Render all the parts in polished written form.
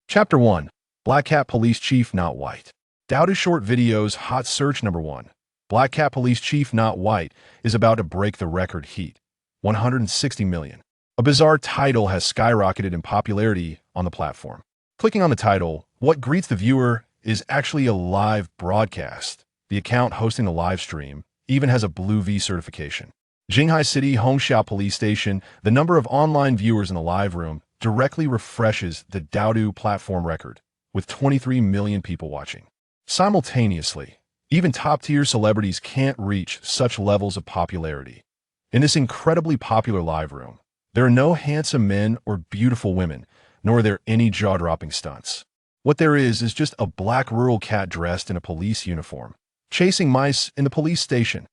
Chapter 1. Black Cat Police Chief Not White. Dowd's short videos hot search number 1. Black Cat Police Chief Not White is about to break the record heat. 160 million. A bizarre title has skyrocketed in popularity on the platform. Clicking on the title, what greets the viewer is actually a live broadcast. The account hosting the live stream even has a Blue V certification. Jinghai City Hongxiao Police Station, the number of online viewers in the live room directly refreshes the Dowdu platform record, with 23 million people watching. Simultaneously, even top-tier celebrities can't reach such levels of popularity. In this incredibly popular live room, there are no handsome men or beautiful women, nor are there any jaw-dropping stunts. What there is just a black rural cat dressed in a police uniform, chasing mice in the police station.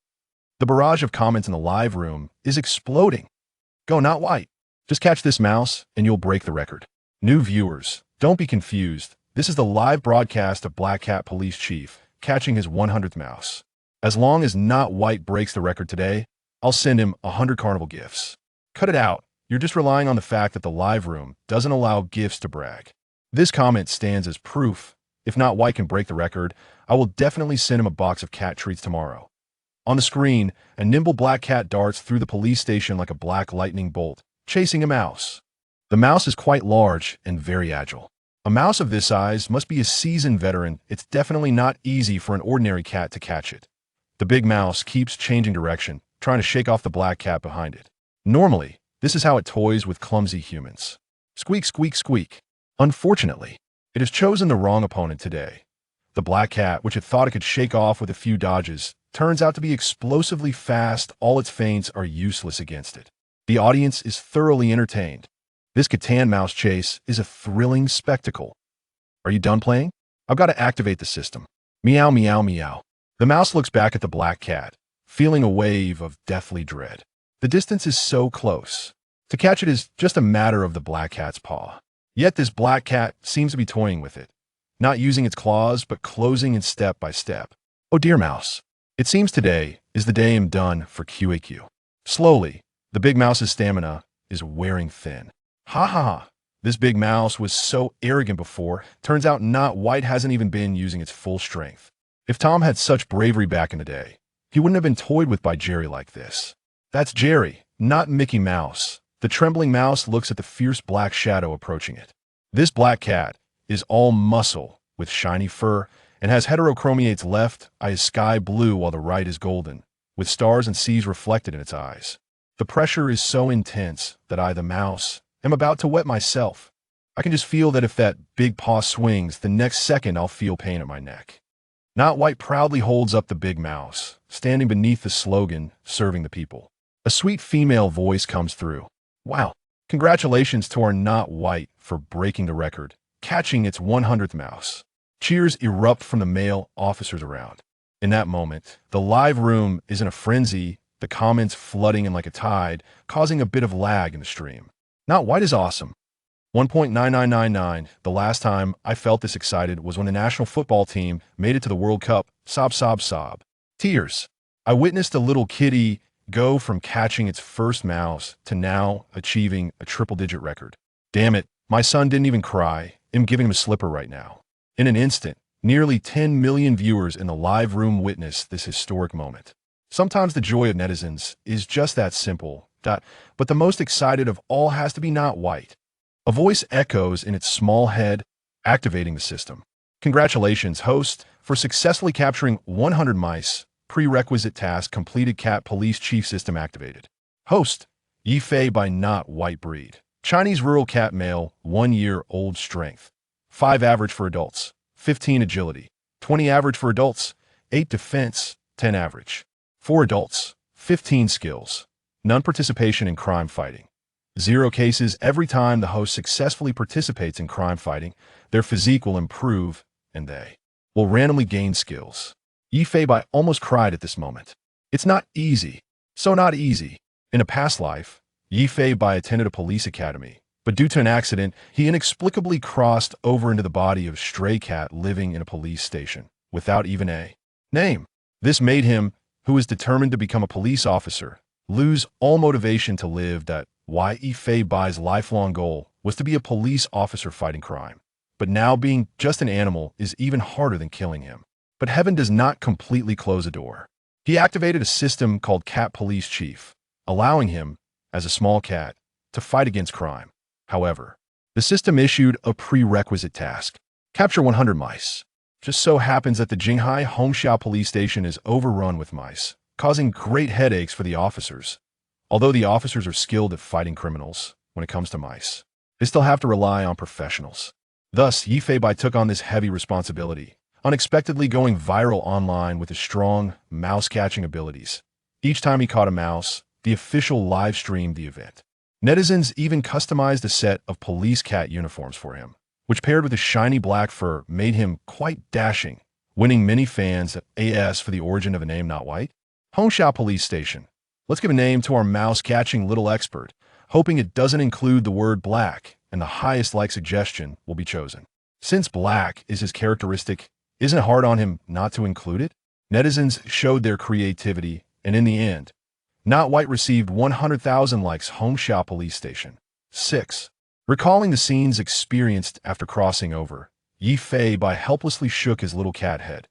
The barrage of comments in the live room is exploding. Go not white. Just catch this mouse and you'll break the record. New viewers, don't be confused. This is the live broadcast of Black Cat Police Chief catching his 100th mouse. As long as Not White breaks the record today, I'll send him 100 carnival gifts. Cut it out. You're just relying on the fact that the live room doesn't allow gifts to brag. This comment stands as proof. If Not White can break the record, I will definitely send him a box of cat treats tomorrow. On the screen, a nimble black cat darts through the police station like a black lightning bolt, chasing a mouse. The mouse is quite large and very agile. A mouse of this size must be a seasoned veteran. It's definitely not easy for an ordinary cat to catch it. The big mouse keeps changing direction, trying to shake off the black cat behind it. Normally, this is how it toys with clumsy humans. Squeak, squeak, squeak. Unfortunately, it has chosen the wrong opponent today. The black cat, which it thought it could shake off with a few dodges, turns out to be explosively fast. All its feints are useless against it. The audience is thoroughly entertained. This Kitten mouse chase is a thrilling spectacle. Are you done playing? I've got to activate the system. Meow, meow, meow. The mouse looks back at the black cat, feeling a wave of deathly dread. The distance is so close. To catch it is just a matter of the black cat's paw. Yet this black cat seems to be toying with it, not using its claws, but closing in step by step. Oh dear mouse. It seems today is the day I'm done for QAQ. Slowly, the big mouse's stamina is wearing thin. Ha ha ha. This big mouse was so arrogant before. Turns out Not White hasn't even been using its full strength. If Tom had such bravery back in the day, he wouldn't have been toyed with by Jerry like this. That's Jerry, not Mickey Mouse. The trembling mouse looks at the fierce black shadow approaching it. This black cat is all muscle with shiny fur and has heterochromiate's left eye is sky blue while the right is golden, with stars and seas reflected in its eyes. The pressure is so intense that I, the mouse, am about to wet myself. I can just feel that if that big paw swings, the next second I'll feel pain at my neck. Not White proudly holds up the big mouse, standing beneath the slogan, serving the people. A sweet female voice comes through. Wow, congratulations to our Not White for breaking the record, catching its 100th mouse. Cheers erupt from the male officers around. In that moment, the live room is in a frenzy, the comments flooding in like a tide, causing a bit of lag in the stream. Not White is awesome. 1.9999. The last time I felt this excited was when the national football team made it to the World Cup. Sob, sob, sob. Tears. I witnessed a little kitty go from catching its first mouse to now achieving a triple-digit record. Damn it, my son didn't even cry. I'm giving him a slipper right now. In an instant, nearly 10 million viewers in the live room witnessed this historic moment. Sometimes the joy of netizens is just that simple. But the most excited of all has to be Not White. A voice echoes in its small head, activating the system. Congratulations, host, for successfully capturing 100 mice. Prerequisite task completed. Cat Police Chief System activated. Host, Yifei by Not White breed. Chinese rural cat male, 1-year-old strength. 5 average for adults. 15 agility. 20 average for adults. 8 defense. 10 average. For adults. 15 skills. None participation in crime fighting. 0 cases. Every time the host successfully participates in crime fighting, their physique will improve and they will randomly gain skills. Yifei Bai almost cried at this moment. It's not easy. So not easy. In a past life, Yifei Bai attended a police academy, but due to an accident, he inexplicably crossed over into the body of a stray cat living in a police station, without even a name. This made him, who was determined to become a police officer, lose all motivation to live. That why Yifei Bai's lifelong goal was to be a police officer fighting crime. But now being just an animal is even harder than killing him. But heaven does not completely close a door. He activated a system called Cat Police Chief, allowing him, as a small cat, to fight against crime. However, the system issued a prerequisite task: capture 100 mice. Just so happens that the Jinghai Hongxiao police station is overrun with mice, causing great headaches for the officers. Although the officers are skilled at fighting criminals, when it comes to mice, they still have to rely on professionals. Thus, Yi Feibai took on this heavy responsibility, unexpectedly going viral online with his strong mouse-catching abilities. Each time he caught a mouse, the official live-streamed the event. Netizens even customized a set of police cat uniforms for him, which paired with his shiny black fur made him quite dashing, winning many fans at AS for the origin of a name not white. Hongxiao Police Station. Let's give a name to our mouse-catching little expert, hoping it doesn't include the word black, and the highest like suggestion will be chosen. Since black is his characteristic, isn't it hard on him not to include it? Netizens showed their creativity, and in the end, Not White received 100,000 likes. Hongxiao Police Station. 6. Recalling the scenes experienced after crossing over, Yi Feibai helplessly shook his little cat head.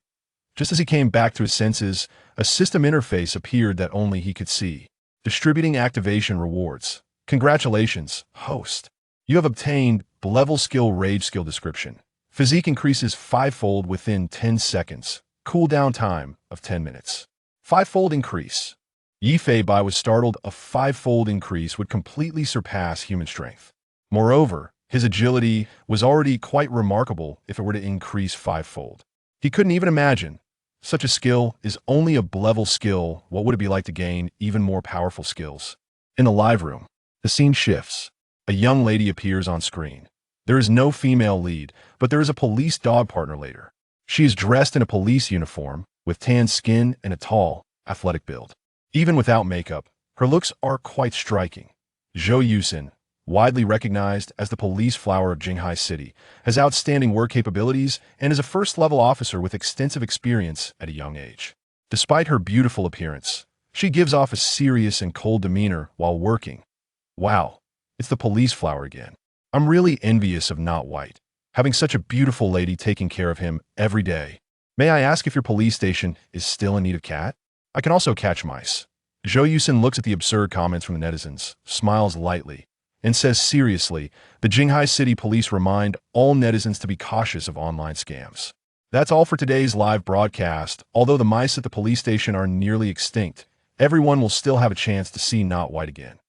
Just as he came back to his senses, a system interface appeared that only he could see. Distributing activation rewards. Congratulations, host. You have obtained level skill rage skill description. Physique increases 5-fold within 10 seconds. Cooldown time of 10 minutes. 5-fold increase. Yi Feibai was startled. A 5-fold increase would completely surpass human strength. Moreover, his agility was already quite remarkable if it were to increase 5-fold. He couldn't even imagine. Such a skill is only a level skill. What would it be like to gain even more powerful skills? In the live room, the scene shifts. A young lady appears on screen. There is no female lead, but there is a police dog partner later. She is dressed in a police uniform, with tan skin and a tall, athletic build. Even without makeup, her looks are quite striking. Zhou Yusin, widely recognized as the police flower of Jinghai City, has outstanding work capabilities and is a first-level officer with extensive experience at a young age. Despite her beautiful appearance, she gives off a serious and cold demeanor while working. Wow, it's the police flower again. I'm really envious of Not White, having such a beautiful lady taking care of him every day. May I ask if your police station is still in need of cat? I can also catch mice. Zhou Yusin looks at the absurd comments from the netizens, smiles lightly, and says seriously, the Jinghai City Police remind all netizens to be cautious of online scams. That's all for today's live broadcast. Although the mice at the police station are nearly extinct, everyone will still have a chance to see Not White again.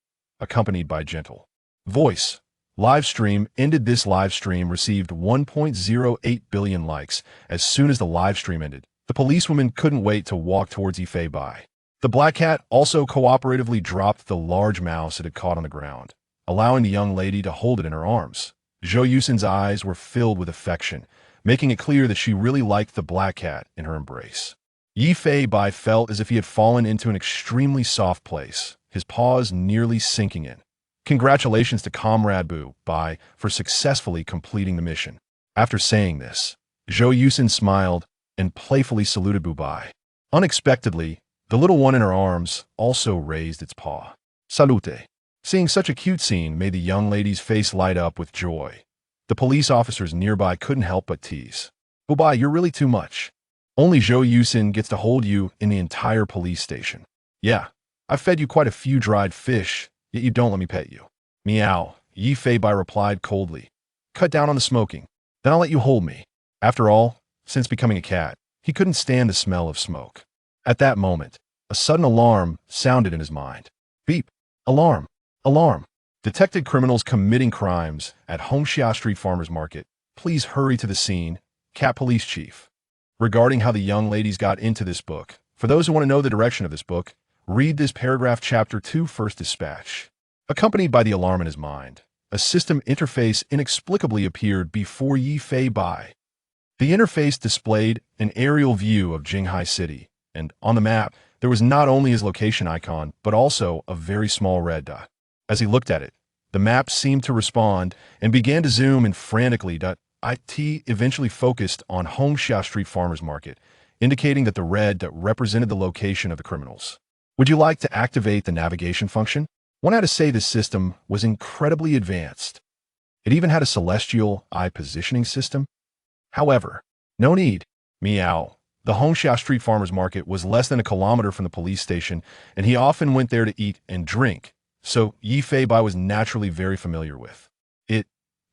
Accompanied by gentle voice. Live stream ended. This live stream received 1.08 billion likes. As soon as the live stream ended, the policewoman couldn't wait to walk towards Yi Feibai. The black cat also cooperatively dropped the large mouse it had caught on the ground, allowing the young lady to hold it in her arms. Zhou Yusin's eyes were filled with affection, making it clear that she really liked the black cat in her embrace. Yi Feibai felt as if he had fallen into an extremely soft place, his paws nearly sinking in. Congratulations to Comrade Bu Bai for successfully completing the mission. After saying this, Zhou Yusin smiled and playfully saluted Bu Bai. Unexpectedly, the little one in her arms also raised its paw. Salute. Seeing such a cute scene made the young lady's face light up with joy. The police officers nearby couldn't help but tease. Bu Bai, you're really too much. Only Zhou Yusin gets to hold you in the entire police station. Yeah, I've fed you quite a few dried fish, yet you don't let me pet you. Meow, Yi Feibai replied coldly. Cut down on the smoking, then I'll let you hold me. After all, since becoming a cat, he couldn't stand the smell of smoke. At that moment, a sudden alarm sounded in his mind. Beep! Alarm! Alarm! Detected criminals committing crimes at Hongxiao Street Farmers Market. Please hurry to the scene. Cat Police Chief. Regarding how the young ladies got into this book, for those who want to know the direction of this book, read this paragraph. Chapter 2, First Dispatch. Accompanied by the alarm in his mind, a system interface inexplicably appeared before Yi Feibai. The interface displayed an aerial view of Jinghai City, and on the map, there was not only his location icon, but also a very small red dot. As he looked at it, the map seemed to respond and began to zoom in frantically. It eventually focused on Hongxiao Street Farmers Market, indicating that the red dot represented the location of the criminals. Would you like to activate the navigation function? One had to say this system was incredibly advanced. It even had a celestial eye positioning system. However, no need. Meow. The Hongxia Street Farmers Market was less than a kilometer from the police station, and he often went there to eat and drink, so Yi Fei Bai was naturally very familiar with it.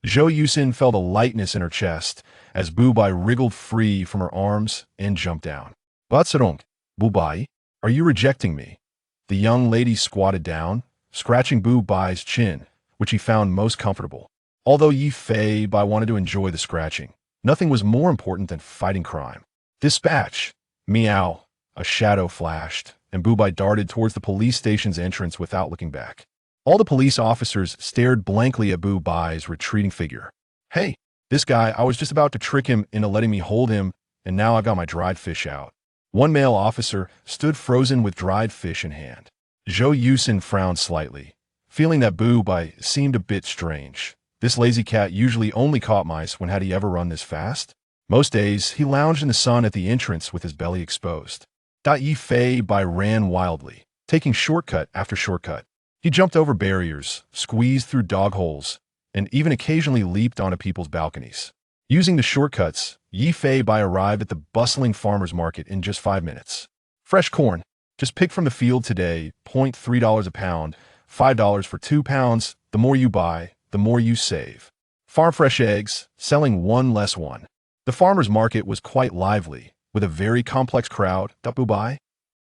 Zhou Yusin felt a lightness in her chest as Bu Bai wriggled free from her arms and jumped down. Batsarong, Bu Bai, are you rejecting me? The young lady squatted down, scratching Bu Bai's chin, which he found most comfortable. Although Yi Fei Bai wanted to enjoy the scratching, nothing was more important than fighting crime. Dispatch! Meow! A shadow flashed, and Bu Bai darted towards the police station's entrance without looking back. All the police officers stared blankly at Bu Bai's retreating figure. Hey, this guy, I was just about to trick him into letting me hold him, and now I've got my dried fish out. One male officer stood frozen with dried fish in hand. Zhou Yusin frowned slightly, feeling that Bu Bai seemed a bit strange. This lazy cat usually only caught mice when had he ever run this fast. Most days, he lounged in the sun at the entrance with his belly exposed. Yi Fei Bai ran wildly, taking shortcut after shortcut. He jumped over barriers, squeezed through dog holes, and even occasionally leaped onto people's balconies. Using the shortcuts, Yi Fei Bai arrived at the bustling farmer's market in just 5 minutes. Fresh corn, just picked from the field today, $0.3 a pound, $5 for 2 pounds. The more you buy, the more you save. Farm fresh eggs, selling one less one. The farmer's market was quite lively, with a very complex crowd. Bu Bai?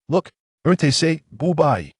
Look, unte say Bu Bai.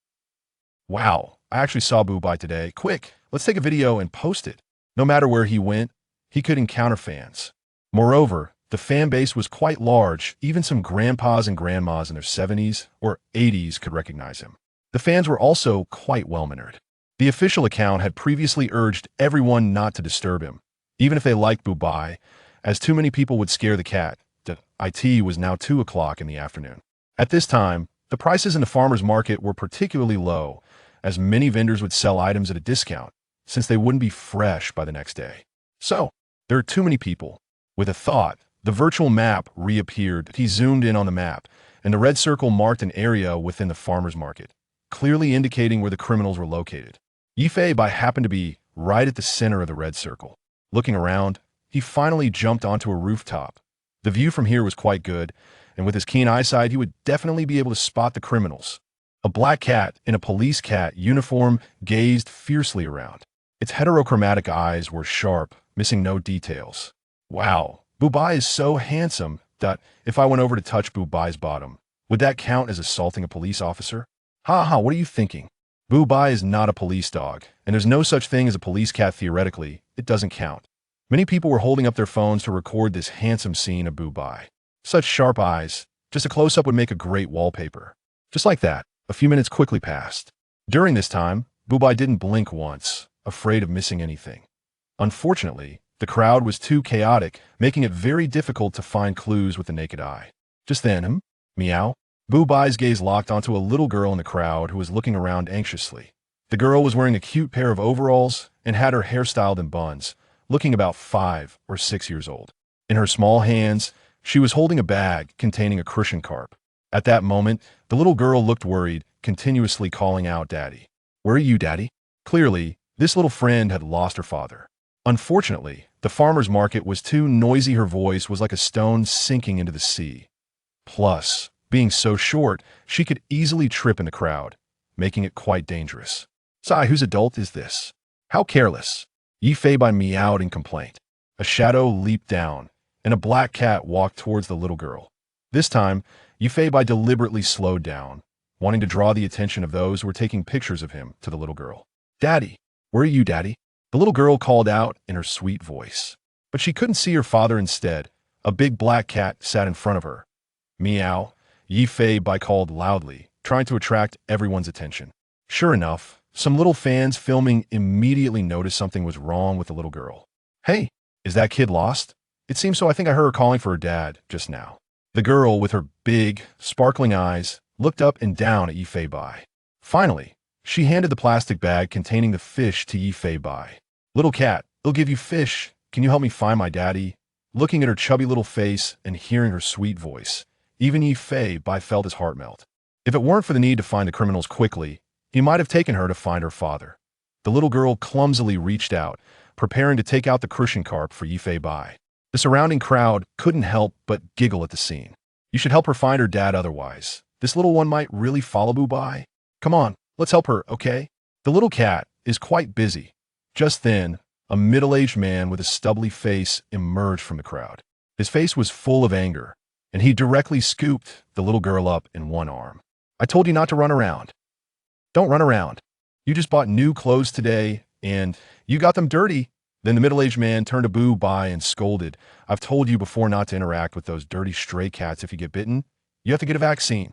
Wow, I actually saw Bu Bai today. Quick, let's take a video and post it. No matter where he went, he could encounter fans. Moreover, the fan base was quite large. Even some grandpas and grandmas in their 70s or 80s could recognize him. The fans were also quite well-mannered. The official account had previously urged everyone not to disturb him, even if they liked Bu Bai, as too many people would scare the cat. It was now 2 o'clock in the afternoon. At this time, the prices in the farmer's market were particularly low, as many vendors would sell items at a discount, since they wouldn't be fresh by the next day. So, there are too many people. With a thought, the virtual map reappeared. He zoomed in on the map, and the red circle marked an area within the farmer's market, clearly indicating where the criminals were located. Yi Fei Bai happened to be right at the center of the red circle. Looking around, he finally jumped onto a rooftop. The view from here was quite good, and with his keen eyesight, he would definitely be able to spot the criminals. A black cat in a police cat uniform gazed fiercely around. Its heterochromatic eyes were sharp, missing no details. Wow, Bu Bai is so handsome that if I went over to touch Bu Bai's bottom, would that count as assaulting a police officer? Ha ha, what are you thinking? Bu Bai is not a police dog, and there's no such thing as a police cat theoretically. It doesn't count. Many people were holding up their phones to record this handsome scene of Bu Bai. Such sharp eyes, just a close-up would make a great wallpaper. Just like that, a few minutes quickly passed. During this time, Bu Bai didn't blink once, afraid of missing anything. Unfortunately, the crowd was too chaotic, making it very difficult to find clues with the naked eye. Just then, meow, Bu Bai's gaze locked onto a little girl in the crowd who was looking around anxiously. The girl was wearing a cute pair of overalls and had her hair styled in buns, looking about 5 or 6 years old. In her small hands, she was holding a bag containing a crucian carp. At that moment, the little girl looked worried, continuously calling out, "Daddy. Where are you, Daddy?" Clearly, this little friend had lost her father. Unfortunately, the farmer's market was too noisy. Her voice was like a stone sinking into the sea. Plus, being so short, she could easily trip in the crowd, making it quite dangerous. Sigh, whose adult is this? How careless. Yi Fei Bai meowed in complaint. A shadow leaped down, and a black cat walked towards the little girl. This time, Yi Fei Bai deliberately slowed down, wanting to draw the attention of those who were taking pictures of him to the little girl. "Daddy, where are you, Daddy?" The little girl called out in her sweet voice. But she couldn't see her father. Instead, a big black cat sat in front of her. Meow, Yi Fei Bai called loudly, trying to attract everyone's attention. Sure enough, some little fans filming immediately noticed something was wrong with the little girl. "Hey, is that kid lost? It seems so. I think I heard her calling for her dad just now." The girl, with her big, sparkling eyes, looked up and down at Yi Fei Bai. Finally, she handed the plastic bag containing the fish to Yi Fei Bai. "Little cat, they'll give you fish. Can you help me find my daddy?" Looking at her chubby little face and hearing her sweet voice, even Yi Fei Bai felt his heart melt. If it weren't for the need to find the criminals quickly, he might have taken her to find her father. The little girl clumsily reached out, preparing to take out the crucian carp for Yifei Bai. The surrounding crowd couldn't help but giggle at the scene. You should help her find her dad otherwise. This little one might really follow Bu Bai. Come on, let's help her, okay? The little cat is quite busy. Just then, a middle-aged man with a stubbly face emerged from the crowd. His face was full of anger, and he directly scooped the little girl up in one arm. I told you not to run around. Don't run around. You just bought new clothes today, and you got them dirty. Then the middle-aged man turned to Bu Bai and scolded. I've told you before not to interact with those dirty stray cats. If you get bitten, you have to get a vaccine.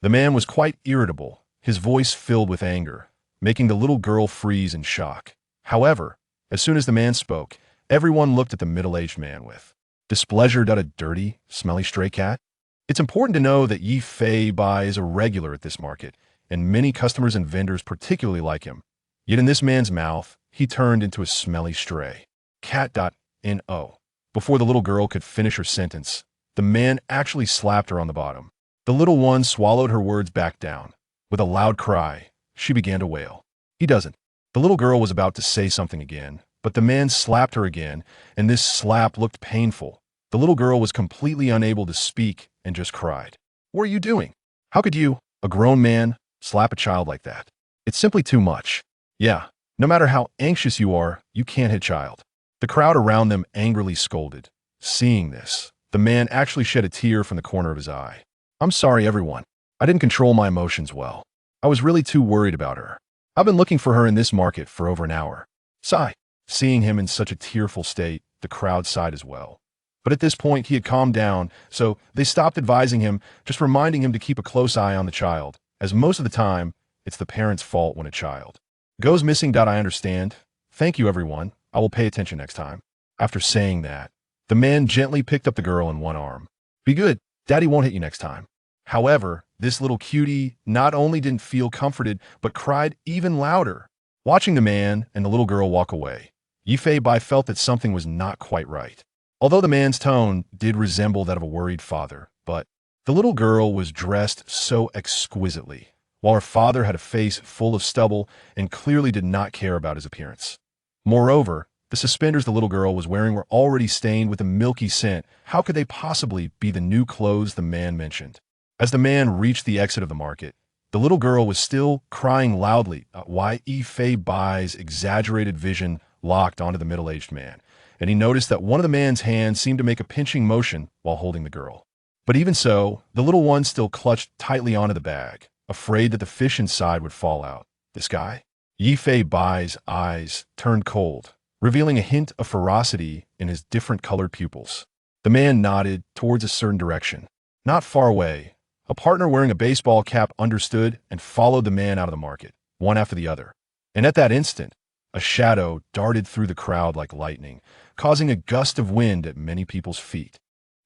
The man was quite irritable, his voice filled with anger, making the little girl freeze in shock. However, as soon as the man spoke, everyone looked at the middle-aged man with displeasure. A dirty, smelly stray cat? It's important to know that Yifei Bai is a regular at this market, and many customers and vendors particularly like him. Yet in this man's mouth, he turned into a smelly stray. Cat.no. Before the little girl could finish her sentence, the man actually slapped her on the bottom. The little one swallowed her words back down. With a loud cry, she began to wail. He doesn't. The little girl was about to say something again, but the man slapped her again, and this slap looked painful. The little girl was completely unable to speak and just cried. What are you doing? How could you, a grown man, slap a child like that? It's simply too much. Yeah, no matter how anxious you are, you can't hit child. The crowd around them angrily scolded. Seeing this, the man actually shed a tear from the corner of his eye. I'm sorry, everyone. I didn't control my emotions well. I was really too worried about her. I've been looking for her in this market for over an hour. Sigh. Seeing him in such a tearful state, the crowd sighed as well. But at this point, he had calmed down, so they stopped advising him, just reminding him to keep a close eye on the child, as most of the time, it's the parent's fault when a child goes missing. I understand. Thank you, everyone. I will pay attention next time. After saying that, the man gently picked up the girl in one arm. Be good. Daddy won't hit you next time. However, this little cutie not only didn't feel comforted, but cried even louder. Watching the man and the little girl walk away, Yifei Bai felt that something was not quite right. Although the man's tone did resemble that of a worried father, but the little girl was dressed so exquisitely, while her father had a face full of stubble and clearly did not care about his appearance. Moreover, the suspenders the little girl was wearing were already stained with a milky scent. How could they possibly be the new clothes the man mentioned? As the man reached the exit of the market, the little girl was still crying loudly. Why Yifei Bai's exaggerated vision locked onto the middle-aged man, and he noticed that one of the man's hands seemed to make a pinching motion while holding the girl. But even so, the little one still clutched tightly onto the bag, afraid that the fish inside would fall out. This guy? Yifei Bai's eyes turned cold, revealing a hint of ferocity in his different colored pupils. The man nodded towards a certain direction. Not far away, a partner wearing a baseball cap understood and followed the man out of the market, one after the other. And at that instant, a shadow darted through the crowd like lightning, causing a gust of wind at many people's feet.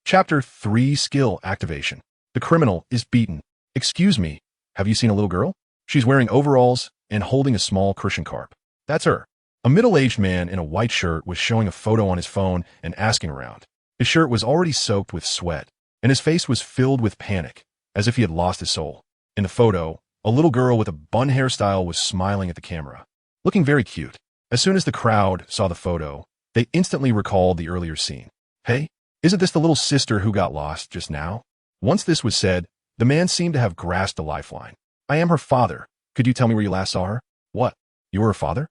Chapter 3 Skill Activation. The criminal is beaten. Excuse me, have you seen a little girl? She's wearing overalls and holding a small crucian carp. That's her. A middle-aged man in a white shirt was showing a photo on his phone and asking around. His shirt was already soaked with sweat, and his face was filled with panic, as if he had lost his soul. In the photo, a little girl with a bun hairstyle was smiling at the camera, looking very cute. As soon as the crowd saw the photo, they instantly recalled the earlier scene. Hey, isn't this the little sister who got lost just now? Once this was said, the man seemed to have grasped a lifeline. I am her father. Could you tell me where you last saw her? What? You were her father?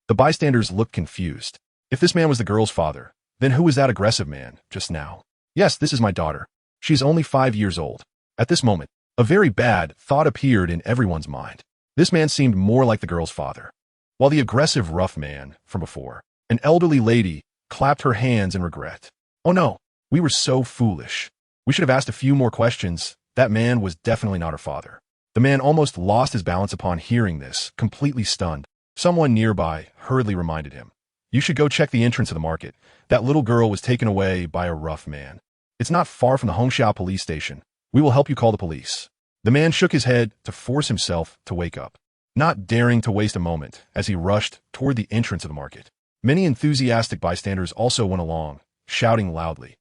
The bystanders looked confused. If this man was the girl's father, then who was that aggressive man just now? Yes, this is my daughter. She's only 5 years old. At this moment, a very bad thought appeared in everyone's mind. This man seemed more like the girl's father. While the aggressive rough man from before, an elderly lady, clapped her hands in regret. Oh no, we were so foolish. We should have asked a few more questions. That man was definitely not her father. The man almost lost his balance upon hearing this, completely stunned. Someone nearby hurriedly reminded him. You should go check the entrance of the market. That little girl was taken away by a rough man. It's not far from the Hongxiao police station. We will help you call the police. The man shook his head to force himself to wake up, not daring to waste a moment as he rushed toward the entrance of the market. Many enthusiastic bystanders also went along, shouting loudly,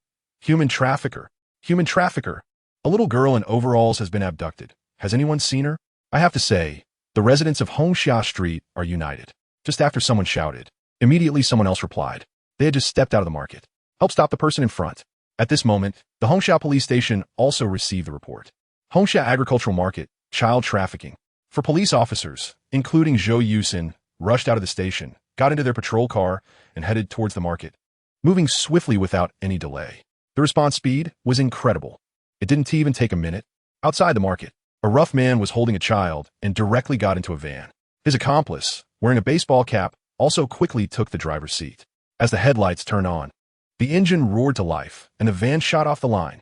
Human trafficker! Human trafficker! A little girl in overalls has been abducted. Has anyone seen her? I have to say, the residents of Hongxia Street are united. Just after someone shouted, Immediately someone else replied. They had just stepped out of the market. Help stop the person in front. At this moment, the Hongsha police station also received the report. Hongsha Agricultural Market, child trafficking. For police officers, including Zhou Yusin, rushed out of the station, got into their patrol car, and headed towards the market, moving swiftly without any delay. The response speed was incredible. It didn't even take a minute. Outside the market, a rough man was holding a child and directly got into a van. His accomplice, wearing a baseball cap, also quickly took the driver's seat. As the headlights turned on, the engine roared to life, and the van shot off the line.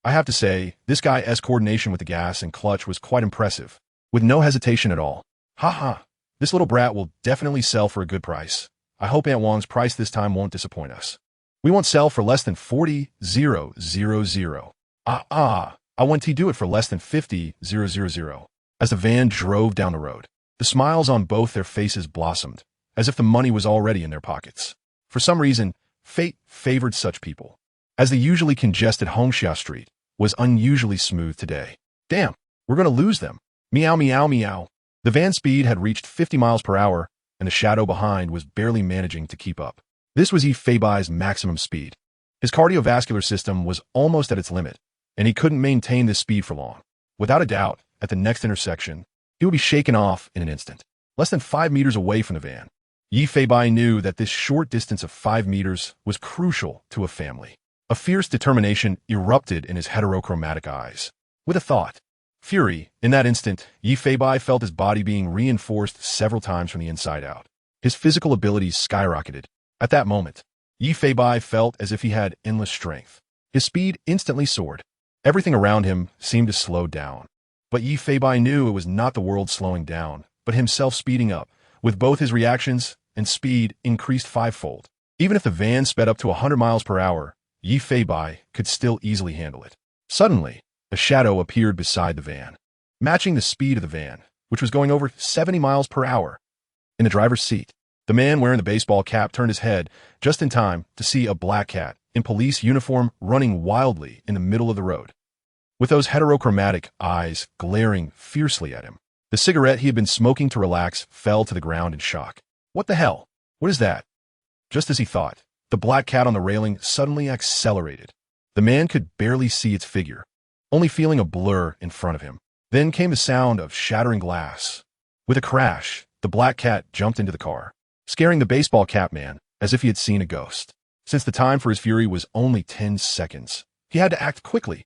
I have to say, this guy's coordination with the gas and clutch was quite impressive, with no hesitation at all. Haha, this little brat will definitely sell for a good price. I hope Aunt Wang's price this time won't disappoint us. We won't sell for less than 40,000. I want to do it for less than 50,000. As the van drove down the road, the smiles on both their faces blossomed, as if the money was already in their pockets. For some reason, fate favored such people, as the usually congested Hongsha Street was unusually smooth today. Damn, we're going to lose them. Meow, meow, meow. The van's speed had reached 50 miles per hour, and the shadow behind was barely managing to keep up. This was Feibai's maximum speed. His cardiovascular system was almost at its limit, and he couldn't maintain this speed for long. Without a doubt, at the next intersection, he would be shaken off in an instant. Less than 5 meters away from the van, Feibai knew that this short distance of 5 meters was crucial to a family. A fierce determination erupted in his heterochromatic eyes. With a thought, fury, in that instant, Feibai felt his body being reinforced several times from the inside out. His physical abilities skyrocketed. At that moment, Feibai felt as if he had endless strength. His speed instantly soared. Everything around him seemed to slow down. But Feibai knew it was not the world slowing down, but himself speeding up, with both his reactions and speed increased fivefold. Even if the van sped up to 100 miles per hour, Feibai could still easily handle it. Suddenly, a shadow appeared beside the van, matching the speed of the van, which was going over 70 miles per hour. In the driver's seat, the man wearing the baseball cap turned his head just in time to see a black cat in police uniform running wildly in the middle of the road, with those heterochromatic eyes glaring fiercely at him. The cigarette he had been smoking to relax fell to the ground in shock. What the hell? What is that? Just as he thought, the black cat on the railing suddenly accelerated. The man could barely see its figure, only feeling a blur in front of him. Then came the sound of shattering glass. With a crash, the black cat jumped into the car, scaring the baseball cap man as if he had seen a ghost. Since the time for his fury was only 10 seconds, he had to act quickly.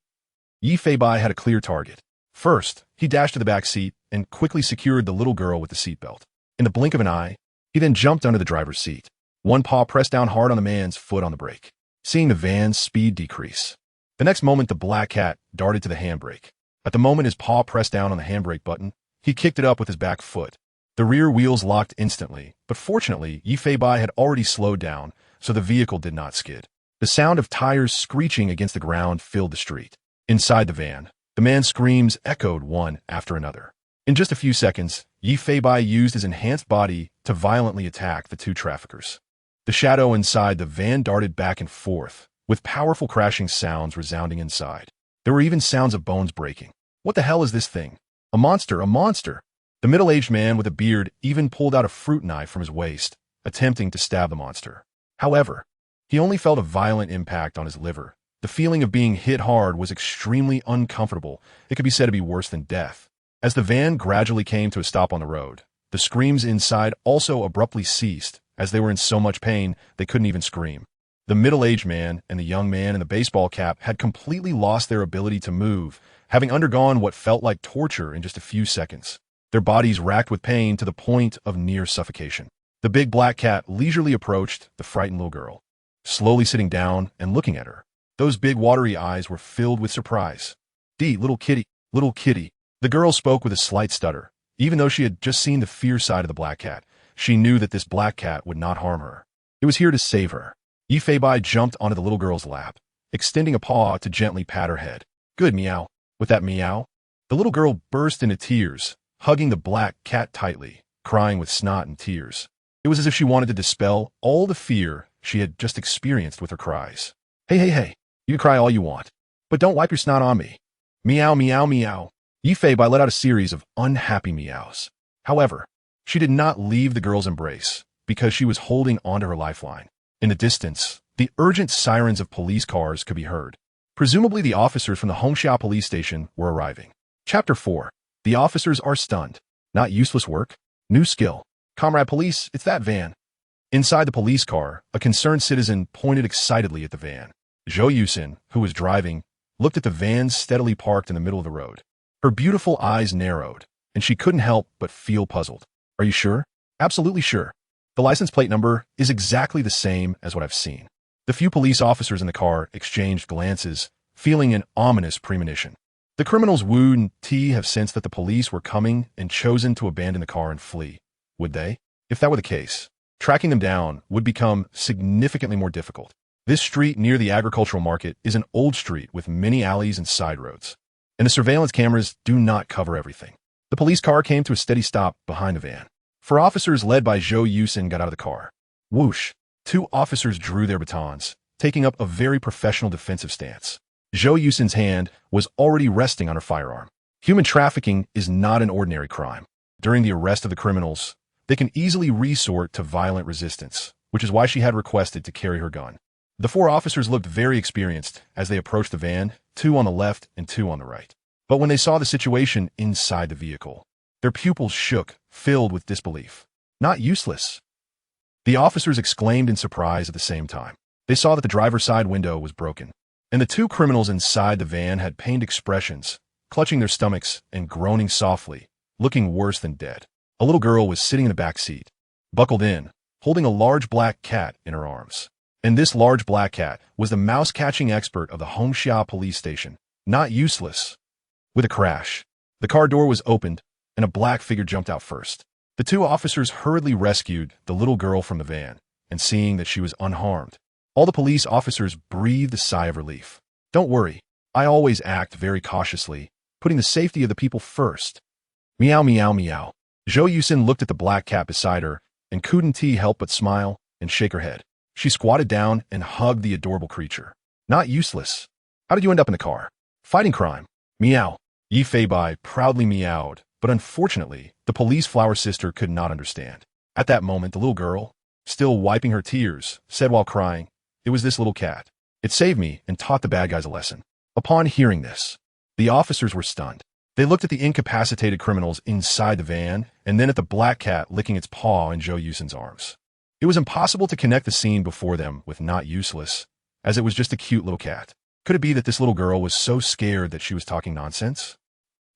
Feibai had a clear target. First, he dashed to the back seat and quickly secured the little girl with the seatbelt. In the blink of an eye, he then jumped under the driver's seat. One paw pressed down hard on the man's foot on the brake, seeing the van's speed decrease. The next moment, the black cat darted to the handbrake. At the moment his paw pressed down on the handbrake button, he kicked it up with his back foot. The rear wheels locked instantly, but fortunately, Feibai had already slowed down, so the vehicle did not skid. The sound of tires screeching against the ground filled the street. Inside the van, the man's screams echoed one after another. In just a few seconds, Feibai used his enhanced body to violently attack the two traffickers. The shadow inside the van darted back and forth, with powerful crashing sounds resounding inside. There were even sounds of bones breaking. What the hell is this thing? A monster, a monster! The middle-aged man with a beard even pulled out a fruit knife from his waist, attempting to stab the monster. However, he only felt a violent impact on his liver. The feeling of being hit hard was extremely uncomfortable. It could be said to be worse than death. As the van gradually came to a stop on the road, the screams inside also abruptly ceased, as they were in so much pain they couldn't even scream. The middle-aged man and the young man in the baseball cap had completely lost their ability to move, having undergone what felt like torture in just a few seconds. Their bodies racked with pain to the point of near suffocation. The big black cat leisurely approached the frightened little girl, slowly sitting down and looking at her. Those big watery eyes were filled with surprise. Little kitty, little kitty." The girl spoke with a slight stutter. Even though she had just seen the fierce side of the black cat, she knew that this black cat would not harm her. It was here to save her. Feibai jumped onto the little girl's lap, extending a paw to gently pat her head. "Good, meow." With that meow, the little girl burst into tears, hugging the black cat tightly, crying with snot and tears. It was as if she wanted to dispel all the fear she had just experienced with her cries. Hey, you can cry all you want, but don't wipe your snot on me." Meow, meow, meow. Feibai let out a series of unhappy meows. However, she did not leave the girl's embrace. because she was holding onto her lifeline. In the distance, the urgent sirens of police cars could be heard. Presumably the officers from the Homeshop police station were arriving. Chapter 4. The officers are stunned. Not useless work. New skill. Comrade police, it's that van. Inside the police car, a concerned citizen pointed excitedly at the van. Zhou Yusin, who was driving, looked at the van steadily parked in the middle of the road. Her beautiful eyes narrowed, and she couldn't help but feel puzzled. Are you sure? Absolutely sure. The license plate number is exactly the same as what I've seen. The few police officers in the car exchanged glances, feeling an ominous premonition. The criminals Wu and T have sensed that the police were coming and chosen to abandon the car and flee. Would they? If that were the case, tracking them down would become significantly more difficult. This street near the agricultural market is an old street with many alleys and side roads, and the surveillance cameras do not cover everything. The police car came to a steady stop behind the van. Four officers led by Zhou Yusin got out of the car. Whoosh! 2 officers drew their batons, taking up a very professional defensive stance. Zhou Yusin's hand was already resting on her firearm. Human trafficking is not an ordinary crime. During the arrest of the criminals, they can easily resort to violent resistance, which is why she had requested to carry her gun. The 4 officers looked very experienced as they approached the van, 2 on the left and 2 on the right. But when they saw the situation inside the vehicle, their pupils shook, filled with disbelief. Not useless. The officers exclaimed in surprise at the same time. They saw that the driver's side window was broken, and the 2 criminals inside the van had pained expressions, clutching their stomachs and groaning softly, looking worse than dead. A little girl was sitting in the back seat, buckled in, holding a large black cat in her arms. And this large black cat was the mouse-catching expert of the Homeshop police station. Not useless. With a crash, the car door was opened, and a black figure jumped out first. The 2 officers hurriedly rescued the little girl from the van, and seeing that she was unharmed, all the police officers breathed a sigh of relief. Don't worry, I always act very cautiously, putting the safety of the people first. Meow meow meow. Zhou Yusin looked at the black cat beside her, and couldn't help but smile and shake her head. She squatted down and hugged the adorable creature. Not useless. How did you end up in the car? Fighting crime. Meow. Yi Feibai proudly meowed, but unfortunately, the police flower sister could not understand. At that moment, the little girl, still wiping her tears, said while crying, "It was this little cat. It saved me and taught the bad guys a lesson." Upon hearing this, the officers were stunned. They looked at the incapacitated criminals inside the van and then at the black cat licking its paw in Zhou Yusin's arms. It was impossible to connect the scene before them with not useless, as it was just a cute little cat. Could it be that this little girl was so scared that she was talking nonsense?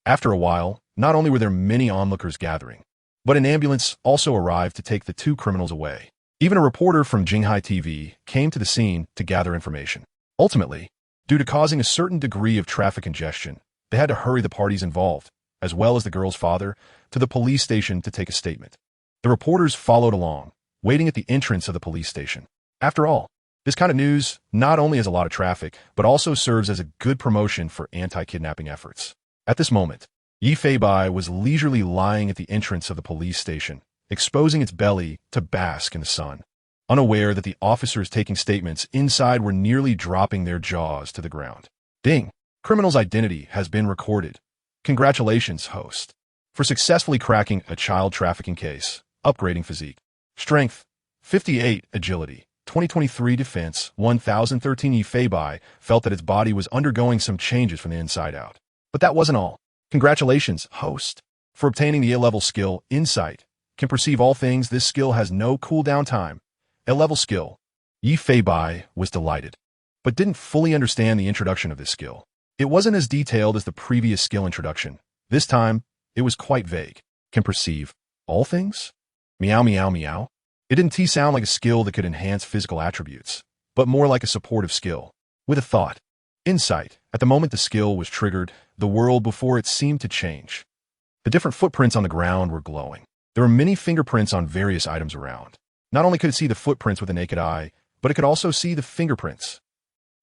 After a while, not only were there many onlookers gathering, but an ambulance also arrived to take the 2 criminals away. Even a reporter from Jinghai TV came to the scene to gather information. Ultimately, due to causing a certain degree of traffic congestion, they had to hurry the parties involved, as well as the girl's father, to the police station to take a statement. The reporters followed along, waiting at the entrance of the police station. After all, this kind of news not only has a lot of traffic, but also serves as a good promotion for anti-kidnapping efforts. At this moment, Yi Feibai was leisurely lying at the entrance of the police station, exposing its belly to bask in the sun, unaware that the officers taking statements inside were nearly dropping their jaws to the ground. Ding! Criminal's identity has been recorded. Congratulations, host, for successfully cracking a child trafficking case, upgrading physique. Strength, 58, agility, 2023 defense, 1013. Yi Feibai felt that its body was undergoing some changes from the inside out. But that wasn't all. Congratulations, host, for obtaining the A-level skill, Insight. Can perceive all things. This skill has no cooldown time. A-level skill. Yi Feibai was delighted, but didn't fully understand the introduction of this skill. It wasn't as detailed as the previous skill introduction. This time, it was quite vague. Can perceive all things? Meow meow meow. It didn't sound like a skill that could enhance physical attributes, but more like a supportive skill. With a thought. Insight. At the moment the skill was triggered, the world before it seemed to change. The different footprints on the ground were glowing. There were many fingerprints on various items around. Not only could it see the footprints with the naked eye, but it could also see the fingerprints.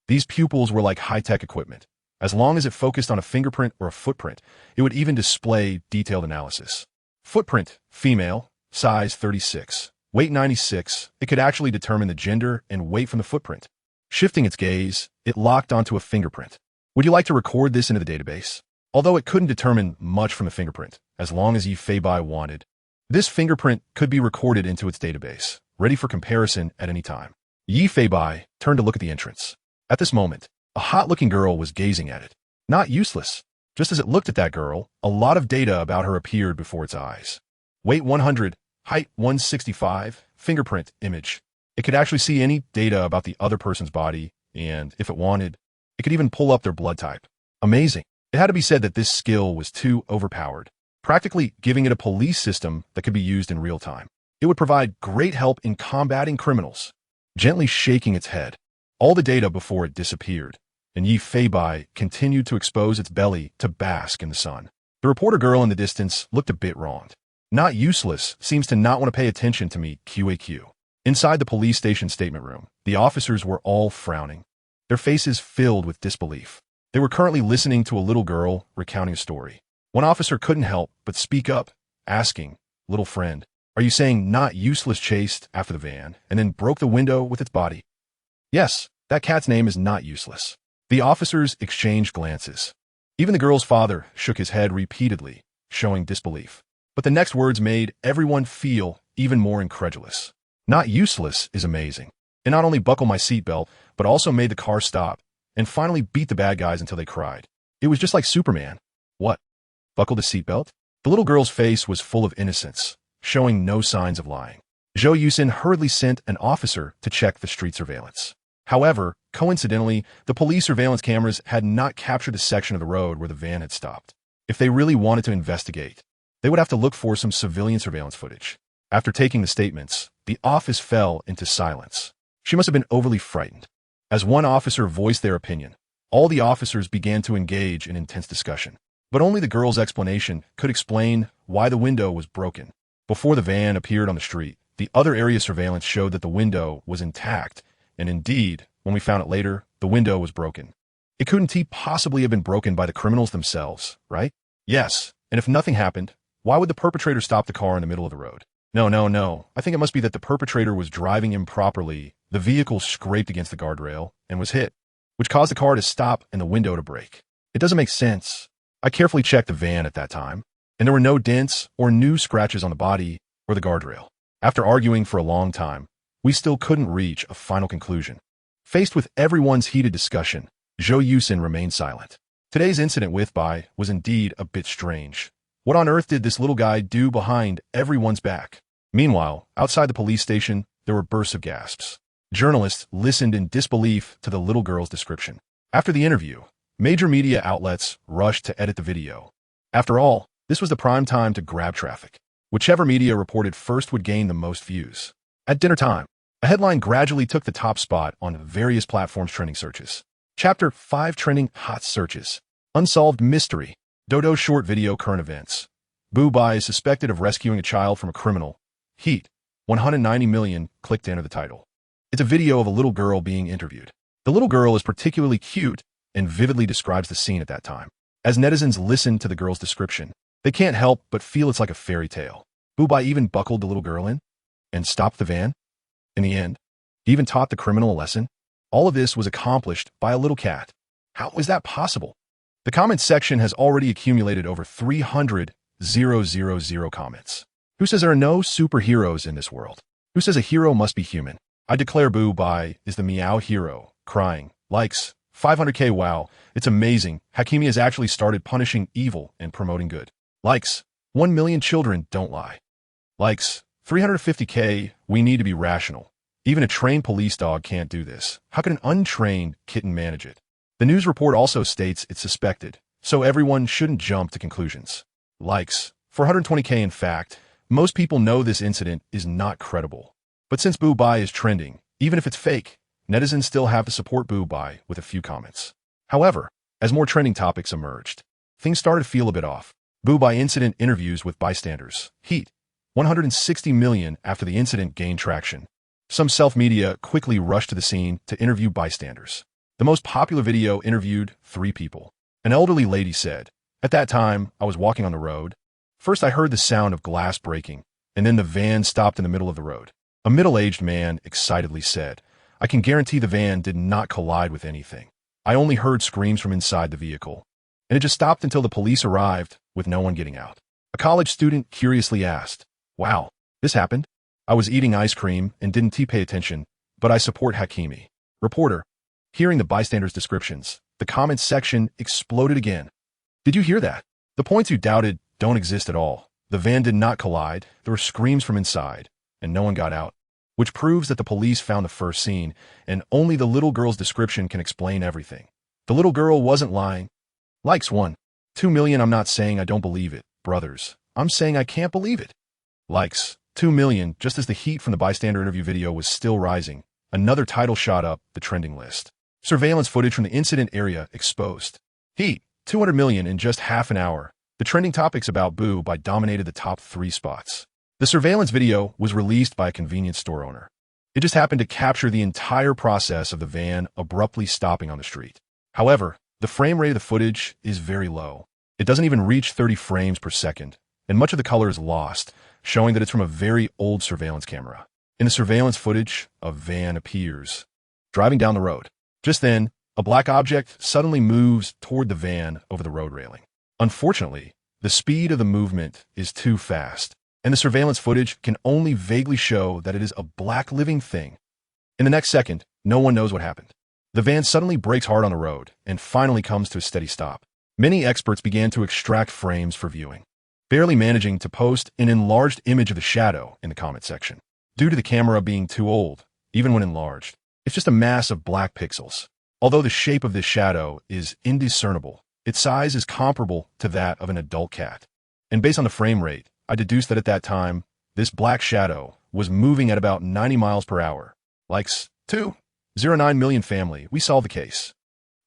These pupils were like high-tech equipment. As long as it focused on a fingerprint or a footprint, it would even display detailed analysis. Footprint, female, size 36, weight 96. It could actually determine the gender and weight from the footprint. Shifting its gaze, it locked onto a fingerprint. Would you like to record this into the database? Although it couldn't determine much from the fingerprint, as long as Yi Feibai wanted, This fingerprint could be recorded into its database, ready for comparison at any time. Yi Feibai turned to look at the entrance. At this moment, a hot-looking girl was gazing at it. Not useless. Just as it looked at that girl, a lot of data about her appeared before its eyes. Weight 100, height 165, fingerprint image. It could actually see any data about the other person's body, and if it wanted, it could even pull up their blood type. Amazing. It had to be said that this skill was too overpowered, practically giving it a police system that could be used in real time. It would provide great help in combating criminals. Gently shaking its head, all the data before it disappeared, and Yi Feibai continued to expose its belly to bask in the sun. The reporter girl in the distance looked a bit wronged. Not useless seems to not want to pay attention to me, QAQ. Inside the police station statement room, the officers were all frowning, their faces filled with disbelief. They were currently listening to a little girl recounting a story. One officer couldn't help but speak up, asking, "Little friend, are you saying not useless chased after the van and then broke the window with its body?" "Yes, that cat's name is Not Useless." The officers exchanged glances. Even the girl's father shook his head repeatedly, showing disbelief. But the next words made everyone feel even more incredulous. Not Useless is amazing. It not only buckled my seatbelt, but also made the car stop and finally beat the bad guys until they cried. It was just like Superman. What? Buckled a seatbelt? The little girl's face was full of innocence, showing no signs of lying. Zhou Yusin hurriedly sent an officer to check the street surveillance. However, coincidentally, the police surveillance cameras had not captured the section of the road where the van had stopped. If they really wanted to investigate, they would have to look for some civilian surveillance footage. After taking the statements, the office fell into silence. She must have been overly frightened. As one officer voiced their opinion, all the officers began to engage in intense discussion. But only the girl's explanation could explain why the window was broken. Before the van appeared on the street, the other area surveillance showed that the window was intact, and indeed, when we found it later, the window was broken. It couldn't possibly have been broken by the criminals themselves, right? Yes, and if nothing happened, why would the perpetrator stop the car in the middle of the road? No. I think it must be that the perpetrator was driving improperly. The vehicle scraped against the guardrail and was hit, which caused the car to stop and the window to break. It doesn't make sense. I carefully checked the van at that time, and there were no dents or new scratches on the body or the guardrail. After arguing for a long time, we still couldn't reach a final conclusion. Faced with everyone's heated discussion, Zhou Yusin remained silent. Today's incident with Bai was indeed a bit strange. What on earth did this little guy do behind everyone's back? Meanwhile, outside the police station, there were bursts of gasps. Journalists listened in disbelief to the little girl's description. After the interview, major media outlets rushed to edit the video. After all, this was the prime time to grab traffic. Whichever media reported first would gain the most views. At dinner time, a headline gradually took the top spot on various platforms' trending searches. Chapter 5 Trending Hot Searches. Unsolved Mystery. Dodo Short Video Current Events. Bu Bai is suspected of rescuing a child from a criminal. Heat. 190 million clicked to enter the title. It's a video of a little girl being interviewed. The little girl is particularly cute and vividly describes the scene at that time. As netizens listen to the girl's description, they can't help but feel it's like a fairy tale. Bu Bai even buckled the little girl in and stopped the van. In the end, he even taught the criminal a lesson. All of this was accomplished by a little cat. How is that possible? The comments section has already accumulated over 300,000 comments. Who says there are no superheroes in this world? Who says a hero must be human? I declare Bu Bai is the meow hero, crying. Likes, 500k. Wow, it's amazing. Hakimi has actually started punishing evil and promoting good. Likes, 1 million children don't lie. Likes, 350k. We need to be rational. Even a trained police dog can't do this. How can an untrained kitten manage it? The news report also states it's suspected, so everyone shouldn't jump to conclusions. Likes, 420k. In fact, most people know this incident is not credible. But since Bu Bai is trending, even if it's fake, netizens still have to support Bu Bai with a few comments. However, as more trending topics emerged, things started to feel a bit off. Bu Bai incident interviews with bystanders. Heat. 160 million after the incident gained traction. Some self-media quickly rushed to the scene to interview bystanders. The most popular video interviewed 3 people. An elderly lady said, "At that time, I was walking on the road. First, I heard the sound of glass breaking, and then the van stopped in the middle of the road." A middle-aged man excitedly said, "I can guarantee the van did not collide with anything. I only heard screams from inside the vehicle, and it just stopped until the police arrived with no one getting out." A college student curiously asked, Wow, this happened? I was eating ice cream and didn't pay attention, but I support Hakimi. Reporter. Hearing the bystanders' descriptions, the comments section exploded again. Did you hear that? The points you doubted don't exist at all. The van did not collide, there were screams from inside, and no one got out, which proves that the police found the first scene, and only the little girl's description can explain everything. The little girl wasn't lying. Likes 1. 2 million. I'm not saying I don't believe it, brothers. I'm saying I can't believe it. Likes 2 million. Just as the heat from the bystander interview video was still rising, another title shot up the trending list. Surveillance footage from the incident area exposed. Heat, 200 million in just half an hour. The trending topics about Boo Bye dominated the top 3 spots. The surveillance video was released by a convenience store owner. It just happened to capture the entire process of the van abruptly stopping on the street. However, the frame rate of the footage is very low. It doesn't even reach 30 frames per second, and much of the color is lost, showing that it's from a very old surveillance camera. In the surveillance footage, a van appears, driving down the road. Just then, a black object suddenly moves toward the van over the road railing. Unfortunately, the speed of the movement is too fast, and the surveillance footage can only vaguely show that it is a black living thing. In the next second, no one knows what happened. The van suddenly brakes hard on the road and finally comes to a steady stop. Many experts began to extract frames for viewing, barely managing to post an enlarged image of the shadow in the comment section. Due to the camera being too old, even when enlarged, it's just a mass of black pixels. Although the shape of this shadow is indiscernible, its size is comparable to that of an adult cat. And based on the frame rate, I deduced that at that time, this black shadow was moving at about 90 miles per hour. Likes 2.09 million family, we solved the case.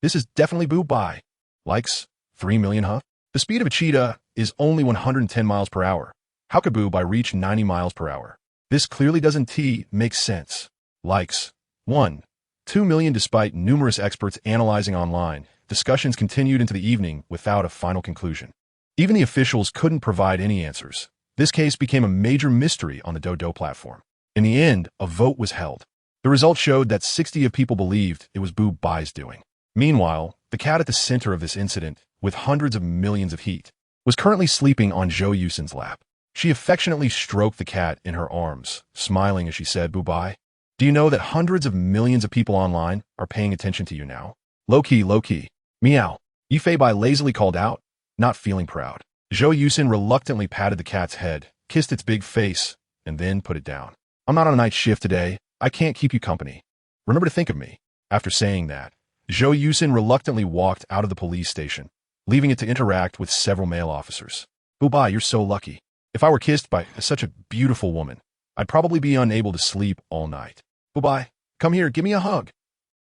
This is definitely Boo Bye. Likes 3 million, huh? The speed of a cheetah is only 110 miles per hour. How could Boo Bye reach 90 miles per hour? This clearly doesn't make sense. Likes 1.2 million. Despite numerous experts analyzing online, discussions continued into the evening without a final conclusion. Even the officials couldn't provide any answers. This case became a major mystery on the Dodo platform. In the end, a vote was held. The results showed that 60 of people believed it was Boo Bye's doing. Meanwhile, the cat at the center of this incident, with hundreds of millions of heat, was currently sleeping on Zhou Yusin's lap. She affectionately stroked the cat in her arms, smiling as she said, Boo Bye, do you know that hundreds of millions of people online are paying attention to you now? Low-key. Meow. Yifei Bai lazily called out, not feeling proud. Zhou Yusin reluctantly patted the cat's head, kissed its big face, and then put it down. I'm not on a night shift today. I can't keep you company. Remember to think of me. After saying that, Zhou Yusin reluctantly walked out of the police station, leaving it to interact with several male officers. Boo Bye, you're so lucky. If I were kissed by such a beautiful woman, I'd probably be unable to sleep all night. Boo Bye, come here, give me a hug.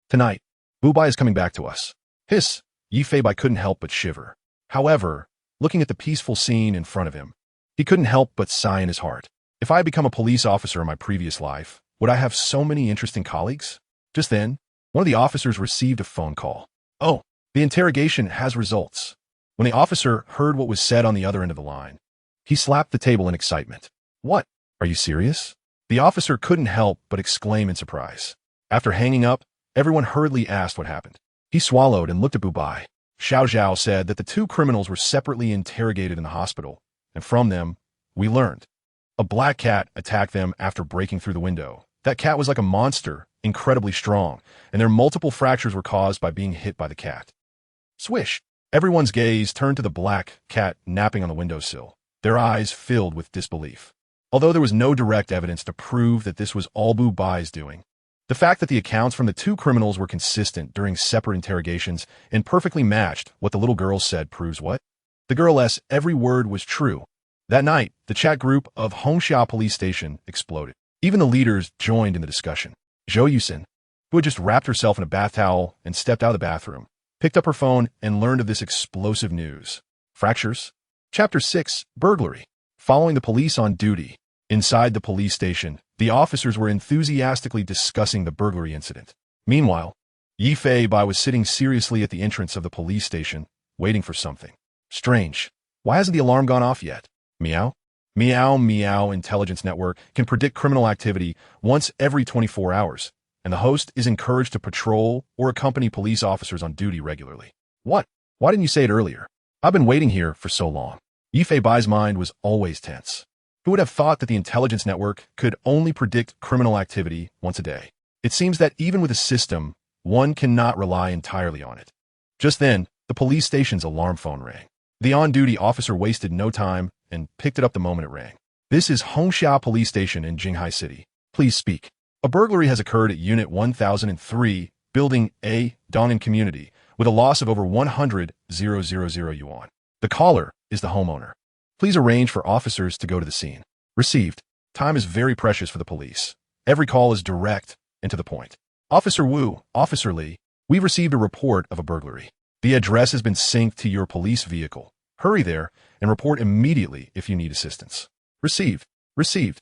Tonight, Boo Bye is coming back to us. Hiss. Yifei Bai couldn't help but shiver. However, looking at the peaceful scene in front of him, he couldn't help but sigh in his heart. If I had become a police officer in my previous life, would I have so many interesting colleagues? Just then, one of the officers received a phone call. Oh, the interrogation has results. When the officer heard what was said on the other end of the line, he slapped the table in excitement. What? Are you serious? The officer couldn't help but exclaim in surprise. After hanging up, everyone hurriedly asked what happened. He swallowed and looked at Boo Bye. Xiao Zhao said that the 2 criminals were separately interrogated in the hospital, and from them, we learned. A black cat attacked them after breaking through the window. That cat was like a monster, incredibly strong, and their multiple fractures were caused by being hit by the cat. Swish! Everyone's gaze turned to the black cat napping on the windowsill, their eyes filled with disbelief. Although there was no direct evidence to prove that this was all Boo Bye's doing, the fact that the accounts from the 2 criminals were consistent during separate interrogations and perfectly matched what the little girl said proves what? The girl's every word was true. That night, the chat group of Hongxia Police Station exploded. Even the leaders joined in the discussion. Zhou Yusin, who had just wrapped herself in a bath towel and stepped out of the bathroom, picked up her phone and learned of this explosive news. Fractures? Chapter 6, Burglary. Following the police on duty. Inside the police station, the officers were enthusiastically discussing the burglary incident. Meanwhile, Yifei Bai was sitting seriously at the entrance of the police station, waiting for something. Strange. Why hasn't the alarm gone off yet? Meow? Meow Intelligence Network can predict criminal activity once every 24 hours, and the host is encouraged to patrol or accompany police officers on duty regularly. What? Why didn't you say it earlier? I've been waiting here for so long. Yifei Bai's mind was always tense. Who would have thought that the intelligence network could only predict criminal activity once a day? It seems that even with a system, one cannot rely entirely on it. Just then, the police station's alarm phone rang. The on-duty officer wasted no time and picked it up the moment it rang. This is Hongxia Police Station in Jinghai City. Please speak. A burglary has occurred at Unit 1003, Building A, Dong'an Community, with a loss of over 100,000 yuan. The caller is the homeowner. Please arrange for officers to go to the scene. Received. Time is very precious for the police. Every call is direct and to the point. Officer Wu, Officer Li, we've received a report of a burglary. The address has been synced to your police vehicle. Hurry there and report immediately if you need assistance. Received. Received.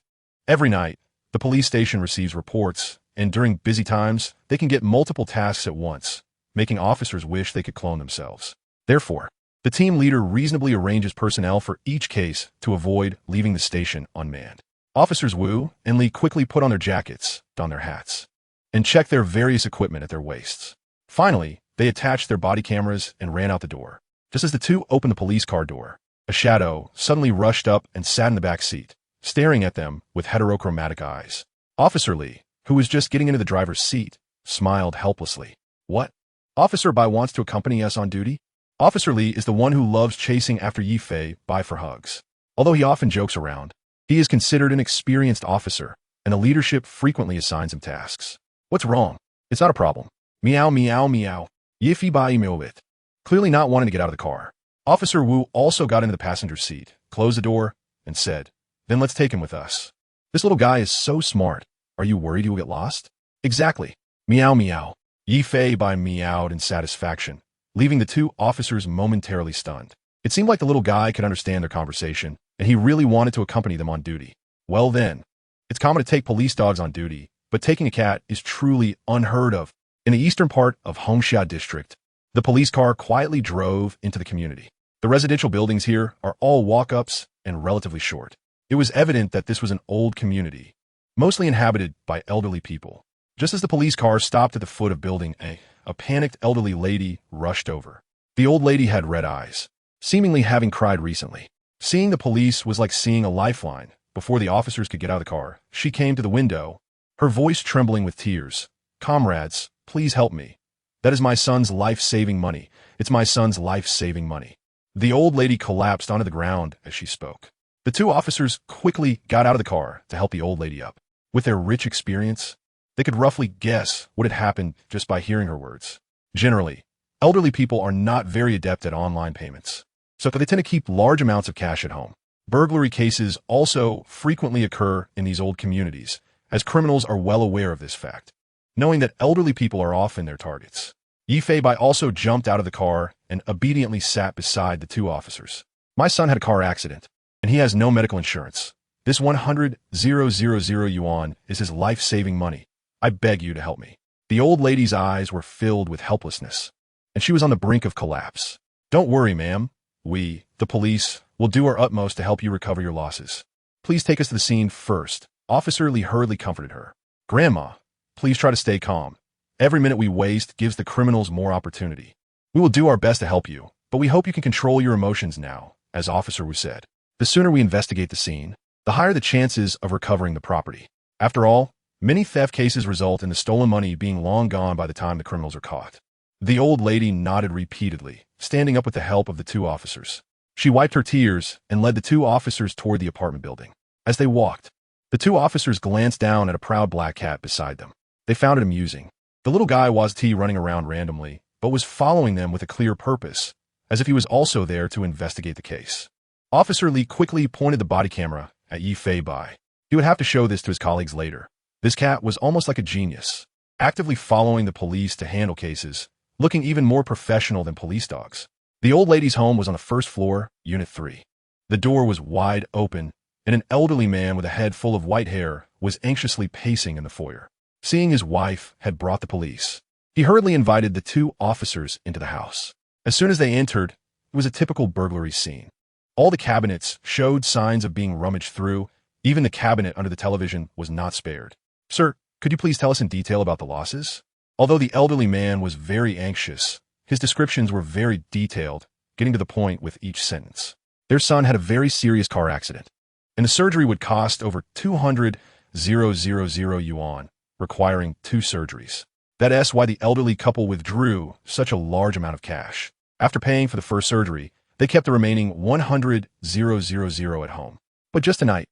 Every night, the police station receives reports, and during busy times, they can get multiple tasks at once, making officers wish they could clone themselves. Therefore, the team leader reasonably arranges personnel for each case to avoid leaving the station unmanned. Officers Wu and Li quickly put on their jackets, don their hats, and check their various equipment at their waists. Finally, they attached their body cameras and ran out the door. Just as the two opened the police car door, a shadow suddenly rushed up and sat in the back seat, staring at them with heterochromatic eyes. Officer Li, who was just getting into the driver's seat, smiled helplessly. What? Officer Bai wants to accompany us on duty? Officer Li is the one who loves chasing after Yifei Bai for hugs. Although he often jokes around, he is considered an experienced officer, and the leadership frequently assigns him tasks. What's wrong? It's not a problem. Meow, meow, meow. Yifei Bai meow it. Clearly not wanting to get out of the car. Officer Wu also got into the passenger seat, closed the door, and said, "Then let's take him with us. This little guy is so smart. Are you worried he will get lost?" Exactly. Meow, meow. Yifei Bai meowed in satisfaction, leaving the two officers momentarily stunned. It seemed like the little guy could understand their conversation, and he really wanted to accompany them on duty. Well then, it's common to take police dogs on duty, but taking a cat is truly unheard of. In the eastern part of Hongxia District, the police car quietly drove into the community. The residential buildings here are all walk-ups and relatively short. It was evident that this was an old community, mostly inhabited by elderly people. Just as the police car stopped at the foot of Building A, a panicked elderly lady rushed over. The old lady had red eyes, seemingly having cried recently. Seeing the police was like seeing a lifeline. Before the officers could get out of the car, she came to the window, her voice trembling with tears. "Comrades, please help me. That is my son's life-saving money. It's my son's life-saving money." The old lady collapsed onto the ground as she spoke. The two officers quickly got out of the car to help the old lady up. With their rich experience, they could roughly guess what had happened just by hearing her words. Generally, elderly people are not very adept at online payments, so they tend to keep large amounts of cash at home. Burglary cases also frequently occur in these old communities, as criminals are well aware of this fact, knowing that elderly people are often their targets. Yifei Bai also jumped out of the car and obediently sat beside the two officers. "My son had a car accident, and he has no medical insurance. This 100,000 yuan is his life-saving money. I beg you to help me." The old lady's eyes were filled with helplessness, and she was on the brink of collapse. "Don't worry, ma'am. We, the police, will do our utmost to help you recover your losses. Please take us to the scene first." Officer Li hurriedly comforted her. "Grandma, please try to stay calm. Every minute we waste gives the criminals more opportunity. We will do our best to help you, but we hope you can control your emotions now," as Officer Wu said. "The sooner we investigate the scene, the higher the chances of recovering the property. After all, many theft cases result in the stolen money being long gone by the time the criminals are caught." The old lady nodded repeatedly, standing up with the help of the two officers. She wiped her tears and led the two officers toward the apartment building. As they walked, the two officers glanced down at a proud black cat beside them. They found it amusing. The little guy was running around randomly, but was following them with a clear purpose, as if he was also there to investigate the case. Officer Li quickly pointed the body camera at Yifei Bai. He would have to show this to his colleagues later. This cat was almost like a genius, actively following the police to handle cases, looking even more professional than police dogs. The old lady's home was on the first floor, Unit 3. The door was wide open, and an elderly man with a head full of white hair was anxiously pacing in the foyer. Seeing his wife had brought the police, he hurriedly invited the two officers into the house. As soon as they entered, it was a typical burglary scene. All the cabinets showed signs of being rummaged through. Even the cabinet under the television was not spared. "Sir, could you please tell us in detail about the losses?" Although the elderly man was very anxious, his descriptions were very detailed, getting to the point with each sentence. Their son had a very serious car accident. and the surgery would cost over 200,000 yuan, requiring 2 surgeries. That's why the elderly couple withdrew such a large amount of cash. After paying for the first surgery, they kept the remaining 100,000 at home. But just tonight,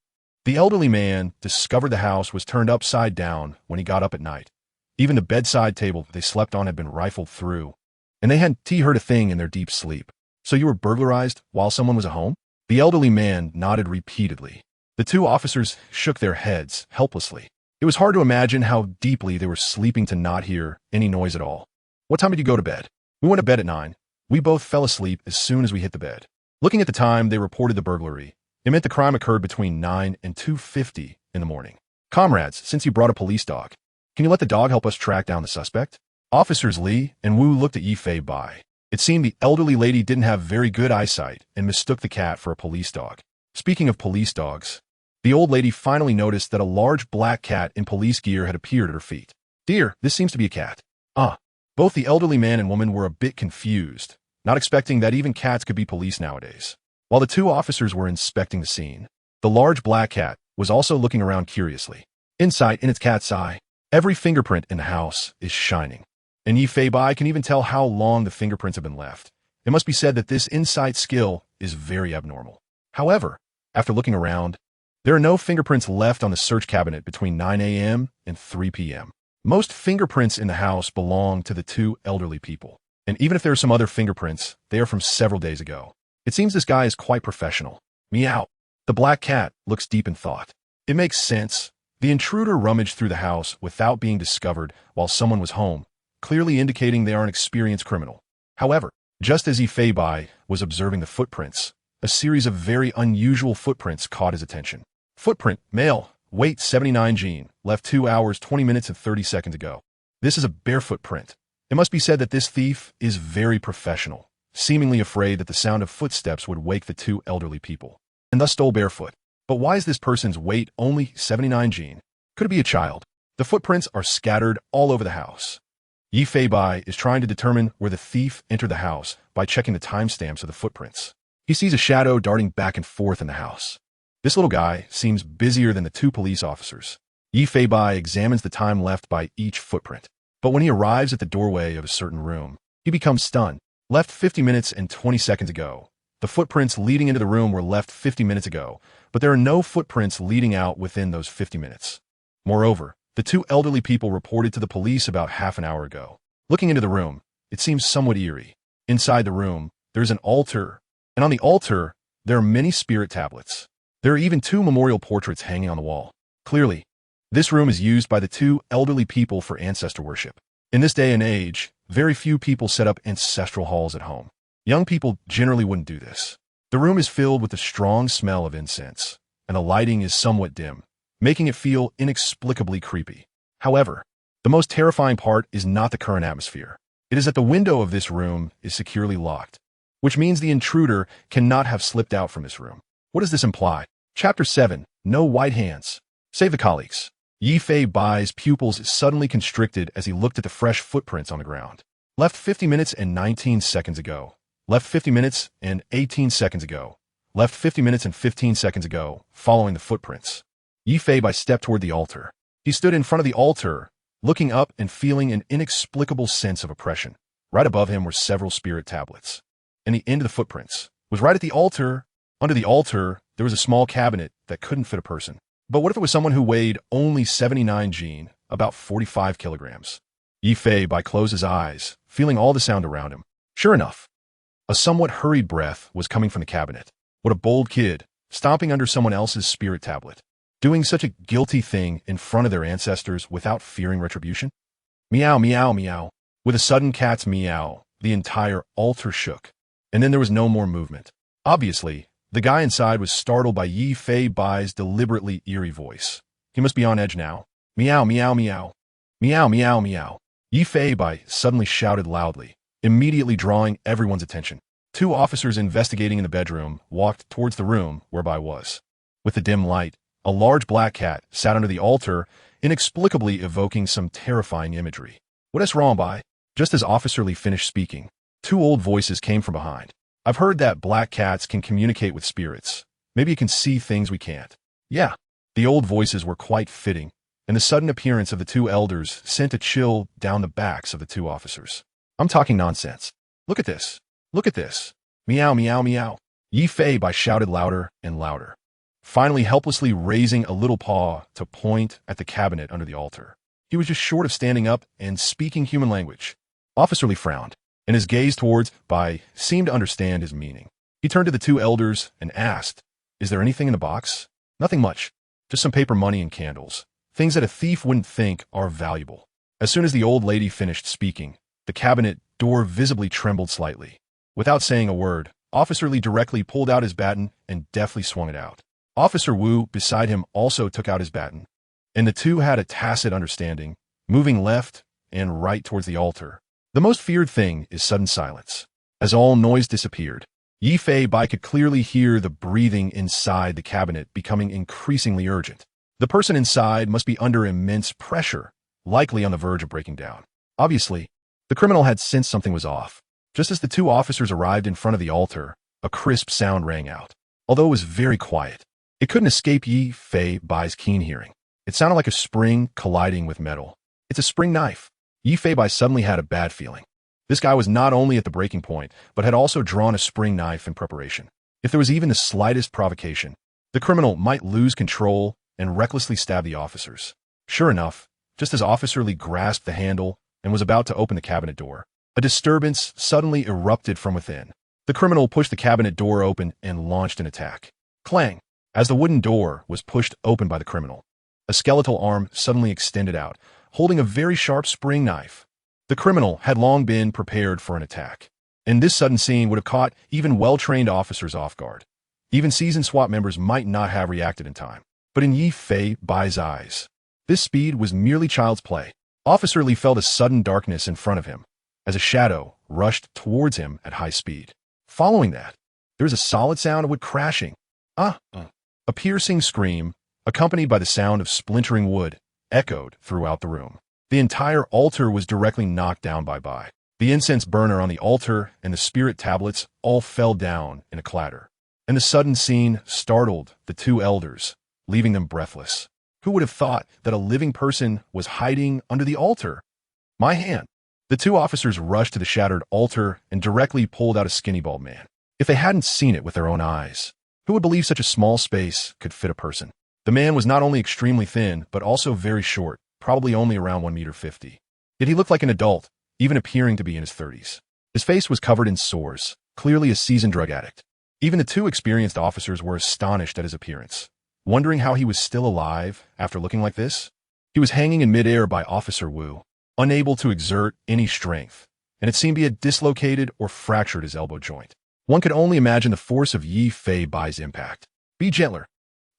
the elderly man discovered the house was turned upside down when he got up at night. Even the bedside table they slept on had been rifled through, and they hadn't heard a thing in their deep sleep. So you were burglarized while someone was at home? The elderly man nodded repeatedly. The 2 officers shook their heads helplessly. It was hard to imagine how deeply they were sleeping to not hear any noise at all. What time did you go to bed? We went to bed at 9. We both fell asleep as soon as we hit the bed. Looking at the time they reported the burglary, it meant the crime occurred between 9 and 2:50 in the morning. Comrades, since you brought a police dog, can you let the dog help us track down the suspect? Officers Li and Wu looked at Yi-Fei Bai. It seemed the elderly lady didn't have very good eyesight and mistook the cat for a police dog. Speaking of police dogs, the old lady finally noticed that a large black cat in police gear had appeared at her feet. Dear, this seems to be a cat. Both the elderly man and woman were a bit confused, not expecting that even cats could be police nowadays. While the 2 officers were inspecting the scene, the large black cat was also looking around curiously. Insight in its cat's eye. Every fingerprint in the house is shining, and Yi-Fei Bai can even tell how long the fingerprints have been left. It must be said that this insight skill is very abnormal. However, after looking around, there are no fingerprints left on the search cabinet between 9 a.m. and 3 p.m. Most fingerprints in the house belong to the 2 elderly people, and even if there are some other fingerprints, they are from several days ago. It seems this guy is quite professional. Meow. The black cat looks deep in thought. It makes sense. The intruder rummaged through the house without being discovered while someone was home, clearly indicating they are an experienced criminal. However, just as Yi-Fei Bai was observing the footprints, a series of very unusual footprints caught his attention. Footprint, male, weight 79 gene, left 2 hours 20 minutes and 30 seconds ago. This is a barefoot print. It must be said that this thief is very professional, seemingly afraid that the sound of footsteps would wake the 2 elderly people, and thus stole barefoot. But why is this person's weight only 79 gene? Could it be a child? The footprints are scattered all over the house. Yi-Fei Bai is trying to determine where the thief entered the house by checking the timestamps of the footprints. He sees a shadow darting back and forth in the house. This little guy seems busier than the 2 police officers. Yi-Fei Bai examines the time left by each footprint. But when he arrives at the doorway of a certain room, he becomes stunned. Left 50 minutes and 20 seconds ago. The footprints leading into the room were left 50 minutes ago, but there are no footprints leading out within those 50 minutes. Moreover, the 2 elderly people reported to the police about half an hour ago. Looking into the room, it seems somewhat eerie. Inside the room, there's an altar, and on the altar, there are many spirit tablets. There are even 2 memorial portraits hanging on the wall. Clearly, this room is used by the 2 elderly people for ancestor worship. In this day and age, very few people set up ancestral halls at home. Young people generally wouldn't do this. The room is filled with the strong smell of incense, and the lighting is somewhat dim, making it feel inexplicably creepy. However, the most terrifying part is not the current atmosphere. It is that the window of this room is securely locked, which means the intruder cannot have slipped out from this room. What does this imply? Chapter 7. No White Hands. Save the colleagues. Yi-Fei Bai's pupils suddenly constricted as he looked at the fresh footprints on the ground. Left 50 minutes and 19 seconds ago. Left 50 minutes and 18 seconds ago. Left 50 minutes and 15 seconds ago, following the footprints. Yi-Fei Bai stepped toward the altar. He stood in front of the altar, looking up and feeling an inexplicable sense of oppression. Right above him were several spirit tablets. And the end of the footprints was right at the altar. Under the altar, there was a small cabinet that couldn't fit a person. But what if it was someone who weighed only 79 gene, about 45 kilograms? Yi-Fei Bai closed his eyes, feeling all the sound around him. Sure enough, a somewhat hurried breath was coming from the cabinet. What a bold kid, stomping under someone else's spirit tablet, doing such a guilty thing in front of their ancestors without fearing retribution. Meow, meow, meow. With a sudden cat's meow, the entire altar shook, and then there was no more movement. Obviously, the guy inside was startled by Yi-Fei Bai's deliberately eerie voice. He must be on edge now. Meow, meow, meow. Meow, meow, meow. Yi-Fei Bai suddenly shouted loudly, immediately drawing everyone's attention. Two officers investigating in the bedroom walked towards the room where Bai was. With the dim light, a large black cat sat under the altar, inexplicably evoking some terrifying imagery. What is wrong, Bai? Just as Officer Li finished speaking, two old voices came from behind. I've heard that black cats can communicate with spirits. Maybe you can see things we can't. Yeah. The old voices were quite fitting, and the sudden appearance of the two elders sent a chill down the backs of the two officers. I'm talking nonsense. Look at this. Look at this. Meow, meow, meow. Yi Fei Bai shouted louder and louder, finally helplessly raising a little paw to point at the cabinet under the altar. He was just short of standing up and speaking human language. Officer Li frowned, and his gaze towards Bai seemed to understand his meaning. He turned to the two elders and asked, "Is there anything in the box?" "Nothing much. Just some paper money and candles. Things that a thief wouldn't think are valuable." As soon as the old lady finished speaking, the cabinet door visibly trembled slightly. Without saying a word, Officer Li directly pulled out his baton and deftly swung it out. Officer Wu, beside him, also took out his baton, and the two had a tacit understanding, moving left and right towards the altar. The most feared thing is sudden silence. As all noise disappeared, Yi Fei Bai could clearly hear the breathing inside the cabinet becoming increasingly urgent. The person inside must be under immense pressure, likely on the verge of breaking down. Obviously, the criminal had sensed something was off. Just as the two officers arrived in front of the altar, a crisp sound rang out. Although it was very quiet, it couldn't escape Yi Fei Bai's keen hearing. It sounded like a spring colliding with metal. It's a spring knife. Yi Fei Bai suddenly had a bad feeling. This guy was not only at the breaking point, but had also drawn a spring knife in preparation. If there was even the slightest provocation, the criminal might lose control and recklessly stab the officers. Sure enough, just as Officer Li grasped the handle and was about to open the cabinet door, a disturbance suddenly erupted from within. The criminal pushed the cabinet door open and launched an attack. Clang! As the wooden door was pushed open by the criminal, a skeletal arm suddenly extended out, holding a very sharp spring knife. The criminal had long been prepared for an attack, and this sudden scene would have caught even well-trained officers off guard. Even seasoned SWAT members might not have reacted in time. But in Yi Fei Bai's eyes, this speed was merely child's play. Officer Li felt a sudden darkness in front of him, as a shadow rushed towards him at high speed. Following that, there was a solid sound of wood crashing. A piercing scream, accompanied by the sound of splintering wood, echoed throughout the room. The entire altar was directly knocked down by Bai. The incense burner on the altar and the spirit tablets all fell down in a clatter. And the sudden scene startled the two elders, leaving them breathless. Who would have thought that a living person was hiding under the altar? My hand. The two officers rushed to the shattered altar and directly pulled out a skinny bald man. If they hadn't seen it with their own eyes, who would believe such a small space could fit a person? The man was not only extremely thin, but also very short, probably only around 1.50 meters. Yet he looked like an adult, even appearing to be in his 30s. His face was covered in sores, clearly a seasoned drug addict. Even the two experienced officers were astonished at his appearance, wondering how he was still alive after looking like this. He was hanging in midair by Officer Wu, unable to exert any strength, and it seemed he had dislocated or fractured his elbow joint. One could only imagine the force of Yi Fei Bai's impact. Be gentler.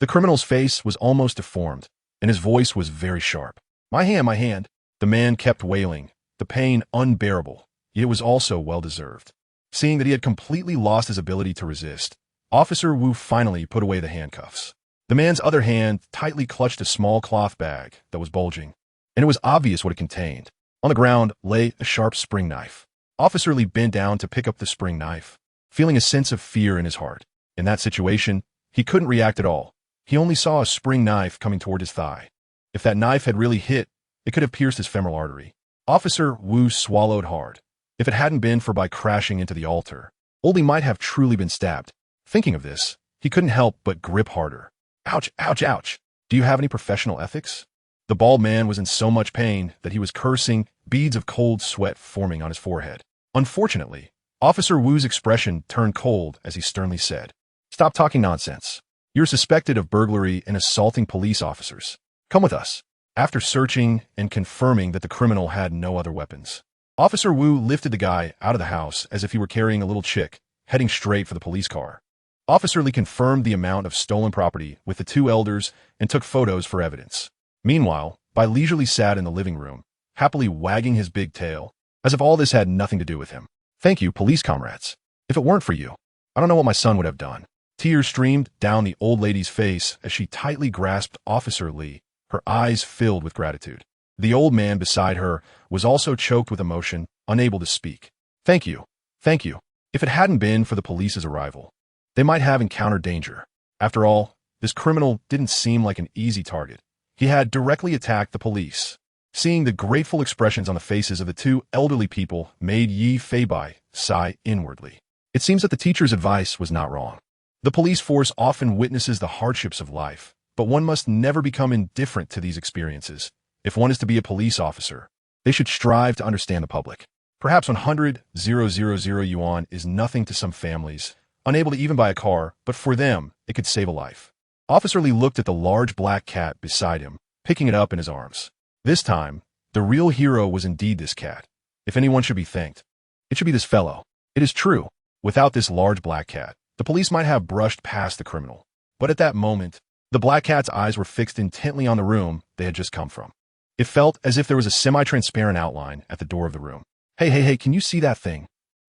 The criminal's face was almost deformed, and his voice was very sharp. My hand, my hand. The man kept wailing, the pain unbearable, yet it was also well-deserved. Seeing that he had completely lost his ability to resist, Officer Wu finally put away the handcuffs. The man's other hand tightly clutched a small cloth bag that was bulging, and it was obvious what it contained. On the ground lay a sharp spring knife. Officer Li bent down to pick up the spring knife, feeling a sense of fear in his heart. In that situation, he couldn't react at all. He only saw a spring knife coming toward his thigh. If that knife had really hit, it could have pierced his femoral artery. Officer Wu swallowed hard. If it hadn't been for Bai crashing into the altar, Oldie might have truly been stabbed. Thinking of this, he couldn't help but grip harder. Ouch, ouch, ouch. Do you have any professional ethics? The bald man was in so much pain that he was cursing, beads of cold sweat forming on his forehead. Unfortunately, Officer Wu's expression turned cold as he sternly said, "Stop talking nonsense. You're suspected of burglary and assaulting police officers. Come with us." After searching and confirming that the criminal had no other weapons, Officer Wu lifted the guy out of the house as if he were carrying a little chick, heading straight for the police car. Officer Li confirmed the amount of stolen property with the two elders and took photos for evidence. Meanwhile, Bai leisurely sat in the living room, happily wagging his big tail, as if all this had nothing to do with him. "Thank you, police comrades. If it weren't for you, I don't know what my son would have done." Tears streamed down the old lady's face as she tightly grasped Officer Li, her eyes filled with gratitude. The old man beside her was also choked with emotion, unable to speak. Thank you. If it hadn't been for the police's arrival, they might have encountered danger." After all, this criminal didn't seem like an easy target. He had directly attacked the police. Seeing the grateful expressions on the faces of the two elderly people made Yi Feibai sigh inwardly. It seems that the teacher's advice was not wrong. The police force often witnesses the hardships of life, but one must never become indifferent to these experiences. If one is to be a police officer, they should strive to understand the public. Perhaps 100,000 yuan is nothing to some families, unable to even buy a car, but for them, it could save a life. Officer Li looked at the large black cat beside him, picking it up in his arms. This time, the real hero was indeed this cat. If anyone should be thanked, it should be this fellow. It is true, without this large black cat, the police might have brushed past the criminal. But at that moment, the black cat's eyes were fixed intently on the room they had just come from. It felt as if there was a semi-transparent outline at the door of the room. Hey, can you see that thing?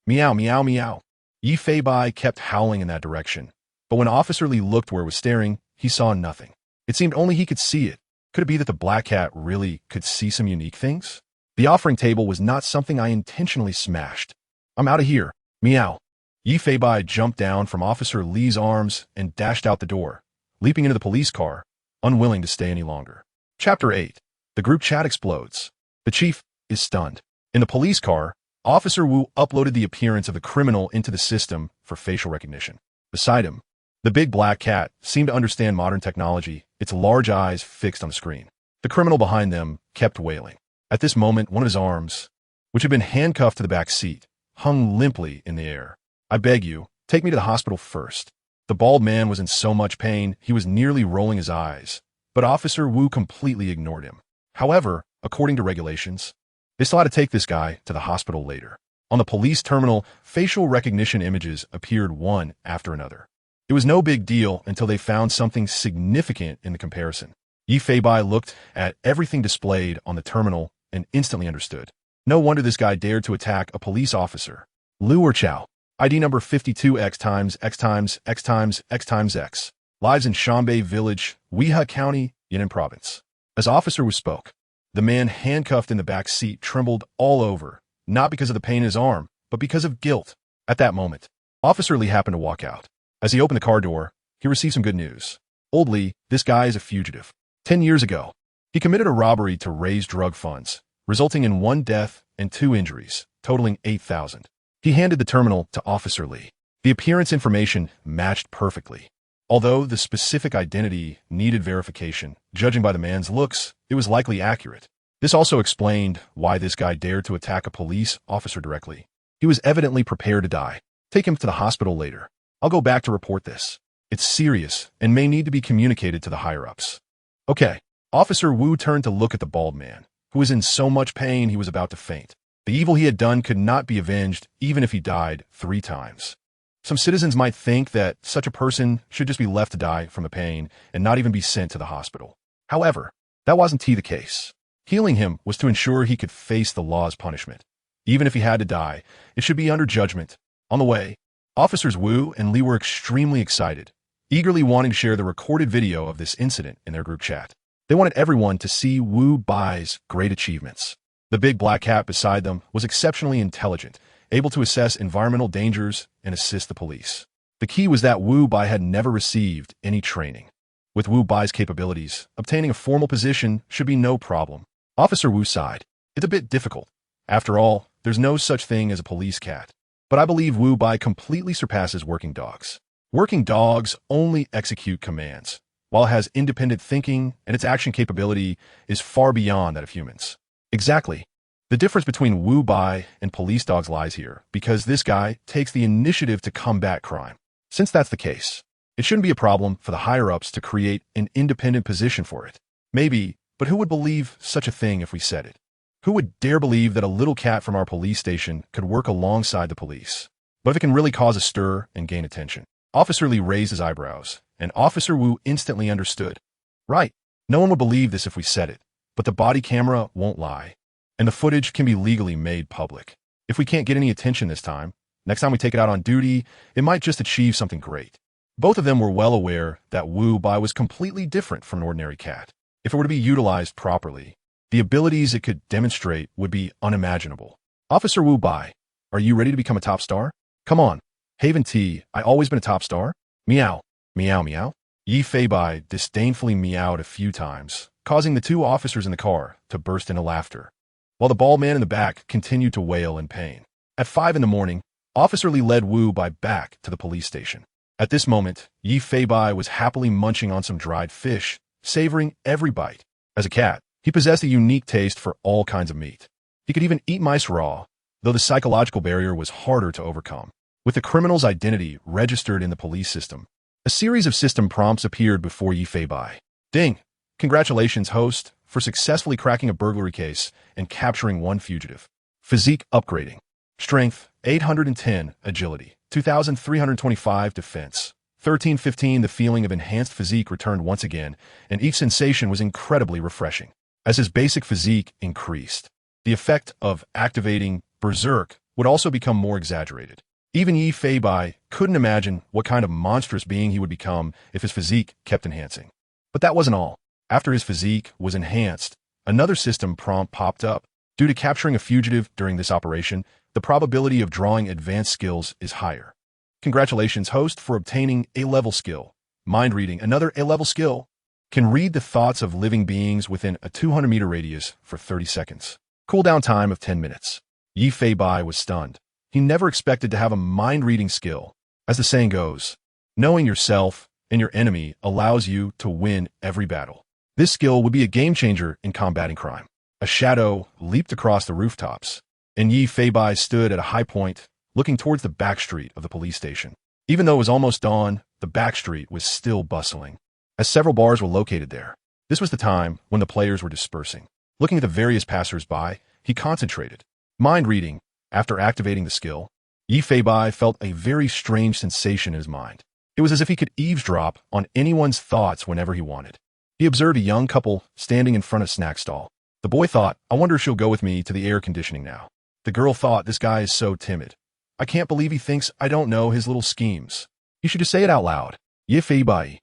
Meow, meow, meow. Yi Feibai kept howling in that direction. But when Officer Li looked where it was staring, he saw nothing. It seemed only he could see it. Could it be that the black cat really could see some unique things? The offering table was not something I intentionally smashed. I'm out of here. Meow. Yi Feibai jumped down from Officer Li's arms and dashed out the door, leaping into the police car, unwilling to stay any longer. Chapter 8. The group chat explodes. The chief is stunned. In the police car, Officer Wu uploaded the appearance of the criminal into the system for facial recognition. Beside him, the big black cat seemed to understand modern technology, its large eyes fixed on the screen. The criminal behind them kept wailing. At this moment, one of his arms, which had been handcuffed to the back seat, hung limply in the air. I beg you, take me to the hospital first. The bald man was in so much pain, he was nearly rolling his eyes, but Officer Wu completely ignored him. However, according to regulations, they still had to take this guy to the hospital later. On the police terminal, facial recognition images appeared one after another. It was no big deal until they found something significant in the comparison. Yi Feibai looked at everything displayed on the terminal and instantly understood. No wonder this guy dared to attack a police officer. Liu or Chao. ID number 52X times X times X times X times X. Lives in Shanbei Village, Weihua County, Yunnan Province. As Officer Wu spoke, the man handcuffed in the back seat trembled all over, not because of the pain in his arm, but because of guilt. At that moment, Officer Li happened to walk out. As he opened the car door, he received some good news. Old Li, this guy is a fugitive. 10 years ago, he committed a robbery to raise drug funds, resulting in 1 death and 2 injuries, totaling 8,000. He handed the terminal to Officer Li. The appearance information matched perfectly. Although the specific identity needed verification, judging by the man's looks, it was likely accurate. This also explained why this guy dared to attack a police officer directly. He was evidently prepared to die. Take him to the hospital later. I'll go back to report this. It's serious and may need to be communicated to the higher-ups. Okay. Officer Wu turned to look at the bald man, who was in so much pain he was about to faint. The evil he had done could not be avenged even if he died 3 times. Some citizens might think that such a person should just be left to die from the pain and not even be sent to the hospital. However, that wasn't the case. Healing him was to ensure he could face the law's punishment. Even if he had to die, it should be under judgment. On the way, Officers Wu and Li were extremely excited, eagerly wanting to share the recorded video of this incident in their group chat. They wanted everyone to see Wu Bai's great achievements. The big black cat beside them was exceptionally intelligent, able to assess environmental dangers and assist the police. The key was that Wu Bai had never received any training. With Wu Bai's capabilities, obtaining a formal position should be no problem. Officer Wu sighed. It's a bit difficult. After all, there's no such thing as a police cat. But I believe Wu Bai completely surpasses working dogs. Working dogs only execute commands, while it has independent thinking and its action capability is far beyond that of humans. Exactly. The difference between Wu Bai and police dogs lies here, because this guy takes the initiative to combat crime. Since that's the case, it shouldn't be a problem for the higher-ups to create an independent position for it. Maybe, but who would believe such a thing if we said it? Who would dare believe that a little cat from our police station could work alongside the police? But if it can really cause a stir and gain attention. Officer Li raised his eyebrows, and Officer Wu instantly understood. Right, no one would believe this if we said it, but the body camera won't lie, and the footage can be legally made public. If we can't get any attention this time, next time we take it out on duty, it might just achieve something great. Both of them were well aware that Wu Bai was completely different from an ordinary cat. If it were to be utilized properly, the abilities it could demonstrate would be unimaginable. Officer Wu Bai, are you ready to become a top star? Come on. Haven T, I always been a top star? Meow. Meow meow. Yi Feibai disdainfully meowed a few times, causing the two officers in the car to burst into laughter, while the bald man in the back continued to wail in pain. At 5 in the morning, Officer Li led Wu Bai back to the police station. At this moment, Yi Feibai was happily munching on some dried fish, savoring every bite. As a cat, he possessed a unique taste for all kinds of meat. He could even eat mice raw, though the psychological barrier was harder to overcome. With the criminal's identity registered in the police system, a series of system prompts appeared before Yi Feibai. Ding! Congratulations, host, for successfully cracking a burglary case and capturing one fugitive. Physique upgrading. Strength, 810, agility, 2,325 defense. 1315 The feeling of enhanced physique returned once again, and each sensation was incredibly refreshing. As his basic physique increased, the effect of activating Berserk would also become more exaggerated. Even Yi Feibai couldn't imagine what kind of monstrous being he would become if his physique kept enhancing. But that wasn't all. After his physique was enhanced, another system prompt popped up. Due to capturing a fugitive during this operation, the probability of drawing advanced skills is higher. Congratulations, host, for obtaining A-level skill. Mind reading, another A-level skill, can read the thoughts of living beings within a 200-meter radius for 30 seconds. Cooldown time of 10 minutes. Yi Feibai was stunned. He never expected to have a mind-reading skill. As the saying goes, knowing yourself and your enemy allows you to win every battle. This skill would be a game-changer in combating crime. A shadow leaped across the rooftops, and Yi Feibai stood at a high point, looking towards the back street of the police station. Even though it was almost dawn, the back street was still bustling, as several bars were located there. This was the time when the players were dispersing. Looking at the various passers-by, he concentrated. Mind reading. After activating the skill, Yi Feibai felt a very strange sensation in his mind. It was as if he could eavesdrop on anyone's thoughts whenever he wanted. He observed a young couple standing in front of a snack stall. The boy thought, I wonder if she'll go with me to the air conditioning now. The girl thought, this guy is so timid. I can't believe he thinks I don't know his little schemes. You should just say it out loud. Yi Feibai.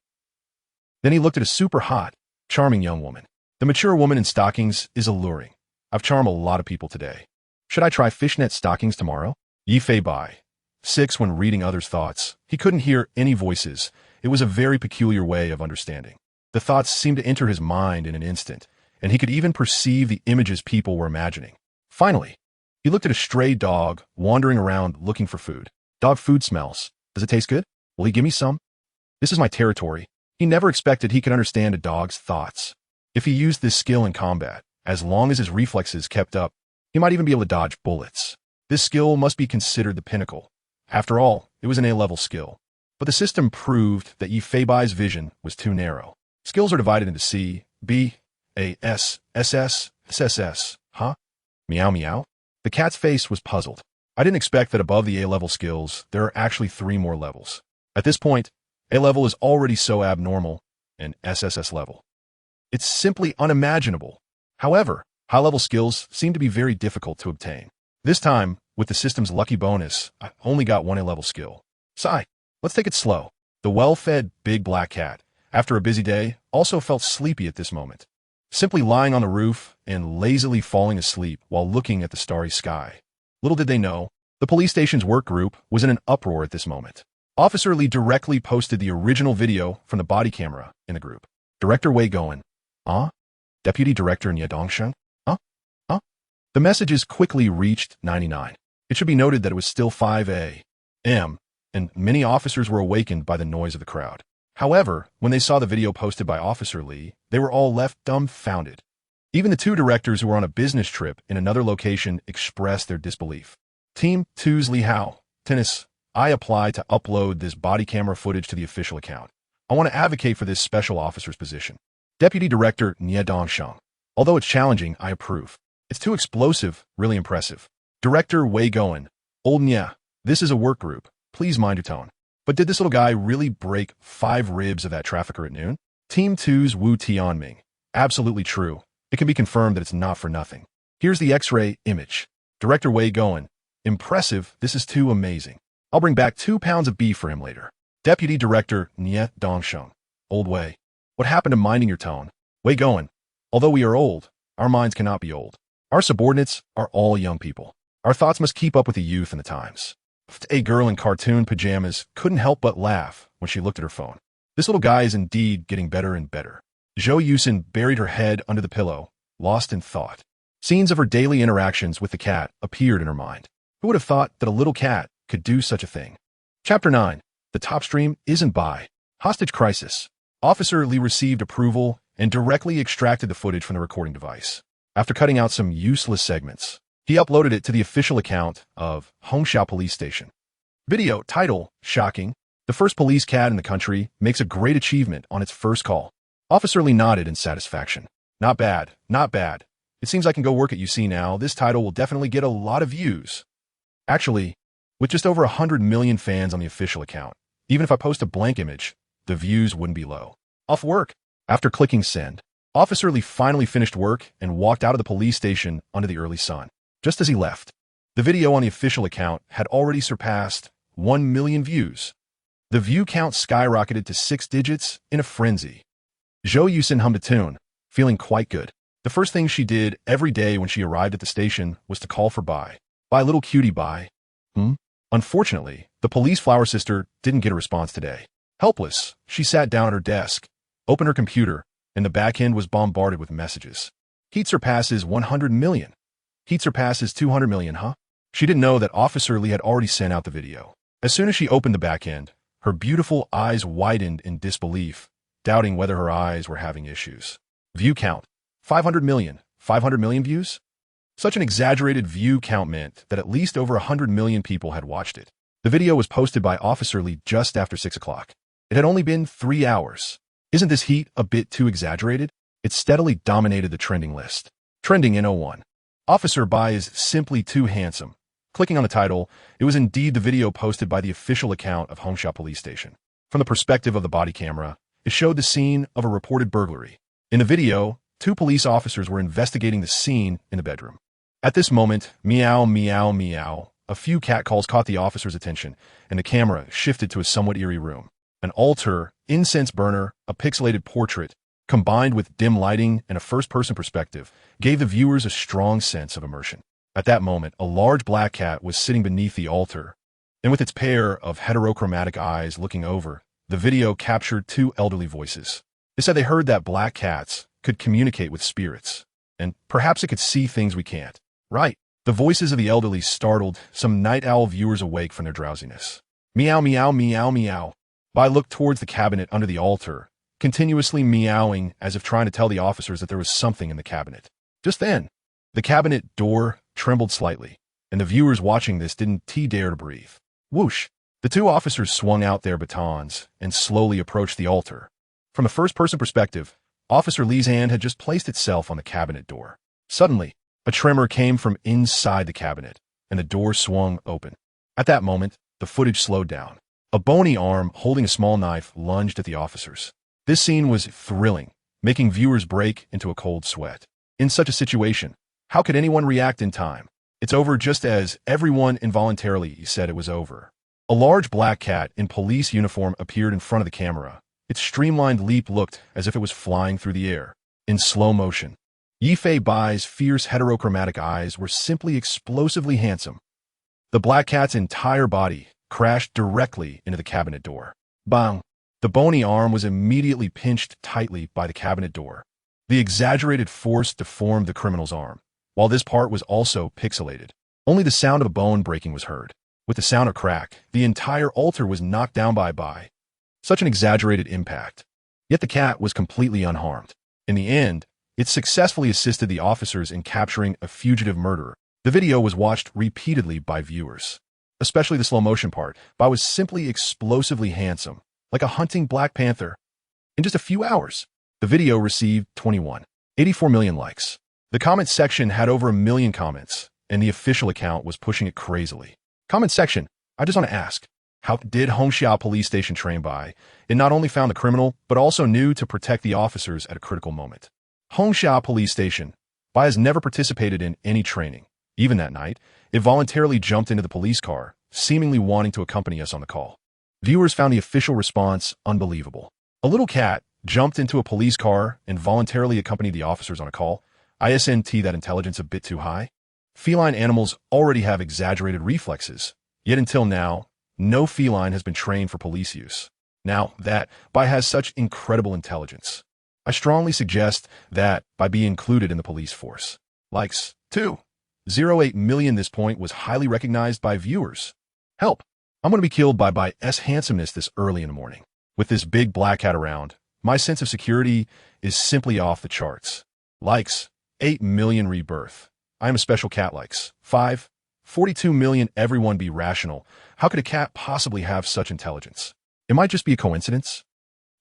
Then he looked at a super hot, charming young woman. The mature woman in stockings is alluring. I've charmed a lot of people today. Should I try fishnet stockings tomorrow? Yi Feibai. 6 When reading others' thoughts, he couldn't hear any voices. It was a very peculiar way of understanding. The thoughts seemed to enter his mind in an instant, and he could even perceive the images people were imagining. Finally, he looked at a stray dog wandering around looking for food. Dog food smells. Does it taste good? Will he give me some? This is my territory. He never expected he could understand a dog's thoughts. If he used this skill in combat, as long as his reflexes kept up, he might even be able to dodge bullets. This skill must be considered the pinnacle. After all, it was an A-level skill. But the system proved that Yi Feibai's vision was too narrow. Skills are divided into C, B, A, S, SS, SSS. Huh? Meow meow? The cat's face was puzzled. I didn't expect that above the A-level skills, there are actually 3 more levels. At this point, A-level is already so abnormal, and SSS level. It's simply unimaginable. However, high-level skills seem to be very difficult to obtain. This time, with the system's lucky bonus, I only got 1 A-level skill. Sigh. Let's take it slow. The well-fed big black cat, after a busy day, also felt sleepy at this moment, simply lying on the roof and lazily falling asleep while looking at the starry sky. Little did they know, the police station's work group was in an uproar at this moment. Officer Li directly posted the original video from the body camera in the group. Director Wei Goen. Deputy Director Nia Dongsheng. The messages quickly reached 99. It should be noted that it was still 5 a.m., and many officers were awakened by the noise of the crowd. However, when they saw the video posted by Officer Li, they were all left dumbfounded. Even the 2 directors who were on a business trip in another location expressed their disbelief. Team 2's Li Hao, Tennis, I apply to upload this body camera footage to the official account. I want to advocate for this special officer's position. Deputy Director Nia Dongsheng. Although it's challenging, I approve. It's too explosive, really impressive. Director Wei Goen. Old Nia, this is a work group. Please mind your tone. But did this little guy really break 5 ribs of that trafficker at noon? Team 2's Wu Tianming. Absolutely true. It can be confirmed that it's not for nothing. Here's the X-ray image. Director Wei Goen. Impressive. This is too amazing. I'll bring back 2 pounds of beef for him later. Deputy Director Nia Dongsheng. Old Wei. What happened to minding your tone? Wei Goen. Although we are old, our minds cannot be old. Our subordinates are all young people. Our thoughts must keep up with the youth and the times. A girl in cartoon pajamas couldn't help but laugh when she looked at her phone. This little guy is indeed getting better and better. Zhou Yusin buried her head under the pillow, lost in thought. Scenes of her daily interactions with the cat appeared in her mind. Who would have thought that a little cat could do such a thing? Chapter 9. The top stream isn't by. Hostage crisis. Officer Li received approval and directly extracted the footage from the recording device. After cutting out some useless segments, he uploaded it to the official account of Hongxiao Police Station. Video title, shocking. The first police cat in the country makes a great achievement on its first call. Officer Li nodded in satisfaction. Not bad, not bad. It seems I can go work at UC now. This title will definitely get a lot of views. Actually, with just over 100 million fans on the official account, even if I post a blank image, the views wouldn't be low. Off work. After clicking send, Officer Li finally finished work and walked out of the police station under the early sun. Just as he left, the video on the official account had already surpassed 1 million views. The view count skyrocketed to 6 digits in a frenzy. Zhou Yusin hummed a tune, feeling quite good. The first thing she did every day when she arrived at the station was to call for Bai. Bai, little cutie, Bai. Unfortunately, the police flower sister didn't get a response today. Helpless, she sat down at her desk, opened her computer, and the back end was bombarded with messages. Heat surpasses 100 million. Heat surpasses 200 million, huh? She didn't know that Officer Li had already sent out the video. As soon as she opened the back end, her beautiful eyes widened in disbelief, doubting whether her eyes were having issues. View count, 500 million. 500 million views? Such an exaggerated view count meant that at least over 100 million people had watched it. The video was posted by Officer Li just after 6 o'clock. It had only been 3 hours. Isn't this heat a bit too exaggerated? It steadily dominated the trending list. Trending in 01. Officer Bai is simply too handsome. Clicking on the title, it was indeed the video posted by the official account of Hongxiao Police Station. From the perspective of the body camera, it showed the scene of a reported burglary. In the video, 2 police officers were investigating the scene in the bedroom. At this moment, meow, meow, meow, a few cat calls caught the officer's attention, and the camera shifted to a somewhat eerie room. An altar, incense burner, a pixelated portrait, combined with dim lighting and a first-person perspective, gave the viewers a strong sense of immersion. At that moment, a large black cat was sitting beneath the altar, and with its pair of heterochromatic eyes looking over, the video captured 2 elderly voices. They said they heard that black cats could communicate with spirits, and perhaps it could see things we can't. Right. The voices of the elderly startled some night owl viewers awake from their drowsiness. Meow, meow, meow, meow. Bai looked towards the cabinet under the altar, continuously meowing as if trying to tell the officers that there was something in the cabinet. Just then, the cabinet door trembled slightly, and the viewers watching this didn't dare to breathe. Whoosh! The 2 officers swung out their batons and slowly approached the altar. From a first-person perspective, Officer Li's hand had just placed itself on the cabinet door. Suddenly, a tremor came from inside the cabinet, and the door swung open. At that moment, the footage slowed down. A bony arm holding a small knife lunged at the officers. This scene was thrilling, making viewers break into a cold sweat. In such a situation, how could anyone react in time? It's over just as everyone involuntarily said it was over. A large black cat in police uniform appeared in front of the camera. Its streamlined leap looked as if it was flying through the air. In slow motion, Yifei Bai's fierce heterochromatic eyes were simply explosively handsome. The black cat's entire body crashed directly into the cabinet door. Bang! The bony arm was immediately pinched tightly by the cabinet door. The exaggerated force deformed the criminal's arm, while this part was also pixelated. Only the sound of a bone breaking was heard. With the sound of crack, the entire altar was knocked down by Bai. Such an exaggerated impact. Yet the cat was completely unharmed. In the end, it successfully assisted the officers in capturing a fugitive murderer. The video was watched repeatedly by viewers. Especially the slow-motion part. Bai was simply explosively handsome, like a hunting Black Panther. In just a few hours, the video received 84 million likes. The comment section had over 1 million comments, and the official account was pushing it crazily. Comment section, I just want to ask, how did Hongxiao Police Station train Bai? It not only found the criminal, but also knew to protect the officers at a critical moment. Hongxiao Police Station. Bai has never participated in any training. Even that night, it voluntarily jumped into the police car, seemingly wanting to accompany us on the call. Viewers found the official response unbelievable. A little cat jumped into a police car and voluntarily accompanied the officers on a call. Isn't that intelligence a bit too high? Feline animals already have exaggerated reflexes, yet until now, no feline has been trained for police use. Now, that Bai has such incredible intelligence. I strongly suggest that Bai be included in the police force. Likes 2.08 million. This point was highly recognized by viewers. Help! I'm going to be killed by Bai's handsomeness this early in the morning. With this big black cat around, my sense of security is simply off the charts. Likes 8 million. Rebirth. I am a special cat. Likes 5.42 million. Everyone be rational. How could a cat possibly have such intelligence? It might just be a coincidence.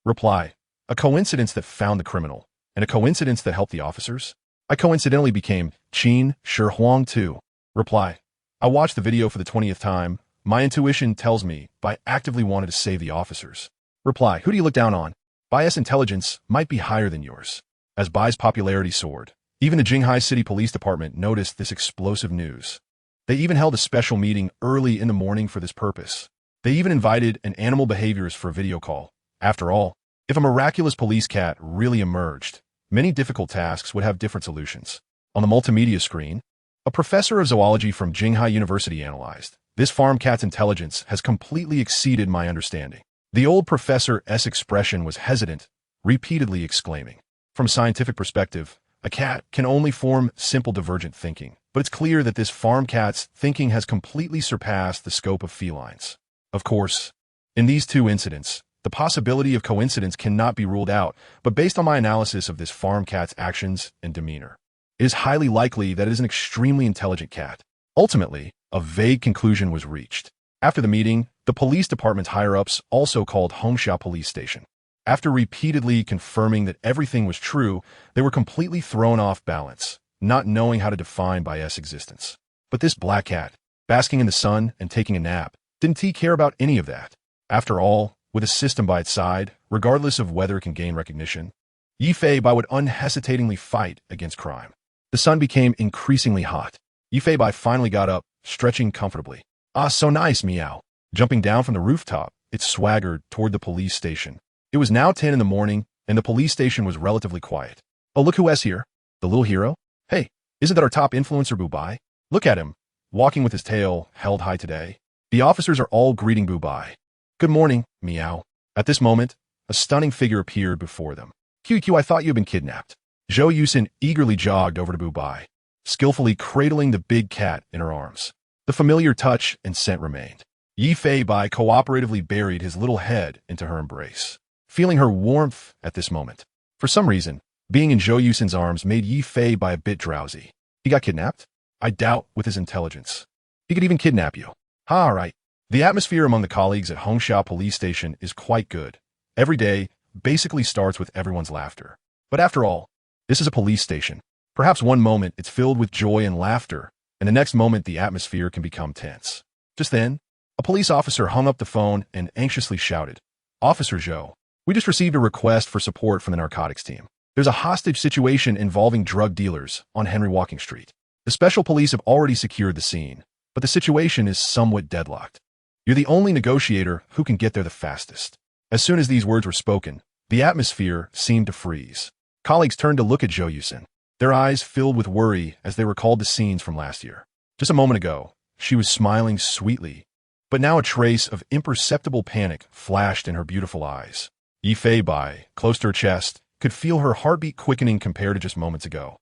Reply. A coincidence that found the criminal, and a coincidence that helped the officers. I coincidentally became Qin Shi Huang too. Reply. I watched the video for the 20th time. My intuition tells me Bai actively wanted to save the officers. Reply. Who do you look down on? Bai's intelligence might be higher than yours. As Bai's popularity soared, even the Jinghai City Police Department noticed this explosive news. They even held a special meeting early in the morning for this purpose. They even invited an animal behaviorist for a video call. After all, if a miraculous police cat really emerged, many difficult tasks would have different solutions. On the multimedia screen, a professor of zoology from Jinghai University analyzed, "This farm cat's intelligence has completely exceeded my understanding." The old professor's expression was hesitant, repeatedly exclaiming, "From a scientific perspective, a cat can only form simple divergent thinking, but it's clear that this farm cat's thinking has completely surpassed the scope of felines." Of course, in these two incidents, the possibility of coincidence cannot be ruled out, but based on my analysis of this farm cat's actions and demeanor, it is highly likely that it is an extremely intelligent cat. Ultimately, a vague conclusion was reached. After the meeting, the police department's higher-ups also called Hongsha Police Station. After repeatedly confirming that everything was true, they were completely thrown off balance, not knowing how to define Bai's existence. But this black cat, basking in the sun and taking a nap, didn't he care about any of that? After all, with a system by its side, regardless of whether it can gain recognition, Yifei Bai would unhesitatingly fight against crime. The sun became increasingly hot. Yifei Bai finally got up, stretching comfortably. "Ah, so nice, meow." Jumping down from the rooftop, it swaggered toward the police station. It was now 10 in the morning, and the police station was relatively quiet. "Oh, look who's here. The little hero? Hey, isn't that our top influencer, Bai? Look at him, walking with his tail held high today." The officers are all greeting Bai. "Good morning, meow." At this moment, a stunning figure appeared before them. "QQ, I thought you had been kidnapped." Zhou Yusin eagerly jogged over to Bai, skillfully cradling the big cat in her arms. The familiar touch and scent remained. Yifei Bai cooperatively buried his little head into her embrace, feeling her warmth at this moment. For some reason, being in Zhou Yusin's arms made Yifei Bai a bit drowsy. He got kidnapped? I doubt with his intelligence. He could even kidnap you. All right. The atmosphere among the colleagues at Hongsha Police Station is quite good. Every day basically starts with everyone's laughter. But after all, this is a police station. Perhaps one moment it's filled with joy and laughter, and the next moment the atmosphere can become tense. Just then, a police officer hung up the phone and anxiously shouted, "Officer Zhou, we just received a request for support from the narcotics team. There's a hostage situation involving drug dealers on Henry Walking Street. The special police have already secured the scene, but the situation is somewhat deadlocked. You're the only negotiator who can get there the fastest." As soon as these words were spoken, the atmosphere seemed to freeze. Colleagues turned to look at Zhou Yusin, their eyes filled with worry as they recalled the scenes from last year. Just a moment ago, she was smiling sweetly, but now a trace of imperceptible panic flashed in her beautiful eyes. Yifei Bai, close to her chest, could feel her heartbeat quickening compared to just moments ago.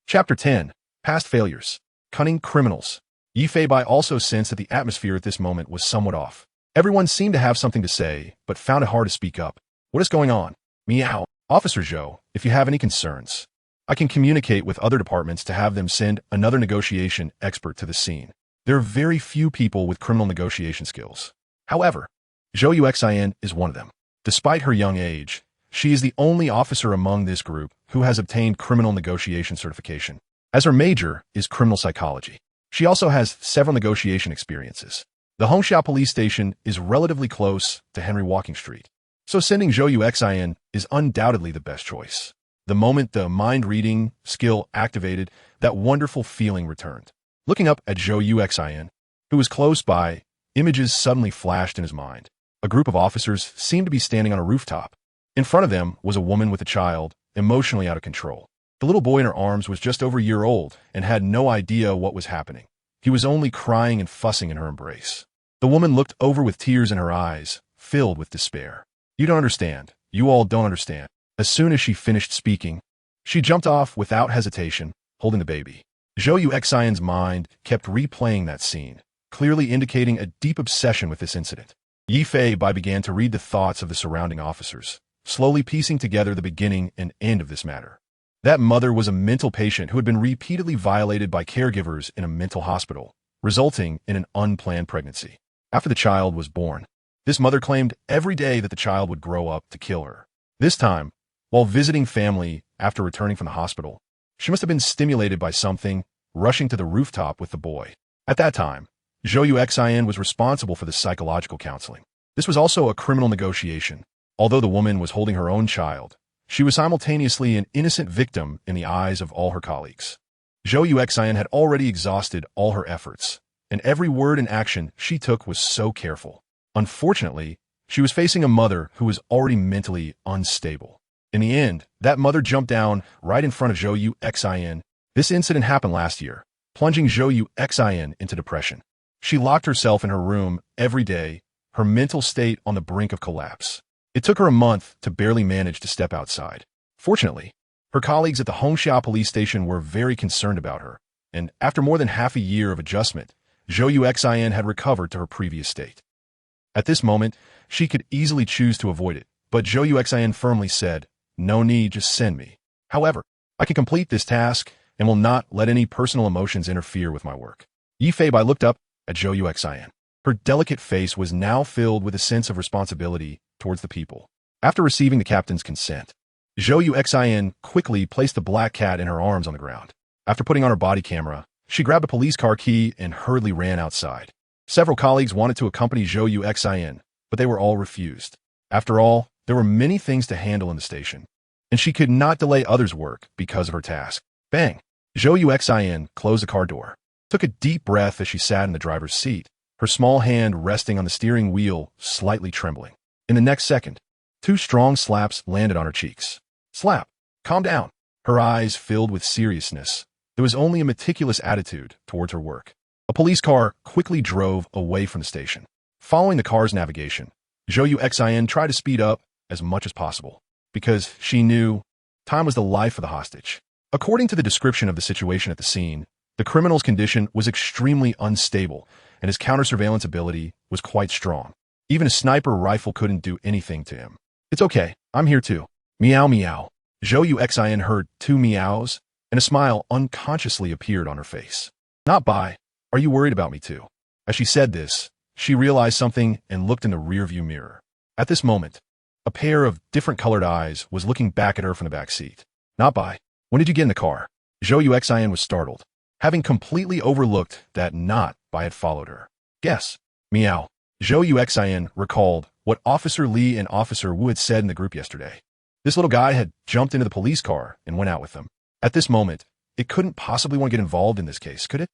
Chapter 10. Past Failures. Cunning Criminals. Yifei Bai also sensed that the atmosphere at this moment was somewhat off. Everyone seemed to have something to say, but found it hard to speak up. "What is going on?" "Meow. Officer Zhou, if you have any concerns, I can communicate with other departments to have them send another negotiation expert to the scene. There are very few people with criminal negotiation skills. However, Zhou Yuxian is one of them. Despite her young age, she is the only officer among this group who has obtained criminal negotiation certification, as her major is criminal psychology. She also has several negotiation experiences. The Hongsha Police Station is relatively close to Henry Walking Street, so sending Zhou Yuxian is undoubtedly the best choice." The moment the mind-reading skill activated, that wonderful feeling returned. Looking up at Zhou Yuxian, who was close by, images suddenly flashed in his mind. A group of officers seemed to be standing on a rooftop. In front of them was a woman with a child, emotionally out of control. The little boy in her arms was just over a year old and had no idea what was happening. He was only crying and fussing in her embrace. The woman looked over with tears in her eyes, filled with despair. You don't understand. You all don't understand. As soon as she finished speaking, she jumped off without hesitation, holding the baby. Zhou Yuxian's mind kept replaying that scene, clearly indicating a deep obsession with this incident. Yi Fei Bai began to read the thoughts of the surrounding officers, slowly piecing together the beginning and end of this matter. That mother was a mental patient who had been repeatedly violated by caregivers in a mental hospital, resulting in an unplanned pregnancy. After the child was born, this mother claimed every day that the child would grow up to kill her. This time, while visiting family after returning from the hospital, she must have been stimulated by something, rushing to the rooftop with the boy. At that time, Zhou Yuxian was responsible for the psychological counseling. This was also a criminal negotiation. Although the woman was holding her own child, she was simultaneously an innocent victim in the eyes of all her colleagues. Zhou Yuxian had already exhausted all her efforts, and every word and action she took was so careful. Unfortunately, she was facing a mother who was already mentally unstable. In the end, that mother jumped down right in front of Zhou Yuxian. This incident happened last year, plunging Zhou Yuxian into depression. She locked herself in her room every day, her mental state on the brink of collapse. It took her a month to barely manage to step outside. Fortunately, her colleagues at the Hongxia police station were very concerned about her, and after more than half a year of adjustment, Zhou Yuxian had recovered to her previous state. At this moment, she could easily choose to avoid it, but Zhou Yuxian firmly said, "No need, just send me. However, I can complete this task and will not let any personal emotions interfere with my work." Yi Fei Bai looked up at Zhou Yuxian. Her delicate face was now filled with a sense of responsibility towards the people. After receiving the captain's consent, Zhou Yuxian quickly placed the black cat in her arms on the ground. After putting on her body camera, she grabbed a police car key and hurriedly ran outside. Several colleagues wanted to accompany Zhou Yuxian, but they were all refused. After all, there were many things to handle in the station, and she could not delay others' work because of her task. Bang! Zhou Yuxian closed the car door, took a deep breath as she sat in the driver's seat, her small hand resting on the steering wheel, slightly trembling. In the next second, 2 strong slaps landed on her cheeks. Slap! Calm down. Her eyes filled with seriousness. There was only a meticulous attitude towards her work. A police car quickly drove away from the station. Following the car's navigation, Zhou Yuxian tried to speed up as much as possible, because she knew time was the life of the hostage. According to the description of the situation at the scene, the criminal's condition was extremely unstable, and his counter-surveillance ability was quite strong. Even a sniper rifle couldn't do anything to him. "It's okay, I'm here too." Meow meow. Zhou Yuxian heard 2 meows, and a smile unconsciously appeared on her face. "Not Bai, are you worried about me too?" As she said this, she realized something and looked in the rearview mirror. At this moment, a pair of different colored eyes was looking back at her from the back seat. "Not Bai, when did you get in the car?" Zhou Yuxian was startled, having completely overlooked that Not Bai had followed her. "Guess." Meow. Zhou Yuxian recalled what Officer Li and Officer Wu had said in the group yesterday. This little guy had jumped into the police car and went out with them. At this moment, it couldn't possibly want to get involved in this case, could it?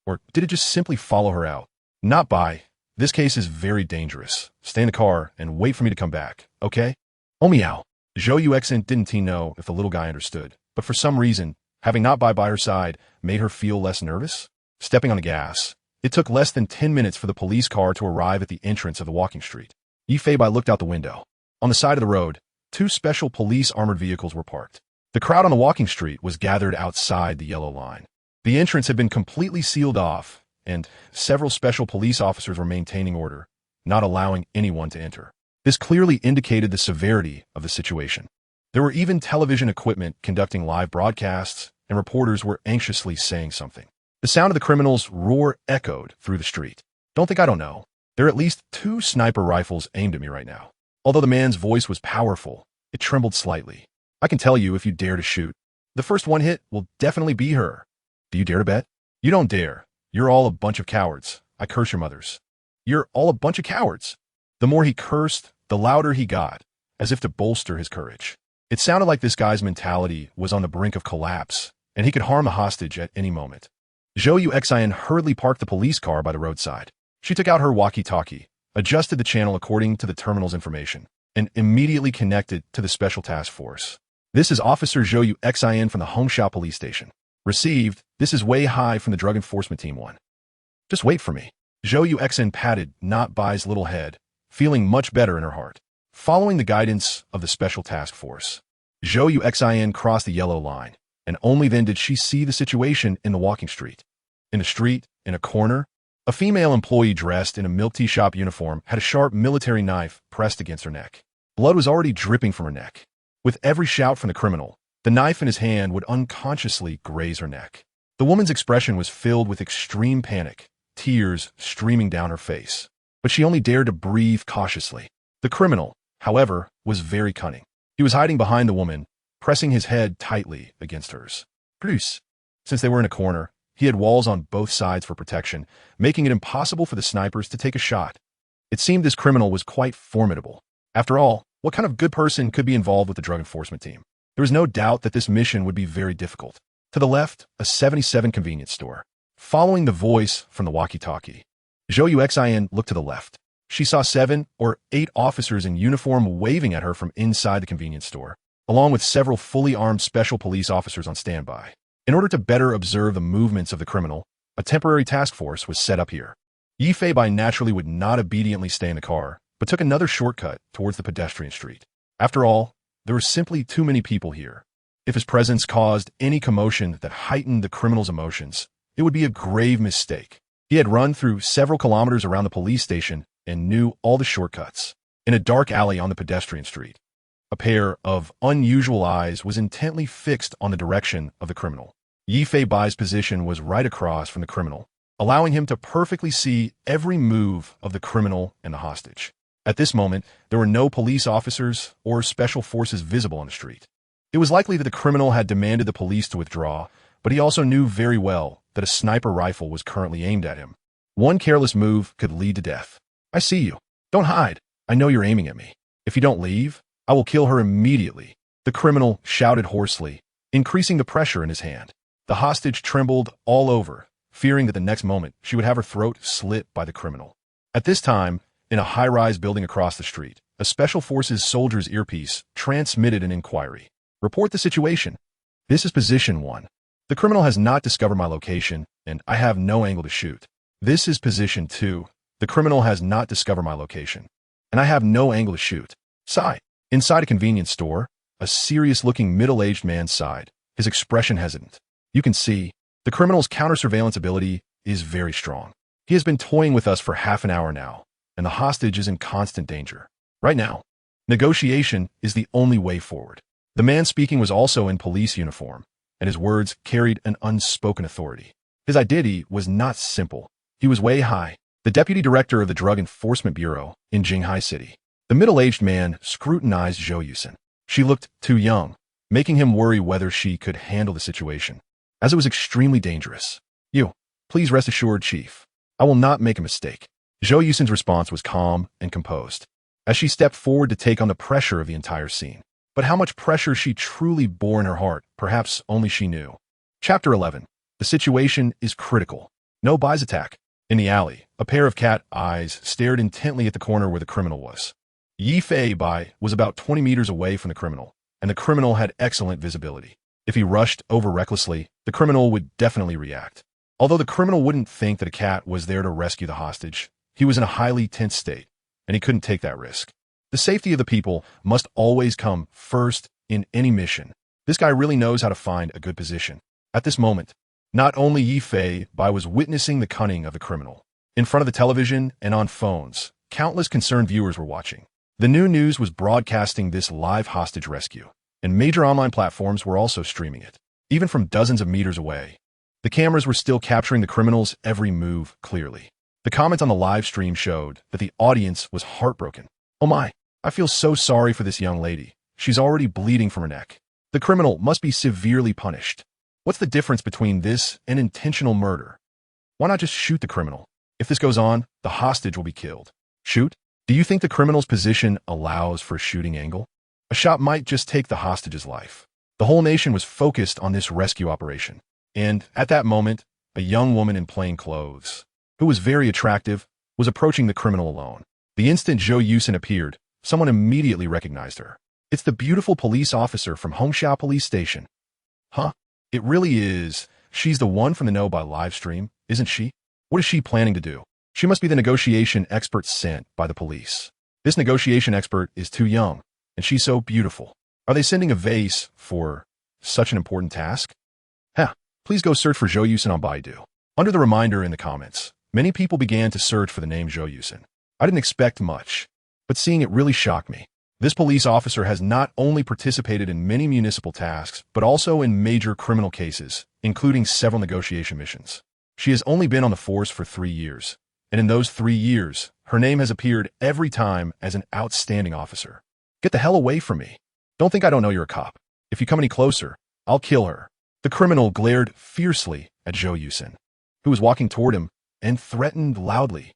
Or did it just simply follow her out? "Not Bai. This case is very dangerous. Stay in the car and wait for me to come back, okay?" "Oh meow." Zhou Yuxian didn't know if the little guy understood, but for some reason, having Not Bai by her side made her feel less nervous. Stepping on the gas, it took less than 10 minutes for the police car to arrive at the entrance of the walking street. Yi Fei Bai looked out the window. On the side of the road, 2 special police armored vehicles were parked. The crowd on the walking street was gathered outside the yellow line. The entrance had been completely sealed off, and several special police officers were maintaining order, not allowing anyone to enter. This clearly indicated the severity of the situation. There were even television equipment conducting live broadcasts, and reporters were anxiously saying something. The sound of the criminal's roar echoed through the street. "Don't think I don't know. There are at least 2 sniper rifles aimed at me right now." Although the man's voice was powerful, it trembled slightly. "I can tell you if you dare to shoot. The first one hit will definitely be her. Do you dare to bet?" "You don't dare. You're all a bunch of cowards. I curse your mothers." "You're all a bunch of cowards." The more he cursed, the louder he got, as if to bolster his courage. It sounded like this guy's mentality was on the brink of collapse, and he could harm the hostage at any moment. Zhou Yuxian hurriedly parked the police car by the roadside. She took out her walkie-talkie, adjusted the channel according to the terminal's information, and immediately connected to the Special Task Force. "This is Officer Zhou Yuxian from the Hongxia Police Station. Received, this is Wei Hai from the Drug Enforcement Team 1. Just wait for me." Zhou Yuxian patted Not Bai's little head, feeling much better in her heart. Following the guidance of the Special Task Force, Zhou Yuxin crossed the yellow line, and only then did she see the situation in the walking street. In the street, in a corner, a female employee dressed in a milk tea shop uniform had a sharp military knife pressed against her neck. Blood was already dripping from her neck. With every shout from the criminal, the knife in his hand would unconsciously graze her neck. The woman's expression was filled with extreme panic, tears streaming down her face. But she only dared to breathe cautiously. The criminal, however, was very cunning. He was hiding behind the woman, pressing his head tightly against hers. Plus, since they were in a corner, he had walls on both sides for protection, making it impossible for the snipers to take a shot. It seemed this criminal was quite formidable. After all, what kind of good person could be involved with the drug enforcement team? There was no doubt that this mission would be very difficult. To the left, a 77 convenience store. Following the voice from the walkie-talkie, Zhou Yuxin looked to the left. She saw 7 or 8 officers in uniform waving at her from inside the convenience store, along with several fully armed special police officers on standby. In order to better observe the movements of the criminal, a temporary task force was set up here. Yi Fei naturally would not obediently stay in the car, but took another shortcut towards the pedestrian street. After all, there were simply too many people here. If his presence caused any commotion that heightened the criminal's emotions, it would be a grave mistake. He had run through several kilometers around the police station and knew all the shortcuts. In a dark alley on the pedestrian street, a pair of unusual eyes was intently fixed on the direction of the criminal. Yi Fei's position was right across from the criminal, allowing him to perfectly see every move of the criminal and the hostage. At this moment, there were no police officers or special forces visible on the street. It was likely that the criminal had demanded the police to withdraw, but he also knew very well that a sniper rifle was currently aimed at him. One careless move could lead to death. I see you. Don't hide. I know you're aiming at me. If you don't leave, I will kill her immediately. The criminal shouted hoarsely, increasing the pressure in his hand. The hostage trembled all over, fearing that the next moment she would have her throat slit by the criminal. At this time, in a high-rise building across the street, a Special Forces soldier's earpiece transmitted an inquiry. Report the situation. This is position 1. The criminal has not discovered my location, and I have no angle to shoot. This is position 2. The criminal has not discovered my location, and I have no angle to shoot. Sigh. Inside a convenience store, a serious-looking middle-aged man sighed, his expression hesitant. You can see, the criminal's counter-surveillance ability is very strong. He has been toying with us for half an hour now, and the hostage is in constant danger. Right now, negotiation is the only way forward. The man speaking was also in police uniform, and his words carried an unspoken authority. His identity was not simple. He was Wei Hai, the deputy director of the Drug Enforcement Bureau in Jinghai City. The middle-aged man scrutinized Zhou Yuxin. She looked too young, making him worry whether she could handle the situation, as it was extremely dangerous. Please rest assured, Chief. I will not make a mistake. Zhou Yuxin's response was calm and composed, as she stepped forward to take on the pressure of the entire scene. But how much pressure she truly bore in her heart, perhaps only she knew. Chapter 11. The situation is critical. No buys attack. In the alley, a pair of cat eyes stared intently at the corner where the criminal was. Yi Fei was about 20 meters away from the criminal, and the criminal had excellent visibility. If he rushed over recklessly, the criminal would definitely react. Although the criminal wouldn't think that a cat was there to rescue the hostage, he was in a highly tense state, and he couldn't take that risk. The safety of the people must always come first in any mission. This guy really knows how to find a good position. At this moment, not only Yi Fei was witnessing the cunning of the criminal. In front of the television and on phones, countless concerned viewers were watching. The new news was broadcasting this live hostage rescue, and major online platforms were also streaming it. Even from dozens of meters away, the cameras were still capturing the criminal's every move clearly. The comments on the live stream showed that the audience was heartbroken. Oh my, I feel so sorry for this young lady. She's already bleeding from her neck. The criminal must be severely punished. What's the difference between this and intentional murder? Why not just shoot the criminal? If this goes on, the hostage will be killed. Shoot? Do you think the criminal's position allows for a shooting angle? A shot might just take the hostage's life. The whole nation was focused on this rescue operation. And at that moment, a young woman in plain clothes, who was very attractive, was approaching the criminal alone. The instant Zhou Yuxin appeared, someone immediately recognized her. It's the beautiful police officer from Hongxiao Police Station. Huh? It really is. She's the one from the know by live stream, isn't she? What is she planning to do? She must be the negotiation expert sent by the police. This negotiation expert is too young, and she's so beautiful. Are they sending a vase for such an important task? Please go search for Zhou Yusin on Baidu. Under the reminder in the comments, many people began to search for the name Zhou Yusin. I didn't expect much, but seeing it really shocked me. This police officer has not only participated in many municipal tasks, but also in major criminal cases, including several negotiation missions. She has only been on the force for 3 years, and in those 3 years, her name has appeared every time as an outstanding officer. Get the hell away from me. Don't think I don't know you're a cop. If you come any closer, I'll kill her. The criminal glared fiercely at Zhou Yusin, who was walking toward him, and threatened loudly.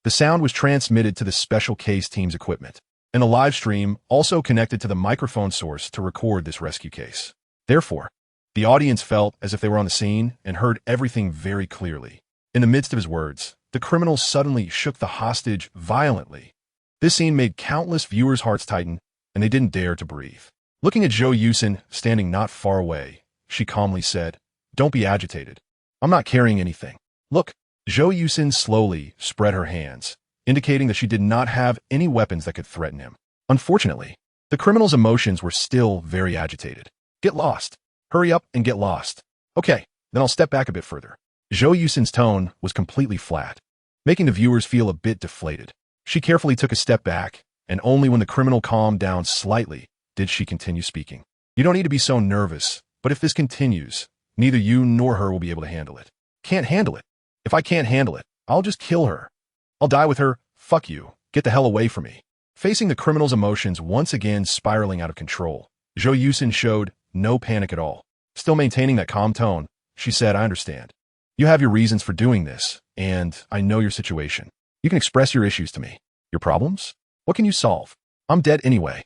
The sound was transmitted to the special case team's equipment, and a live stream also connected to the microphone source to record this rescue case. Therefore, the audience felt as if they were on the scene and heard everything very clearly. In the midst of his words, the criminal suddenly shook the hostage violently. This scene made countless viewers' hearts tighten, and they didn't dare to breathe. Looking at Zhou Yusin standing not far away, she calmly said, "Don't be agitated. I'm not carrying anything. Look." Zhou Yusin slowly spread her hands, indicating that she did not have any weapons that could threaten him. Unfortunately, the criminal's emotions were still very agitated. "Get lost. Hurry up and get lost." "Okay, then I'll step back a bit further." Zhou Yusin's tone was completely flat, making the viewers feel a bit deflated. She carefully took a step back, and only when the criminal calmed down slightly did she continue speaking. "You don't need to be so nervous. But if this continues, neither you nor her will be able to handle it." "Can't handle it? If I can't handle it, I'll just kill her. I'll die with her. Fuck you. Get the hell away from me." Facing the criminal's emotions once again spiraling out of control, Zhou Yusin showed no panic at all. Still maintaining that calm tone, she said, "I understand. You have your reasons for doing this, and I know your situation. You can express your issues to me. Your problems? What can you solve? I'm dead anyway."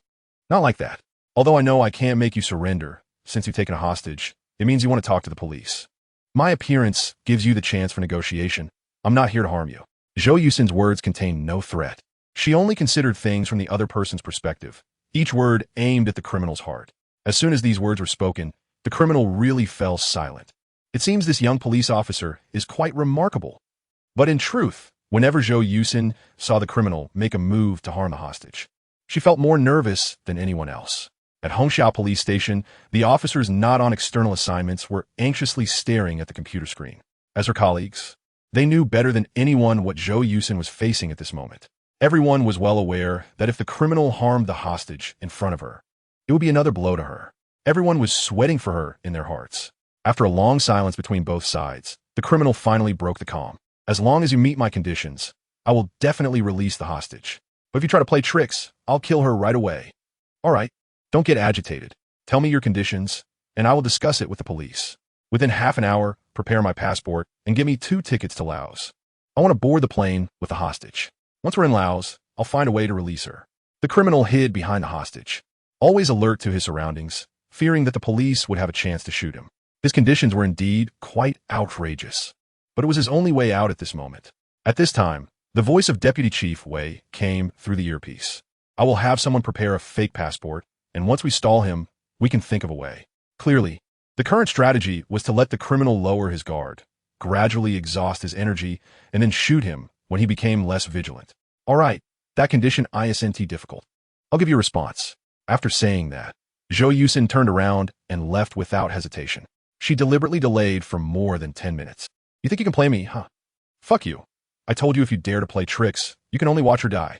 "Not like that. Although I know I can't make you surrender, since you've taken a hostage, it means you want to talk to the police. My appearance gives you the chance for negotiation. I'm not here to harm you." Zhou Yusin's words contained no threat. She only considered things from the other person's perspective, each word aimed at the criminal's heart. As soon as these words were spoken, the criminal really fell silent. It seems this young police officer is quite remarkable. But in truth, whenever Zhou Yusin saw the criminal make a move to harm the hostage, she felt more nervous than anyone else. At Hongxiao Police Station, the officers not on external assignments were anxiously staring at the computer screen. As her colleagues, they knew better than anyone what Zhou Yusin was facing at this moment. Everyone was well aware that if the criminal harmed the hostage in front of her, it would be another blow to her. Everyone was sweating for her in their hearts. After a long silence between both sides, the criminal finally broke the calm. "As long as you meet my conditions, I will definitely release the hostage. But if you try to play tricks, I'll kill her right away." "All right. Don't get agitated. Tell me your conditions, and I will discuss it with the police. Within half an hour, prepare my passport and give me 2 tickets to Laos. I want to board the plane with the hostage. Once we're in Laos, I'll find a way to release her." The criminal hid behind the hostage, always alert to his surroundings, fearing that the police would have a chance to shoot him. His conditions were indeed quite outrageous, but it was his only way out at this moment. At this time, the voice of Deputy Chief Wei came through the earpiece. "I will have someone prepare a fake passport, and once we stall him, we can think of a way." Clearly, the current strategy was to let the criminal lower his guard, gradually exhaust his energy, and then shoot him when he became less vigilant. "All right, that condition isn't difficult. I'll give you a response." After saying that, Zhou Yusin turned around and left without hesitation. She deliberately delayed for more than 10 minutes. "You think you can play me, huh? Fuck you. I told you if you dare to play tricks, you can only watch her die."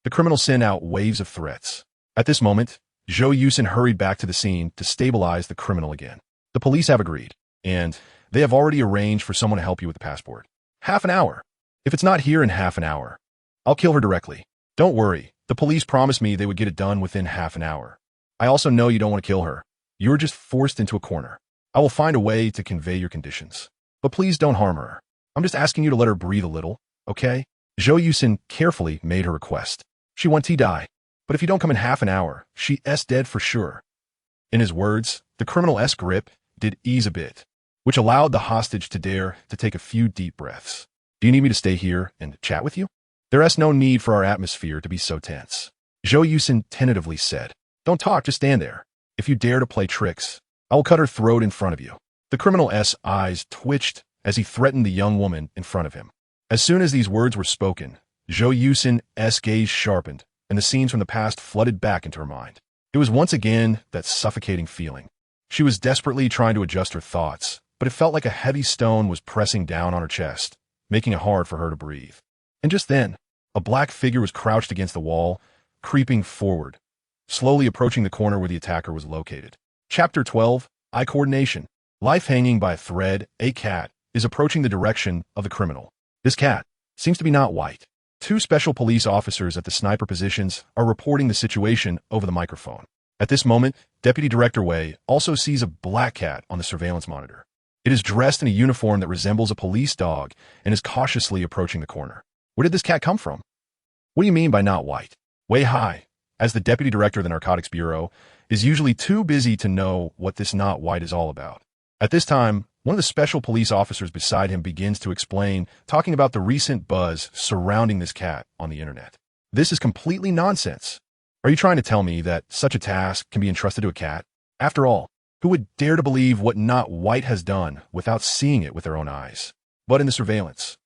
The criminal sent out waves of threats. At this moment, Zhou Yusin hurried back to the scene to stabilize the criminal again. "The police have agreed, and they have already arranged for someone to help you with the passport. Half an hour. If it's not here in half an hour, I'll kill her directly. Don't worry, the police promised me they would get it done within half an hour. I also know you don't want to kill her. You're just forced into a corner. I will find a way to convey your conditions. But please don't harm her. I'm just asking you to let her breathe a little, okay?" Zhou Yusin carefully made her request. "She wants to die. But if you don't come in half an hour, she's dead for sure." In his words, the criminal's grip did ease a bit, which allowed the hostage to dare to take a few deep breaths. "Do you need me to stay here and chat with you?" "There's no need for our atmosphere to be so tense," Zhou Yusin tentatively said. "Don't talk, just stand there. If you dare to play tricks, I will cut her throat in front of you." The criminal's eyes twitched as he threatened the young woman in front of him. As soon as these words were spoken, Zhou Yusin's gaze sharpened, and the scenes from the past flooded back into her mind. It was once again that suffocating feeling. She was desperately trying to adjust her thoughts, but it felt like a heavy stone was pressing down on her chest, making it hard for her to breathe. And just then, a black figure was crouched against the wall, creeping forward, slowly approaching the corner where the attacker was located. Chapter 12, Eye Coordination. Life hanging by a thread, a cat is approaching the direction of the criminal. This cat seems to be not white. Two special police officers at the sniper positions are reporting the situation over the microphone. At this moment, Deputy Director Wei also sees a black cat on the surveillance monitor. It is dressed in a uniform that resembles a police dog and is cautiously approaching the corner. Where did this cat come from? What do you mean by not white? Wei Hai, as the Deputy Director of the Narcotics Bureau, is usually too busy to know what this not white is all about. At this time, one of the special police officers beside him begins to explain, talking about the recent buzz surrounding this cat on the internet. This is completely nonsense. Are you trying to tell me that such a task can be entrusted to a cat? After all, who would dare to believe what not white has done without seeing it with their own eyes? But in the surveillance,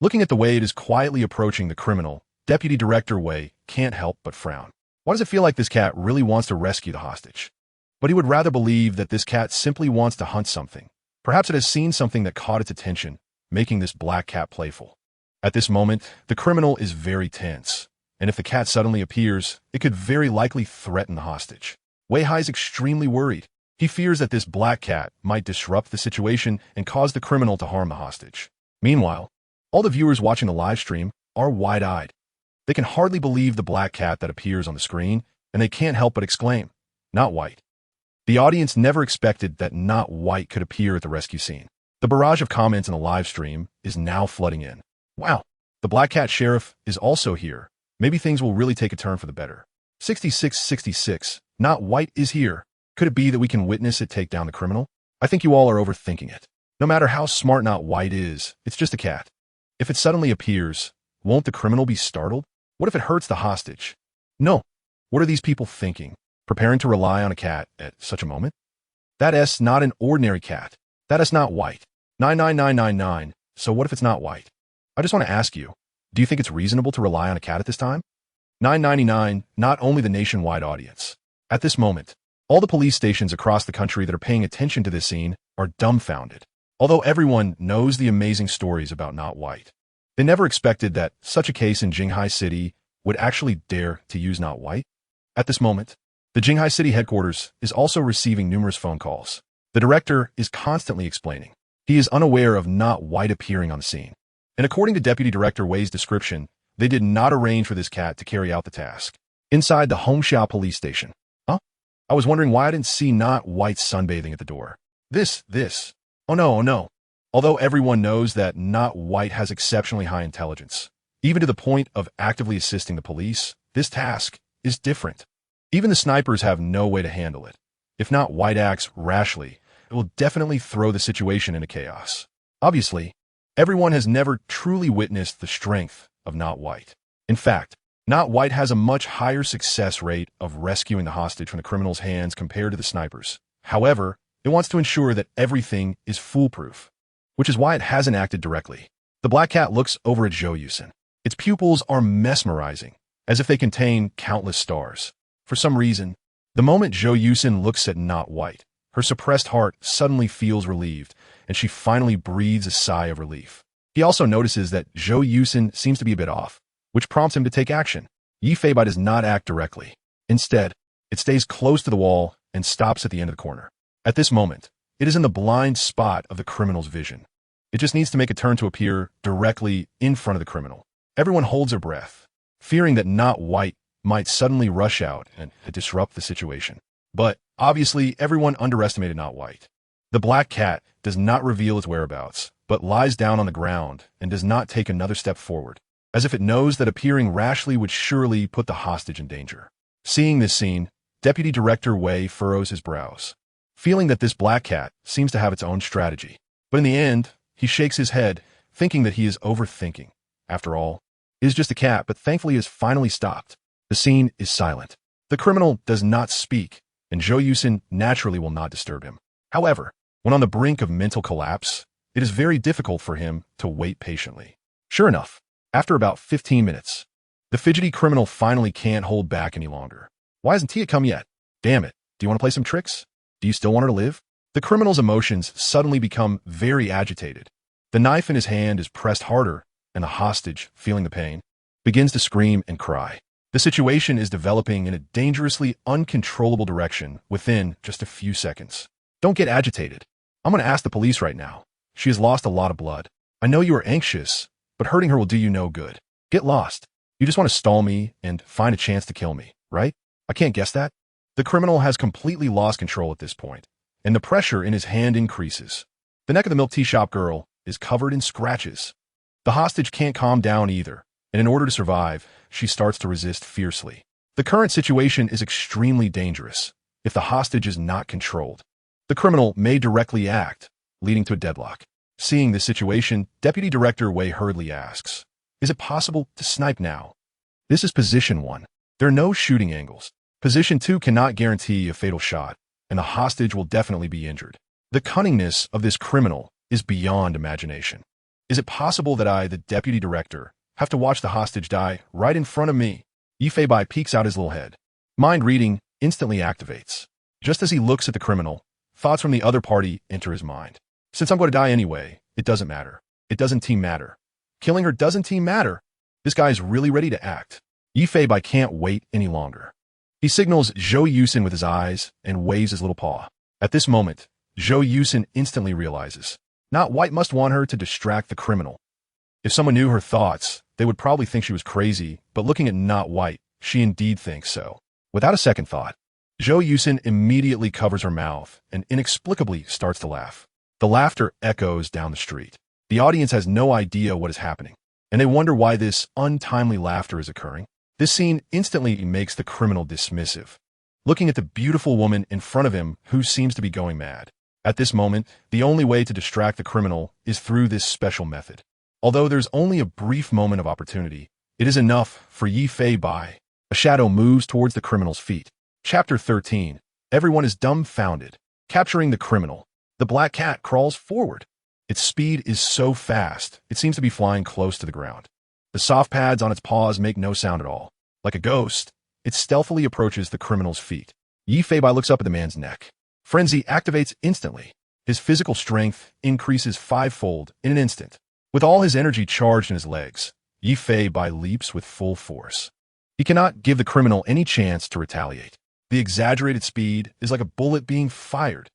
looking at the way it is quietly approaching the criminal, Deputy Director Wei can't help but frown. Why does it feel like this cat really wants to rescue the hostage? But he would rather believe that this cat simply wants to hunt something. Perhaps it has seen something that caught its attention, making this black cat playful. At this moment, the criminal is very tense, and if the cat suddenly appears, it could very likely threaten the hostage. Wei Hai is extremely worried. He fears that this black cat might disrupt the situation and cause the criminal to harm the hostage. Meanwhile, all the viewers watching the live stream are wide-eyed. They can hardly believe the black cat that appears on the screen, and they can't help but exclaim, "Not white." The audience never expected that not white could appear at the rescue scene. The barrage of comments in the live stream is now flooding in. Wow, the black cat sheriff is also here. Maybe things will really take a turn for the better. 6666, not white is here. Could it be that we can witness it take down the criminal? I think you all are overthinking it. No matter how smart not white is, it's just a cat. If it suddenly appears, won't the criminal be startled? What if it hurts the hostage? No. What are these people thinking? Preparing to rely on a cat at such a moment? That is not an ordinary cat. That is not white. 99999. So what if it's not white? I just want to ask you, do you think it's reasonable to rely on a cat at this time? 999, not only the nationwide audience. At this moment, all the police stations across the country that are paying attention to this scene are dumbfounded. Although everyone knows the amazing stories about not white, they never expected that such a case in Jinghai City would actually dare to use not white. At this moment, the Jinghai City headquarters is also receiving numerous phone calls. The director is constantly explaining. He is unaware of not white appearing on the scene. And according to Deputy Director Wei's description, they did not arrange for this cat to carry out the task. Inside the Hongxiao police station. Huh? I was wondering why I didn't see not white sunbathing at the door. This. Oh no. Although everyone knows that not white has exceptionally high intelligence, even to the point of actively assisting the police, this task is different. Even the snipers have no way to handle it. If not white acts rashly, it will definitely throw the situation into chaos. Obviously, everyone has never truly witnessed the strength of not white. In fact, not white has a much higher success rate of rescuing the hostage from the criminal's hands compared to the snipers. However, it wants to ensure that everything is foolproof, which is why it hasn't acted directly. The black cat looks over at Zhou Yusin. Its pupils are mesmerizing, as if they contain countless stars. For some reason, the moment Zhou Yusin looks at not white, her suppressed heart suddenly feels relieved, and she finally breathes a sigh of relief. He also notices that Zhou Yusin seems to be a bit off, which prompts him to take action. Yi Feibai does not act directly. Instead, it stays close to the wall and stops at the end of the corner. At this moment, it is in the blind spot of the criminal's vision. It just needs to make a turn to appear directly in front of the criminal. Everyone holds their breath, fearing that not white might suddenly rush out and disrupt the situation. But obviously, everyone underestimated not white. The black cat does not reveal its whereabouts, but lies down on the ground and does not take another step forward, as if it knows that appearing rashly would surely put the hostage in danger. Seeing this scene, Deputy Director Wei furrows his brows, feeling that this black cat seems to have its own strategy. But in the end, he shakes his head, thinking that he is overthinking. After all, it is just a cat, but thankfully has finally stopped. The scene is silent. The criminal does not speak, and Zhou Yusin naturally will not disturb him. However, when on the brink of mental collapse, it is very difficult for him to wait patiently. Sure enough, after about 15 minutes, The fidgety criminal finally can't hold back any longer. Why hasn't Tia come yet? Damn it. Do you want to play some tricks? Do you still want her to live? The criminal's emotions suddenly become very agitated. The knife in his hand is pressed harder, and the hostage, feeling the pain, begins to scream and cry. The situation is developing in a dangerously uncontrollable direction within just a few seconds. Don't get agitated. I'm going to ask the police right now. She has lost a lot of blood. I know you are anxious, but hurting her will do you no good. Get lost. You just want to stall me and find a chance to kill me, right? I can't guess that. The criminal has completely lost control at this point, and the pressure in his hand increases. The neck of the milk tea shop girl is covered in scratches. The hostage can't calm down either, and in order to survive, she starts to resist fiercely. The current situation is extremely dangerous if the hostage is not controlled. The criminal may directly act, leading to a deadlock. Seeing this situation, Deputy Director Wei hurriedly asks, "Is it possible to snipe now?" This is position 1. There are no shooting angles. Position 2 cannot guarantee a fatal shot, and the hostage will definitely be injured. The cunningness of this criminal is beyond imagination. Is it possible that I, the Deputy Director, have to watch the hostage die right in front of me? Yifei Bai peeks out his little head. Mind reading instantly activates. Just as he looks at the criminal, thoughts from the other party enter his mind. Since I'm going to die anyway, it doesn't matter. It doesn't team matter. Killing her doesn't team matter. This guy is really ready to act. Yifei Bai can't wait any longer. He signals Zhou Yusin with his eyes and waves his little paw. At this moment, Zhou Yusin instantly realizes, Not White must want her to distract the criminal. If someone knew her thoughts, they would probably think she was crazy, but looking at Not White, she indeed thinks so. Without a second thought, Zhou Yusin immediately covers her mouth and inexplicably starts to laugh. The laughter echoes down the street. The audience has no idea what is happening, and they wonder why this untimely laughter is occurring. This scene instantly makes the criminal dismissive, looking at the beautiful woman in front of him who seems to be going mad. At this moment, the only way to distract the criminal is through this special method. Although there's only a brief moment of opportunity, it is enough for Yifei Bai. A shadow moves towards the criminal's feet. Chapter 13. Everyone is dumbfounded. Capturing the criminal. The black cat crawls forward. Its speed is so fast, it seems to be flying close to the ground. The soft pads on its paws make no sound at all. Like a ghost, it stealthily approaches the criminal's feet. Yifei Bai looks up at the man's neck. Frenzy activates instantly. His physical strength increases 5-fold in an instant. With all his energy charged in his legs, Yifei Bai leaps with full force. He cannot give the criminal any chance to retaliate. The exaggerated speed is like a bullet being fired.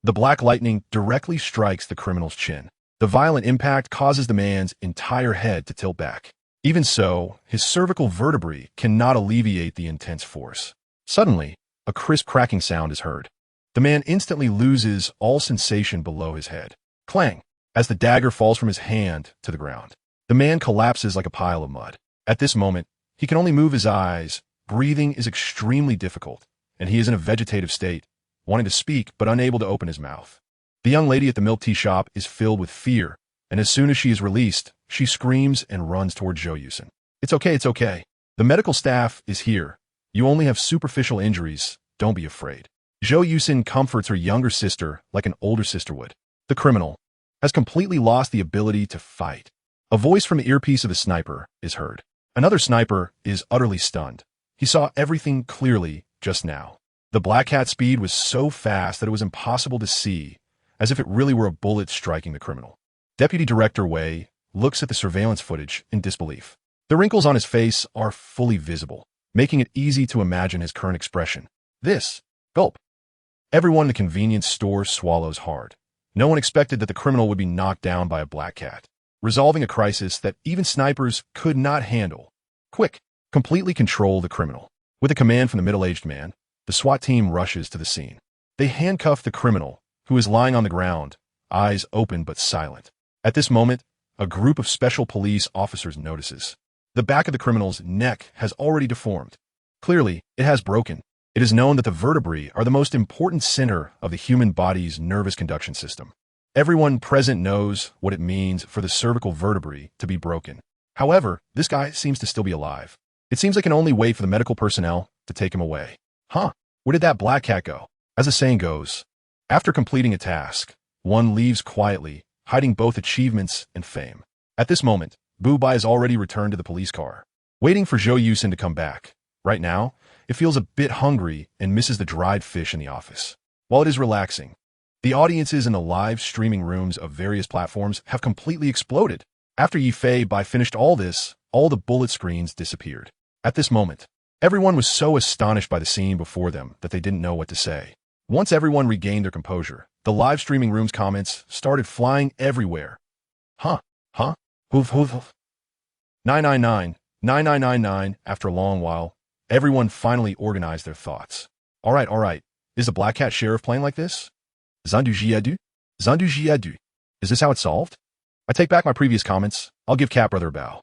The black lightning directly strikes the criminal's chin. The violent impact causes the man's entire head to tilt back. Even so, his cervical vertebrae cannot alleviate the intense force. Suddenly, a crisp cracking sound is heard. The man instantly loses all sensation below his head. Clang! As the dagger falls from his hand to the ground. The man collapses like a pile of mud. At this moment, he can only move his eyes. Breathing is extremely difficult, and he is in a vegetative state, wanting to speak but unable to open his mouth. The young lady at the milk tea shop is filled with fear, and as soon as she is released, she screams and runs towards Zhou Yusin. It's okay, it's okay. The medical staff is here. You only have superficial injuries. Don't be afraid. Zhou Yusin comforts her younger sister like an older sister would. The criminal has completely lost the ability to fight. A voice from the earpiece of the sniper is heard. Another sniper is utterly stunned. He saw everything clearly just now. The black cat's speed was so fast that it was impossible to see, as if it really were a bullet striking the criminal. Deputy Director Wei looks at the surveillance footage in disbelief. The wrinkles on his face are fully visible, making it easy to imagine his current expression. Gulp. Everyone in the convenience store swallows hard. No one expected that the criminal would be knocked down by a black cat, resolving a crisis that even snipers could not handle. Quick, completely control the criminal. With a command from the middle-aged man, the SWAT team rushes to the scene. They handcuff the criminal, who is lying on the ground, eyes open but silent. At this moment, a group of special police officers notices. The back of the criminal's neck has already deformed. Clearly, it has broken. It is known that the vertebrae are the most important center of the human body's nervous conduction system. Everyone present knows what it means for the cervical vertebrae to be broken. However, this guy seems to still be alive. It seems I can only wait for the medical personnel to take him away. Where did that black cat go? As the saying goes, after completing a task, one leaves quietly, hiding both achievements and fame. At this moment, Bu Bai has already returned to the police car. waiting for Zhou Yusin to come back. Right now, it feels a bit hungry and misses the dried fish in the office. While it is relaxing, the audiences in the live streaming rooms of various platforms have completely exploded. After Yifei Bai finished all this, all the bullet screens disappeared. At this moment, everyone was so astonished by the scene before them that they didn't know what to say. Once everyone regained their composure, the live streaming room's comments started flying everywhere. Huh? Hoof. 999, 9999. After a long while, everyone finally organized their thoughts. All right. Is the Black Cat Sheriff playing like this? Zandu Jiadu? Is this how it's solved? I take back my previous comments. I'll give Cat Brother a bow.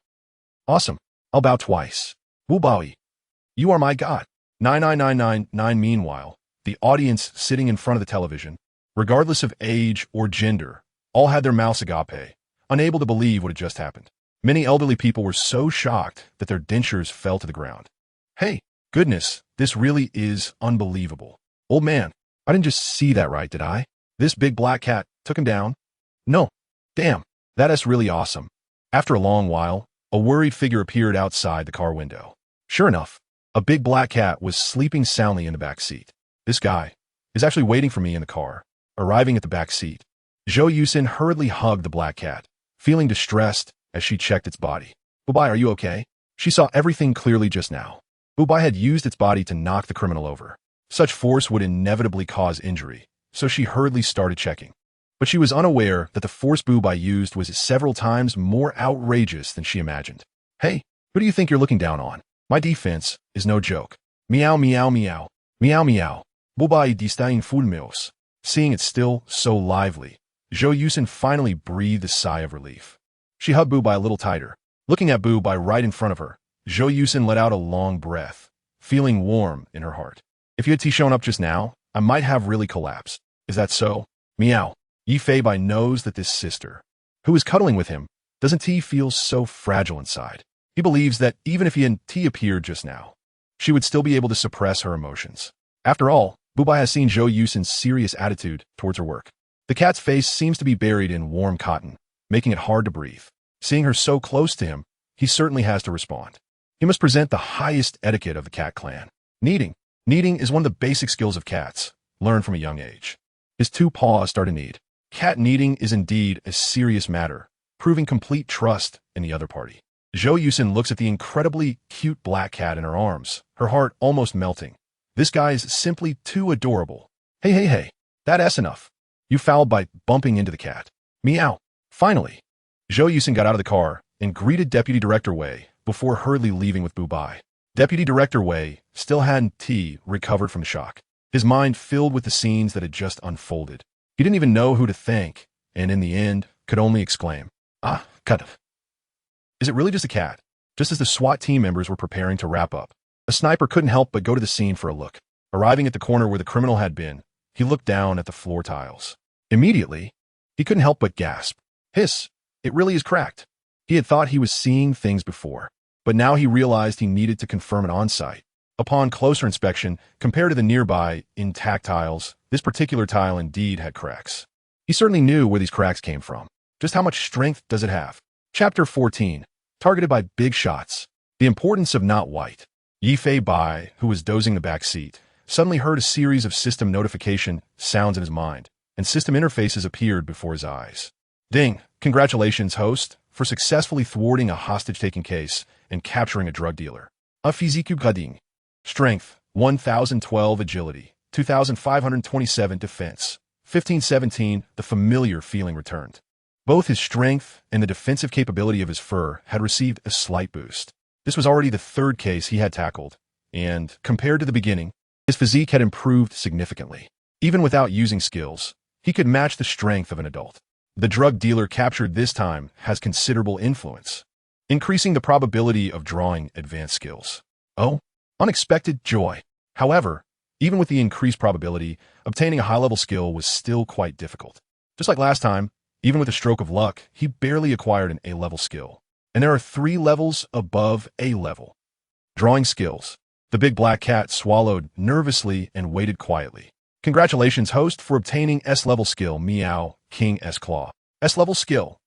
Awesome. I'll bow twice. Wu Baoyi. You are my god. 99999. Meanwhile, the audience sitting in front of the television, regardless of age or gender, all had their mouths agape, unable to believe what had just happened. Many elderly people were so shocked that their dentures fell to the ground. Hey, goodness, this really is unbelievable. Old man, I didn't just see that right, did I? This big black cat took him down? No. Damn, that is really awesome. After a long while, a worried figure appeared outside the car window. Sure enough, a big black cat was sleeping soundly in the back seat. This guy is actually waiting for me in the car. Arriving at the back seat, Zhou Yusin hurriedly hugged the black cat, feeling distressed as she checked its body. Bubai, are you okay? She saw everything clearly just now. Bubai had used its body to knock the criminal over. Such force would inevitably cause injury, so she hurriedly started checking. But she was unaware that the force Bubai used was several times more outrageous than she imagined. Hey, who do you think you're looking down on? My defense is no joke. Meow. Bubai distain fulmeos. Seeing it still so lively, Zhou Yusin finally breathed a sigh of relief. She hugged Bubai a little tighter. Looking at Bubai right in front of her, Zhou Yusin let out a long breath, feeling warm in her heart. If you had shown up just now, I might have really collapsed. Is that so? Meow. Yifei Bai knows that this sister, who is cuddling with him, doesn't feel so fragile inside. He believes that even if he and T appeared just now, she would still be able to suppress her emotions. After all, Bubai has seen Zhou Yusin's serious attitude towards her work. The cat's face seems to be buried in warm cotton, making it hard to breathe. Seeing her so close to him, he certainly has to respond. He must present the highest etiquette of the cat clan. Kneading. Kneading is one of the basic skills of cats, learned from a young age. His two paws start to knead. Cat kneading is indeed a serious matter, proving complete trust in the other party. Zhou Yusin looks at the incredibly cute black cat in her arms, her heart almost melting. This guy is simply too adorable. Hey, that's enough. You fouled by bumping into the cat. Meow. Finally, Zhou Yusin got out of the car and greeted Deputy Director Wei before hurriedly leaving with Bubai. Deputy Director Wei still hadn't recovered from the shock. His mind filled with the scenes that had just unfolded. He didn't even know who to thank, and in the end, could only exclaim, cut. Is it really just a cat? Just as the SWAT team members were preparing to wrap up, a sniper couldn't help but go to the scene for a look. Arriving at the corner where the criminal had been, he looked down at the floor tiles. Immediately, he couldn't help but gasp. Hiss, it really is cracked. He had thought he was seeing things before, but now he realized he needed to confirm it on-site. Upon closer inspection, compared to the nearby intact tiles, this particular tile indeed had cracks. He certainly knew where these cracks came from. Just how much strength does it have? Chapter 14. Targeted by big shots. The importance of not white. Yifei Bai, who was dozing in the back seat, suddenly heard a series of system notification sounds in his mind, and system interfaces appeared before his eyes. Ding! Congratulations, host, for successfully thwarting a hostage-taking case and capturing a drug dealer. A physique grading. Strength, 1012 agility, 2527 defense, 1517, the familiar feeling returned. Both his strength and the defensive capability of his fur had received a slight boost. This was already the third case he had tackled, and, compared to the beginning, his physique had improved significantly. Even without using skills, he could match the strength of an adult. The drug dealer captured this time has considerable influence, increasing the probability of drawing advanced skills. Oh, unexpected joy. However, even with the increased probability, obtaining a high-level skill was still quite difficult. Just like last time, even with a stroke of luck, he barely acquired an A-level skill. And there are 3 levels above A-level. Drawing skills. The big black cat swallowed nervously and waited quietly. Congratulations, host, for obtaining S-level skill, Meow King S-Claw. S-level skill.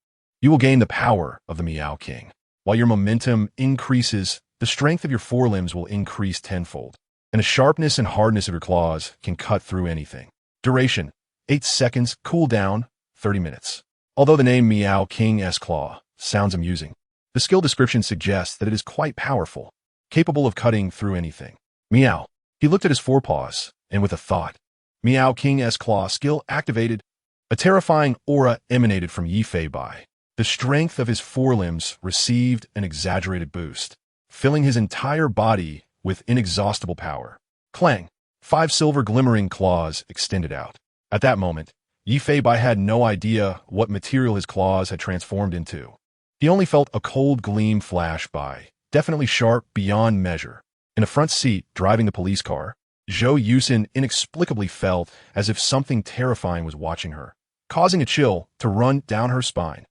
You will gain the power of the Meow King. While your momentum increases the strength of your forelimbs will increase tenfold, and the sharpness and hardness of your claws can cut through anything. Duration: 8 seconds. Cooldown: 30 minutes. Although the name Meow King's Claw sounds amusing, the skill description suggests that it is quite powerful, capable of cutting through anything. Meow. He looked at his forepaws, and with a thought, Meow King's Claw skill activated. A terrifying aura emanated from Yifei Bai. The strength of his forelimbs received an exaggerated boost, filling his entire body with inexhaustible power. Clang! 5 silver glimmering claws extended out. At that moment, Yifei Bai had no idea what material his claws had transformed into. He only felt a cold gleam flash by, definitely sharp beyond measure. In the front seat, driving the police car, Zhou Yusin inexplicably felt as if something terrifying was watching her, causing a chill to run down her spine.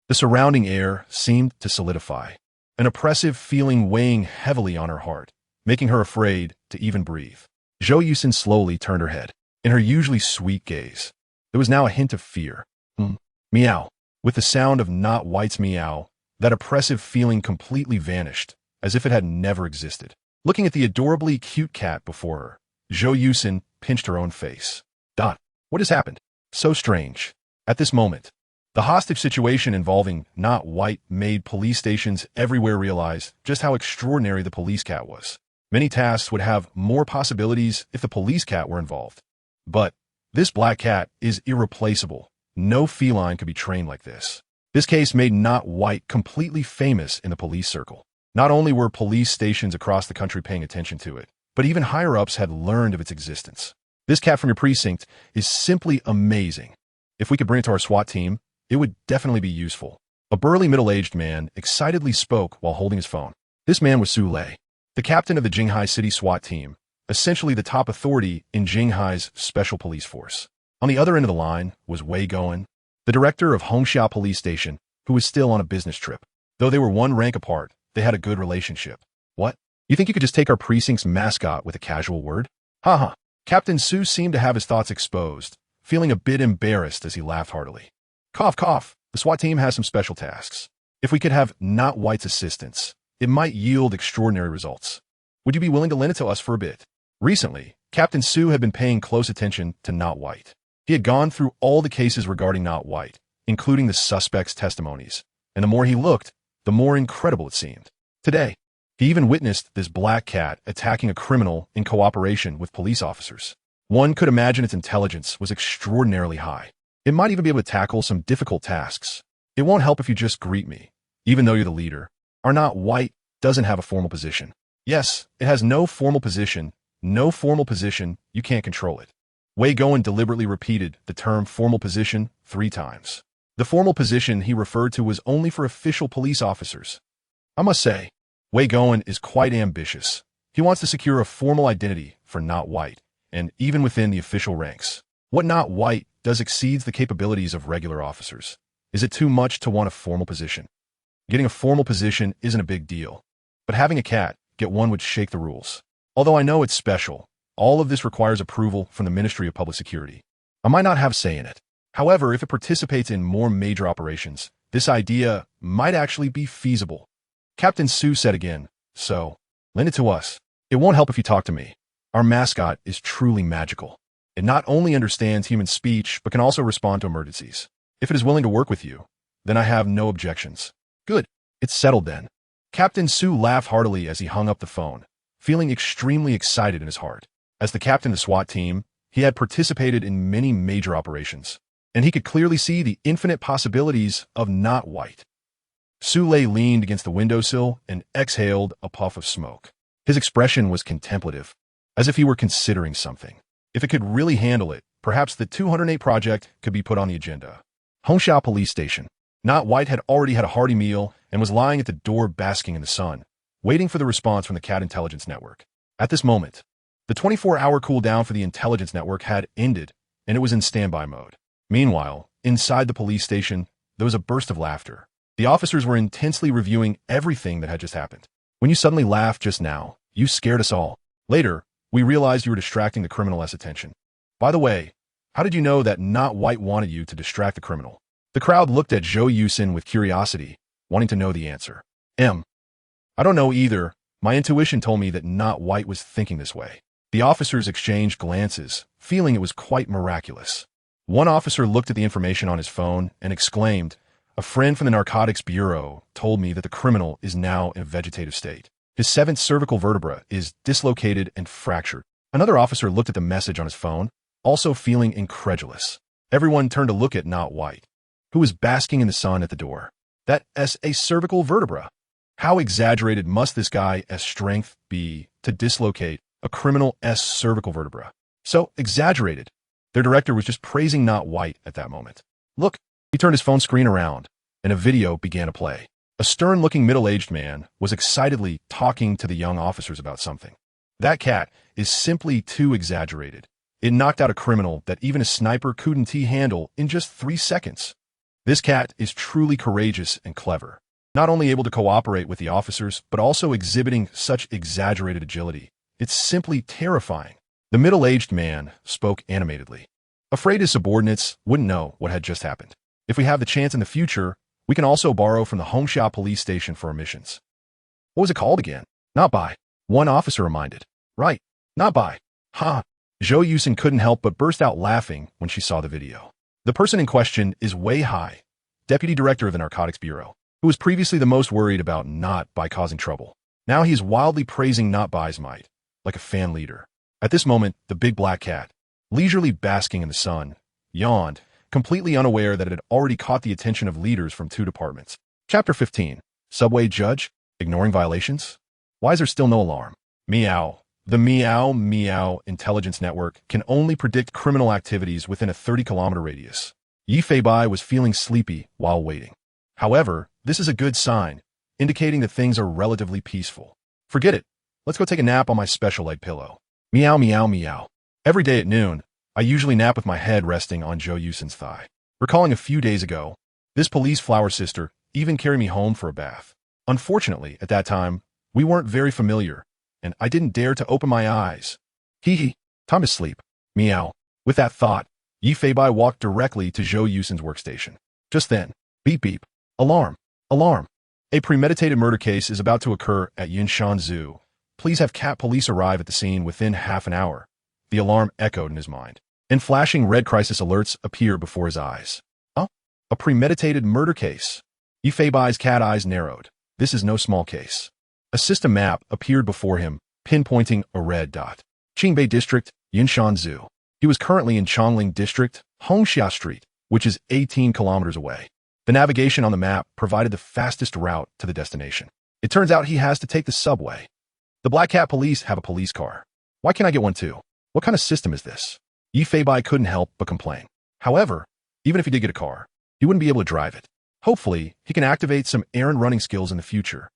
The surrounding air seemed to solidify, an oppressive feeling weighing heavily on her heart, making her afraid to even breathe. Zhou Yusin slowly turned her head. In her usually sweet gaze, there was now a hint of fear. Meow. With the sound of Not White's meow, that oppressive feeling completely vanished, as if it had never existed. Looking at the adorably cute cat before her, Zhou Yusin pinched her own face. What has happened? So strange. At this moment, the hostage situation involving Not White made police stations everywhere realize just how extraordinary the police cat was. Many tasks would have more possibilities if the police cat were involved. But this black cat is irreplaceable. No feline could be trained like this. This case made Not White completely famous in the police circle. Not only were police stations across the country paying attention to it, but even higher-ups had learned of its existence. This cat from your precinct is simply amazing. If we could bring it to our SWAT team, it would definitely be useful. A burly middle-aged man excitedly spoke while holding his phone. This man was Su Lei, the captain of the Jinghai City SWAT team, essentially the top authority in Jinghai's special police force. On the other end of the line was Wei Goen, the director of Hongxia Police Station, who was still on a business trip. Though they were one rank apart, they had a good relationship. What? You think you could just take our precinct's mascot with a casual word? Haha. Captain Su seemed to have his thoughts exposed, feeling a bit embarrassed as he laughed heartily. Cough, cough. The SWAT team has some special tasks. If we could have Not White's assistance, it might yield extraordinary results. Would you be willing to lend it to us for a bit? Recently, Captain Su had been paying close attention to Not White. He had gone through all the cases regarding Not White, including the suspects' testimonies, and the more he looked, the more incredible it seemed. Today, he even witnessed this black cat attacking a criminal in cooperation with police officers. One could imagine its intelligence was extraordinarily high. It might even be able to tackle some difficult tasks. It won't help if you just greet me, even though you're the leader. Our Not White doesn't have a formal position. Yes, it has no formal position. No formal position, you can't control it. Wei Goen deliberately repeated the term formal position 3 times. The formal position he referred to was only for official police officers. I must say, Wei Goen is quite ambitious. He wants to secure a formal identity for Not White, and even within the official ranks. What Not White does exceeds the capabilities of regular officers. Is it too much to want a formal position? Getting a formal position isn't a big deal, but having a cat get one would shake the rules. Although I know it's special, all of this requires approval from the Ministry of Public Security. I might not have say in it. However, if it participates in more major operations, this idea might actually be feasible. Captain Su said again, so, lend it to us. It won't help if you talk to me. Our mascot is truly magical. It not only understands human speech, but can also respond to emergencies. If it is willing to work with you, then I have no objections. Good. It's settled then. Captain Su laughed heartily as he hung up the phone, feeling extremely excited in his heart. As the captain of the SWAT team, he had participated in many major operations, and he could clearly see the infinite possibilities of Not White. Su Lei leaned against the windowsill and exhaled a puff of smoke. His expression was contemplative, as if he were considering something. If it could really handle it, perhaps the 208 project could be put on the agenda. Hongxia Police Station. Not White had already had a hearty meal and was lying at the door basking in the sun, waiting for the response from the Cat Intelligence Network. At this moment, the 24-hour cooldown for the intelligence network had ended, and it was in standby mode. Meanwhile, inside the police station, there was a burst of laughter. The officers were intensely reviewing everything that had just happened. When you suddenly laughed just now, you scared us all. Later, we realized you were distracting the criminal's attention. By the way, how did you know that Not White wanted you to distract the criminal? The crowd looked at Zhou Yusin with curiosity, wanting to know the answer. I don't know either, My intuition told me that not White was thinking this way. The officers exchanged glances, feeling it was quite miraculous. One officer looked at the information on his phone and exclaimed, "A friend from the Narcotics Bureau told me that the criminal is now in a vegetative state. His 7th cervical vertebra is dislocated and fractured." Another officer looked at the message on his phone, also feeling incredulous. Everyone turned to look at Not White, who was basking in the sun at the door. That's a cervical vertebra. How exaggerated must this guy's strength be to dislocate a criminal's cervical vertebra? So exaggerated. Their director was just praising Not White at that moment. Look, he turned his phone screen around, and a video began to play. A stern-looking middle-aged man was excitedly talking to the young officers about something. That cat is simply too exaggerated. It knocked out a criminal that even a sniper couldn't handle in just 3 seconds. This cat is truly courageous and clever, not only able to cooperate with the officers, but also exhibiting such exaggerated agility. It's simply terrifying. The middle-aged man spoke animatedly, afraid his subordinates wouldn't know what had just happened. If we have the chance in the future, we can also borrow from the Homeshop police station for our missions. What was it called again? Not by. One officer reminded. Right, not by. Ha! Zhou Yusin couldn't help but burst out laughing when she saw the video. The person in question is Wei Hai, deputy director of the Narcotics Bureau, who was previously the most worried about Not By causing trouble. Now he is wildly praising Not By's might, like a fan leader. At this moment, the big black cat, leisurely basking in the sun, yawned, completely unaware that it had already caught the attention of leaders from 2 departments. Chapter 15. Subway Judge? Ignoring violations? Why is there still no alarm? Meow. The Meow intelligence network can only predict criminal activities within a 30-kilometer radius. Yi Feibai was feeling sleepy while waiting. However, this is a good sign, indicating that things are relatively peaceful. Forget it. Let's go take a nap on my special leg pillow. Meow. Every day at noon, I usually nap with my head resting on Zhou Yusin's thigh. Recalling a few days ago, this police flower sister even carried me home for a bath. Unfortunately, at that time, we weren't very familiar, and I didn't dare to open my eyes. Hee, time to sleep. Meow. With that thought, Yi Feibai walked directly to Zhou Yusin's workstation. Just then, beep. Alarm. A premeditated murder case is about to occur at Yinshan Zoo. Please have cat police arrive at the scene within half an hour. The alarm echoed in his mind, and flashing red crisis alerts appeared before his eyes. Oh, a premeditated murder case. Yi Feibai's cat eyes narrowed. This is no small case. A system map appeared before him, pinpointing a red dot. Qingbei District, Yinshan Zoo. He was currently in Chongling District, Hongxia Street, which is 18 kilometers away. The navigation on the map provided the fastest route to the destination. It turns out he has to take the subway. The Black Cat Police have a police car. Why can't I get one too? What kind of system is this? Yi Feibai couldn't help but complain. However, even if he did get a car, he wouldn't be able to drive it. Hopefully, he can activate some errand running skills in the future.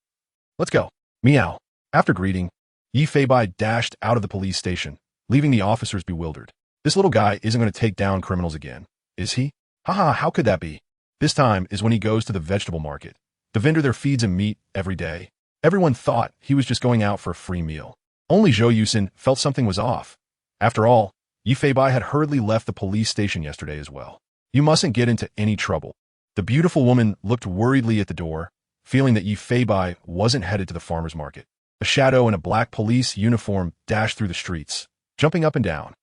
Let's go. Meow. After greeting, Yi Feibai dashed out of the police station, leaving the officers bewildered. This little guy isn't going to take down criminals again, is he? Haha, how could that be? This time is when he goes to the vegetable market. The vendor there feeds him meat every day. Everyone thought he was just going out for a free meal. Only Zhou Yusin felt something was off. After all, Yi Feibai had hurriedly left the police station yesterday as well. You mustn't get into any trouble. The beautiful woman looked worriedly at the door, feeling that Yi Feibai wasn't headed to the farmer's market. A shadow in a black police uniform dashed through the streets, jumping up and down.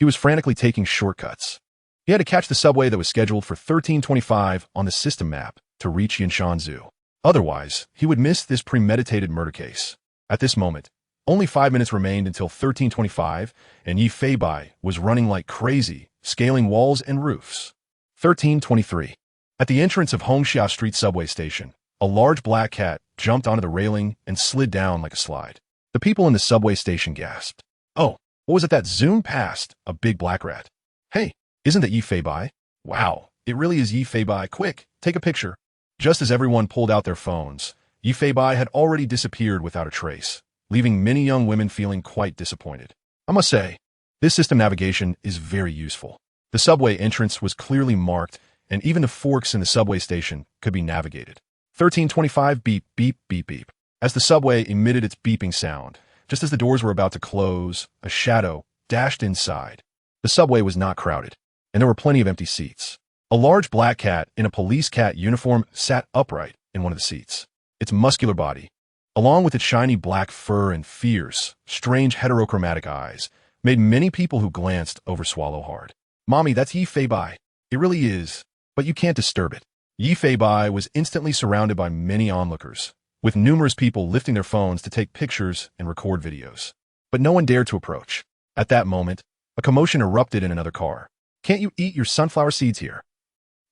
He was frantically taking shortcuts. He had to catch the subway that was scheduled for 13:25 on the system map to reach Yinshan Zoo. Otherwise, he would miss this premeditated murder case. At this moment, only 5 minutes remained until 13:25, and Yi Feibai was running like crazy, scaling walls and roofs. 13:23. At the entrance of Hongxia Street subway station, a large black cat jumped onto the railing and slid down like a slide. The people in the subway station gasped. Oh, what was it that zoomed past a big black rat? Hey, isn't that Yi Feibai? Wow, it really is Yi Feibai. Quick, take a picture. Just as everyone pulled out their phones, Yi Feibai had already disappeared without a trace, leaving many young women feeling quite disappointed. I must say, this system navigation is very useful. The subway entrance was clearly marked, and even the forks in the subway station could be navigated. 13:25 beep. As the subway emitted its beeping sound, just as the doors were about to close, a shadow dashed inside. The subway was not crowded, and there were plenty of empty seats. A large black cat in a police cat uniform sat upright in one of the seats. Its muscular body, along with its shiny black fur and fierce, strange heterochromatic eyes, made many people who glanced over swallow hard. Mommy, that's Yi Fei Bai. It really is, but you can't disturb it. Yi Fei Bai was instantly surrounded by many onlookers, with numerous people lifting their phones to take pictures and record videos. But no one dared to approach. At that moment, a commotion erupted in another car. Can't you eat your sunflower seeds here?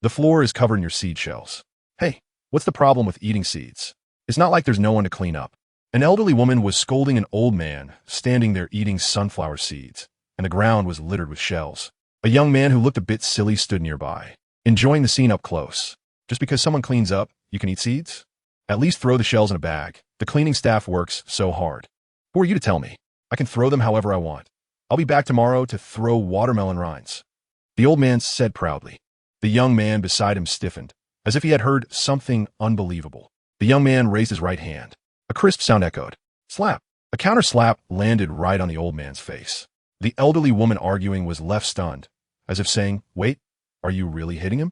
The floor is covered in your seed shells. Hey, what's the problem with eating seeds? It's not like there's no one to clean up. An elderly woman was scolding an old man standing there eating sunflower seeds, and the ground was littered with shells. A young man who looked a bit silly stood nearby, enjoying the scene up close. Just because someone cleans up, you can eat seeds? At least throw the shells in a bag. The cleaning staff works so hard. Who are you to tell me? I can throw them however I want. I'll be back tomorrow to throw watermelon rinds. The old man said proudly. The young man beside him stiffened, as if he had heard something unbelievable. The young man raised his right hand. A crisp sound echoed. Slap. A counter slap landed right on the old man's face. The elderly woman arguing was left stunned, as if saying, wait, are you really hitting him?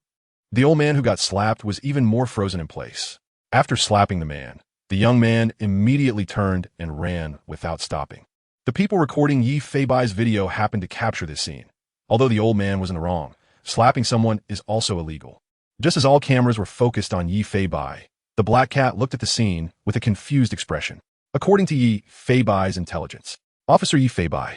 The old man who got slapped was even more frozen in place. After slapping the man, the young man immediately turned and ran without stopping. The people recording Yi Fei Bai's video happened to capture this scene. Although the old man was in the wrong, slapping someone is also illegal. Just as all cameras were focused on Yi Fei Bai, the black cat looked at the scene with a confused expression. According to Yi Fei Bai's intelligence, Officer Yi Fei Bai.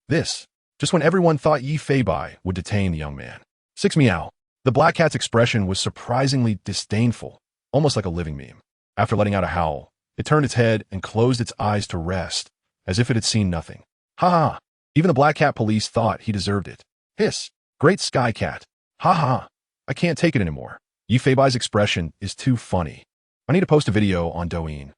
This, just when everyone thought Yi Fei Bai would detain the young man. 6 meow. The black cat's expression was surprisingly disdainful, almost like a living meme. After letting out a howl, it turned its head and closed its eyes to rest, as if it had seen nothing. Ha ha! Even the black cat police thought he deserved it. Hiss! Great sky cat! Ha ha! I can't take it anymore. Yi Fei Bai's expression is too funny. I need to post a video on Douyin.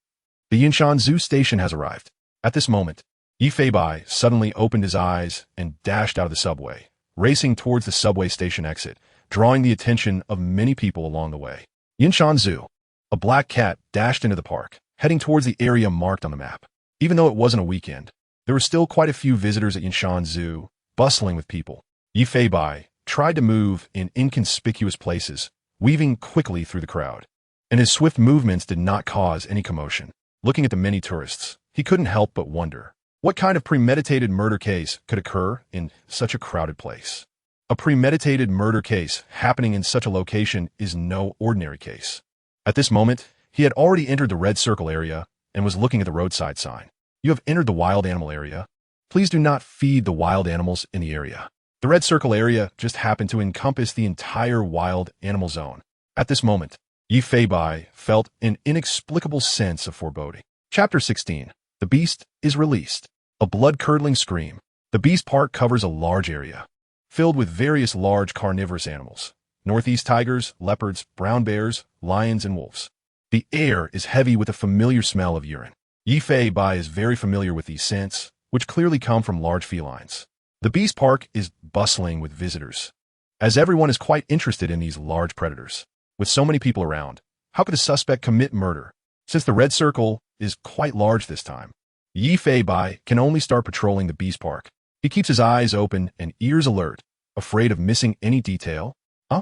The Yinshan Zoo station has arrived. At this moment, Yi Fei Bai suddenly opened his eyes and dashed out of the subway, racing towards the subway station exit, drawing the attention of many people along the way. Yinshan Zoo. A black cat dashed into the park, heading towards the area marked on the map. Even though it wasn't a weekend, there were still quite a few visitors at Yinshan Zoo, bustling with people. Yi Fei Bai tried to move in inconspicuous places, weaving quickly through the crowd. And his swift movements did not cause any commotion. Looking at the many tourists, he couldn't help but wonder, what kind of premeditated murder case could occur in such a crowded place? A premeditated murder case happening in such a location is no ordinary case. At this moment, he had already entered the red circle area and was looking at the roadside sign. You have entered the wild animal area. Please do not feed the wild animals in the area. The red circle area just happened to encompass the entire wild animal zone. At this moment, Yi Fei Bai felt an inexplicable sense of foreboding. Chapter 16. The Beast is Released. A blood-curdling scream. The Beast Park covers a large area, filled with various large carnivorous animals. Northeast tigers, leopards, brown bears, lions, and wolves. The air is heavy with a familiar smell of urine. Yi Fei Bai is very familiar with these scents, which clearly come from large felines. The Beast Park is bustling with visitors, as everyone is quite interested in these large predators. With so many people around, how could a suspect commit murder? Since the red circle is quite large this time, Yi Fei Bai can only start patrolling the Beast Park. He keeps his eyes open and ears alert, afraid of missing any detail. Huh?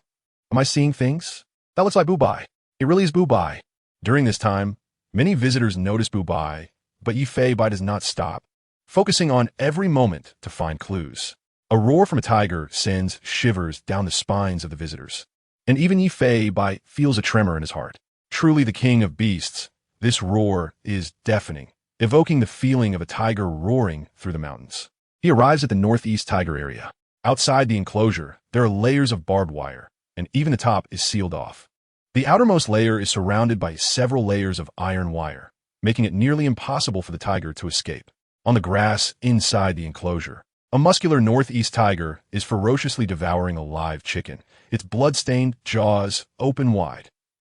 Am I seeing things? That looks like Bu Bai. It really is Bu Bai. During this time, many visitors notice Bu Bai, but Yi Fei Bai does not stop, focusing on every moment to find clues. A roar from a tiger sends shivers down the spines of the visitors. And even Yi Fei Bai feels a tremor in his heart. Truly the king of beasts, this roar is deafening, evoking the feeling of a tiger roaring through the mountains. He arrives at the northeast tiger area. Outside the enclosure, there are layers of barbed wire, and even the top is sealed off. The outermost layer is surrounded by several layers of iron wire, making it nearly impossible for the tiger to escape. On the grass inside the enclosure, a muscular northeast tiger is ferociously devouring a live chicken, its blood-stained jaws open wide.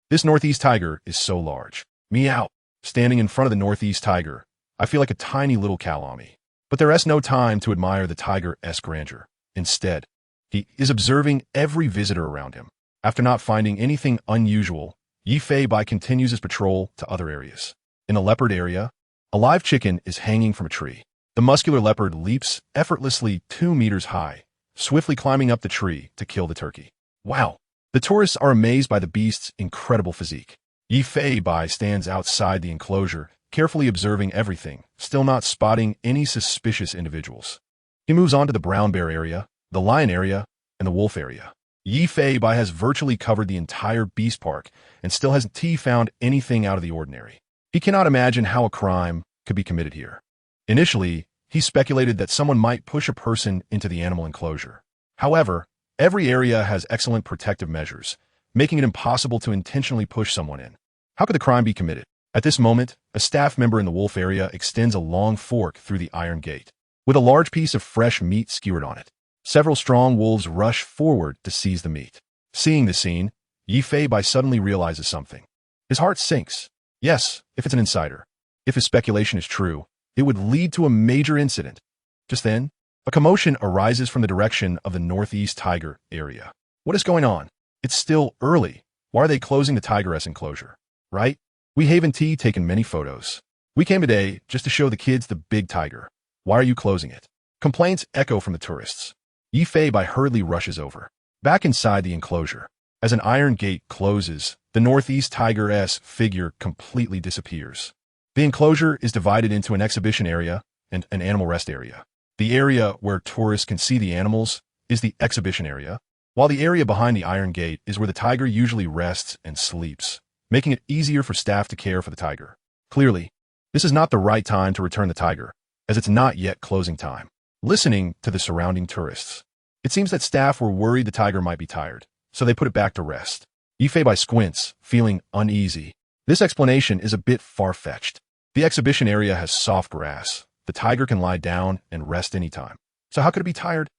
This northeast tiger is so large. Meow. Standing in front of the northeast tiger, I feel like a tiny little cow on me. But there is no time to admire the tiger's grandeur. Instead, he is observing every visitor around him. After not finding anything unusual, Yi Fei Bai continues his patrol to other areas. In the leopard area, a live chicken is hanging from a tree. The muscular leopard leaps effortlessly 2 meters high, swiftly climbing up the tree to kill the turkey. Wow! The tourists are amazed by the beast's incredible physique. Yi Fei Bai stands outside the enclosure, carefully observing everything, still not spotting any suspicious individuals. He moves on to the brown bear area, the lion area, and the wolf area. Yi Fei Bai has virtually covered the entire beast park and still hasn't found anything out of the ordinary. He cannot imagine how a crime could be committed here. Initially, he speculated that someone might push a person into the animal enclosure. However, every area has excellent protective measures, making it impossible to intentionally push someone in. How could the crime be committed? At this moment, a staff member in the wolf area extends a long fork through the iron gate, with a large piece of fresh meat skewered on it. Several strong wolves rush forward to seize the meat. Seeing the scene, Yi Fei Bai suddenly realizes something. His heart sinks. Yes, if it's an insider. If his speculation is true, it would lead to a major incident. Just then, a commotion arises from the direction of the northeast tiger area. What is going on? It's still early. Why are they closing the tigress enclosure? Right? We haven't taken many photos. We came today just to show the kids the big tiger. Why are you closing it? Complaints echo from the tourists. Yi Fei Bai hurriedly rushes over. Back inside the enclosure, as an iron gate closes, the northeast tiger's figure completely disappears. The enclosure is divided into an exhibition area and an animal rest area. The area where tourists can see the animals is the exhibition area, while the area behind the iron gate is where the tiger usually rests and sleeps, making it easier for staff to care for the tiger. Clearly, this is not the right time to return the tiger, as it's not yet closing time. Listening to the surrounding tourists, it seems that staff were worried the tiger might be tired, so they put it back to rest. Yi Fei Bai squints, feeling uneasy. This explanation is a bit far-fetched. The exhibition area has soft grass. The tiger can lie down and rest anytime. So how could it be tired?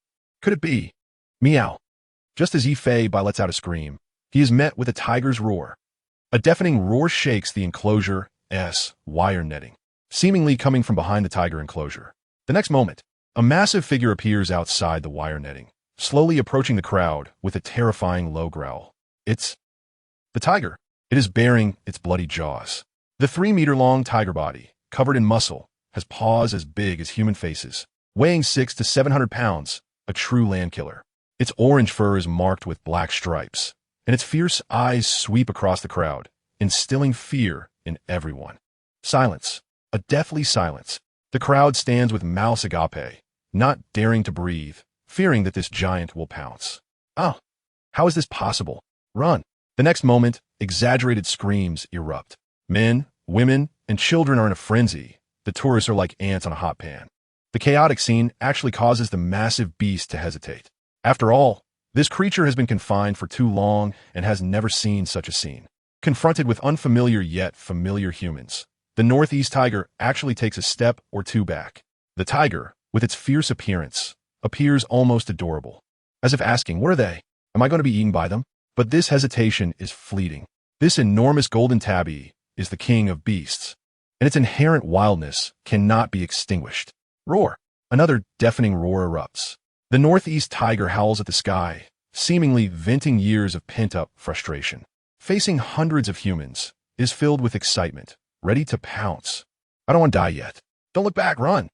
Could it be? Meow. Just as Yi Fei Bai lets out a scream, he is met with a tiger's roar. A deafening roar shakes the enclosure's wire netting, seemingly coming from behind the tiger enclosure. The next moment, a massive figure appears outside the wire netting, slowly approaching the crowd with a terrifying low growl. It's the tiger. It is baring its bloody jaws. The 3-meter-long tiger body, covered in muscle, has paws as big as human faces, weighing 600 to 700 pounds, a true land killer. Its orange fur is marked with black stripes, and its fierce eyes sweep across the crowd, instilling fear in everyone. Silence. A deathly silence. The crowd stands with mouths agape, not daring to breathe, fearing that this giant will pounce. Oh, how is this possible? Run. The next moment, exaggerated screams erupt. Men, women, and children are in a frenzy. The tourists are like ants on a hot pan. The chaotic scene actually causes the massive beast to hesitate. After all, this creature has been confined for too long and has never seen such a scene. Confronted with unfamiliar yet familiar humans, the northeast tiger actually takes a step or two back. The tiger, with its fierce appearance, appears almost adorable, as if asking, "What are they? Am I going to be eaten by them?" But this hesitation is fleeting. This enormous golden tabby is the king of beasts, and its inherent wildness cannot be extinguished. Roar! Another deafening roar erupts. The northeast tiger howls at the sky, seemingly venting years of pent-up frustration. Facing hundreds of humans, is filled with excitement, ready to pounce. I don't want to die yet. Don't look back, run.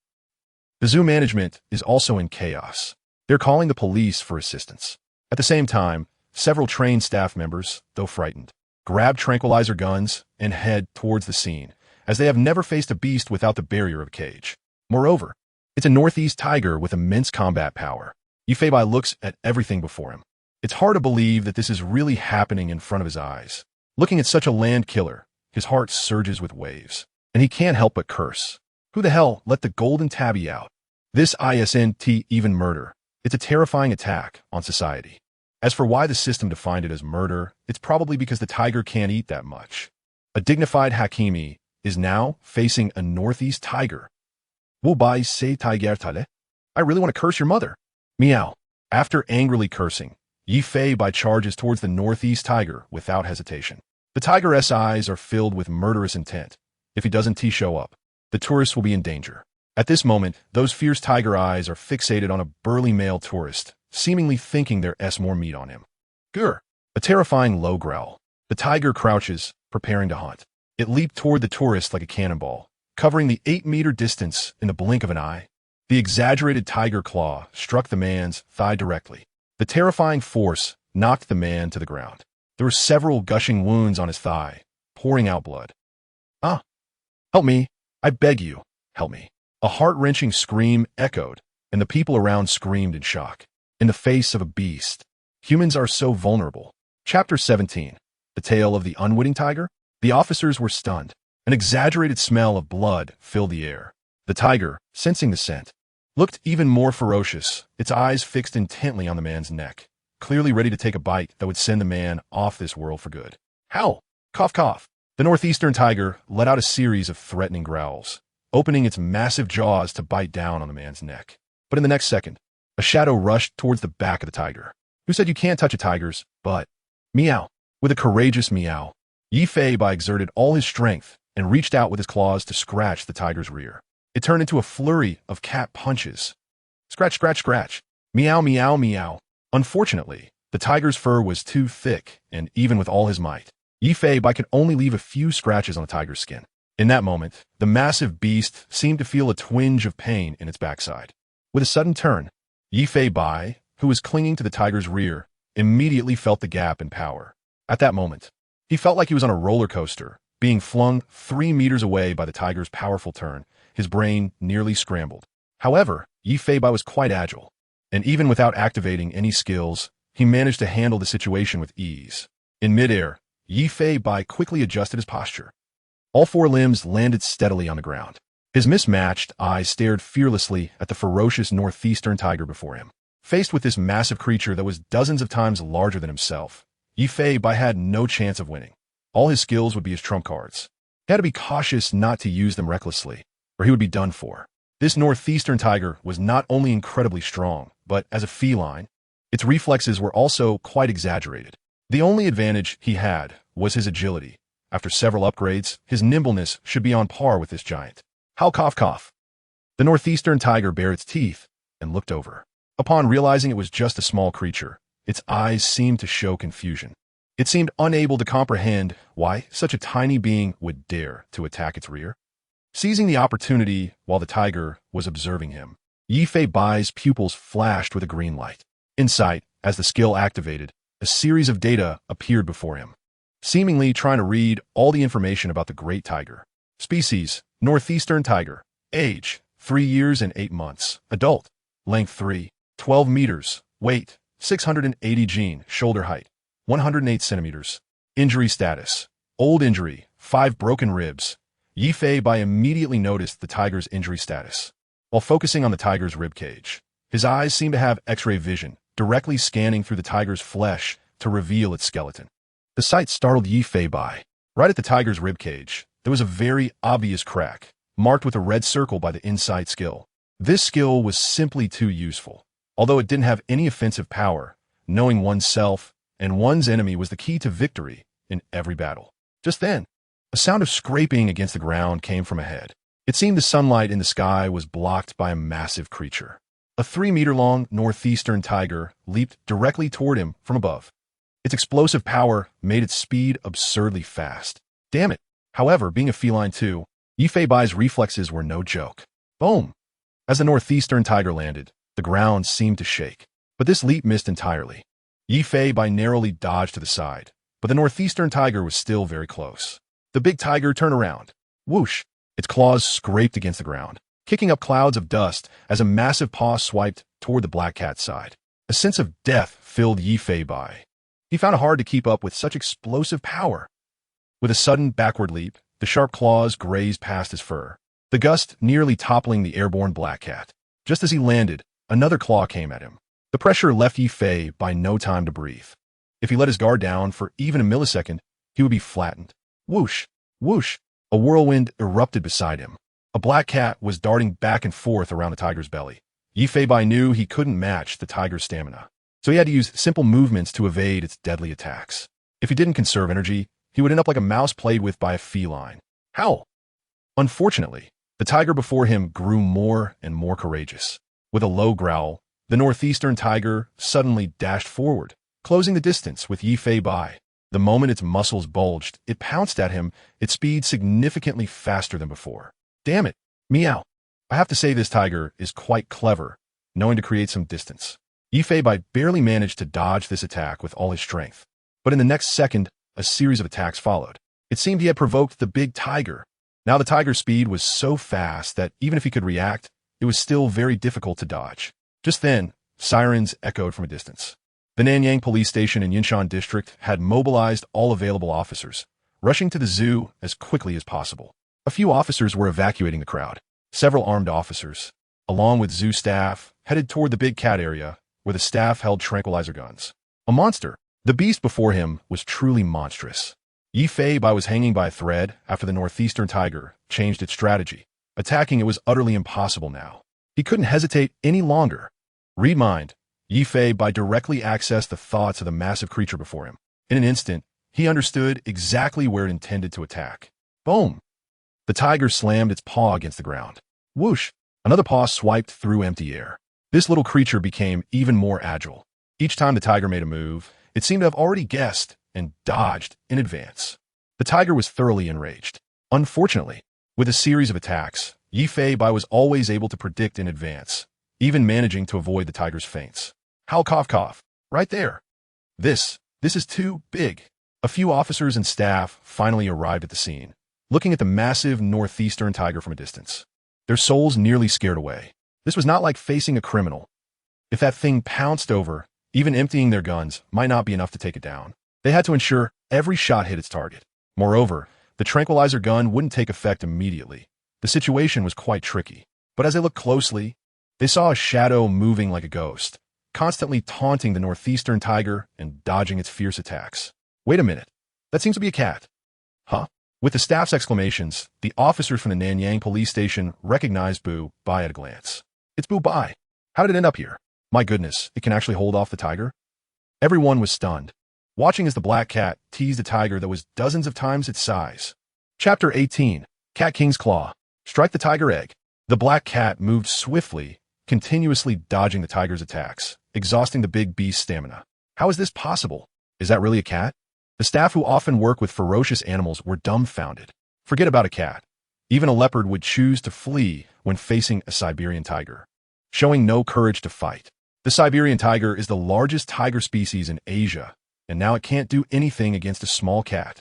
The zoo management is also in chaos. They're calling the police for assistance. At the same time, several trained staff members, though frightened, grab tranquilizer guns and head towards the scene, as they have never faced a beast without the barrier of a cage. Moreover, it's a northeast tiger with immense combat power. Yi Fei Bai looks at everything before him. It's hard to believe that this is really happening in front of his eyes. Looking at such a land killer, his heart surges with waves, and he can't help but curse. Who the hell let the golden tabby out? This isn't even murder. It's a terrifying attack on society. As for why the system defined it as murder, it's probably because the tiger can't eat that much. A dignified Hakimi is now facing a northeast tiger. Wo bai say tiger tale? I really want to curse your mother. Meow. After angrily cursing, Yi Fei Bai charges towards the northeast tiger without hesitation. The tiger's eyes are filled with murderous intent. If he doesn't show up, the tourists will be in danger. At this moment, those fierce tiger eyes are fixated on a burly male tourist, seemingly thinking there's more meat on him. Grr! A terrifying low growl. The tiger crouches, preparing to hunt. It leaped toward the tourist like a cannonball, covering the 8-meter distance in the blink of an eye. The exaggerated tiger claw struck the man's thigh directly. The terrifying force knocked the man to the ground. There were several gushing wounds on his thigh, pouring out blood. Ah! Help me! I beg you, help me. A heart-wrenching scream echoed, and the people around screamed in shock. In the face of a beast, humans are so vulnerable. Chapter 17. The Tale of the Unwitting Tiger? The officers were stunned. An exaggerated smell of blood filled the air. The tiger, sensing the scent, looked even more ferocious, its eyes fixed intently on the man's neck, clearly ready to take a bite that would send the man off this world for good. Howl! Cough cough! The northeastern tiger let out a series of threatening growls, opening its massive jaws to bite down on the man's neck. But in the next second, a shadow rushed towards the back of the tiger. Who said you can't touch a tiger's butt? Meow. With a courageous meow, Yi Fei Bai exerted all his strength and reached out with his claws to scratch the tiger's rear. It turned into a flurry of cat punches. Scratch, scratch, scratch. Meow, meow, meow. Unfortunately, the tiger's fur was too thick, and even with all his might, Yi Fei Bai could only leave a few scratches on the tiger's skin. In that moment, the massive beast seemed to feel a twinge of pain in its backside. With a sudden turn, Yi Fei Bai, who was clinging to the tiger's rear, immediately felt the gap in power. At that moment, he felt like he was on a roller coaster, being flung 3 meters away by the tiger's powerful turn. His brain nearly scrambled. However, Yi Fei Bai was quite agile, and even without activating any skills, he managed to handle the situation with ease. In midair, Yi Fei Bai quickly adjusted his posture. All 4 limbs landed steadily on the ground. His mismatched eyes stared fearlessly at the ferocious northeastern tiger before him. Faced with this massive creature that was dozens of times larger than himself, Yi Fei Bai had no chance of winning. All his skills would be his trump cards. He had to be cautious not to use them recklessly, or he would be done for. This northeastern tiger was not only incredibly strong, but as a feline, its reflexes were also quite exaggerated. The only advantage he had was his agility. After several upgrades, his nimbleness should be on par with this giant. Howl cough cough. The northeastern tiger bared its teeth and looked over. Upon realizing it was just a small creature, its eyes seemed to show confusion. It seemed unable to comprehend why such a tiny being would dare to attack its rear. Seizing the opportunity while the tiger was observing him, Yi Fei Bai's pupils flashed with a green light. Inside, as the skill activated, a series of data appeared before him, seemingly trying to read all the information about the great tiger. Species, northeastern tiger. Age, 3 years and 8 months. Adult. Length 3, 12 meters. Weight, 680 gene. Shoulder height, 108 centimeters. Injury status. Old injury, 5 broken ribs. Yi Fei Bai immediately noticed the tiger's injury status. While focusing on the tiger's rib cage, his eyes seemed to have X-ray vision, directly scanning through the tiger's flesh to reveal its skeleton. The sight startled Yi Fei Bai. Right at the tiger's rib cage, there was a very obvious crack, marked with a red circle by the inside skill. This skill was simply too useful. Although it didn't have any offensive power, knowing oneself and one's enemy was the key to victory in every battle. Just then, a sound of scraping against the ground came from ahead. It seemed the sunlight in the sky was blocked by a massive creature. A 3-meter-long northeastern tiger leaped directly toward him from above. Its explosive power made its speed absurdly fast. Damn it! However, being a feline too, Yi Fei Bai's reflexes were no joke. Boom! As the northeastern tiger landed, the ground seemed to shake. But this leap missed entirely. Yi Fei Bai narrowly dodged to the side, but the northeastern tiger was still very close. The big tiger turned around. Whoosh! Its claws scraped against the ground, kicking up clouds of dust as a massive paw swiped toward the black cat's side. A sense of death filled Yi Fei Bai. He found it hard to keep up with such explosive power. With a sudden backward leap, the sharp claws grazed past his fur, the gust nearly toppling the airborne black cat. Just as he landed, another claw came at him. The pressure left Yi Fei Bai no time to breathe. If he let his guard down for even a millisecond, he would be flattened. Whoosh! Whoosh! A whirlwind erupted beside him. A black cat was darting back and forth around the tiger's belly. Yi Fei Bai knew he couldn't match the tiger's stamina, so he had to use simple movements to evade its deadly attacks. If he didn't conserve energy, he would end up like a mouse played with by a feline. Howl! Unfortunately, the tiger before him grew more and more courageous. With a low growl, the northeastern tiger suddenly dashed forward, closing the distance with Yi Fei Bai. The moment its muscles bulged, it pounced at him, its speed significantly faster than before. Damn it! Meow! I have to say this tiger is quite clever, knowing to create some distance. Yi Fei Bai barely managed to dodge this attack with all his strength. But in the next second, a series of attacks followed. It seemed he had provoked the big tiger. Now the tiger's speed was so fast that even if he could react, it was still very difficult to dodge. Just then, sirens echoed from a distance. The Nanyang police station in Yinshan district had mobilized all available officers, rushing to the zoo as quickly as possible. A few officers were evacuating the crowd. Several armed officers, along with zoo staff, headed toward the big cat area where the staff held tranquilizer guns. A monster. The beast before him was truly monstrous. Yi Fei Bai was hanging by a thread after the northeastern tiger changed its strategy. Attacking it was utterly impossible now. He couldn't hesitate any longer. Read mind. Yi Fei Bai directly accessed the thoughts of the massive creature before him. In an instant, he understood exactly where it intended to attack. Boom! The tiger slammed its paw against the ground. Whoosh! Another paw swiped through empty air. This little creature became even more agile. Each time the tiger made a move, it seemed to have already guessed and dodged in advance. The tiger was thoroughly enraged. Unfortunately, with a series of attacks, Yi Fei Bai was always able to predict in advance, even managing to avoid the tiger's feints. Howl cough cough. Right there. This is too big. A few officers and staff finally arrived at the scene, looking at the massive northeastern tiger from a distance. Their souls nearly scared away. This was not like facing a criminal. If that thing pounced over, even emptying their guns might not be enough to take it down. They had to ensure every shot hit its target. Moreover, the tranquilizer gun wouldn't take effect immediately. The situation was quite tricky. But as they looked closely, they saw a shadow moving like a ghost, constantly taunting the northeastern tiger and dodging its fierce attacks. Wait a minute. That seems to be a cat. Huh? With the staff's exclamations, the officers from the Nanyang police station recognized Bu Bai at a glance. It's Bu Bai. How did it end up here? My goodness, it can actually hold off the tiger? Everyone was stunned, watching as the black cat teased a tiger that was dozens of times its size. Chapter 18. Cat King's Claw. Strike the tiger egg. The black cat moved swiftly, continuously dodging the tiger's attacks, exhausting the big beast's stamina. How is this possible? Is that really a cat? The staff who often work with ferocious animals were dumbfounded. Forget about a cat. Even a leopard would choose to flee when facing a Siberian tiger, showing no courage to fight. The Siberian tiger is the largest tiger species in Asia, and now it can't do anything against a small cat.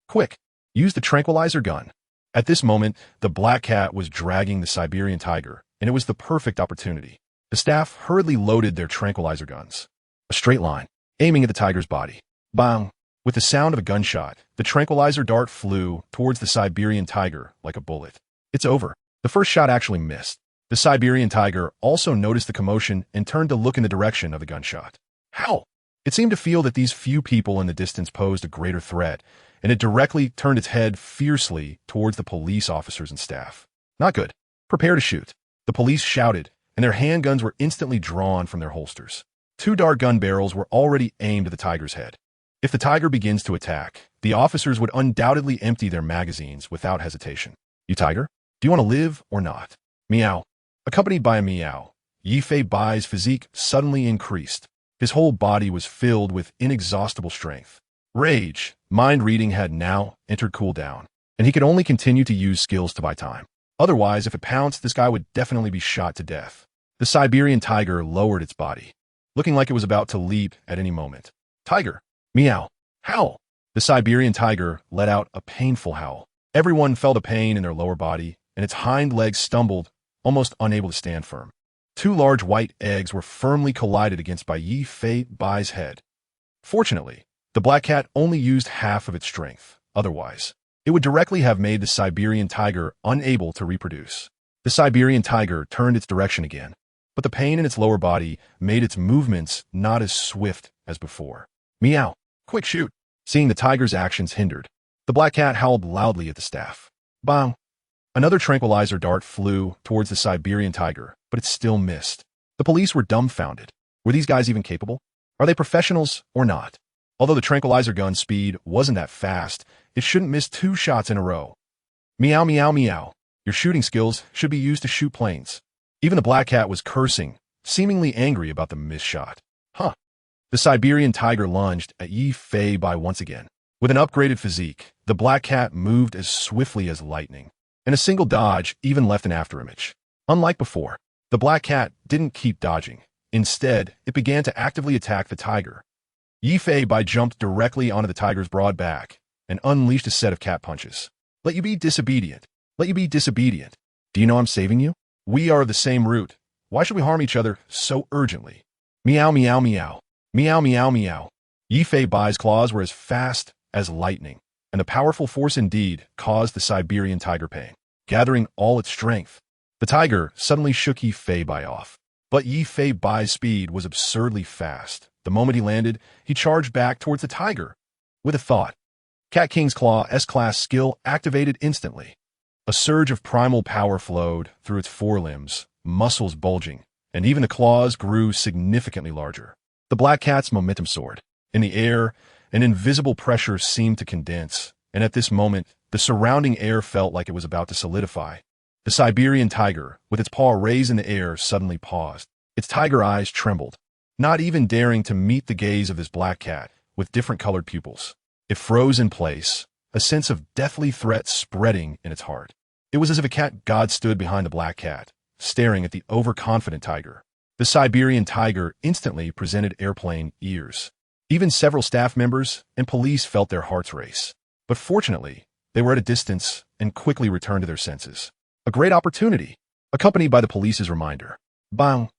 Quick, use the tranquilizer gun. At this moment, the black cat was dragging the Siberian tiger, and it was the perfect opportunity. The staff hurriedly loaded their tranquilizer guns. A straight line, aiming at the tiger's body. Bang! With the sound of a gunshot, the tranquilizer dart flew towards the Siberian tiger like a bullet. It's over. The first shot actually missed. The Siberian tiger also noticed the commotion and turned to look in the direction of the gunshot. How? It seemed to feel that these few people in the distance posed a greater threat, and it directly turned its head fiercely towards the police officers and staff. Not good. Prepare to shoot. The police shouted, and their handguns were instantly drawn from their holsters. 2 dart gun barrels were already aimed at the tiger's head. If the tiger begins to attack, the officers would undoubtedly empty their magazines without hesitation. You tiger? Do you want to live or not? Meow. Accompanied by a meow, Yi Fei Bai's physique suddenly increased. His whole body was filled with inexhaustible strength. Rage, mind reading had now entered cooldown, and he could only continue to use skills to buy time. Otherwise, if it pounced, this guy would definitely be shot to death. The Siberian tiger lowered its body, looking like it was about to leap at any moment. Tiger! Meow! Howl! The Siberian tiger let out a painful howl. Everyone felt a pain in their lower body, and its hind legs stumbled, almost unable to stand firm. 2 large white eggs were firmly collided against by Yi Fei Bai's head. Fortunately, the black cat only used half of its strength. Otherwise, it would directly have made the Siberian tiger unable to reproduce. The Siberian tiger turned its direction again, but the pain in its lower body made its movements not as swift as before. Meow! Quick shoot! Seeing the tiger's actions hindered, the black cat howled loudly at the staff. Bang! Another tranquilizer dart flew towards the Siberian tiger, but it still missed. The police were dumbfounded. Were these guys even capable? Are they professionals or not? Although the tranquilizer gun's speed wasn't that fast, it shouldn't miss 2 shots in a row. Meow meow meow. Your shooting skills should be used to shoot planes. Even the black cat was cursing, seemingly angry about the missed shot. Huh. The Siberian tiger lunged at Yi Fei Bai once again. With an upgraded physique, the black cat moved as swiftly as lightning, and a single dodge even left an afterimage. Unlike before, the black cat didn't keep dodging. Instead, it began to actively attack the tiger. Yi Fei Bai jumped directly onto the tiger's broad back and unleashed a set of cat punches. Let you be disobedient. let you be disobedient. Do you know I'm saving you? We are of the same root. Why should we harm each other so urgently? Meow, meow, meow. Meow, meow, meow. Yifei Bai's claws were as fast as lightning, and the powerful force indeed caused the Siberian tiger pain, gathering all its strength. The tiger suddenly shook Yifei Bai off. But Yifei Bai's speed was absurdly fast. The moment he landed, he charged back towards the tiger. With a thought, Cat King's Claw S-Class skill activated instantly. A surge of primal power flowed through its forelimbs, muscles bulging, and even the claws grew significantly larger. The black cat's momentum soared. In the air, an invisible pressure seemed to condense, and at this moment, the surrounding air felt like it was about to solidify. The Siberian tiger, with its paw raised in the air, suddenly paused. Its tiger eyes trembled, not even daring to meet the gaze of this black cat with different colored pupils. It froze in place, a sense of deathly threat spreading in its heart. It was as if a cat god stood behind the black cat, staring at the overconfident tiger. The Siberian tiger instantly presented airplane ears. Even several staff members and police felt their hearts race. But fortunately, they were at a distance and quickly returned to their senses. A great opportunity, accompanied by the police's reminder. Bang!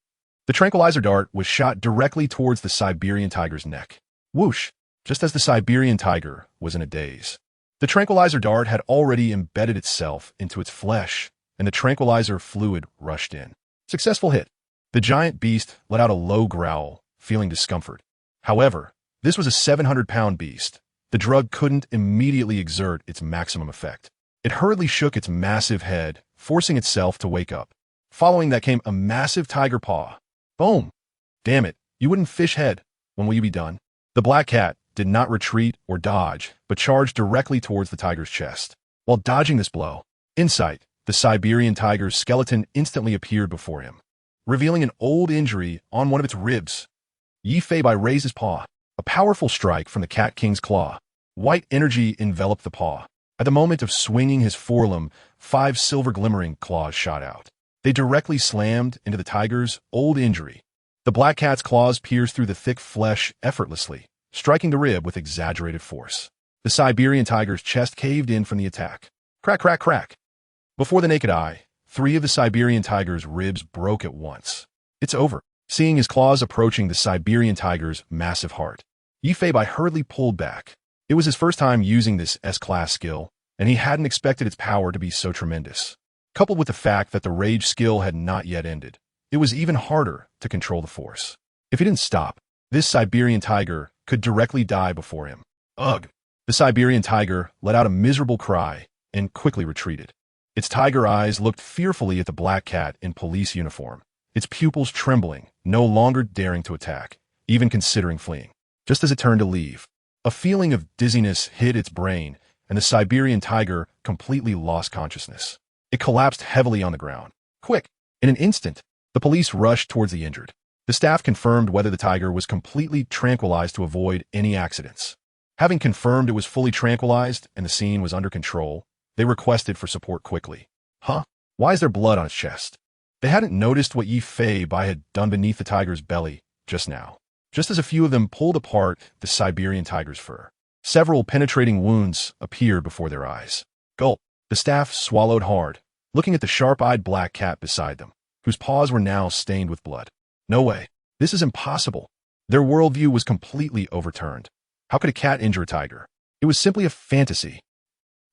The tranquilizer dart was shot directly towards the Siberian tiger's neck. Whoosh! Just as the Siberian tiger was in a daze. The tranquilizer dart had already embedded itself into its flesh, and the tranquilizer fluid rushed in. Successful hit. The giant beast let out a low growl, feeling discomfort. However, this was a 700-pound beast. The drug couldn't immediately exert its maximum effect. It hurriedly shook its massive head, forcing itself to wake up. Following that came a massive tiger paw. Boom! Damn it, you wouldn't fish head. When will you be done? The black cat did not retreat or dodge, but charged directly towards the tiger's chest. While dodging this blow, insight, the Siberian tiger's skeleton instantly appeared before him, revealing an old injury on one of its ribs. Yifei Bai raised his paw. A powerful strike from the Cat King's claw. White energy enveloped the paw. At the moment of swinging his forelimb, 5 silver glimmering claws shot out. They directly slammed into the tiger's old injury. The black cat's claws pierced through the thick flesh effortlessly, striking the rib with exaggerated force. The Siberian tiger's chest caved in from the attack. Crack, crack, crack. Before the naked eye, 3 of the Siberian tiger's ribs broke at once. It's over. Seeing his claws approaching the Siberian tiger's massive heart, Yifei Bai hurriedly pulled back. It was his first time using this S-Class skill, and he hadn't expected its power to be so tremendous. Coupled with the fact that the rage skill had not yet ended, it was even harder to control the force. If he didn't stop, this Siberian tiger could directly die before him. Ugh! The Siberian tiger let out a miserable cry and quickly retreated. Its tiger eyes looked fearfully at the black cat in police uniform, its pupils trembling, no longer daring to attack, even considering fleeing. Just as it turned to leave, a feeling of dizziness hit its brain, and the Siberian tiger completely lost consciousness. It collapsed heavily on the ground. Quick! In an instant, the police rushed towards the injured. The staff confirmed whether the tiger was completely tranquilized to avoid any accidents. Having confirmed it was fully tranquilized and the scene was under control, they requested for support quickly. Huh? Why is there blood on its chest? They hadn't noticed what Yifei Bai had done beneath the tiger's belly just now. Just as a few of them pulled apart the Siberian tiger's fur, several penetrating wounds appeared before their eyes. Gulp! The staff swallowed hard, looking at the sharp-eyed black cat beside them, whose paws were now stained with blood. No way. This is impossible. Their worldview was completely overturned. How could a cat injure a tiger? It was simply a fantasy.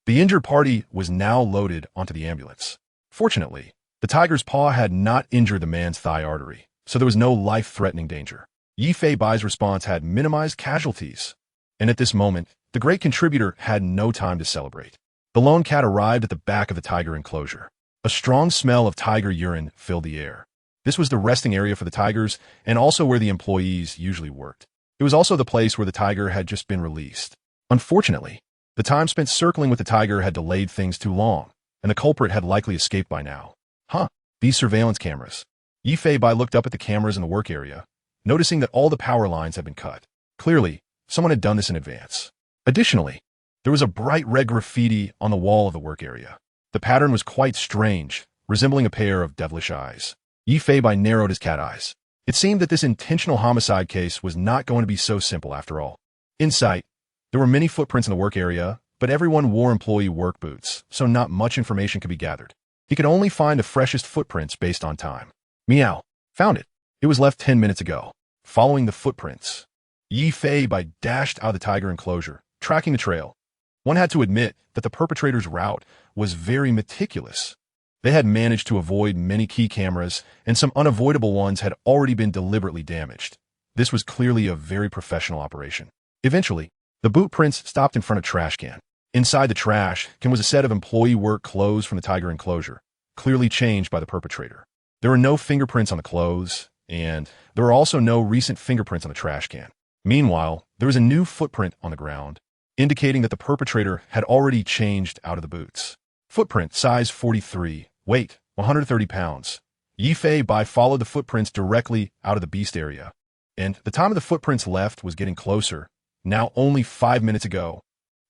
The injured party was now loaded onto the ambulance. Fortunately, the tiger's paw had not injured the man's thigh artery, so there was no life-threatening danger. Yifei Bai's response had minimized casualties, and at this moment, the great contributor had no time to celebrate. The lone cat arrived at the back of the tiger enclosure. A strong smell of tiger urine filled the air. This was the resting area for the tigers and also where the employees usually worked. It was also the place where the tiger had just been released. Unfortunately, the time spent circling with the tiger had delayed things too long, and the culprit had likely escaped by now. Huh, these surveillance cameras. Yifei Bai looked up at the cameras in the work area, noticing that all the power lines had been cut. Clearly, someone had done this in advance. Additionally, there was a bright red graffiti on the wall of the work area. The pattern was quite strange, resembling a pair of devilish eyes. Yifei Bai narrowed his cat eyes. It seemed that this intentional homicide case was not going to be so simple after all. In sight, there were many footprints in the work area, but everyone wore employee work boots, so not much information could be gathered. He could only find the freshest footprints based on time. Meow. Found it. It was left 10 minutes ago. Following the footprints, Yi Fei dashed out of the tiger enclosure, tracking the trail. One had to admit that the perpetrator's route was very meticulous. They had managed to avoid many key cameras, and some unavoidable ones had already been deliberately damaged. This was clearly a very professional operation. Eventually, the boot prints stopped in front of a trash can. Inside the trash can was a set of employee work clothes from the tiger enclosure, clearly changed by the perpetrator. There were no fingerprints on the clothes, and there were also no recent fingerprints on the trash can. Meanwhile, there was a new footprint on the ground, indicating that the perpetrator had already changed out of the boots. Footprint size 43, weight 130 pounds. Yi Fei followed the footprints directly out of the beast area, and the time of the footprints left was getting closer, now only 5 minutes ago.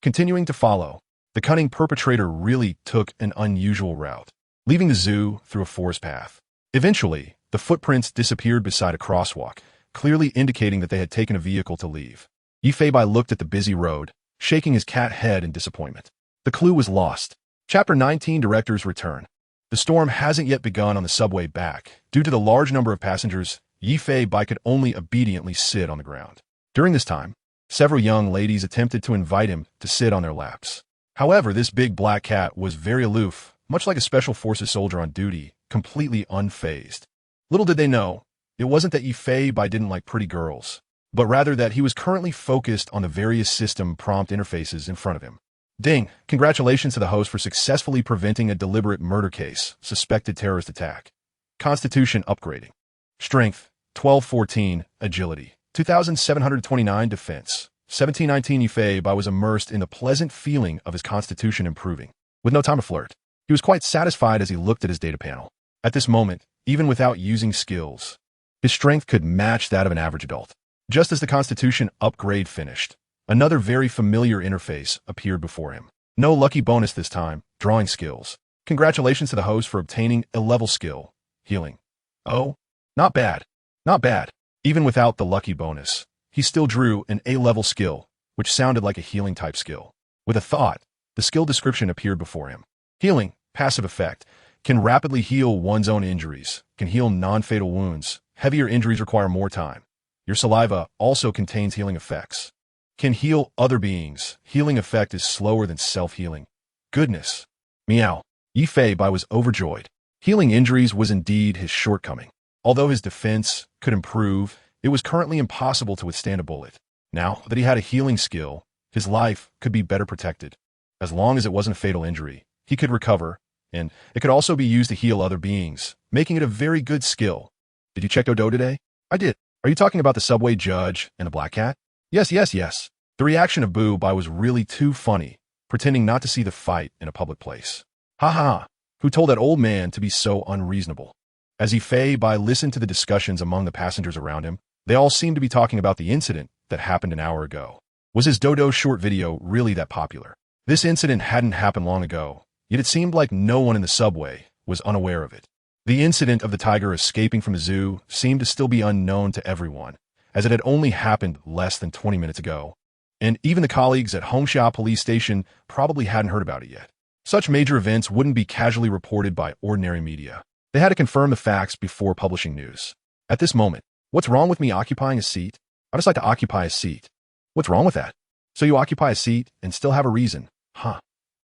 Continuing to follow, the cunning perpetrator really took an unusual route, leaving the zoo through a forest path. Eventually, the footprints disappeared beside a crosswalk, clearly indicating that they had taken a vehicle to leave. Yi Fei looked at the busy road, shaking his cat head in disappointment. The clue was lost. Chapter 19 Director's Return. The storm hasn't yet begun on the subway back. Due to the large number of passengers, Yi Fei could only obediently sit on the ground. During this time, several young ladies attempted to invite him to sit on their laps. However, this big black cat was very aloof, much like a special forces soldier on duty, completely unfazed. Little did they know, it wasn't that Yi Fei didn't like pretty girls, but rather that he was currently focused on the various system prompt interfaces in front of him. Ding! Congratulations to the host for successfully preventing a deliberate murder case, suspected terrorist attack. Constitution upgrading. Strength, 1214, Agility, 2729 Defense, 1719 Yi Fei was immersed in the pleasant feeling of his constitution improving. With no time to flirt, he was quite satisfied as he looked at his data panel. At this moment, even without using skills, his strength could match that of an average adult. Just as the Constitution upgrade finished, another very familiar interface appeared before him. No lucky bonus this time, drawing skills. Congratulations to the host for obtaining a level skill, healing. Oh, not bad. Not bad. Even without the lucky bonus, he still drew an A-level skill, which sounded like a healing type skill. With a thought, the skill description appeared before him. Healing, passive effect, can rapidly heal one's own injuries, can heal non-fatal wounds. Heavier injuries require more time. Your saliva also contains healing effects. Can heal other beings. Healing effect is slower than self-healing. Goodness. Meow. Yi Fei was overjoyed. Healing injuries was indeed his shortcoming. Although his defense could improve, it was currently impossible to withstand a bullet. Now that he had a healing skill, his life could be better protected. As long as it wasn't a fatal injury, he could recover, and it could also be used to heal other beings, making it a very good skill. Did you check Dodo today? I did. Are you talking about the subway judge and the black cat? Yes. The reaction of Boo was really too funny, pretending not to see the fight in a public place. Ha ha! Who told that old man to be so unreasonable? As Yi Fei listened to the discussions among the passengers around him, they all seemed to be talking about the incident that happened an hour ago. Was his Dodo short video really that popular? This incident hadn't happened long ago, yet it seemed like no one in the subway was unaware of it. The incident of the tiger escaping from the zoo seemed to still be unknown to everyone, as it had only happened less than 20 minutes ago, and even the colleagues at Hongxia Police Station probably hadn't heard about it yet. Such major events wouldn't be casually reported by ordinary media. They had to confirm the facts before publishing news. At this moment, what's wrong with me occupying a seat? I just like to occupy a seat. What's wrong with that? So you occupy a seat and still have a reason, huh?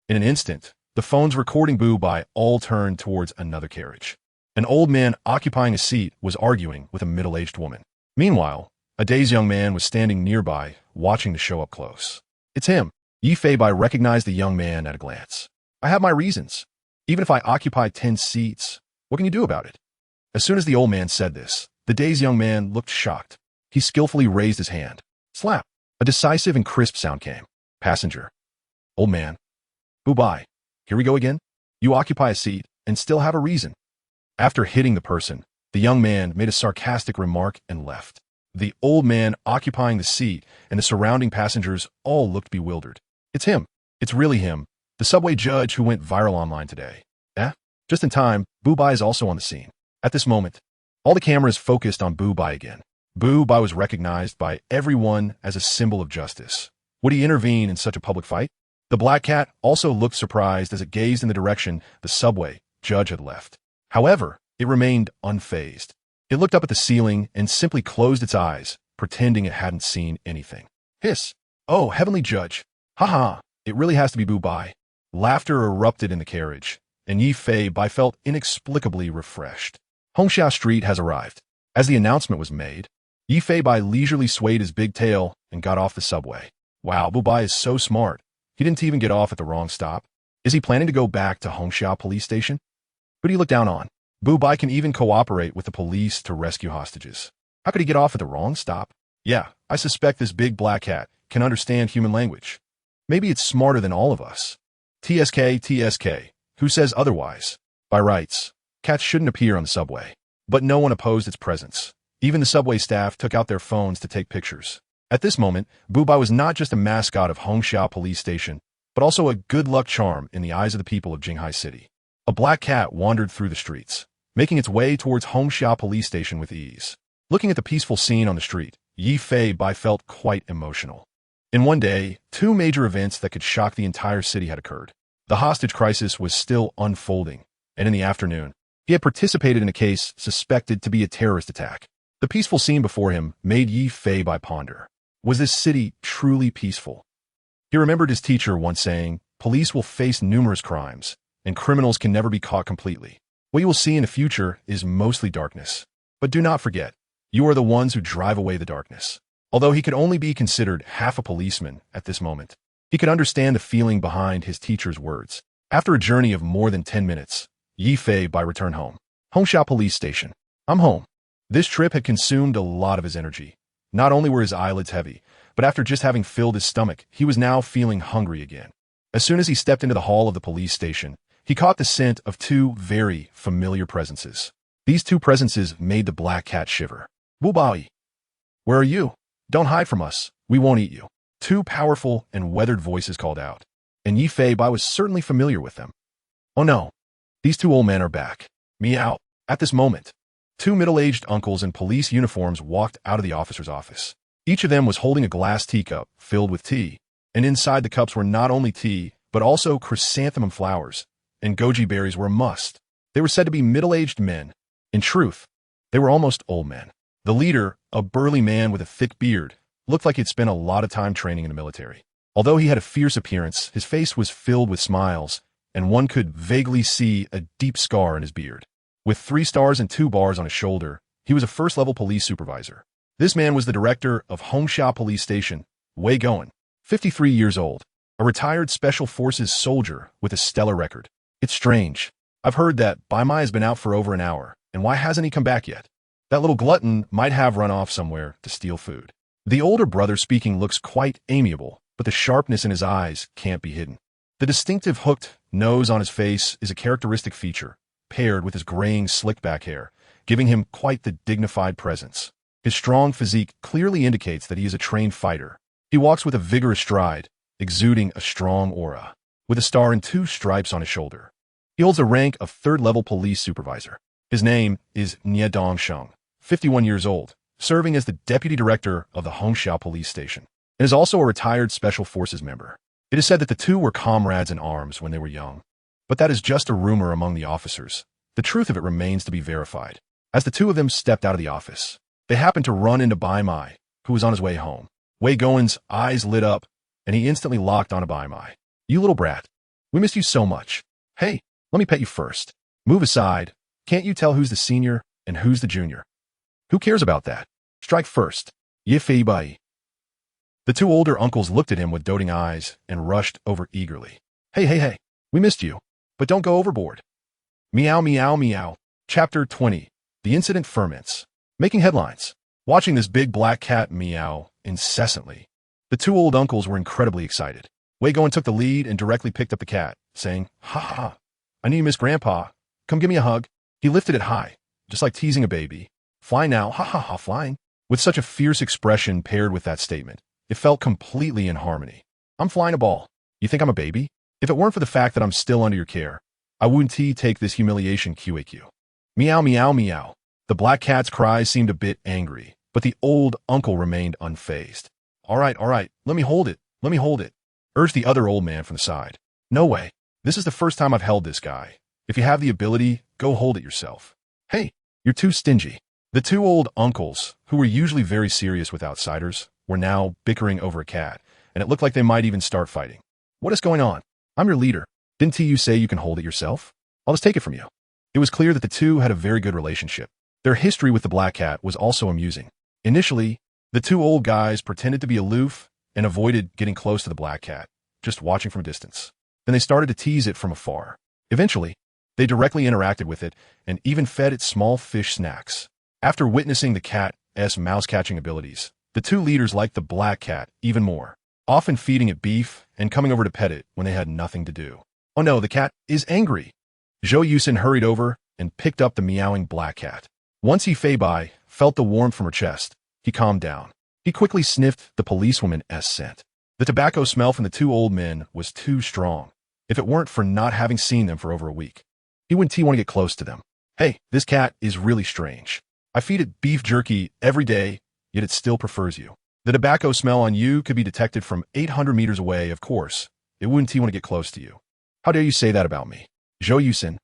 In an instant, the phones recording Boo all turned towards another carriage. An old man occupying a seat was arguing with a middle-aged woman. Meanwhile, a dazed young man was standing nearby, watching the show up close. It's him. Yi Fei recognized the young man at a glance. I have my reasons. Even if I occupy 10 seats, what can you do about it? As soon as the old man said this, the dazed young man looked shocked. He skillfully raised his hand. Slap. A decisive and crisp sound came. Passenger. Old man. Boo bye. Here we go again? You occupy a seat and still have a reason. After hitting the person, the young man made a sarcastic remark and left. The old man occupying the seat and the surrounding passengers all looked bewildered. It's him. It's really him. The subway judge who went viral online today. Just in time, Boo is also on the scene. At this moment, all the cameras focused on Boo again. Boo was recognized by everyone as a symbol of justice. Would he intervene in such a public fight? The black cat also looked surprised as it gazed in the direction the subway judge had left. However, it remained unfazed. It looked up at the ceiling and simply closed its eyes, pretending it hadn't seen anything. Hiss! Oh, heavenly judge! Ha ha! It really has to be Boo Bai. Laughter erupted in the carriage, and Yi Fei Bai felt inexplicably refreshed. Hongxia Street has arrived. As the announcement was made, Yi Fei Bai leisurely swayed his big tail and got off the subway. Wow, Boo Bai is so smart. He didn't even get off at the wrong stop. Is he planning to go back to Hongxia Police Station? Who do you look down on? Boo Bai can even cooperate with the police to rescue hostages. How could he get off at the wrong stop? Yeah, I suspect this big black cat can understand human language. Maybe it's smarter than all of us. TSK, TSK. Who says otherwise? By rights, cats shouldn't appear on the subway. But no one opposed its presence. Even the subway staff took out their phones to take pictures. At this moment, Boo Bai was not just a mascot of Hongxia Police Station, but also a good luck charm in the eyes of the people of Jinghai City. A black cat wandered through the streets, making its way towards Hongxia Police Station with ease. Looking at the peaceful scene on the street, Yi Fei Bai felt quite emotional. In one day, two major events that could shock the entire city had occurred. The hostage crisis was still unfolding, and in the afternoon, he had participated in a case suspected to be a terrorist attack. The peaceful scene before him made Yi Fei Bai ponder. Was this city truly peaceful? He remembered his teacher once saying, police will face numerous crimes, and criminals can never be caught completely. What you will see in the future is mostly darkness. But do not forget, you are the ones who drive away the darkness. Although he could only be considered half a policeman at this moment, he could understand the feeling behind his teacher's words. After a journey of more than 10 minutes, Yi Fei Bai returned home. Hongxia Police Station. I'm home. This trip had consumed a lot of his energy. Not only were his eyelids heavy, but after just having filled his stomach, he was now feeling hungry again. As soon as he stepped into the hall of the police station, he caught the scent of two very familiar presences. These two presences made the black cat shiver. Wu Baoyi, where are you? Don't hide from us. We won't eat you. Two powerful and weathered voices called out, and Yi Fei Bai was certainly familiar with them. Oh no, these two old men are back. Meow. At this moment, two middle-aged uncles in police uniforms walked out of the officer's office. Each of them was holding a glass teacup filled with tea, and inside the cups were not only tea, but also chrysanthemum flowers, and goji berries were a must. They were said to be middle-aged men. In truth, they were almost old men. The leader, a burly man with a thick beard, looked like he'd spent a lot of time training in the military. Although he had a fierce appearance, his face was filled with smiles, and one could vaguely see a deep scar in his beard. With 3 stars and 2 bars on his shoulder, he was a first-level police supervisor. This man was the director of Hongxia Police Station, Wei Goen, 53 years old, a retired Special Forces soldier with a stellar record. It's strange. I've heard that Bai Mai has been out for over an hour, and why hasn't he come back yet? That little glutton might have run off somewhere to steal food. The older brother speaking looks quite amiable, but the sharpness in his eyes can't be hidden. The distinctive hooked nose on his face is a characteristic feature, paired with his graying slick-back hair, giving him quite the dignified presence. His strong physique clearly indicates that he is a trained fighter. He walks with a vigorous stride, exuding a strong aura, with a star and 2 stripes on his shoulder. He holds the rank of 3rd-level police supervisor. His name is Nie Dongsheng, 51 years old, serving as the deputy director of the Hongxia Police Station, and is also a retired Special Forces member. It is said that the two were comrades in arms when they were young. But that is just a rumor among the officers. The truth of it remains to be verified. As the two of them stepped out of the office, they happened to run into Bai Mai, who was on his way home. Wei Goen's eyes lit up, and he instantly locked onto Bai Mai. You little brat. We missed you so much. Hey, let me pet you first. Move aside. Can't you tell who's the senior and who's the junior? Who cares about that? Strike first. Ye Fei Bai. The 2 older uncles looked at him with doting eyes and rushed over eagerly. Hey, we missed you, but don't go overboard. Meow, meow, meow. Chapter 20. The incident ferments. Making headlines. Watching this big black cat meow incessantly, the 2 old uncles were incredibly excited. Wei Goen took the lead and directly picked up the cat, saying, Ha ha, I knew you missed Grandpa. Come give me a hug. He lifted it high, just like teasing a baby. Fly now, ha ha ha, flying. With such a fierce expression paired with that statement, it felt completely in harmony. I'm flying a ball. You think I'm a baby? If it weren't for the fact that I'm still under your care, I wouldn't take this humiliation QAQ. Meow, meow, meow. The black cat's cries seemed a bit angry, but the old uncle remained unfazed. All right, let me hold it. urged the other old man from the side. No way. This is the first time I've held this guy. If you have the ability, go hold it yourself. Hey, you're too stingy. The two old uncles, who were usually very serious with outsiders, were now bickering over a cat, and it looked like they might even start fighting. What is going on? I'm your leader. Didn't you say you can hold it yourself? I'll just take it from you. It was clear that the two had a very good relationship. Their history with the black cat was also amusing. Initially, the two old guys pretended to be aloof and avoided getting close to the black cat, just watching from a distance. Then they started to tease it from afar. Eventually, they directly interacted with it and even fed it small fish snacks. After witnessing the cat's mouse-catching abilities, the two leaders liked the black cat even more, often feeding it beef and coming over to pet it when they had nothing to do. Oh no, the cat is angry. Zhou Yusin hurried over and picked up the meowing black cat. Once Feline felt the warmth from her chest, he calmed down. He quickly sniffed the policewoman's scent. The tobacco smell from the two old men was too strong. If it weren't for not having seen them for over a week, he wouldn't want to get close to them. Hey, this cat is really strange. I feed it beef jerky every day, yet it still prefers you. The tobacco smell on you could be detected from 800 meters away, of course. It wouldn't want to get close to you. How dare you say that about me? Zhou Yusin.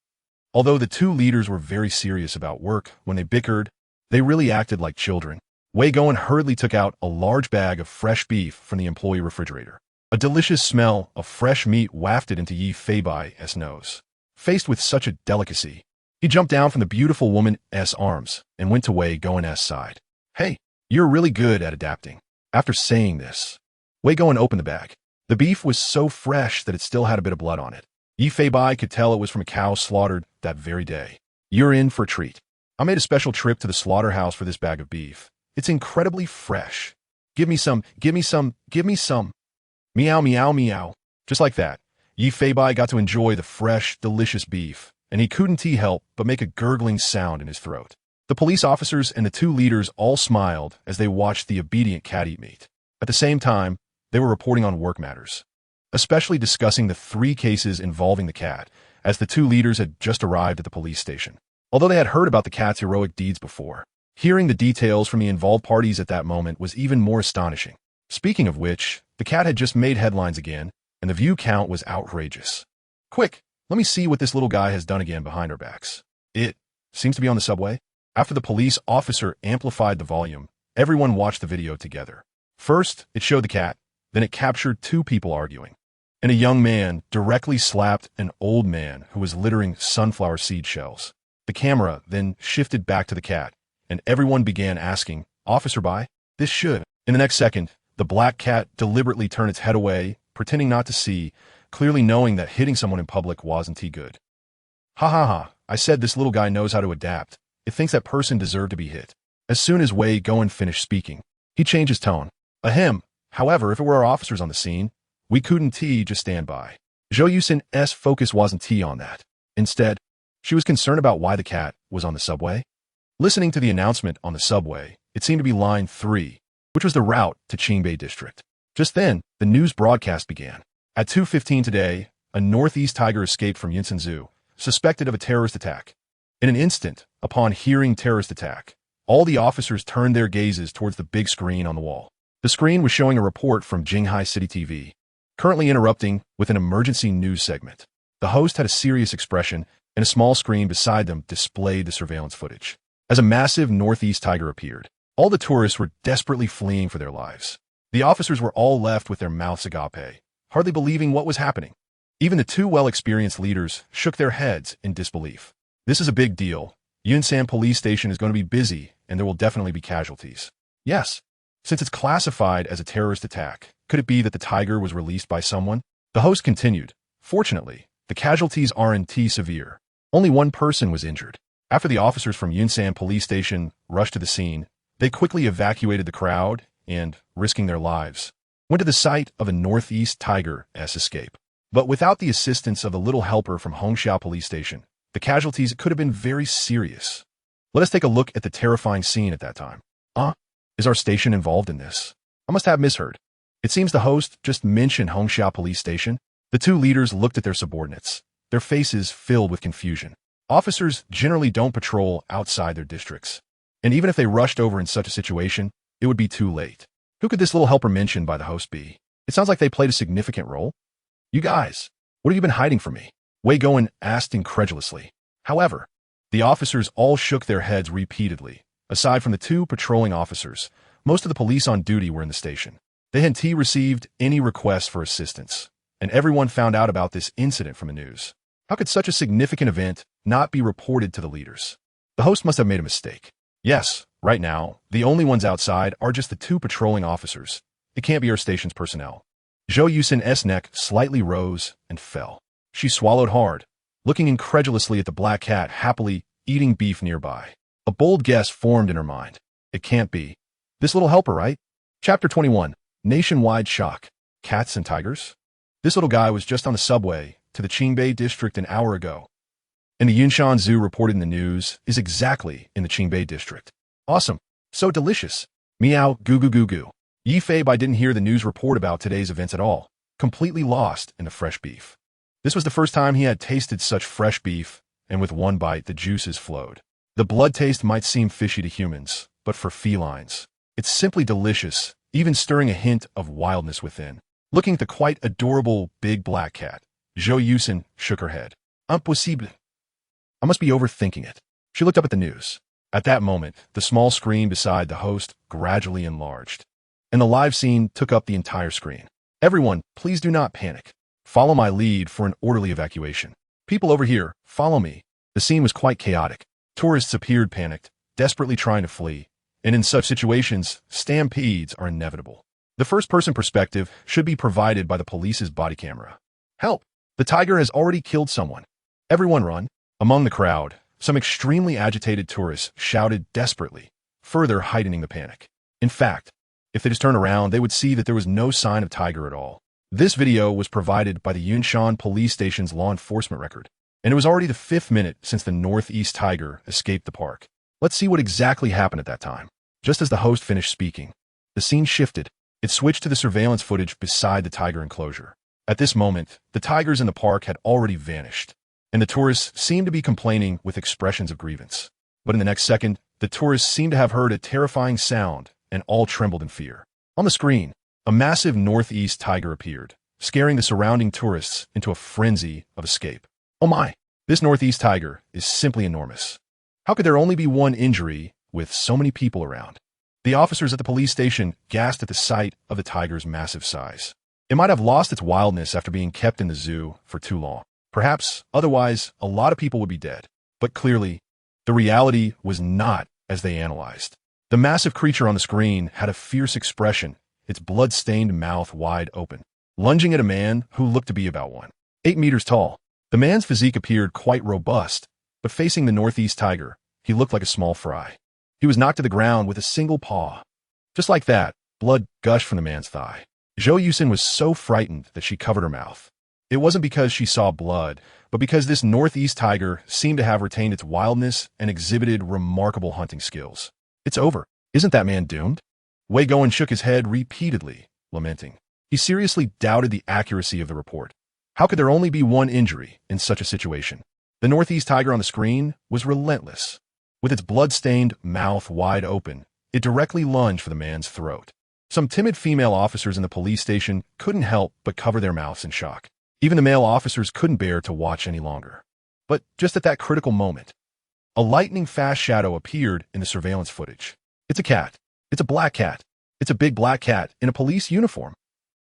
Although the two leaders were very serious about work when they bickered, they really acted like children. Wei Goen hurriedly took out a large bag of fresh beef from the employee refrigerator. A delicious smell of fresh meat wafted into Feilei's nose. Faced with such a delicacy, he jumped down from the beautiful woman's arms and went to Wei Goen's side. Hey, you're really good at adapting. After saying this, Wei Goen opened the bag. The beef was so fresh that it still had a bit of blood on it. Feilei could tell it was from a cow slaughtered that very day. You're in for a treat. I made a special trip to the slaughterhouse for this bag of beef. It's incredibly fresh. Give me some, give me some, give me some. Meow, meow, meow. Just like that, Feilei got to enjoy the fresh, delicious beef, and he couldn't help but make a gurgling sound in his throat. The police officers and the two leaders all smiled as they watched the obedient cat eat meat. At the same time, they were reporting on work matters, especially discussing the 3 cases involving the cat, as the two leaders had just arrived at the police station. Although they had heard about the cat's heroic deeds before, hearing the details from the involved parties at that moment was even more astonishing. Speaking of which, the cat had just made headlines again, and the view count was outrageous. Quick, let me see what this little guy has done again behind our backs. It seems to be on the subway. After the police officer amplified the volume, everyone watched the video together. First, it showed the cat, then it captured 2 people arguing. And a young man directly slapped an old man who was littering sunflower seed shells. The camera then shifted back to the cat, and everyone began asking, Officer Bai, this should. In the next second, the black cat deliberately turned its head away, pretending not to see, clearly knowing that hitting someone in public wasn't good. Ha ha ha, I said this little guy knows how to adapt. It thinks that person deserved to be hit. As soon as Wei Goen finished speaking, he changed his tone. Ahem, however, if it were our officers on the scene, we couldn't just stand by. Zhou Yusin's focus wasn't on that. Instead, she was concerned about why the cat was on the subway. Listening to the announcement on the subway, it seemed to be line 3, which was the route to Qingbei District. Just then, the news broadcast began. At 2:15 today, a northeast tiger escaped from Yinsen Zoo, suspected of a terrorist attack. In an instant, upon hearing terrorist attack, all the officers turned their gazes towards the big screen on the wall. The screen was showing a report from Jinghai City TV, currently interrupting with an emergency news segment. The host had a serious expression, and a small screen beside them displayed the surveillance footage. As a massive northeast tiger appeared, all the tourists were desperately fleeing for their lives. The officers were all left with their mouths agape, hardly believing what was happening. Even the 2 well-experienced leaders shook their heads in disbelief. This is a big deal. Yunsan police station is going to be busy, and there will definitely be casualties. Yes, since it's classified as a terrorist attack, could it be that the tiger was released by someone? The host continued. Fortunately, the casualties aren't severe. Only 1 person was injured. After the officers from Yunsan police station rushed to the scene, they quickly evacuated the crowd and, risking their lives, went to the site of a northeast tiger's escape. But without the assistance of the little helper from Hongxiao police station, the casualties could have been very serious. Let us take a look at the terrifying scene at that time. Is our station involved in this? I must have misheard. It seems the host just mentioned Hongxiao police station. The 2 leaders looked at their subordinates, their faces filled with confusion. Officers generally don't patrol outside their districts. And even if they rushed over in such a situation, it would be too late. Who could this little helper mentioned by the host be? It sounds like they played a significant role. You guys, what have you been hiding from me? Wei Goen asked incredulously. However, the officers all shook their heads repeatedly. Aside from the 2 patrolling officers, most of the police on duty were in the station. They hadn't received any requests for assistance, and everyone found out about this incident from the news. How could such a significant event not be reported to the leaders? The host must have made a mistake. Yes, right now, the only ones outside are just the 2 patrolling officers. It can't be our station's personnel. Zhou Yusin's neck slightly rose and fell. She swallowed hard, looking incredulously at the black cat happily eating beef nearby. A bold guess formed in her mind. It can't be. This little helper, right? Chapter 21. Nationwide Shock. Cats and Tigers? This little guy was just on the subway to the Qingbei district an hour ago. And the Yunshan Zoo reported in the news is exactly in the Qingbei district. Awesome. So delicious. Meow, goo goo goo goo. Yi Feibai didn't hear the news report about today's events at all, completely lost in the fresh beef. This was the first time he had tasted such fresh beef, and with one bite the juices flowed. The blood taste might seem fishy to humans, but for felines, it's simply delicious, even stirring a hint of wildness within. Looking at the quite adorable big black cat, Zhou Yusin shook her head. Impossible. I must be overthinking it. She looked up at the news. At that moment, the small screen beside the host gradually enlarged, and the live scene took up the entire screen. Everyone, please do not panic. Follow my lead for an orderly evacuation. People over here, follow me. The scene was quite chaotic. Tourists appeared panicked, desperately trying to flee, and in such situations, stampedes are inevitable. The first-person perspective should be provided by the police's body camera. Help! The tiger has already killed someone. Everyone run. Among the crowd, some extremely agitated tourists shouted desperately, further heightening the panic. In fact, if they just turned around, they would see that there was no sign of tiger at all. This video was provided by the Yunshan Police Station's law enforcement record, and it was already the 5th minute since the northeast tiger escaped the park. Let's see what exactly happened at that time. Just as the host finished speaking, the scene shifted. It switched to the surveillance footage beside the tiger enclosure. At this moment, the tigers in the park had already vanished, and the tourists seemed to be complaining with expressions of grievance. But in the next second, the tourists seemed to have heard a terrifying sound, and all trembled in fear. On the screen, a massive northeast tiger appeared, scaring the surrounding tourists into a frenzy of escape. Oh my! This northeast tiger is simply enormous. How could there only be one injury with so many people around? The officers at the police station gasped at the sight of the tiger's massive size. It might have lost its wildness after being kept in the zoo for too long. Perhaps, otherwise, a lot of people would be dead. But clearly, the reality was not as they analyzed. The massive creature on the screen had a fierce expression, its blood-stained mouth wide open, lunging at a man who looked to be about 8 meters tall. The man's physique appeared quite robust, but facing the northeast tiger, he looked like a small fry. He was knocked to the ground with a single paw. Just like that, blood gushed from the man's thigh. Zhou Yusin was so frightened that she covered her mouth. It wasn't because she saw blood, but because this northeast tiger seemed to have retained its wildness and exhibited remarkable hunting skills. It's over. Isn't that man doomed? Wei Goen shook his head repeatedly, lamenting. He seriously doubted the accuracy of the report. How could there only be one injury in such a situation? The northeast tiger on the screen was relentless. With its blood-stained mouth wide open, it directly lunged for the man's throat. Some timid female officers in the police station couldn't help but cover their mouths in shock. Even the male officers couldn't bear to watch any longer. But just at that critical moment, a lightning-fast shadow appeared in the surveillance footage. It's a cat. It's a black cat. It's a big black cat in a police uniform.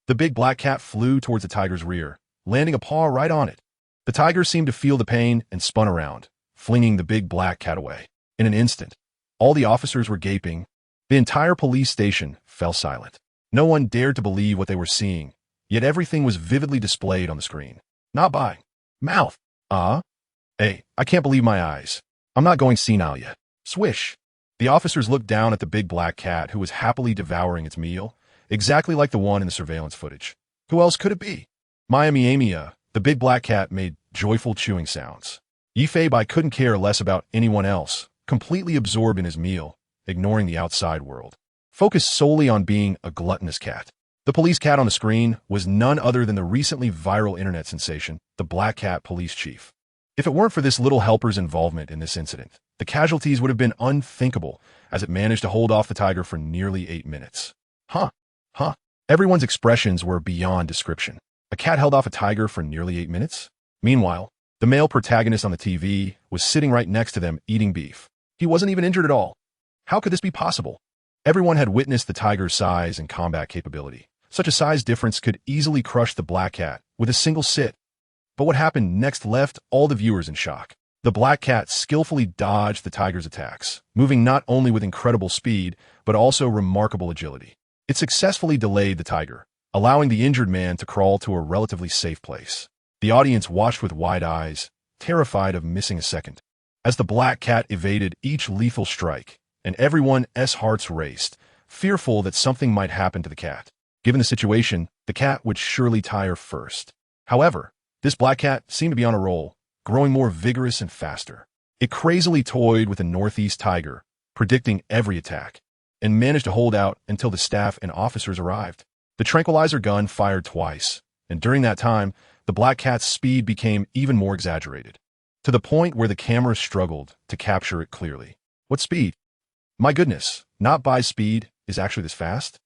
The big black cat flew towards the tiger's rear, landing a paw right on it. The tiger seemed to feel the pain and spun around, flinging the big black cat away. In an instant, all the officers were gaping. The entire police station fell silent. No one dared to believe what they were seeing, yet everything was vividly displayed on the screen. Not by mouth. Hey, I can't believe my eyes. I'm not going senile yet. Swish. The officers looked down at the big black cat who was happily devouring its meal, exactly like the one in the surveillance footage. Who else could it be? Mia, the big black cat made joyful chewing sounds. Yi Feibai couldn't care less about anyone else, completely absorbed in his meal, ignoring the outside world. Focused solely on being a gluttonous cat. The police cat on the screen was none other than the recently viral internet sensation, the Black Cat Police Chief. If it weren't for this little helper's involvement in this incident, the casualties would have been unthinkable, as it managed to hold off the tiger for nearly 8 minutes. Everyone's expressions were beyond description. A cat held off a tiger for nearly 8 minutes? Meanwhile, the male protagonist on the TV was sitting right next to them eating beef. He wasn't even injured at all. How could this be possible? Everyone had witnessed the tiger's size and combat capability. Such a size difference could easily crush the black cat with a single sit. But what happened next left all the viewers in shock. The black cat skillfully dodged the tiger's attacks, moving not only with incredible speed, but also remarkable agility. It successfully delayed the tiger, allowing the injured man to crawl to a relatively safe place. The audience watched with wide eyes, terrified of missing a second. As the black cat evaded each lethal strike, and everyone's hearts raced, fearful that something might happen to the cat. Given the situation, the cat would surely tire first. However, this black cat seemed to be on a roll, growing more vigorous and faster. It crazily toyed with the northeast tiger, predicting every attack, and managed to hold out until the staff and officers arrived. The tranquilizer gun fired twice, and during that time, the black cat's speed became even more exaggerated, to the point where the camera struggled to capture it clearly. What speed? My goodness, not by speed is actually this fast?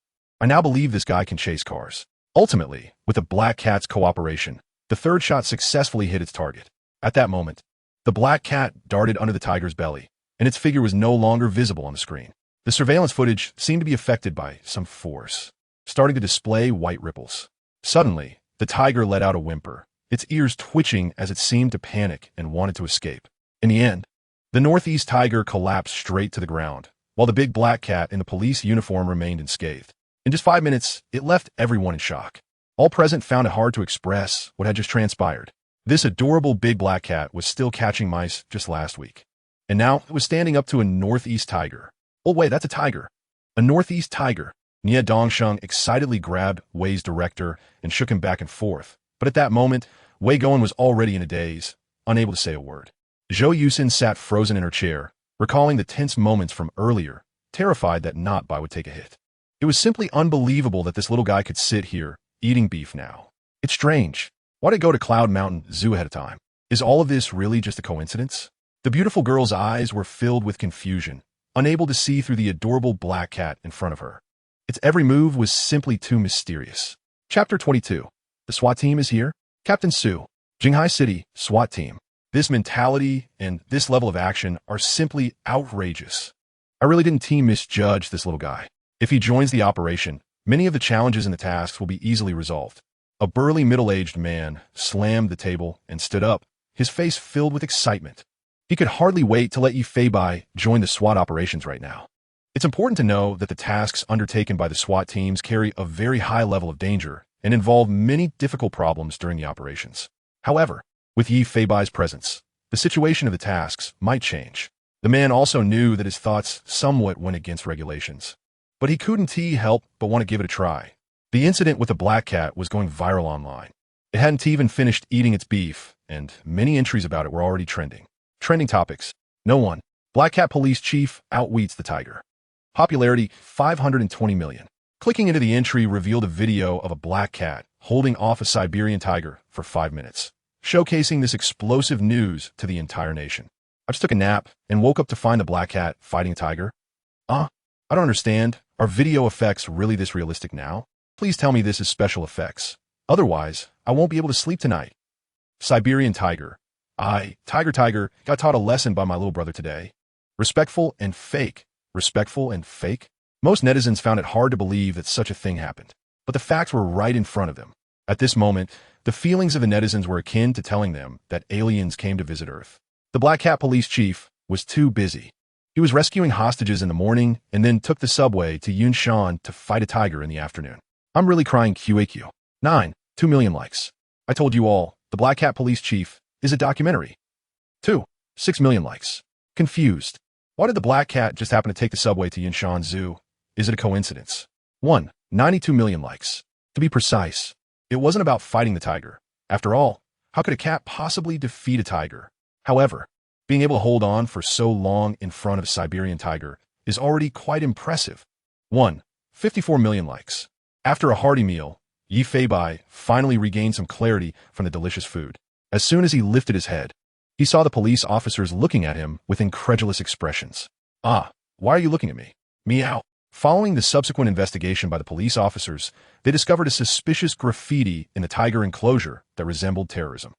I now believe this guy can chase cars. Ultimately, with the black cat's cooperation, the third shot successfully hit its target. At that moment, the black cat darted under the tiger's belly, and its figure was no longer visible on the screen. The surveillance footage seemed to be affected by some force, starting to display white ripples. Suddenly, the tiger let out a whimper, its ears twitching as it seemed to panic and wanted to escape. In the end, the northeast tiger collapsed straight to the ground, while the big black cat in the police uniform remained unscathed. In just 5 minutes, it left everyone in shock. All present found it hard to express what had just transpired. This adorable big black cat was still catching mice just last week. And now it was standing up to a northeast tiger. Oh wait, that's a tiger. A northeast tiger. Nia Dongsheng excitedly grabbed Wei's director and shook him back and forth. But at that moment, Wei Goen was already in a daze, unable to say a word. Zhou Yusin sat frozen in her chair, recalling the tense moments from earlier, terrified that Not Bai would take a hit. It was simply unbelievable that this little guy could sit here, eating beef now. It's strange. Why did it go to Cloud Mountain Zoo ahead of time? Is all of this really just a coincidence? The beautiful girl's eyes were filled with confusion, unable to see through the adorable black cat in front of her. Its every move was simply too mysterious. Chapter 22. The SWAT team is here? Captain Su, Jinghai City, SWAT team. This mentality and this level of action are simply outrageous. I really didn't misjudge this little guy. If he joins the operation, many of the challenges and the tasks will be easily resolved. A burly middle-aged man slammed the table and stood up, his face filled with excitement. He could hardly wait to let Yi Feibai join the SWAT operations right now. It's important to know that the tasks undertaken by the SWAT teams carry a very high level of danger and involve many difficult problems during the operations. However, with Yi Feibai's presence, the situation of the tasks might change. The man also knew that his thoughts somewhat went against regulations, but he couldn't help but want to give it a try. The incident with the black cat was going viral online. It hadn't even finished eating its beef, and many entries about it were already trending. Trending topics. No one. Black cat police chief outwits the tiger. Popularity 520 million. Clicking into the entry revealed a video of a black cat holding off a Siberian tiger for 5 minutes, showcasing this explosive news to the entire nation. I just took a nap and woke up to find the black cat fighting a tiger. I don't understand. Are video effects really this realistic now? Please tell me this is special effects. Otherwise, I won't be able to sleep tonight. Siberian tiger. Tiger, got taught a lesson by my little brother today. Respectful and fake. Respectful and fake? Most netizens found it hard to believe that such a thing happened. But the facts were right in front of them. At this moment, the feelings of the netizens were akin to telling them that aliens came to visit Earth. The Black Cat police chief was too busy. He was rescuing hostages in the morning and then took the subway to Yunshan to fight a tiger in the afternoon. I'm really crying QAQ. 2 million likes. I told you all, the Black Cat police chief is a documentary. 6 million likes. Confused. Why did the Black Cat just happen to take the subway to Yunshan Zoo? Is it a coincidence? 92 million likes. To be precise, it wasn't about fighting the tiger. After all, how could a cat possibly defeat a tiger? However, being able to hold on for so long in front of a Siberian tiger is already quite impressive. 54 million likes. After a hearty meal, Yi Feibai finally regained some clarity from the delicious food. As soon as he lifted his head, he saw the police officers looking at him with incredulous expressions. Why are you looking at me? Meow. Following the subsequent investigation by the police officers, they discovered a suspicious graffiti in the tiger enclosure that resembled terrorism.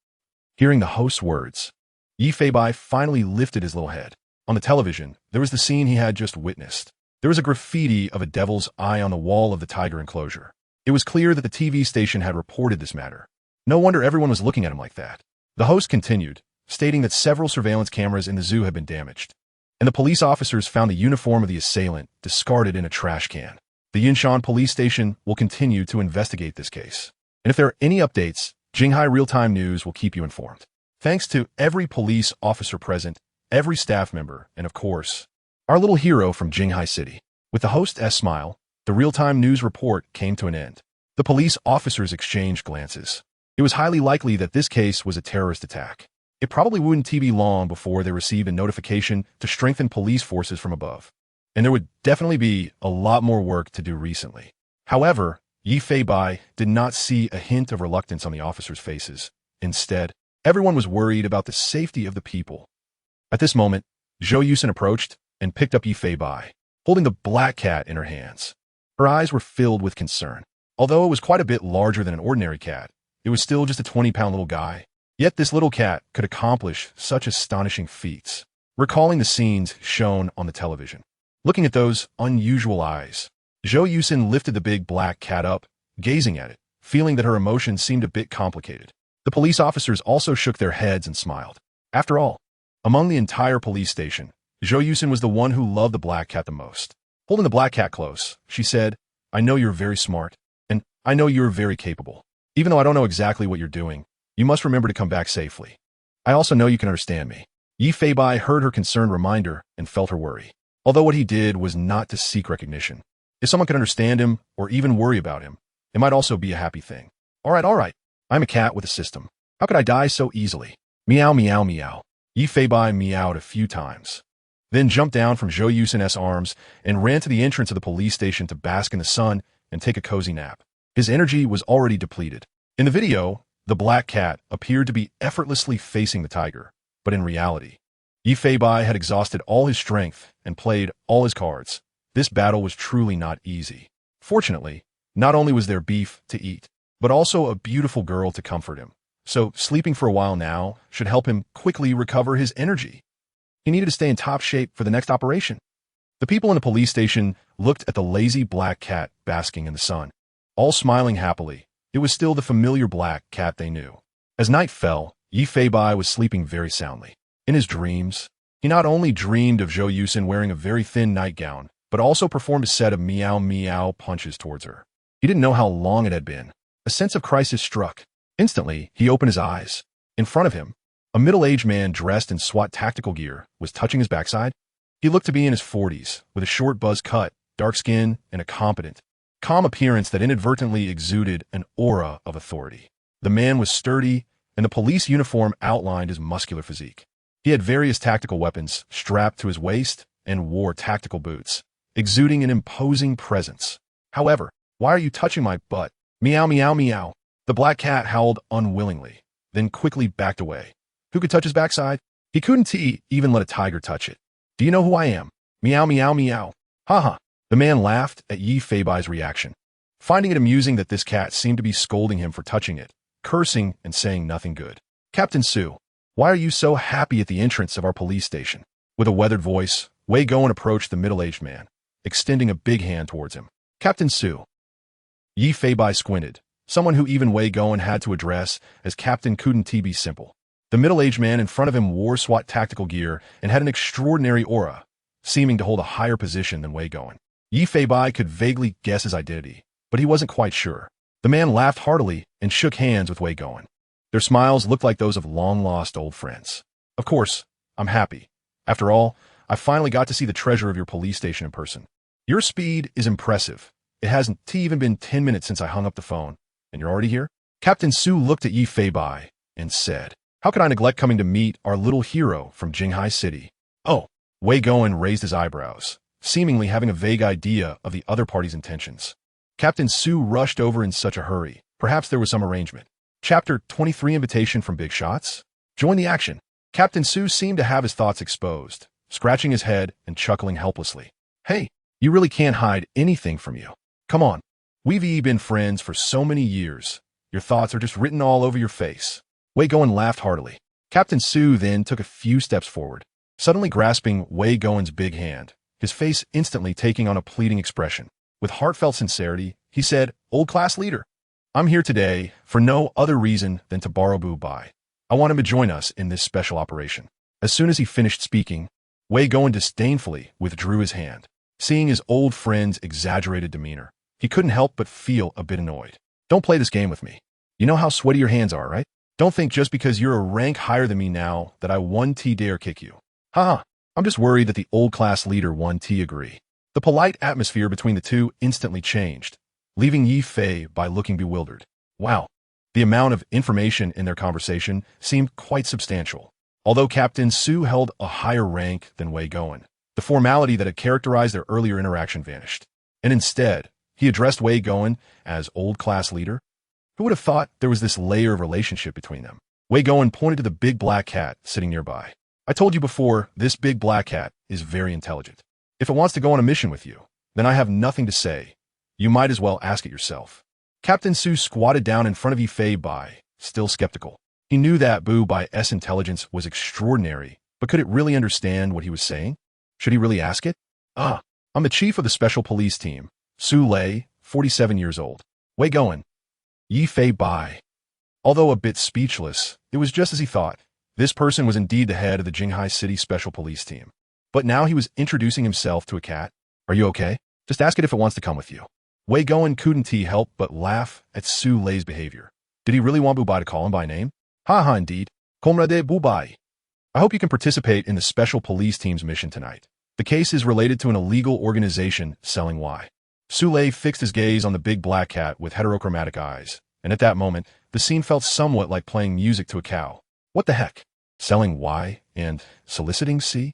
Hearing the host's words, Yi Feibai finally lifted his little head. On the television, there was the scene he had just witnessed. There was a graffiti of a devil's eye on the wall of the tiger enclosure. It was clear that the TV station had reported this matter. No wonder everyone was looking at him like that. The host continued, stating that several surveillance cameras in the zoo had been damaged, and the police officers found the uniform of the assailant discarded in a trash can. The Yinshan police station will continue to investigate this case. And if there are any updates, Jinghai Real-Time News will keep you informed. Thanks to every police officer present, every staff member, and of course, our little hero from Jinghai City. With the host's smile, the real-time news report came to an end. The police officers exchanged glances. It was highly likely that this case was a terrorist attack. It probably wouldn't be long before they received a notification to strengthen police forces from above. And there would definitely be a lot more work to do recently. However, Yi Feibai did not see a hint of reluctance on the officers' faces. Instead, everyone was worried about the safety of the people. At this moment, Zhou Yusen approached and picked up Yi Feibai, holding the black cat in her hands. Her eyes were filled with concern. Although it was quite a bit larger than an ordinary cat, it was still just a 20-pound little guy. Yet this little cat could accomplish such astonishing feats. Recalling the scenes shown on the television, looking at those unusual eyes, Zhou Yusen lifted the big black cat up, gazing at it, feeling that her emotions seemed a bit complicated. The police officers also shook their heads and smiled. After all, among the entire police station, Zhou Yusen was the one who loved the black cat the most. Holding the black cat close, she said, "I know you're very smart, and I know you're very capable. Even though I don't know exactly what you're doing, you must remember to come back safely. I also know you can understand me." Yi Feibai heard her concerned reminder and felt her worry. Although what he did was not to seek recognition. If someone could understand him or even worry about him, it might also be a happy thing. All right. I'm a cat with a system. How could I die so easily? Meow, meow, meow. Yi Feibai meowed a few times, then jumped down from Zhou Yusen's arms and ran to the entrance of the police station to bask in the sun and take a cozy nap. His energy was already depleted. In the video, the black cat appeared to be effortlessly facing the tiger, but in reality, Yi Feibai had exhausted all his strength and played all his cards. This battle was truly not easy. Fortunately, not only was there beef to eat, but also a beautiful girl to comfort him. So sleeping for a while now should help him quickly recover his energy. He needed to stay in top shape for the next operation. The people in the police station looked at the lazy black cat basking in the sun, all smiling happily. It was still the familiar black cat they knew. As night fell, Yi Feibai was sleeping very soundly. In his dreams, he not only dreamed of Zhou Yusen wearing a very thin nightgown, but also performed a set of meow meow punches towards her. He didn't know how long it had been. A sense of crisis struck. Instantly, he opened his eyes. In front of him, a middle-aged man dressed in SWAT tactical gear was touching his backside. He looked to be in his 40s, with a short buzz cut, dark skin, and a competent, calm appearance that inadvertently exuded an aura of authority. The man was sturdy, and the police uniform outlined his muscular physique. He had various tactical weapons strapped to his waist and wore tactical boots, exuding an imposing presence. However, "Why are you touching my butt?" Meow, meow, meow. The black cat howled unwillingly, then quickly backed away. Who could touch his backside? He couldn't even let a tiger touch it. "Do you know who I am?" Meow, meow, meow. Haha. The man laughed at Yi Feibai's reaction, finding it amusing that this cat seemed to be scolding him for touching it, cursing and saying nothing good. "Captain Su, why are you so happy at the entrance of our police station?" With a weathered voice, Wei Goen approached the middle-aged man, extending a big hand towards him. "Captain Su." Yi Feibai squinted, someone who even Wei Goen had to address as Captain couldn't be simple. The middle-aged man in front of him wore SWAT tactical gear and had an extraordinary aura, seeming to hold a higher position than Wei Goen. Yi Feibai could vaguely guess his identity, but he wasn't quite sure. The man laughed heartily and shook hands with Wei Goen. Their smiles looked like those of long-lost old friends. "Of course, I'm happy. After all, I finally got to see the treasure of your police station in person. Your speed is impressive. It hasn't even been 10 minutes since I hung up the phone, and you're already here?" Captain Su looked at Yi Feibai and said, "How could I neglect coming to meet our little hero from Jinghai City?" "Oh." Wei Goen raised his eyebrows, seemingly having a vague idea of the other party's intentions. Captain Su rushed over in such a hurry. Perhaps there was some arrangement. Chapter 23 Invitation from Big Shots? Join the action. Captain Su seemed to have his thoughts exposed, scratching his head and chuckling helplessly. "Hey, You really can't hide anything from you. Come on. We've been friends for so many years. Your thoughts are just written all over your face. Wei Goen laughed heartily. Captain Su then took a few steps forward, suddenly grasping Wei Goen's big hand, his face instantly taking on a pleading expression. With heartfelt sincerity, he said, "Old class leader, I'm here today for no other reason than to borrow Bu Bai. I want him to join us in this special operation." As soon as he finished speaking, Wei Goen disdainfully withdrew his hand. Seeing his old friend's exaggerated demeanor, he couldn't help but feel a bit annoyed. "Don't play this game with me. You know how sweaty your hands are, right? Don't think just because you're a rank higher than me now that I 1T dare kick you. Haha, I'm just worried that the old class leader 1T agree." The polite atmosphere between the two instantly changed, leaving Yi Fei by looking bewildered. Wow, the amount of information in their conversation seemed quite substantial. Although Captain Su held a higher rank than Wei Goen, the formality that had characterized their earlier interaction vanished, and instead, he addressed Wei Goen as old class leader. Who would have thought there was this layer of relationship between them? Wei Goen pointed to the big black cat sitting nearby. "I told you before, this big black cat is very intelligent. If it wants to go on a mission with you, then I have nothing to say. You might as well ask it yourself." Captain Su squatted down in front of Yi Fei Bai, still skeptical. He knew that Bu Bai's intelligence was extraordinary, but could it really understand what he was saying? Should he really ask it? I'm the chief of the special police team, Su Lei, 47 years old. Wei Goen. Yi Fei Bai. Although a bit speechless, it was just as he thought. This person was indeed the head of the Jinghai City Special Police Team. But now he was introducing himself to a cat. "Are you okay? Just ask it if it wants to come with you." Wei Goen couldn't help but laugh at Su Lei's behavior. Did he really want Bu Bai to call him by name? Ha, indeed. Comrade Bu Bai. I hope you can participate in the Special Police Team's mission tonight. The case is related to an illegal organization selling Y. Su Lei fixed his gaze on the big black cat with heterochromatic eyes, and at that moment, the scene felt somewhat like playing music to a cow. What the heck? Selling Y and soliciting C?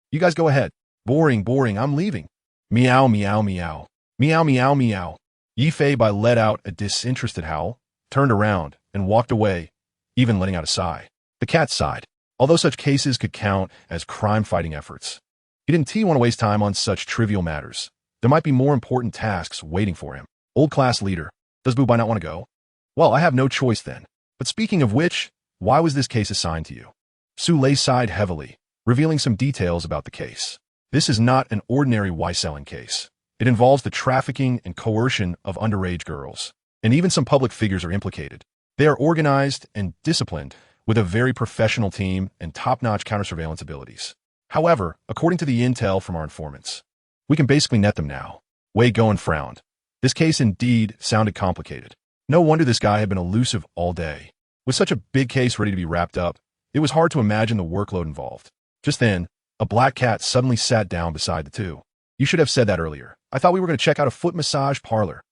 You guys go ahead. Boring, I'm leaving. Meow, meow, meow. Meow, meow, meow. Yi Fei Bai let out a disinterested howl, turned around, and walked away, even letting out a sigh. The cat sighed. Although such cases could count as crime-fighting efforts, he didn't want to waste time on such trivial matters. There might be more important tasks waiting for him. Old class leader. Does Bu Bai not want to go? Well, I have no choice then. But speaking of which, why was this case assigned to you? Su Lei sighed heavily, revealing some details about the case. This is not an ordinary Y-selling case. It involves the trafficking and coercion of underage girls, and even some public figures are implicated. They are organized and disciplined with a very professional team and top-notch counter-surveillance abilities. However, according to the intel from our informants, we can basically net them now. Wei Goen frowned. This case indeed sounded complicated. No wonder this guy had been elusive all day. With such a big case ready to be wrapped up, it was hard to imagine the workload involved. Just then, a black cat suddenly sat down beside the two. "You should have said that earlier. I thought we were going to check out a foot massage parlor."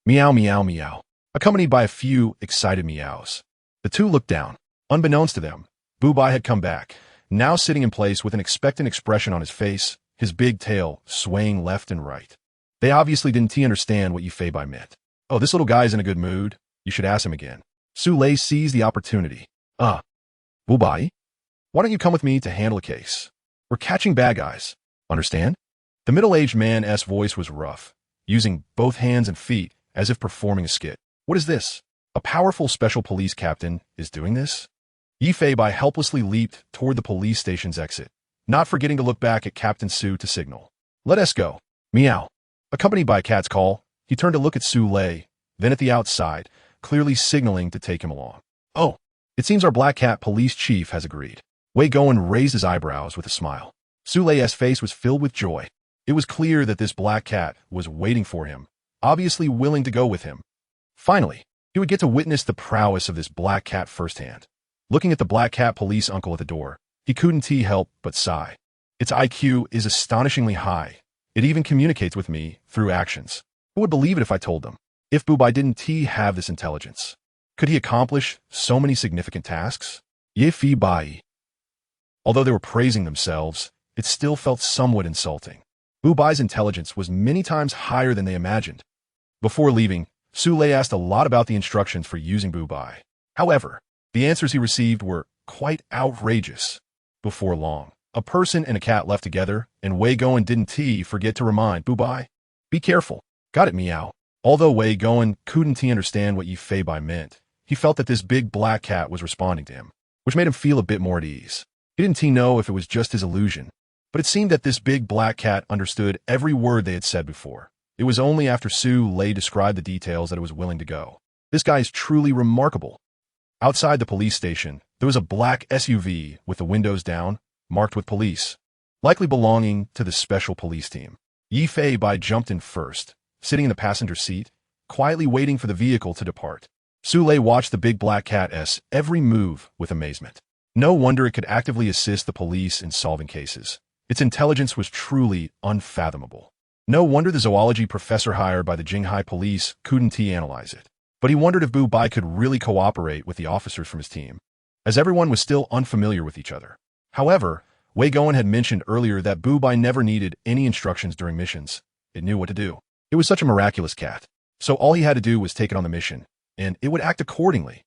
Meow, meow, meow. Accompanied by a few excited meows. The two looked down. Unbeknownst to them, Bu Bai had come back, now sitting in place with an expectant expression on his face, his big tail swaying left and right. They obviously didn't understand what Yi Fei Bai meant. "Oh, this little guy's in a good mood. You should ask him again." Su Lei seized the opportunity. Bu Bai? Why don't you come with me to handle a case? We're catching bad guys. Understand? The middle-aged man's voice was rough, using both hands and feet as if performing a skit. What is this? A powerful special police captain is doing this? Yi Fei Bai helplessly leaped toward the police station's exit, not forgetting to look back at Captain Su to signal. "Let us go." Meow. Accompanied by a cat's call, he turned to look at Su Lei, then at the outside, clearly signaling to take him along. "Oh, it seems our black cat police chief has agreed." Wei Goen raised his eyebrows with a smile. Su Lei's face was filled with joy. It was clear that this black cat was waiting for him, obviously willing to go with him. Finally, he would get to witness the prowess of this black cat firsthand. Looking at the black cat police uncle at the door, he couldn't help but sigh. Its IQ is astonishingly high. It even communicates with me through actions. Who would believe it if I told them? If Bu Bai didn't have this intelligence, could he accomplish so many significant tasks? Yi Fei Bai. Although they were praising themselves, it still felt somewhat insulting. Bu Bai's intelligence was many times higher than they imagined. Before leaving, Su Lei asked a lot about the instructions for using Bu Bai. However, the answers he received were quite outrageous. Before long, A person and a cat left together, and Wei Goen didn't forget to remind Bu Bai. Be careful. Got it, meow. Although Wei Goen couldn't understand what Yi Fei Bai meant, he felt that this big black cat was responding to him, which made him feel a bit more at ease. He didn't know if it was just his illusion, but it seemed that this big black cat understood every word they had said before. It was only after Su Lei described the details that it was willing to go. This guy is truly remarkable. Outside the police station, there was a black SUV with the windows down, marked with police, likely belonging to the special police team. Yi Fei Bai jumped in first, sitting in the passenger seat, quietly waiting for the vehicle to depart. Su Lei watched the big black cat's every move with amazement. No wonder it could actively assist the police in solving cases. Its intelligence was truly unfathomable. No wonder the zoology professor hired by the Jinghai police couldn't analyze it. But he wondered if Bu Bai could really cooperate with the officers from his team, as everyone was still unfamiliar with each other. However, Wei Goen had mentioned earlier that Bu Bai never needed any instructions during missions. It knew what to do. It was such a miraculous cat. So all he had to do was take it on the mission, and it would act accordingly.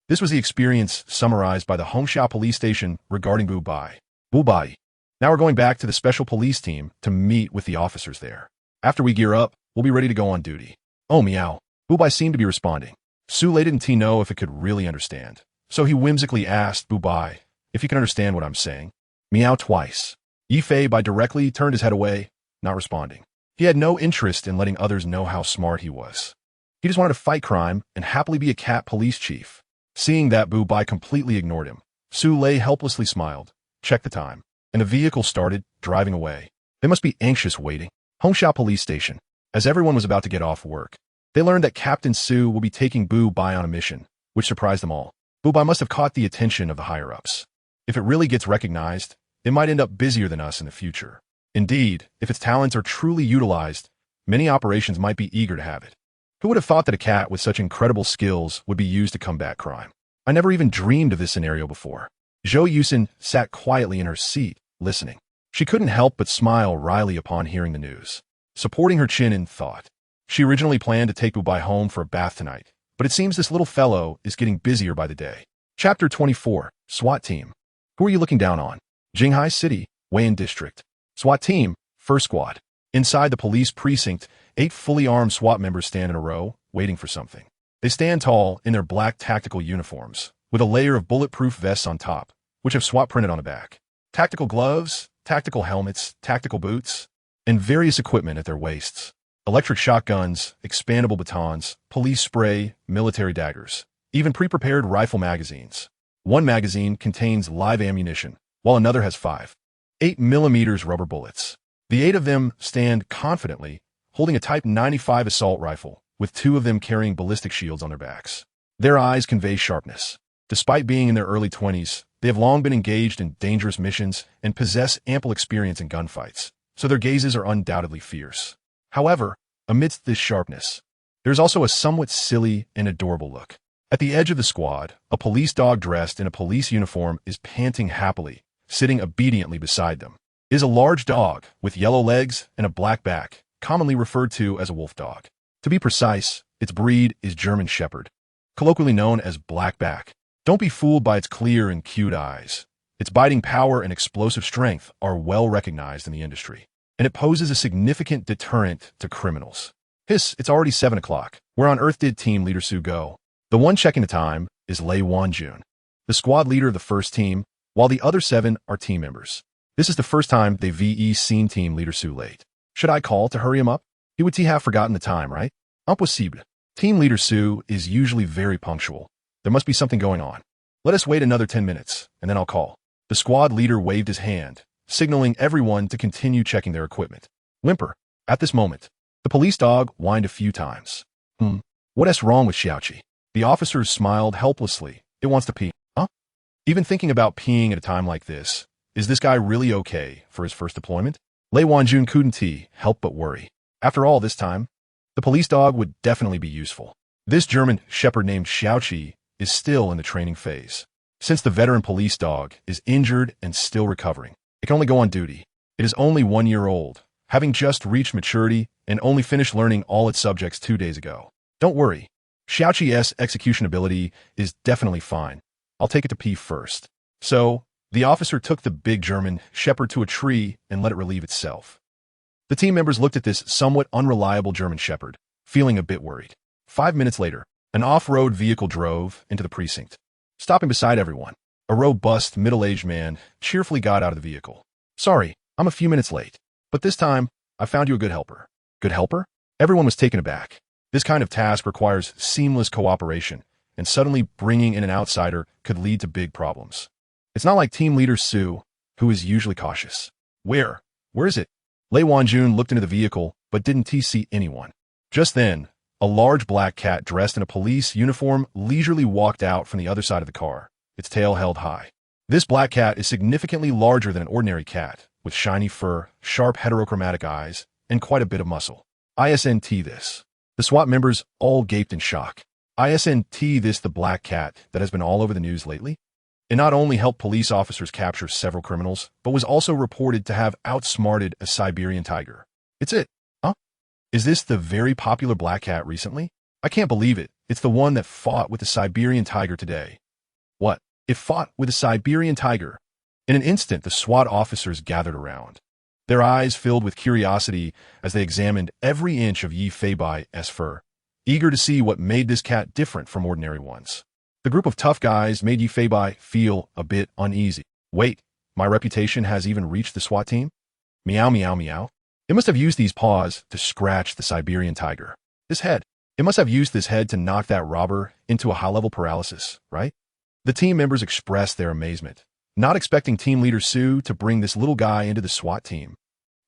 This was the experience summarized by the Hongxiao police station regarding Bu Bai. Bu Bai. Now we're going back to the special police team to meet with the officers there. After we gear up, we'll be ready to go on duty. Oh, meow. Bu Bai seemed to be responding. Su Lei didn't know if it could really understand, so he whimsically asked Bu Bai if he can understand what I'm saying. Meow twice. Yi Fei Bai directly turned his head away, not responding. He had no interest in letting others know how smart he was. He just wanted to fight crime and happily be a cat police chief. Seeing that Bu Bai completely ignored him, Su Lei helplessly smiled, checked the time, and the vehicle started driving away. They must be anxious waiting. Hongxiao police station. As everyone was about to get off work, they learned that Captain Su will be taking Bu Bai on a mission, which surprised them all. Bu Bai must have caught the attention of the higher-ups. If it really gets recognized, it might end up busier than us in the future. Indeed, if its talents are truly utilized, many operations might be eager to have it. Who would have thought that a cat with such incredible skills would be used to combat crime? I never even dreamed of this scenario before. Zhou Yusin sat quietly in her seat, listening. She couldn't help but smile wryly upon hearing the news, supporting her chin in thought. She originally planned to take Bu Bai home for a bath tonight, but it seems this little fellow is getting busier by the day. Chapter 24, SWAT Team. Who are you looking down on? Jinghai City, Weian District. SWAT Team, First Squad. Inside the police precinct, 8 fully armed SWAT members stand in a row, waiting for something. They stand tall in their black tactical uniforms, with a layer of bulletproof vests on top, which have SWAT printed on the back. Tactical gloves, tactical helmets, tactical boots, and various equipment at their waists. Electric shotguns, expandable batons, police spray, military daggers, even pre-prepared rifle magazines. One magazine contains live ammunition, while another has 5.8mm rubber bullets. The 8 of them stand confidently, holding a Type 95 assault rifle, with 2 of them carrying ballistic shields on their backs. Their eyes convey sharpness. Despite being in their early 20s, they have long been engaged in dangerous missions and possess ample experience in gunfights, so their gazes are undoubtedly fierce. However, amidst this sharpness, there's also a somewhat silly and adorable look. At the edge of the squad, a police dog dressed in a police uniform is panting happily, sitting obediently beside them. It is a large dog with yellow legs and a black back, commonly referred to as a wolf dog. To be precise, its breed is German Shepherd, colloquially known as Blackback. Don't be fooled by its clear and cute eyes. Its biting power and explosive strength are well recognized in the industry, and it poses a significant deterrent to criminals. Hiss, it's already 7 o'clock. Where on earth did team leader Su go? The one checking the time is Lei Wanjun, the squad leader of the first team, while the other 7 are team members. This is the first time they've seen team leader Su late. Should I call to hurry him up? He would have forgotten the time, right? Impossible. Team leader Su is usually very punctual. There must be something going on. Let us wait another 10 minutes, and then I'll call. The squad leader waved his hand, signaling everyone to continue checking their equipment. Whimper. At this moment, the police dog whined a few times. What's wrong with Xiaoqi? The officers smiled helplessly. It wants to pee. Huh? Even thinking about peeing at a time like this, is this guy really okay for his first deployment? Lei Wanjun couldn't help but worry. After all this time, the police dog would definitely be useful. This German shepherd named Xiaoqi is still in the training phase. Since the veteran police dog is injured and still recovering, it can only go on duty. It is only 1 year old, having just reached maturity and only finished learning all its subjects 2 days ago. Don't worry. Xiaoqi's execution ability is definitely fine. I'll take it to pee first. So, The officer took the big German Shepherd to a tree and let it relieve itself. The team members looked at this somewhat unreliable German Shepherd, feeling a bit worried. 5 minutes later, an off-road vehicle drove into the precinct. Stopping beside everyone, a robust, middle-aged man cheerfully got out of the vehicle. "Sorry, I'm a few minutes late, but this time, I found you a good helper." Good helper? Everyone was taken aback. This kind of task requires seamless cooperation, and suddenly bringing in an outsider could lead to big problems. It's not like team leader Sue, who is usually cautious. Where is it?" Lei Wanjun looked into the vehicle, but didn't see anyone. Just then, a large black cat dressed in a police uniform leisurely walked out from the other side of the car, its tail held high. This black cat is significantly larger than an ordinary cat, with shiny fur, sharp heterochromatic eyes, and quite a bit of muscle. "ISNT this." The SWAT members all gaped in shock. "ISNT this the black cat that has been all over the news lately?" It not only helped police officers capture several criminals, but was also reported to have outsmarted a Siberian tiger. "It's it, huh? Is this the very popular black cat recently? I can't believe it. It's the one that fought with the Siberian tiger today." "What? It fought with a Siberian tiger?" In an instant, the SWAT officers gathered around. Their eyes filled with curiosity as they examined every inch of Yi Feibai's fur, eager to see what made this cat different from ordinary ones. The group of tough guys made Yi Feibai feel a bit uneasy. "Wait, my reputation has even reached the SWAT team? Meow meow meow. It must have used these paws to scratch the Siberian tiger. This head. It must have used this head to knock that robber into a high-level paralysis, right?" The team members expressed their amazement, not expecting team leader Sue to bring this little guy into the SWAT team.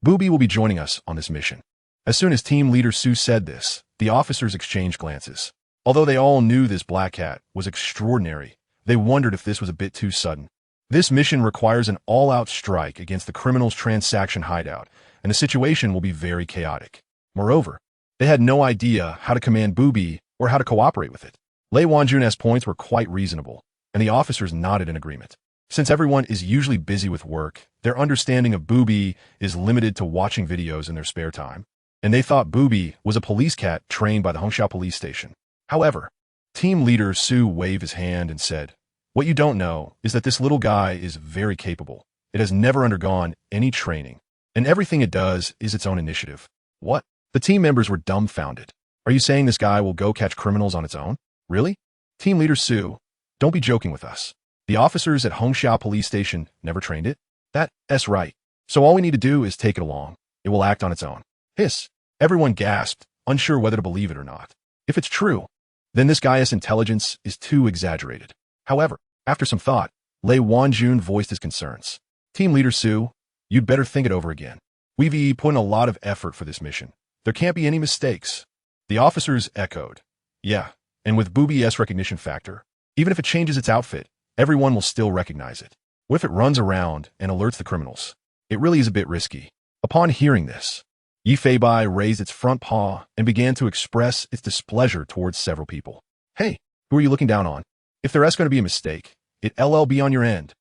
"Booby will be joining us on this mission." As soon as team leader Sue said this, the officers exchanged glances. Although they all knew this black cat was extraordinary, they wondered if this was a bit too sudden. This mission requires an all-out strike against the criminal's transaction hideout, and the situation will be very chaotic. Moreover, they had no idea how to command Booby or how to cooperate with it. Lei Wanjun's points were quite reasonable, and the officers nodded in agreement. Since everyone is usually busy with work, their understanding of Booby is limited to watching videos in their spare time, and they thought Booby was a police cat trained by the Hongxiao police station. However, team leader Sue waved his hand and said, "What you don't know is that this little guy is very capable. It has never undergone any training, and everything it does is its own initiative." "What?" The team members were dumbfounded. "Are you saying this guy will go catch criminals on its own? Really?" Team leader Sue, don't be joking with us. The officers at Hongxiao police station never trained it? That's right. So all we need to do is take it along. It will act on its own. Hiss. Everyone gasped, unsure whether to believe it or not. If it's true, then this guy's intelligence is too exaggerated. However, after some thought, Lei Wanjun voiced his concerns. "Team leader Sue, you'd better think it over again. We've put in a lot of effort for this mission. There can't be any mistakes." The officers echoed. "Yeah, and with Booby's recognition factor, even if it changes its outfit, everyone will still recognize it. What if it runs around and alerts the criminals? It really is a bit risky." Upon hearing this, Yi Feibai raised its front paw and began to express its displeasure towards several people. "Hey, who are you looking down on? If there's going to be a mistake, it'll be on your end.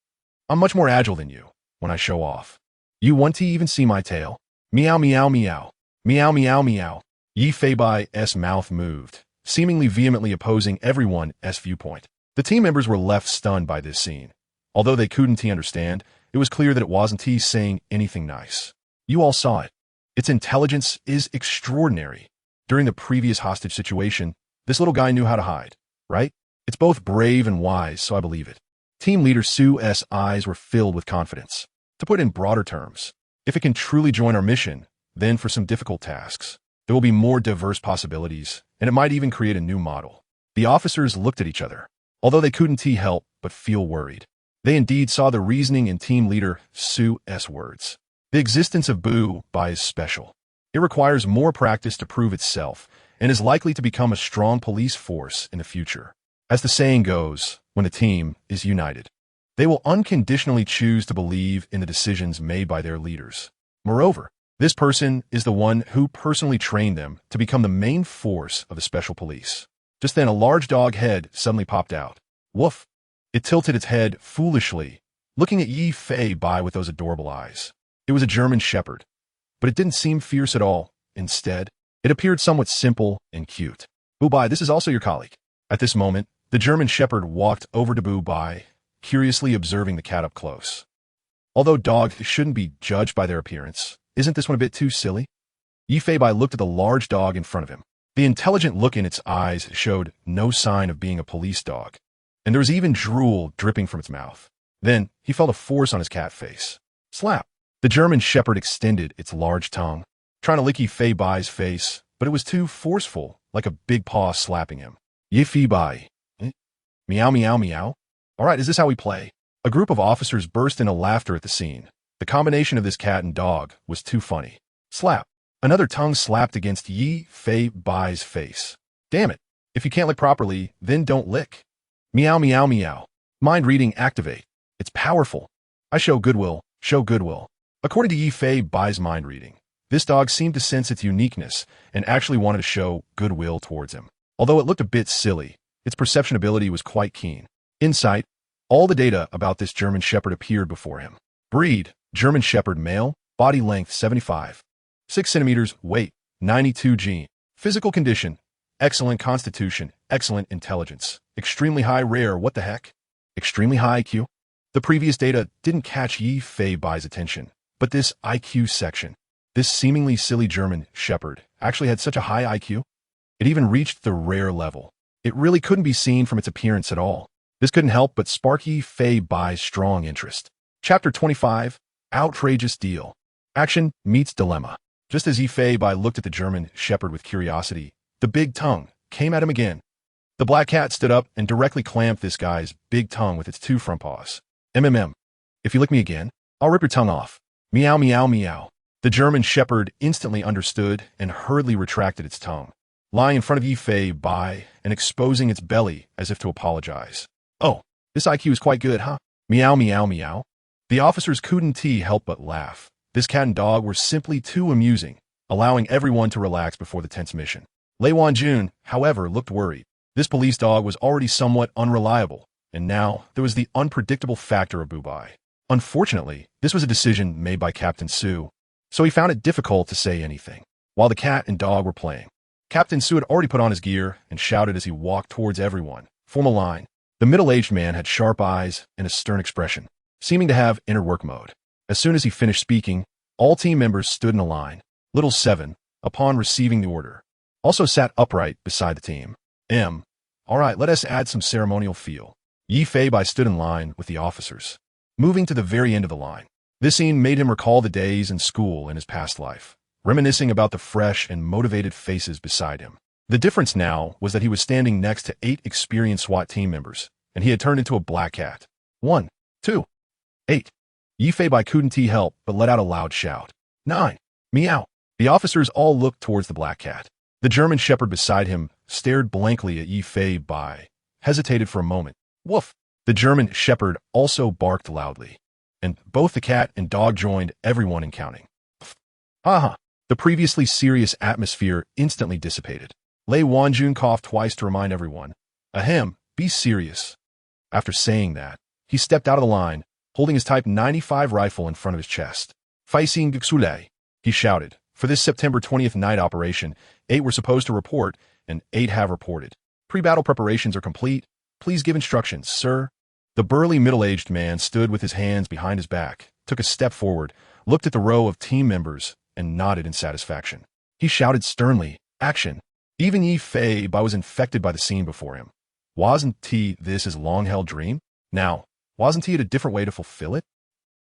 I'm much more agile than you when I show off. You want to even see my tail? Meow meow meow. Meow meow meow." Yi Feibai's mouth moved, seemingly vehemently opposing everyone's viewpoint. The team members were left stunned by this scene. Although they couldn't understand, it was clear that it wasn't saying anything nice. You all saw it. Its intelligence is extraordinary. During the previous hostage situation, this little guy knew how to hide, right? It's both brave and wise, so I believe it. Team leader Sue's eyes were filled with confidence. To put it in broader terms, if it can truly join our mission, then for some difficult tasks, there will be more diverse possibilities, and it might even create a new model. The officers looked at each other. Although they couldn't help but feel worried, they indeed saw the reasoning in team leader Sue's words. The existence of Booby is special. It requires more practice to prove itself and is likely to become a strong police force in the future. As the saying goes, when the team is united, they will unconditionally choose to believe in the decisions made by their leaders. Moreover, this person is the one who personally trained them to become the main force of the special police. Just then a large dog head suddenly popped out. Woof! It tilted its head foolishly, looking at Yi Feibai with those adorable eyes. It was a German Shepherd, but it didn't seem fierce at all. Instead, it appeared somewhat simple and cute. "Booby, this is also your colleague." At this moment, the German Shepherd walked over to Booby, curiously observing the cat up close. Although dogs shouldn't be judged by their appearance, isn't this one a bit too silly? Yifei looked at the large dog in front of him. The intelligent look in its eyes showed no sign of being a police dog, and there was even drool dripping from its mouth. Then he felt a force on his cat face. Slap! The German Shepherd extended its large tongue, trying to lick Yifei's face, but it was too forceful, like a big paw slapping him. Yifei. Meow meow meow. All right, is this how we play? A group of officers burst into laughter at the scene. The combination of this cat and dog was too funny. Slap. Another tongue slapped against Yifei's face. Damn it. If you can't lick properly, then don't lick. Meow meow meow. Mind reading activate. It's powerful. I show goodwill. Show goodwill. According to Yifei's mind reading, this dog seemed to sense its uniqueness and actually wanted to show goodwill towards him. Although it looked a bit silly, its perception ability was quite keen. Insight. All the data about this German Shepherd appeared before him. Breed, German Shepherd male, body length 75. 6 centimeters, weight, 92 g. Physical condition, excellent constitution, excellent intelligence. Extremely high rare, what the heck? Extremely high IQ? The previous data didn't catch Yifei's attention, but this IQ section, this seemingly silly German Shepherd, actually had such a high IQ? It even reached the rare level. It really couldn't be seen from its appearance at all. This couldn't help but spark Yifei's strong interest. Chapter 25, Outrageous Deal. Action meets dilemma. Just as Yifei looked at the German Shepherd with curiosity, the big tongue came at him again. The black cat stood up and directly clamped this guy's big tongue with its 2 front paws. If you lick me again, I'll rip your tongue off. Meow meow meow. The German Shepherd instantly understood and hurriedly retracted its tongue, lying in front of Yifei and exposing its belly as if to apologize. Oh, this IQ is quite good, huh? Meow meow meow. The officers couldn't help but laugh. This cat and dog were simply too amusing, allowing everyone to relax before the tense mission. Lei Wanjun, however, looked worried. This police dog was already somewhat unreliable, and now there was the unpredictable factor of Bubai. Unfortunately, this was a decision made by Captain Su, so he found it difficult to say anything. While the cat and dog were playing, Captain Su had already put on his gear and shouted as he walked towards everyone. Form a line. The middle-aged man had sharp eyes and a stern expression, seeming to have inner work mode. As soon as he finished speaking, all team members stood in a line. Little 7, upon receiving the order, also sat upright beside the team. All right, let us add some ceremonial feel. Yifei stood in line with the officers, moving to the very end of the line. This scene made him recall the days in school in his past life, reminiscing about the fresh and motivated faces beside him. The difference now was that he was standing next to 8 experienced SWAT team members, and he had turned into a black cat. 1, 2, 8. Yifei couldn't help but let out a loud shout. 9. Meow. The officers all looked towards the black cat. The German Shepherd beside him stared blankly at Yifei, hesitated for a moment. Woof. The German Shepherd also barked loudly, and both the cat and dog joined everyone in counting. Haha. The previously serious atmosphere instantly dissipated. Lei Wanjun coughed twice to remind everyone. Ahem, be serious. After saying that, he stepped out of the line, holding his Type 95 rifle in front of his chest. Faising Guxule, he shouted. For this September 20th night operation, 8 were supposed to report, and 8 have reported. Pre-battle preparations are complete. Please give instructions, sir. The burly middle-aged man stood with his hands behind his back, took a step forward, looked at the row of team members, and nodded in satisfaction. He shouted sternly, action. Even Yifei was infected by the scene before him. Wasn't this his long-held dream? Now, wasn't he a different way to fulfill it?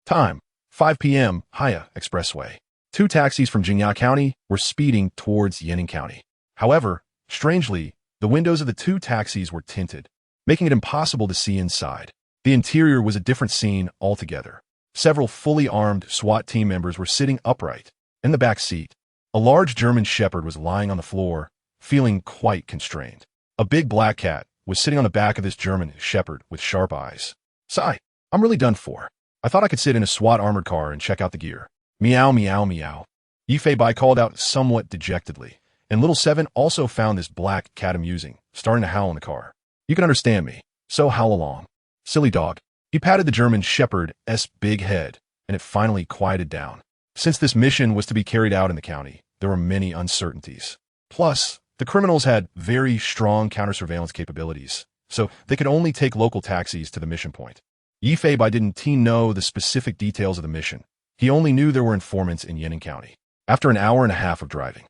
Time, 5 p.m., Haya Expressway. 2 taxis from Jingya County were speeding towards Yanning County. However, strangely, the windows of the 2 taxis were tinted, making it impossible to see inside. The interior was a different scene altogether. Several fully armed SWAT team members were sitting upright in the back seat. A large German Shepherd was lying on the floor, feeling quite constrained. A big black cat was sitting on the back of this German Shepherd with sharp eyes. Sigh, I'm really done for. I thought I could sit in a SWAT armored car and check out the gear. Meow, meow, meow. Yifei called out somewhat dejectedly, and Little 7 also found this black cat amusing, starting to howl in the car. You can understand me, so howl along. Silly dog. He patted the German Shepherd's big head, and it finally quieted down. Since this mission was to be carried out in the county, there were many uncertainties. Plus, the criminals had very strong counter-surveillance capabilities, so they could only take local taxis to the mission point. Yifei didn't know the specific details of the mission. He only knew there were informants in Yanning County. After an hour and a half of driving,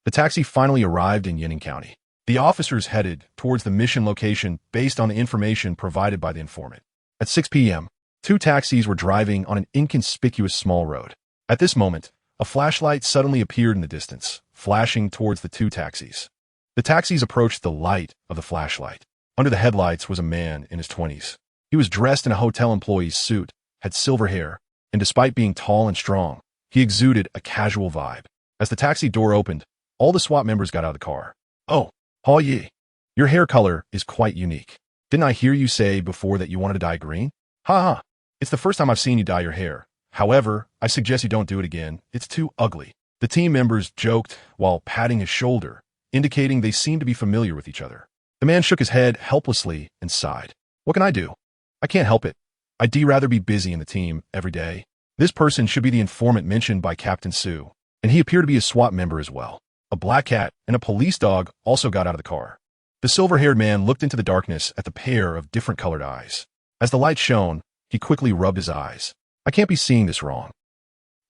the taxi finally arrived in Yanning County. The officers headed towards the mission location based on the information provided by the informant. At 6 p.m., two taxis were driving on an inconspicuous small road. At this moment, a flashlight suddenly appeared in the distance, flashing towards the two taxis. The taxis approached the light of the flashlight. Under the headlights was a man in his 20s. He was dressed in a hotel employee's suit, had silver hair, and despite being tall and strong, he exuded a casual vibe. As the taxi door opened, all the SWAT members got out of the car. "Oh, Paul Yi, your hair color is quite unique. Didn't I hear you say before that you wanted to dye green? Ha ha, it's the first time I've seen you dye your hair. However, I suggest you don't do it again. It's too ugly." The team members joked while patting his shoulder, indicating they seemed to be familiar with each other. The man shook his head helplessly and sighed. "What can I do? I can't help it. I'd rather be busy in the team every day." This person should be the informant mentioned by Captain Su, and he appeared to be a SWAT member as well. A black cat and a police dog also got out of the car. The silver-haired man looked into the darkness at the pair of different colored eyes. As the light shone, he quickly rubbed his eyes. "I can't be seeing this wrong.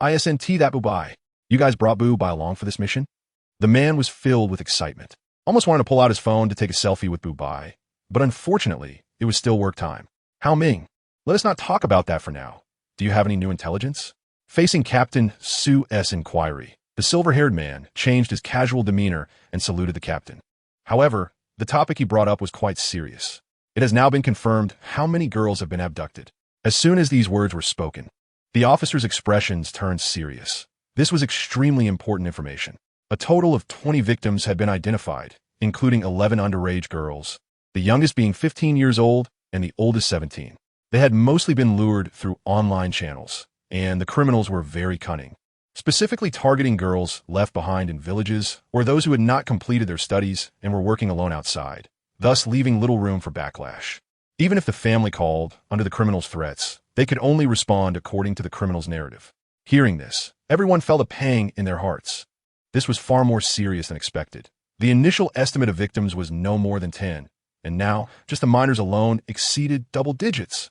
Isn't that Bubai? You guys brought Bubai along for this mission?" The man was filled with excitement. Almost wanted to pull out his phone to take a selfie with Bubai, but unfortunately, it was still work time. "Hao Ming, let us not talk about that for now. Do you have any new intelligence?" Facing Captain Su's inquiry, the silver-haired man changed his casual demeanor and saluted the captain. However, the topic he brought up was quite serious. It has now been confirmed how many girls have been abducted. As soon as these words were spoken, the officer's expressions turned serious. This was extremely important information. A total of 20 victims had been identified, including 11 underage girls, the youngest being 15 years old and the oldest 17. They had mostly been lured through online channels, and the criminals were very cunning, specifically targeting girls left behind in villages or those who had not completed their studies and were working alone outside, thus leaving little room for backlash. Even if the family called under the criminals' threats, they could only respond according to the criminals' narrative. Hearing this, everyone felt a pang in their hearts. This was far more serious than expected. The initial estimate of victims was no more than 10, and now just the minors alone exceeded double digits.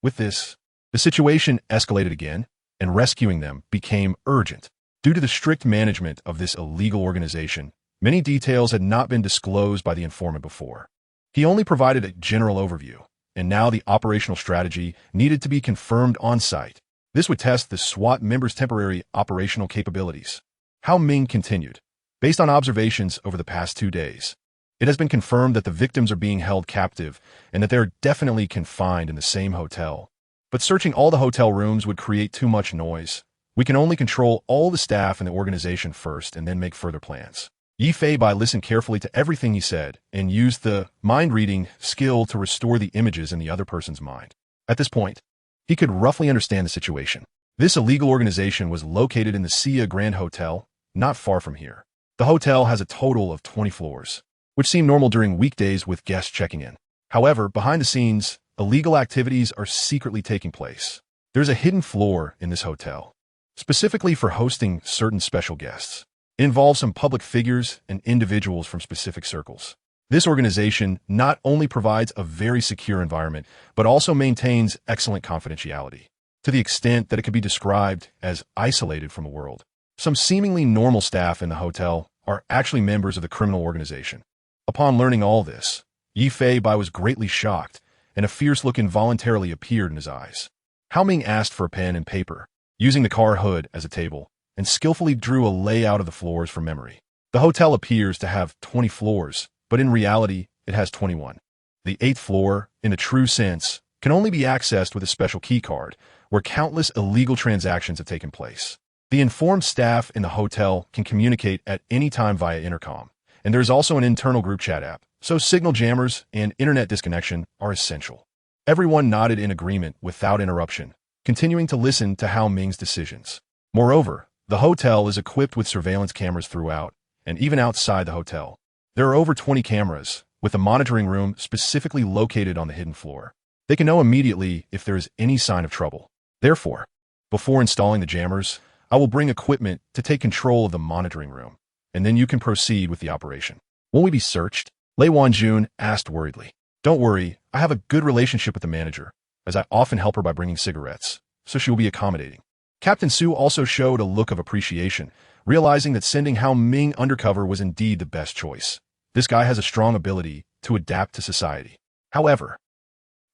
With this, the situation escalated again, and rescuing them became urgent. Due to the strict management of this illegal organization, many details had not been disclosed by the informant before. He only provided a general overview, and now the operational strategy needed to be confirmed on-site. This would test the SWAT members' temporary operational capabilities. Hao Ming continued. Based on observations over the past 2 days, it has been confirmed that the victims are being held captive and that they are definitely confined in the same hotel. But searching all the hotel rooms would create too much noise. We can only control all the staff in the organization first and then make further plans. Yifei listened carefully to everything he said and used the mind-reading skill to restore the images in the other person's mind. At this point, he could roughly understand the situation. This illegal organization was located in the Sia Grand Hotel, not far from here. The hotel has a total of 20 floors, which seem normal during weekdays with guests checking in. However, behind the scenes, illegal activities are secretly taking place. There's a hidden floor in this hotel, specifically for hosting certain special guests. It involves some public figures and individuals from specific circles. This organization not only provides a very secure environment, but also maintains excellent confidentiality, to the extent that it could be described as isolated from the world. Some seemingly normal staff in the hotel are actually members of the criminal organization. Upon learning all this, Yifei was greatly shocked, and a fierce look involuntarily appeared in his eyes. Hao Ming asked for a pen and paper, using the car hood as a table, and skillfully drew a layout of the floors from memory. The hotel appears to have 20 floors, but in reality, it has 21. The 8th floor, in the true sense, can only be accessed with a special key card, where countless illegal transactions have taken place. The informed staff in the hotel can communicate at any time via intercom, and there is also an internal group chat app, so signal jammers and internet disconnection are essential. Everyone nodded in agreement without interruption, continuing to listen to Hao Ming's decisions. Moreover, the hotel is equipped with surveillance cameras throughout, and even outside the hotel. There are over 20 cameras, with a monitoring room specifically located on the hidden floor. They can know immediately if there is any sign of trouble. Therefore, before installing the jammers, I will bring equipment to take control of the monitoring room, and then you can proceed with the operation. Won't we be searched? Lei Wanjun asked worriedly. Don't worry, I have a good relationship with the manager. as I often help her by bringing cigarettes, so she will be accommodating. Captain Su also showed a look of appreciation, realizing that sending Hao Ming undercover was indeed the best choice. This guy has a strong ability to adapt to society. However,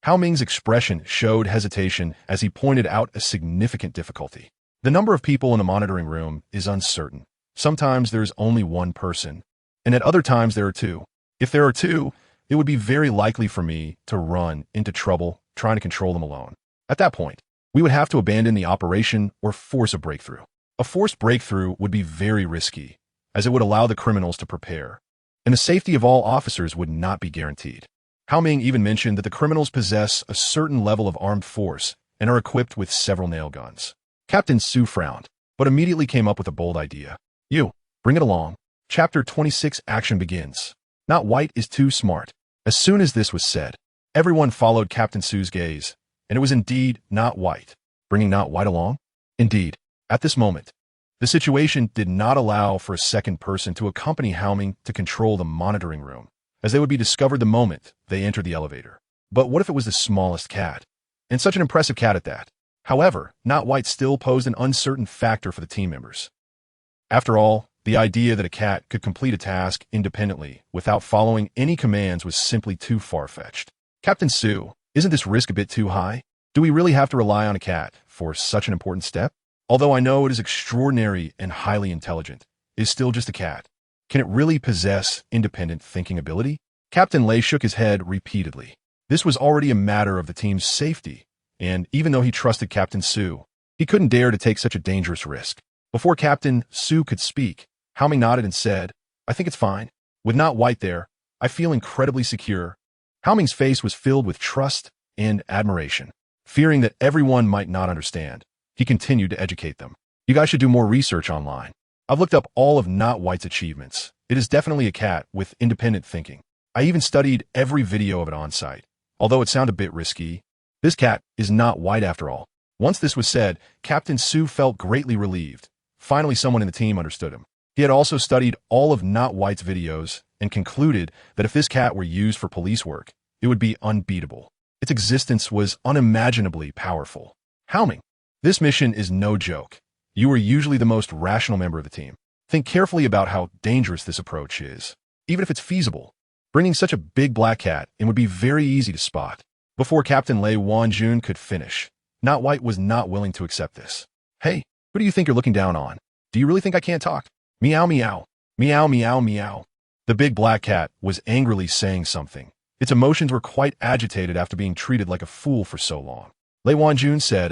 Hao Ming's expression showed hesitation as he pointed out a significant difficulty. The number of people in the monitoring room is uncertain. Sometimes there's only one person, and at other times there are two. If there are two, it would be very likely for me to run into trouble trying to control them alone. At that point, we would have to abandon the operation or force a breakthrough. A forced breakthrough would be very risky, as it would allow the criminals to prepare, and the safety of all officers would not be guaranteed. Hao Ming even mentioned that the criminals possess a certain level of armed force and are equipped with several nail guns. Captain Su frowned, but immediately came up with a bold idea. You, bring it along. Chapter 26 Action begins. Not White is too smart. As soon as this was said, everyone followed Captain Su's gaze, and it was indeed Not White. Bringing Not White along? Indeed, at this moment, the situation did not allow for a second person to accompany Hao Ming to control the monitoring room, as they would be discovered the moment they entered the elevator. But what if it was the smallest cat? And such an impressive cat at that. However, Not White still posed an uncertain factor for the team members. After all, the idea that a cat could complete a task independently without following any commands was simply too far-fetched. Captain Su, isn't this risk a bit too high? Do we really have to rely on a cat for such an important step? Although I know it is extraordinary and highly intelligent, it is still just a cat. Can it really possess independent thinking ability? Captain Lei shook his head repeatedly. This was already a matter of the team's safety, and even though he trusted Captain Su, he couldn't dare to take such a dangerous risk. Before Captain Su could speak, Hao Ming nodded and said, I think it's fine. With Not White there, I feel incredibly secure. Hao Ming's face was filled with trust and admiration. Fearing that everyone might not understand, he continued to educate them. You guys should do more research online. I've looked up all of Not White's achievements. It is definitely a cat with independent thinking. I even studied every video of it on site. Although it sounded a bit risky, this cat is Not White after all. Once this was said, Captain Su felt greatly relieved. Finally, someone in the team understood him. He had also studied all of Not White's videos and concluded that if this cat were used for police work, it would be unbeatable. Its existence was unimaginably powerful. Hao Ming, this mission is no joke. You are usually the most rational member of the team. Think carefully about how dangerous this approach is. Even if it's feasible, bringing such a big black cat in would be very easy to spot. Before Captain Lei Wanjun could finish, Not White was not willing to accept this. Hey, who do you think you're looking down on? Do you really think I can't talk? Meow meow. Meow meow meow. The big black cat was angrily saying something. Its emotions were quite agitated after being treated like a fool for so long. Lei Wanjun said,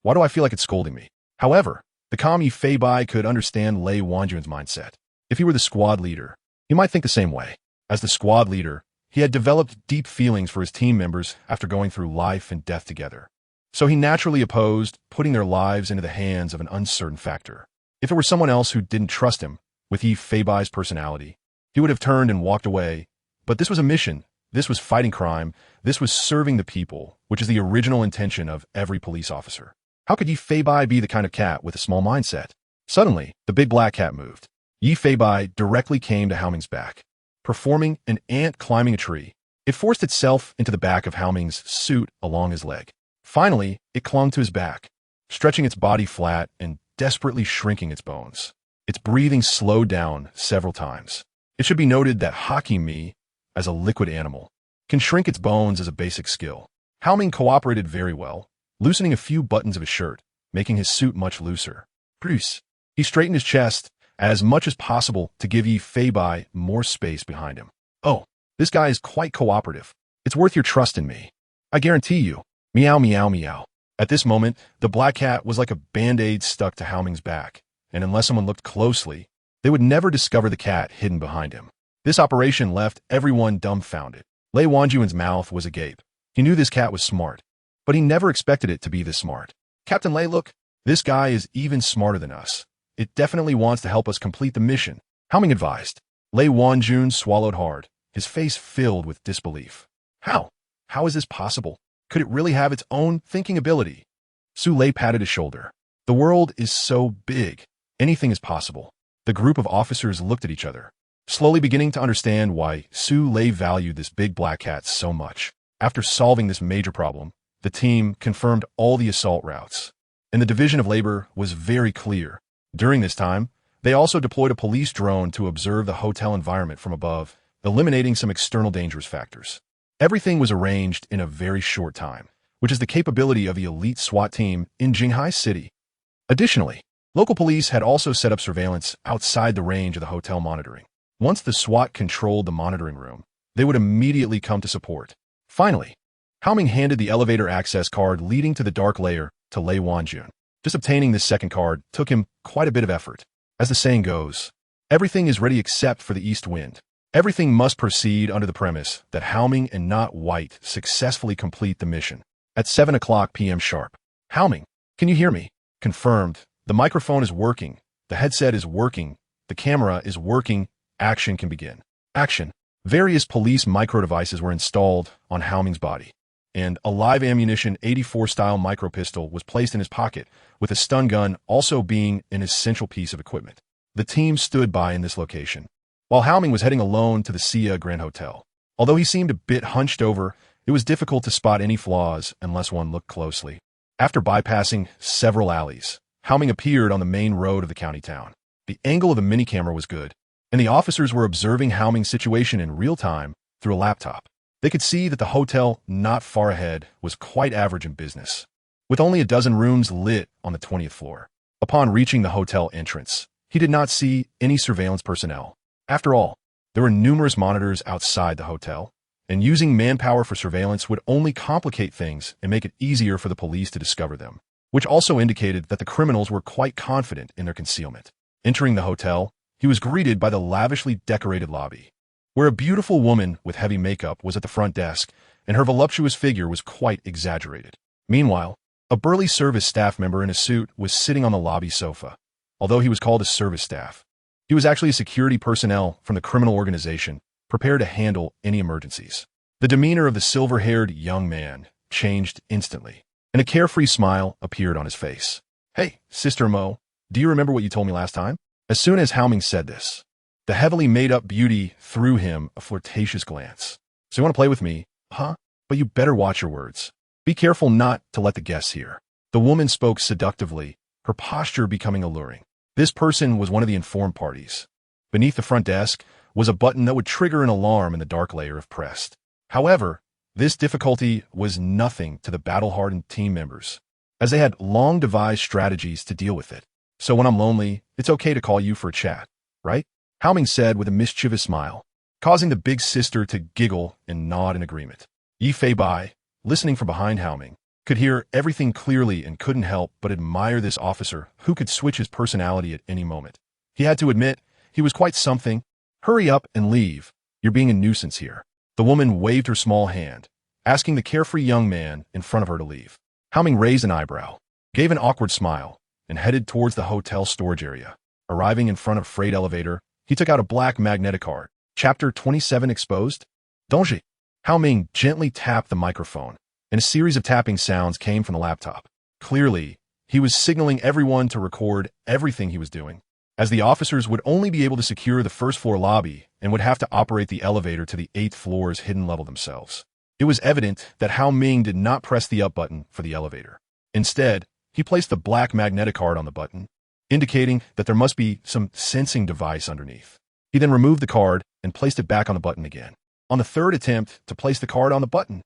why do I feel like it's scolding me? However, the calm Yi Fei Bai could understand Lei Wanjun's mindset. If he were the squad leader, he might think the same way. As the squad leader, he had developed deep feelings for his team members after going through life and death together. So he naturally opposed putting their lives into the hands of an uncertain factor. If it were someone else who didn't trust him, with Yi Fei Bai's personality, he would have turned and walked away. But this was a mission. This was fighting crime. This was serving the people, which is the original intention of every police officer. How could Yi Fei Bai be the kind of cat with a small mindset? Suddenly, the big black cat moved. Yi Fei Bai directly came to Hao Ming's back, performing an ant climbing a tree. It forced itself into the back of Hao Ming's suit along his leg. Finally, it clung to his back, stretching its body flat and desperately shrinking its bones. Its breathing slowed down several times. It should be noted that Haki Mi, as a liquid animal, can shrink its bones as a basic skill. Hao Ming cooperated very well, loosening a few buttons of his shirt, making his suit much looser. Bruce. He straightened his chest as much as possible to give Yi Fei Bai more space behind him. Oh, this guy is quite cooperative. It's worth your trust in me. I guarantee you. Meow meow meow. At this moment, the black cat was like a band-aid stuck to Hao Ming's back, and unless someone looked closely, they would never discover the cat hidden behind him. This operation left everyone dumbfounded. Lei Wanjun's mouth was agape. He knew this cat was smart, but he never expected it to be this smart. Captain Lei, look, this guy is even smarter than us. It definitely wants to help us complete the mission. Hao Ming advised. Lei Wanjun swallowed hard, his face filled with disbelief. How? How is this possible? Could it really have its own thinking ability? Su Lei patted his shoulder. The world is so big. Anything is possible. The group of officers looked at each other, slowly beginning to understand why Su Lei valued this big black cat so much. After solving this major problem, The team confirmed all the assault routes, and the division of labor was very clear. During this time, they also deployed a police drone to observe the hotel environment from above, eliminating some external dangerous factors. Everything was arranged in a very short time, which is the capability of the elite SWAT team in Jinghai City. Additionally, local police had also set up surveillance outside the range of the hotel monitoring. Once the SWAT controlled the monitoring room, they would immediately come to support. Finally, Haoming handed the elevator access card leading to the dark layer to Lei Wanjun. Just obtaining this second card took him quite a bit of effort. As the saying goes, everything is ready except for the east wind. Everything must proceed under the premise that Haoming and not White successfully complete the mission. At 7 o'clock p.m. sharp. Haoming, can you hear me? Confirmed. The microphone is working. The headset is working. The camera is working. Action can begin. Action. Various police micro-devices were installed on Haoming's body, and a live ammunition 84-style micro-pistol was placed in his pocket, with a stun gun also being an essential piece of equipment. The team stood by in this location, while Haoming was heading alone to the Sia Grand Hotel. Although he seemed a bit hunched over, it was difficult to spot any flaws unless one looked closely. After bypassing several alleys, Haoming appeared on the main road of the county town. The angle of the mini-camera was good, and the officers were observing Haoming's situation in real time through a laptop. They could see that the hotel not far ahead was quite average in business, with only a dozen rooms lit on the 20th floor. Upon reaching the hotel entrance, he did not see any surveillance personnel. After all, there were numerous monitors outside the hotel, and using manpower for surveillance would only complicate things and make it easier for the police to discover them, which also indicated that the criminals were quite confident in their concealment. Entering the hotel, he was greeted by the lavishly decorated lobby, where a beautiful woman with heavy makeup was at the front desk, and her voluptuous figure was quite exaggerated. Meanwhile, a burly service staff member in a suit was sitting on the lobby sofa. Although he was called a service staff, he was actually a security personnel from the criminal organization, prepared to handle any emergencies. The demeanor of the silver-haired young man changed instantly, and a carefree smile appeared on his face. "Hey, Sister Mo, do you remember what you told me last time?" As soon as Haoming said this, the heavily made-up beauty threw him a flirtatious glance. "So you want to play with me, huh? But you better watch your words. Be careful not to let the guests hear." The woman spoke seductively, her posture becoming alluring. This person was one of the informed parties. Beneath the front desk was a button that would trigger an alarm in the dark layer if pressed. However, this difficulty was nothing to the battle-hardened team members, as they had long devised strategies to deal with it. "So when I'm lonely, it's okay to call you for a chat, right?" Haoming said with a mischievous smile, causing the big sister to giggle and nod in agreement. Yi Fei Bai, listening from behind Haoming, could hear everything clearly and couldn't help but admire this officer who could switch his personality at any moment. He had to admit, he was quite something. "Hurry up and leave. You're being a nuisance here." The woman waved her small hand, asking the carefree young man in front of her to leave. Haoming raised an eyebrow, gave an awkward smile, and headed towards the hotel storage area. Arriving in front of a freight elevator, he took out a black magnetic card. Chapter 27 exposed? Danger. Haoming gently tapped the microphone, and a series of tapping sounds came from the laptop. Clearly, he was signaling everyone to record everything he was doing, as the officers would only be able to secure the first-floor lobby and would have to operate the elevator to the 8th floor's hidden level themselves. It was evident that Haoming did not press the up button for the elevator. Instead, he placed the black magnetic card on the button, indicating that there must be some sensing device underneath. He then removed the card and placed it back on the button again. On the third attempt to place the card on the button,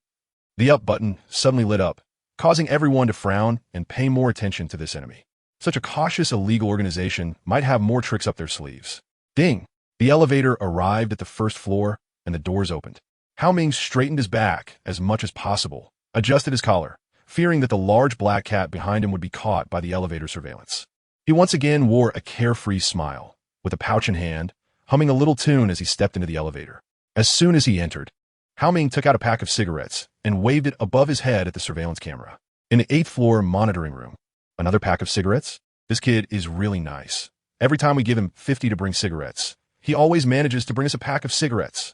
the up button suddenly lit up, causing everyone to frown and pay more attention to this enemy. Such a cautious illegal organization might have more tricks up their sleeves. Ding! The elevator arrived at the first floor, and the doors opened. Haoming straightened his back as much as possible, adjusted his collar, fearing that the large black cat behind him would be caught by the elevator surveillance. He once again wore a carefree smile, with a pouch in hand, humming a little tune as he stepped into the elevator. As soon as he entered, Haoming took out a pack of cigarettes and waved it above his head at the surveillance camera. In the 8th floor monitoring room, another pack of cigarettes? This kid is really nice. Every time we give him 50 to bring cigarettes, he always manages to bring us a pack of cigarettes.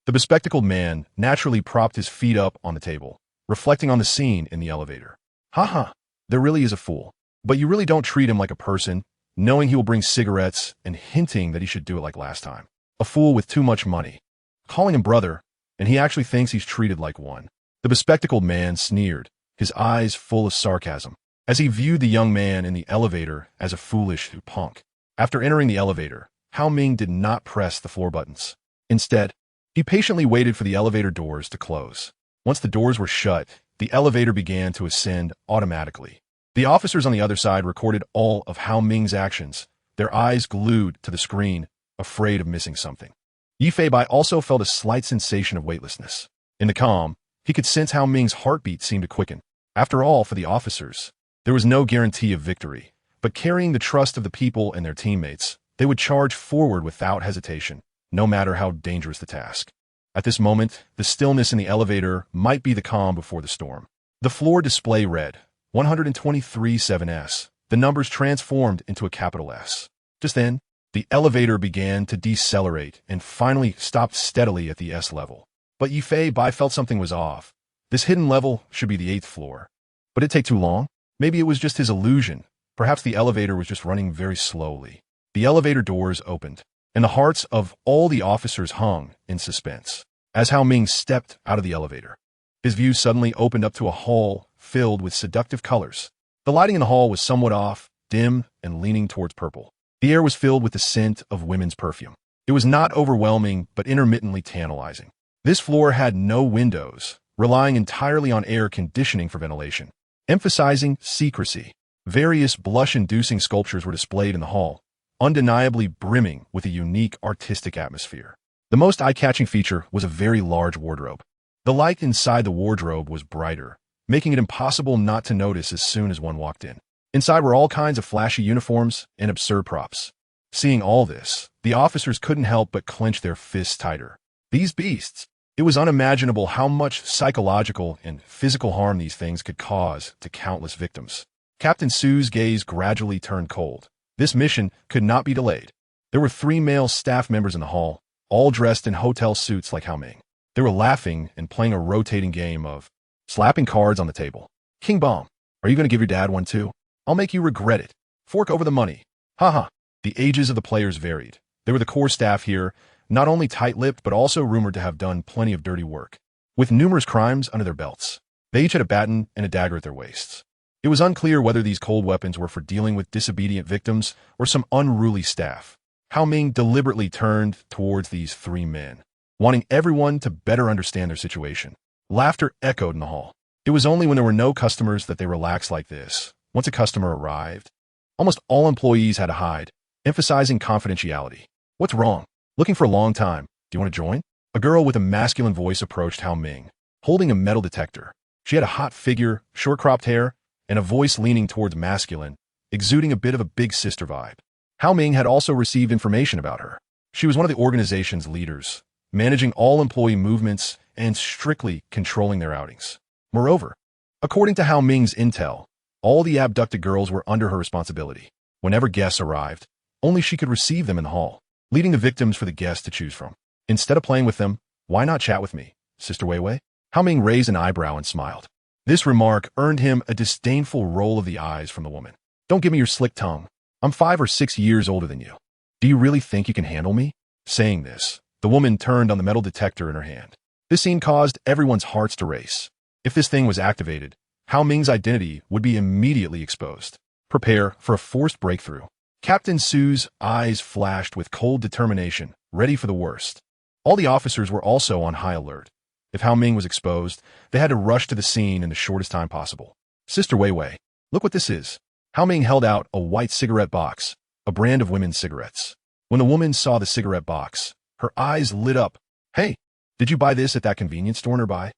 The bespectacled man naturally propped his feet up on the table, reflecting on the scene in the elevator. Haha, there really is a fool. But you really don't treat him like a person, knowing he will bring cigarettes and hinting that he should do it like last time. A fool with too much money. Calling him brother, and he actually thinks he's treated like one. The bespectacled man sneered, his eyes full of sarcasm, as he viewed the young man in the elevator as a foolish punk. After entering the elevator, Hao Ming did not press the floor buttons. Instead, he patiently waited for the elevator doors to close. Once the doors were shut, the elevator began to ascend automatically. The officers on the other side recorded all of Hao Ming's actions, their eyes glued to the screen, afraid of missing something. Yi Feibai also felt a slight sensation of weightlessness. In the calm, he could sense Hao Ming's heartbeat seemed to quicken. After all, for the officers, there was no guarantee of victory, but carrying the trust of the people and their teammates, they would charge forward without hesitation, no matter how dangerous the task. At this moment, the stillness in the elevator might be the calm before the storm. The floor display read 123-7S. The numbers transformed into a capital S. Just then, the elevator began to decelerate and finally stopped steadily at the S level. But Yi Feibai felt something was off. This hidden level should be the 8th floor. But it take too long? Maybe it was just his illusion. Perhaps the elevator was just running very slowly. The elevator doors opened, and the hearts of all the officers hung in suspense. As Hao Ming stepped out of the elevator, his view suddenly opened up to a hall filled with seductive colors. The lighting in the hall was somewhat off, dim, and leaning towards purple. The air was filled with the scent of women's perfume. It was not overwhelming, but intermittently tantalizing. This floor had no windows, relying entirely on air conditioning for ventilation, emphasizing secrecy. Various blush-inducing sculptures were displayed in the hall, undeniably brimming with a unique artistic atmosphere. The most eye-catching feature was a very large wardrobe. The light inside the wardrobe was brighter, making it impossible not to notice as soon as one walked in. Inside were all kinds of flashy uniforms and absurd props. Seeing all this, the officers couldn't help but clench their fists tighter. These beasts! It was unimaginable how much psychological and physical harm these things could cause to countless victims. Captain Su's gaze gradually turned cold. This mission could not be delayed. There were 3 male staff members in the hall, all dressed in hotel suits like Hao Ming. They were laughing and playing a rotating game of slapping cards on the table. King Bomb, are you going to give your dad one too? I'll make you regret it. Fork over the money. Haha. The ages of the players varied. They were the core staff here, not only tight-lipped but also rumored to have done plenty of dirty work, with numerous crimes under their belts. They each had a baton and a dagger at their waists. It was unclear whether these cold weapons were for dealing with disobedient victims or some unruly staff. Hao Ming deliberately turned towards these 3 men, wanting everyone to better understand their situation. Laughter echoed in the hall. It was only when there were no customers that they relaxed like this. Once a customer arrived, almost all employees had to hide, emphasizing confidentiality. What's wrong? Looking for a long time. Do you want to join? A girl with a masculine voice approached Hao Ming, holding a metal detector. She had a hot figure, short-cropped hair, and a voice leaning towards masculine, exuding a bit of a big sister vibe. Hao Ming had also received information about her. She was one of the organization's leaders, managing all employee movements and strictly controlling their outings. Moreover, according to Hao Ming's intel, all the abducted girls were under her responsibility. Whenever guests arrived, only she could receive them in the hall, leaving the victims for the guests to choose from. Instead of playing with them, why not chat with me, Sister Weiwei? Hao Ming raised an eyebrow and smiled. This remark earned him a disdainful roll of the eyes from the woman. Don't give me your slick tongue. I'm 5 or 6 years older than you. Do you really think you can handle me? Saying this, the woman turned on the metal detector in her hand. This scene caused everyone's hearts to race. If this thing was activated, Hao Ming's identity would be immediately exposed. Prepare for a forced breakthrough. Captain Su's eyes flashed with cold determination, ready for the worst. All the officers were also on high alert. If Hao Ming was exposed, they had to rush to the scene in the shortest time possible. Sister Weiwei, look what this is. Hao Ming held out a white cigarette box, a brand of women's cigarettes. When the woman saw the cigarette box, her eyes lit up. Hey, did you buy this at that convenience store nearby?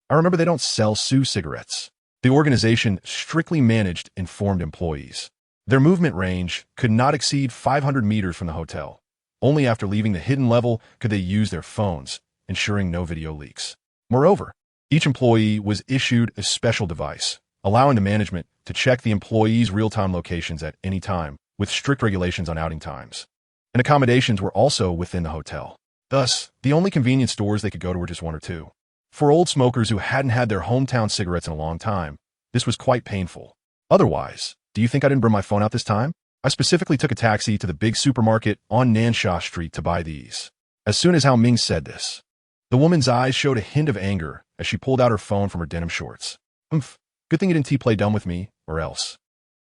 I remember they don't sell Su cigarettes. The organization strictly managed informed employees. Their movement range could not exceed 500 meters from the hotel. Only after leaving the hidden level could they use their phones, ensuring no video leaks. Moreover, each employee was issued a special device, allowing the management to check the employees' real-time locations at any time, with strict regulations on outing times. And accommodations were also within the hotel. Thus, the only convenience stores they could go to were just 1 or 2. For old smokers who hadn't had their hometown cigarettes in a long time, this was quite painful. Otherwise, do you think I didn't bring my phone out this time? I specifically took a taxi to the big supermarket on Nansha Street to buy these. As soon as Hao Ming said this, the woman's eyes showed a hint of anger as she pulled out her phone from her denim shorts. Good thing you didn't play dumb with me, or else.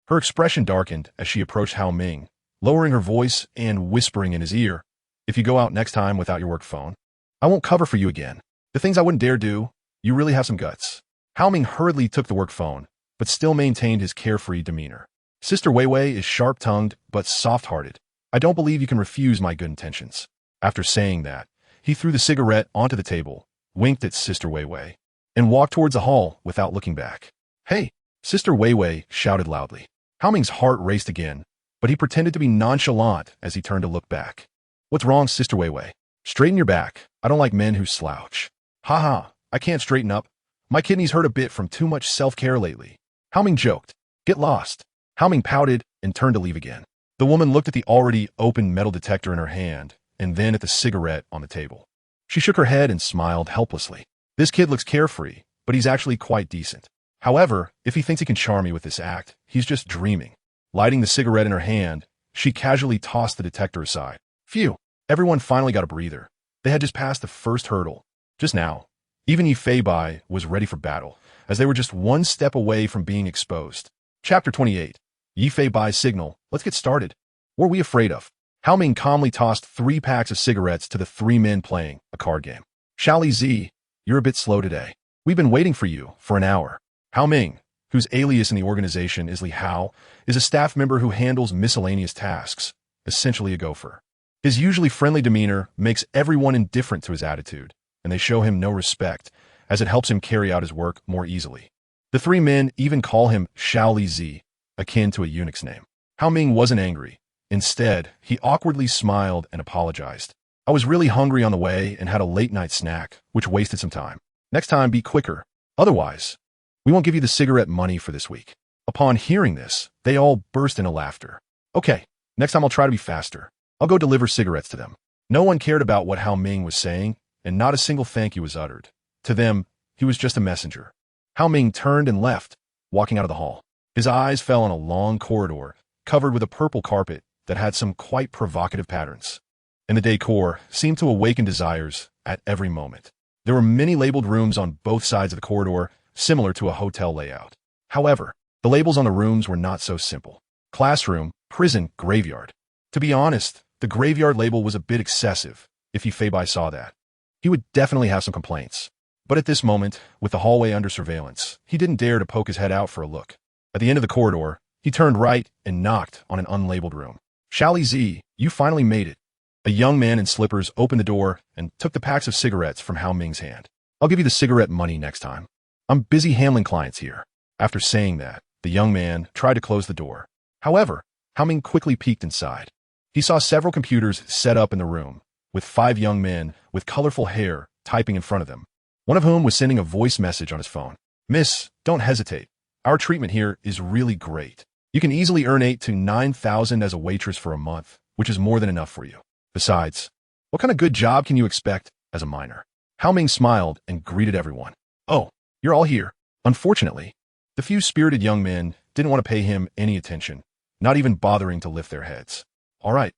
Her expression darkened as she approached Hao Ming, lowering her voice and whispering in his ear, "If you go out next time without your work phone, I won't cover for you again. The things I wouldn't dare do, you really have some guts." Hao Ming hurriedly took the work phone, but still maintained his carefree demeanor. "Sister Weiwei is sharp-tongued but soft-hearted. I don't believe you can refuse my good intentions." After saying that, he threw the cigarette onto the table, winked at Sister Weiwei, and walked towards the hall without looking back. "Hey!" Sister Weiwei shouted loudly. Hao Ming's heart raced again, but he pretended to be nonchalant as he turned to look back. "What's wrong, Sister Weiwei? Straighten your back. I don't like men who slouch." "Ha ha, I can't straighten up. My kidneys hurt a bit from too much self-care lately." Hao Ming joked. "Get lost." Hao Ming pouted and turned to leave again. The woman looked at the already open metal detector in her hand and then at the cigarette on the table. She shook her head and smiled helplessly. "This kid looks carefree, but he's actually quite decent. However, if he thinks he can charm me with this act, he's just dreaming." Lighting the cigarette in her hand, she casually tossed the detector aside. Phew, everyone finally got a breather. They had just passed the first hurdle. Just now, even Yi Fei-bai was ready for battle, as they were just one step away from being exposed. Chapter 28. Yi Fei-bai's signal. Let's get started. What are we afraid of? Hao Ming calmly tossed 3 packs of cigarettes to the 3 men playing a card game. "Shally Z, you're a bit slow today. We've been waiting for you for an hour." Hao Ming, whose alias in the organization is Li Hao, is a staff member who handles miscellaneous tasks, essentially a gopher. His usually friendly demeanor makes everyone indifferent to his attitude, and they show him no respect, as it helps him carry out his work more easily. The 3 men even call him Shally Z, akin to a eunuch's name. Hao Ming wasn't angry. Instead, he awkwardly smiled and apologized. "I was really hungry on the way and had a late-night snack, which wasted some time. Next time, be quicker. Otherwise, we won't give you the cigarette money for this week." Upon hearing this, they all burst into laughter. "Okay, next time I'll try to be faster. I'll go deliver cigarettes to them." No one cared about what Hao Ming was saying, and not a single thank you was uttered. To them, he was just a messenger. Hao Ming turned and left, walking out of the hall. His eyes fell on a long corridor, covered with a purple carpet that had some quite provocative patterns. And the decor seemed to awaken desires at every moment. There were many labeled rooms on both sides of the corridor, similar to a hotel layout. However, the labels on the rooms were not so simple. Classroom, prison, graveyard. To be honest, the graveyard label was a bit excessive. If Yi Fei-bai saw that, he would definitely have some complaints. But at this moment, with the hallway under surveillance, he didn't dare to poke his head out for a look. At the end of the corridor, he turned right and knocked on an unlabeled room. "Shally Z, you finally made it." A young man in slippers opened the door and took the packs of cigarettes from Hao Ming's hand. "I'll give you the cigarette money next time. I'm busy handling clients here." After saying that, the young man tried to close the door. However, Hao Ming quickly peeked inside. He saw several computers set up in the room, with 5 young men with colorful hair typing in front of them, one of whom was sending a voice message on his phone. "Miss, don't hesitate. Our treatment here is really great. You can easily earn 8 to 9,000 as a waitress for a month, which is more than enough for you. Besides, what kind of good job can you expect as a minor?" Hao Ming smiled and greeted everyone. "Oh, you're all here." Unfortunately, the few spirited young men didn't want to pay him any attention, not even bothering to lift their heads. All right,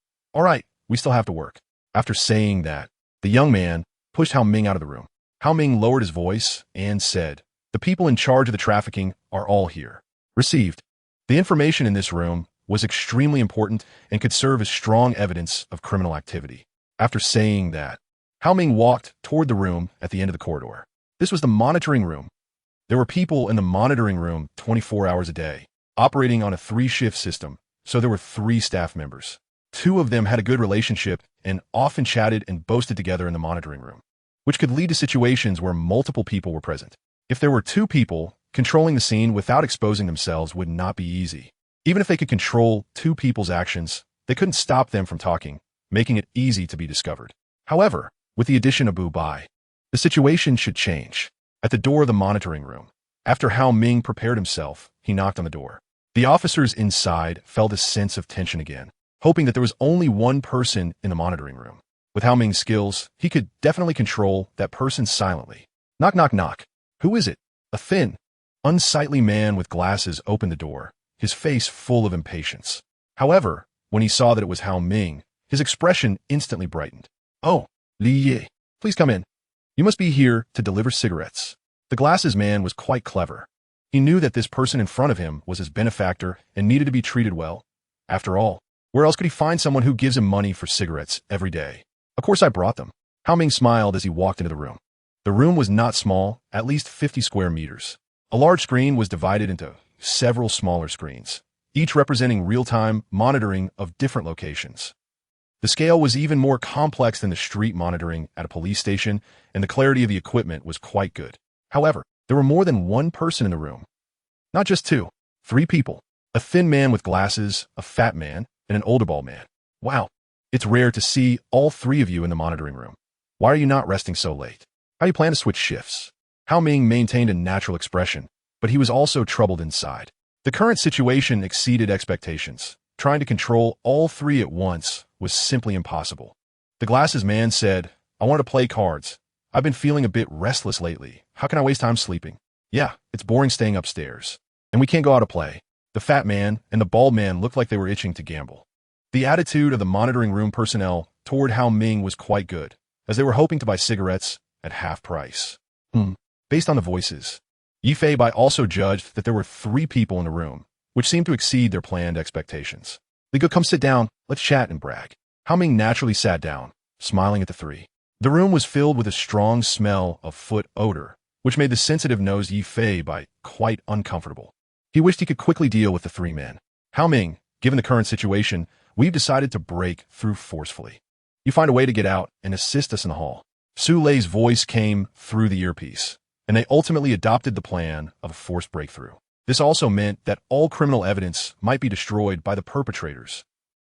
we still have to work." After saying that, the young man pushed Hao Ming out of the room. Hao Ming lowered his voice and said, "The people in charge of the trafficking are all here." Received. The information in this room was extremely important and could serve as strong evidence of criminal activity. After saying that, Hao Ming walked toward the room at the end of the corridor. This was the monitoring room. There were people in the monitoring room 24 hours a day, operating on a 3-shift system, so there were 3 staff members. 2 of them had a good relationship and often chatted and boasted together in the monitoring room, which could lead to situations where multiple people were present. If there were 2 people, controlling the scene without exposing themselves would not be easy. Even if they could control 2 people's actions, they couldn't stop them from talking, making it easy to be discovered. However, with the addition of Bu Bai, the situation should change. At the door of the monitoring room, after Hao Ming prepared himself, he knocked on the door. The officers inside felt a sense of tension again, hoping that there was only one person in the monitoring room. With Hao Ming's skills, he could definitely control that person silently. Knock, knock, knock. Who is it? A thin, unsightly man with glasses opened the door, his face full of impatience. However, when he saw that it was Hao Ming, his expression instantly brightened. "Oh, Li Ye, please come in. You must be here to deliver cigarettes." The glasses man was quite clever. He knew that this person in front of him was his benefactor and needed to be treated well. After all, where else could he find someone who gives him money for cigarettes every day? Of course I brought them. Hao Ming smiled as he walked into the room. The room was not small, at least 50 square meters. A large screen was divided into several smaller screens, each representing real-time monitoring of different locations. The scale was even more complex than the street monitoring at a police station, and the clarity of the equipment was quite good. However, there were more than one person in the room. Not just two, three people. A thin man with glasses, a fat man, and an older bald man. Wow, it's rare to see all three of you in the monitoring room. Why are you not resting so late? How do you plan to switch shifts? Hao Ming maintained a natural expression, but he was also troubled inside. The current situation exceeded expectations. Trying to control all three at once was simply impossible. The glasses man said, I want to play cards. I've been feeling a bit restless lately. How can I waste time sleeping? Yeah, it's boring staying upstairs. And we can't go out to play. The fat man and the bald man looked like they were itching to gamble. The attitude of the monitoring room personnel toward Hao Ming was quite good, as they were hoping to buy cigarettes at half price. Based on the voices, Yi Fei-bai also judged that there were three people in the room, which seemed to exceed their planned expectations. They go, come sit down, let's chat and brag. Hao Ming naturally sat down, smiling at the three. The room was filled with a strong smell of foot odor, which made the sensitive-nosed Yi Fei-bai quite uncomfortable. He wished he could quickly deal with the three men. Hao Ming, given the current situation, we've decided to break through forcefully. You find a way to get out and assist us in the hall. Su Lei's voice came through the earpiece, and they ultimately adopted the plan of a forced breakthrough. This also meant that all criminal evidence might be destroyed by the perpetrators.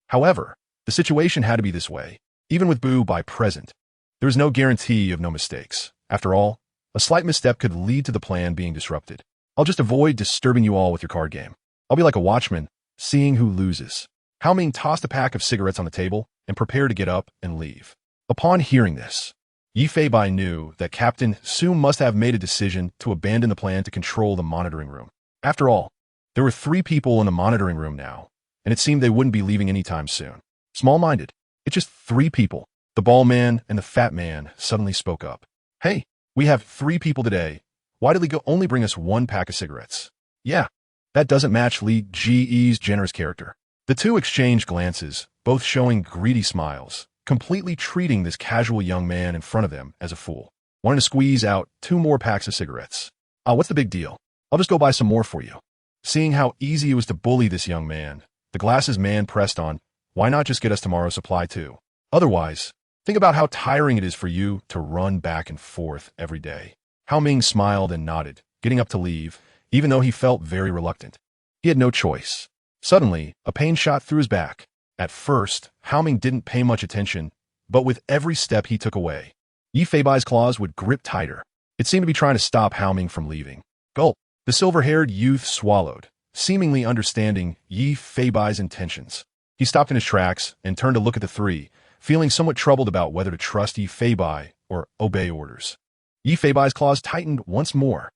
However, the situation had to be this way. Even with Bu Bai present, there was no guarantee of no mistakes. After all, a slight misstep could lead to the plan being disrupted. I'll just avoid disturbing you all with your card game. I'll be like a watchman, seeing who loses. Hao Ming tossed a pack of cigarettes on the table and prepared to get up and leave. Upon hearing this, Yi Fei-bai knew that Captain Su must have made a decision to abandon the plan to control the monitoring room. After all, there were three people in the monitoring room now, and it seemed they wouldn't be leaving anytime soon. Small-minded. It's just three people. The bald man and the fat man suddenly spoke up. Hey, we have three people today. Why did Li Go only bring us one pack of cigarettes? Yeah, that doesn't match Li Ji's generous character. The two exchanged glances, both showing greedy smiles, completely treating this casual young man in front of them as a fool. Wanting to squeeze out two more packs of cigarettes. What's the big deal? I'll just go buy some more for you. Seeing how easy it was to bully this young man, the glasses man pressed on, why not just get us tomorrow's supply too? Otherwise, think about how tiring it is for you to run back and forth every day. Hao Ming smiled and nodded, getting up to leave, even though he felt very reluctant. He had no choice. Suddenly, a pain shot through his back. At first, Hao Ming didn't pay much attention, but with every step he took away, Yi Fei-bai's claws would grip tighter. It seemed to be trying to stop Hao Ming from leaving. Gulp. The silver-haired youth swallowed, seemingly understanding Yi Fei-bai's intentions. He stopped in his tracks and turned to look at the three, feeling somewhat troubled about whether to trust Yi Fei-bai or obey orders. Yi Fei-bai's claws tightened once more.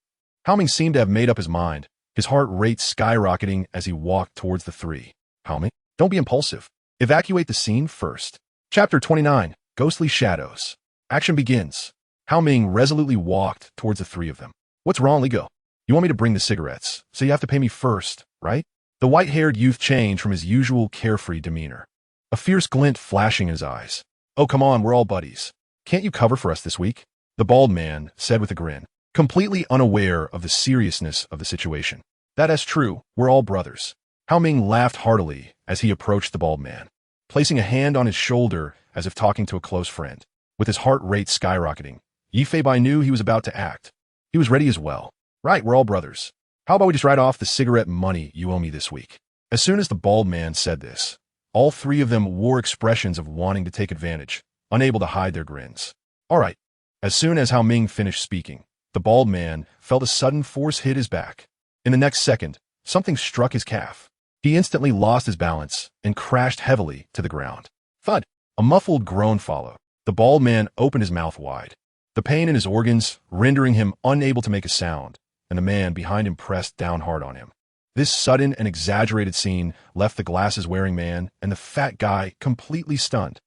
Hao Ming seemed to have made up his mind, his heart rate skyrocketing as he walked towards the three. Hao Ming, don't be impulsive. Evacuate the scene first. Chapter 29, Ghostly Shadows. Action begins. Hao Ming resolutely walked towards the three of them. What's wrong, Li Go? You want me to bring the cigarettes, so you have to pay me first, right? The white-haired youth changed from his usual carefree demeanor, a fierce glint flashing in his eyes. Oh, come on, we're all buddies. Can't you cover for us this week? The bald man said with a grin, completely unaware of the seriousness of the situation. That is true, we're all brothers. Hao Ming laughed heartily as he approached the bald man, placing a hand on his shoulder as if talking to a close friend. With his heart rate skyrocketing, Yi Fei-bai knew he was about to act. He was ready as well. Right, we're all brothers. How about we just write off the cigarette money you owe me this week? As soon as the bald man said this, all three of them wore expressions of wanting to take advantage, unable to hide their grins. All right. As soon as Hao Ming finished speaking, the bald man felt a sudden force hit his back. In the next second, something struck his calf. He instantly lost his balance and crashed heavily to the ground. Thud! A muffled groan followed. The bald man opened his mouth wide, the pain in his organs rendering him unable to make a sound, and the man behind him pressed down hard on him. This sudden and exaggerated scene left the glasses-wearing man and the fat guy completely stunned.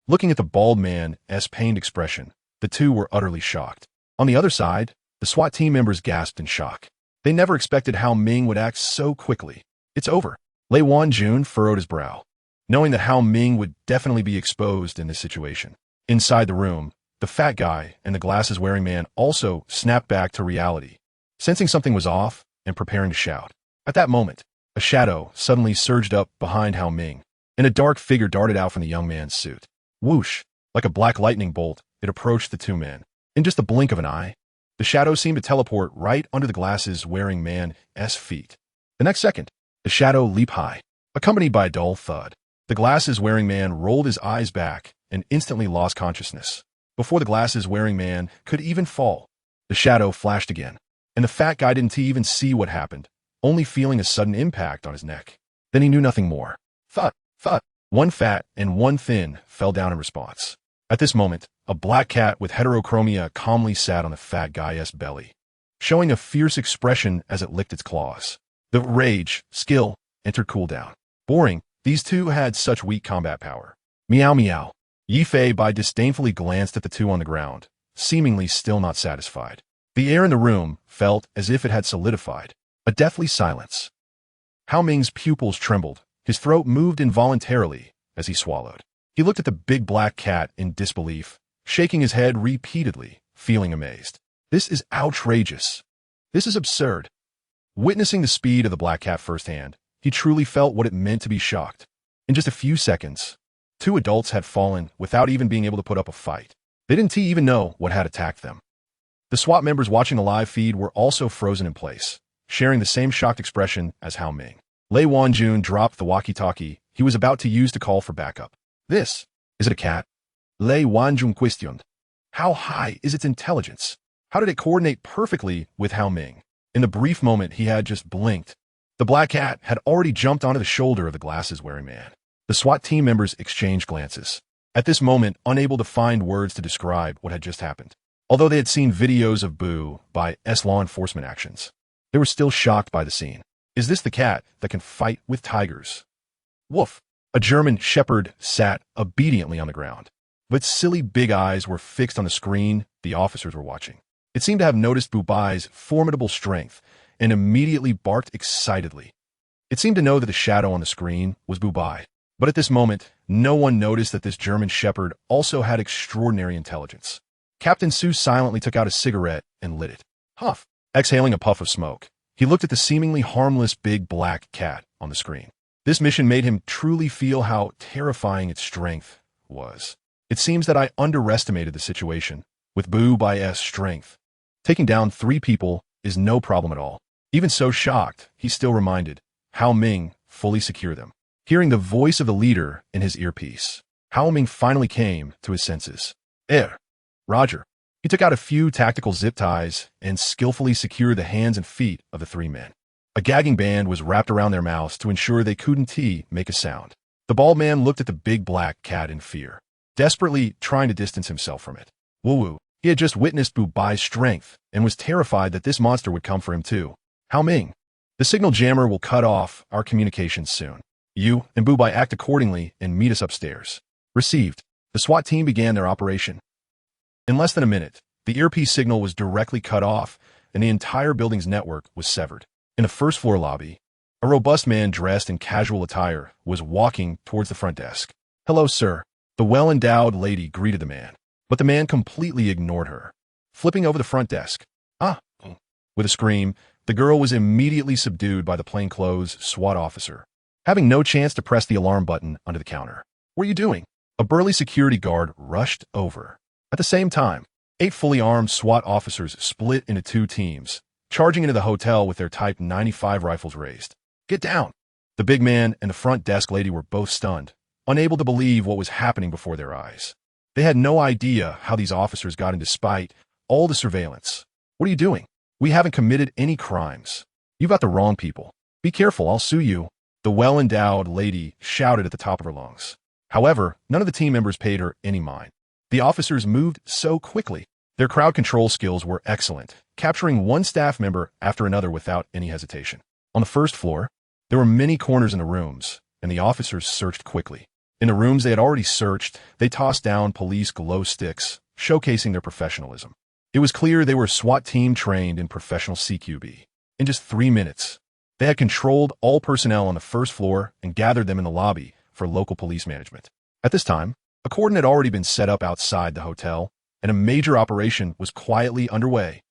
Looking at the bald man's pained expression, the two were utterly shocked. On the other side, the SWAT team members gasped in shock. They never expected Hao Ming would act so quickly. It's over. Lei Wanjun furrowed his brow, knowing that Hao Ming would definitely be exposed in this situation. Inside the room, the fat guy and the glasses-wearing man also snapped back to reality, sensing something was off and preparing to shout. At that moment, a shadow suddenly surged up behind Hao Ming, and a dark figure darted out from the young man's suit. Whoosh! Like a black lightning bolt, it approached the two men. In just the blink of an eye, the shadow seemed to teleport right under the glasses-wearing man's feet. The next second, the shadow leaped high, accompanied by a dull thud. The glasses-wearing man rolled his eyes back and instantly lost consciousness. Before the glasses-wearing man could even fall, the shadow flashed again, and the fat guy didn't even see what happened, only feeling a sudden impact on his neck. Then he knew nothing more. Thud, thud. One fat and one thin fell down in response. At this moment, a black cat with heterochromia calmly sat on the fat guy's belly, showing a fierce expression as it licked its claws. The rage, skill, entered cooldown. Boring, these two had such weak combat power. Meow meow. Yifei Bai disdainfully glanced at the two on the ground, seemingly still not satisfied. The air in the room felt as if it had solidified. A deathly silence. Hao Ming's pupils trembled. His throat moved involuntarily as he swallowed. He looked at the big black cat in disbelief, shaking his head repeatedly, feeling amazed. This is outrageous. This is absurd. Witnessing the speed of the black cat firsthand, he truly felt what it meant to be shocked. In just a few seconds, two adults had fallen without even being able to put up a fight. They didn't even know what had attacked them. The SWAT members watching the live feed were also frozen in place, sharing the same shocked expression as Hao Ming. Lei Wanjun dropped the walkie-talkie he was about to use to call for backup. This, is it a cat? Lei Wanjun questioned. How high is its intelligence? How did it coordinate perfectly with Hao Ming? In the brief moment he had just blinked, the black cat had already jumped onto the shoulder of the glasses-wearing man. The SWAT team members exchanged glances, at this moment unable to find words to describe what had just happened. Although they had seen videos of Boo by law enforcement actions, they were still shocked by the scene. Is this the cat that can fight with tigers? Woof! A German shepherd sat obediently on the ground, but its silly big eyes were fixed on the screen the officers were watching. It seemed to have noticed Boo Bai's formidable strength and immediately barked excitedly. It seemed to know that the shadow on the screen was Boo Bai, but at this moment, no one noticed that this German shepherd also had extraordinary intelligence. Captain Su silently took out a cigarette and lit it. Huff! Exhaling a puff of smoke, he looked at the seemingly harmless big black cat on the screen. This mission made him truly feel how terrifying its strength was. It seems that I underestimated the situation. With Boo Bai's strength, taking down 3 people is no problem at all. Even so shocked, he still reminded Hao Ming fully secure them. Hearing the voice of the leader in his earpiece, Hao Ming finally came to his senses. Roger. He took out a few tactical zip ties and skillfully secured the hands and feet of the 3 men. A gagging band was wrapped around their mouths to ensure they couldn't make a sound. The bald man looked at the big black cat in fear, desperately trying to distance himself from it. Woo-woo. He had just witnessed Boo Bai's strength and was terrified that this monster would come for him too. Hao Ming, the signal jammer will cut off our communications soon. You and Boo Bai act accordingly and meet us upstairs. Received. The SWAT team began their operation. In less than a minute, the earpiece signal was directly cut off and the entire building's network was severed. In the first-floor lobby, a robust man dressed in casual attire was walking towards the front desk. Hello, sir. The well-endowed lady greeted the man, but the man completely ignored her, flipping over the front desk. With a scream, the girl was immediately subdued by the plainclothes SWAT officer, having no chance to press the alarm button under the counter. What are you doing? A burly security guard rushed over. At the same time, 8 fully armed SWAT officers split into 2 teams, charging into the hotel with their Type 95 rifles raised. Get down! The big man and the front desk lady were both stunned, unable to believe what was happening before their eyes. They had no idea how these officers got in despite all the surveillance. What are you doing? We haven't committed any crimes. You've got the wrong people. Be careful, I'll sue you. The well-endowed lady shouted at the top of her lungs. However, none of the team members paid her any mind. The officers moved so quickly. Their crowd control skills were excellent, capturing one staff member after another without any hesitation. On the first floor, there were many corners in the rooms, and the officers searched quickly. In the rooms they had already searched, they tossed down police glow sticks, showcasing their professionalism. It was clear they were SWAT team trained in professional CQB. In just 3 minutes, they had controlled all personnel on the first floor and gathered them in the lobby for local police management. At this time, a cordon had already been set up outside the hotel, and a major operation was quietly underway.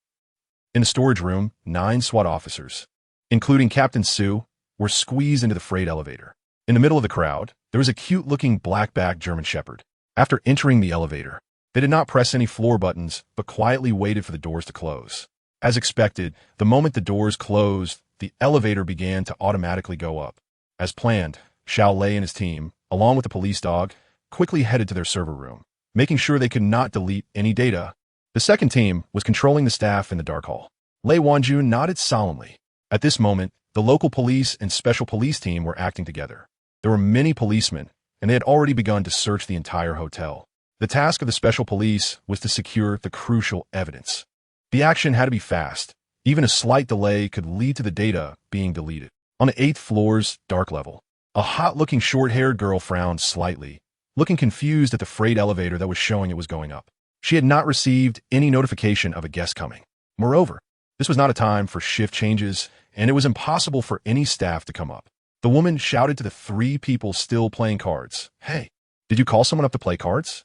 In the storage room, 9 SWAT officers, including Captain Sue, were squeezed into the freight elevator. In the middle of the crowd, there was a cute-looking black-backed German Shepherd. After entering the elevator, they did not press any floor buttons, but quietly waited for the doors to close. As expected, the moment the doors closed, the elevator began to automatically go up. As planned, Xiao Lei and his team, along with the police dog, quickly headed to their server room, making sure they could not delete any data. The second team was controlling the staff in the dark hall. Lei Wanjun nodded solemnly. At this moment, the local police and special police team were acting together. There were many policemen, and they had already begun to search the entire hotel. The task of the special police was to secure the crucial evidence. The action had to be fast. Even a slight delay could lead to the data being deleted. On the 8th floor's dark level, a hot-looking short-haired girl frowned slightly, looking confused at the freight elevator that was showing it was going up. She had not received any notification of a guest coming. Moreover, this was not a time for shift changes, and it was impossible for any staff to come up. The woman shouted to the 3 people still playing cards. "Hey, did you call someone up to play cards?"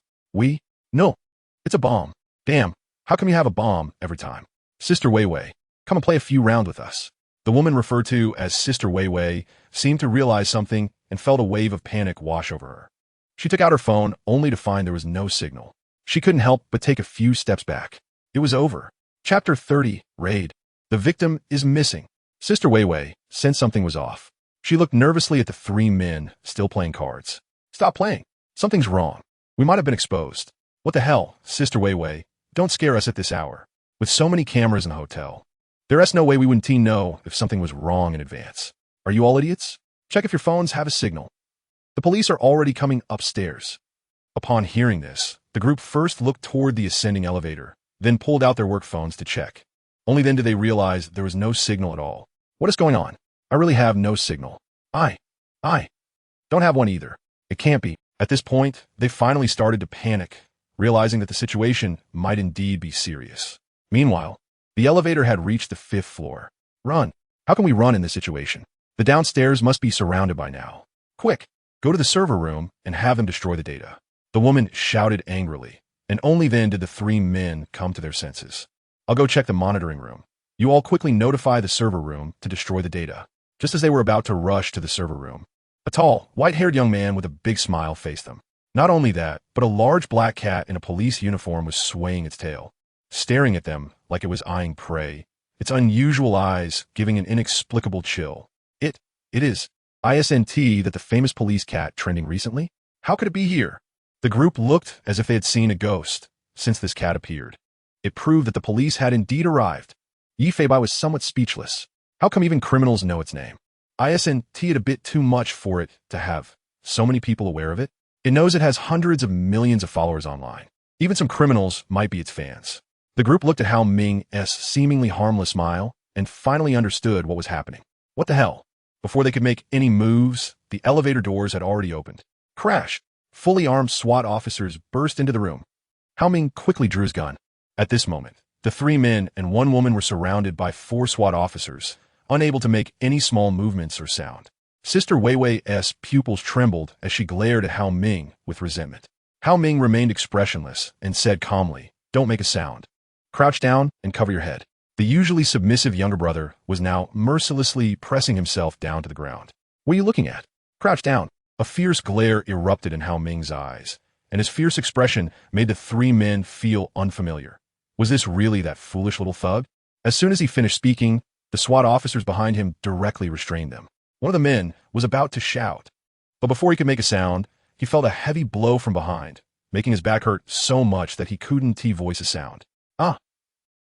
No, it's a bomb. Damn, how come you have a bomb every time? Sister Weiwei, come and play a few rounds with us. The woman referred to as Sister Weiwei seemed to realize something and felt a wave of panic wash over her. She took out her phone only to find there was no signal. She couldn't help but take a few steps back. It was over. Chapter 30, Raid. The victim is missing. Sister Weiwei sensed something was off. She looked nervously at the 3 men still playing cards. "Stop playing. Something's wrong. We might have been exposed." "What the hell, Sister Weiwei? Don't scare us at this hour. With so many cameras in the hotel, there's no way we wouldn't know if something was wrong in advance. Are you all idiots? Check if your phones have a signal. The police are already coming upstairs." Upon hearing this, the group first looked toward the ascending elevator, then pulled out their work phones to check. Only then did they realize there was no signal at all. "What is going on? I really have no signal. I don't have one either. It can't be." At this point, they finally started to panic, realizing that the situation might indeed be serious. Meanwhile, the elevator had reached the 5th floor. "Run. How can we run in this situation? The downstairs must be surrounded by now. Quick, go to the server room and have them destroy the data." The woman shouted angrily, and only then did the 3 men come to their senses. "I'll go check the monitoring room. You all quickly notify the server room to destroy the data." Just as they were about to rush to the server room, a tall, white-haired young man with a big smile faced them. Not only that, but a large black cat in a police uniform was swaying its tail, staring at them like it was eyeing prey, its unusual eyes giving an inexplicable chill. It is ISNT, that the famous police cat trending recently? How could it be here? The group looked as if they had seen a ghost since this cat appeared. It proved that the police had indeed arrived. Yi Feibai was somewhat speechless. How come even criminals know its name? ISNT a bit too much for it to have so many people aware of it. It knows it has hundreds of millions of followers online. Even some criminals might be its fans. The group looked at Hao Ming's seemingly harmless smile and finally understood what was happening. What the hell? Before they could make any moves, the elevator doors had already opened. Crash! Fully armed SWAT officers burst into the room. Hao Ming quickly drew his gun. At this moment, the 3 men and 1 woman were surrounded by 4 SWAT officers, unable to make any small movements or sound. Sister Weiwei's pupils trembled as she glared at Hao Ming with resentment. Hao Ming remained expressionless and said calmly, "Don't make a sound. Crouch down and cover your head." The usually submissive younger brother was now mercilessly pressing himself down to the ground. "What are you looking at? Crouch down." A fierce glare erupted in Hao Ming's eyes, and his fierce expression made the 3 men feel unfamiliar. Was this really that foolish little thug? As soon as he finished speaking, the SWAT officers behind him directly restrained them. One of the men was about to shout, but before he could make a sound, he felt a heavy blow from behind, making his back hurt so much that he couldn't voice a sound.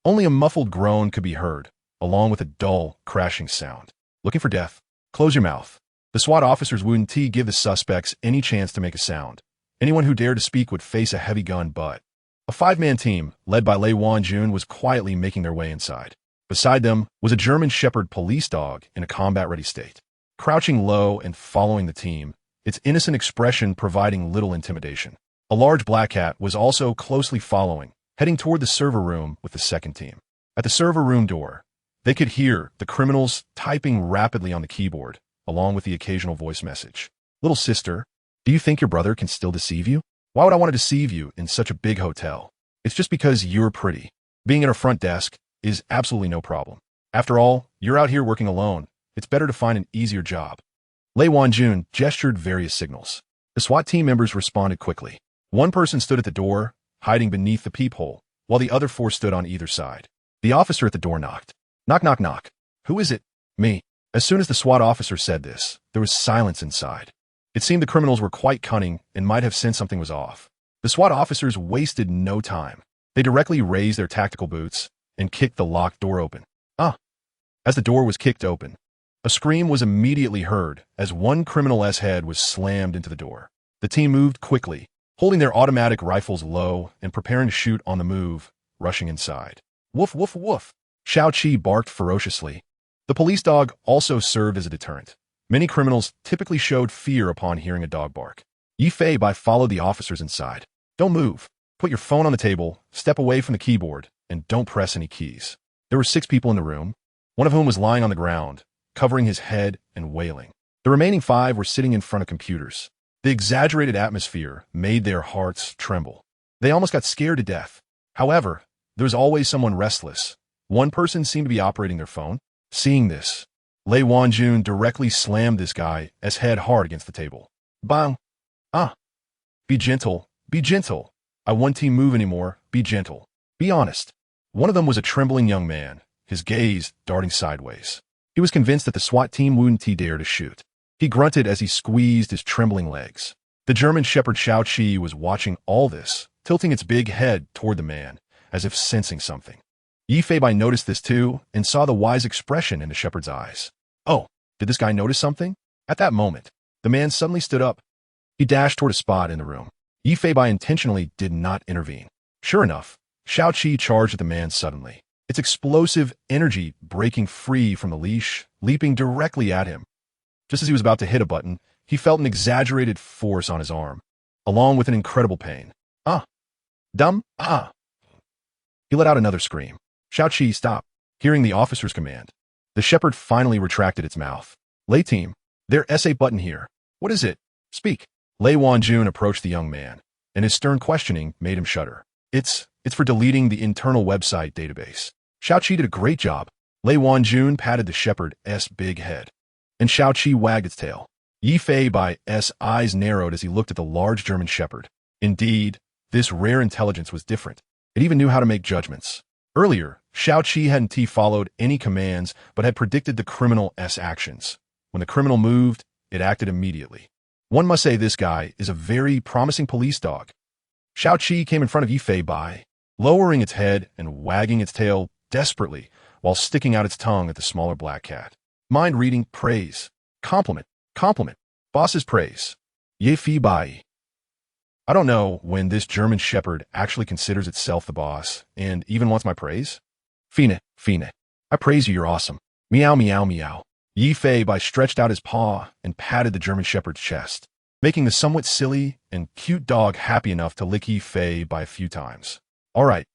Only a muffled groan could be heard, along with a dull, crashing sound. "Looking for death? Close your mouth." The SWAT officers wouldn't give the suspects any chance to make a sound. Anyone who dared to speak would face a heavy gun butt. A 5-man team, led by Lei Wanjun, was quietly making their way inside. Beside them was a German Shepherd police dog in a combat-ready state. Crouching low and following the team, its innocent expression providing little intimidation. A large black cat was also closely following, heading toward the server room with the second team. At the server room door, They could hear the criminals typing rapidly on the keyboard, along with the occasional voice message. Little sister, do you think your brother can still deceive you? Why would I want to deceive you in such a big hotel? It's just because you're pretty. Being at our front desk is absolutely no problem. After all, you're out here working alone. It's better to find an easier job. Lei Wanjun gestured various signals. The SWAT team members responded quickly. One person stood at the door, hiding beneath the peephole, while the other four stood on either side. The officer at the door knocked. Knock, knock, knock. Who is it? Me. As soon as the SWAT officer said this, there was silence inside. It seemed the criminals were quite cunning and might have sensed something was off. The SWAT officers wasted no time. They directly raised their tactical boots and kicked the locked door open. As the door was kicked open, a scream was immediately heard as one criminal's head was slammed into the door. The team moved quickly, holding their automatic rifles low and preparing to shoot on the move, rushing inside. Woof, woof, woof. Xiao Qi barked ferociously. The police dog also served as a deterrent. Many criminals typically showed fear upon hearing a dog bark. Yi Fei Bai followed the officers inside. Don't move. Put your phone on the table, step away from the keyboard, and don't press any keys. There were 6 people in the room, one of whom was lying on the ground, covering his head and wailing. The remaining 5 were sitting in front of computers. The exaggerated atmosphere made their hearts tremble. They almost got scared to death. However, there was always someone restless. One person seemed to be operating their phone. Seeing this, Lei Wanjun directly slammed this guy's head hard against the table. Bang! Be gentle. Be gentle. I won't move anymore. Be gentle. Be honest. One of them was a trembling young man, his gaze darting sideways. He was convinced that the SWAT team wouldn't dare to shoot. He grunted as he squeezed his trembling legs. The German shepherd Xiao Qi was watching all this, tilting its big head toward the man, as if sensing something. Yi Fei Bai noticed this too, and saw the wise expression in the shepherd's eyes. Oh, did this guy notice something? At that moment, the man suddenly stood up. He dashed toward a spot in the room. Yi Fei Bai intentionally did not intervene. Sure enough, Xiao Qi charged at the man suddenly, its explosive energy breaking free from the leash, leaping directly at him. Just as he was about to hit a button, he felt an exaggerated force on his arm, along with an incredible pain. Dumb. He let out another scream. Xiao Qi, stop. Hearing the officer's command, the shepherd finally retracted its mouth. Lei team, there's a button here. What is it? Speak. Lei Wanjun approached the young man, and his stern questioning made him shudder. It's for deleting the internal website database. Xiao Qi did a great job. Lei Wanjun patted the shepherd's big head, and Xiao Qi wagged its tail. Yi Fei Bai's eyes narrowed as he looked at the large German shepherd. Indeed, this rare intelligence was different. It even knew how to make judgments. Earlier, Xiao Qi hadn't followed any commands but had predicted the criminal's actions. When the criminal moved, it acted immediately. One must say this guy is a very promising police dog. Xiao Qi came in front of Yi Fei Bai, lowering its head and wagging its tail desperately while sticking out its tongue at the smaller black cat. Mind-reading praise. Compliment. Compliment. Boss's praise. Yi Fei Bai. I don't know when this German shepherd actually considers itself the boss and even wants my praise. Fine. I praise you, you're awesome. Meow, meow, meow. Yi Fei Bai stretched out his paw and patted the German shepherd's chest, making the somewhat silly and cute dog happy enough to lick Yi Fei Bai a few times. All right,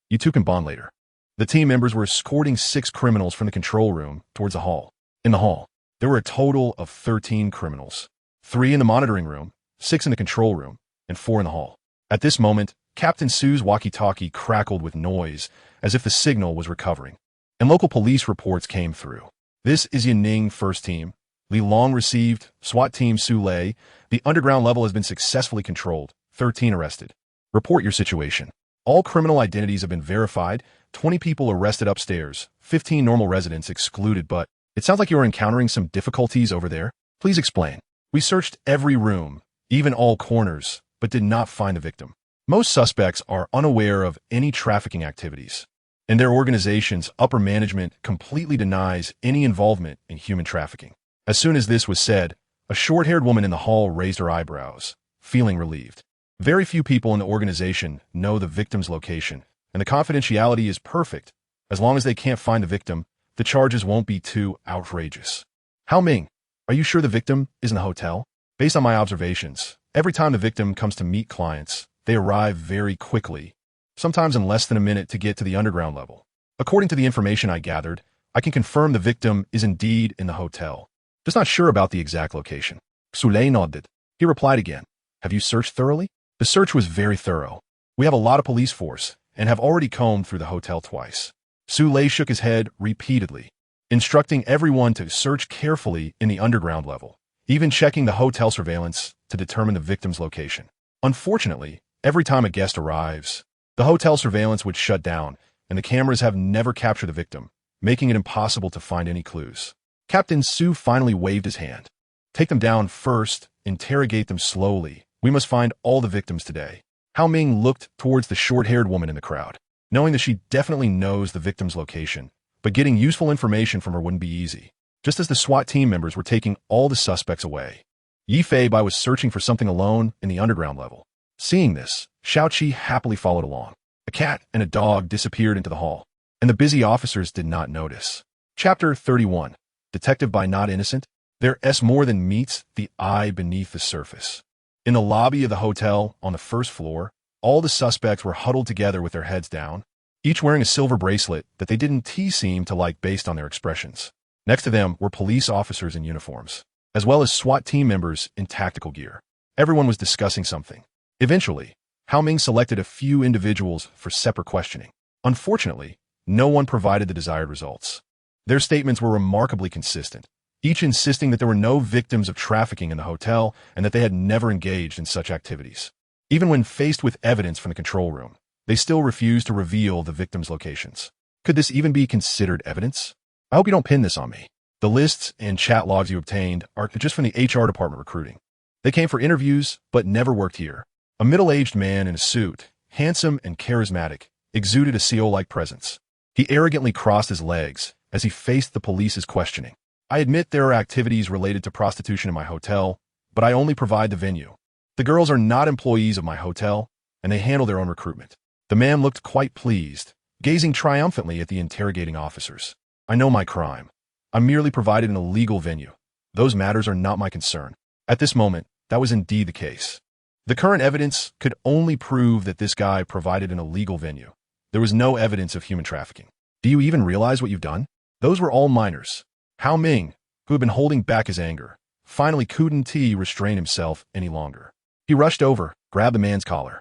you two can bond later. The team members were escorting 6 criminals from the control room towards the hall. In the hall, there were a total of 13 criminals. 3 in the monitoring room, 6 in the control room, and 4 in the hall. At this moment, Captain Su's walkie-talkie crackled with noise as if the signal was recovering, and local police reports came through. This is Yanning First Team. Li Long received. SWAT Team Su Lei. The underground level has been successfully controlled. 13 arrested. Report your situation. All criminal identities have been verified. 20 people arrested upstairs. 15 normal residents excluded, but it sounds like you are encountering some difficulties over there. Please explain. We searched every room, even all corners, but did not find the victim. Most suspects are unaware of any trafficking activities, and their organization's upper management completely denies any involvement in human trafficking. As soon as this was said, a short-haired woman in the hall raised her eyebrows, feeling relieved. Very few people in the organization know the victim's location, and the confidentiality is perfect. As long as they can't find the victim, the charges won't be too outrageous. Hao Ming, are you sure the victim is in the hotel? Based on my observations, every time the victim comes to meet clients, they arrive very quickly, sometimes in less than a minute to get to the underground level. According to the information I gathered, I can confirm the victim is indeed in the hotel. Just not sure about the exact location. Sule nodded. He replied again. Have you searched thoroughly? The search was very thorough. We have a lot of police force and have already combed through the hotel twice. Sule shook his head repeatedly, instructing everyone to search carefully in the underground level, even checking the hotel surveillance to determine the victim's location. Unfortunately, every time a guest arrives, the hotel surveillance would shut down, and the cameras have never captured the victim, making it impossible to find any clues. Captain Su finally waved his hand. Take them down first, interrogate them slowly. We must find all the victims today. Hao Ming looked towards the short-haired woman in the crowd, knowing that she definitely knows the victim's location, but getting useful information from her wouldn't be easy. Just as the SWAT team members were taking all the suspects away, Yi Fei-bai was searching for something alone in the underground level. Seeing this, Xiao Qi happily followed along. A cat and a dog disappeared into the hall, and the busy officers did not notice. Chapter 31. Detective by Not Innocent. There's more than meets the eye beneath the surface. In the lobby of the hotel on the first floor, all the suspects were huddled together with their heads down, each wearing a silver bracelet that they didn't seem to like based on their expressions. Next to them were police officers in uniforms, as well as SWAT team members in tactical gear. Everyone was discussing something. Eventually, Hao Ming selected a few individuals for separate questioning. Unfortunately, no one provided the desired results. Their statements were remarkably consistent, each insisting that there were no victims of trafficking in the hotel and that they had never engaged in such activities. Even when faced with evidence from the control room, they still refused to reveal the victims' locations. Could this even be considered evidence? I hope you don't pin this on me. The lists and chat logs you obtained are just from the HR department recruiting. They came for interviews, but never worked here. A middle-aged man in a suit, handsome and charismatic, exuded a CEO-like presence. He arrogantly crossed his legs as he faced the police's questioning. I admit there are activities related to prostitution in my hotel, but I only provide the venue. The girls are not employees of my hotel, and they handle their own recruitment. The man looked quite pleased, gazing triumphantly at the interrogating officers. I know my crime. I merely provided an illegal venue. Those matters are not my concern. At this moment, that was indeed the case. The current evidence could only prove that this guy provided an illegal venue. There was no evidence of human trafficking. Do you even realize what you've done? Those were all minors. Hao Ming, who had been holding back his anger, finally couldn't restrain himself any longer. He rushed over, grabbed the man's collar,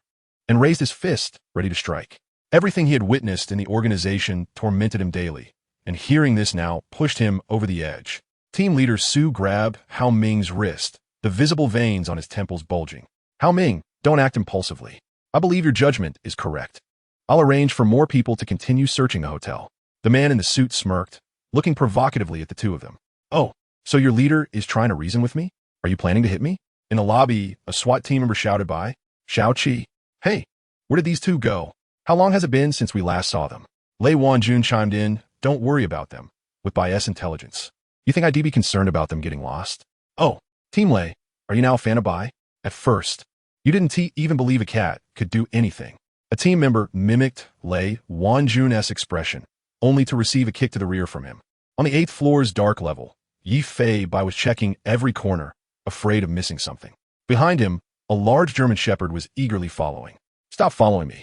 and raised his fist, ready to strike. Everything he had witnessed in the organization tormented him daily, and hearing this now pushed him over the edge. Team leader Su grabbed Hao Ming's wrist, the visible veins on his temples bulging. Hao Ming, don't act impulsively. I believe your judgment is correct. I'll arrange for more people to continue searching the hotel. The man in the suit smirked, looking provocatively at the two of them. Oh, so your leader is trying to reason with me? Are you planning to hit me? In the lobby, a SWAT team member shouted by Xiao Qi. Hey, where did these two go? How long has it been since we last saw them? Lei Wanjun chimed in, don't worry about them, with bias intelligence. You think I'd be concerned about them getting lost? Oh, Team Lei, are you now a fan of Bai? At first, you didn't even believe a cat could do anything. A team member mimicked Lei Wanjun's expression, only to receive a kick to the rear from him. On the 8th floor's dark level, Yi Fei-bai was checking every corner, afraid of missing something. Behind him, a large German shepherd was eagerly following. Stop following me.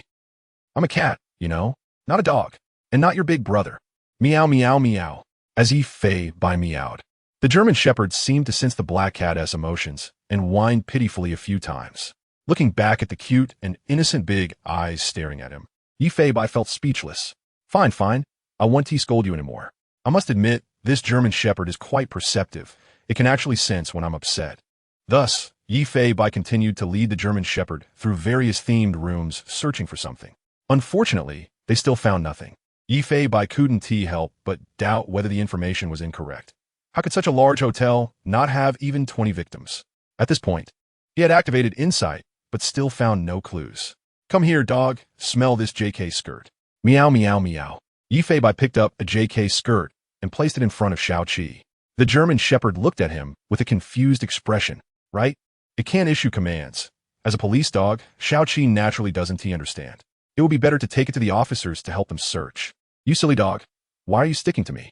I'm a cat, you know, not a dog, and not your big brother. Meow, meow, meow, as Yi Fei-bai meowed. The German shepherd seemed to sense the black cat's emotions and whined pitifully a few times. Looking back at the cute and innocent big eyes staring at him, Yi Fei-bai felt speechless. Fine, fine. I won't scold you anymore. I must admit, this German shepherd is quite perceptive. It can actually sense when I'm upset. Thus, Yi Fei-bai continued to lead the German shepherd through various themed rooms searching for something. Unfortunately, they still found nothing. Yi Fei-bai couldn't help but doubt whether the information was incorrect. How could such a large hotel not have even 20 victims? At this point, he had activated Insight, but still found no clues. Come here, dog. Smell this JK skirt. Meow, meow, meow. Yi Fei-bai picked up a JK skirt and placed it in front of Xiao Qi. The German shepherd looked at him with a confused expression. Right? It can't issue commands. As a police dog, Xiao Qi naturally doesn't understand. It would be better to take it to the officers to help them search. You silly dog. Why are you sticking to me?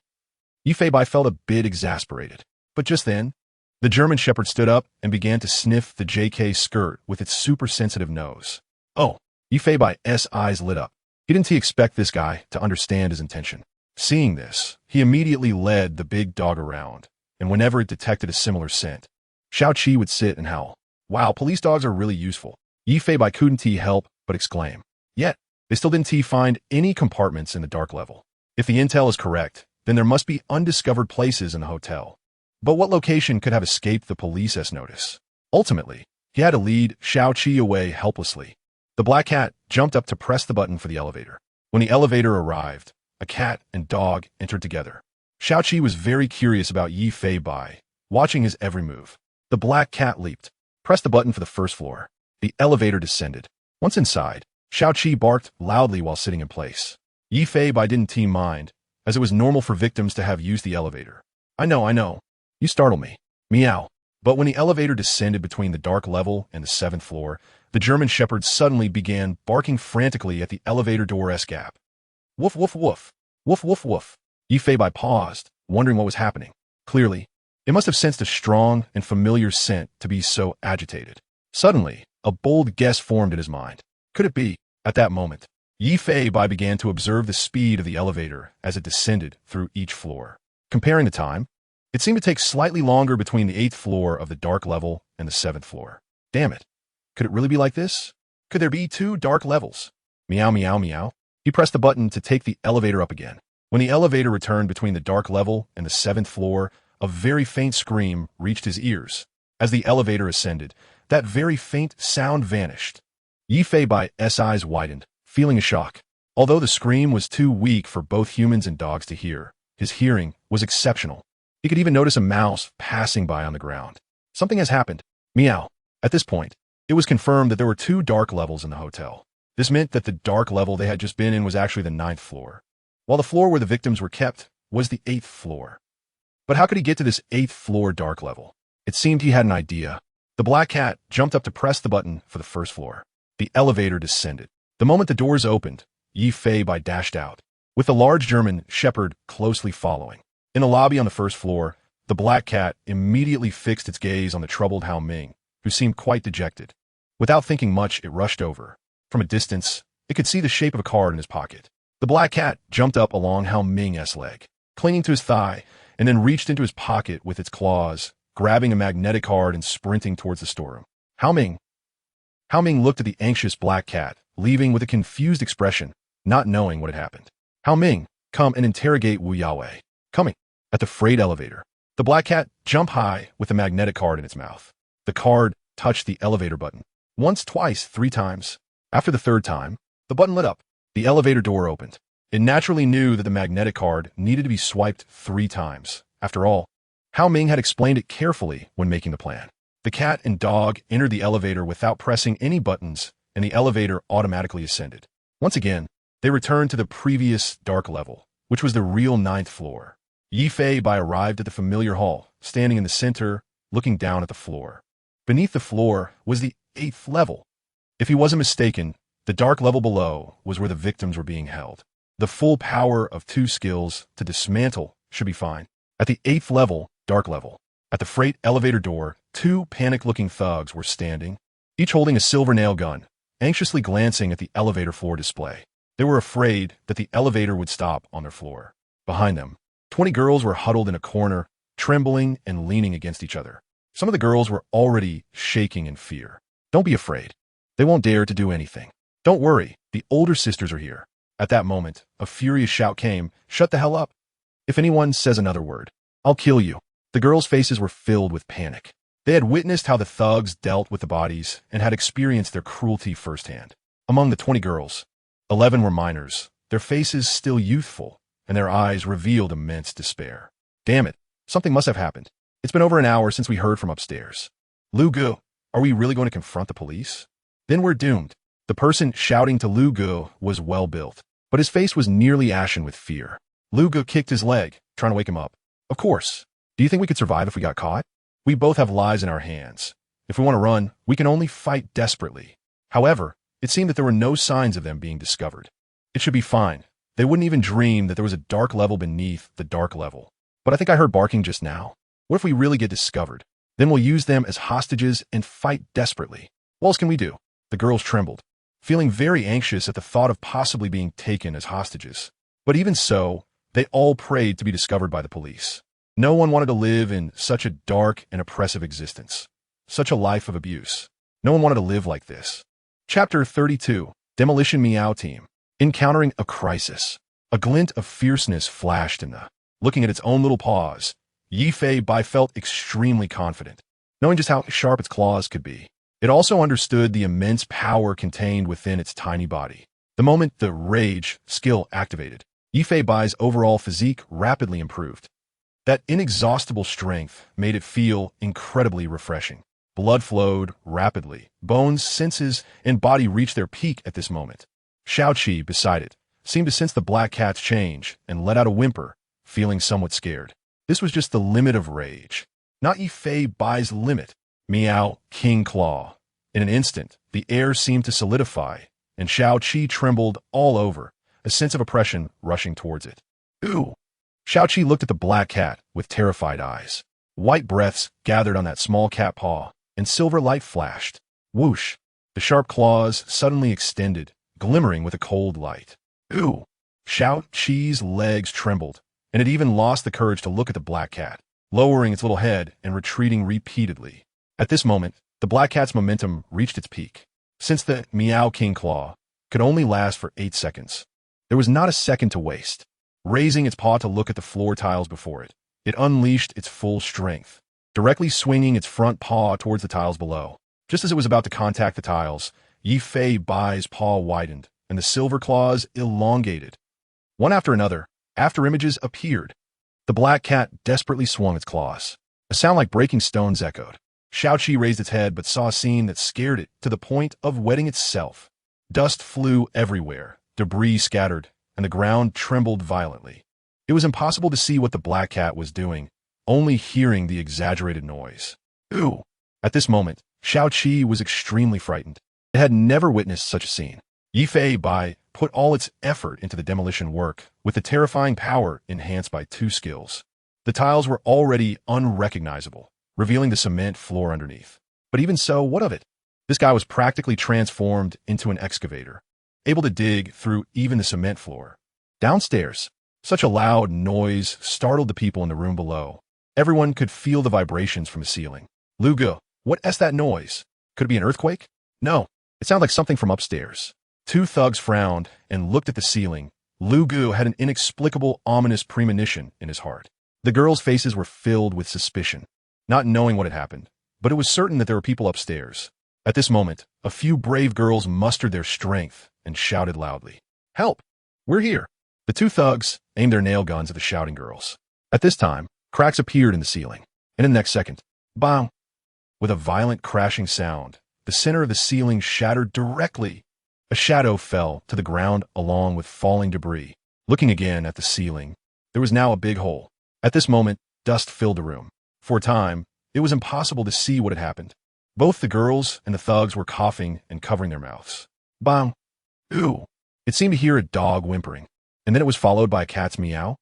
Yi Fei-bai felt a bit exasperated. But just then, the German shepherd stood up and began to sniff the JK skirt with its super-sensitive nose. Oh, Yi Fei-bai's eyes lit up. He didn't expect this guy to understand his intention. Seeing this, He immediately led the big dog around, and whenever it detected a similar scent, Xiao-Qi would sit and howl. Wow, police dogs are really useful. Yifei Bai couldn't help but exclaim. Yet, they still didn't find any compartments in the dark level. If the intel is correct, then there must be undiscovered places in the hotel. But what location could have escaped the police's notice? Ultimately, he had to lead Xiao-Qi away helplessly. The black cat jumped up to press the button for the elevator. When the elevator arrived, a cat and dog entered together. Xiao-Qi was very curious about Yifei Bai, watching his every move. The black cat leaped, pressed the button for the first floor. The elevator descended. Once inside, Xiao-Qi barked loudly while sitting in place. Yifei Bai didn't mind, as it was normal for victims to have used the elevator. I know. You startle me. Meow. But when the elevator descended between the dark level and the 7th floor, the German Shepherd suddenly began barking frantically at the elevator door's gap. Woof, woof, woof. Woof, woof, woof. Yifei Bai paused, wondering what was happening. Clearly, it must have sensed a strong and familiar scent to be so agitated. Suddenly, a bold guess formed in his mind. Could it be? At that moment, Yifei Bai began to observe the speed of the elevator as it descended through each floor. Comparing the time, it seemed to take slightly longer between the 8th floor of the dark level and the 7th floor. Damn it. Could it really be like this? Could there be 2 dark levels? Meow, meow, meow. He pressed the button to take the elevator up again. When the elevator returned between the dark level and the 7th floor, a very faint scream reached his ears. As the elevator ascended, that very faint sound vanished. Yifei Bai's eyes widened, feeling a shock. Although the scream was too weak for both humans and dogs to hear, his hearing was exceptional. He could even notice a mouse passing by on the ground. Something has happened. Meow. At this point, it was confirmed that there were 2 dark levels in the hotel. This meant that the dark level they had just been in was actually the 9th floor, while the floor where the victims were kept was the 8th floor. But how could he get to this 8th floor dark level? It seemed he had an idea. The black cat jumped up to press the button for the 1st floor. The elevator descended. The moment the doors opened, Yifei Bai dashed out, with the large German Shepherd closely following. In the lobby on the 1st floor, the black cat immediately fixed its gaze on the troubled Hao Ming, who seemed quite dejected. Without thinking much, it rushed over. From a distance, it could see the shape of a card in his pocket. The black cat jumped up along Hao Ming's leg, clinging to his thigh, and then reached into his pocket with its claws, grabbing a magnetic card and sprinting towards the storeroom. Hao Ming looked at the anxious black cat, leaving with a confused expression, not knowing what had happened. Hao Ming, come and interrogate Wu Yaowei. Coming. At the freight elevator, the black cat jumped high with the magnetic card in its mouth. The card touched the elevator button. Once, twice, 3 times. After the 3rd time, the button lit up. The elevator door opened. It naturally knew that the magnetic card needed to be swiped 3 times. After all, Hao Ming had explained it carefully when making the plan. The cat and dog entered the elevator without pressing any buttons, and the elevator automatically ascended. Once again, they returned to the previous dark level, which was the real 9th floor. Yifei Bai arrived at the familiar hall, standing in the center, looking down at the floor. Beneath the floor was the 8th level. If he wasn't mistaken, the dark level below was where the victims were being held. The full power of 2 skills to dismantle should be fine. At the 8th level, dark level, at the freight elevator door, 2 panic-looking thugs were standing, each holding a silver nail gun, anxiously glancing at the elevator floor display. They were afraid that the elevator would stop on their floor. Behind them, 20 girls were huddled in a corner, trembling and leaning against each other. Some of the girls were already shaking in fear. Don't be afraid. They won't dare to do anything. Don't worry, the older sisters are here. At that moment, a furious shout came, shut the hell up. If anyone says another word, I'll kill you. The girls' faces were filled with panic. They had witnessed how the thugs dealt with the bodies and had experienced their cruelty firsthand. Among the 20 girls, 11 were minors, their faces still youthful, and their eyes revealed immense despair. Damn it, something must have happened. It's been over an hour since we heard from upstairs. Lu Gu, are we really going to confront the police? Then we're doomed. The person shouting to Lu Gu was well built, but his face was nearly ashen with fear. Lu Gu kicked his leg, trying to wake him up. Of course. Do you think we could survive if we got caught? We both have lives in our hands. If we want to run, we can only fight desperately. However, it seemed that there were no signs of them being discovered. It should be fine. They wouldn't even dream that there was a dark level beneath the dark level. But I think I heard barking just now. What if we really get discovered? Then we'll use them as hostages and fight desperately. What else can we do? The girls trembled, feeling very anxious at the thought of possibly being taken as hostages. But even so, They all prayed to be discovered by the police. No one wanted to live in such a dark and oppressive existence, such a life of abuse. No one wanted to live like this. Chapter 32, Demolition Meow Team. Encountering a crisis. A glint of fierceness flashed in the, looking at its own little paws. Yifei Bai felt extremely confident, knowing just how sharp its claws could be. It also understood the immense power contained within its tiny body. The moment the rage skill activated, Yifei Bai's overall physique rapidly improved. That inexhaustible strength made it feel incredibly refreshing. Blood flowed rapidly. Bones, senses, and body reached their peak at this moment. Xiaoqi, beside it, seemed to sense the black cat's change and let out a whimper, feeling somewhat scared. This was just the limit of rage, not Yifei Bai's limit. Meow, King Claw. In an instant, the air seemed to solidify, and Xiaoqi trembled all over, a sense of oppression rushing towards it. Ooh! Xiaoqi looked at the black cat with terrified eyes. White breaths gathered on that small cat paw, and silver light flashed. Whoosh! The sharp claws suddenly extended, glimmering with a cold light. Ooh! Xiaoqi's legs trembled, and it even lost the courage to look at the black cat, lowering its little head and retreating repeatedly. At this moment, the black cat's momentum reached its peak. Since the Meow King Claw could only last for 8 seconds, there was not a second to waste. Raising its paw to look at the floor tiles before it, it unleashed its full strength, directly swinging its front paw towards the tiles below. Just as it was about to contact the tiles, Yifei Bai's paw widened, and the silver claws elongated. One after another, after images appeared. The black cat desperately swung its claws. A sound like breaking stones echoed. Xiaoqi raised its head but saw a scene that scared it to the point of wetting itself. Dust flew everywhere, debris scattered, and the ground trembled violently. It was impossible to see what the black cat was doing, only hearing the exaggerated noise. Ooh! At this moment, Xiaoqi was extremely frightened. It had never witnessed such a scene. Yifei Bai put all its effort into the demolition work, with the terrifying power enhanced by 2 skills. The tiles were already unrecognizable, revealing the cement floor underneath. But even so, what of it? This guy was practically transformed into an excavator, able to dig through even the cement floor. Downstairs, such a loud noise startled the people in the room below. Everyone could feel the vibrations from the ceiling. Lugu, what is that noise? Could it be an earthquake? No, it sounded like something from upstairs. 2 thugs frowned and looked at the ceiling. Lugu had an inexplicable, ominous premonition in his heart. The girls' faces were filled with suspicion, not knowing what had happened, but it was certain that there were people upstairs. At this moment, a few brave girls mustered their strength and shouted loudly, "Help! We're here!" The 2 thugs aimed their nail guns at the shouting girls. At this time, cracks appeared in the ceiling, and in the next second, bang! With a violent crashing sound, the center of the ceiling shattered directly. A shadow fell to the ground along with falling debris. Looking again at the ceiling, there was now a big hole. At this moment, dust filled the room. For a time, it was impossible to see what had happened. Both the girls and the thugs were coughing and covering their mouths. Bang! Ooh! It seemed to hear a dog whimpering, and then it was followed by a cat's meow.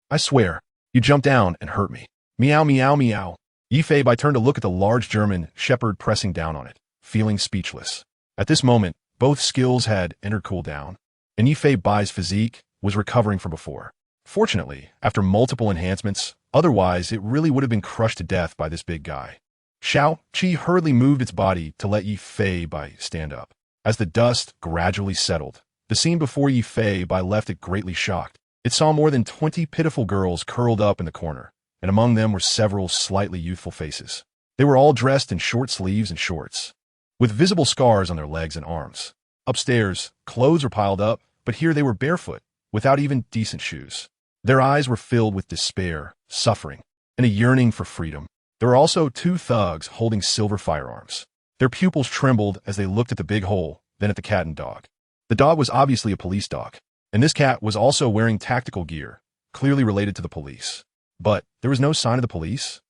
I swear, you jumped down and hurt me. Meow, meow, meow. Yifei Bai turned to look at the large German shepherd pressing down on it, feeling speechless. At this moment, both skills had entered cooldown, and Yifei Bai's physique was recovering from before. Fortunately, after multiple enhancements, otherwise it really would have been crushed to death by this big guy. Xiaoqi hurriedly moved its body to let Yifei Bai stand up. As the dust gradually settled, the scene before Yifei Bai left it greatly shocked. It saw more than 20 pitiful girls curled up in the corner, and among them were several slightly youthful faces. They were all dressed in short sleeves and shorts, with visible scars on their legs and arms. Upstairs, clothes were piled up, but here they were barefoot, without even decent shoes. Their eyes were filled with despair, suffering, and a yearning for freedom. There were also 2 thugs holding silver firearms. Their pupils trembled as they looked at the big hole, then at the cat and dog. The dog was obviously a police dog, and this cat was also wearing tactical gear, clearly related to the police. But there was no sign of the police.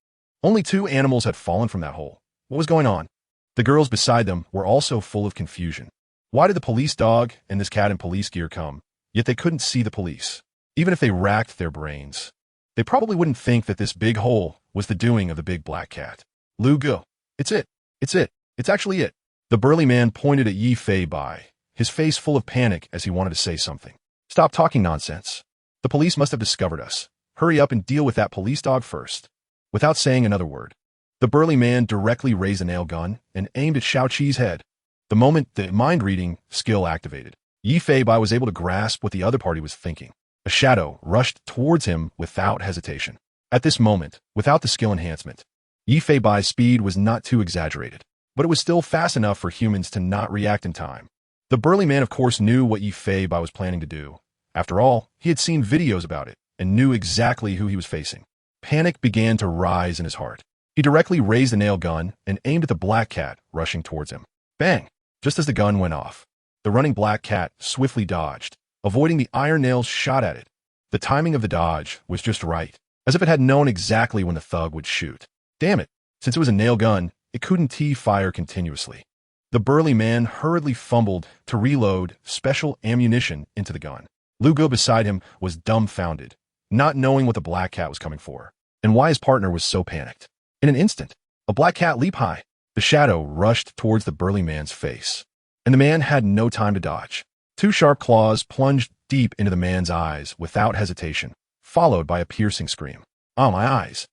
Only 2 animals had fallen from that hole. What was going on? The girls beside them were also full of confusion. Why did the police dog and this cat in police gear come, yet they couldn't see the police? Even if they racked their brains, they probably wouldn't think that this big hole was the doing of the big black cat. Lugu, it's it. It's it. It's actually it. The burly man pointed at Yifei Bai, his face full of panic as he wanted to say something. Stop talking nonsense. The police must have discovered us. Hurry up and deal with that police dog first. Without saying another word, the burly man directly raised a nail gun and aimed at Xiaoqi's head. The moment the mind-reading skill activated, Yi Fei-bai was able to grasp what the other party was thinking. A shadow rushed towards him without hesitation. At this moment, without the skill enhancement, Yi Fei-bai's speed was not too exaggerated, but it was still fast enough for humans to not react in time. The burly man of course knew what Yi Fei-bai was planning to do. After all, he had seen videos about it and knew exactly who he was facing. Panic began to rise in his heart. He directly raised a nail gun and aimed at the black cat rushing towards him. Bang! Just as the gun went off, the running black cat swiftly dodged, avoiding the iron nails shot at it. The timing of the dodge was just right, as if it had known exactly when the thug would shoot. Damn it! Since it was a nail gun, it couldn't fire continuously. The burly man hurriedly fumbled to reload special ammunition into the gun. Lugo beside him was dumbfounded, not knowing what the black cat was coming for, and why his partner was so panicked. In an instant, a black cat leaped high. The shadow rushed towards the burly man's face, and the man had no time to dodge. Two sharp claws plunged deep into the man's eyes without hesitation, followed by a piercing scream. "Oh, my eyes!"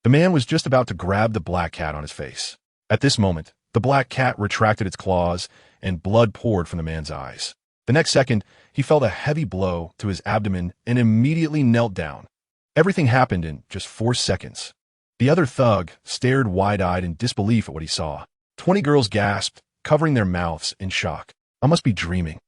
The man was just about to grab the black cat on his face. At this moment, the black cat retracted its claws, and blood poured from the man's eyes. The next second, he felt a heavy blow to his abdomen and immediately knelt down. Everything happened in just 4 seconds. The other thug stared wide-eyed in disbelief at what he saw. 20 girls gasped, covering their mouths in shock. I must be dreaming.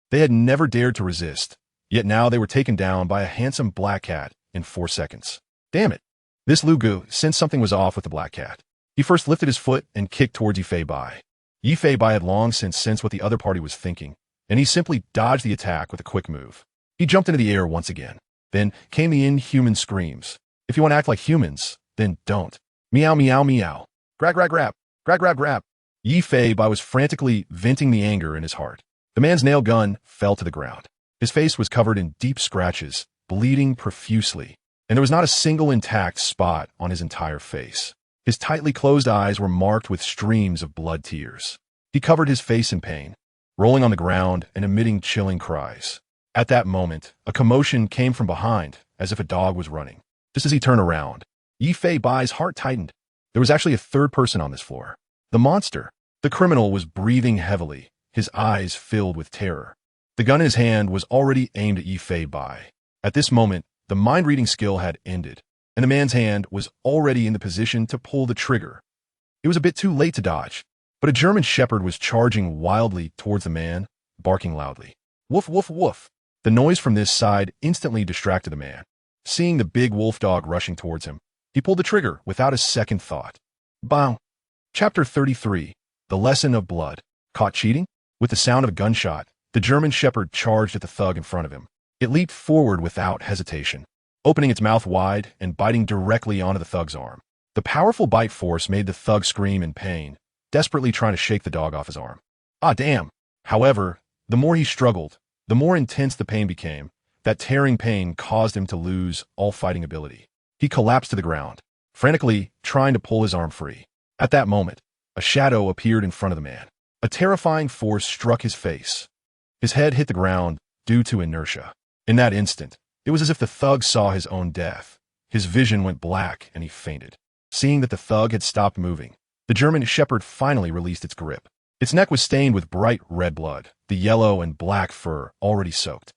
They had never dared to resist, yet now they were taken down by a handsome black cat in 4 seconds. Damn it! This Lugu sensed something was off with the black cat. He first lifted his foot and kicked towards Yi Fei-bai. Yi Fei-bai had long since sensed what the other party was thinking, and he simply dodged the attack with a quick move. He jumped into the air once again. Then came the inhuman screams. If you want to act like humans, then don't. Meow, meow, meow. Grab, grab, grab. Grab, grab, grab. Yi Fei-bai was frantically venting the anger in his heart. The man's nail gun fell to the ground. His face was covered in deep scratches, bleeding profusely, and there was not a single intact spot on his entire face. His tightly closed eyes were marked with streams of blood tears. He covered his face in pain, rolling on the ground and emitting chilling cries. At that moment, a commotion came from behind, as if a dog was running. Just as he turned around, Yi Fei-bai's heart tightened. There was actually a third person on this floor. The monster. The criminal was breathing heavily, his eyes filled with terror. The gun in his hand was already aimed at Yi Fei-bai. At this moment, the mind-reading skill had ended, and the man's hand was already in the position to pull the trigger. It was a bit too late to dodge, but a German shepherd was charging wildly towards the man, barking loudly. Woof, woof, woof. The noise from this side instantly distracted the man. Seeing the big wolf dog rushing towards him, he pulled the trigger without a second thought. Bang! Chapter 33. The Lesson of Blood. Caught cheating? With the sound of a gunshot, the German shepherd charged at the thug in front of him. It leaped forward without hesitation, opening its mouth wide and biting directly onto the thug's arm. The powerful bite force made the thug scream in pain, desperately trying to shake the dog off his arm. Ah, damn! However, the more he struggled, the more intense the pain became. That tearing pain caused him to lose all fighting ability. He collapsed to the ground, frantically trying to pull his arm free. At that moment, a shadow appeared in front of the man. A terrifying force struck his face. His head hit the ground due to inertia. In that instant, it was as if the thug saw his own death. His vision went black and he fainted. Seeing that the thug had stopped moving, the German shepherd finally released its grip. Its neck was stained with bright red blood, the yellow and black fur already soaked.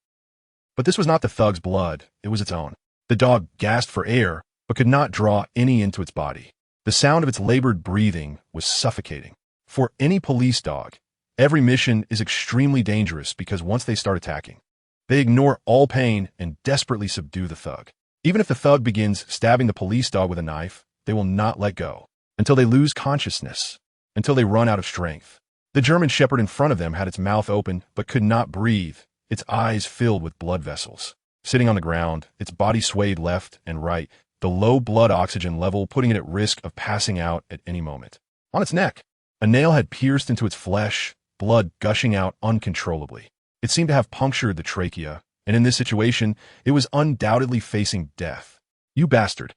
But this was not the thug's blood, it was its own. The dog gasped for air, but could not draw any into its body. The sound of its labored breathing was suffocating. For any police dog, every mission is extremely dangerous because once they start attacking, they ignore all pain and desperately subdue the thug. Even if the thug begins stabbing the police dog with a knife, they will not let go until they lose consciousness, until they run out of strength. The German shepherd in front of them had its mouth open but could not breathe, its eyes filled with blood vessels. Sitting on the ground, its body swayed left and right, the low blood oxygen level putting it at risk of passing out at any moment. On its neck, a nail had pierced into its flesh, blood gushing out uncontrollably. It seemed to have punctured the trachea, and in this situation, it was undoubtedly facing death. You bastard.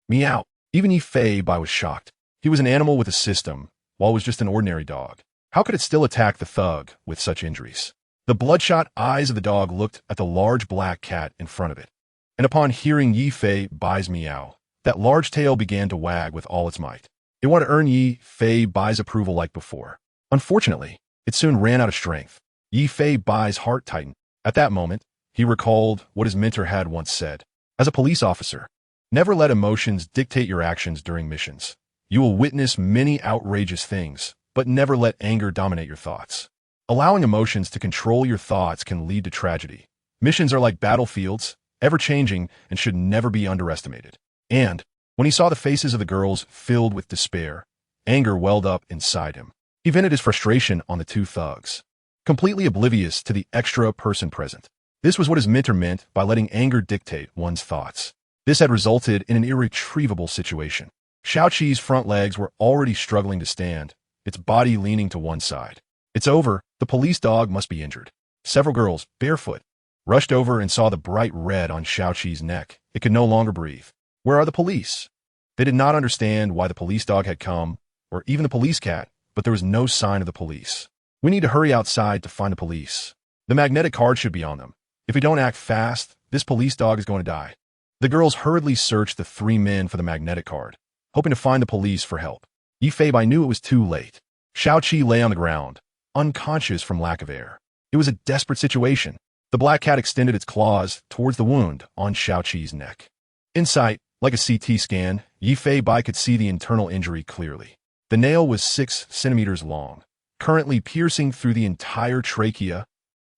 Meow. Even Yi Fei-bai was shocked. He was an animal with a system, while it was just an ordinary dog. How could it still attack the thug with such injuries? The bloodshot eyes of the dog looked at the large black cat in front of it. And upon hearing Yi Fei Bai's meow, that large tail began to wag with all its might. It wanted to earn Yi Fei Bai's approval like before. Unfortunately, it soon ran out of strength. Yi Fei Bai's heart tightened. At that moment, he recalled what his mentor had once said. As a police officer, never let emotions dictate your actions during missions. You will witness many outrageous things, but never let anger dominate your thoughts. Allowing emotions to control your thoughts can lead to tragedy. Missions are like battlefields, ever-changing, and should never be underestimated. And, when he saw the faces of the girls filled with despair, anger welled up inside him. He vented his frustration on the two thugs, completely oblivious to the extra person present. This was what his mentor meant by letting anger dictate one's thoughts. This had resulted in an irretrievable situation. Xiaoqi's front legs were already struggling to stand, its body leaning to one side. It's over, the police dog must be injured. Several girls, barefoot, rushed over and saw the bright red on Xiaoqi's neck. It could no longer breathe. Where are the police? They did not understand why the police dog had come, or even the police cat, but there was no sign of the police. We need to hurry outside to find the police. The magnetic card should be on them. If we don't act fast, this police dog is going to die. The girls hurriedly searched the three men for the magnetic card, hoping to find the police for help. Yi Fei Bai knew it was too late. Xiaoqi lay on the ground, unconscious from lack of air. It was a desperate situation. The black cat extended its claws towards the wound on Xiaoqi's neck. In sight, like a CT scan, Yi Fei Bai could see the internal injury clearly. The nail was 6 centimeters long, currently piercing through the entire trachea.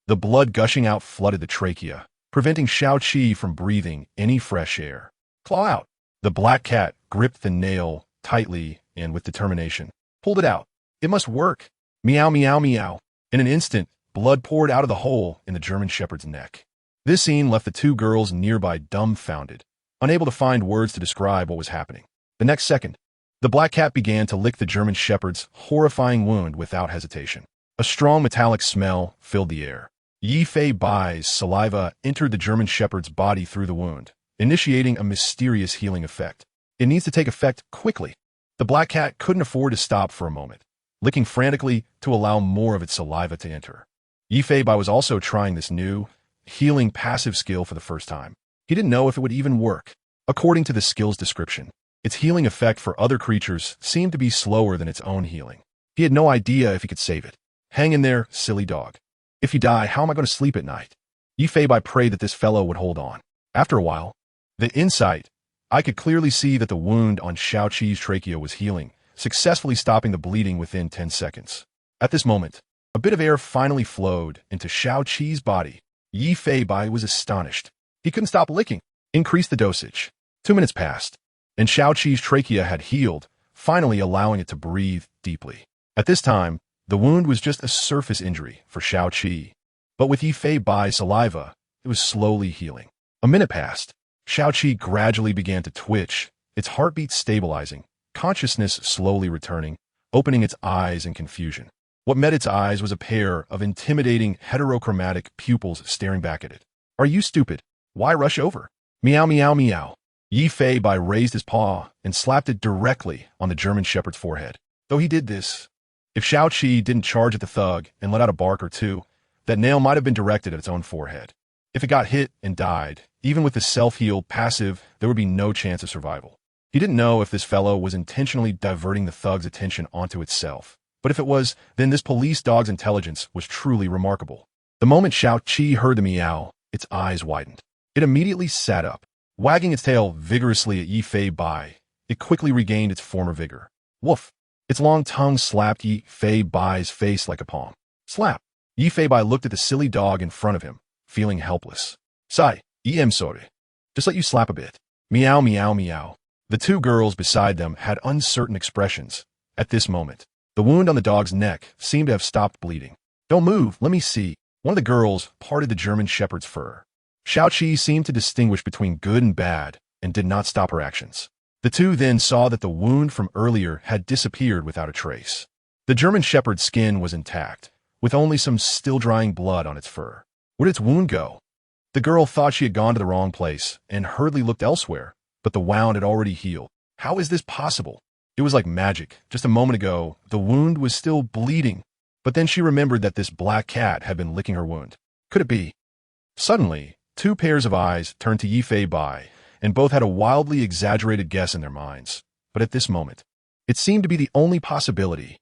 The blood gushing out flooded the trachea, preventing Xiaoqi from breathing any fresh air. Claw out! The black cat gripped the nail tightly and with determination. Pulled it out. It must work. Meow, meow, meow. In an instant, blood poured out of the hole in the German Shepherd's neck. This scene left the two girls nearby dumbfounded, unable to find words to describe what was happening. The next second, the black cat began to lick the German Shepherd's horrifying wound without hesitation. A strong metallic smell filled the air. Yi Fei Bai's saliva entered the German Shepherd's body through the wound, initiating a mysterious healing effect. It needs to take effect quickly. The black cat couldn't afford to stop for a moment, licking frantically to allow more of its saliva to enter. Yi Fei Bai was also trying this new, healing passive skill for the first time. He didn't know if it would even work. According to the skill's description, its healing effect for other creatures seemed to be slower than its own healing. He had no idea if he could save it. Hang in there, silly dog. If you die, how am I going to sleep at night? Yi Fei Bai prayed that this fellow would hold on. After a while, the insight, I could clearly see that the wound on Xiaoqi's trachea was healing, successfully stopping the bleeding within 10 seconds. At this moment, a bit of air finally flowed into Xiaoqi's body. Yi Fei Bai was astonished. He couldn't stop licking. Increase the dosage. 2 minutes passed, and Xiaoqi's trachea had healed, finally allowing it to breathe deeply. At this time, the wound was just a surface injury for Xiaoqi, but with Yi Fei Bai's saliva, it was slowly healing. A minute passed. Xiaoqi gradually began to twitch, its heartbeat stabilizing, consciousness slowly returning, opening its eyes in confusion. What met its eyes was a pair of intimidating heterochromatic pupils staring back at it. Are you stupid? Why rush over? Meow, meow, meow. Yi Fei Bai raised his paw and slapped it directly on the German Shepherd's forehead. Though he did this, if Xiaoqi didn't charge at the thug and let out a bark or two, that nail might have been directed at its own forehead. If it got hit and died, even with the self-heal passive, there would be no chance of survival. He didn't know if this fellow was intentionally diverting the thug's attention onto itself. But if it was, then this police dog's intelligence was truly remarkable. The moment Xiaoqi heard the meow, its eyes widened. It immediately sat up, wagging its tail vigorously at Yi Fei Bai. It quickly regained its former vigor. Woof! Its long tongue slapped Yi Fei Bai's face like a palm. Slap! Yi Fei Bai looked at the silly dog in front of him, feeling helpless. Sigh, I'm sorry. Just let you slap a bit. Meow, meow, meow. The two girls beside them had uncertain expressions. At this moment, the wound on the dog's neck seemed to have stopped bleeding. Don't move, let me see. One of the girls parted the German Shepherd's fur. Xiaoqi seemed to distinguish between good and bad and did not stop her actions. The two then saw that the wound from earlier had disappeared without a trace. The German Shepherd's skin was intact, with only some still-drying blood on its fur. Where did its wound go? The girl thought she had gone to the wrong place and hurriedly looked elsewhere, but the wound had already healed. How is this possible? It was like magic. Just a moment ago, the wound was still bleeding. But then she remembered that this black cat had been licking her wound. Could it be? Suddenly, two pairs of eyes turned to Yifei Bai, and both had a wildly exaggerated guess in their minds. But at this moment, it seemed to be the only possibility.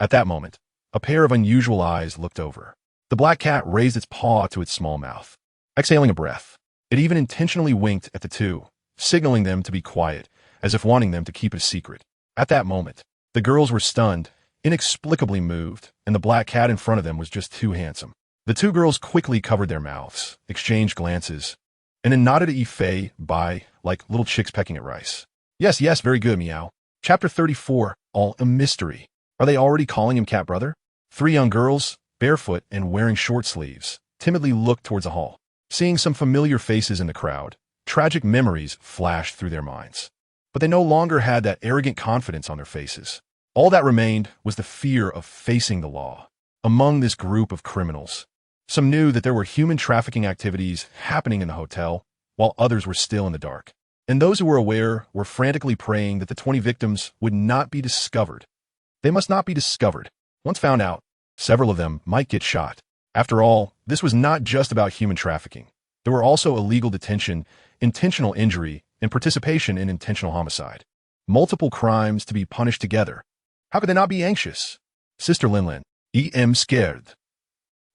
At that moment, a pair of unusual eyes looked over. The black cat raised its paw to its small mouth, exhaling a breath. It even intentionally winked at the two, signaling them to be quiet, as if wanting them to keep it a secret. At that moment, the girls were stunned, inexplicably moved, and the black cat in front of them was just too handsome. The two girls quickly covered their mouths, exchanged glances, and then nodded at Yifei Bai like little chicks pecking at rice. Yes, yes, very good, meow. Chapter 34, all a mystery. Are they already calling him Cat Brother? Three young girls, barefoot and wearing short sleeves, timidly looked towards the hall. Seeing some familiar faces in the crowd, tragic memories flashed through their minds. But they no longer had that arrogant confidence on their faces. All that remained was the fear of facing the law. Among this group of criminals, some knew that there were human trafficking activities happening in the hotel, while others were still in the dark. And those who were aware were frantically praying that the 20 victims would not be discovered. They must not be discovered. Once found out, several of them might get shot. After all, this was not just about human trafficking. There were also illegal detention, intentional injury, and participation in intentional homicide. Multiple crimes to be punished together. How could they not be anxious? Sister Linlin, am scared.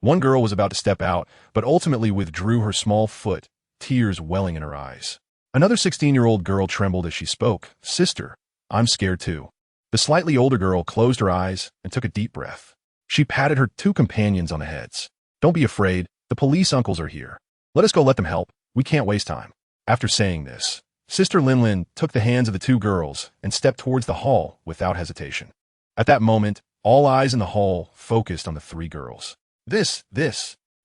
One girl was about to step out, but ultimately withdrew her small foot, tears welling in her eyes. Another 16-year-old girl trembled as she spoke. Sister, I'm scared too. The slightly older girl closed her eyes and took a deep breath. She patted her two companions on the heads. Don't be afraid, the police uncles are here. Let us go let them help. We can't waste time. After saying this, Sister Linlin took the hands of the two girls and stepped towards the hall without hesitation. At that moment, all eyes in the hall focused on the three girls. This.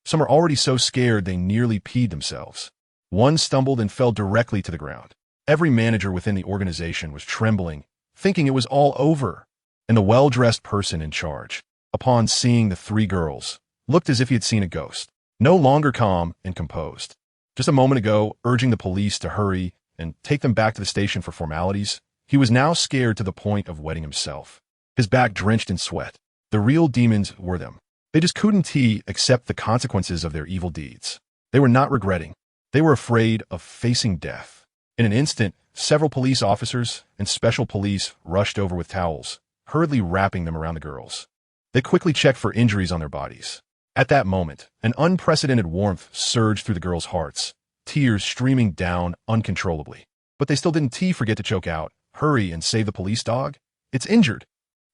Some are already so scared they nearly peed themselves. One stumbled and fell directly to the ground. Every manager within the organization was trembling, thinking it was all over. And the well-dressed person in charge, upon seeing the three girls, looked as if he had seen a ghost, no longer calm and composed. Just a moment ago, urging the police to hurry and take them back to the station for formalities, he was now scared to the point of wetting himself, his back drenched in sweat. The real demons were them. They just couldn't accept the consequences of their evil deeds. They were not regretting. They were afraid of facing death. In an instant, several police officers and special police rushed over with towels, hurriedly wrapping them around the girls. They quickly checked for injuries on their bodies. At that moment, an unprecedented warmth surged through the girls' hearts, tears streaming down uncontrollably. But they still didn't forget to choke out, hurry and save the police dog. It's injured.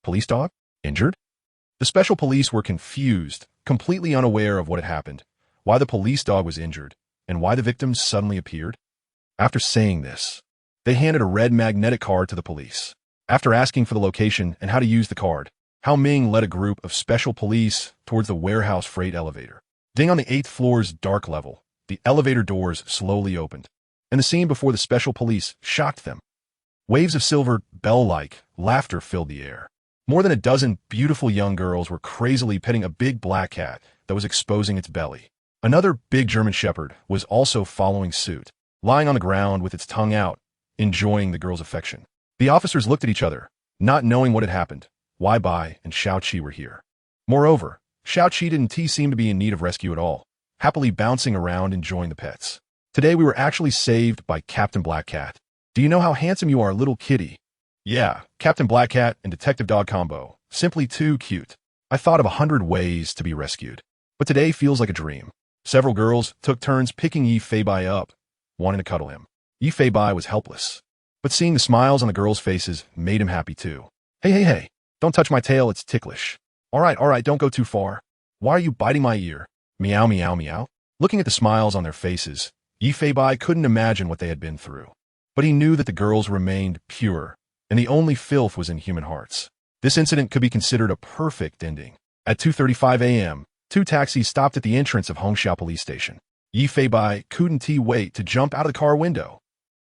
Police dog? Injured? The special police were confused, completely unaware of what had happened, why the police dog was injured, and why the victims suddenly appeared. After saying this, they handed a red magnetic card to the police. After asking for the location and how to use the card, Hao Ming led a group of special police towards the warehouse freight elevator. Ding on the 8th floor's dark level, the elevator doors slowly opened, and the scene before the special police shocked them. Waves of silver, bell-like laughter filled the air. More than a dozen beautiful young girls were crazily petting a big black cat that was exposing its belly. Another big German shepherd was also following suit, lying on the ground with its tongue out, enjoying the girl's affection. The officers looked at each other, not knowing what had happened. Wai Bai and Xiao Qi were here. Moreover, Xiao Qi didn't seem to be in need of rescue at all, happily bouncing around enjoying the pets. Today we were actually saved by Captain Black Cat. Do you know how handsome you are, little kitty? Yeah, Captain Black Cat and Detective Dog combo. Simply too cute. I thought of 100 ways to be rescued. But today feels like a dream. Several girls took turns picking Yifei Bai up, wanting to cuddle him. Yifei Bai was helpless. But seeing the smiles on the girls' faces made him happy too. Hey. Don't touch my tail, it's ticklish. All right, don't go too far. Why are you biting my ear? Meow, meow, meow. Looking at the smiles on their faces, Yifei Bai couldn't imagine what they had been through. But he knew that the girls remained pure, and the only filth was in human hearts. This incident could be considered a perfect ending. At 2:35 a.m., two taxis stopped at the entrance of Hongxiao Police Station. Yifei Bai couldn't wait to jump out of the car window.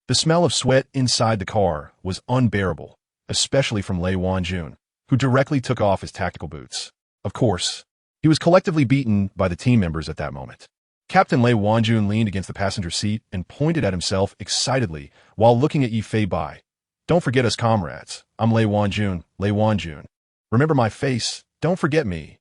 The smell of sweat inside the car was unbearable, especially from Lei Wanjun, who directly took off his tactical boots. Of course, he was collectively beaten by the team members at that moment. Captain Lei Wanjun leaned against the passenger seat and pointed at himself excitedly while looking at Yifei Bai. Don't forget us, comrades. I'm Lei Wanjun. Remember my face. Don't forget me.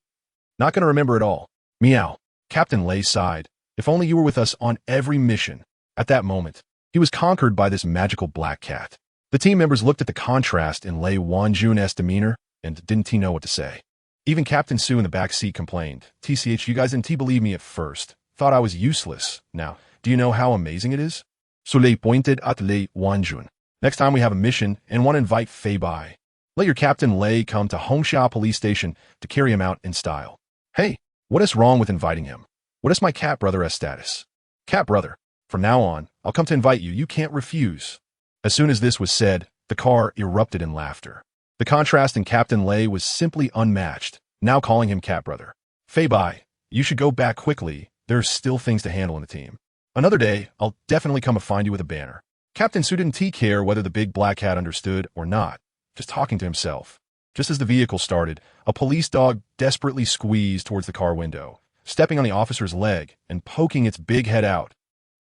Not gonna remember it all. Meow. Captain Lei sighed. If only you were with us on every mission. At that moment, he was conquered by this magical black cat. The team members looked at the contrast in Lei Wanjun's demeanor and didn't know what to say. Even Captain Sue in the back seat complained. TCH, you guys didn't believe me at first. Thought I was useless. Now, do you know how amazing it is? So Lei pointed at Lei Wanjun. Next time we have a mission and want to invite Fei Bai, let your Captain Lei come to Hongxia Police Station to carry him out in style. Hey, what is wrong with inviting him? What is my cat brother's status? Cat brother, from now on, I'll come to invite you. You can't refuse. As soon as this was said, the car erupted in laughter. The contrast in Captain Lei was simply unmatched, now calling him cat brother. Fei Bai, you should go back quickly. There's still things to handle in the team. Another day, I'll definitely come and find you with a banner. Captain Sue didn't care whether the big black cat understood or not, just talking to himself. Just as the vehicle started, a police dog desperately squeezed towards the car window, stepping on the officer's leg and poking its big head out.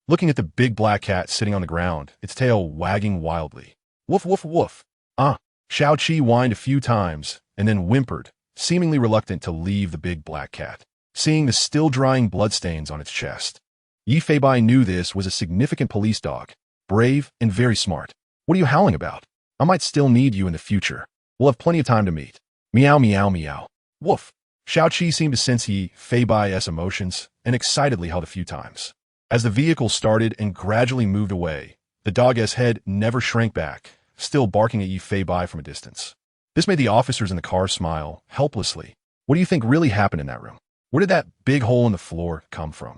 Looking at the big black cat sitting on the ground, its tail wagging wildly. Woof, woof, woof. Xiao Qi whined a few times and then whimpered, seemingly reluctant to leave the big black cat, seeing the still-drying bloodstains on its chest. Yi Feibai knew this was a significant police dog, brave and very smart. What are you howling about? I might still need you in the future. We'll have plenty of time to meet. Meow, meow, meow. Woof. Xiao Qi seemed to sense Yi Feibai's emotions and excitedly held a few times. As the vehicle started and gradually moved away, the dog's head never shrank back, still barking at Yi Feibai from a distance. This made the officers in the car smile, helplessly. What do you think really happened in that room? Where did that big hole in the floor come from?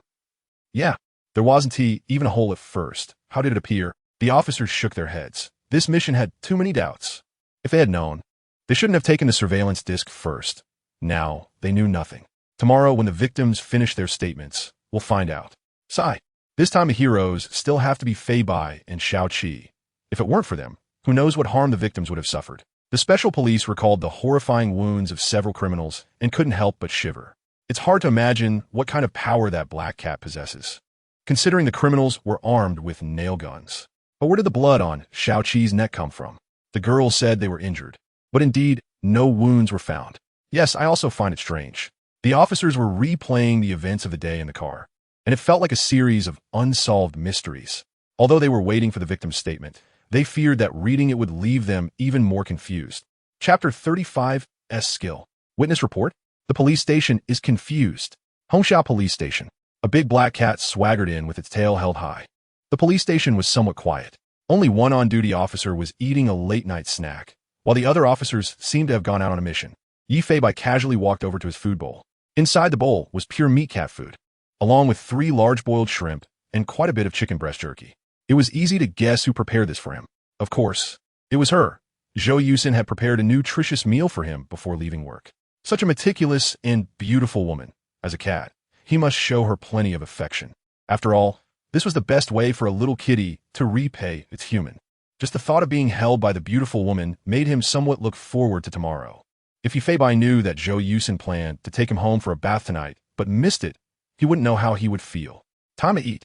Yeah, there wasn't even a hole at first. How did it appear? The officers shook their heads. This mission had too many doubts. If they had known, they shouldn't have taken the surveillance disc first. Now, they knew nothing. Tomorrow, when the victims finish their statements, we'll find out. Sigh. This time the heroes still have to be Fei Bai and Xiao Qi. If it weren't for them, who knows what harm the victims would have suffered. The special police recalled the horrifying wounds of several criminals and couldn't help but shiver. It's hard to imagine what kind of power that black cat possesses, considering the criminals were armed with nail guns. But where did the blood on Xiao Qi's neck come from? The girls said they were injured, but indeed, no wounds were found. Yes, I also find it strange. The officers were replaying the events of the day in the car, and it felt like a series of unsolved mysteries. Although they were waiting for the victim's statement, they feared that reading it would leave them even more confused. Chapter 35, S Skill. Witness report. The police station is confused. Hongxia Police Station. A big black cat swaggered in with its tail held high. The police station was somewhat quiet. Only one on-duty officer was eating a late-night snack, while the other officers seemed to have gone out on a mission. Yi Feibai casually walked over to his food bowl. Inside the bowl was pure meat cat food, along with 3 large boiled shrimp and quite a bit of chicken breast jerky. It was easy to guess who prepared this for him. Of course, it was her. Zhou Yusin had prepared a nutritious meal for him before leaving work. Such a meticulous and beautiful woman. As a cat, he must show her plenty of affection. After all, this was the best way for a little kitty to repay its human. Just the thought of being held by the beautiful woman made him somewhat look forward to tomorrow. If Yi Feibai knew that Zhou Yusin planned to take him home for a bath tonight, but missed it, he wouldn't know how he would feel. Time to eat.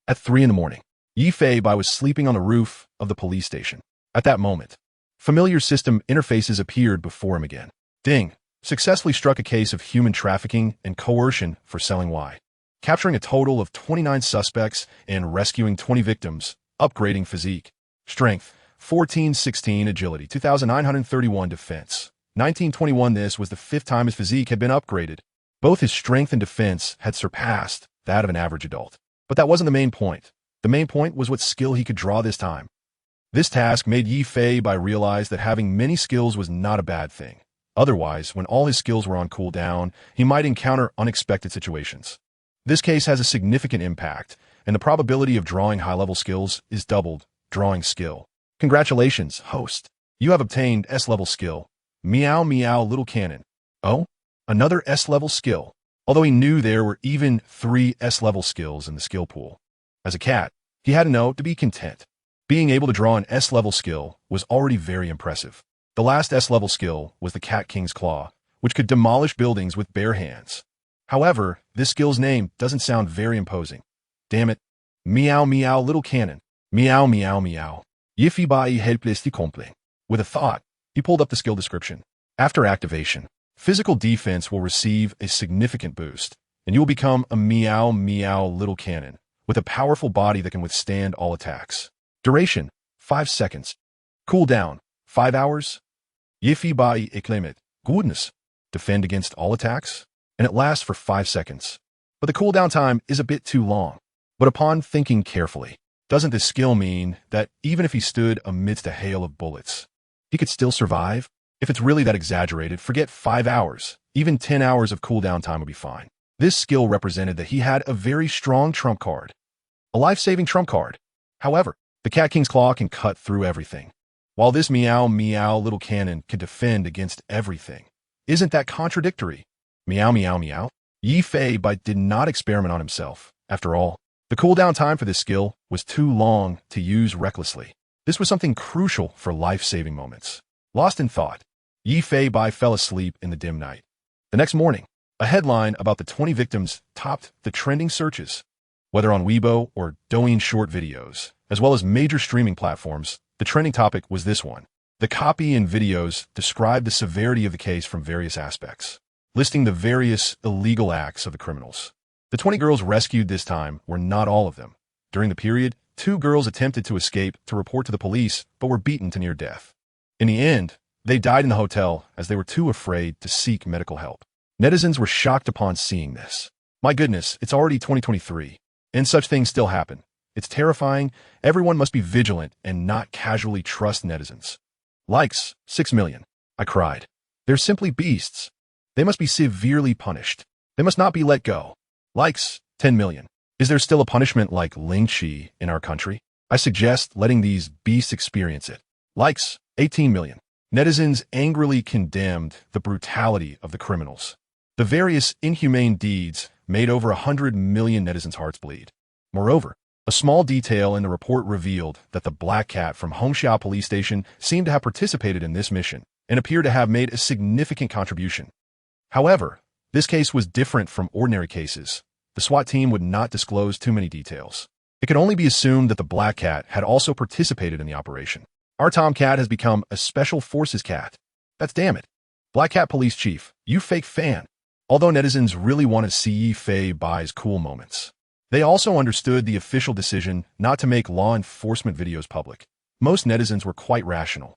At 3 in the morning, Yi Feibai was sleeping on the roof of the police station. At that moment, familiar system interfaces appeared before him again. Ding. Successfully struck a case of human trafficking and coercion for selling Y. Capturing a total of 29 suspects and rescuing 20 victims, upgrading physique. Strength, 1416 agility, 2931 defense. 1921 This was the 5th time his physique had been upgraded. Both his strength and defense had surpassed that of an average adult. But that wasn't the main point. The main point was what skill he could draw this time. This task made Yi Feibai realize that having many skills was not a bad thing. Otherwise, when all his skills were on cooldown, he might encounter unexpected situations. This case has a significant impact, and the probability of drawing high-level skills is doubled. Drawing skill. Congratulations, host. You have obtained S-level skill. Meow meow little cannon. Oh? Another S-level skill. Although he knew there were even 3 S-level skills in the skill pool. As a cat, he had to know to be content. Being able to draw an S-level skill was already very impressive. The last S-level skill was the Cat King's Claw, which could demolish buildings with bare hands. However, this skill's name doesn't sound very imposing. Damn it. Meow meow little cannon. Meow meow meow. Yi Feibai helplessly complained. With a thought, he pulled up the skill description. After activation, physical defense will receive a significant boost, and you will become a meow meow little cannon with a powerful body that can withstand all attacks. Duration, 5 seconds. Cooldown, 5 hours. Yifi body limit, goodness. Defend against all attacks, and it lasts for 5 seconds. But the cooldown time is a bit too long. But upon thinking carefully, doesn't this skill mean that even if he stood amidst a hail of bullets, he could still survive? If it's really that exaggerated, forget 5 hours. Even 10 hours of cooldown time would be fine. This skill represented that he had a very strong trump card. A life-saving trump card. However, the Cat King's Claw can cut through everything, while this meow meow little cannon can defend against everything. Isn't that contradictory? Meow meow meow. Yi Fei did not experiment on himself. After all, the cooldown time for this skill was too long to use recklessly. This was something crucial for life-saving moments. Lost in thought, Yi Fei fell asleep in the dim night. The next morning, a headline about the 20 victims topped the trending searches. Whether on Weibo or Douyin short videos, as well as major streaming platforms, the trending topic was this one. The copy and videos described the severity of the case from various aspects, listing the various illegal acts of the criminals. The 20 girls rescued this time were not all of them. During the period, 2 girls attempted to escape to report to the police, but were beaten to near death. In the end, they died in the hotel as they were too afraid to seek medical help. Netizens were shocked upon seeing this. My goodness, it's already 2023, and such things still happen. It's terrifying. Everyone must be vigilant and not casually trust netizens. Likes, 6 million. I cried. They're simply beasts. They must be severely punished. They must not be let go. Likes, 10 million. Is there still a punishment like lynching in our country? I suggest letting these beasts experience it. Likes, 18 million. Netizens angrily condemned the brutality of the criminals. The various inhumane deeds made over 100 million netizens' hearts bleed. Moreover, a small detail in the report revealed that the Black Cat from Hongxiao Police Station seemed to have participated in this mission and appeared to have made a significant contribution. However, this case was different from ordinary cases. The SWAT team would not disclose too many details. It could only be assumed that the Black Cat had also participated in the operation. Our Tomcat has become a Special Forces cat. That's damn it. Black Cat Police Chief, you fake fan. Although netizens really wanted to see Yi Fei Bai's cool moments, they also understood the official decision not to make law enforcement videos public. Most netizens were quite rational.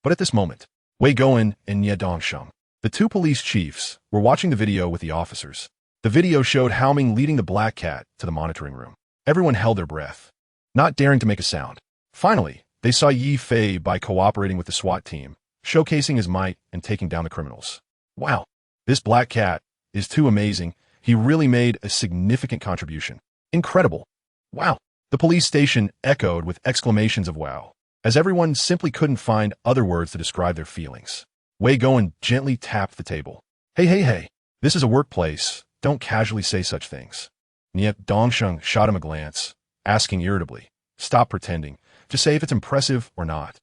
But at this moment, Wei Goen and Nie Dongsheng, the 2 police chiefs, were watching the video with the officers. The video showed Hao Ming leading the Black Cat to the monitoring room. Everyone held their breath, not daring to make a sound. Finally, they saw Yi Fei Bai cooperating with the SWAT team, showcasing his might and taking down the criminals. Wow, this Black Cat is too amazing. He really made a significant contribution. Incredible. Wow. The police station echoed with exclamations of wow, as everyone simply couldn't find other words to describe their feelings. Wei Goen gently tapped the table. Hey, this is a workplace. Don't casually say such things. Nie Dongsheng shot him a glance, asking irritably, stop pretending. Just say if it's impressive or not.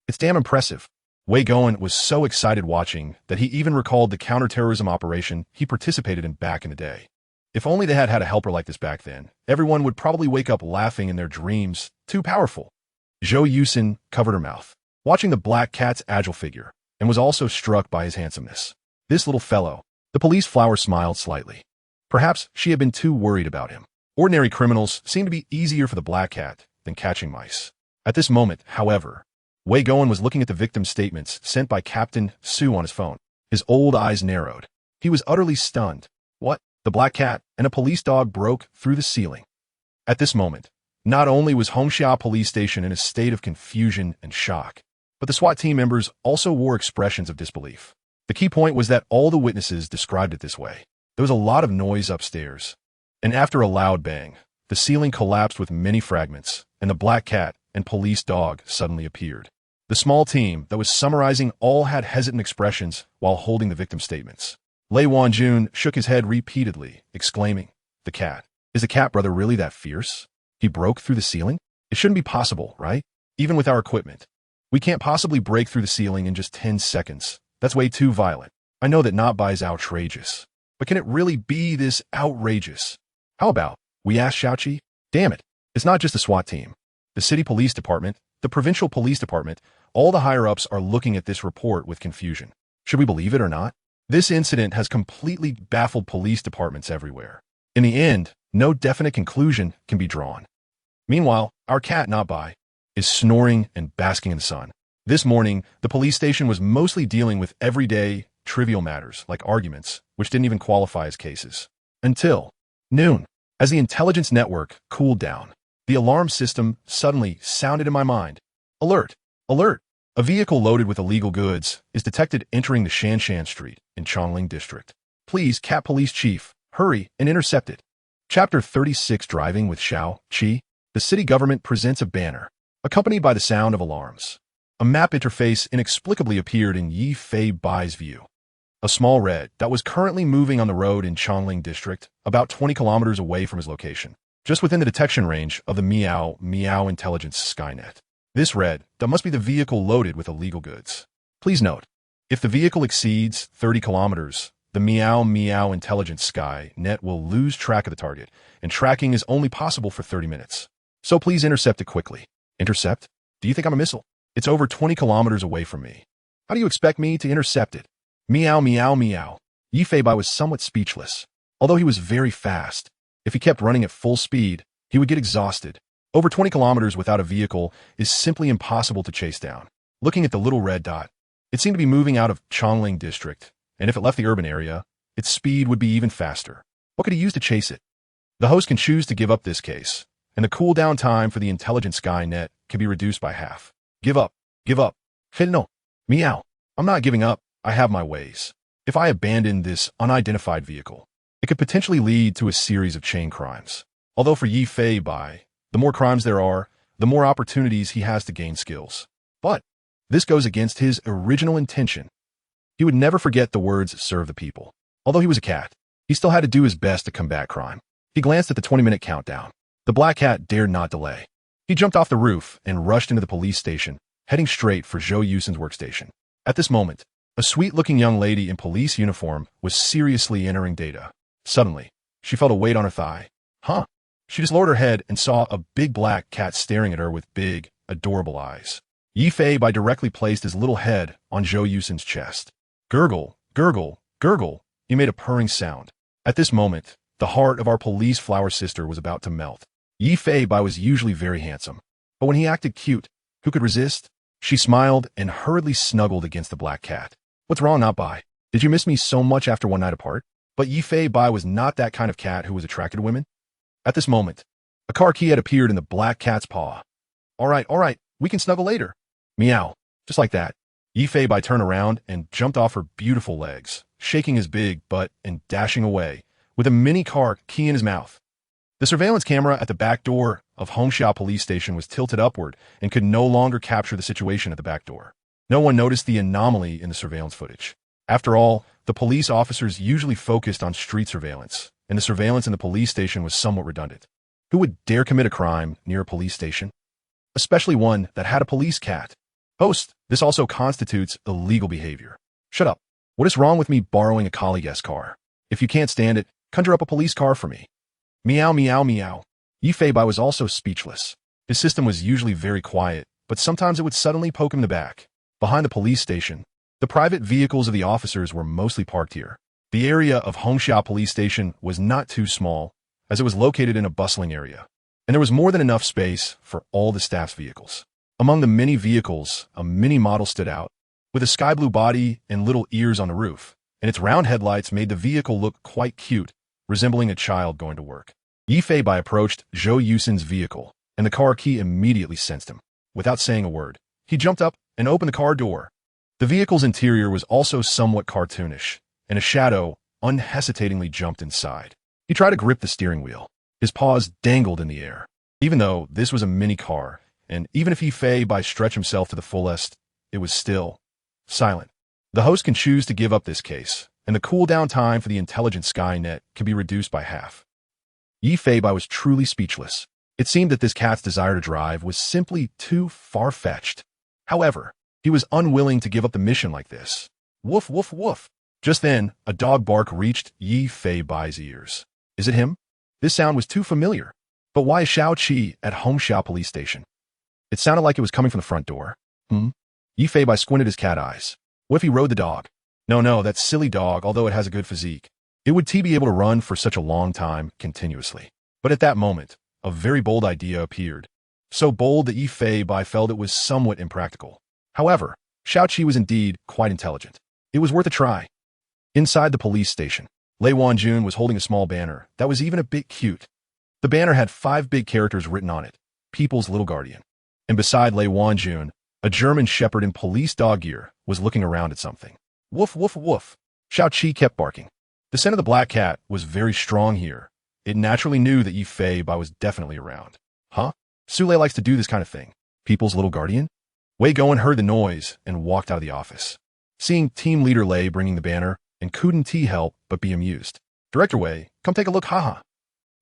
It's damn impressive. Wei Goen was so excited watching that he even recalled the counterterrorism operation he participated in back in the day. If only they had had a helper like this back then, everyone would probably wake up laughing in their dreams. Too powerful. Zhou Yusin covered her mouth, watching the Black Cat's agile figure, and was also struck by his handsomeness. This little fellow. The police flower smiled slightly. Perhaps she had been too worried about him. Ordinary criminals seemed to be easier for the Black Cat than catching mice. At this moment, however, Wei Goen was looking at the victim's statements sent by Captain Su on his phone. His old eyes narrowed. He was utterly stunned. What? The Black Cat and a police dog broke through the ceiling. At this moment, not only was Hongxiao Police Station in a state of confusion and shock, but the SWAT team members also wore expressions of disbelief. The key point was that all the witnesses described it this way. There was a lot of noise upstairs, and after a loud bang, the ceiling collapsed with many fragments, and the Black Cat and police dog suddenly appeared. The small team that was summarizing all had hesitant expressions while holding the victim's statements. Lei Wanjun shook his head repeatedly, exclaiming, the cat. Is the cat brother really that fierce? He broke through the ceiling? It shouldn't be possible, right? Even with our equipment. We can't possibly break through the ceiling in just 10 seconds. That's way too violent. I know that not by is outrageous. But can it really be this outrageous? How about, we asked Xiaoqi? Damn it. It's not just the SWAT team. The city police department, the provincial police department, all the higher-ups are looking at this report with confusion. Should we believe it or not? This incident has completely baffled police departments everywhere. In the end, no definite conclusion can be drawn. Meanwhile, our cat not by is snoring and basking in the sun. This morning, the police station was mostly dealing with everyday, trivial matters like arguments, which didn't even qualify as cases. Until noon. As the intelligence network cooled down, the alarm system suddenly sounded in my mind. Alert! Alert! A vehicle loaded with illegal goods is detected entering the Shanshan Street in Chongling District. Please, Cat Police Chief, hurry and intercept it. Chapter 36 Driving with Xiao Qi. The city government presents a banner, accompanied by the sound of alarms. A map interface inexplicably appeared in Yi Fei Bai's view. A small red that was currently moving on the road in Chongling District, about 20 kilometers away from his location, just within the detection range of the Miao Intelligence Skynet. This red that must be the vehicle loaded with illegal goods. Please note, if the vehicle exceeds 30 kilometers, the Miao Intelligence Skynet will lose track of the target, and tracking is only possible for 30 minutes. So please intercept it quickly. Intercept? Do you think I'm a missile? It's over 20 kilometers away from me. How do you expect me to intercept it? Meow. Yi Feibai was somewhat speechless. Although he was very fast, if he kept running at full speed, he would get exhausted. Over 20 kilometers without a vehicle is simply impossible to chase down. Looking at the little red dot, it seemed to be moving out of Chongling District, and if it left the urban area, its speed would be even faster. What could he use to chase it? The host can choose to give up this case, and the cooldown time for the intelligent Skynet can be reduced by half. Give up. No. Meow. I'm not giving up. I have my ways. If I abandon this unidentified vehicle, it could potentially lead to a series of chain crimes. Although for Yi Feibai, the more crimes there are, the more opportunities he has to gain skills. But this goes against his original intention. He would never forget the words "serve the people." Although he was a cat, he still had to do his best to combat crime. He glanced at the 20-minute countdown. The black cat dared not delay. He jumped off the roof and rushed into the police station, heading straight for Zhou Yusen's workstation. At this moment, a sweet-looking young lady in police uniform was seriously entering data. Suddenly, she felt a weight on her thigh. Huh? She just lowered her head and saw a big black cat staring at her with big, adorable eyes. Yi Feibai directly placed his little head on Zhou Yusen's chest. Gurgle, gurgle, gurgle. He made a purring sound. At this moment, the heart of our police flower sister was about to melt. Yi Feibai was usually very handsome, but when he acted cute, who could resist? She smiled and hurriedly snuggled against the black cat. What's wrong, not Bai? Did you miss me so much after one night apart? But Yi Feibai was not that kind of cat who was attracted to women. At this moment, a car key had appeared in the black cat's paw. All right, we can snuggle later. Meow. Just like that. Yi Feibai turned around and jumped off her beautiful legs, shaking his big butt and dashing away, with a mini car key in his mouth. The surveillance camera at the back door of Hongxia Police Station was tilted upward and could no longer capture the situation at the back door. No one noticed the anomaly in the surveillance footage. After all, the police officers usually focused on street surveillance, and the surveillance in the police station was somewhat redundant. Who would dare commit a crime near a police station? Especially one that had a police cat. Host, this also constitutes illegal behavior. Shut up. What is wrong with me borrowing a colleague's car? If you can't stand it, conjure up a police car for me. Meow. Yi Feibai was also speechless. His system was usually very quiet, but sometimes it would suddenly poke him in the back. Behind the police station, the private vehicles of the officers were mostly parked here. The area of Hongxia Police Station was not too small, as it was located in a bustling area, and there was more than enough space for all the staff's vehicles. Among the many vehicles, a mini model stood out, with a sky blue body and little ears on the roof, and its round headlights made the vehicle look quite cute, resembling a child going to work. Yi Feibai approached Zhou Yusen's vehicle, and the car key immediately sensed him. Without saying a word, he jumped up and opened the car door. The vehicle's interior was also somewhat cartoonish, and a shadow unhesitatingly jumped inside. He tried to grip the steering wheel. His paws dangled in the air. Even though this was a mini car, and even if Yi Feibai stretched himself to the fullest, it was still silent. The host can choose to give up this case, and the cooldown time for the intelligent Skynet can be reduced by half. Yi Feibai was truly speechless. It seemed that this cat's desire to drive was simply too far-fetched. However, he was unwilling to give up the mission like this. Woof, woof, woof. Just then, a dog bark reached Yi Feibai's ears. Is it him? This sound was too familiar. But why is Xiao Qi at Hongxia Police Station? It sounded like it was coming from the front door. Yi Feibai squinted his cat eyes. What if he rode the dog? No, that silly dog, although it has a good physique. It would be able to run for such a long time continuously. But at that moment, a very bold idea appeared. So bold that Yi Fei Bai felt it was somewhat impractical. However, Xiao Qi was indeed quite intelligent. It was worth a try. Inside the police station, Lei Wanjun was holding a small banner that was even a bit cute. The banner had 5 big characters written on it, People's Little Guardian. And beside Lei Wanjun, a German shepherd in police dog gear was looking around at something. Woof, woof, woof. Xiao Qi kept barking. The scent of the black cat was very strong here. It naturally knew that Yi Fei Bai was definitely around. Huh? Sule likes to do this kind of thing. People's Little Guardian? Wei Goen heard the noise and walked out of the office. Seeing team leader Lei bringing the banner and couldn't help but be amused. Director Wei, come take a look, haha.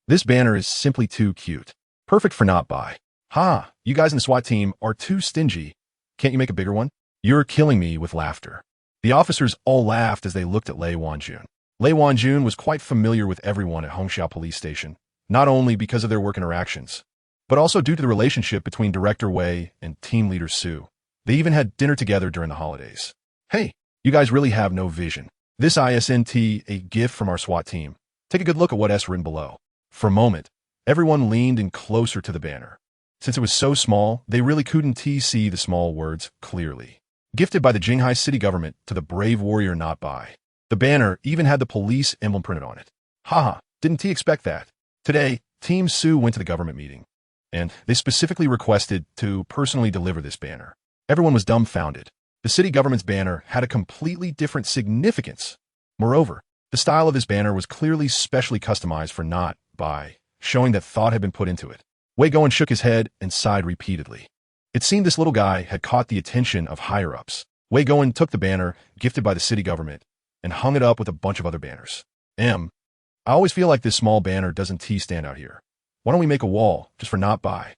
This banner is simply too cute. Perfect for not buy. Ha, you guys in the SWAT team are too stingy. Can't you make a bigger one? You're killing me with laughter. The officers all laughed as they looked at Lei Wanjun. Lei Wanjun was quite familiar with everyone at Hongxiao Police Station, not only because of their work interactions, but also due to the relationship between Director Wei and Team Leader Su. They even had dinner together during the holidays. Hey, you guys really have no vision. This isn't a gift from our SWAT team. Take a good look at what's written below. For a moment, everyone leaned in closer to the banner. Since it was so small, they really couldn't see the small words clearly. Gifted by the Jinghai city government to the brave warrior not by. The banner even had the police emblem printed on it. Haha, didn't expect that? Today, Team Su went to the government meeting, and they specifically requested to personally deliver this banner. Everyone was dumbfounded. The city government's banner had a completely different significance. Moreover, the style of this banner was clearly specially customized for not by, showing that thought had been put into it. Wei Goen shook his head and sighed repeatedly. It seemed this little guy had caught the attention of higher-ups. Wei Goen took the banner, gifted by the city government, and hung it up with a bunch of other banners. I always feel like this small banner doesn't stand out here. Why don't we make a wall, just for not by?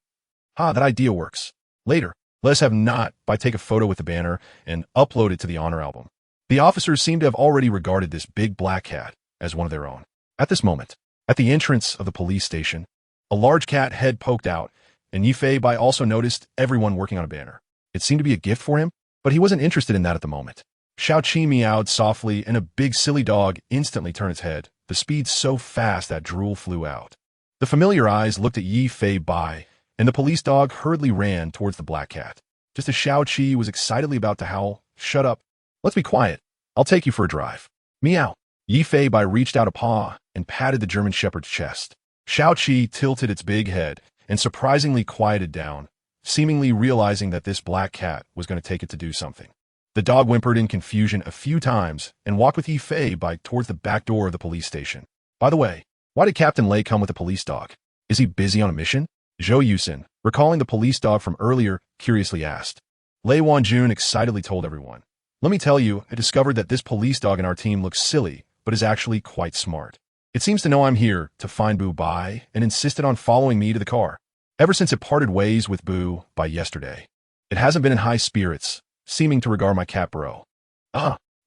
Ha, that idea works. Later, let us have not by take a photo with the banner and upload it to the honor album. The officers seemed to have already regarded this big black cat as one of their own. At this moment, at the entrance of the police station, a large cat head poked out, and Yi Fei Bai also noticed everyone working on a banner. It seemed to be a gift for him, but he wasn't interested in that at the moment. Xiao Qi meowed softly, and a big silly dog instantly turned its head, the speed so fast that drool flew out. The familiar eyes looked at Yi Fei Bai, and the police dog hurriedly ran towards the black cat. Just as Xiao Qi was excitedly about to howl, "Shut up. Let's be quiet. I'll take you for a drive." Meow. Yi Fei Bai reached out a paw and patted the German shepherd's chest. Xiao Qi tilted its big head and surprisingly quieted down, seemingly realizing that this black cat was going to take it to do something. The dog whimpered in confusion a few times and walked with Yi Fei Bai towards the back door of the police station. By the way, why did Captain Lei come with a police dog? Is he busy on a mission? Zhou Yusin, recalling the police dog from earlier, curiously asked. Lei Wanjun excitedly told everyone. Let me tell you, I discovered that this police dog in our team looks silly, but is actually quite smart. It seems to know I'm here to find Bu Bai and insisted on following me to the car. Ever since it parted ways with Bu by yesterday, it hasn't been in high spirits, seeming to regard my cat bro.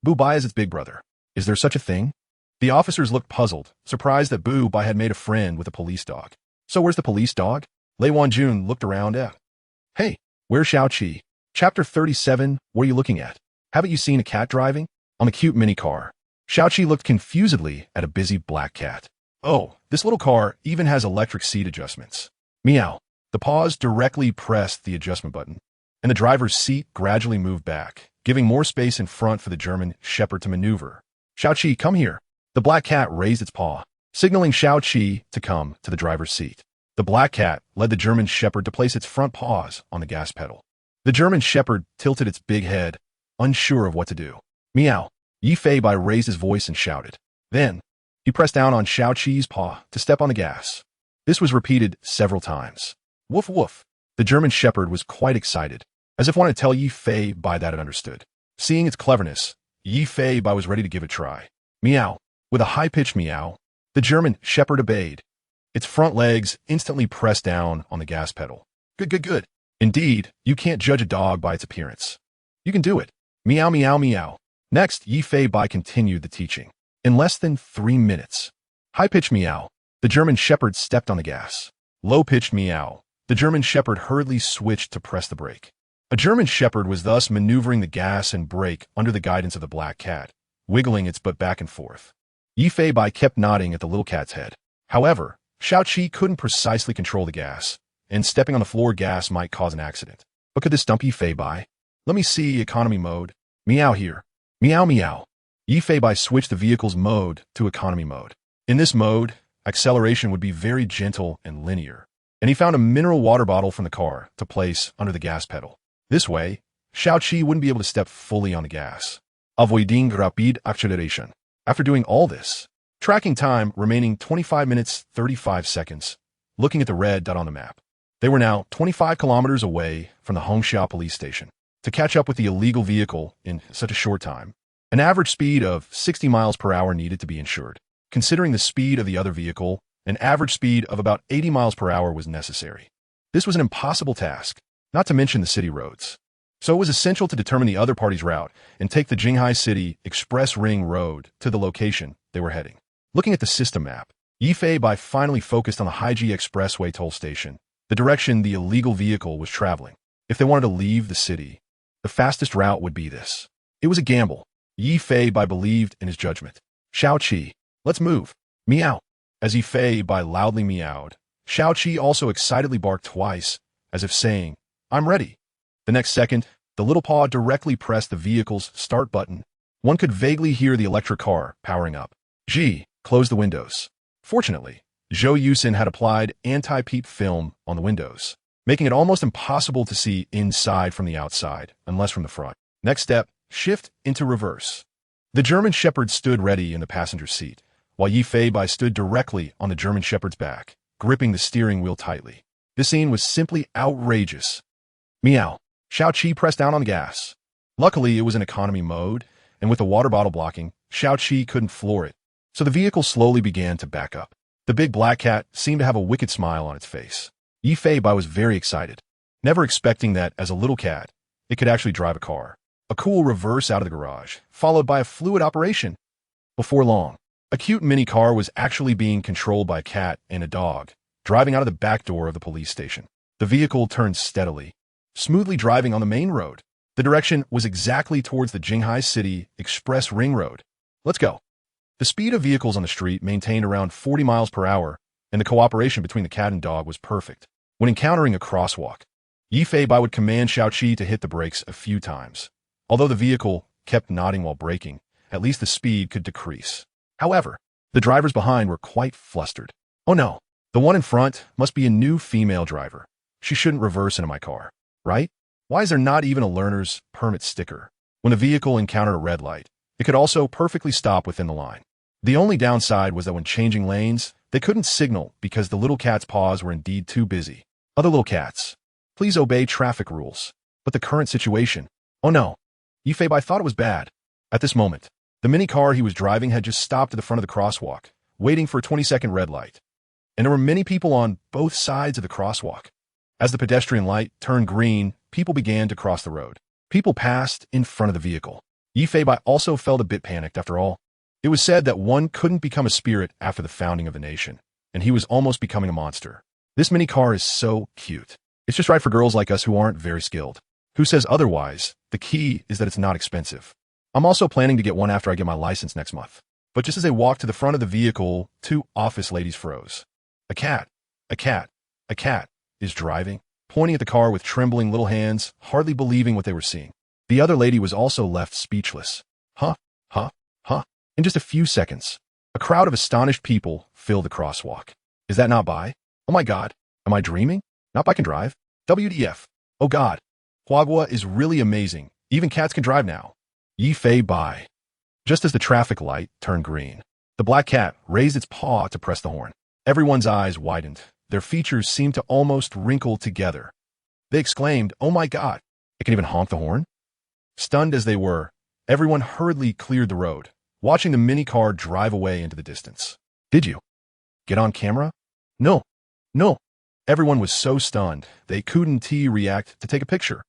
Bu Bai is its big brother. Is there such a thing? The officers looked puzzled, surprised that Bu Bai had made a friend with a police dog. So where's the police dog? Lei Wanjun looked around at. Hey, where's Xiao Qi? Chapter 37, what are you looking at? Haven't you seen a cat driving? On a cute mini car. Xiao Qi looked confusedly at a busy black cat. Oh, this little car even has electric seat adjustments. Meow. The paws directly pressed the adjustment button, and the driver's seat gradually moved back, giving more space in front for the German shepherd to maneuver. Xiao Qi, come here. The black cat raised its paw, signaling Xiao Qi to come to the driver's seat. The black cat led the German shepherd to place its front paws on the gas pedal. The German shepherd tilted its big head, unsure of what to do. Meow. Yi Fei Bai raised his voice and shouted. Then, he pressed down on Xiao Qi's paw to step on the gas. This was repeated several times. Woof woof. The German shepherd was quite excited, as if wanting to tell Yi Fei Bai that it understood. Seeing its cleverness, Yi Fei Bai was ready to give it a try. Meow. With a high-pitched meow, the German shepherd obeyed. Its front legs instantly pressed down on the gas pedal. Good. Indeed, you can't judge a dog by its appearance. You can do it. Meow, meow, meow. Next, Yi Fei Bai continued the teaching. In less than 3 minutes. High-pitched meow. The German shepherd stepped on the gas. Low-pitched meow. The German shepherd hurriedly switched to press the brake. A German shepherd was thus maneuvering the gas and brake under the guidance of the black cat, wiggling its butt back and forth. Yi Fei Bai kept nodding at the little cat's head. However, Xiao Qi couldn't precisely control the gas, and stepping on the floor gas might cause an accident. But could this dump Yi Fei Bai? Let me see economy mode. Meow here. Meow meow. Yi Fei Bai switched the vehicle's mode to economy mode. In this mode, acceleration would be very gentle and linear, and he found a mineral water bottle from the car to place under the gas pedal. This way, Xiao Qi wouldn't be able to step fully on the gas, avoiding rapid acceleration. After doing all this, tracking time remaining 25 minutes 35 seconds, looking at the red dot on the map, they were now 25 kilometers away from the Hongxia police station. To catch up with the illegal vehicle in such a short time, an average speed of 60 miles per hour needed to be ensured. Considering the speed of the other vehicle, an average speed of about 80 miles per hour was necessary. This was an impossible task, not to mention the city roads. So it was essential to determine the other party's route and take the Jinghai City Express Ring Road to the location they were heading. Looking at the system map, Yi Fei Bai finally focused on the Haiji Expressway toll station, the direction the illegal vehicle was traveling. If they wanted to leave the city, the fastest route would be this. It was a gamble. Yi Fei Bai believed in his judgment. Xiao Qi, let's move. Meow. As Yi Fei Bai loudly meowed, Xiao Qi also excitedly barked twice, as if saying, I'm ready. The next second, the little paw directly pressed the vehicle's start button. One could vaguely hear the electric car powering up. Ji, close the windows. Fortunately, Zhou Yusin had applied anti-peep film on the windows, making it almost impossible to see inside from the outside, unless from the front. Next step, shift into reverse. The German Shepherd stood ready in the passenger seat, while Yi Fei Bai stood directly on the German Shepherd's back, gripping the steering wheel tightly. This scene was simply outrageous. Meow. Xiao Qi pressed down on the gas. Luckily, it was in economy mode, and with the water bottle blocking, Xiao Qi couldn't floor it, so the vehicle slowly began to back up. The big black cat seemed to have a wicked smile on its face. Yi Fei Bai was very excited, never expecting that, as a little cat, it could actually drive a car. A cool reverse out of the garage, followed by a fluid operation. Before long, a cute mini car was actually being controlled by a cat and a dog, driving out of the back door of the police station. The vehicle turned steadily, smoothly driving on the main road. The direction was exactly towards the Jinghai City Express Ring Road. Let's go. The speed of vehicles on the street maintained around 40 miles per hour, and the cooperation between the cat and dog was perfect. When encountering a crosswalk, Yi Fei Bai would command Xiao Qi to hit the brakes a few times. Although the vehicle kept nodding while braking, at least the speed could decrease. However, the drivers behind were quite flustered. Oh no, the one in front must be a new female driver. She shouldn't reverse into my car, right? Why is there not even a learner's permit sticker? When the vehicle encountered a red light, it could also perfectly stop within the line. The only downside was that when changing lanes, they couldn't signal because the little cat's paws were indeed too busy. Other little cats, please obey traffic rules. But the current situation, oh no. Yi Fei Bai thought it was bad. At this moment, the mini car he was driving had just stopped at the front of the crosswalk, waiting for a 20-second red light. And there were many people on both sides of the crosswalk. As the pedestrian light turned green, people began to cross the road. People passed in front of the vehicle. Yi Fei Bai also felt a bit panicked after all. It was said that one couldn't become a spirit after the founding of the nation, and he was almost becoming a monster. This mini car is so cute. It's just right for girls like us who aren't very skilled. Who says otherwise? The key is that it's not expensive. I'm also planning to get one after I get my license next month. But just as they walked to the front of the vehicle, two office ladies froze. A cat is driving, pointing at the car with trembling little hands, hardly believing what they were seeing. The other lady was also left speechless. Huh? In just a few seconds, a crowd of astonished people filled the crosswalk. Is that not Bai? Oh my god, am I dreaming? Not Bai can drive? WTF. Oh god. Huagua is really amazing. Even cats can drive now. Yi Fei Bai. Just as the traffic light turned green, the black cat raised its paw to press the horn. Everyone's eyes widened. Their features seemed to almost wrinkle together. They exclaimed, oh my god, it can even honk the horn? Stunned as they were, everyone hurriedly cleared the road, watching the mini car drive away into the distance. Did you get on camera? No. Everyone was so stunned, they couldn't react to take a picture.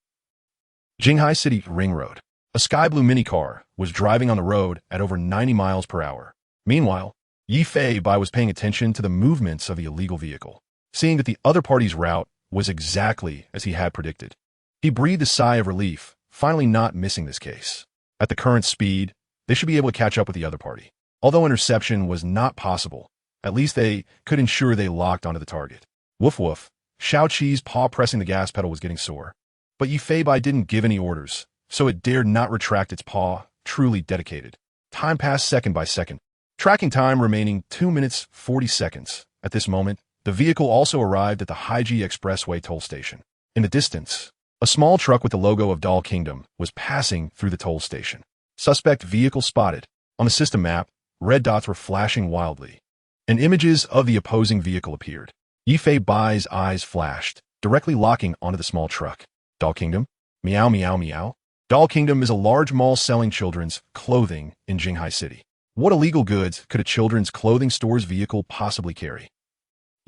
Jinghai City Ring Road. A sky blue mini car was driving on the road at over 90 miles per hour. Meanwhile, Yi Fei Bai was paying attention to the movements of the illegal vehicle, seeing that the other party's route was exactly as he had predicted. He breathed a sigh of relief, finally not missing this case. At the current speed, They should be able to catch up with the other party. Although interception was not possible, at least they could ensure they locked onto the target. Woof woof. Xiaoqi's paw pressing the gas pedal was getting sore. But Yifei didn't give any orders, so it dared not retract its paw, truly dedicated. Time passed second by second. Tracking time remaining 2 minutes 40 seconds. At this moment, the vehicle also arrived at the Haiji Expressway toll station. In the distance, a small truck with the logo of Doll Kingdom was passing through the toll station. Suspect vehicle spotted. On the system map, red dots were flashing wildly, and images of the opposing vehicle appeared. Yifei's eyes flashed, directly locking onto the small truck. Doll Kingdom? Meow meow meow. Doll Kingdom is a large mall selling children's clothing in Jinghai City. What illegal goods could a children's clothing store's vehicle possibly carry?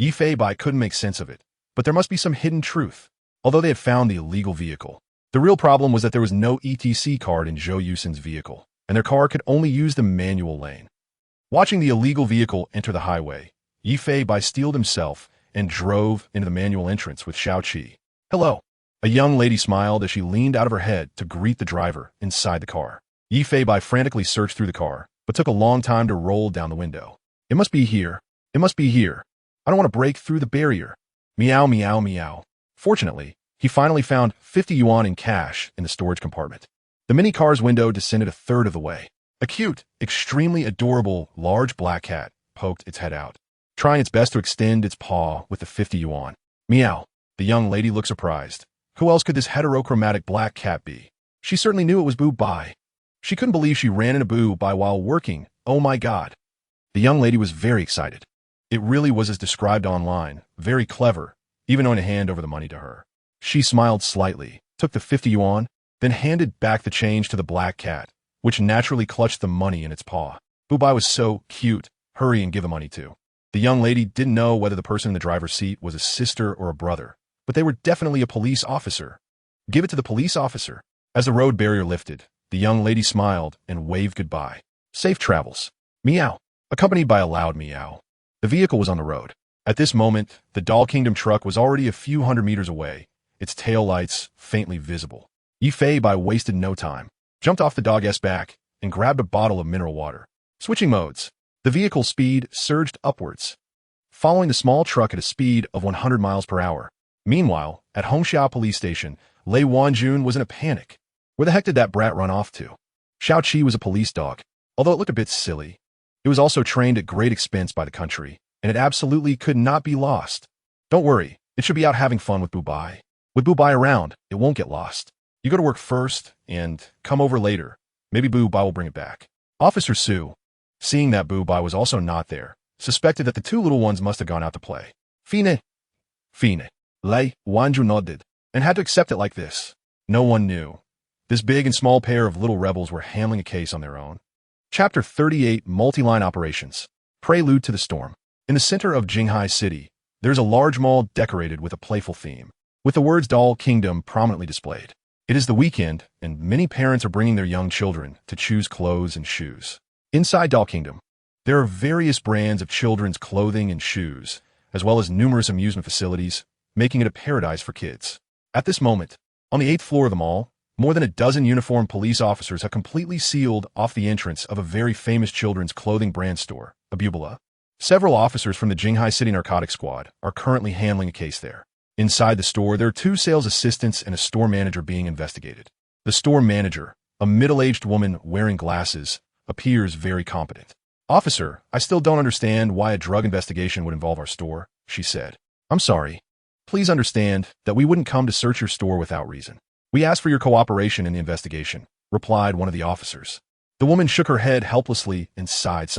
Yifei couldn't make sense of it, but there must be some hidden truth. Although they had found the illegal vehicle, the real problem was that there was no ETC card in Zhou Yusin's vehicle, and their car could only use the manual lane. Watching the illegal vehicle enter the highway, Yifei steeled himself and drove into the manual entrance with Xiaoqi. Hello. A young lady smiled as she leaned out of her head to greet the driver inside the car. Yifei frantically searched through the car, but took a long time to roll down the window. It must be here. It must be here. I don't want to break through the barrier. Meow meow meow. Fortunately, he finally found 50 yuan in cash in the storage compartment. The mini car's window descended a third of the way. A cute, extremely adorable, large black cat poked its head out, trying its best to extend its paw with the 50 yuan. Meow. The young lady looked surprised. Who else could this heterochromatic black cat be? She certainly knew it was Boo Bai. She couldn't believe she ran into Boo Bai while working. Oh my god. The young lady was very excited. It really was as described online, very clever, even going to hand over the money to her. She smiled slightly, took the 50 yuan, then handed back the change to the black cat, which naturally clutched the money in its paw. Boo Bai was so cute. Hurry and give the money to. The young lady didn't know whether the person in the driver's seat was a sister or a brother, but they were definitely a police officer. Give it to the police officer. As the road barrier lifted, the young lady smiled and waved goodbye. Safe travels. Meow. Accompanied by a loud meow, the vehicle was on the road. At this moment, the Doll Kingdom truck was already a few hundred meters away, its tail lights faintly visible. Yifei wasted no time, jumped off the dog's back, and grabbed a bottle of mineral water. Switching modes. The vehicle's speed surged upwards, following the small truck at a speed of 100 miles per hour. Meanwhile, at Hongxiao Police Station, Lei Wanjun was in a panic. Where the heck did that brat run off to? Xiaoqi was a police dog. Although it looked a bit silly, it was also trained at great expense by the country, and it absolutely could not be lost. Don't worry, it should be out having fun with Boo Bai. With Boo Bai around, it won't get lost. You go to work first, and come over later. Maybe Boo Bai will bring it back. Officer Su, seeing that Boo Bai was also not there, suspected that the two little ones must have gone out to play. Fine. Lei Wanju nodded, and had to accept it like this. No one knew. This big and small pair of little rebels were handling a case on their own. Chapter 38, Multi-Line Operations. Prelude to the Storm. In the center of Jinghai City, there is a large mall decorated with a playful theme, with the words Doll Kingdom prominently displayed. It is the weekend, and many parents are bringing their young children to choose clothes and shoes. Inside Doll Kingdom, there are various brands of children's clothing and shoes, as well as numerous amusement facilities, making it a paradise for kids. At this moment, on the 8th floor of the mall, more than a dozen uniformed police officers have completely sealed off the entrance of a very famous children's clothing brand store, Abubula. Several officers from the Jinghai City Narcotics Squad are currently handling a case there. Inside the store, there are 2 sales assistants and a store manager being investigated. The store manager, a middle-aged woman wearing glasses, appears very competent. Officer, I still don't understand why a drug investigation would involve our store, she said. I'm sorry. Please understand that we wouldn't come to search your store without reason. We ask for your cooperation in the investigation, replied one of the officers. The woman shook her head helplessly and sighed.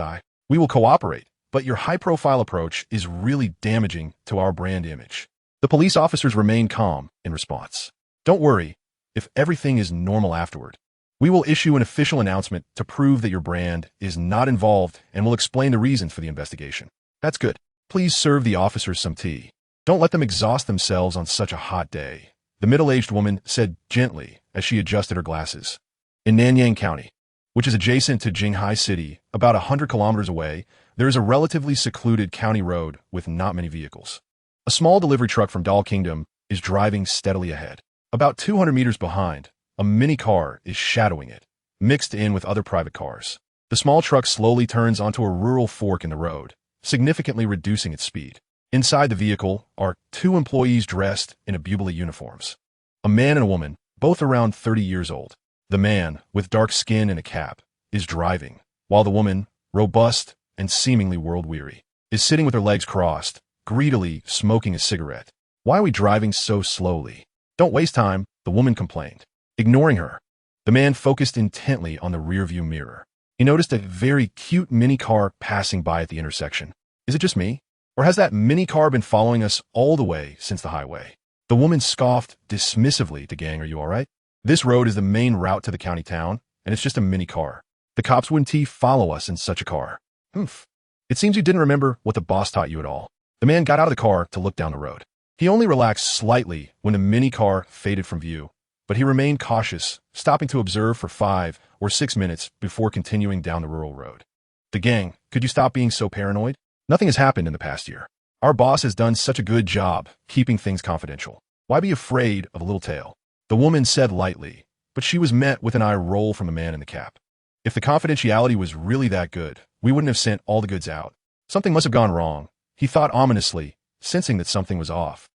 We will cooperate, but your high-profile approach is really damaging to our brand image. The police officers remained calm in response. Don't worry, if everything is normal afterward, we will issue an official announcement to prove that your brand is not involved and will explain the reasons for the investigation. That's good. Please serve the officers some tea. Don't let them exhaust themselves on such a hot day, the middle-aged woman said gently as she adjusted her glasses. In Nanyang County, which is adjacent to Jinghai City, about 100 kilometers away, there is a relatively secluded county road with not many vehicles. A small delivery truck from Doll Kingdom is driving steadily ahead. About 200 meters behind, a mini car is shadowing it, mixed in with other private cars. The small truck slowly turns onto a rural fork in the road, significantly reducing its speed. Inside the vehicle are two employees dressed in abubila uniforms. A man and a woman, both around 30 years old. The man, with dark skin and a cap, is driving, while the woman, robust and seemingly world-weary, is sitting with her legs crossed, greedily smoking a cigarette. "Why are we driving so slowly? Don't waste time," the woman complained. Ignoring her, the man focused intently on the rearview mirror. He noticed a very cute mini car passing by at the intersection. "Is it just me? Or has that mini car been following us all the way since the highway?" The woman scoffed dismissively to Gang, "Are you all right? This road is the main route to the county town, and it's just a mini car. The cops wouldn't follow us in such a car." "Humph. It seems you didn't remember what the boss taught you at all." The man got out of the car to look down the road. He only relaxed slightly when the mini car faded from view, but he remained cautious, stopping to observe for 5 or 6 minutes before continuing down the rural road. "The gang, could you stop being so paranoid? Nothing has happened in the past year. Our boss has done such a good job keeping things confidential. Why be afraid of a little tale?" The woman said lightly, but she was met with an eye roll from the man in the cap. "If the confidentiality was really that good, we wouldn't have sent all the goods out. Something must have gone wrong," he thought ominously, sensing that something was off.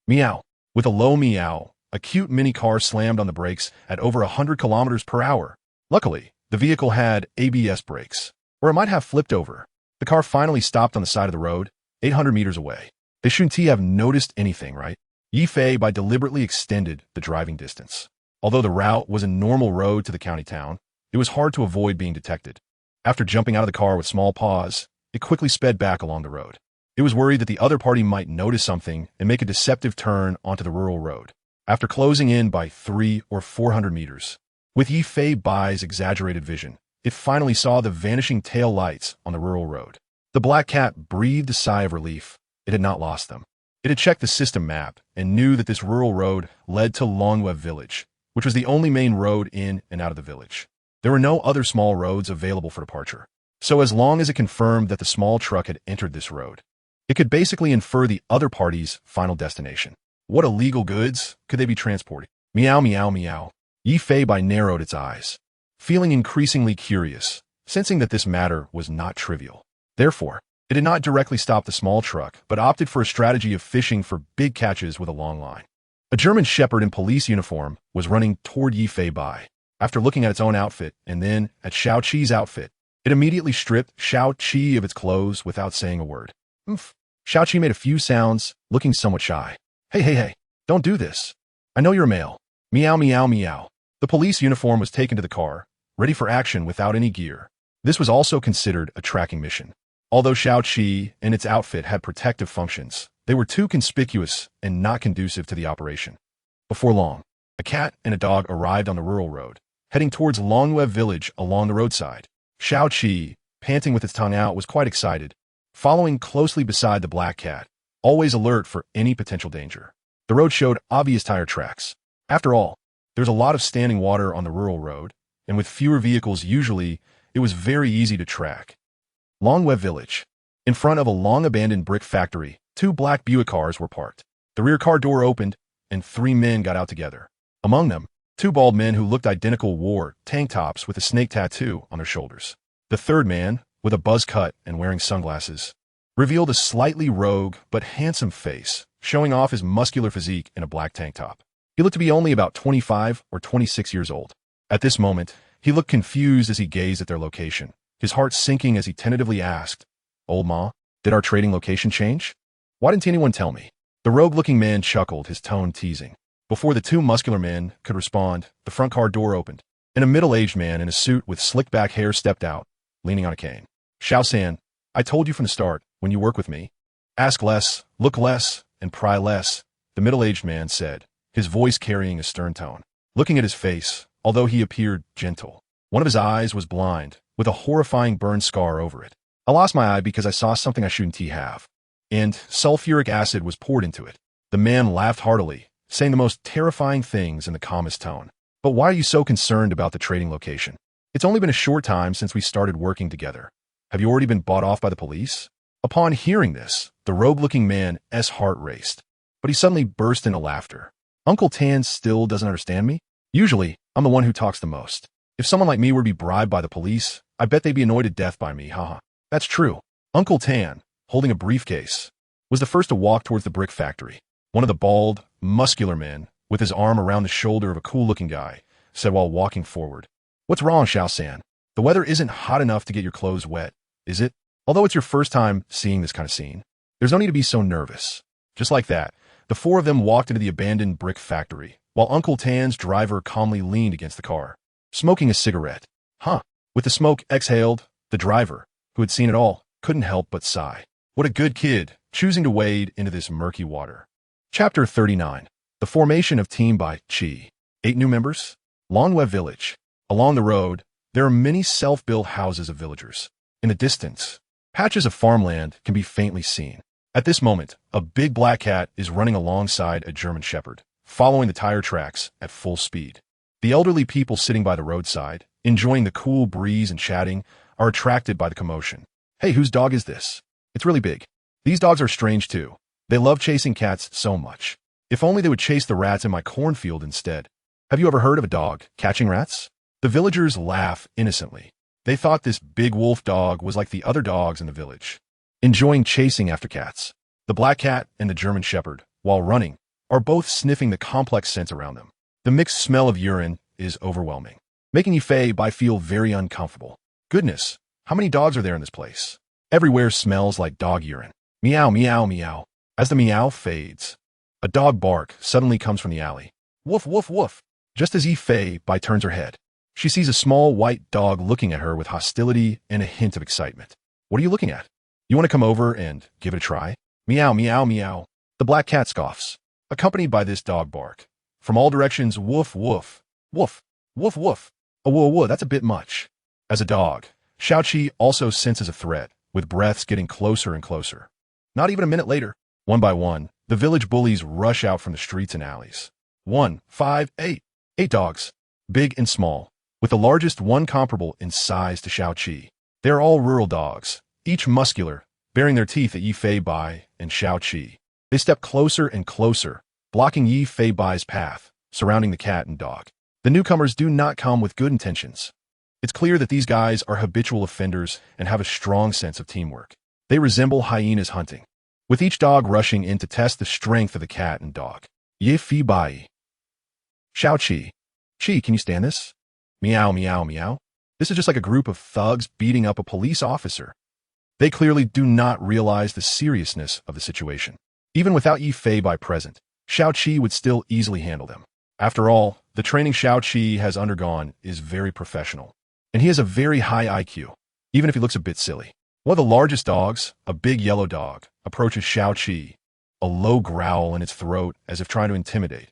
Meow. With a low meow, a cute mini car slammed on the brakes at over 100 kilometers per hour. Luckily, the vehicle had ABS brakes, or it might have flipped over. The car finally stopped on the side of the road, 800 meters away. They shouldn't have noticed anything, right? Yi Fei by deliberately extended the driving distance. Although the route was a normal road to the county town, it was hard to avoid being detected. After jumping out of the car with small paws, it quickly sped back along the road. It was worried that the other party might notice something and make a deceptive turn onto the rural road. After closing in by 300 or 400 meters, with Yi Fei Bai's exaggerated vision, it finally saw the vanishing tail lights on the rural road. The black cat breathed a sigh of relief. It had not lost them. It had checked the system map and knew that this rural road led to Longweb village, which was the only main road in and out of the village. There were no other small roads available for departure. So as long as it confirmed that the small truck had entered this road, it could basically infer the other party's final destination. What illegal goods could they be transporting? Meow, meow, meow. Yi Fei Bai narrowed its eyes, feeling increasingly curious, sensing that this matter was not trivial. Therefore, it did not directly stop the small truck, but opted for a strategy of fishing for big catches with a long line. A German shepherd in police uniform was running toward Yi Fei Bai. After looking at its own outfit and then at Xiao Qi's outfit, it immediately stripped Xiao Qi of its clothes without saying a word. "Oomph." Xiao Qi made a few sounds, looking somewhat shy. Hey, don't do this. I know you're a male." Meow, meow, meow. The police uniform was taken to the car, ready for action without any gear. This was also considered a tracking mission. Although Xiao Qi and its outfit had protective functions, they were too conspicuous and not conducive to the operation. Before long, a cat and a dog arrived on the rural road, heading towards Longweb village along the roadside. Xiao Qi, panting with its tongue out, was quite excited, following closely beside the black cat, always alert for any potential danger. The road showed obvious tire tracks. After all, there's a lot of standing water on the rural road, and with fewer vehicles usually, it was very easy to track. Longweb village. In front of a long-abandoned brick factory, 2 black Buick cars were parked. The rear car door opened, and 3 men got out together. Among them, 2 bald men who looked identical wore tank tops with a snake tattoo on their shoulders. The third man, with a buzz cut and wearing sunglasses, revealed a slightly rogue but handsome face, showing off his muscular physique in a black tank top. He looked to be only about 25 or 26 years old. At this moment, he looked confused as he gazed at their location, his heart sinking as he tentatively asked, "Old Ma, did our trading location change? Why didn't anyone tell me?" The rogue-looking man chuckled, his tone teasing. Before the 2 muscular men could respond, the front car door opened, and a middle-aged man in a suit with slick-back hair stepped out, leaning on a cane. "Xiao San, I told you from the start, when you work with me, ask less, look less, and pry less," the middle-aged man said, his voice carrying a stern tone. Looking at his face, although he appeared gentle, one of his eyes was blind, with a horrifying burn scar over it. "I lost my eye because I saw something I shouldn't have, and sulfuric acid was poured into it." The man laughed heartily, saying the most terrifying things in the calmest tone. "But why are you so concerned about the trading location? It's only been a short time since we started working together. Have you already been bought off by the police?" Upon hearing this, the rogue-looking man's heart raced, but he suddenly burst into laughter. "Uncle Tan still doesn't understand me? Usually, I'm the one who talks the most. If someone like me were to be bribed by the police, I bet they'd be annoyed to death by me, haha. That's true. Uncle Tan, holding a briefcase, was the first to walk towards the brick factory. One of the bald, muscular men, with his arm around the shoulder of a cool-looking guy, said while walking forward, "What's wrong, Xiao-san? The weather isn't hot enough to get your clothes wet, is it? Although it's your first time seeing this kind of scene, there's no need to be so nervous." Just like that, the four of them walked into the abandoned brick factory, while Uncle Tan's driver calmly leaned against the car, smoking a cigarette. Huh. With the smoke exhaled, the driver, who had seen it all, couldn't help but sigh. What a good kid, choosing to wade into this murky water. Chapter 39. The Formation of Team by Chi. 8 new members. Longwe Village. Along the road, there are many self-built houses of villagers. In the distance, patches of farmland can be faintly seen. At this moment, a big black cat is running alongside a German shepherd, following the tire tracks at full speed. The elderly people sitting by the roadside, enjoying the cool breeze and chatting, are attracted by the commotion. Hey, whose dog is this? It's really big. These dogs are strange too. They love chasing cats so much. If only they would chase the rats in my cornfield instead. Have you ever heard of a dog catching rats? The villagers laugh innocently. They thought this big wolf dog was like the other dogs in the village, enjoying chasing after cats. The black cat and the German shepherd, while running, are both sniffing the complex scents around them. The mixed smell of urine is overwhelming, making Yifei feel very uncomfortable. Goodness, how many dogs are there in this place? Everywhere smells like dog urine. Meow, meow, meow. As the meow fades, a dog bark suddenly comes from the alley. Woof, woof, woof. Just as Yifei turns her head, she sees a small white dog looking at her with hostility and a hint of excitement. What are you looking at? You want to come over and give it a try? Meow, meow, meow. The black cat scoffs, accompanied by this dog bark. From all directions, woof, woof, woof, woof, woof. Oh, whoa, whoa, that's a bit much. As a dog, Xiaoqi also senses a threat, with breaths getting closer and closer. Not even a minute later, one by one, the village bullies rush out from the streets and alleys. 1, 5, 8. 8 dogs, big and small, with the largest one comparable in size to Xiaoqi. They are all rural dogs, each muscular, baring their teeth at Yifei and Xiaoqi. They step closer and closer, blocking Yifei's path, surrounding the cat and dog. The newcomers do not come with good intentions. It's clear that these guys are habitual offenders and have a strong sense of teamwork. They resemble hyenas hunting, with each dog rushing in to test the strength of the cat and dog. Yifei. Xiaoqi. Chi, can you stand this? Meow, meow, meow. This is just like a group of thugs beating up a police officer. They clearly do not realize the seriousness of the situation. Even without Yifei present, Xiaoqi would still easily handle them. After all, the training Xiaoqi has undergone is very professional, and he has a very high IQ, even if he looks a bit silly. One of the largest dogs, a big yellow dog, approaches Xiaoqi, a low growl in its throat as if trying to intimidate.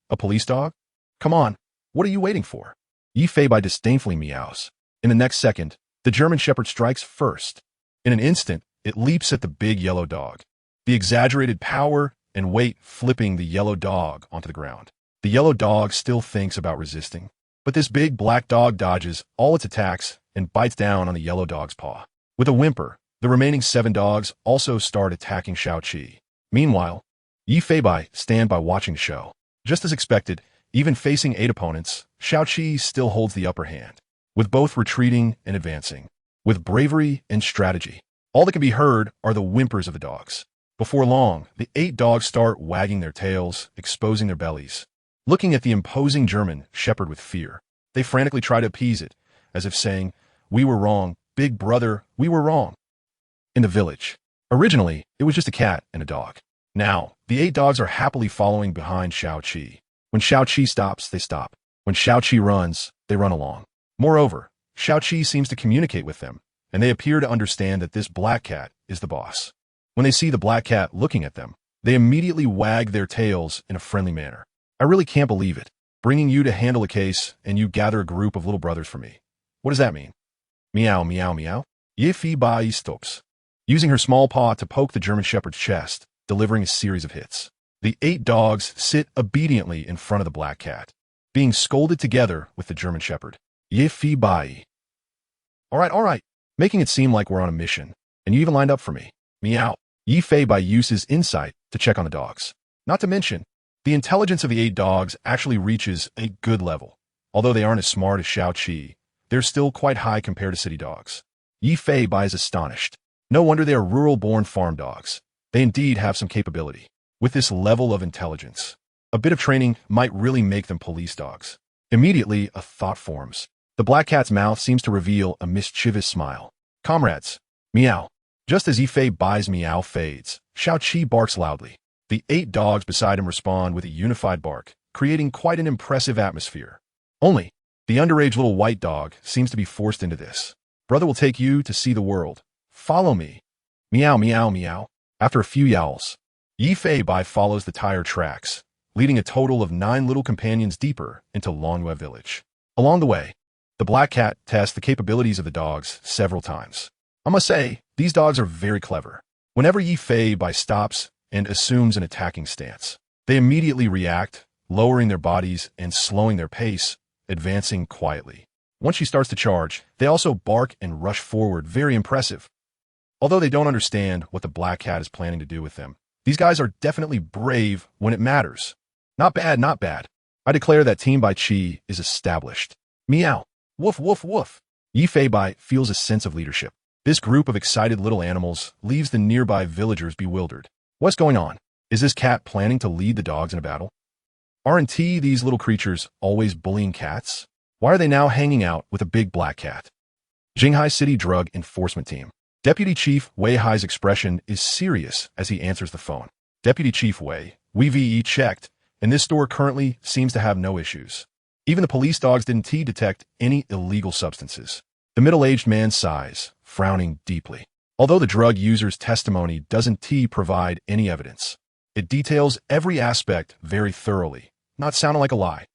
A police dog? Come on, what are you waiting for? Yifei disdainfully meows. In the next second, the German shepherd strikes first. In an instant, it leaps at the big yellow dog, the exaggerated power and weight flipping the yellow dog onto the ground. The yellow dog still thinks about resisting, but this big black dog dodges all its attacks and bites down on the yellow dog's paw. With a whimper, the remaining 7 dogs also start attacking Xiaoqi. Meanwhile, Yifei stand by watching the show. Just as expected, even facing 8 opponents, Xiaoqi still holds the upper hand, with both retreating and advancing, with bravery and strategy. All that can be heard are the whimpers of the dogs. Before long, the 8 dogs start wagging their tails, exposing their bellies, looking at the imposing German shepherd with fear. They frantically try to appease it, as if saying, "We were wrong, big brother, we were wrong." In the village, originally, it was just a cat and a dog. Now, the 8 dogs are happily following behind Xiaoqi. When Xiaoqi stops, they stop. When Xiaoqi runs, they run along. Moreover, Xiaoqi seems to communicate with them, and they appear to understand that this black cat is the boss. When they see the black cat looking at them, they immediately wag their tails in a friendly manner. I really can't believe it. Bringing you to handle a case, and you gather a group of little brothers for me. What does that mean? Meow, meow, meow. Yifei stops, using her small paw to poke the German shepherd's chest, delivering a series of hits. The 8 dogs sit obediently in front of the black cat, being scolded together with the German shepherd. Yifei. All right, making it seem like we're on a mission, and you even lined up for me. Meow. Yifei uses insight to check on the dogs. Not to mention, the intelligence of the 8 dogs actually reaches a good level, Although they aren't as smart as Xiao Qi, they're still quite high compared to city dogs. Yi Fei Bai is astonished. No wonder they are rural-born farm dogs. They indeed have some capability. With this level of intelligence, a bit of training might really make them police dogs. Immediately, a thought forms. The black cat's mouth seems to reveal a mischievous smile. Comrades, meow. Just as Yi Fei Bai's meow fades, Xiao Qi barks loudly. The 8 dogs beside him respond with a unified bark, creating quite an impressive atmosphere. Only, the underage little white dog seems to be forced into this. Brother will take you to see the world. Follow me. Meow, meow, meow. After a few yowls, Yi Fei Bai follows the tire tracks, leading a total of 9 little companions deeper into Longyue village. Along the way, the black cat tests the capabilities of the dogs several times. I must say, these dogs are very clever. Whenever Yi Fei Bai stops and assumes an attacking stance, they immediately react, lowering their bodies and slowing their pace, advancing quietly. Once she starts to charge, they also bark and rush forward, very impressive. Although they don't understand what the black cat is planning to do with them, these guys are definitely brave when it matters. Not bad, not bad. I declare that Team Bai Qi is established. Meow. Woof, woof, woof. Yi Fei Bai feels a sense of leadership. This group of excited little animals leaves the nearby villagers bewildered. What's going on? Is this cat planning to lead the dogs in a battle? Aren't these little creatures always bullying cats? Why are they now hanging out with a big black cat? Jinghai City Drug Enforcement Team. Deputy Chief Wei Hai's expression is serious as he answers the phone. Deputy Chief Wei, we VE checked, and this store currently seems to have no issues. Even the police dogs didn't detect any illegal substances. The middle-aged man sighs, frowning deeply. Although the drug user's testimony doesn't provide any evidence, it details every aspect very thoroughly, not sounding like a lie.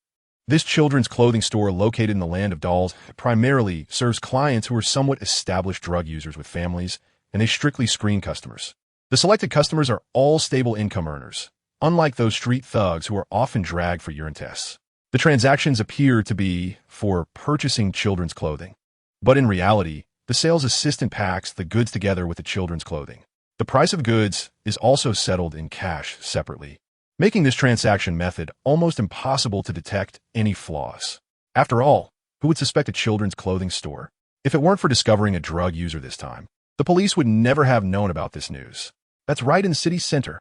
This children's clothing store located in the Land of Dolls primarily serves clients who are somewhat established drug users with families, and they strictly screen customers. The selected customers are all stable income earners, unlike those street thugs who are often dragged for urine tests. The transactions appear to be for purchasing children's clothing, but in reality, the sales assistant packs the goods together with the children's clothing. The price of goods is also settled in cash separately, making this transaction method almost impossible to detect any flaws. After all, who would suspect a children's clothing store? If it weren't for discovering a drug user this time, the police would never have known about this news. That's right in the city center.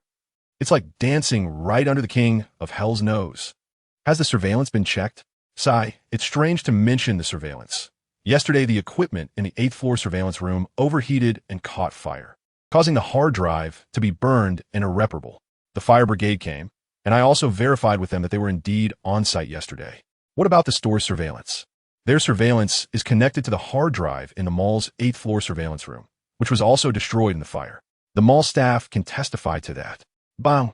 It's like dancing right under the king of hell's nose. Has the surveillance been checked? Sigh, it's strange to mention the surveillance. Yesterday, the equipment in the 8th floor surveillance room overheated and caught fire, causing the hard drive to be burned and irreparable. The fire brigade came, and I also verified with them that they were indeed on site yesterday. What about the store's surveillance? Their surveillance is connected to the hard drive in the mall's 8th floor surveillance room, which was also destroyed in the fire. The mall staff can testify to that. Bang!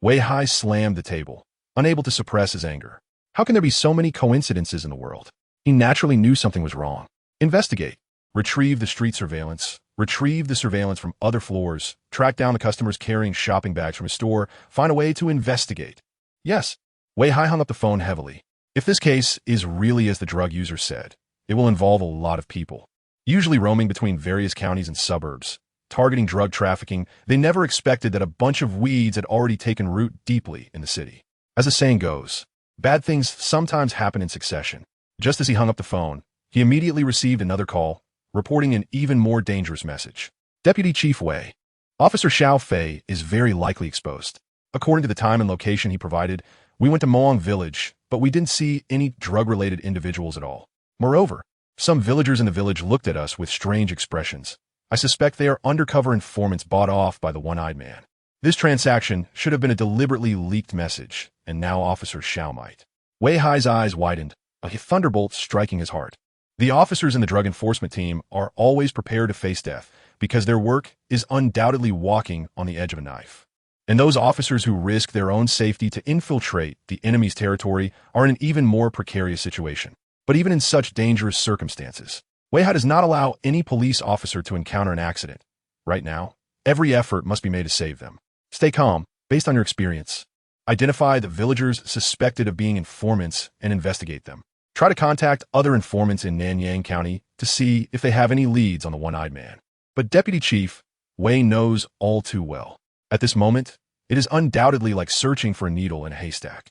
Wei Hai slammed the table, unable to suppress his anger. How can there be so many coincidences in the world? He naturally knew something was wrong. Investigate. Retrieve the street surveillance. Retrieve the surveillance from other floors. Track down the customers carrying shopping bags from his store. Find a way to investigate. Yes. Wei Hai hung up the phone heavily. If this case is really as the drug user said, it will involve a lot of people, usually roaming between various counties and suburbs, targeting drug trafficking. They never expected that a bunch of weeds had already taken root deeply in the city. As the saying goes, bad things sometimes happen in succession. Just as he hung up the phone, he immediately received another call, reporting an even more dangerous message. Deputy Chief Wei, Officer Xiao Fei is very likely exposed. According to the time and location he provided, we went to Moong Village, but we didn't see any drug-related individuals at all. Moreover, some villagers in the village looked at us with strange expressions. I suspect they are undercover informants bought off by the one-eyed man. This transaction should have been a deliberately leaked message, and now Officer Xiao might. Wei Hai's eyes widened, a thunderbolt striking his heart. The officers in the drug enforcement team are always prepared to face death because their work is undoubtedly walking on the edge of a knife. And those officers who risk their own safety to infiltrate the enemy's territory are in an even more precarious situation. But even in such dangerous circumstances, Wei Hai does not allow any police officer to encounter an accident. Right now, every effort must be made to save them. Stay calm, based on your experience. Identify the villagers suspected of being informants and investigate them. Try to contact other informants in Nanyang County to see if they have any leads on the one-eyed man. But Deputy Chief Wei knows all too well. At this moment, it is undoubtedly like searching for a needle in a haystack.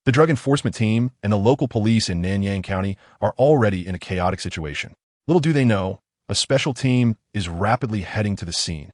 The drug enforcement team and the local police in Nanyang County are already in a chaotic situation. Little do they know, a special team is rapidly heading to the scene.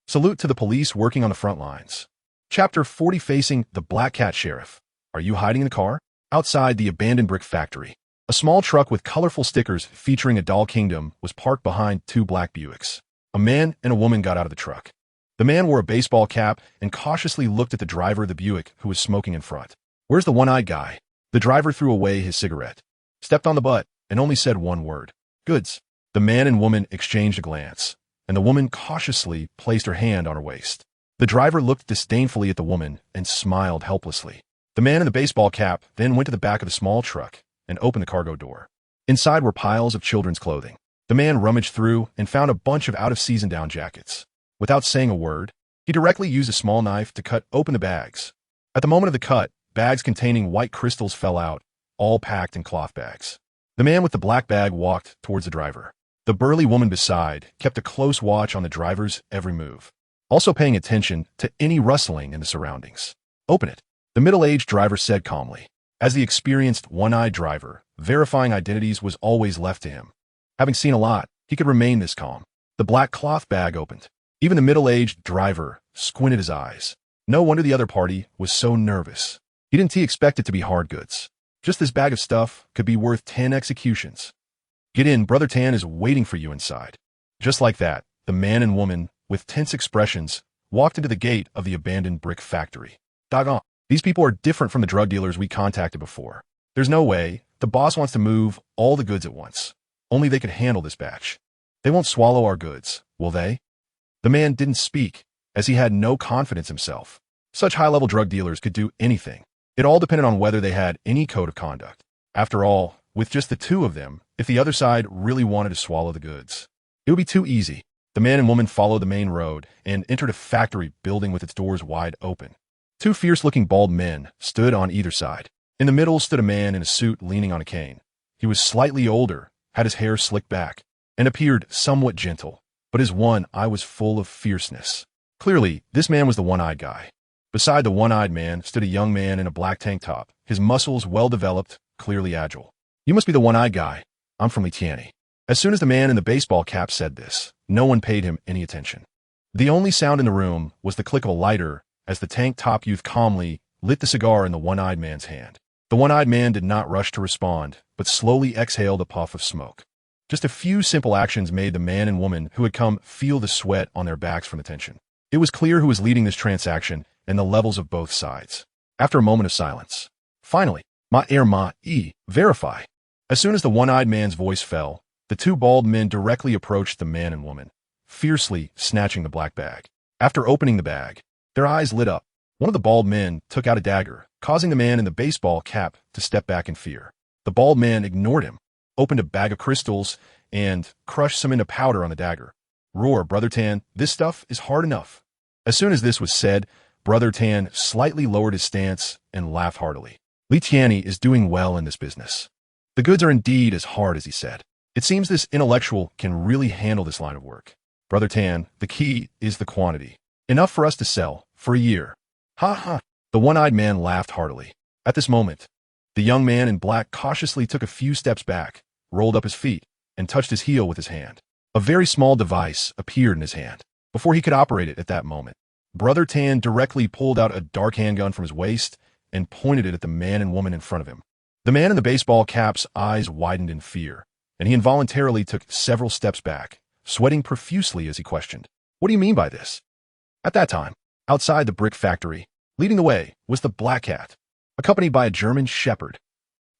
Salute to the police working on the front lines. Chapter 40 Facing the Black Cat Sheriff. Are you hiding in the car? Outside the abandoned brick factory, a small truck with colorful stickers featuring a doll kingdom was parked behind two black Buicks. A man and a woman got out of the truck. The man wore a baseball cap and cautiously looked at the driver of the Buick who was smoking in front. Where's the one-eyed guy? The driver threw away his cigarette, stepped on the butt, and only said one word. Goods. The man and woman exchanged a glance, and the woman cautiously placed her hand on her waist. The driver looked disdainfully at the woman and smiled helplessly. The man in the baseball cap then went to the back of the small truck and opened the cargo door. Inside were piles of children's clothing. The man rummaged through and found a bunch of out-of-season down jackets. Without saying a word, he directly used a small knife to cut open the bags. At the moment of the cut, bags containing white crystals fell out, all packed in cloth bags. The man with the black bag walked towards the driver. The burly woman beside kept a close watch on the driver's every move, also paying attention to any rustling in the surroundings. Open it, the middle-aged driver said calmly. As the experienced one-eyed driver, verifying identities was always left to him. Having seen a lot, he could remain this calm. The black cloth bag opened. Even the middle-aged driver squinted his eyes. No wonder the other party was so nervous. He didn't expect it to be hard goods. Just this bag of stuff could be worth 10 executions. Get in, Brother Tan is waiting for you inside. Just like that, the man and woman, with tense expressions, walked into the gate of the abandoned brick factory. Doggone. These people are different from the drug dealers we contacted before. There's no way. The boss wants to move all the goods at once. Only they could handle this batch. They won't swallow our goods, will they? The man didn't speak, as he had no confidence himself. Such high-level drug dealers could do anything. It all depended on whether they had any code of conduct. After all, with just the two of them, if the other side really wanted to swallow the goods, it would be too easy. The man and woman followed the main road and entered a factory building with its doors wide open. Two fierce-looking bald men stood on either side. In the middle stood a man in a suit leaning on a cane. He was slightly older, had his hair slicked back, and appeared somewhat gentle, but his one eye was full of fierceness. Clearly, this man was the one-eyed guy. Beside the one-eyed man stood a young man in a black tank top, his muscles well-developed, clearly agile. You must be the one-eyed guy. I'm from Litiani. As soon as the man in the baseball cap said this, no one paid him any attention. The only sound in the room was the click of a lighter as the tank-top youth calmly lit the cigar in the one-eyed man's hand. The one-eyed man did not rush to respond, but slowly exhaled a puff of smoke. Just a few simple actions made the man and woman who had come feel the sweat on their backs from the tension. It was clear who was leading this transaction and the levels of both sides. After a moment of silence, finally, verify. As soon as the one-eyed man's voice fell, the two bald men directly approached the man and woman, fiercely snatching the black bag. After opening the bag, their eyes lit up. One of the bald men took out a dagger, causing the man in the baseball cap to step back in fear. The bald man ignored him, opened a bag of crystals, and crushed some into powder on the dagger. Roar, Brother Tan, this stuff is hard enough. As soon as this was said, Brother Tan slightly lowered his stance and laughed heartily. Litiani is doing well in this business. The goods are indeed as hard as he said. It seems this intellectual can really handle this line of work. Brother Tan, the key is the quantity. Enough for us to sell for a year. Ha ha. The one-eyed man laughed heartily. At this moment, the young man in black cautiously took a few steps back, rolled up his feet, and touched his heel with his hand. A very small device appeared in his hand. Before he could operate it at that moment, Brother Tan directly pulled out a dark handgun from his waist and pointed it at the man and woman in front of him. The man in the baseball cap's eyes widened in fear, and he involuntarily took several steps back, sweating profusely as he questioned, "What do you mean by this?" At that time, outside the brick factory, leading the way was the black cat, accompanied by a German shepherd.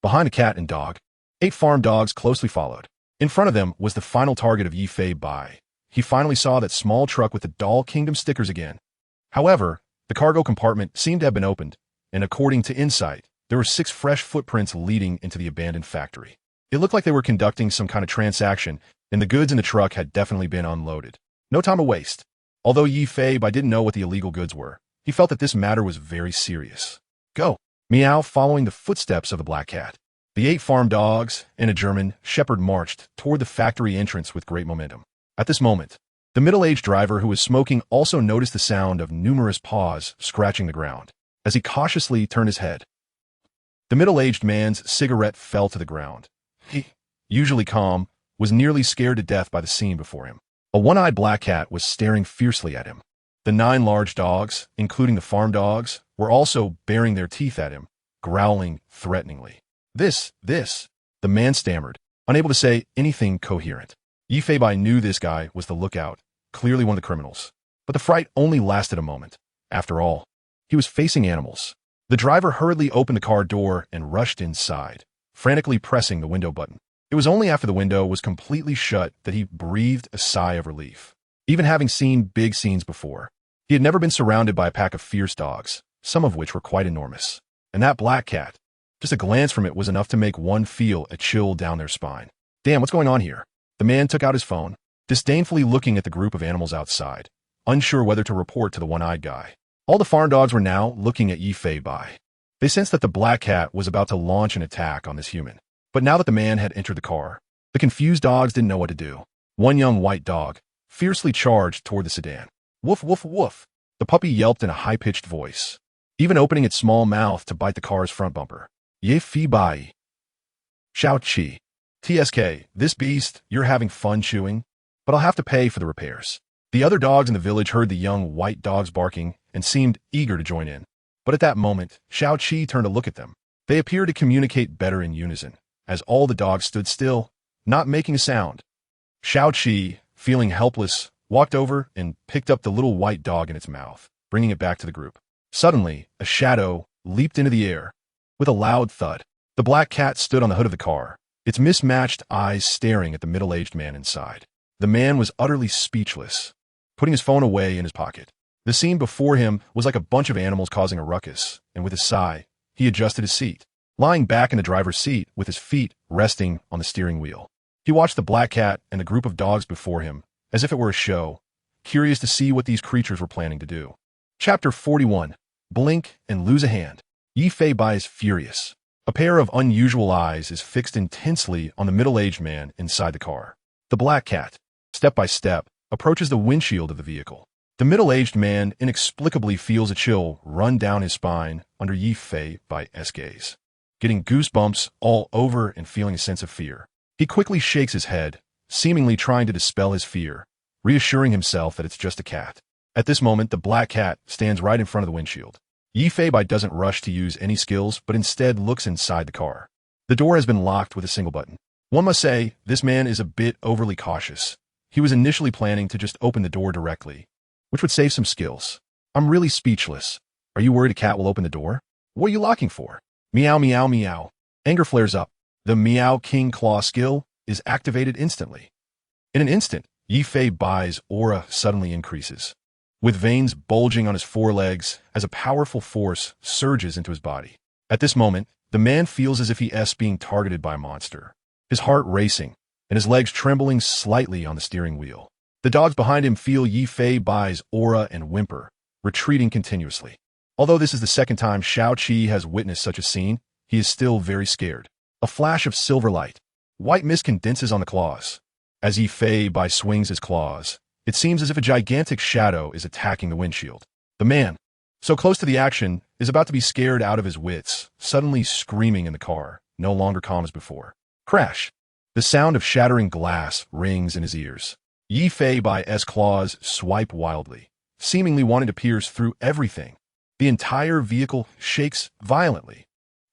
Behind the cat and dog, 8 farm dogs closely followed. In front of them was the final target of Yi-Fei Bai. He finally saw that small truck with the Doll Kingdom stickers again. However, the cargo compartment seemed to have been opened, and according to Insight, there were 6 fresh footprints leading into the abandoned factory. It looked like they were conducting some kind of transaction, and the goods in the truck had definitely been unloaded. No time to waste. Although Yi-Fei Bai didn't know what the illegal goods were, he felt that this matter was very serious. Go. Meow following the footsteps of the black cat. The 8 farm dogs and a German shepherd marched toward the factory entrance with great momentum. At this moment, the middle-aged driver who was smoking also noticed the sound of numerous paws scratching the ground. As he cautiously turned his head, The middle-aged man's cigarette fell to the ground. He, usually calm, was nearly scared to death by the scene before him. A one-eyed black cat was staring fiercely at him. The 9 large dogs, including the farm dogs, were also baring their teeth at him, growling threateningly. This, the man stammered, unable to say anything coherent. Yifei knew this guy was the lookout, clearly one of the criminals. But the fright only lasted a moment. After all, he was facing animals. The driver hurriedly opened the car door and rushed inside, frantically pressing the window button. It was only after the window was completely shut that he breathed a sigh of relief. Even having seen big scenes before, he had never been surrounded by a pack of fierce dogs, some of which were quite enormous. And that black cat, just a glance from it was enough to make one feel a chill down their spine. Damn, what's going on here? The man took out his phone, disdainfully looking at the group of animals outside, unsure whether to report to the one-eyed guy. All the farm dogs were now looking at Yifei. They sensed that the black cat was about to launch an attack on this human. But now that the man had entered the car, the confused dogs didn't know what to do. One young white dog fiercely charged toward the sedan. Woof, woof, woof. The puppy yelped in a high-pitched voice, even opening its small mouth to bite the car's front bumper. Yifei. Xiao Qi. TSK, this beast, you're having fun chewing, but I'll have to pay for the repairs. The other dogs in the village heard the young white dogs barking and seemed eager to join in. But at that moment, Xiao Qi turned to look at them. They appeared to communicate better in unison, as all the dogs stood still, not making a sound. Xiao Qi, feeling helpless, walked over and picked up the little white dog in its mouth, bringing it back to the group. Suddenly, a shadow leaped into the air. With a loud thud, the black cat stood on the hood of the car, its mismatched eyes staring at the middle-aged man inside. The man was utterly speechless, putting his phone away in his pocket. The scene before him was like a bunch of animals causing a ruckus, and with a sigh, he adjusted his seat, lying back in the driver's seat with his feet resting on the steering wheel. He watched the black cat and the group of dogs before him, as if it were a show, curious to see what these creatures were planning to do. Chapter 41. Blink and lose a hand. Yifei is furious. A pair of unusual eyes is fixed intensely on the middle-aged man inside the car. The black cat, step by step, approaches the windshield of the vehicle. The middle-aged man inexplicably feels a chill run down his spine under Yifei's gaze, getting goosebumps all over and feeling a sense of fear. He quickly shakes his head, seemingly trying to dispel his fear, reassuring himself that it's just a cat. At this moment, the black cat stands right in front of the windshield. Yifei doesn't rush to use any skills, but instead looks inside the car. The door has been locked with a single button. One must say, this man is a bit overly cautious. He was initially planning to just open the door directly, which would save some skills. I'm really speechless. Are you worried a cat will open the door? What are you locking for? Meow, meow, meow. Anger flares up. The Meow King Claw skill is activated instantly. In an instant, Yifei's aura suddenly increases, with veins bulging on his forelegs as a powerful force surges into his body. At this moment, the man feels as if he is being targeted by a monster, his heart racing and his legs trembling slightly on the steering wheel. The dogs behind him feel Yifei's aura and whimper, retreating continuously. Although this is the second time Xiao Qi has witnessed such a scene, he is still very scared. A flash of silver light. White mist condenses on the claws. As Yifei swings his claws, it seems as if a gigantic shadow is attacking the windshield. The man, so close to the action, is about to be scared out of his wits, suddenly screaming in the car, no longer calm as before. Crash! The sound of shattering glass rings in his ears. Yifei's claws swipe wildly, seemingly wanting to pierce through everything. The entire vehicle shakes violently.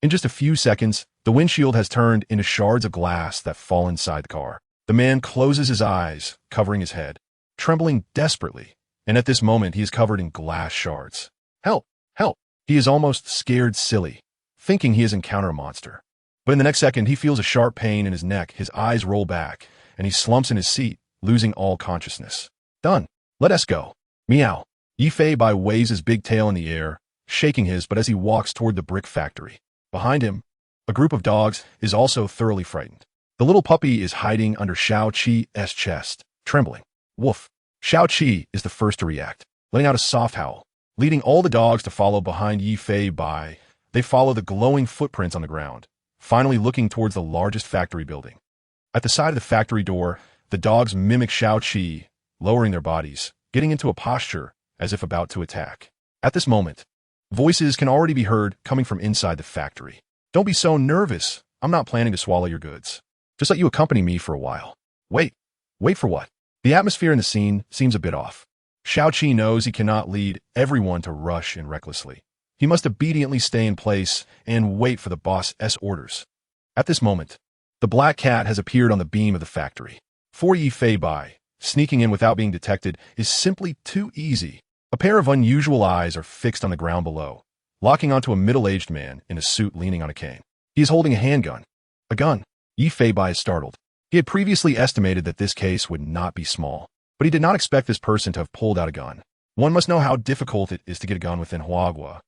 In just a few seconds, the windshield has turned into shards of glass that fall inside the car. The man closes his eyes, covering his head, trembling desperately, and at this moment he is covered in glass shards. Help! Help! He is almost scared silly, thinking he has encountered a monster. But in the next second, he feels a sharp pain in his neck, his eyes roll back, and he slumps in his seat, losing all consciousness. Done. Let us go. Meow. Yifei waves his big tail in the air, shaking his but as he walks toward the brick factory. Behind him, a group of dogs is also thoroughly frightened. The little puppy is hiding under Xiao Qi's chest, trembling. Woof. Xiao Qi is the first to react, letting out a soft howl, leading all the dogs to follow behind Yifei. They follow the glowing footprints on the ground, finally looking towards the largest factory building. At the side of the factory door, the dogs mimic Xiao Qi, lowering their bodies, getting into a posture as if about to attack. At this moment, voices can already be heard coming from inside the factory. Don't be so nervous. I'm not planning to swallow your goods. Just let you accompany me for a while. Wait. Wait for what? The atmosphere in the scene seems a bit off. Xiaoqi knows he cannot lead everyone to rush in recklessly. He must obediently stay in place and wait for the boss's orders. At this moment, the black cat has appeared on the beam of the factory. For Yi Fei Bai, sneaking in without being detected is simply too easy. A pair of unusual eyes are fixed on the ground below, locking onto a middle-aged man in a suit leaning on a cane. He is holding a handgun. A gun. Yi Fei Bai is startled. He had previously estimated that this case would not be small, but he did not expect this person to have pulled out a gun. One must know how difficult it is to get a gun within Huagua.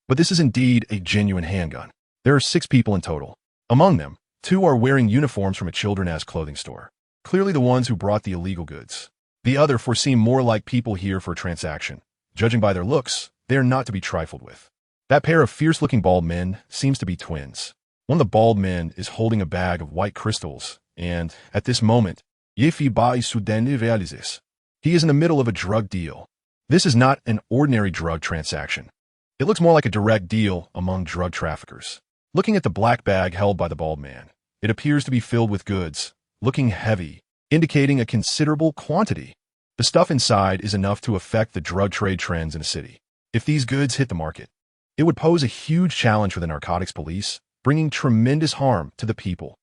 But this is indeed a genuine handgun. There are 6 people in total. Among them, 2 are wearing uniforms from a children's clothing store. Clearly the ones who brought the illegal goods. The other 4 seem more like people here for a transaction. Judging by their looks, they are not to be trifled with. That pair of fierce-looking bald men seems to be twins. One of the bald men is holding a bag of white crystals, and, at this moment, Yi Fei Bai soudainement réalises. He is in the middle of a drug deal. This is not an ordinary drug transaction. It looks more like a direct deal among drug traffickers. Looking at the black bag held by the bald man, it appears to be filled with goods, looking heavy, indicating a considerable quantity. The stuff inside is enough to affect the drug trade trends in a city. If these goods hit the market, it would pose a huge challenge for the narcotics police, bringing tremendous harm to the people.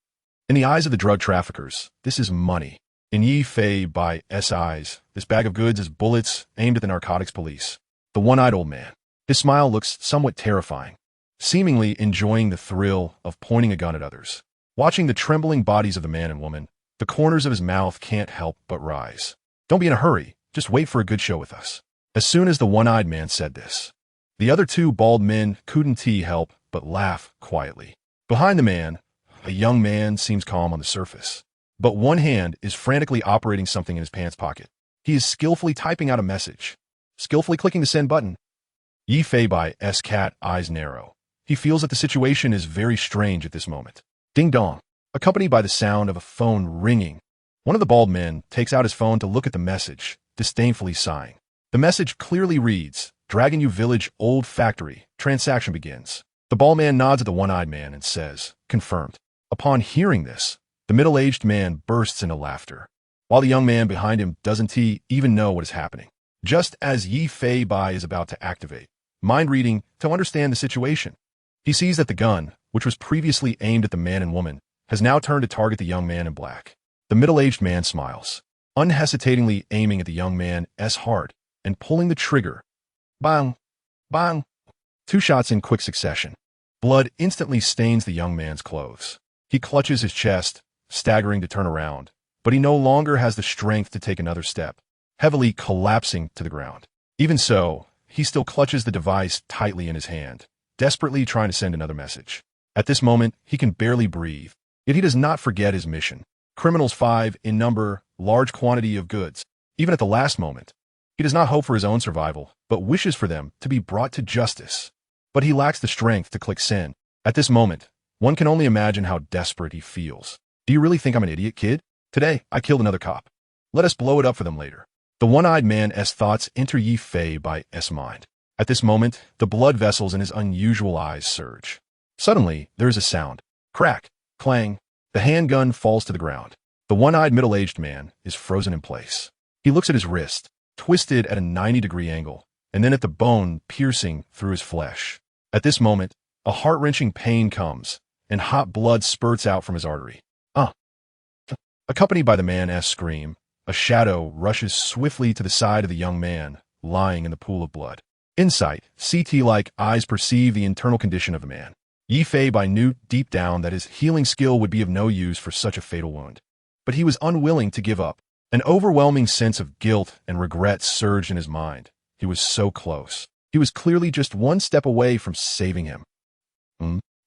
In the eyes of the drug traffickers, this is money. In Yi Fei Bai's eyes, this bag of goods is bullets aimed at the narcotics police. The one-eyed old man. His smile looks somewhat terrifying, seemingly enjoying the thrill of pointing a gun at others. Watching the trembling bodies of the man and woman, the corners of his mouth can't help but rise. Don't be in a hurry, just wait for a good show with us. As soon as the one-eyed man said this, the other 2 bald men couldn't help but laugh quietly. Behind the man, a young man seems calm on the surface, but one hand is frantically operating something in his pants pocket. He is skillfully typing out a message, skillfully clicking the send button. Yi Fei Bai's cat eyes narrow. He feels that the situation is very strange at this moment. Ding dong, accompanied by the sound of a phone ringing. One of the bald men takes out his phone to look at the message, disdainfully sighing. The message clearly reads, Dragon U Village Old Factory, transaction begins. The bald man nods at the one-eyed man and says, confirmed. Upon hearing this, the middle-aged man bursts into laughter, while the young man behind him doesn't even know what is happening. Just as Yi Fei Bai is about to activate mind reading to understand the situation, he sees that the gun, which was previously aimed at the man and woman, has now turned to target the young man in black. The middle-aged man smiles, unhesitatingly aiming at the young man's heart and pulling the trigger. Bang! Bang! 2 shots in quick succession. Blood instantly stains the young man's clothes. He clutches his chest, staggering to turn around, but he no longer has the strength to take another step, heavily collapsing to the ground. Even so, he still clutches the device tightly in his hand, desperately trying to send another message. At this moment, he can barely breathe, yet he does not forget his mission. Criminals 5 in number, large quantity of goods. Even at the last moment, he does not hope for his own survival, but wishes for them to be brought to justice. But he lacks the strength to click send. At this moment, one can only imagine how desperate he feels. Do you really think I'm an idiot, kid? Today, I killed another cop. Let us blow it up for them later. The one-eyed man's thoughts enter Yi Fei Bai's mind. At this moment, the blood vessels in his unusual eyes surge. Suddenly, there is a sound. Crack, clang. The handgun falls to the ground. The one-eyed middle-aged man is frozen in place. He looks at his wrist, twisted at a 90-degree angle, and then at the bone piercing through his flesh. At this moment, a heart-wrenching pain comes, and hot blood spurts out from his artery. Accompanied by the man's scream, a shadow rushes swiftly to the side of the young man, lying in the pool of blood. Insight, CT-like eyes perceive the internal condition of the man. Yi Fei Bai knew deep down that his healing skill would be of no use for such a fatal wound. But he was unwilling to give up. An overwhelming sense of guilt and regret surged in his mind. He was so close. He was clearly just one step away from saving him.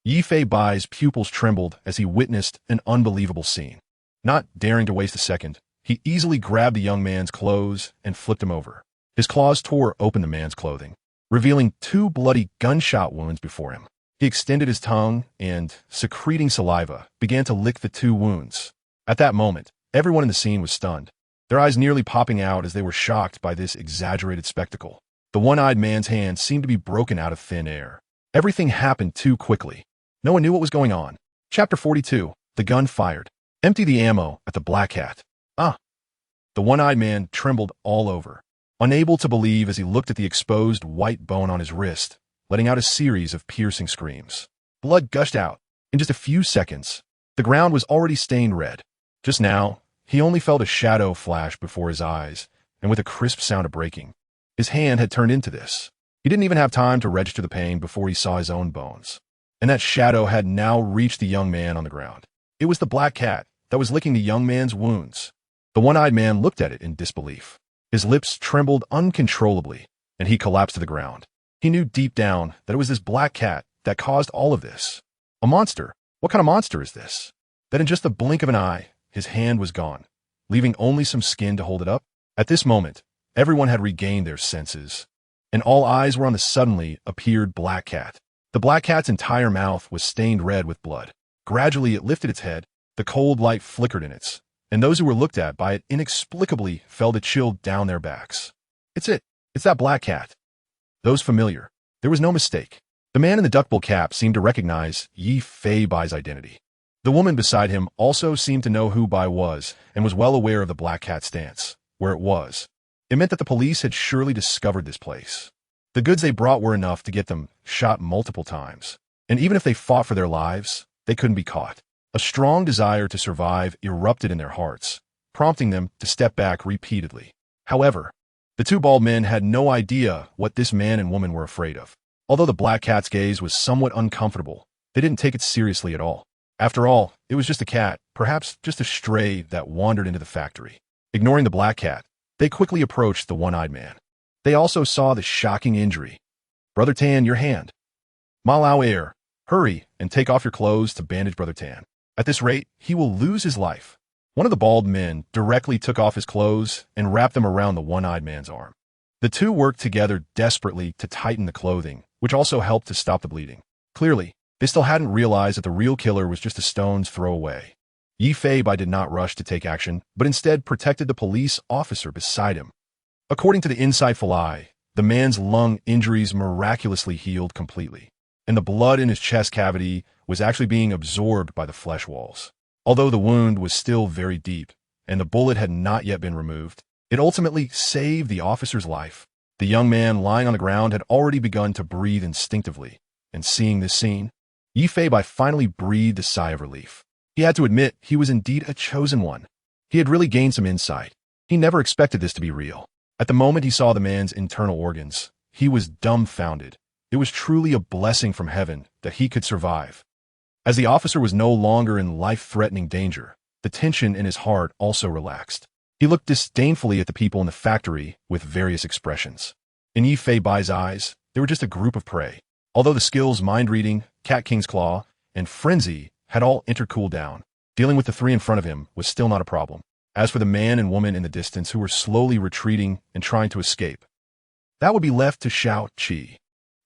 Yi Fei Bai's pupils trembled as he witnessed an unbelievable scene. Not daring to waste a second, he easily grabbed the young man's clothes and flipped him over. His claws tore open the man's clothing, revealing 2 bloody gunshot wounds before him. He extended his tongue and, secreting saliva, began to lick the 2 wounds. At that moment, everyone in the scene was stunned, their eyes nearly popping out as they were shocked by this exaggerated spectacle. The one-eyed man's hand seemed to be broken out of thin air. Everything happened too quickly. No one knew what was going on. Chapter 42. The gun fired. Empty the ammo at the black cat. Ah! The one-eyed man trembled all over, unable to believe as he looked at the exposed white bone on his wrist, letting out a series of piercing screams. Blood gushed out. In just a few seconds, the ground was already stained red. Just now, he only felt a shadow flash before his eyes, and with a crisp sound of breaking, his hand had turned into this. He didn't even have time to register the pain before he saw his own bones. And that shadow had now reached the young man on the ground. It was the black cat that was licking the young man's wounds. The one-eyed man looked at it in disbelief. His lips trembled uncontrollably, and he collapsed to the ground. He knew deep down that it was this black cat that caused all of this. A monster? What kind of monster is this? That in just the blink of an eye, his hand was gone, leaving only some skin to hold it up? At this moment, everyone had regained their senses, and all eyes were on the suddenly appeared black cat. The black cat's entire mouth was stained red with blood. Gradually, it lifted its head. The cold light flickered in its, and those who were looked at by it inexplicably felt a chill down their backs. It's it. It's that black cat. Those familiar. There was no mistake. The man in the duckbill cap seemed to recognize Yi Fei Bai's identity. The woman beside him also seemed to know who Bai was and was well aware of the black cat's stance, where it was. It meant that the police had surely discovered this place. The goods they brought were enough to get them shot multiple times, and even if they fought for their lives, they couldn't be caught. A strong desire to survive erupted in their hearts, prompting them to step back repeatedly. However, the two bald men had no idea what this man and woman were afraid of. Although the black cat's gaze was somewhat uncomfortable, they didn't take it seriously at all. After all, it was just a cat, perhaps just a stray that wandered into the factory. Ignoring the black cat, they quickly approached the one-eyed man. They also saw the shocking injury. Brother Tan, your hand. Ma Lao Air, hurry and take off your clothes to bandage Brother Tan. At this rate, he will lose his life. One of the bald men directly took off his clothes and wrapped them around the one-eyed man's arm. The two worked together desperately to tighten the clothing, which also helped to stop the bleeding. Clearly, they still hadn't realized that the real killer was just a stone's throw away. Yi Fei Bai did not rush to take action, but instead protected the police officer beside him. According to the insightful eye, the man's lung injuries miraculously healed completely, and the blood in his chest cavity was actually being absorbed by the flesh walls. Although the wound was still very deep, and the bullet had not yet been removed, it ultimately saved the officer's life. The young man lying on the ground had already begun to breathe instinctively, and seeing this scene, Yi Fei Bai finally breathed a sigh of relief. He had to admit he was indeed a chosen one. He had really gained some insight. He never expected this to be real. At the moment he saw the man's internal organs, he was dumbfounded. It was truly a blessing from heaven that he could survive. As the officer was no longer in life-threatening danger, the tension in his heart also relaxed. He looked disdainfully at the people in the factory with various expressions. In Yi Fei Bai's eyes, they were just a group of prey. Although the skills mind-reading, Cat King's Claw, and Frenzy had all intercooled down, dealing with the three in front of him was still not a problem. As for the man and woman in the distance who were slowly retreating and trying to escape, that would be left to Xiao Qi.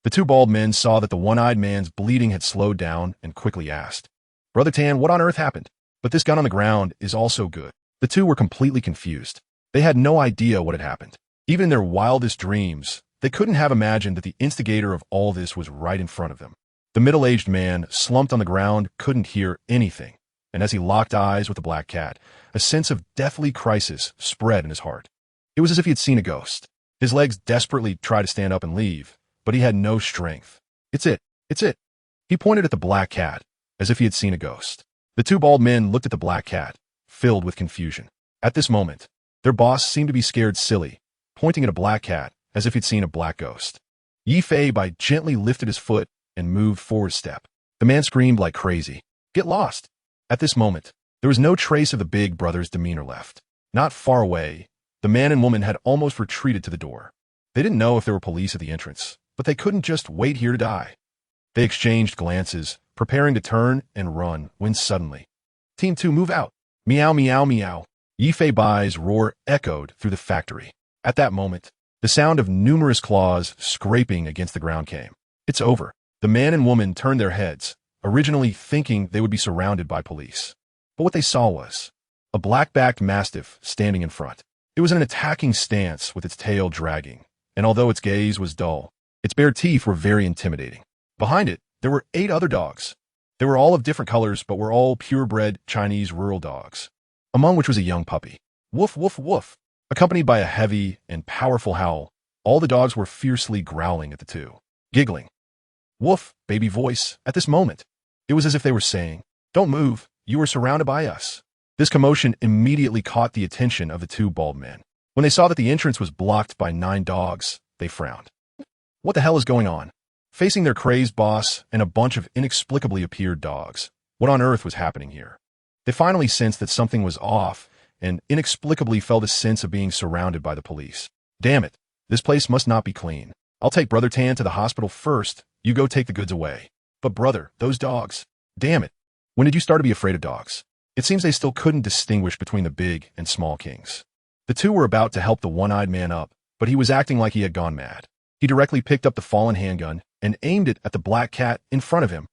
The two bald men saw that the one-eyed man's bleeding had slowed down and quickly asked, Brother Tan, what on earth happened? But this gun on the ground is also good. The two were completely confused. They had no idea what had happened. Even in their wildest dreams, they couldn't have imagined that the instigator of all this was right in front of them. The middle-aged man, slumped on the ground, couldn't hear anything, and as he locked eyes with the black cat, a sense of deathly crisis spread in his heart. It was as if he had seen a ghost. His legs desperately tried to stand up and leave, but he had no strength. It's it. It's it. He pointed at the black cat, as if he had seen a ghost. The two bald men looked at the black cat, filled with confusion. At this moment, their boss seemed to be scared silly, pointing at a black cat, as if he'd seen a black ghost. Yi Fei Bai gently lifted his foot and moved forward a step. The man screamed like crazy. Get lost! At this moment, there was no trace of the big brother's demeanor left. Not far away, the man and woman had almost retreated to the door. They didn't know if there were police at the entrance, but they couldn't just wait here to die. They exchanged glances, preparing to turn and run, when suddenly, Team 2, move out! Meow, meow, meow. Yi Fei Bai's roar echoed through the factory. At that moment, the sound of numerous claws scraping against the ground came. It's over. The man and woman turned their heads, originally thinking they would be surrounded by police. But what they saw was a black-backed mastiff standing in front. It was in an attacking stance with its tail dragging, and although its gaze was dull, its bare teeth were very intimidating. Behind it, there were 8 other dogs. They were all of different colors, but were all purebred Chinese rural dogs, among which was a young puppy. Woof, woof, woof. Accompanied by a heavy and powerful howl, all the dogs were fiercely growling at the two, giggling. Woof, baby voice, at this moment. It was as if they were saying, "Don't move, you are surrounded by us." This commotion immediately caught the attention of the two bald men. When they saw that the entrance was blocked by 9 dogs, they frowned. What the hell is going on? Facing their crazed boss and a bunch of inexplicably appeared dogs, what on earth was happening here? They finally sensed that something was off and inexplicably felt a sense of being surrounded by the police. Damn it, this place must not be clean. I'll take Brother Tan to the hospital first, you go take the goods away. But brother, those dogs. Damn it. When did you start to be afraid of dogs? It seems they still couldn't distinguish between the big and small kings. The two were about to help the one-eyed man up, but he was acting like he had gone mad. He directly picked up the fallen handgun and aimed it at the black cat in front of him.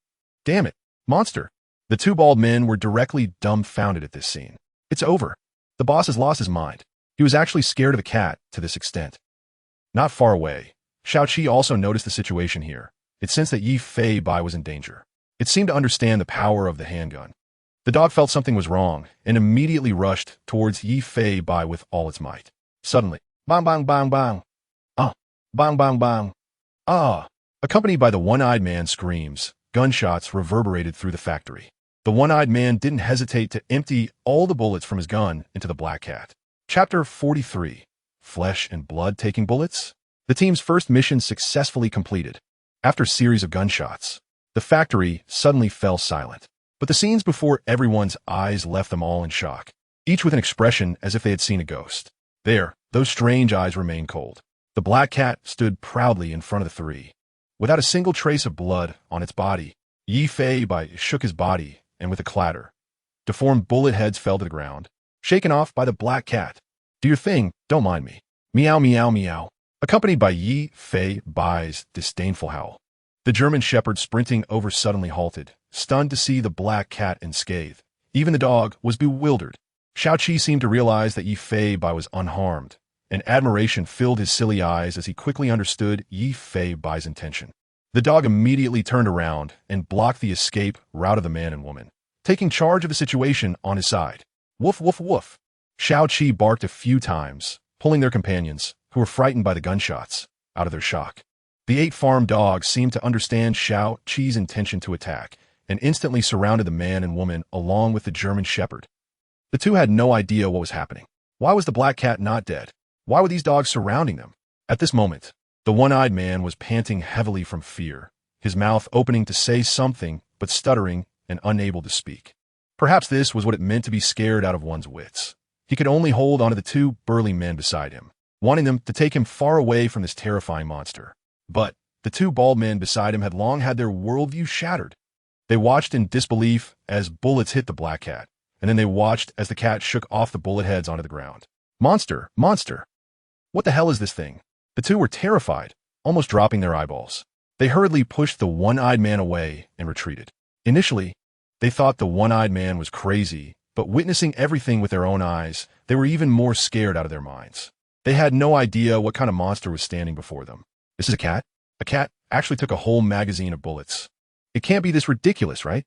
Damn it, monster. The two bald men were directly dumbfounded at this scene. It's over. The boss has lost his mind. He was actually scared of the cat to this extent. Not far away, Xiao Qi also noticed the situation here. It sensed that Yi Fei Bai was in danger. It seemed to understand the power of the handgun. The dog felt something was wrong and immediately rushed towards Yi Fei Bai with all its might. Suddenly, bang bang bang bang. Bang bang bang. Accompanied by the one-eyed man's screams, gunshots reverberated through the factory. The one-eyed man didn't hesitate to empty all the bullets from his gun into the black cat. Chapter 43. Flesh and blood taking bullets? The team's first mission successfully completed. After a series of gunshots, the factory suddenly fell silent. But the scenes before everyone's eyes left them all in shock, each with an expression as if they had seen a ghost. There, those strange eyes remained cold. The black cat stood proudly in front of the three. Without a single trace of blood on its body, Yi Fei Bai shook his body, and with a clatter, deformed bullet heads fell to the ground, shaken off by the black cat. Do your thing, don't mind me. Meow meow meow. Accompanied by Yi Fei Bai's disdainful howl. The German shepherd sprinting over suddenly halted, stunned to see the black cat unscathed. Even the dog was bewildered. Xiao Qi seemed to realize that Yi Fei Bai was unharmed, and admiration filled his silly eyes as he quickly understood Yi Fei Bai's intention. The dog immediately turned around and blocked the escape route of the man and woman, taking charge of the situation on his side. Woof woof woof. Xiao Qi barked a few times, pulling their companions, who were frightened by the gunshots, out of their shock. The 8 farm dogs seemed to understand Xiao Qi's intention to attack, and instantly surrounded the man and woman along with the German shepherd. The two had no idea what was happening. Why was the black cat not dead? Why were these dogs surrounding them? At this moment, the one-eyed man was panting heavily from fear, his mouth opening to say something, but stuttering and unable to speak. Perhaps this was what it meant to be scared out of one's wits. He could only hold onto the 2 burly men beside him, wanting them to take him far away from this terrifying monster. But the 2 bald men beside him had long had their worldview shattered. They watched in disbelief as bullets hit the black cat, and then they watched as the cat shook off the bullet heads onto the ground. Monster! Monster! What the hell is this thing? The 2 were terrified, almost dropping their eyeballs. They hurriedly pushed the one-eyed man away and retreated. Initially, they thought the one-eyed man was crazy, but witnessing everything with their own eyes, they were even more scared out of their minds. They had no idea what kind of monster was standing before them. This is a cat? A cat actually took a whole magazine of bullets. It can't be this ridiculous, right?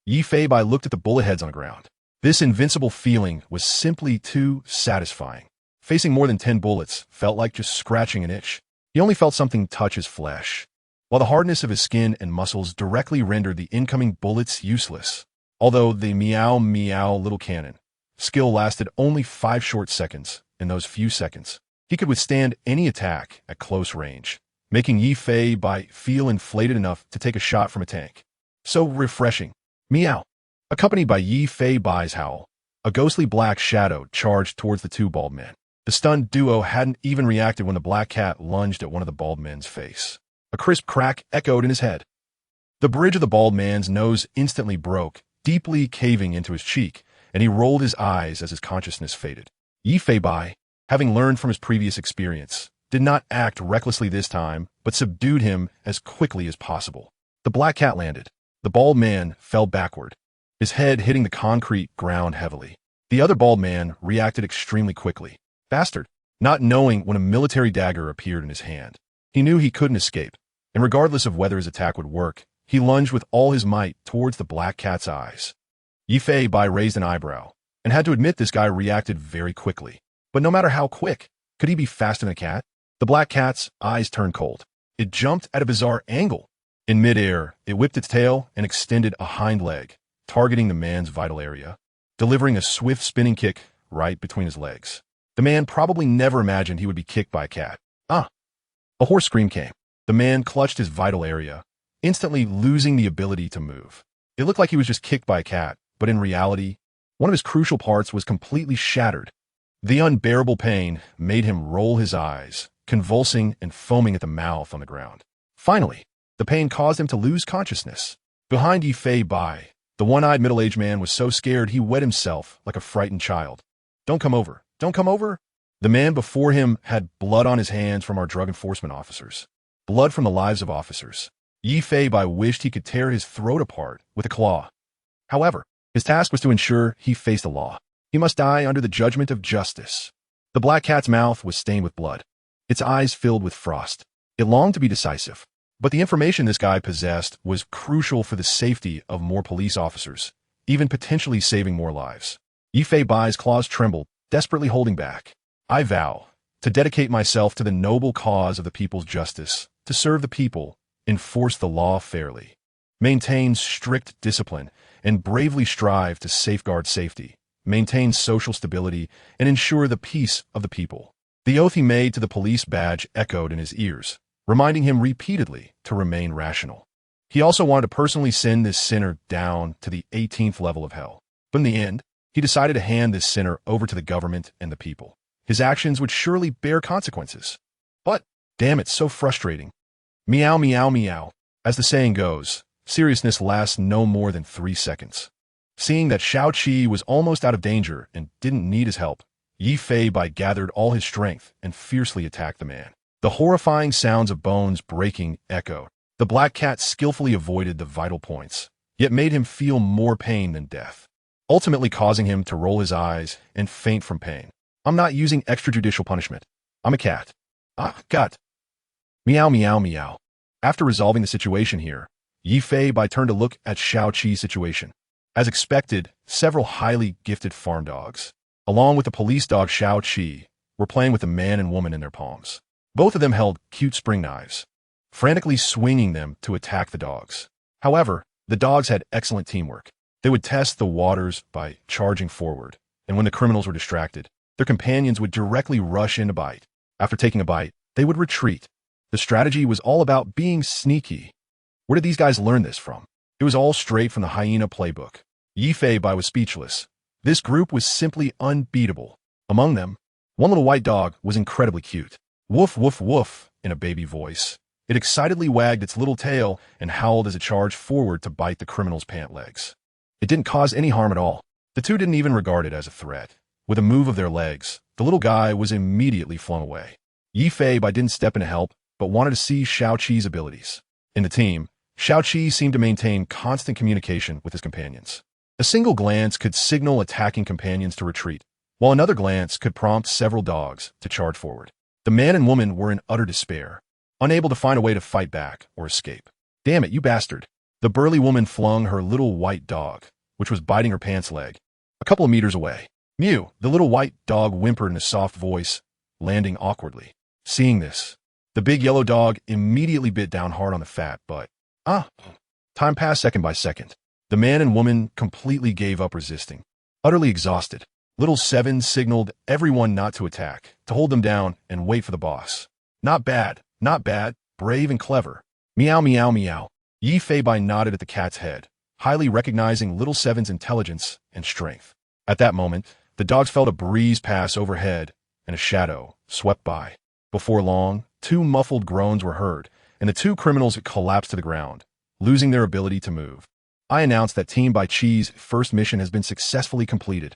Yi Fei Bai looked at the bullet heads on the ground. This invincible feeling was simply too satisfying. Facing more than 10 bullets felt like just scratching an itch. He only felt something touch his flesh, while the hardness of his skin and muscles directly rendered the incoming bullets useless. Although the meow meow little cannon skill lasted only 5 short seconds, in those few seconds, he could withstand any attack at close range, making Yi Fei Bai feel inflated enough to take a shot from a tank. So refreshing. Meow. Accompanied by Yi Fei Bai's howl, a ghostly black shadow charged towards the 2 bald men. The stunned duo hadn't even reacted when the black cat lunged at one of the bald men's face. A crisp crack echoed in his head. The bridge of the bald man's nose instantly broke, deeply caving into his cheek, and he rolled his eyes as his consciousness faded. Yi Fei Bai, having learned from his previous experience, did not act recklessly this time, but subdued him as quickly as possible. The black cat landed. The bald man fell backward, his head hitting the concrete ground heavily. The other bald man reacted extremely quickly. Bastard. Not knowing when a military dagger appeared in his hand. He knew he couldn't escape, and regardless of whether his attack would work, he lunged with all his might towards the black cat's eyes. Yifei Bai raised an eyebrow, and had to admit this guy reacted very quickly. But no matter how quick, could he be faster than a cat? The black cat's eyes turned cold. It jumped at a bizarre angle. In midair, it whipped its tail and extended a hind leg, targeting the man's vital area, delivering a swift spinning kick right between his legs. The man probably never imagined he would be kicked by a cat. Ah! A hoarse scream came. The man clutched his vital area, instantly losing the ability to move. It looked like he was just kicked by a cat, but in reality, one of his crucial parts was completely shattered. The unbearable pain made him roll his eyes, convulsing and foaming at the mouth on the ground. Finally, the pain caused him to lose consciousness. Behind Yifei Bai, the one-eyed middle-aged man was so scared he wet himself like a frightened child. Don't come over. Don't come over. The man before him had blood on his hands from our drug enforcement officers. Blood from the lives of officers. Yifei Bai wished he could tear his throat apart with a claw. However, his task was to ensure he faced the law. He must die under the judgment of justice. The black cat's mouth was stained with blood, its eyes filled with frost. It longed to be decisive, but the information this guy possessed was crucial for the safety of more police officers, even potentially saving more lives. Yifei Bai's claws trembled, desperately holding back. I vow to dedicate myself to the noble cause of the people's justice, to serve the people, enforce the law fairly, maintain strict discipline, and bravely strive to safeguard safety, maintain social stability, and ensure the peace of the people. The oath he made to the police badge echoed in his ears, reminding him repeatedly to remain rational. He also wanted to personally send this sinner down to the 18th level of hell. But in the end, he decided to hand this sinner over to the government and the people. His actions would surely bear consequences. But, damn, it's so frustrating. Meow, meow, meow. As the saying goes, seriousness lasts no more than 3 seconds. Seeing that Xiao Qi was almost out of danger and didn't need his help, Yifei Bai gathered all his strength and fiercely attacked the man. The horrifying sounds of bones breaking echoed. The black cat skillfully avoided the vital points, yet made him feel more pain than death, ultimately causing him to roll his eyes and faint from pain. I'm not using extrajudicial punishment. I'm a cat. Ah, cat. Meow, meow, meow. After resolving the situation here, Yifei Bai turned to look at Xiao Qi's situation. As expected, several highly gifted farm dogs, along with the police dog Xiao Qi, were playing with a man and woman in their palms. Both of them held cute spring knives, frantically swinging them to attack the dogs. However, the dogs had excellent teamwork. They would test the waters by charging forward, and when the criminals were distracted, their companions would directly rush in to bite. After taking a bite, they would retreat. The strategy was all about being sneaky. Where did these guys learn this from? It was all straight from the hyena playbook. Yifei Bai was speechless. This group was simply unbeatable. Among them, one little white dog was incredibly cute. Woof, woof, woof, in a baby voice. It excitedly wagged its little tail and howled as it charged forward to bite the criminal's pant legs. It didn't cause any harm at all. The two didn't even regard it as a threat. With a move of their legs, the little guy was immediately flung away. Yifei Bai didn't step in to help, but wanted to see Xiao Qi's abilities. In the team, Xiao Qi seemed to maintain constant communication with his companions. A single glance could signal attacking companions to retreat, while another glance could prompt several dogs to charge forward. The man and woman were in utter despair, unable to find a way to fight back or escape. Damn it, you bastard. The burly woman flung her little white dog, which was biting her pants leg, a couple of meters away. Mew, the little white dog whimpered in a soft voice, landing awkwardly. Seeing this, the big yellow dog immediately bit down hard on the fat butt. Time passed second by second. The man and woman completely gave up resisting. Utterly exhausted, Little Seven signaled everyone not to attack, to hold them down and wait for the boss. Not bad, brave and clever. Meow, meow, meow. Yifei Bai nodded at the cat's head, highly recognizing Little Seven's intelligence and strength. At that moment, the dogs felt a breeze pass overhead and a shadow swept by. Before long, 2 muffled groans were heard, and the 2 criminals collapsed to the ground, losing their ability to move. I announced that Team Bai Chi's first mission has been successfully completed.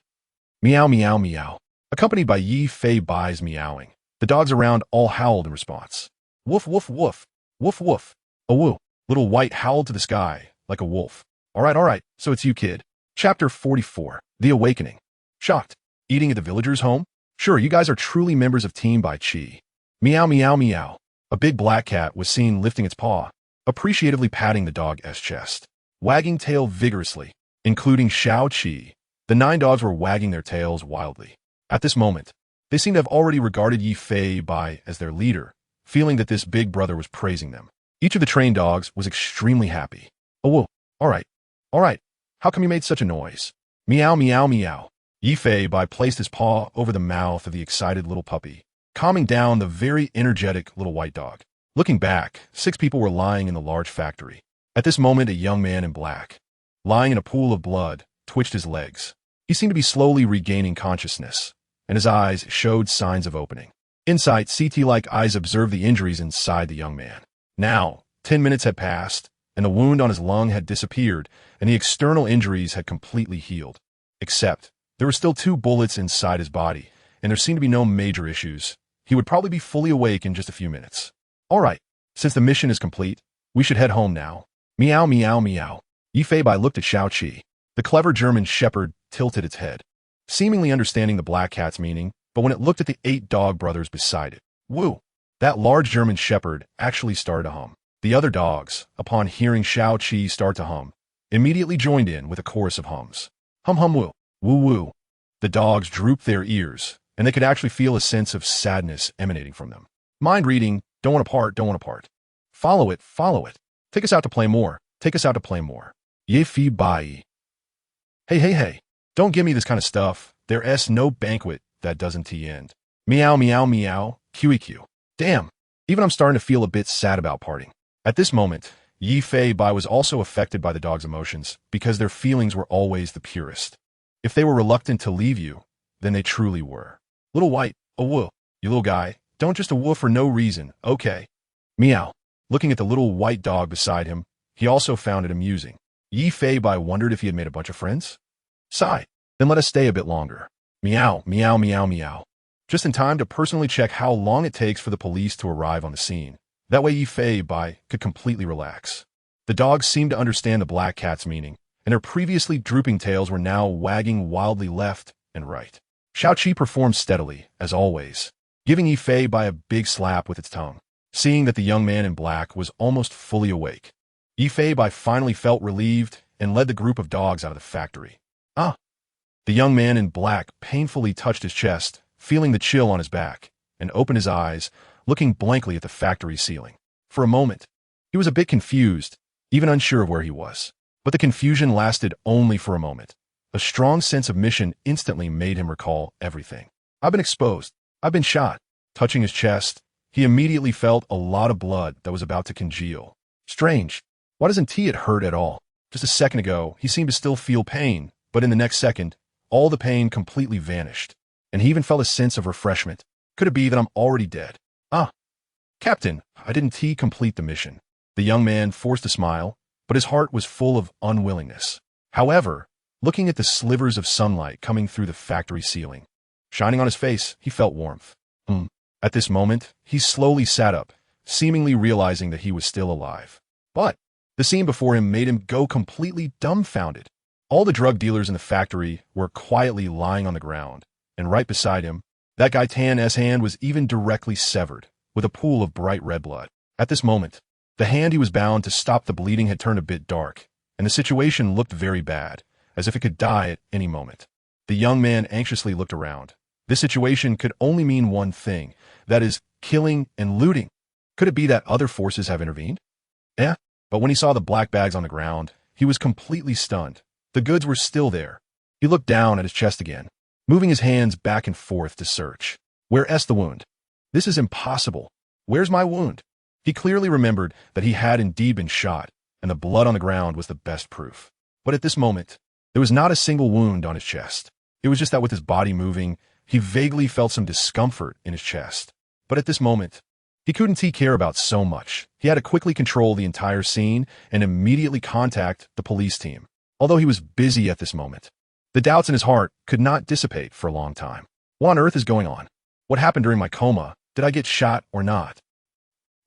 Meow, meow, meow. Accompanied by Yifei Bai's meowing, the dogs around all howled in response. Woof, woof, woof. Woof, woof. A woo. Little White howled to the sky, like a wolf. All right, so it's you, kid. Chapter 44. The Awakening. Shocked. Eating at the villager's home? Sure, you guys are truly members of Team Bai Chi. Meow, meow, meow. A big black cat was seen lifting its paw, appreciatively patting the dog's chest, wagging tail vigorously, including Xiao Qi. The 9 dogs were wagging their tails wildly. At this moment, they seemed to have already regarded Yi Fei Bai as their leader, feeling that this big brother was praising them. Each of the trained dogs was extremely happy. Oh, whoa, all right, how come you made such a noise? Meow, meow, meow. Yi Fei Bai placed his paw over the mouth of the excited little puppy, calming down the very energetic little white dog. Looking back, 6 people were lying in the large factory. At this moment, a young man in black, lying in a pool of blood, twitched his legs. He seemed to be slowly regaining consciousness, and his eyes showed signs of opening. Inside, CT-like eyes observed the injuries inside the young man. Now, 10 minutes had passed, and the wound on his lung had disappeared, and the external injuries had completely healed. Except, there were still 2 bullets inside his body, and there seemed to be no major issues. He would probably be fully awake in just a few minutes. All right, since the mission is complete, we should head home now. Meow, meow, meow. Yi Fei Bai looked at Xiao Qi. The clever German shepherd tilted its head, seemingly understanding the black cat's meaning, but when it looked at the 8 dog brothers beside it, woo! That large German shepherd actually started to hum. The other dogs, upon hearing Xiao Qi start to hum, immediately joined in with a chorus of hums. Hum hum woo, woo woo. The dogs drooped their ears, and they could actually feel a sense of sadness emanating from them. Mind reading, don't want to part, don't want to part. Follow it, follow it. Take us out to play more, take us out to play more. Ye Fei Bai. Hey, don't give me this kind of stuff. There's no banquet that doesn't end. Meow, meow, meow, QEQ. Damn, even I'm starting to feel a bit sad about parting. At this moment, Yi Fei Bai was also affected by the dog's emotions because their feelings were always the purest. If they were reluctant to leave you, then they truly were. Little white, a woo, you little guy, don't just a woo for no reason, okay? Meow. Looking at the little white dog beside him, he also found it amusing. Yi Fei Bai wondered if he had made a bunch of friends. Sigh. Then let us stay a bit longer. Meow, meow, meow, meow. Just in time to personally check how long it takes for the police to arrive on the scene. That way Yi Fei Bai could completely relax. The dogs seemed to understand the black cat's meaning, and their previously drooping tails were now wagging wildly left and right. Xiao Qi performed steadily, as always, giving Yi Fei Bai a big slap with its tongue. Seeing that the young man in black was almost fully awake, Yi Fei Bai finally felt relieved and led the group of dogs out of the factory. The young man in black painfully touched his chest, feeling the chill on his back, and opened his eyes, looking blankly at the factory ceiling. For a moment, he was a bit confused, even unsure of where he was. But the confusion lasted only for a moment. A strong sense of mission instantly made him recall everything. I've been exposed. I've been shot. Touching his chest, he immediately felt a lot of blood that was about to congeal. Strange. Why doesn't it hurt at all? Just a second ago, he seemed to still feel pain, but in the next second, all the pain completely vanished, and he even felt a sense of refreshment. Could it be that I'm already dead? Captain, I didn't complete the mission. The young man forced a smile, but his heart was full of unwillingness. However, looking at the slivers of sunlight coming through the factory ceiling, shining on his face, he felt warmth. At this moment, he slowly sat up, seemingly realizing that he was still alive. But the scene before him made him go completely dumbfounded. All the drug dealers in the factory were quietly lying on the ground, and right beside him, that guy Tan's hand was even directly severed, with a pool of bright red blood. At this moment, the hand he was bound to stop the bleeding had turned a bit dark, and the situation looked very bad, as if it could die at any moment. The young man anxiously looked around. This situation could only mean one thing, that is, killing and looting. Could it be that other forces have intervened? But when he saw the black bags on the ground, he was completely stunned. The goods were still there. He looked down at his chest again, moving his hands back and forth to search. Where's the wound? This is impossible. Where's my wound? He clearly remembered that he had indeed been shot, and the blood on the ground was the best proof. But at this moment, there was not a single wound on his chest. It was just that with his body moving, he vaguely felt some discomfort in his chest. But at this moment, he couldn't care about so much. He had to quickly control the entire scene and immediately contact the police team. Although he was busy at this moment, the doubts in his heart could not dissipate for a long time. What on earth is going on? What happened during my coma? Did I get shot or not?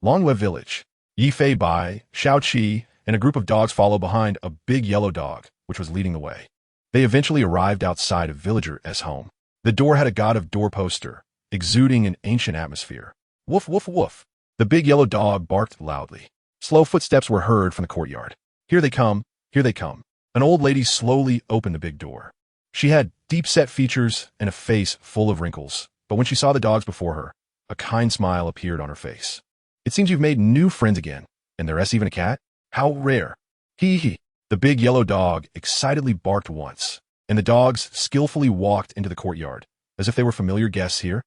Longwe Village. Yi Fei Bai, Xiao Qi, and a group of dogs followed behind a big yellow dog, which was leading the way. They eventually arrived outside a villager's home. The door had a god of door poster, exuding an ancient atmosphere. Woof, woof, woof. The big yellow dog barked loudly. Slow footsteps were heard from the courtyard. Here they come, here they come. An old lady slowly opened the big door. She had deep-set features and a face full of wrinkles, but when she saw the dogs before her, a kind smile appeared on her face. It seems you've made new friends again, and there's even a cat? How rare. Hee hee. The big yellow dog excitedly barked once, and the dogs skillfully walked into the courtyard, as if they were familiar guests here.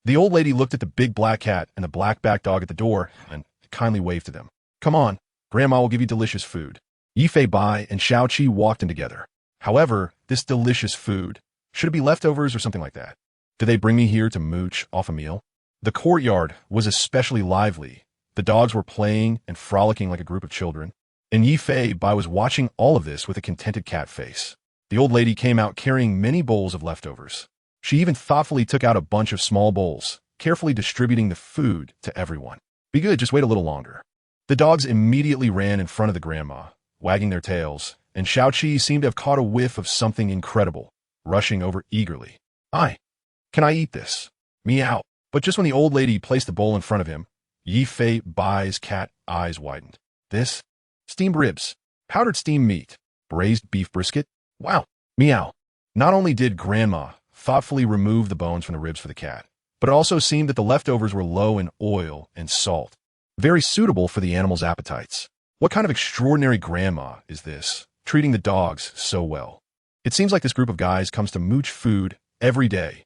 The old lady looked at the big black cat and the black-backed dog at the door and kindly waved to them. Come on, Grandma will give you delicious food. Yifei Bai and Xiao Qi walked in together. However, this delicious food, should it be leftovers or something like that? Did they bring me here to mooch off a meal? The courtyard was especially lively. The dogs were playing and frolicking like a group of children, and Yifei Bai was watching all of this with a contented cat face. The old lady came out carrying many bowls of leftovers. She even thoughtfully took out a bunch of small bowls, carefully distributing the food to everyone. Be good, just wait a little longer. The dogs immediately ran in front of the grandma, wagging their tails, and Xiao Qi seemed to have caught a whiff of something incredible, rushing over eagerly. Can I eat this? Meow. But just when the old lady placed the bowl in front of him, Yifei Bai's cat eyes widened. This? Steamed ribs, powdered steamed meat, braised beef brisket? Wow. Meow. Not only did Grandma thoughtfully remove the bones from the ribs for the cat, but it also seemed that the leftovers were low in oil and salt, very suitable for the animal's appetites. What kind of extraordinary grandma is this, treating the dogs so well? It seems like this group of guys comes to mooch food every day.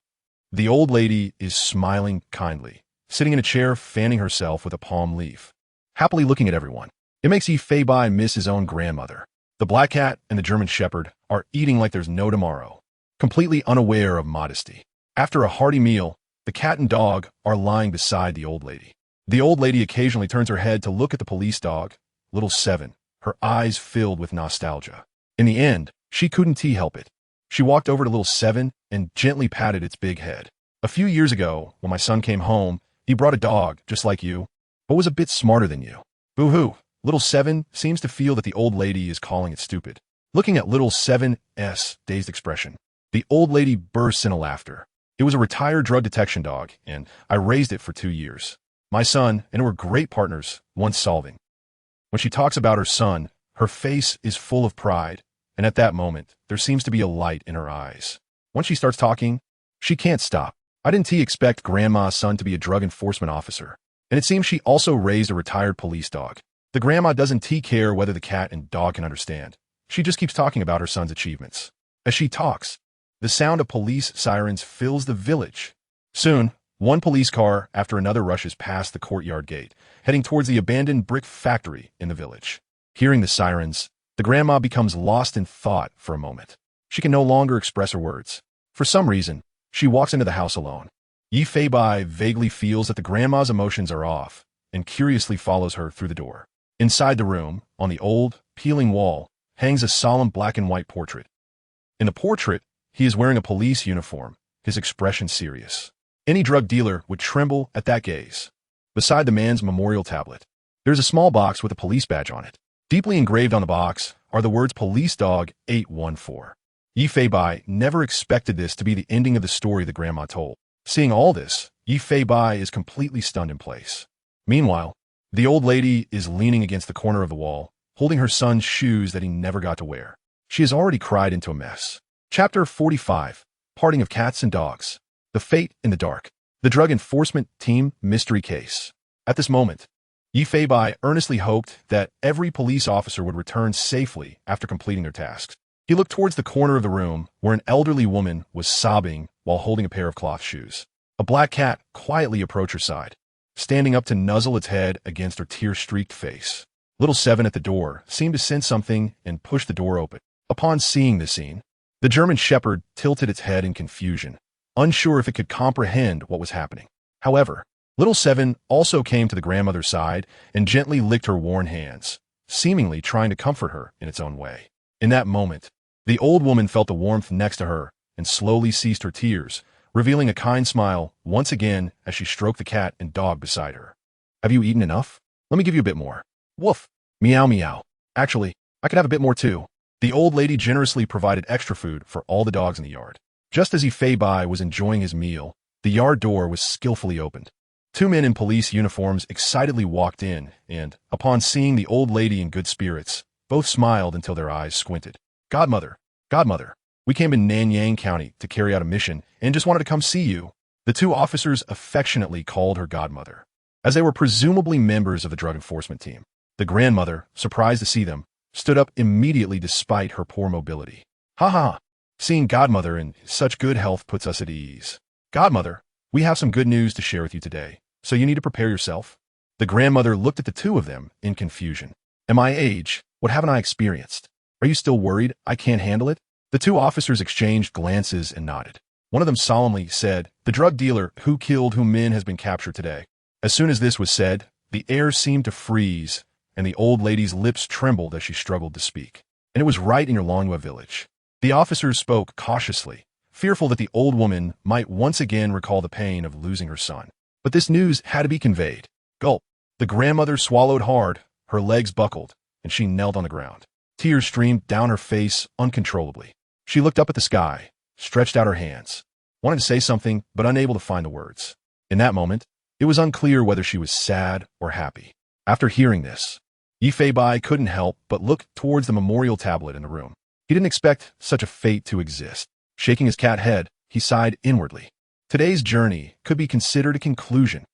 The old lady is smiling kindly, sitting in a chair fanning herself with a palm leaf, happily looking at everyone. It makes Yifei Bai miss his own grandmother. The black cat and the German shepherd are eating like there's no tomorrow, completely unaware of modesty. After a hearty meal, the cat and dog are lying beside the old lady. The old lady occasionally turns her head to look at the police dog, Little Seven, her eyes filled with nostalgia. In the end, she couldn't help it. She walked over to Little Seven and gently patted its big head. A few years ago, when my son came home, he brought a dog just like you, but was a bit smarter than you. Boo-hoo. Little Seven seems to feel that the old lady is calling it stupid. Looking at Little Seven's dazed expression, the old lady bursts into laughter. It was a retired drug detection dog, and I raised it for 2 years. My son and we're great partners, once solving. When she talks about her son, her face is full of pride, and at that moment, there seems to be a light in her eyes. Once she starts talking, she can't stop. I didn't expect Grandma's son to be a drug enforcement officer, and it seems she also raised a retired police dog. The grandma doesn't care whether the cat and dog can understand. She just keeps talking about her son's achievements. As she talks, the sound of police sirens fills the village. Soon, one police car after another rushes past the courtyard gate, heading towards the abandoned brick factory in the village. Hearing the sirens, the grandma becomes lost in thought for a moment. She can no longer express her words. For some reason, she walks into the house alone. Yifei Bai vaguely feels that the grandma's emotions are off and curiously follows her through the door. Inside the room, on the old, peeling wall, hangs a solemn black and white portrait. In the portrait, he is wearing a police uniform, his expression serious. Any drug dealer would tremble at that gaze. Beside the man's memorial tablet, there's a small box with a police badge on it. Deeply engraved on the box are the words Police Dog 814. Yifei Bai never expected this to be the ending of the story the grandma told. Seeing all this, Yifei Bai is completely stunned in place. Meanwhile, the old lady is leaning against the corner of the wall, holding her son's shoes that he never got to wear. She has already cried into a mess. Chapter 45, Parting of Cats and Dogs. The Fate in the Dark. The Drug Enforcement Team Mystery Case. At this moment, Yifei Bai earnestly hoped that every police officer would return safely after completing their tasks. He looked towards the corner of the room where an elderly woman was sobbing while holding a pair of cloth shoes. A black cat quietly approached her side, standing up to nuzzle its head against her tear-streaked face. Little Seven at the door seemed to sense something and pushed the door open. Upon seeing this scene, the German shepherd tilted its head in confusion, unsure if it could comprehend what was happening. However, Little Seven also came to the grandmother's side and gently licked her worn hands, seemingly trying to comfort her in its own way. In that moment, the old woman felt the warmth next to her and slowly ceased her tears, revealing a kind smile once again as she stroked the cat and dog beside her. Have you eaten enough? Let me give you a bit more. Woof. Meow meow. Actually, I could have a bit more too. The old lady generously provided extra food for all the dogs in the yard. Just as Yifei Bai was enjoying his meal, the yard door was skillfully opened. Two men in police uniforms excitedly walked in, and, upon seeing the old lady in good spirits, both smiled until their eyes squinted. Godmother, Godmother, we came in Nanyang County to carry out a mission and just wanted to come see you. The two officers affectionately called her Godmother, as they were presumably members of the drug enforcement team. The grandmother, surprised to see them, stood up immediately despite her poor mobility. Ha ha! Seeing Godmother in such good health puts us at ease. Godmother, we have some good news to share with you today, so you need to prepare yourself. The grandmother looked at the two of them in confusion. At my age, what haven't I experienced? Are you still worried I can't handle it? The two officers exchanged glances and nodded. One of them solemnly said, the drug dealer who killed whom men has been captured today. As soon as this was said, the air seemed to freeze, and the old lady's lips trembled as she struggled to speak. And it was right in your Longwa village. The officers spoke cautiously, fearful that the old woman might once again recall the pain of losing her son. But this news had to be conveyed. Gulp. The grandmother swallowed hard, her legs buckled, and she knelt on the ground. Tears streamed down her face uncontrollably. She looked up at the sky, stretched out her hands, wanted to say something, but unable to find the words. In that moment, it was unclear whether she was sad or happy. After hearing this, Yifei couldn't help but look towards the memorial tablet in the room. He didn't expect such a fate to exist. Shaking his cat head, he sighed inwardly. Today's journey could be considered a conclusion.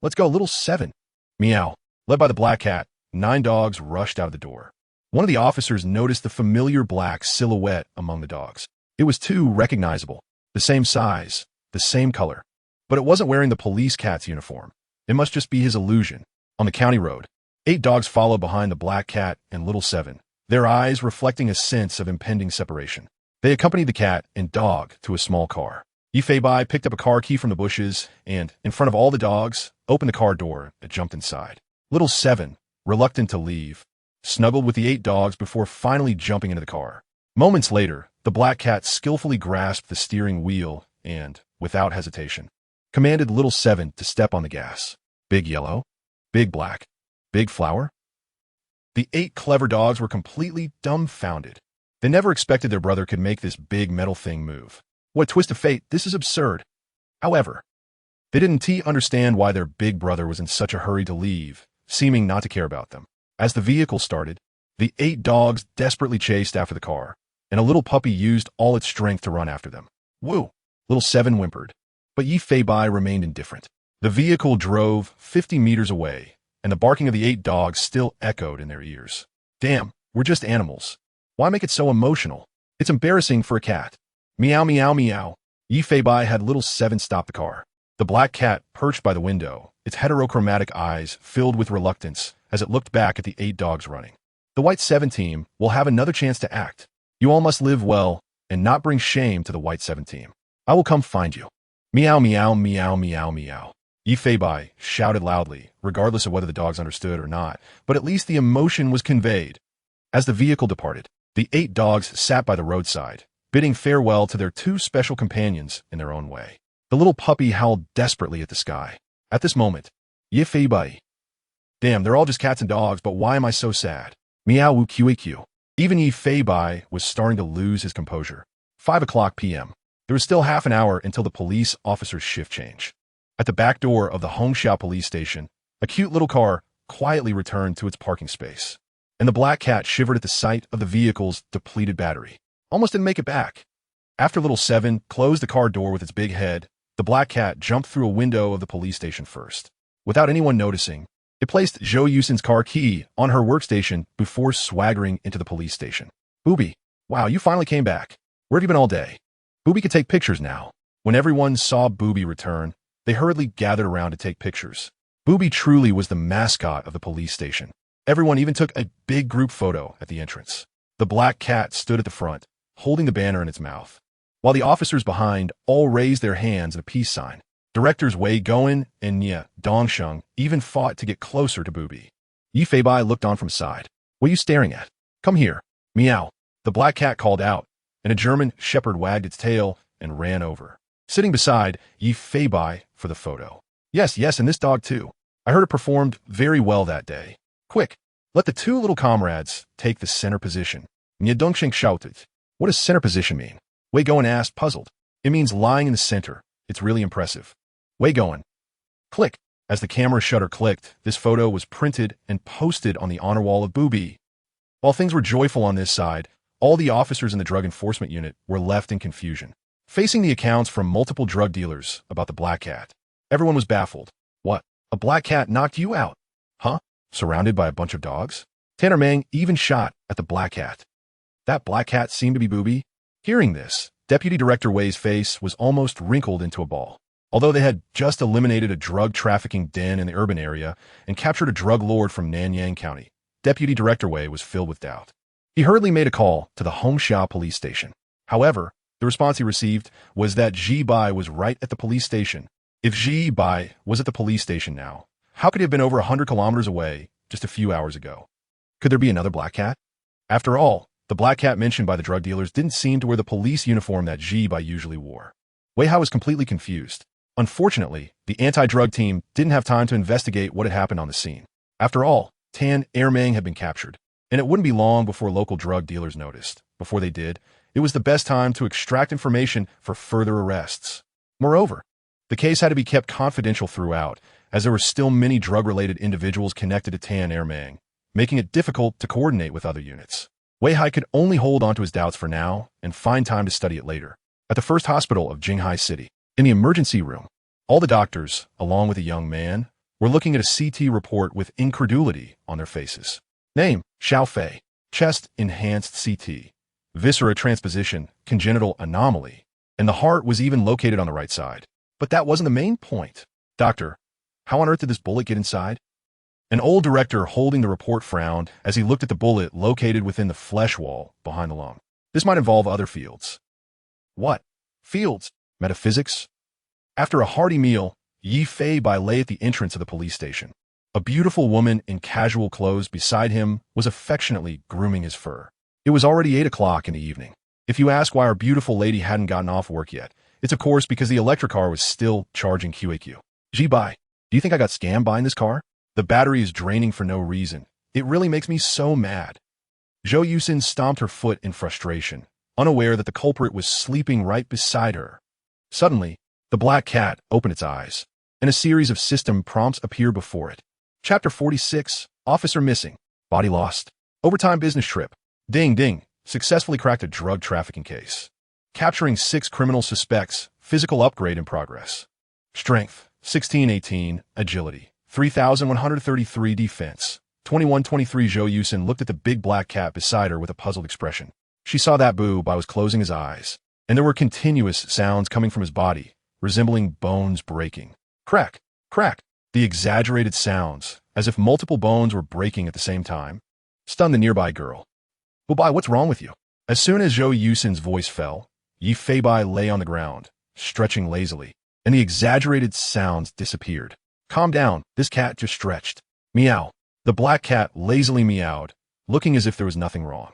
Let's go, little 7. Meow. Led by the black cat, 9 dogs rushed out of the door. One of the officers noticed the familiar black silhouette among the dogs. It was too recognizable. The same size, the same color. But it wasn't wearing the police cat's uniform. It must just be his illusion. On the county road, 8 dogs followed behind the black cat and little 7, their eyes reflecting a sense of impending separation. They accompanied the cat and dog to a small car. Yifei picked up a car key from the bushes and, in front of all the dogs, opened the car door and jumped inside. Little 7, reluctant to leave, snuggled with the 8 dogs before finally jumping into the car. Moments later, the black cat skillfully grasped the steering wheel and, without hesitation, commanded little 7 to step on the gas. Big yellow, big black, big flower. The 8 clever dogs were completely dumbfounded. They never expected their brother could make this big metal thing move. What a twist of fate, this is absurd. However, they didn't understand why their big brother was in such a hurry to leave, seeming not to care about them. As the vehicle started, the 8 dogs desperately chased after the car, and a little puppy used all its strength to run after them. Woo! Little 7 whimpered, but Yifei remained indifferent. The vehicle drove 50 meters away, and the barking of the 8 dogs still echoed in their ears. Damn, we're just animals. Why make it so emotional? It's embarrassing for a cat. Meow, meow, meow. Yifei had little 7 stop the car. The black cat perched by the window, its heterochromatic eyes filled with reluctance as it looked back at the 8 dogs running. The white 7 team will have another chance to act. You all must live well and not bring shame to the white 7 team. I will come find you. Meow, meow, meow, meow, meow. Yifei shouted loudly, regardless of whether the dogs understood or not, but at least the emotion was conveyed. As the vehicle departed, the 8 dogs sat by the roadside, bidding farewell to their 2 special companions in their own way. The little puppy howled desperately at the sky. At this moment, Yifei. Damn, they're all just cats and dogs, but why am I so sad? Meow woo QAQ. Even Yifei was starting to lose his composure. 5:00 p.m. There was still half an hour until the police officer's shift change. At the back door of the Hongxiao police station, a cute little car quietly returned to its parking space, and the black cat shivered at the sight of the vehicle's depleted battery. Almost didn't make it back. After little 7 closed the car door with its big head, the black cat jumped through a window of the police station first. Without anyone noticing, it placed Zhou Yusin's car key on her workstation before swaggering into the police station. Booby, wow, you finally came back. Where have you been all day? Booby could take pictures now. When everyone saw Booby return, they hurriedly gathered around to take pictures. Booby truly was the mascot of the police station. Everyone even took a big group photo at the entrance. The black cat stood at the front, holding the banner in its mouth, while the officers behind all raised their hands in a peace sign. Directors Wei Goen and Nia Dongsheng even fought to get closer to Booby. Yifei looked on from side. What are you staring at? Come here. Meow. The black cat called out, and a German shepherd wagged its tail and ran over, sitting beside Yifei for the photo. Yes, and this dog too. I heard it performed very well that day. Quick, let the 2 little comrades take the center position. Nia Dongsheng shouted. What does center position mean? Wei Goen asked, puzzled. It means lying in the center. It's really impressive. Wei Goen. Click. As the camera shutter clicked, this photo was printed and posted on the honor wall of Booby. While things were joyful on this side, all the officers in the drug enforcement unit were left in confusion, facing the accounts from multiple drug dealers about the black cat. Everyone was baffled. What? A black cat knocked you out? Huh? Surrounded by a bunch of dogs? Tanner Mang even shot at the black cat. That black cat seemed to be Booby. Hearing this, Deputy Director Wei's face was almost wrinkled into a ball. Although they had just eliminated a drug trafficking den in the urban area and captured a drug lord from Nanyang County, Deputy Director Wei was filled with doubt. He hurriedly made a call to the Hongxia police station. However, the response he received was that Ji Bai was right at the police station. If Ji Bai was at the police station now, how could he have been over 100 kilometers away just a few hours ago? Could there be another black cat? After all, the black cat mentioned by the drug dealers didn't seem to wear the police uniform that Ji Bai usually wore. Wei Hao was completely confused. Unfortunately, the anti-drug team didn't have time to investigate what had happened on the scene. After all, Tan Ermang had been captured, and it wouldn't be long before local drug dealers noticed. Before they did, it was the best time to extract information for further arrests. Moreover, the case had to be kept confidential throughout, as there were still many drug-related individuals connected to Tan Ermang, making it difficult to coordinate with other units. Wei Hai could only hold on to his doubts for now and find time to study it later. At the first hospital of Jinghai City, in the emergency room, all the doctors, along with a young man, were looking at a CT report with incredulity on their faces. Name, Xiao Fei. Chest, enhanced CT. Viscera transposition, congenital anomaly. And the heart was even located on the right side. But that wasn't the main point. Doctor, how on earth did this bullet get inside? An old director holding the report frowned as he looked at the bullet located within the flesh wall behind the lung. This might involve other fields. What? Fields? Metaphysics? After a hearty meal, Yi Fei Bai lay at the entrance of the police station. A beautiful woman in casual clothes beside him was affectionately grooming his fur. It was already 8 o'clock in the evening. If you ask why our beautiful lady hadn't gotten off work yet, it's of course because the electric car was still charging QAQ. Ji Bai, do you think I got scammed buying this car? The battery is draining for no reason. It really makes me so mad. Zhou Yusin stomped her foot in frustration, unaware that the culprit was sleeping right beside her. Suddenly, the black cat opened its eyes, and a series of system prompts appeared before it. Chapter 46, Officer Missing, Body Lost, Overtime Business Trip, Ding Ding, successfully cracked a drug trafficking case. Capturing 6 criminal suspects, physical upgrade in progress. Strength, 1618, Agility, 3133 Defense, 2123 Zhou Yusin looked at the big black cat beside her with a puzzled expression. She saw that Boo Bai was closing his eyes, and there were continuous sounds coming from his body, resembling bones breaking. Crack, crack, the exaggerated sounds, as if multiple bones were breaking at the same time, stunned the nearby girl. Boo Bai, what's wrong with you? As soon as Zhou Yusin's voice fell, Yi Fei Bai lay on the ground, stretching lazily, and the exaggerated sounds disappeared. Calm down, this cat just stretched. Meow. The black cat lazily meowed, looking as if there was nothing wrong.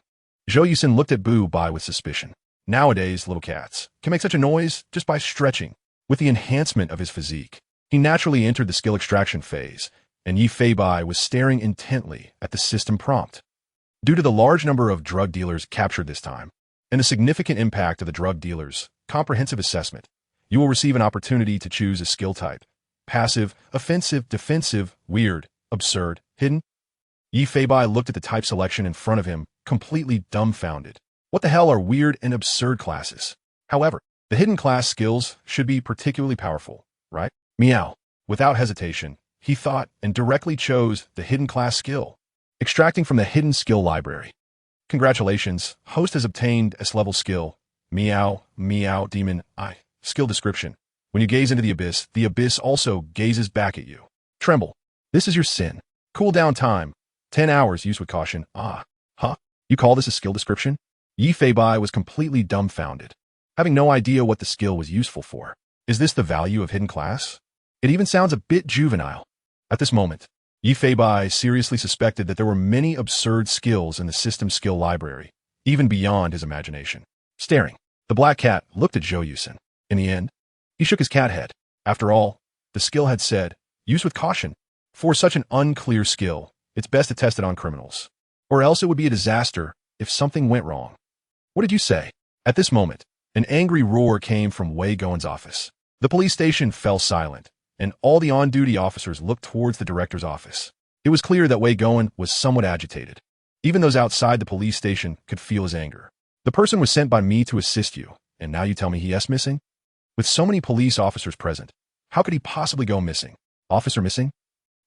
Zhou Yusin looked at Boo Bai with suspicion. Nowadays, little cats can make such a noise just by stretching. With the enhancement of his physique, he naturally entered the skill extraction phase, and Yi Fei Bai was staring intently at the system prompt. Due to the large number of drug dealers captured this time, and the significant impact of the drug dealers' comprehensive assessment, you will receive an opportunity to choose a skill type. Passive, offensive, defensive, weird, absurd, hidden. Yi Fei Bai looked at the type selection in front of him, completely dumbfounded. What the hell are weird and absurd classes? However, the hidden class skills should be particularly powerful, right? Meow. Without hesitation, he thought and directly chose the hidden class skill. Extracting from the hidden skill library. Congratulations, host has obtained S-level skill. Meow, meow, demon, eye. Skill description. When you gaze into the abyss also gazes back at you. Tremble. This is your sin. Cooldown time. 10 hours used with caution. Ah. Huh? You call this a skill description? Yi Fei Bai was completely dumbfounded, having no idea what the skill was useful for. Is this the value of hidden class? It even sounds a bit juvenile. At this moment, Yi Fei Bai seriously suspected that there were many absurd skills in the system skill library, even beyond his imagination. Staring, the black cat looked at Zhou Yusin. In the end, he shook his cat head. After all, the skill had said, use with caution. For such an unclear skill, it's best to test it on criminals. Or else it would be a disaster if something went wrong. What did you say? At this moment, an angry roar came from Wei Goen's office. The police station fell silent, and all the on-duty officers looked towards the director's office. It was clear that Wei Gowen was somewhat agitated. Even those outside the police station could feel his anger. The person was sent by me to assist you, and now you tell me he is missing? With so many police officers present, how could he possibly go missing? Officer missing?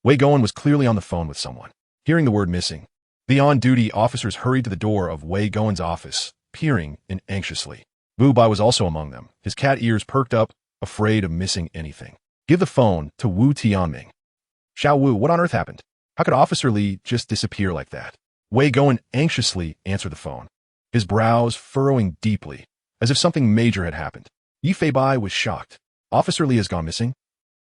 Wei Gowen was clearly on the phone with someone. Hearing the word missing, the on-duty officers hurried to the door of Wei Gowen's office, peering in anxiously. Wu Bai was also among them, his cat ears perked up, afraid of missing anything. Give the phone to Wu Tianming. Xiao Wu, what on earth happened? How could Officer Li just disappear like that? Wei Gowen anxiously answered the phone, his brows furrowing deeply, as if something major had happened. Yi Feibai was shocked. Officer Li has gone missing?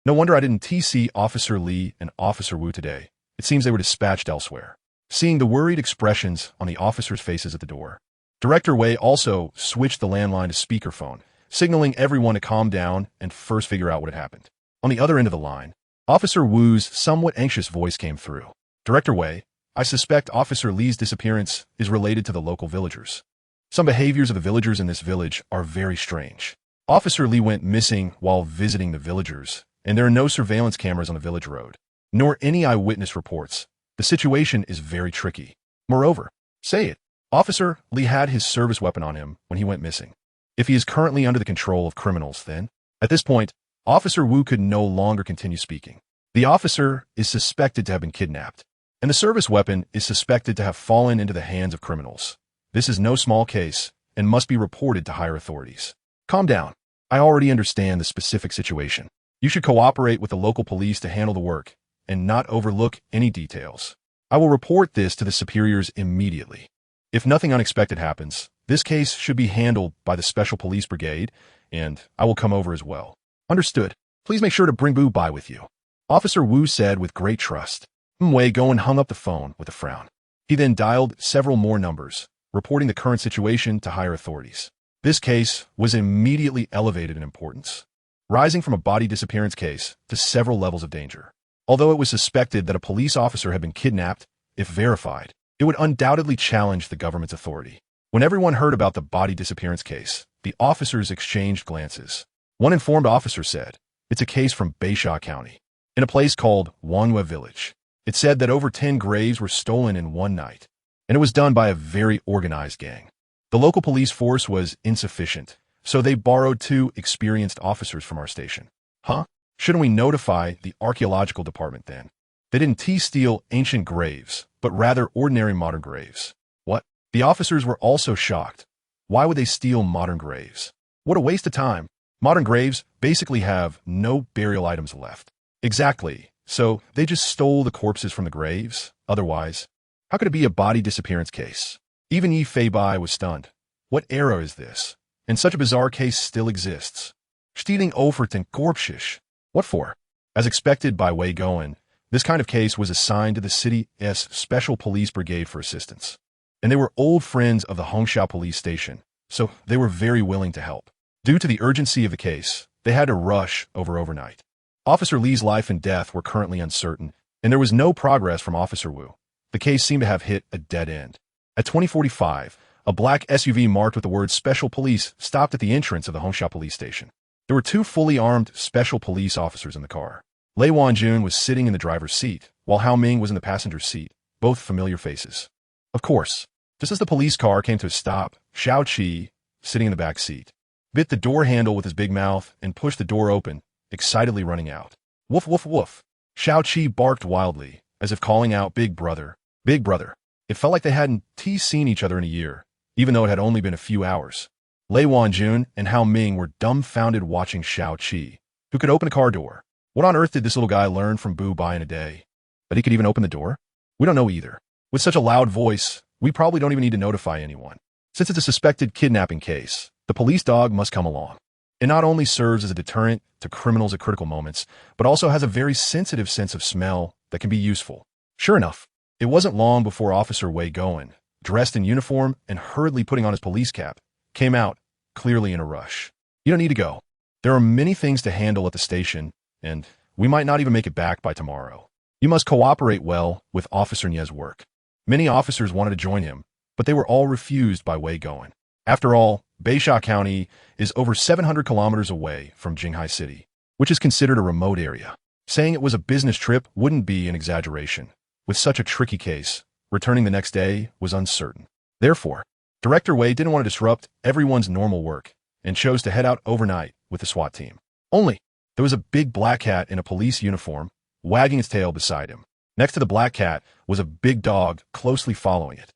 No wonder I didn't TC Officer Li and Officer Wu today. It seems they were dispatched elsewhere. Seeing the worried expressions on the officers' faces at the door, Director Wei also switched the landline to speakerphone, signaling everyone to calm down and first figure out what had happened. On the other end of the line, Officer Wu's somewhat anxious voice came through. Director Wei, I suspect Officer Li's disappearance is related to the local villagers. Some behaviors of the villagers in this village are very strange. Officer Li went missing while visiting the villagers, and there are no surveillance cameras on the village road, nor any eyewitness reports. The situation is very tricky. Moreover, say it, Officer Li had his service weapon on him when he went missing. If he is currently under the control of criminals, then, at this point, Officer Wu could no longer continue speaking. The officer is suspected to have been kidnapped, and the service weapon is suspected to have fallen into the hands of criminals. This is no small case and must be reported to higher authorities. Calm down. I already understand the specific situation. You should cooperate with the local police to handle the work and not overlook any details. I will report this to the superiors immediately. If nothing unexpected happens, this case should be handled by the Special Police Brigade, and I will come over as well. Understood. Please make sure to bring Wu Bai with you. Officer Wu said with great trust. Wei Gowen hung up the phone with a frown. He then dialed several more numbers, reporting the current situation to higher authorities. This case was immediately elevated in importance, rising from a body disappearance case to several levels of danger. Although it was suspected that a police officer had been kidnapped, if verified, it would undoubtedly challenge the government's authority. When everyone heard about the body disappearance case, the officers exchanged glances. One informed officer said, it's a case from Baisha County, in a place called Wangyue Village. It said that over 10 graves were stolen in one night, and it was done by a very organized gang. The local police force was insufficient, so they borrowed 2 experienced officers from our station. Huh? Shouldn't we notify the archaeological department then? They didn't steal ancient graves, but rather ordinary modern graves. What? The officers were also shocked. Why would they steal modern graves? What a waste of time. Modern graves basically have no burial items left. Exactly. So they just stole the corpses from the graves? Otherwise, how could it be a body disappearance case? Even Yi Feibai was stunned. What era is this? And such a bizarre case still exists. Stealing Overton Korpshish. What for? As expected by Wei Gowen, this kind of case was assigned to the city's Special Police Brigade for assistance. And they were old friends of the Hongxiao Police Station, so they were very willing to help. Due to the urgency of the case, they had to rush overnight. Officer Li's life and death were currently uncertain, and there was no progress from Officer Wu. The case seemed to have hit a dead end. At 2045, a black SUV marked with the word Special Police stopped at the entrance of the Hongxiao Police Station. There were 2 fully armed special police officers in the car. Lei Wanjun was sitting in the driver's seat, while Hao Ming was in the passenger seat, both familiar faces. Of course, just as the police car came to a stop, Xiao Qi, sitting in the back seat, bit the door handle with his big mouth and pushed the door open, excitedly running out. Woof, woof, woof. Xiao Qi barked wildly, as if calling out, Big brother, Big brother. It felt like they hadn't seen each other in a year, even though it had only been a few hours. Lei Wanjun and Hao Ming were dumbfounded watching Xiao Qi, who could open a car door. What on earth did this little guy learn from Wu Bai in a day? That he could even open the door? We don't know either. With such a loud voice, we probably don't even need to notify anyone. Since it's a suspected kidnapping case, the police dog must come along. It not only serves as a deterrent to criminals at critical moments, but also has a very sensitive sense of smell that can be useful. Sure enough, it wasn't long before Officer Wei Gowen, dressed in uniform and hurriedly putting on his police cap, came out, clearly in a rush. You don't need to go. There are many things to handle at the station, and we might not even make it back by tomorrow. You must cooperate well with Officer Nie's work. Many officers wanted to join him, but they were all refused by Wei Gowen. After all, Baisha County is over 700 kilometers away from Jinghai City, which is considered a remote area. Saying it was a business trip wouldn't be an exaggeration. With such a tricky case, returning the next day was uncertain. Therefore, Director Wei didn't want to disrupt everyone's normal work and chose to head out overnight with the SWAT team. Only, there was a big black cat in a police uniform, wagging its tail beside him. Next to the black cat was a big dog closely following it.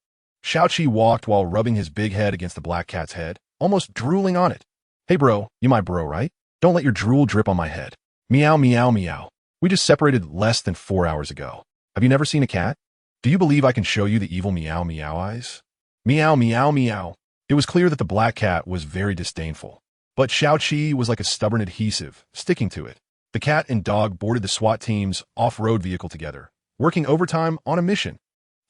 Xiaoqi walked while rubbing his big head against the black cat's head, almost drooling on it. Hey bro, you my bro, right? Don't let your drool drip on my head. Meow meow meow. We just separated less than 4 hours ago. Have you never seen a cat? Do you believe I can show you the evil meow meow eyes? Meow meow meow. It was clear that the black cat was very disdainful. But Xiaoqi was like a stubborn adhesive, sticking to it. The cat and dog boarded the SWAT team's off-road vehicle together, working overtime on a mission.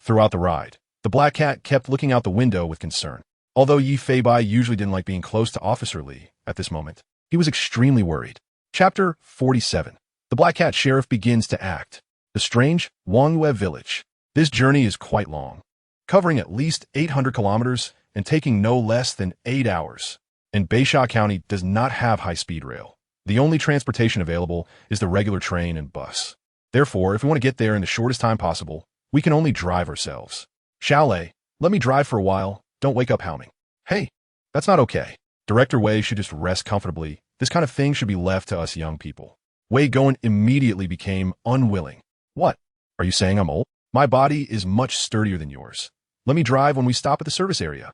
Throughout the ride, the black cat kept looking out the window with concern. Although Yi Feibai usually didn't like being close to Officer Li at this moment, he was extremely worried. Chapter 47. The Black Cat Sheriff begins to act. The strange Wangyue village. This journey is quite long, covering at least 800 kilometers and taking no less than 8 hours. And Baisha County does not have high-speed rail. The only transportation available is the regular train and bus. Therefore, if we want to get there in the shortest time possible, we can only drive ourselves. Xiaolei, let me drive for a while. Don't wake up hounding. Hey, that's not okay. Director Wei should just rest comfortably. This kind of thing should be left to us young people. Wei Goen immediately became unwilling. What? Are you saying I'm old? My body is much sturdier than yours. Let me drive when we stop at the service area.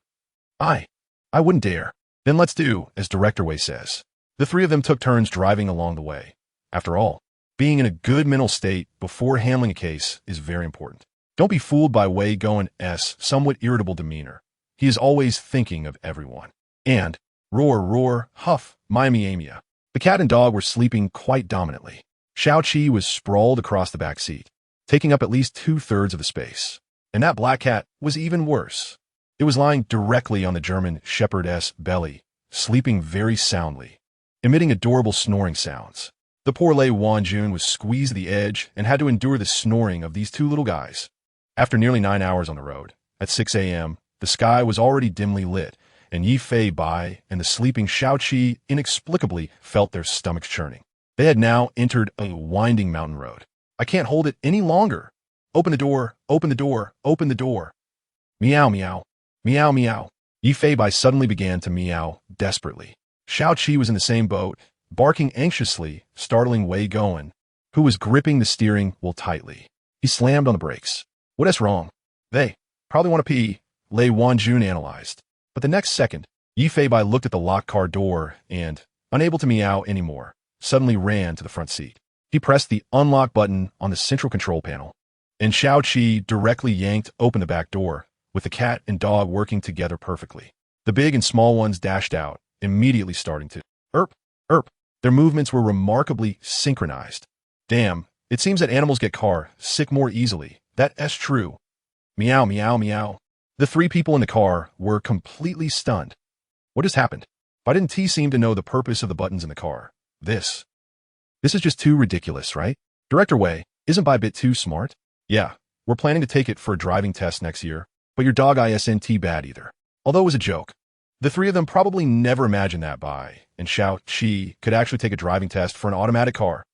I wouldn't dare. Then let's do as Director Wei says. The three of them took turns driving along the way. After all, being in a good mental state before handling a case is very important. Don't be fooled by Wei Goen's somewhat irritable demeanor. He is always thinking of everyone. And, roar, roar, huff, Miami-amia. The cat and dog were sleeping quite dominantly. Xiaoqi was sprawled across the back seat, taking up at least 2/3 of the space. And that black cat was even worse. It was lying directly on the German shepherdess belly, sleeping very soundly, emitting adorable snoring sounds. The poor Lei Wanjun was squeezed to the edge and had to endure the snoring of these two little guys. After nearly 9 hours on the road, at 6 a.m., the sky was already dimly lit, and Yi Feibai and the sleeping Xiaoqi inexplicably felt their stomachs churning. They had now entered a winding mountain road. I can't hold it any longer. Open the door, open the door, open the door. Meow meow, meow meow. Yi Feibai suddenly began to meow desperately. Xiaoqi was in the same boat, barking anxiously, startling Wei Goen, who was gripping the steering wheel tightly. He slammed on the brakes. What is wrong? They probably want to pee, Lei Wanjun analyzed. But the next second, Yi Feibai looked at the locked car door and, unable to meow anymore, suddenly ran to the front seat. He pressed the unlock button on the central control panel, and Xiaoqi directly yanked open the back door, with the cat and dog working together perfectly. The big and small ones dashed out, immediately starting to erp, erp. Their movements were remarkably synchronized. Damn, it seems that animals get car sick more easily. That's true. Meow, meow, meow. The three people in the car were completely stunned. What has happened? Why didn't T seem to know the purpose of the buttons in the car? This is just too ridiculous, right? Director Wei, isn't by a bit too smart? Yeah, we're planning to take it for a driving test next year, but your dog isn't bad either. Although it was a joke. The three of them probably never imagined that and Xiaoqi could actually take a driving test for an automatic car.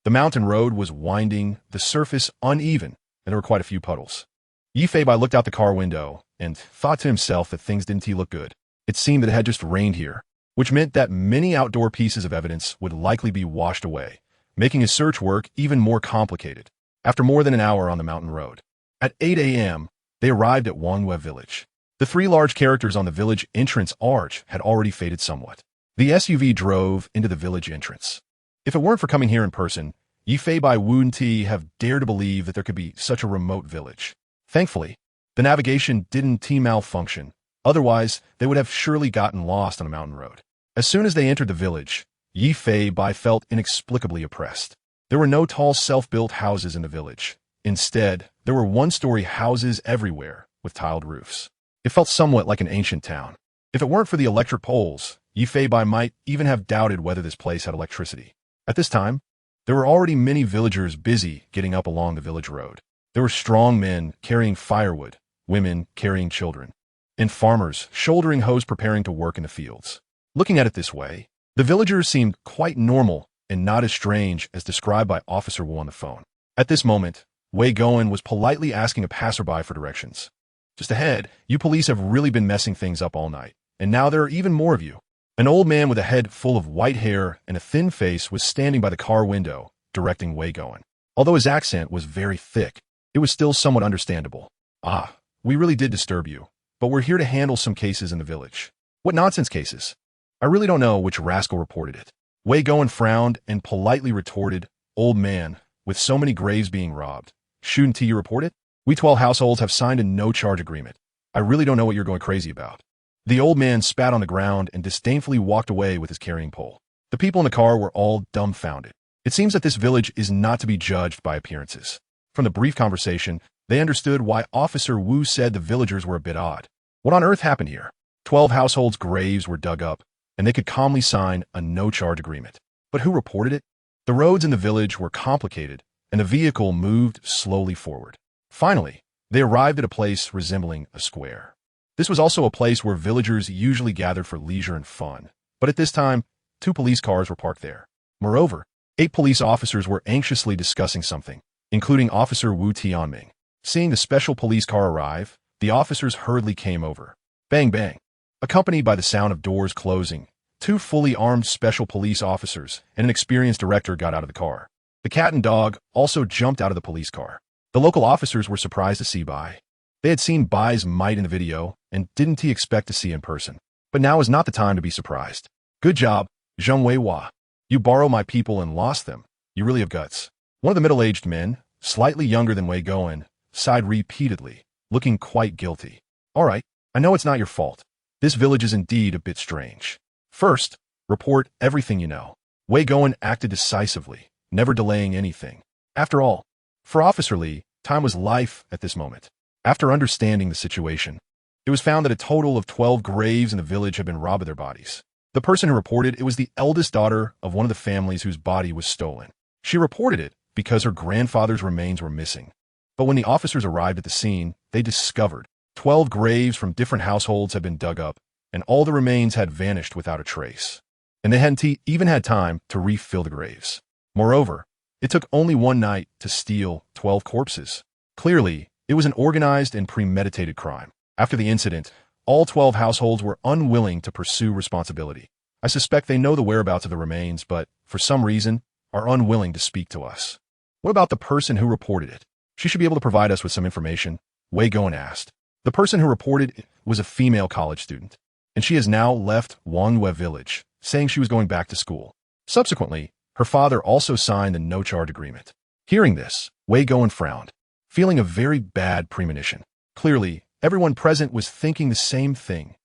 The mountain road was winding, the surface uneven, and there were quite a few puddles. Yi Feibai looked out the car window and thought to himself that things didn't look good. It seemed that it had just rained here, which meant that many outdoor pieces of evidence would likely be washed away, making his search work even more complicated. After more than an hour on the mountain road, at 8 a.m., they arrived at Wangyue village. The three large characters on the village entrance arch had already faded somewhat. The SUV drove into the village entrance. If it weren't for coming here in person, Yi Feibai wouldn't have dared to believe that there could be such a remote village. Thankfully, the navigation didn't malfunction. Otherwise, they would have surely gotten lost on a mountain road. As soon as they entered the village, Yi Feibai felt inexplicably oppressed. There were no tall self-built houses in the village. Instead, there were one-story houses everywhere with tiled roofs. It felt somewhat like an ancient town. If it weren't for the electric poles, Yi Feibai might even have doubted whether this place had electricity. At this time, there were already many villagers busy getting up along the village road. There were strong men carrying firewood, women carrying children, and farmers shouldering hoes preparing to work in the fields. Looking at it this way, the villagers seemed quite normal and not as strange as described by Officer Wu on the phone. At this moment, Wei Goen was politely asking a passerby for directions. Just ahead, you police have really been messing things up all night, and now there are even more of you. An old man with a head full of white hair and a thin face was standing by the car window, directing Wei Goen. Although his accent was very thick, it was still somewhat understandable. Ah, we really did disturb you, but we're here to handle some cases in the village. What nonsense cases? I really don't know which rascal reported it. Wei Goen frowned and politely retorted, Old man, with so many graves being robbed, shouldn't you report it? We 12 households have signed a no-charge agreement. I really don't know what you're going crazy about. The old man spat on the ground and disdainfully walked away with his carrying pole. The people in the car were all dumbfounded. It seems that this village is not to be judged by appearances. From the brief conversation, they understood why Officer Wu said the villagers were a bit odd. What on earth happened here? 12 households' graves were dug up, and they could calmly sign a no-charge agreement. But who reported it? The roads in the village were complicated, and the vehicle moved slowly forward. Finally, they arrived at a place resembling a square. This was also a place where villagers usually gathered for leisure and fun, but at this time, 2 police cars were parked there. Moreover, 8 police officers were anxiously discussing something, including Officer Wu Tianming. Seeing the special police car arrive, the officers hurriedly came over. Bang bang. Accompanied by the sound of doors closing, 2 fully armed special police officers and an experienced director got out of the car. The cat and dog also jumped out of the police car. The local officers were surprised to see Bai. They had seen Bai's might in the video, and didn't he expect to see in person. But now is not the time to be surprised. Good job, Zheng Weihua. You borrowed my people and lost them. You really have guts. One of the middle-aged men, slightly younger than Wei Goen, sighed repeatedly, looking quite guilty. All right, I know it's not your fault. This village is indeed a bit strange. First, report everything you know. Wei Goen acted decisively, never delaying anything. After all, for Officer Li, time was life at this moment. After understanding the situation, it was found that a total of 12 graves in the village had been robbed of their bodies. The person who reported it was the eldest daughter of one of the families whose body was stolen. She reported it because her grandfather's remains were missing. But when the officers arrived at the scene, they discovered 12 graves from different households had been dug up, and all the remains had vanished without a trace. And they hadn't even had time to refill the graves. Moreover, it took only one night to steal 12 corpses. Clearly, it was an organized and premeditated crime. After the incident, all 12 households were unwilling to pursue responsibility. I suspect they know the whereabouts of the remains, but, for some reason, are unwilling to speak to us. What about the person who reported it? She should be able to provide us with some information, Wei Goen asked. The person who reported it was a female college student, and she has now left Wangyue village, saying she was going back to school. Subsequently, her father also signed the no-charge agreement. Hearing this, Wei Goen frowned, feeling a very bad premonition. Clearly, everyone present was thinking the same thing.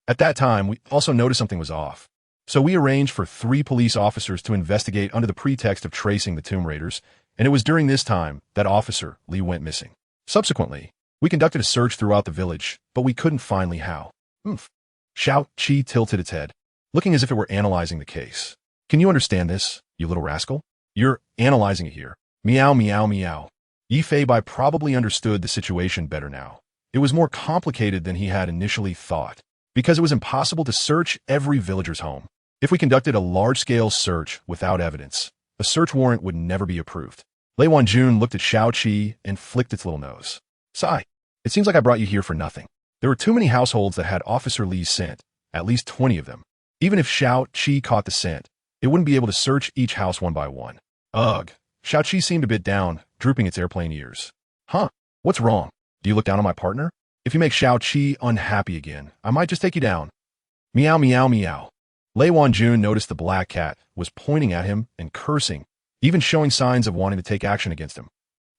At that time, we also noticed something was off. So we arranged for 3 police officers to investigate under the pretext of tracing the Tomb Raiders, and it was during this time that Officer Li went missing. Subsequently, we conducted a search throughout the village, but we couldn't find Li Hao. Xiao Qi tilted its head, looking as if it were analyzing the case. Can you understand this, you little rascal? You're analyzing it here. Meow, meow, meow. Yi Fei Bai probably understood the situation better now. It was more complicated than he had initially thought, because it was impossible to search every villager's home. If we conducted a large-scale search without evidence, a search warrant would never be approved. Lei Wanjun looked at Xiao Qi and flicked its little nose. Sigh. It seems like I brought you here for nothing. There were too many households that had Officer Li's scent, at least 20 of them. Even if Xiao Qi caught the scent, it wouldn't be able to search each house one by one. Ugh. Xiao Qi seemed a bit down, drooping its airplane ears. Huh? What's wrong? Do you look down on my partner? If you make Xiao Qi unhappy again, I might just take you down. Meow, meow, meow. Lei Wanjun noticed the black cat was pointing at him and cursing, even showing signs of wanting to take action against him.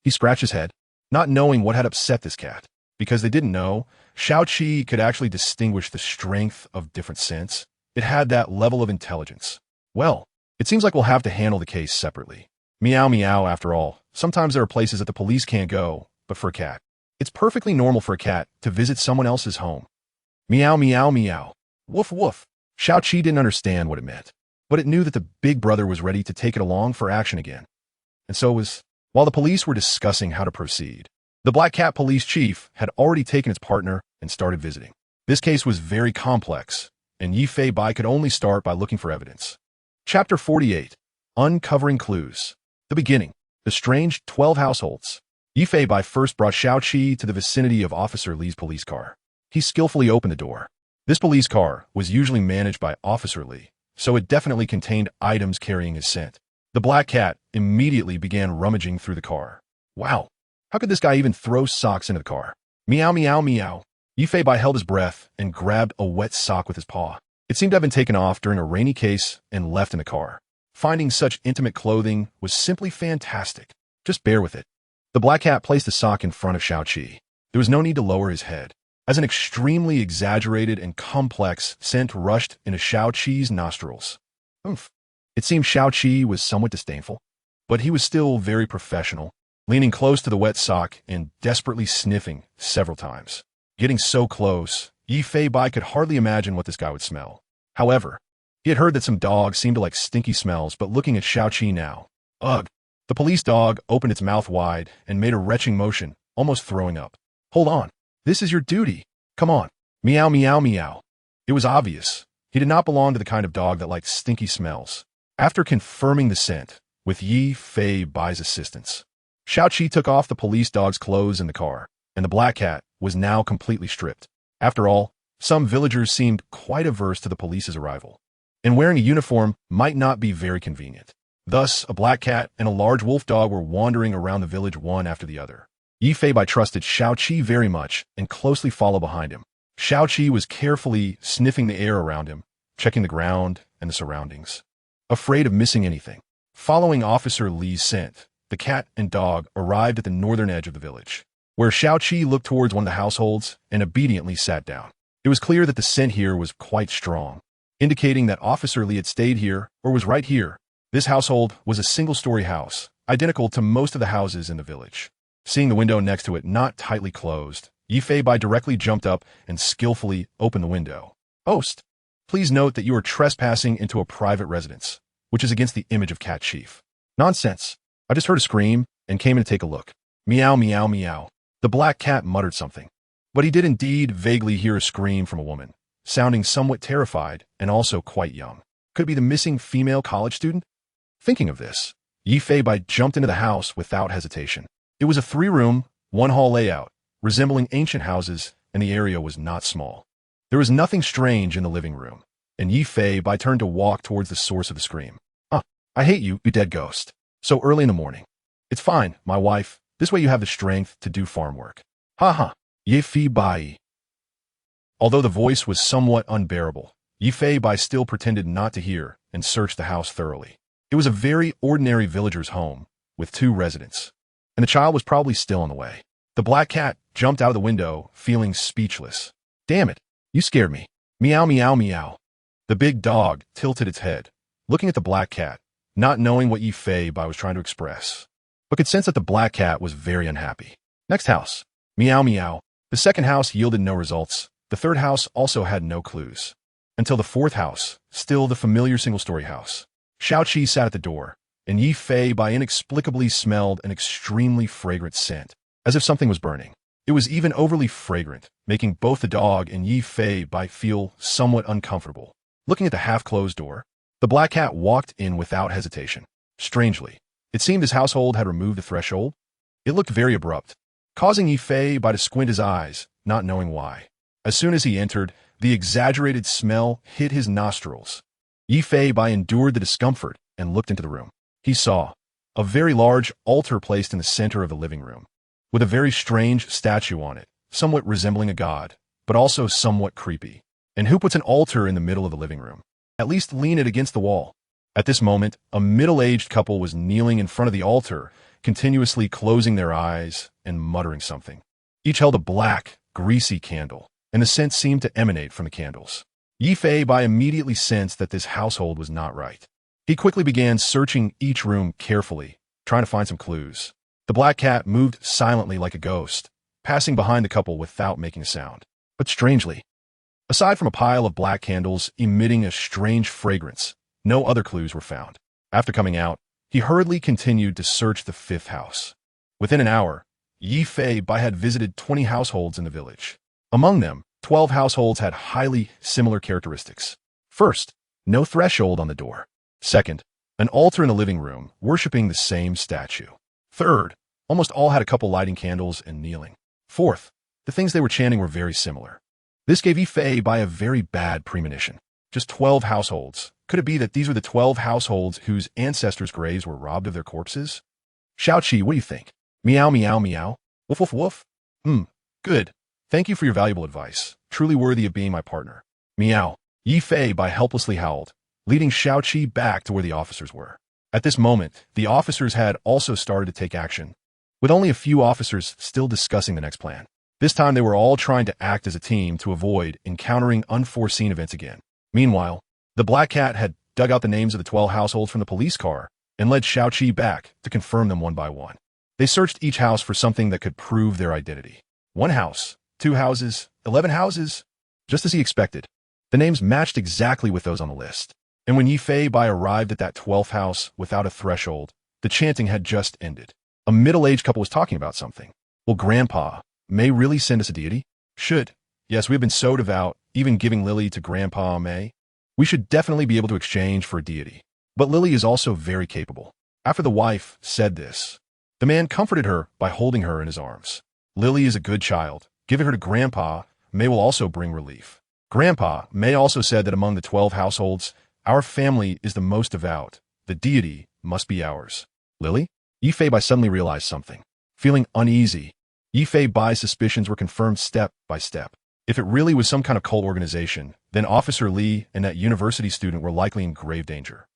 He scratched his head, not knowing what had upset this cat. Because they didn't know, Xiao Qi could actually distinguish the strength of different scents. It had that level of intelligence. Well, it seems like we'll have to handle the case separately. Meow, meow, after all. Sometimes there are places that the police can't go, but for a cat, it's perfectly normal for a cat to visit someone else's home. Meow, meow, meow. Woof, woof. Xiao Qi didn't understand what it meant, but it knew that the big brother was ready to take it along for action again. And so was, while the police were discussing how to proceed, the Black Cat police chief had already taken his partner and started visiting. This case was very complex, and Yi Fei Bai could only start by looking for evidence. Chapter 48. Uncovering clues. The beginning. The strange 12 households. Yifei Bai first brought Xiaoqi to the vicinity of Officer Li's police car. He skillfully opened the door. This police car was usually managed by Officer Li, so it definitely contained items carrying his scent. The black cat immediately began rummaging through the car. Wow, how could this guy even throw socks into the car? Meow, meow, meow. Yifei Bai held his breath and grabbed a wet sock with his paw. It seemed to have been taken off during a rainy case and left in the car. Finding such intimate clothing was simply fantastic. Just bear with it. The black cat placed the sock in front of Xiaoqi. There was no need to lower his head, as an extremely exaggerated and complex scent rushed into Xiaoqi's nostrils. Oomph. It seemed Xiaoqi was somewhat disdainful, but he was still very professional, leaning close to the wet sock and desperately sniffing several times. Getting so close, Yifei Bai could hardly imagine what this guy would smell. However, he had heard that some dogs seemed to like stinky smells, but looking at Xiaoqi now, ugh. The police dog opened its mouth wide and made a retching motion, almost throwing up. Hold on. This is your duty. Come on. Meow, meow, meow. It was obvious. He did not belong to the kind of dog that liked stinky smells. After confirming the scent, with Yifei Bai's assistance, Xiaoqi took off the police dog's clothes in the car, and the black cat was now completely stripped. After all, some villagers seemed quite averse to the police's arrival, and wearing a uniform might not be very convenient. Thus, a black cat and a large wolf dog were wandering around the village one after the other. Yifei Bai trusted Xiaoqi very much and closely followed behind him. Xiaoqi was carefully sniffing the air around him, checking the ground and the surroundings, afraid of missing anything. Following Officer Li's scent, the cat and dog arrived at the northern edge of the village, where Xiaoqi looked towards one of the households and obediently sat down. It was clear that the scent here was quite strong, indicating that Officer Li had stayed here or was right here. This household was a single-story house, identical to most of the houses in the village. Seeing the window next to it not tightly closed, Yifei Bai directly jumped up and skillfully opened the window. Host, please note that you are trespassing into a private residence, which is against the image of Cat Chief. Nonsense. I just heard a scream and came in to take a look. Meow, meow, meow. The black cat muttered something, but he did indeed vaguely hear a scream from a woman, sounding somewhat terrified and also quite young. Could it be the missing female college student? Thinking of this, Yifei Bai jumped into the house without hesitation. It was a 3-room, 1-hall layout, resembling ancient houses, and the area was not small. There was nothing strange in the living room, and Yifei Bai turned to walk towards the source of the scream. I hate you, you dead ghost. So early in the morning. It's fine, my wife. This way you have the strength to do farm work. Ha ha. Yifei Bai. Although the voice was somewhat unbearable, Yifei Bai still pretended not to hear and searched the house thoroughly. It was a very ordinary villager's home, with 2 residents, and the child was probably still on the way. The black cat jumped out of the window, feeling speechless. Damn it, you scared me. Meow, meow, meow. The big dog tilted its head, looking at the black cat, not knowing what Yifei Bai was trying to express, but could sense that the black cat was very unhappy. Next house. Meow, meow. The second house yielded no results. The third house also had no clues. Until the fourth house, still the familiar single-story house. Xiaoqi sat at the door, and Yifei Bai inexplicably smelled an extremely fragrant scent, as if something was burning. It was even overly fragrant, making both the dog and Yifei Bai feel somewhat uncomfortable. Looking at the half-closed door, the black cat walked in without hesitation. Strangely, it seemed his household had removed the threshold. It looked very abrupt, causing Yifei Bai to squint his eyes, not knowing why. As soon as he entered, the exaggerated smell hit his nostrils. Yifei Bai endured the discomfort and looked into the room. He saw a very large altar placed in the center of the living room, with a very strange statue on it, somewhat resembling a god, but also somewhat creepy. And who puts an altar in the middle of the living room? At least lean it against the wall. At this moment, a middle-aged couple was kneeling in front of the altar, continuously closing their eyes and muttering something. Each held a black, greasy candle, and the scent seemed to emanate from the candles. Yifei Bai immediately sensed that this household was not right. He quickly began searching each room carefully, trying to find some clues. The black cat moved silently like a ghost, passing behind the couple without making a sound. But strangely, aside from a pile of black candles emitting a strange fragrance, no other clues were found. After coming out, he hurriedly continued to search the 5th house. Within an hour, Yifei Bai had visited 20 households in the village. Among them, 12 households had highly similar characteristics. First, no threshold on the door. Second, an altar in the living room, worshipping the same statue. Third, almost all had a couple lighting candles and kneeling. Fourth, the things they were chanting were very similar. This gave Yifei by a very bad premonition. Just 12 households. Could it be that these were the 12 households whose ancestors' graves were robbed of their corpses? Xiaoqi, what do you think? Meow, meow, meow. Woof, woof, woof. Good. Thank you for your valuable advice. Truly worthy of being my partner. Meow. Yifei by helplessly howled, leading Xiaoqi back to where the officers were. At this moment, the officers had also started to take action, with only a few officers still discussing the next plan. This time they were all trying to act as a team to avoid encountering unforeseen events again. Meanwhile, the Black Cat had dug out the names of the 12 households from the police car and led Xiaoqi back to confirm them one by one. They searched each house for something that could prove their identity. 1 house, 2 houses, 11 houses. Just as he expected, the names matched exactly with those on the list. And when Yifei Bai arrived at that 12th house without a threshold, the chanting had just ended. A middle-aged couple was talking about something. Will Grandpa May really send us a deity? Should. Yes, we have been so devout, even giving Lily to Grandpa May. We should definitely be able to exchange for a deity. But Lily is also very capable. After the wife said this, the man comforted her by holding her in his arms. Lily is a good child. Giving her to Grandpa May will also bring relief. Grandpa May also said that among the 12 households, our family is the most devout. The deity must be ours. Lily? Yifei Bai suddenly realized something. Feeling uneasy, Yifei Bai's suspicions were confirmed step by step. If it really was some kind of cult organization, then Officer Li and that university student were likely in grave danger.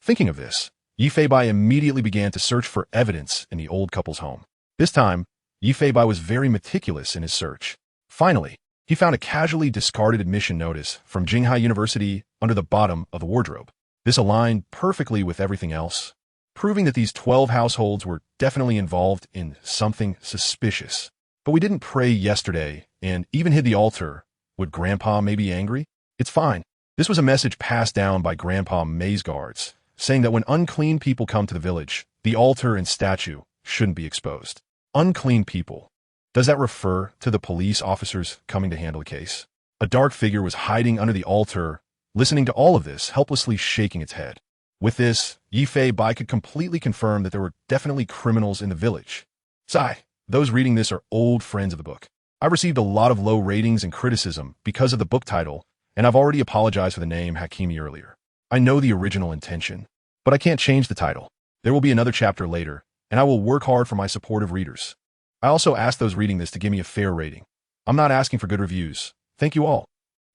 Thinking of this, Yifei Bai immediately began to search for evidence in the old couple's home. This time, Yifei Bai was very meticulous in his search. Finally, he found a casually discarded admission notice from Jinghai University under the bottom of the wardrobe. This aligned perfectly with everything else, proving that these 12 households were definitely involved in something suspicious. But we didn't pray yesterday and even hid the altar. Would Grandpa May be angry? It's fine. This was a message passed down by Grandpa May's guards, saying that when unclean people come to the village, the altar and statue shouldn't be exposed. Unclean people. Does that refer to the police officers coming to handle the case? A dark figure was hiding under the altar, listening to all of this, helplessly shaking its head. With this, Yifei Bai could completely confirm that there were definitely criminals in the village. Sigh, those reading this are old friends of the book. I've received a lot of low ratings and criticism because of the book title, and I've already apologized for the name Hakimi earlier. I know the original intention, but I can't change the title. There will be another chapter later, and I will work hard for my supportive readers. I also asked those reading this to give me a fair rating. I'm not asking for good reviews. Thank you all.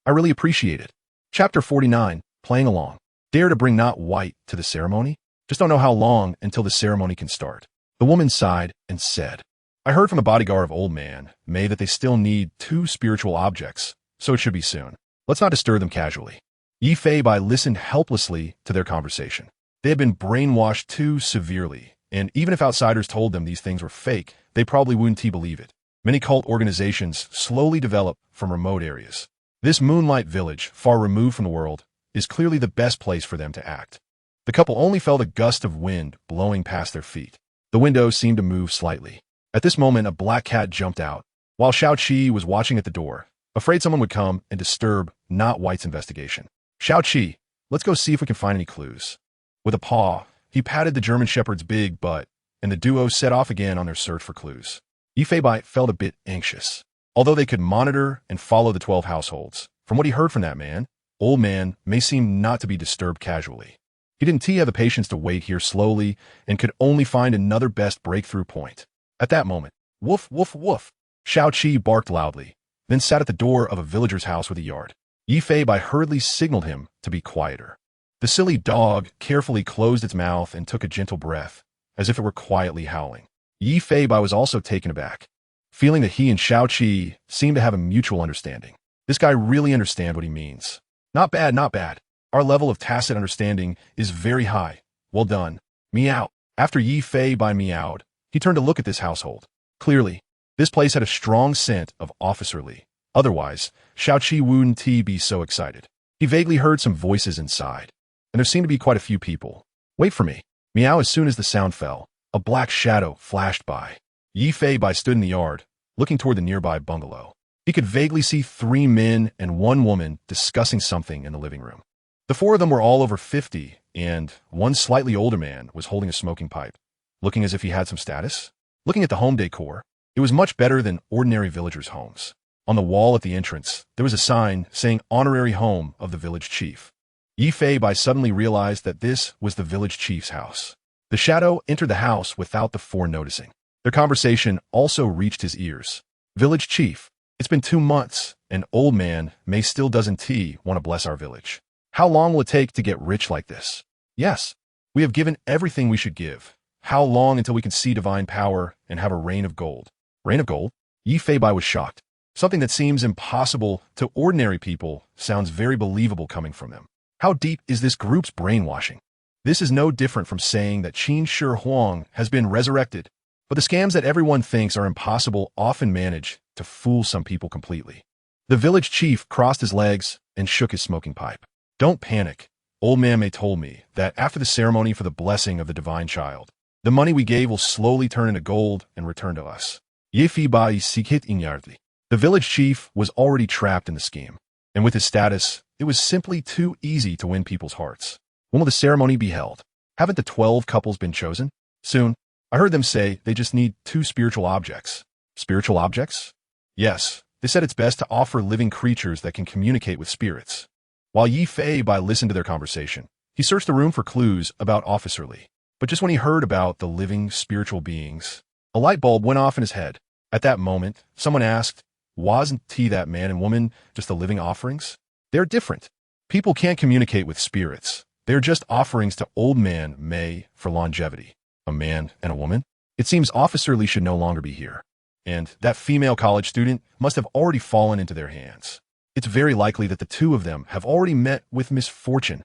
I really appreciate it. Chapter 49, Playing Along. Dare to bring not white to the ceremony? Just don't know how long until the ceremony can start. The woman sighed and said, I heard from the bodyguard of Old Man May that they still need 2 spiritual objects, so it should be soon. Let's not disturb them casually. Yifei Bai listened helplessly to their conversation. They had been brainwashed too severely, and even if outsiders told them these things were fake, they probably wouldn't believe it. Many cult organizations slowly develop from remote areas. This moonlight village, far removed from the world, is clearly the best place for them to act. The couple only felt a gust of wind blowing past their feet. The window seemed to move slightly. At this moment, a black cat jumped out, while Xiaoqi was watching at the door, afraid someone would come and disturb Not White's investigation. Xiaoqi, let's go see if we can find any clues. With a paw, he patted the German shepherd's big butt, and the duo set off again on their search for clues. Yifei Bai felt a bit anxious. Although they could monitor and follow the 12 households, from what he heard from that man, Old Man May seem not to be disturbed casually. He didn't have the patience to wait here slowly and could only find another best breakthrough point. At that moment, woof, woof, woof, Xiaoqi barked loudly, then sat at the door of a villager's house with a yard. Yifei Bai hurriedly signaled him to be quieter. The silly dog carefully closed its mouth and took a gentle breath, as if it were quietly howling. Yifei Bai was also taken aback, feeling that he and Xiaoqi seemed to have a mutual understanding. This guy really understands what he means. Not bad, not bad. Our level of tacit understanding is very high. Well done. Meow. After Yifei Bai meowed, he turned to look at this household. Clearly, this place had a strong scent of Officer Li. Otherwise, Xiaoqi wouldn't be so excited. He vaguely heard some voices inside, and there seemed to be quite a few people. Wait for me. Meow. As soon as the sound fell, a black shadow flashed by. Yifei Bai stood in the yard, looking toward the nearby bungalow. He could vaguely see 3 men and 1 woman discussing something in the living room. The 4 of them were all over 50, and one slightly older man was holding a smoking pipe, looking as if he had some status. Looking at the home decor, it was much better than ordinary villagers' homes. On the wall at the entrance, there was a sign saying Honorary Home of the Village Chief. Yi Fei Bai suddenly realized that this was the village chief's house. The shadow entered the house without the four noticing. Their conversation also reached his ears. Village Chief, it's been 2 months, and old man May still doesn't want to bless our village. How long will it take to get rich like this? Yes, we have given everything we should give. How long until we can see divine power and have a rain of gold? Rain of gold? Yi Fei Bai was shocked. Something that seems impossible to ordinary people sounds very believable coming from them. How deep is this group's brainwashing? This is no different from saying that Qin Shi Huang has been resurrected. But the scams that everyone thinks are impossible often manage to fool some people completely. The village chief crossed his legs and shook his smoking pipe. Don't panic. Old man May told me that after the ceremony for the blessing of the divine child, the money we gave will slowly turn into gold and return to us. Ye Fi Bai Sikit Inyardi. The village chief was already trapped in the scheme, and with his status, it was simply too easy to win people's hearts. When will the ceremony be held? Haven't the 12 couples been chosen? Soon. I heard them say they just need 2 spiritual objects. Spiritual objects? Yes, they said it's best to offer living creatures that can communicate with spirits. While Yi Fei Bai listened to their conversation, he searched the room for clues about Officer Li. But just when he heard about the living spiritual beings, a light bulb went off in his head. At that moment, someone asked, wasn't he that man and woman just the living offerings? They're different. People can't communicate with spirits. They're just offerings to old man May for longevity. A man and a woman? It seems Officer Li should no longer be here. And that female college student must have already fallen into their hands. It's very likely that the 2 of them have already met with misfortune.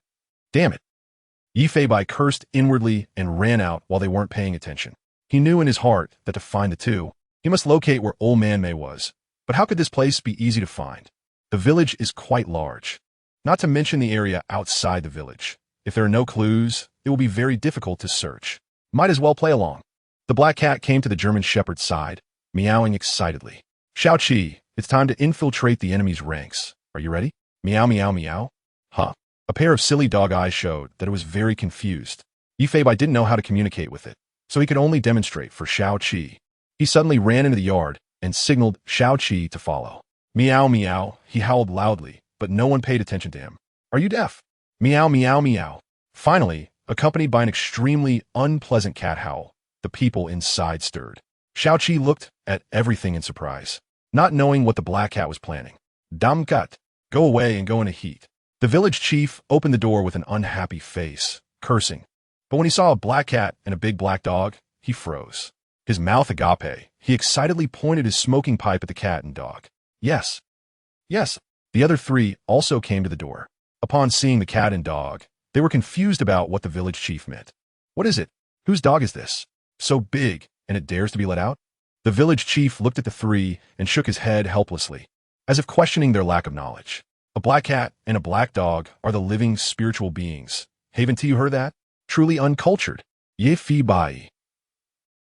Damn it. Yi Fei Bai cursed inwardly and ran out while they weren't paying attention. He knew in his heart that to find the 2, he must locate where old man May was. But how could this place be easy to find? The village is quite large, not to mention the area outside the village. If there are no clues, it will be very difficult to search. Might as well play along. The black cat came to the German shepherd's side, meowing excitedly. Xiao Qi, it's time to infiltrate the enemy's ranks. Are you ready? Meow meow meow. Huh. A pair of silly dog eyes showed that it was very confused. Yi Fei Bai didn't know how to communicate with it, so he could only demonstrate for Xiao Qi. He suddenly ran into the yard and signaled Xiao Qi to follow. Meow meow, he howled loudly, but no one paid attention to him. Are you deaf? Meow meow meow. Finally, accompanied by an extremely unpleasant cat howl, the people inside stirred. Xiao Qi looked at everything in surprise, not knowing what the black cat was planning. Dam cut, go away and go in a heat. The village chief opened the door with an unhappy face, cursing. But when he saw a black cat and a big black dog, he froze. His mouth agape, he excitedly pointed his smoking pipe at the cat and dog. Yes. Yes. The other 3 also came to the door. Upon seeing the cat and dog, they were confused about what the village chief meant. What is it? Whose dog is this? So big, and it dares to be let out? The village chief looked at the 3 and shook his head helplessly, as if questioning their lack of knowledge. A black cat and a black dog are the living spiritual beings. Haven't you heard that? Truly uncultured. Ye Fi Bai.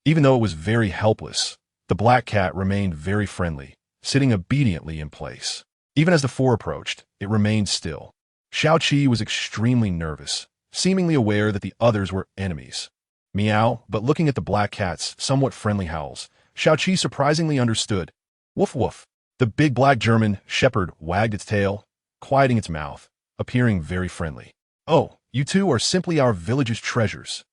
Even though it was very helpless, the black cat remained very friendly, sitting obediently in place. Even as the 4 approached, it remained still. Xiao Qi was extremely nervous, seemingly aware that the others were enemies. Meow, but looking at the black cat's somewhat friendly howls, Xiao Qi surprisingly understood. Woof woof. The big black German shepherd wagged its tail, quieting its mouth, appearing very friendly. Oh, you 2 are simply our village's treasures.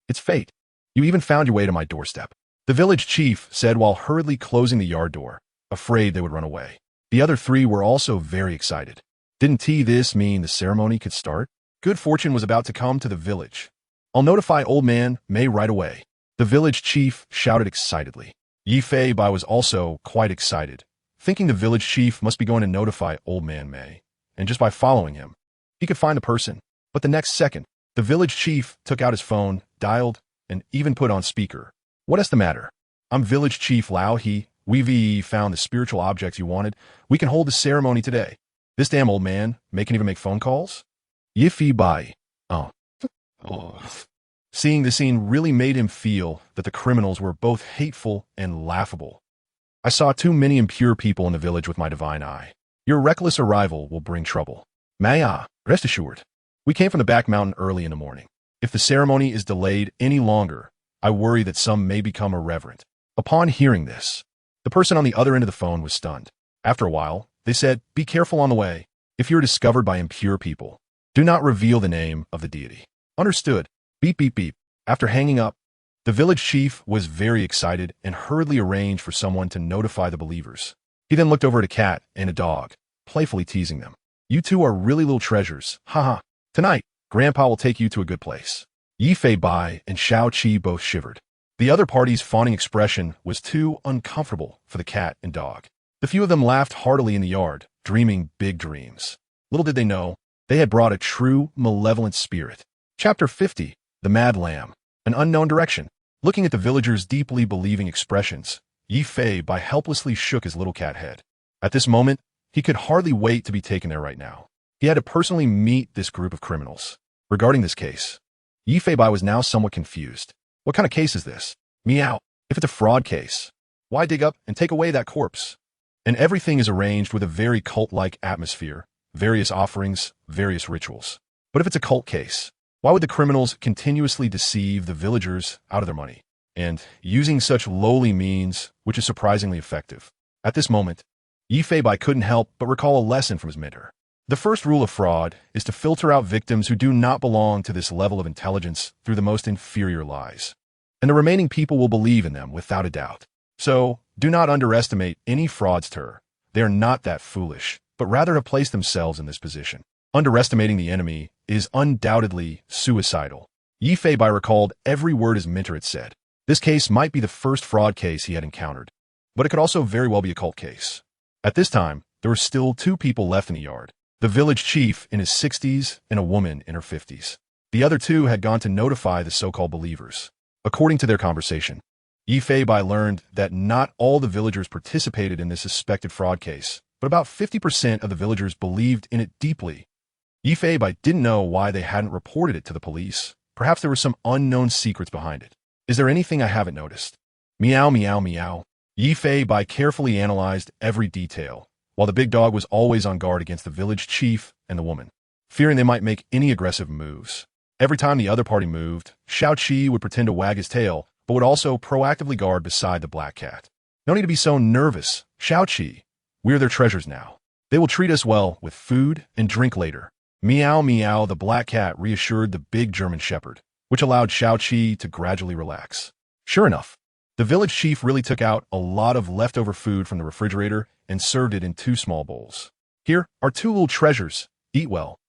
It's fate. You even found your way to my doorstep. The village chief said while hurriedly closing the yard door, afraid they would run away. The other 3 were also very excited. Didn't this mean the ceremony could start? Good fortune was about to come to the village. I'll notify old man May right away. The village chief shouted excitedly. Yi Fei Bai was also quite excited, thinking the village chief must be going to notify old man May, and just by following him, he could find the person. But the next second, the village chief took out his phone, dialed, and even put on speaker. What is the matter? I'm village chief Lao He. We've found the spiritual objects you wanted. We can hold the ceremony today. This damn old man can even make phone calls? Yi Fei Bai. Oh. Seeing the scene really made him feel that the criminals were both hateful and laughable. I saw too many impure people in the village with my divine eye. Your reckless arrival will bring trouble. Maya, rest assured. We came from the back mountain early in the morning. If the ceremony is delayed any longer, I worry that some may become irreverent." Upon hearing this, the person on the other end of the phone was stunned. After a while, they said, "Be careful on the way. If you're discovered by impure people, do not reveal the name of the deity." "Understood." Beep, beep, beep. After hanging up, the village chief was very excited and hurriedly arranged for someone to notify the believers. He then looked over at a cat and a dog, playfully teasing them. "You two are really little treasures. Haha. Tonight, Grandpa will take you to a good place." Yi Fei Bai and Xiao Qi both shivered. The other party's fawning expression was too uncomfortable for the cat and dog. The few of them laughed heartily in the yard, dreaming big dreams. Little did they know, they had brought a true malevolent spirit. Chapter 50, The Mad Lamb, An Unknown Direction. Looking at the villagers' deeply believing expressions, Yi Fei Bai helplessly shook his little cat head. At this moment, he could hardly wait to be taken there right now. He had to personally meet this group of criminals. Regarding this case, Yi Fei Bai was now somewhat confused. What kind of case is this? Meow. If it's a fraud case, why dig up and take away that corpse? And everything is arranged with a very cult-like atmosphere, various offerings, various rituals. But if it's a cult case, why would the criminals continuously deceive the villagers out of their money? And using such lowly means, which is surprisingly effective. At this moment, Yi Fei Bai couldn't help but recall a lesson from his mentor. The first rule of fraud is to filter out victims who do not belong to this level of intelligence through the most inferior lies. And the remaining people will believe in them without a doubt. So, do not underestimate any fraudster. They are not that foolish, but rather have placed themselves in this position. Underestimating the enemy is undoubtedly suicidal. Yi Fei Bai recalled every word his mentor had said. This case might be the first fraud case he had encountered, but it could also very well be a cult case. At this time, there were still 2 people left in the yard. The village chief in his 60s and a woman in her 50s. The other 2 had gone to notify the so-called believers. According to their conversation, Yi Fei Bai learned that not all the villagers participated in this suspected fraud case, but about 50% of the villagers believed in it deeply. Yi Fei Bai didn't know why they hadn't reported it to the police. Perhaps there were some unknown secrets behind it. Is there anything I haven't noticed? Meow, meow, meow. Yi Fei Bai carefully analyzed every detail, while the big dog was always on guard against the village chief and the woman, fearing they might make any aggressive moves. Every time the other party moved, Xiao Qi would pretend to wag his tail, but would also proactively guard beside the black cat. "No need to be so nervous, Xiao Qi. We're their treasures now. They will treat us well with food and drink later." Meow, meow, the black cat reassured the big German shepherd, which allowed Xiao Qi to gradually relax. Sure enough, the village chief really took out a lot of leftover food from the refrigerator and served it in 2 small bowls. "Here are 2 little treasures. Eat well."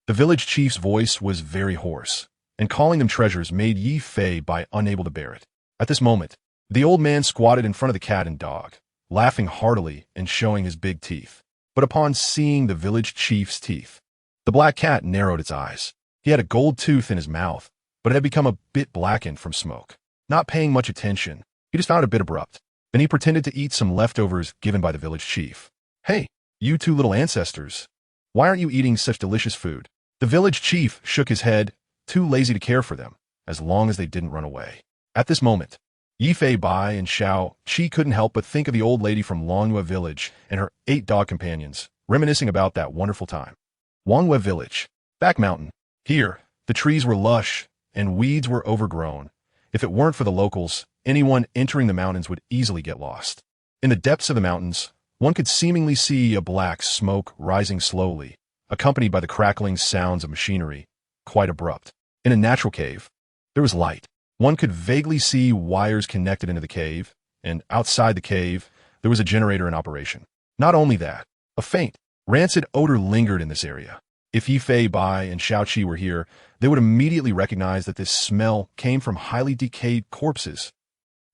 The village chief's voice was very hoarse, and calling them treasures made Yi Fei Bai unable to bear it. At this moment, the old man squatted in front of the cat and dog, laughing heartily and showing his big teeth. But upon seeing the village chief's teeth, the black cat narrowed its eyes. He had a gold tooth in his mouth, but it had become a bit blackened from smoke. Not paying much attention, he just found it a bit abrupt. Then he pretended to eat some leftovers given by the village chief. "Hey, you 2 little ancestors. Why aren't you eating such delicious food?" The village chief shook his head, too lazy to care for them, as long as they didn't run away. At this moment, Yi Fei Bai and Xiao Qi couldn't help but think of the old lady from Longyue Village and her 8 dog companions, reminiscing about that wonderful time. Longyue Village, back mountain. Here, the trees were lush and weeds were overgrown. If it weren't for the locals, anyone entering the mountains would easily get lost. In the depths of the mountains, one could seemingly see a black smoke rising slowly, accompanied by the crackling sounds of machinery, quite abrupt. In a natural cave, there was light. One could vaguely see wires connected into the cave, and outside the cave, there was a generator in operation. Not only that, a faint, rancid odor lingered in this area. If Yi Fei Bai and Xiao Qi were here, they would immediately recognize that this smell came from highly decayed corpses.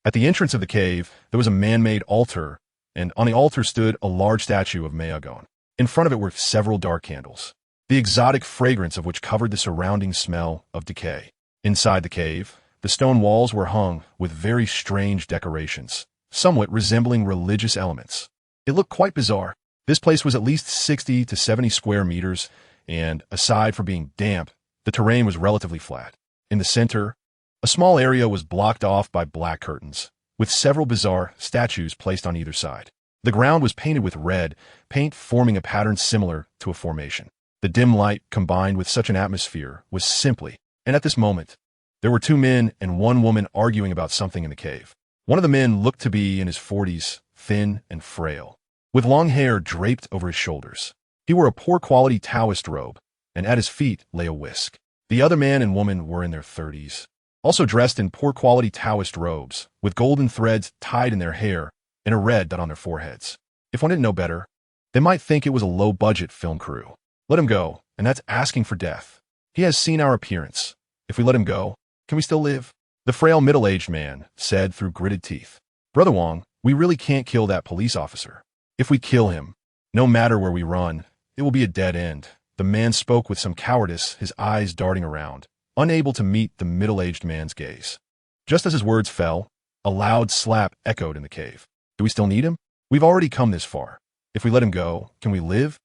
At the entrance of the cave, there was a man-made altar, and on the altar stood a large statue of Meagon. In front of it were several dark candles, the exotic fragrance of which covered the surrounding smell of decay. Inside the cave, the stone walls were hung with very strange decorations, somewhat resembling religious elements. It looked quite bizarre. This place was at least 60 to 70 square meters, and aside from being damp, the terrain was relatively flat. In the center, a small area was blocked off by black curtains, with several bizarre statues placed on either side. The ground was painted with red, paint forming a pattern similar to a formation. The The dim light, combined with such an atmosphere, was simply, and at this moment, there were two men and one woman arguing about something in the cave. One of the men looked to be in his 40s, thin and frail, with long hair draped over his shoulders. He wore a poor-quality Taoist robe, and at his feet lay a whisk. The other man and woman were in their 30s, also dressed in poor-quality Taoist robes, with golden threads tied in their hair and a red dot on their foreheads. If one didn't know better, they might think it was a low-budget film crew. Let him go, and that's asking for death. He has seen our appearance. If we let him go, can we still live? The frail middle-aged man said through gritted teeth. Brother Wong, we really can't kill that police officer. If we kill him, no matter where we run, it will be a dead end. The man spoke with some cowardice, his eyes darting around, unable to meet the middle-aged man's gaze. Just as his words fell, a loud slap echoed in the cave. Do we still need him? We've already come this far. If we let him go, can we live?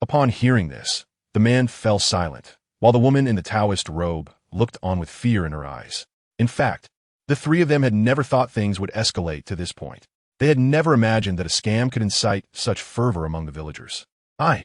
Upon hearing this, the man fell silent, while the woman in the Taoist robe looked on with fear in her eyes. In fact, the three of them had never thought things would escalate to this point. They had never imagined that a scam could incite such fervor among the villagers. I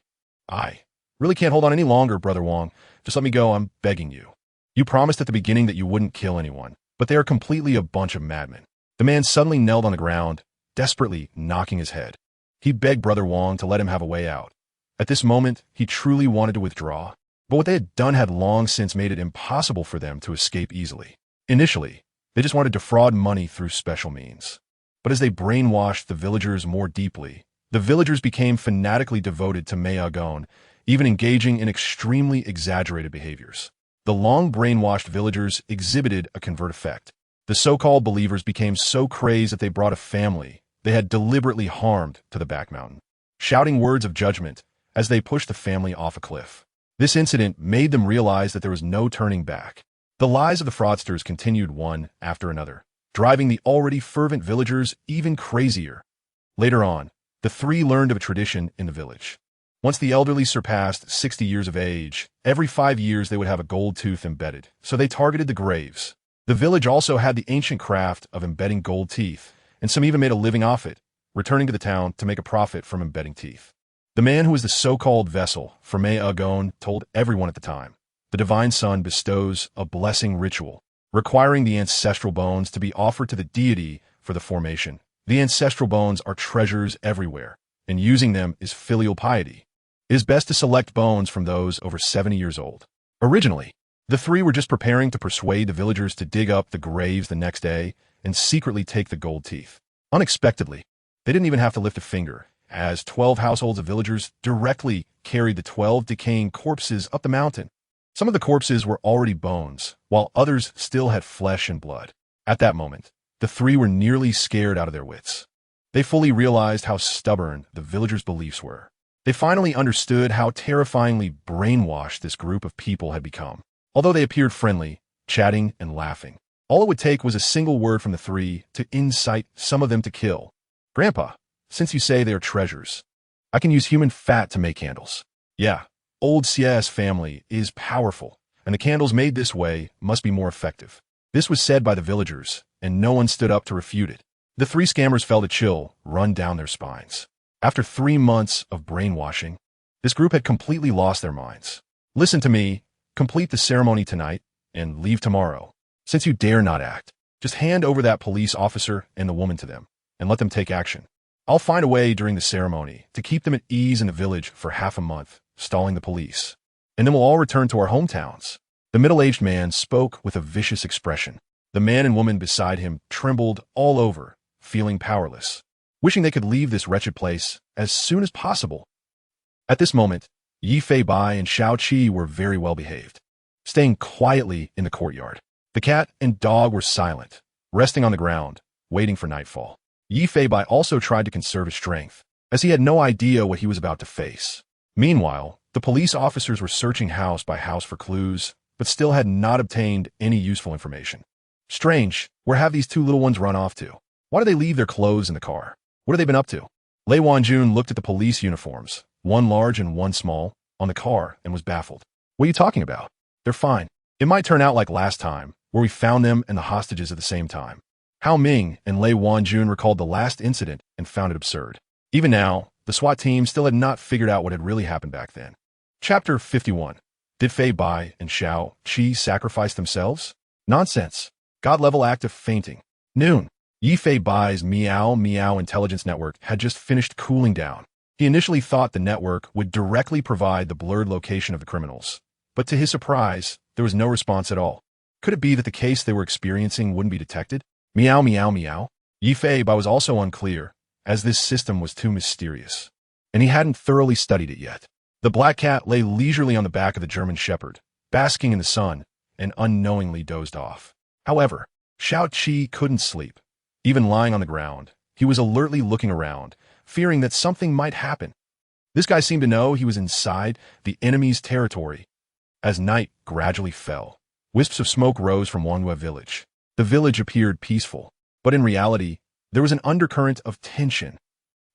really can't hold on any longer, Brother Wong. Just let me go, I'm begging you. You promised at the beginning that you wouldn't kill anyone, but they are completely a bunch of madmen. The man suddenly knelt on the ground, desperately knocking his head. He begged Brother Wong to let him have a way out. At this moment, he truly wanted to withdraw, but what they had done had long since made it impossible for them to escape easily. Initially, they just wanted to defraud money through special means. But as they brainwashed the villagers more deeply, the villagers became fanatically devoted to Mayagon, even engaging in extremely exaggerated behaviors. The long brainwashed villagers exhibited a convert effect. The so-called believers became so crazed that they brought a family they had deliberately harmed to the back mountain, shouting words of judgment as they pushed the family off a cliff. This incident made them realize that there was no turning back. The lies of the fraudsters continued one after another, driving the already fervent villagers even crazier. Later on, the three learned of a tradition in the village. Once the elderly surpassed 60 years of age, every 5 years they would have a gold tooth embedded, so they targeted the graves. The village also had the ancient craft of embedding gold teeth, and some even made a living off it, returning to the town to make a profit from embedding teeth. The man who was the so-called vessel for Mayagon told everyone at the time, the Divine Son bestows a blessing ritual, requiring the ancestral bones to be offered to the deity for the formation. The ancestral bones are treasures everywhere, and using them is filial piety. It is best to select bones from those over 70 years old. Originally, the three were just preparing to persuade the villagers to dig up the graves the next day and secretly take the gold teeth. Unexpectedly, they didn't even have to lift a finger, as 12 households of villagers directly carried the 12 decaying corpses up the mountain. Some of the corpses were already bones, while others still had flesh and blood. At that moment, the three were nearly scared out of their wits. They fully realized how stubborn the villagers' beliefs were. They finally understood how terrifyingly brainwashed this group of people had become. Although they appeared friendly, chatting and laughing, all it would take was a single word from the three to incite some of them to kill. Grandpa, since you say they are treasures, I can use human fat to make candles. Yeah, old CS family is powerful, and the candles made this way must be more effective. This was said by the villagers, and no one stood up to refute it. The three scammers felt a chill run down their spines. After 3 months of brainwashing, this group had completely lost their minds. Listen to me, complete the ceremony tonight, and leave tomorrow. Since you dare not act, just hand over that police officer and the woman to them, and let them take action. I'll find a way during the ceremony to keep them at ease in the village for half a month, stalling the police. And then we'll all return to our hometowns. The middle-aged man spoke with a vicious expression. The man and woman beside him trembled all over, feeling powerless, wishing they could leave this wretched place as soon as possible. At this moment, Yi Fei Bai and Xiao Qi were very well behaved, staying quietly in the courtyard. The cat and dog were silent, resting on the ground, waiting for nightfall. Yi Fei Bai also tried to conserve his strength, as he had no idea what he was about to face. Meanwhile, the police officers were searching house by house for clues, but still had not obtained any useful information. Strange, where have these two little ones run off to? Why do they leave their clothes in the car? What have they been up to? Lei Wanjun looked at the police uniforms, one large and one small, on the car and was baffled. What are you talking about? They're fine. It might turn out like last time, where we found them and the hostages at the same time. Hao Ming and Lei Wanjun recalled the last incident and found it absurd. Even now, the SWAT team still had not figured out what had really happened back then. Chapter 51. Did Fei Bai and Xiao Qi sacrifice themselves? Nonsense. God-level act of fainting. Noon. Yi Fei Bai's Meow Meow intelligence network had just finished cooling down. He initially thought the network would directly provide the blurred location of the criminals. But to his surprise, there was no response at all. Could it be that the case they were experiencing wouldn't be detected? Meow Meow Meow. Yi Fei Bai was also unclear, as this system was too mysterious. And he hadn't thoroughly studied it yet. The black cat lay leisurely on the back of the German shepherd, basking in the sun, and unknowingly dozed off. However, Xiao Qi couldn't sleep. Even lying on the ground, he was alertly looking around, fearing that something might happen. This guy seemed to know he was inside the enemy's territory. As night gradually fell, wisps of smoke rose from Wanghua village. The village appeared peaceful, but in reality, there was an undercurrent of tension.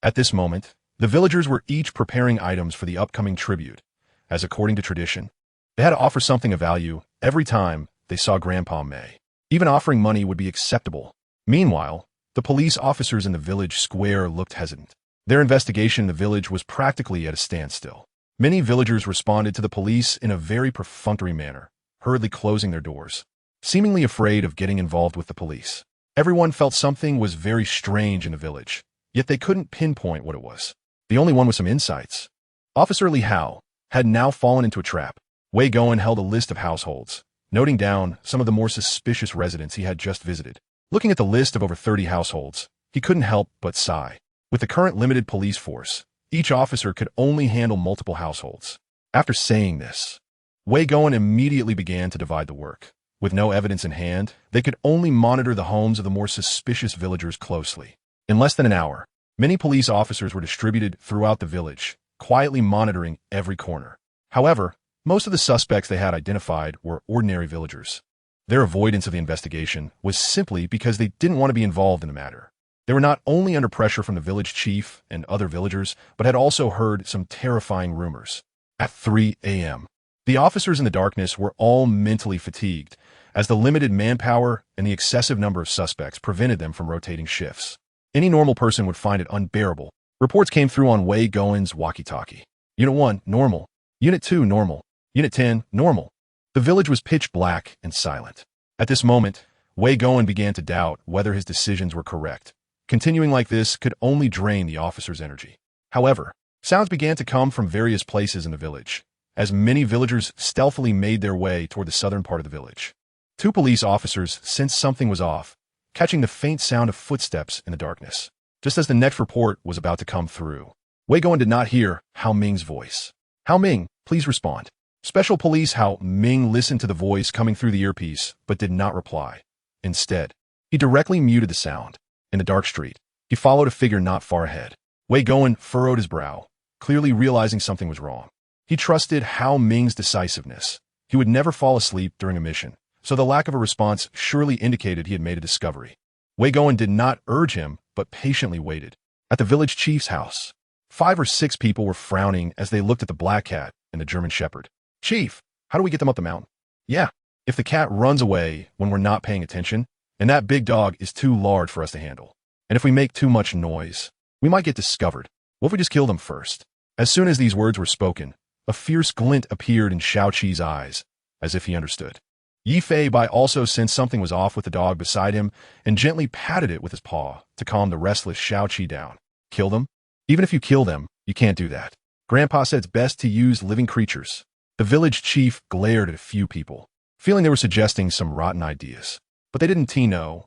At this moment, the villagers were each preparing items for the upcoming tribute, as according to tradition, they had to offer something of value every time they saw Grandpa May. Even offering money would be acceptable. Meanwhile, the police officers in the village square looked hesitant. Their investigation in the village was practically at a standstill. Many villagers responded to the police in a very perfunctory manner, hurriedly closing their doors, seemingly afraid of getting involved with the police. Everyone felt something was very strange in the village, yet they couldn't pinpoint what it was. The only one with some insights. Officer Li Hao had now fallen into a trap. Wei Goen held a list of households, noting down some of the more suspicious residents he had just visited. Looking at the list of over 30 households, he couldn't help but sigh. With the current limited police force, each officer could only handle multiple households. After saying this, Wei Goen immediately began to divide the work. With no evidence in hand, they could only monitor the homes of the more suspicious villagers closely. In less than an hour, many police officers were distributed throughout the village, quietly monitoring every corner. However, most of the suspects they had identified were ordinary villagers. Their avoidance of the investigation was simply because they didn't want to be involved in the matter. They were not only under pressure from the village chief and other villagers, but had also heard some terrifying rumors. At 3 a.m., the officers in the darkness were all mentally fatigued, as the limited manpower and the excessive number of suspects prevented them from rotating shifts. Any normal person would find it unbearable. Reports came through on Wei Goen's walkie-talkie. Unit 1, normal. Unit 2, normal. Unit 10, normal. The village was pitch black and silent. At this moment, Wei Goen began to doubt whether his decisions were correct. Continuing like this could only drain the officer's energy. However, sounds began to come from various places in the village, as many villagers stealthily made their way toward the southern part of the village. Two police officers sensed something was off, catching the faint sound of footsteps in the darkness. Just as the next report was about to come through, Wei Goen did not hear Hao Ming's voice. Hao Ming, please respond. Special Police Hao Ming listened to the voice coming through the earpiece, but did not reply. Instead, he directly muted the sound. In the dark street, he followed a figure not far ahead. Wei Goen furrowed his brow, clearly realizing something was wrong. He trusted Hao Ming's decisiveness. He would never fall asleep during a mission, so the lack of a response surely indicated he had made a discovery. Wei Goen did not urge him, but patiently waited. At the village chief's house, 5 or 6 people were frowning as they looked at the black cat and the German shepherd. Chief, how do we get them up the mountain? Yeah, if the cat runs away when we're not paying attention, and that big dog is too large for us to handle. And if we make too much noise, we might get discovered. What if we just kill them first? As soon as these words were spoken, a fierce glint appeared in Xiao Qi's eyes, as if he understood. Yi Fei Bai also sensed something was off with the dog beside him and gently patted it with his paw to calm the restless Xiao Qi down. Kill them? Even if you kill them, you can't do that. Grandpa said it's best to use living creatures. The village chief glared at a few people, feeling they were suggesting some rotten ideas. But they didn't know.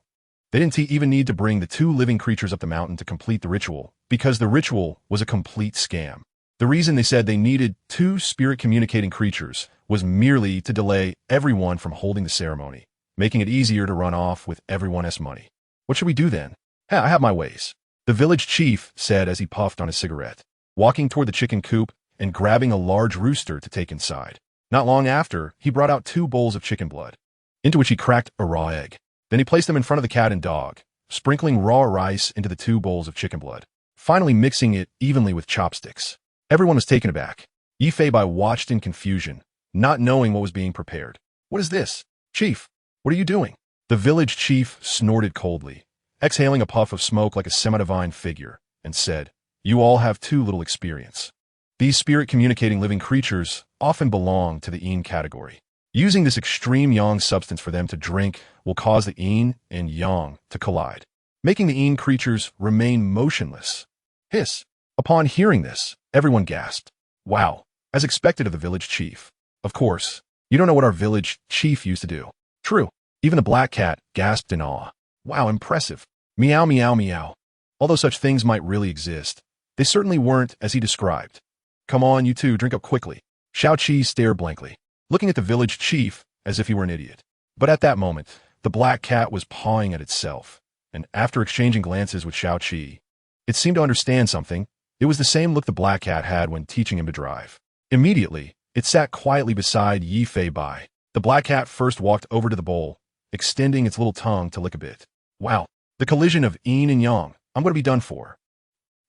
They didn't even need to bring the 2 living creatures up the mountain to complete the ritual, because the ritual was a complete scam. The reason they said they needed 2 spirit-communicating creatures was merely to delay everyone from holding the ceremony, making it easier to run off with everyone's money. What should we do then? I have my ways, the village chief said as he puffed on his cigarette, walking toward the chicken coop and grabbing a large rooster to take inside. Not long after, he brought out 2 bowls of chicken blood, into which he cracked a raw egg. Then he placed them in front of the cat and dog, sprinkling raw rice into the 2 bowls of chicken blood, finally mixing it evenly with chopsticks. Everyone was taken aback. Yi Fei Bai watched in confusion, not knowing what was being prepared. What is this? Chief, what are you doing? The village chief snorted coldly, exhaling a puff of smoke like a semi-divine figure, and said, You all have too little experience. These spirit-communicating living creatures often belong to the yin category. Using this extreme yang substance for them to drink will cause the yin and yang to collide, making the yin creatures remain motionless. Hiss. Upon hearing this, everyone gasped. Wow, as expected of the village chief. Of course, you don't know what our village chief used to do. True. Even the black cat gasped in awe. Wow, impressive. Meow, meow, meow. Although such things might really exist, they certainly weren't as he described. Come on, you two, drink up quickly. Xiao-Qi stared blankly, looking at the village chief as if he were an idiot. But at that moment, the black cat was pawing at itself, and after exchanging glances with Xiao-Qi, it seemed to understand something. It was the same look the black cat had when teaching him to drive. Immediately, it sat quietly beside Yi Fei Bai. The black cat first walked over to the bowl, extending its little tongue to lick a bit. Wow, the collision of yin and yang. I'm going to be done for.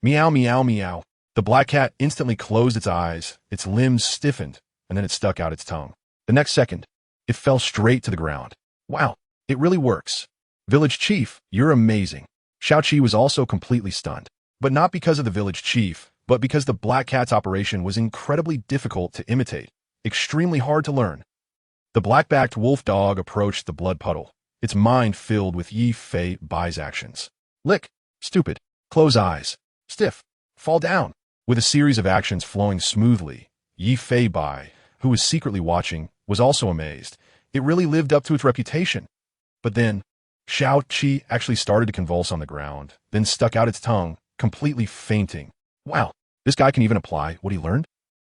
Meow, meow, meow. The black cat instantly closed its eyes, its limbs stiffened, and then it stuck out its tongue. The next second, it fell straight to the ground. Wow, it really works. Village chief, you're amazing. Xiao-Qi was also completely stunned. But not because of the village chief, but because the black cat's operation was incredibly difficult to imitate, extremely hard to learn. The black-backed wolf dog approached the blood puddle, its mind filled with Yi Fei Bai's actions. Lick. Stupid. Close eyes. Stiff. Fall down. With a series of actions flowing smoothly, Yi Fei Bai, who was secretly watching, was also amazed. It really lived up to its reputation. But then, Xiao-Qi actually started to convulse on the ground, then stuck out its tongue, completely fainting. Wow, this guy can even apply what he learned?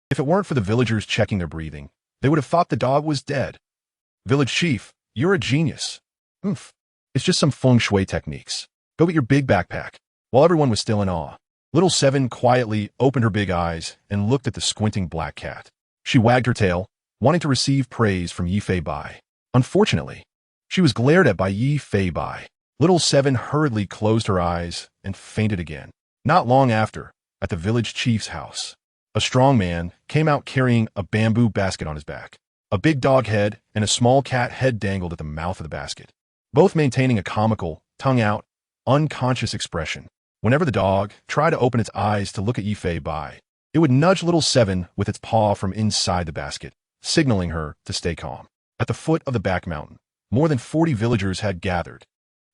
If it weren't for the villagers checking their breathing, they would have thought the dog was dead. Village chief, you're a genius. Oomph. It's just some feng shui techniques. Go get your big backpack. While everyone was still in awe, Little Seven quietly opened her big eyes and looked at the squinting black cat. She wagged her tail, wanting to receive praise from Yi Fei Bai. Unfortunately, she was glared at by Yi Fei Bai. Little Seven hurriedly closed her eyes and fainted again. Not long after, at the village chief's house, a strong man came out carrying a bamboo basket on his back. A big dog head and a small cat head dangled at the mouth of the basket, both maintaining a comical, tongue-out, unconscious expression. Whenever the dog tried to open its eyes to look at Yi Fei Bai, it would nudge Little Seven with its paw from inside the basket, signaling her to stay calm. At the foot of the back mountain, more than 40 villagers had gathered.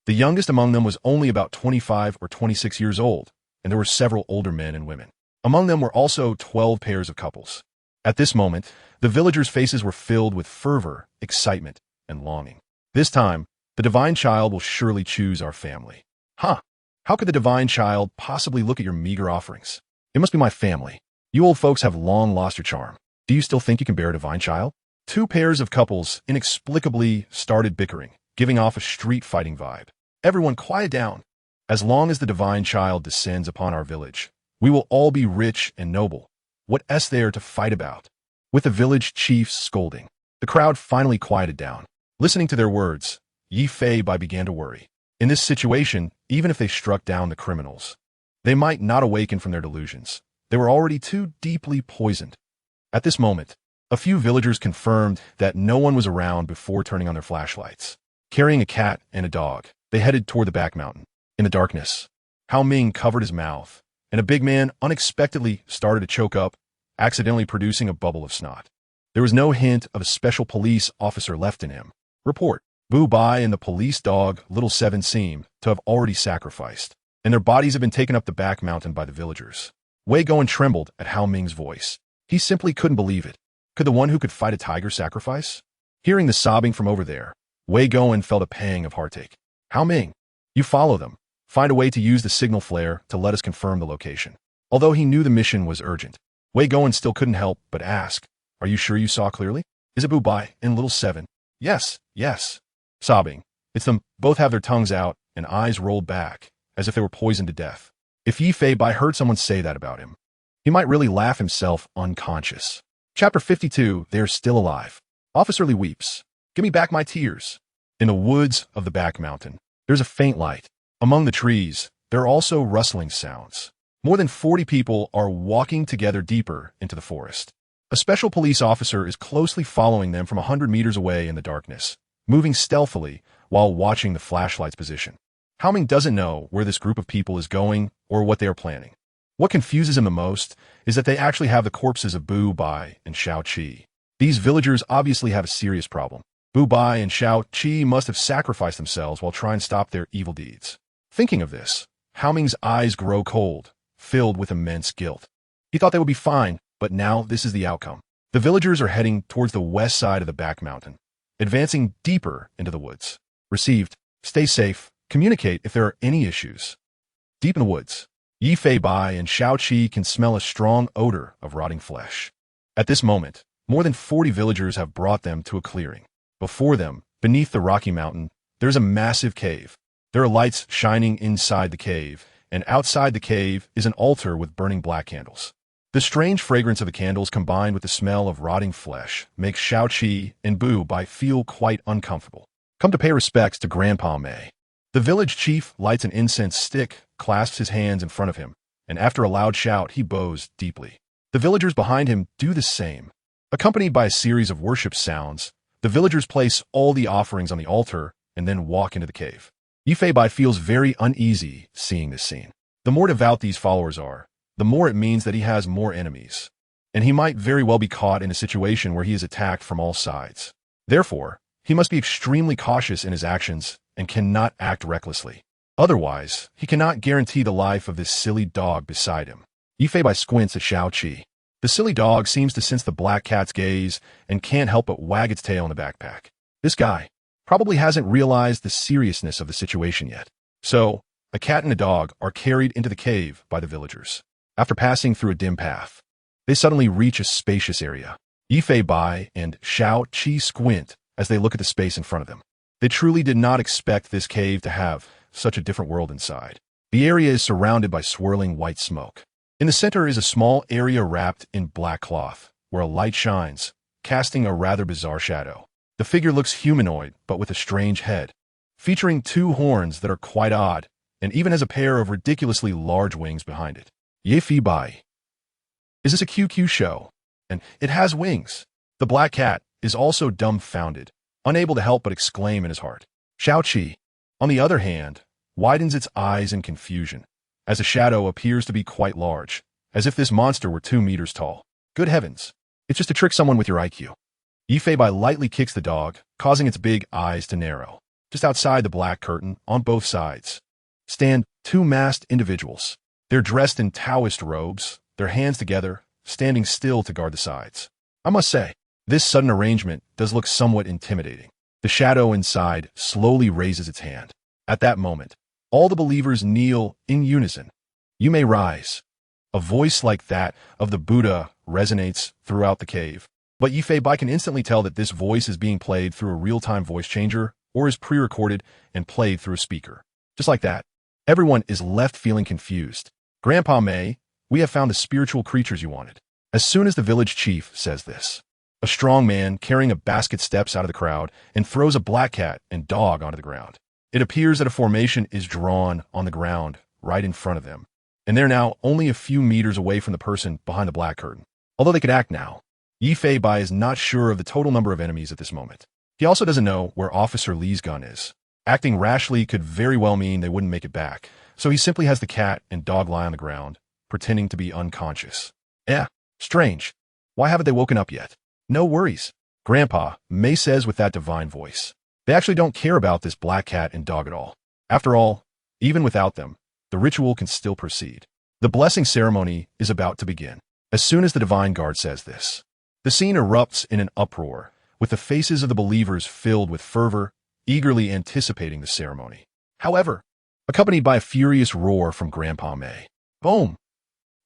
The youngest among them was only about 25 or 26 years old, and there were several older men and women. Among them were also 12 pairs of couples. At this moment, the villagers' faces were filled with fervor, excitement, and longing. This time, the divine child will surely choose our family. Huh? How could the divine child possibly look at your meager offerings? It must be my family. You old folks have long lost your charm. Do you still think you can bear a divine child? Two pairs of couples inexplicably started bickering, giving off a street fighting vibe. Everyone quiet down. As long as the divine child descends upon our village, we will all be rich and noble. What's there to fight about? With the village chiefs scolding, the crowd finally quieted down. Listening to their words, Yi Fei Bai began to worry. In this situation, even if they struck down the criminals, they might not awaken from their delusions. They were already too deeply poisoned. At this moment, a few villagers confirmed that no one was around before turning on their flashlights. Carrying a cat and a dog, they headed toward the back mountain. In the darkness, Hao Ming covered his mouth, and a big man unexpectedly started to choke up, accidentally producing a bubble of snot. There was no hint of a special police officer left in him. Report. Bu Bai and the police dog, Little Seven, seem to have already sacrificed, and their bodies have been taken up the back mountain by the villagers. Wei Goen trembled at Hao Ming's voice. He simply couldn't believe it. Could the one who could fight a tiger sacrifice? Hearing the sobbing from over there, Wei Goen felt a pang of heartache. Hao Ming, you follow them. Find a way to use the signal flare to let us confirm the location. Although he knew the mission was urgent, Wei Goen still couldn't help but ask, are you sure you saw clearly? Is it Bu Bai and Little Seven? Yes, yes. Sobbing. It's them. Both have their tongues out and eyes rolled back, as if they were poisoned to death. If Yi Fei Bai heard someone say that about him, he might really laugh himself unconscious. Chapter 52, They're Still Alive. Officer Lee weeps. Give me back my tears. In the woods of the back mountain, there's a faint light. Among the trees, there are also rustling sounds. More than 40 people are walking together deeper into the forest. A special police officer is closely following them from 100 meters away in the darkness, moving stealthily while watching the flashlight's position. Hao Ming doesn't know where this group of people is going or what they are planning. What confuses him the most is that they actually have the corpses of Bu Bai and Xiao Qi. These villagers obviously have a serious problem. Bu Bai and Xiao Qi must have sacrificed themselves while trying to stop their evil deeds. Thinking of this, Hao Ming's eyes grow cold, filled with immense guilt. He thought they would be fine, but now this is the outcome. The villagers are heading towards the west side of the back mountain, advancing deeper into the woods. Received. Stay safe. Communicate if there are any issues. Deep in the woods, Yi Fei Bai and Xiao Qi can smell a strong odor of rotting flesh. At this moment, more than 40 villagers have brought them to a clearing. Before them, beneath the rocky mountain, there's a massive cave. There are lights shining inside the cave, and outside the cave is an altar with burning black candles. The strange fragrance of the candles combined with the smell of rotting flesh makes Xiao Qi and Bu Bai feel quite uncomfortable. Come to pay respects to Grandpa Mei. The village chief lights an incense stick, clasps his hands in front of him, and after a loud shout, he bows deeply. The villagers behind him do the same. Accompanied by a series of worship sounds, the villagers place all the offerings on the altar and then walk into the cave. Yi Fei Bai feels very uneasy seeing this scene. The more devout these followers are, the more it means that he has more enemies, and he might very well be caught in a situation where he is attacked from all sides. Therefore, he must be extremely cautious in his actions and cannot act recklessly. Otherwise, he cannot guarantee the life of this silly dog beside him. Yi Fei Bai squints at Xiao Qi. The silly dog seems to sense the black cat's gaze and can't help but wag its tail in the backpack. This guy probably hasn't realized the seriousness of the situation yet. So, a cat and a dog are carried into the cave by the villagers. After passing through a dim path, they suddenly reach a spacious area. Yi Fei Bai and Xiao Qi squint as they look at the space in front of them. They truly did not expect this cave to have such a different world inside. The area is surrounded by swirling white smoke. In the center is a small area wrapped in black cloth, where a light shines, casting a rather bizarre shadow. The figure looks humanoid, but with a strange head, featuring two horns that are quite odd, and even has a pair of ridiculously large wings behind it. Yi Fei Bai. Is this a QQ show? And it has wings. The black cat is also dumbfounded, unable to help but exclaim in his heart. Xiao Qi, on the other hand, widens its eyes in confusion, as the shadow appears to be quite large, as if this monster were 2 meters tall. Good heavens, it's just to trick someone with your IQ. Yi Fei Bai lightly kicks the dog, causing its big eyes to narrow. Just outside the black curtain, on both sides, stand 2 masked individuals. They're dressed in Taoist robes, their hands together, standing still to guard the sides. I must say, this sudden arrangement does look somewhat intimidating. The shadow inside slowly raises its hand. At that moment, all the believers kneel in unison. You may rise. A voice like that of the Buddha resonates throughout the cave, but Yi Fei Bai can instantly tell that this voice is being played through a real-time voice changer or is pre-recorded and played through a speaker. Just like that, everyone is left feeling confused. Grandpa Mei, we have found the spiritual creatures you wanted. As soon as the village chief says this, a strong man carrying a basket steps out of the crowd and throws a black cat and dog onto the ground. It appears that a formation is drawn on the ground right in front of them, and they're now only a few meters away from the person behind the black curtain. Although they could act now, Yi Fei Bai is not sure of the total number of enemies at this moment. He also doesn't know where Officer Li's gun is. Acting rashly could very well mean they wouldn't make it back, so he simply has the cat and dog lie on the ground, pretending to be unconscious. Strange. Why haven't they woken up yet? No worries, Grandpa, Mei says with that divine voice. They actually don't care about this black cat and dog at all. After all, even without them, the ritual can still proceed. The blessing ceremony is about to begin. As soon as the divine guard says this, the scene erupts in an uproar, with the faces of the believers filled with fervor, eagerly anticipating the ceremony. However, accompanied by a furious roar from Grandpa Mei. Boom!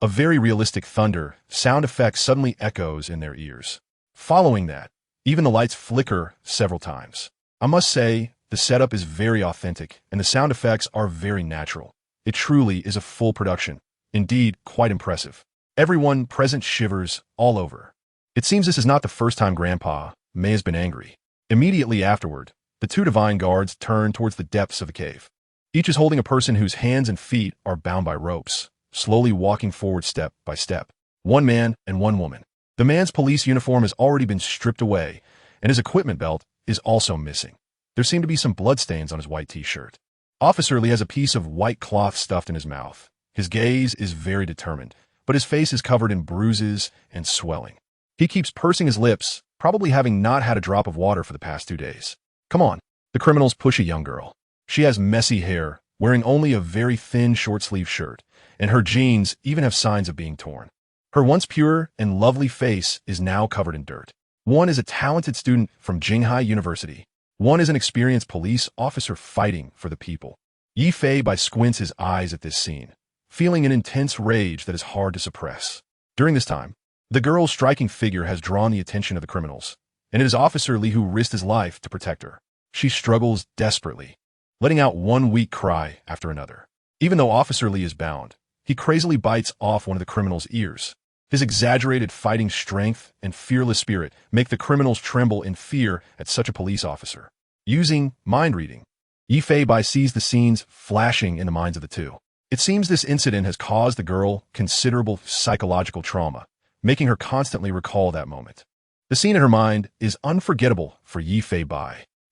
A very realistic thunder sound effect suddenly echoes in their ears. Following that, even the lights flicker several times. I must say, the setup is very authentic, and the sound effects are very natural. It truly is a full production. Indeed, quite impressive. Everyone present shivers all over. It seems this is not the first time Grandpa Mei has been angry. Immediately afterward, the 2 divine guards turn towards the depths of the cave. Each is holding a person whose hands and feet are bound by ropes, slowly walking forward step by step. 1 man and 1 woman. The man's police uniform has already been stripped away, and his equipment belt is also missing. There seem to be some bloodstains on his white t-shirt. Officer Li has a piece of white cloth stuffed in his mouth, His gaze is very determined, but his face is covered in bruises and swelling. He keeps pursing his lips, probably having not had a drop of water for the past 2 days. Come on. The criminals push a young girl. She has messy hair, wearing only a very thin short-sleeve shirt, and her jeans even have signs of being torn. Her once pure and lovely face is now covered in dirt. One is a talented student from Jinghai University. One is an experienced police officer fighting for the people. Yi Fei squints his eyes at this scene, feeling an intense rage that is hard to suppress. During this time, the girl's striking figure has drawn the attention of the criminals, and it is Officer Li who risked his life to protect her. She struggles desperately, letting out one weak cry after another. Even though Officer Li is bound, he crazily bites off one of the criminal's ears. His exaggerated fighting strength and fearless spirit make the criminals tremble in fear at such a police officer. Using mind reading, Yi Fei sees the scenes flashing in the minds of the two. It seems this incident has caused the girl considerable psychological trauma, making her constantly recall that moment. The scene in her mind is unforgettable for Yi Fei.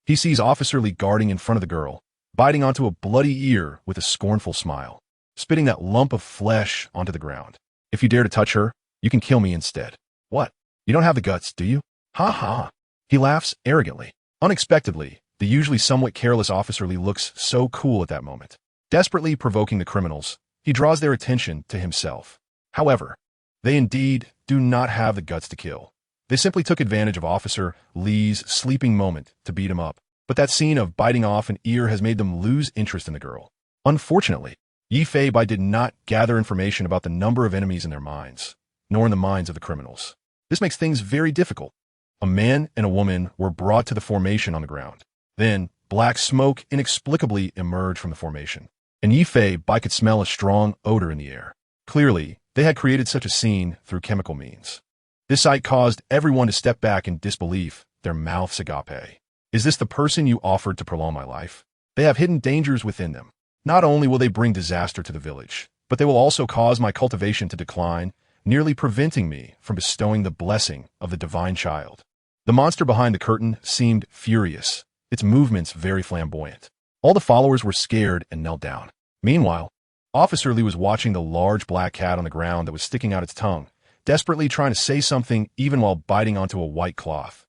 He sees Officer Li guarding in front of the girl, biting onto a bloody ear with a scornful smile, spitting that lump of flesh onto the ground. If you dare to touch her, you can kill me instead. What? You don't have the guts, do you? Ha ha. He laughs arrogantly. Unexpectedly, the usually somewhat careless Officer Li looks so cool at that moment. Desperately provoking the criminals, he draws their attention to himself. However, they indeed do not have the guts to kill. They simply took advantage of Officer Li's sleeping moment to beat him up. But that scene of biting off an ear has made them lose interest in the girl. Unfortunately, Yi Fei did not gather information about the number of enemies in their minds, nor in the minds of the criminals. This makes things very difficult. A man and a woman were brought to the formation on the ground. Then, black smoke inexplicably emerged from the formation, and Yi Fei could smell a strong odor in the air. Clearly, they had created such a scene through chemical means. This sight caused everyone to step back in disbelief, their mouths agape. Is this the person you offered to prolong my life? They have hidden dangers within them. Not only will they bring disaster to the village, but they will also cause my cultivation to decline, nearly preventing me from bestowing the blessing of the divine child. The monster behind the curtain seemed furious, its movements very flamboyant. All the followers were scared and knelt down. Meanwhile, Officer Li was watching the large black cat on the ground that was sticking out its tongue, desperately trying to say something even while biting onto a white cloth.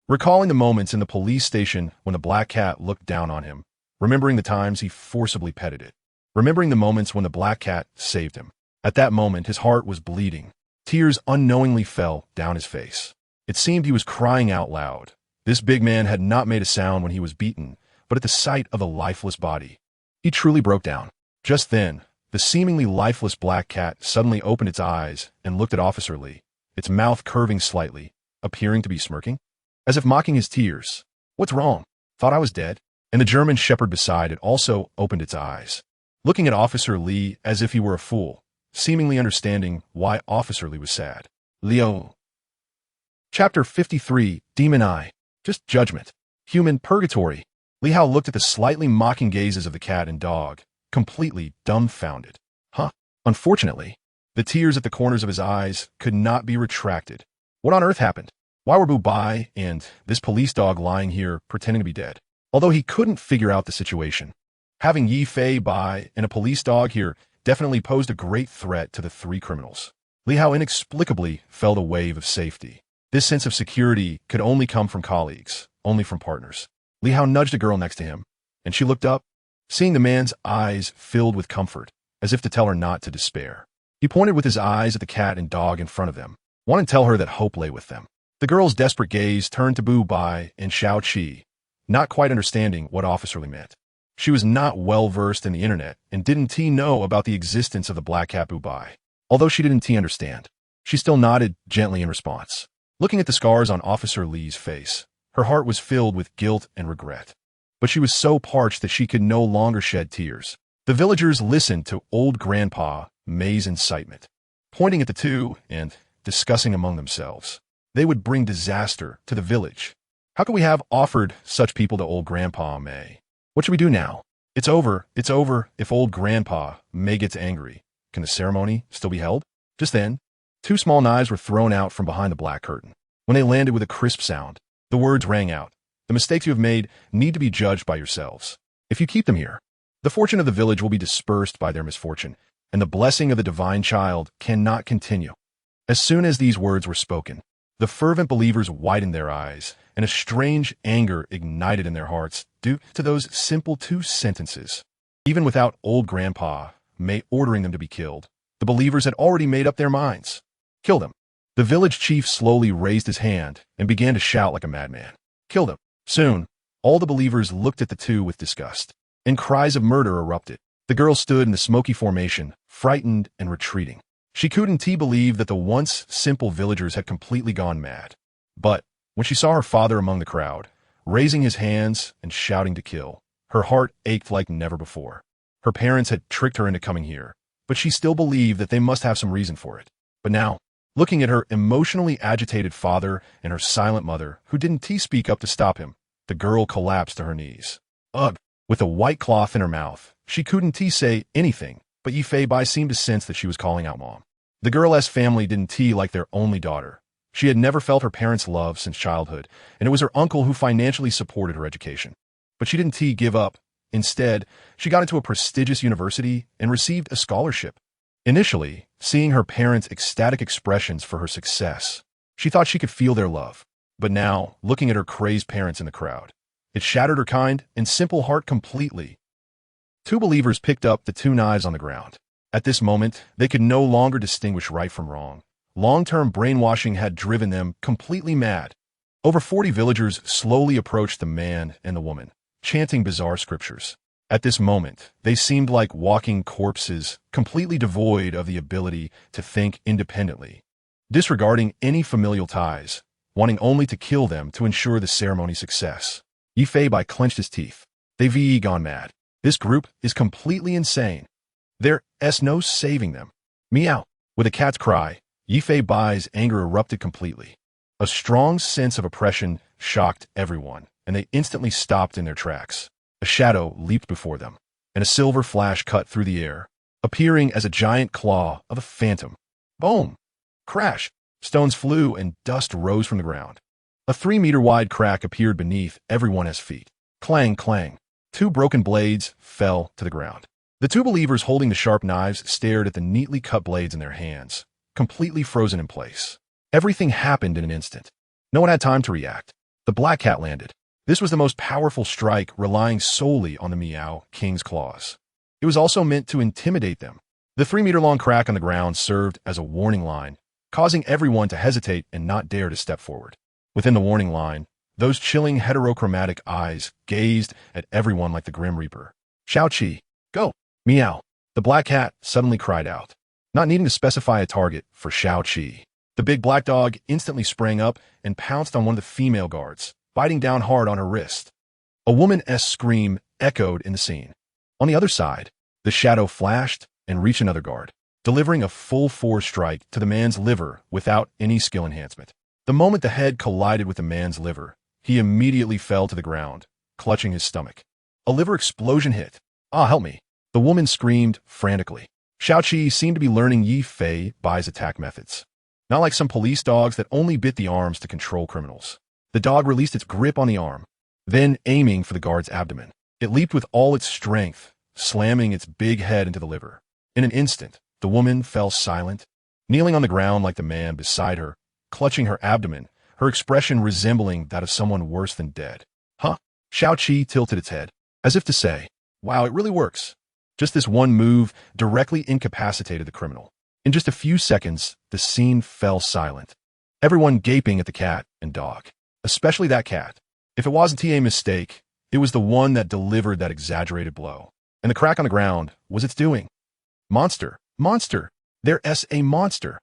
Recalling the moments in the police station when the black cat looked down on him, remembering the times he forcibly petted it, remembering the moments when the black cat saved him. At that moment, his heart was bleeding. Tears unknowingly fell down his face. It seemed he was crying out loud. This big man had not made a sound when he was beaten, but at the sight of the lifeless body, he truly broke down. Just then, the seemingly lifeless black cat suddenly opened its eyes and looked at Officer Li, its mouth curving slightly, appearing to be smirking, as if mocking his tears. What's wrong? Thought I was dead? And the German shepherd beside it also opened its eyes, looking at Officer Li as if he were a fool, seemingly understanding why Officer Li was sad. Leo. Chapter 53, Demon Eye. Just judgment. Human purgatory. Li Hao looked at the slightly mocking gazes of the cat and dog, completely dumbfounded. Unfortunately, the tears at the corners of his eyes could not be retracted. What on earth happened? Why were Bu Bai and this police dog lying here pretending to be dead? Although he couldn't figure out the situation, having Yi Fei and a police dog here definitely posed a great threat to the three criminals. Li Hao inexplicably felt a wave of safety. This sense of security could only come from colleagues, only from partners. Li Hao nudged a girl next to him, and she looked up, seeing the man's eyes filled with comfort, as if to tell her not to despair. He pointed with his eyes at the cat and dog in front of them, wanting to tell her that hope lay with them. The girl's desperate gaze turned to Bu Bai and Xiao Qi, not quite understanding what Officer Li meant. She was not well-versed in the internet and didn't know about the existence of the black cat Bu Bai. Although she didn't understand, she still nodded gently in response. Looking at the scars on Officer Li's face, her heart was filled with guilt and regret. But she was so parched that she could no longer shed tears. The villagers listened to old Grandpa May's incitement, pointing at the two and discussing among themselves. They would bring disaster to the village. How could we have offered such people to old Grandpa May? What should we do now? It's over. If old Grandpa May gets angry, can the ceremony still be held? Just then, two small knives were thrown out from behind the black curtain. When they landed with a crisp sound, the words rang out. The mistakes you have made need to be judged by yourselves. If you keep them here, The fortune of the village will be dispersed by their misfortune, and the blessing of the divine child cannot continue. As soon as these words were spoken, the fervent believers widened their eyes, and a strange anger ignited in their hearts due to those simple 2 sentences. Even without old Grandpa May ordering them to be killed, the believers had already made up their minds. Kill them. The village chief slowly raised his hand and began to shout like a madman. Kill them. Soon, all the believers looked at the 2 with disgust, and cries of murder erupted. The girl stood in the smoky formation, frightened and retreating. She couldn't believe that the once simple villagers had completely gone mad. But when she saw her father among the crowd, raising his hands and shouting to kill, her heart ached like never before. Her parents had tricked her into coming here, but she still believed that they must have some reason for it. But now, looking at her emotionally agitated father and her silent mother, who didn't speak up to stop him, the girl collapsed to her knees. Ugh! With a white cloth in her mouth, she couldn't say anything, but Yifei Bai seemed to sense that she was calling out Mom. The girl's family didn't like their only daughter. She had never felt her parents' love since childhood, and it was her uncle who financially supported her education. But she didn't give up. Instead, she got into a prestigious university and received a scholarship. Initially, seeing her parents' ecstatic expressions for her success, she thought she could feel their love. But now, looking at her crazed parents in the crowd, it shattered her kind and simple heart completely. 2 believers picked up the 2 knives on the ground. At this moment, they could no longer distinguish right from wrong. Long-term brainwashing had driven them completely mad. Over 40 villagers slowly approached the man and the woman, chanting bizarre scriptures. At this moment, they seemed like walking corpses, completely devoid of the ability to think independently, disregarding any familial ties, wanting only to kill them to ensure the ceremony's success. Yifei Bai clenched his teeth. They've gone mad. This group is completely insane. There's no saving them. Meow. With a cat's cry, Yifei Bai's anger erupted completely. A strong sense of oppression shocked everyone, and they instantly stopped in their tracks. A shadow leaped before them, and a silver flash cut through the air, appearing as a giant claw of a phantom. Boom! Crash! Stones flew and dust rose from the ground. A 3-meter-wide crack appeared beneath everyone's feet. Clang, clang. 2 broken blades fell to the ground. The 2 believers holding the sharp knives stared at the neatly cut blades in their hands, completely frozen in place. Everything happened in an instant. No one had time to react. The black cat landed. This was the most powerful strike, relying solely on the Meow King's claws. It was also meant to intimidate them. The 3-meter-long crack on the ground served as a warning line, causing everyone to hesitate and not dare to step forward. Within the warning line, those chilling heterochromatic eyes gazed at everyone like the Grim Reaper. Xiao-Qi, go! Meow! The black cat suddenly cried out, not needing to specify a target for Xiao-Qi. The big black dog instantly sprang up and pounced on one of the female guards, biting down hard on her wrist. A woman's scream echoed in the scene. On the other side, the shadow flashed and reached another guard, delivering a full-force strike to the man's liver without any skill enhancement. The moment the head collided with the man's liver, he immediately fell to the ground, clutching his stomach. A liver explosion hit. Ah, help me! The woman screamed frantically. Xiao-Qi seemed to be learning Yifei Bai's attack methods. Not like some police dogs that only bit the arms to control criminals. The dog released its grip on the arm, then aiming for the guard's abdomen. It leaped with all its strength, slamming its big head into the liver. In an instant, the woman fell silent, kneeling on the ground like the man beside her, clutching her abdomen, her expression resembling that of someone worse than dead. Huh? Xiao-Qi tilted its head, as if to say, wow, it really works. Just this one move directly incapacitated the criminal. In just a few seconds, the scene fell silent. Everyone gaping at the cat and dog. Especially that cat. If it wasn't a mistake, it was the one that delivered that exaggerated blow. And the crack on the ground was its doing. Monster! Monster! There's a monster!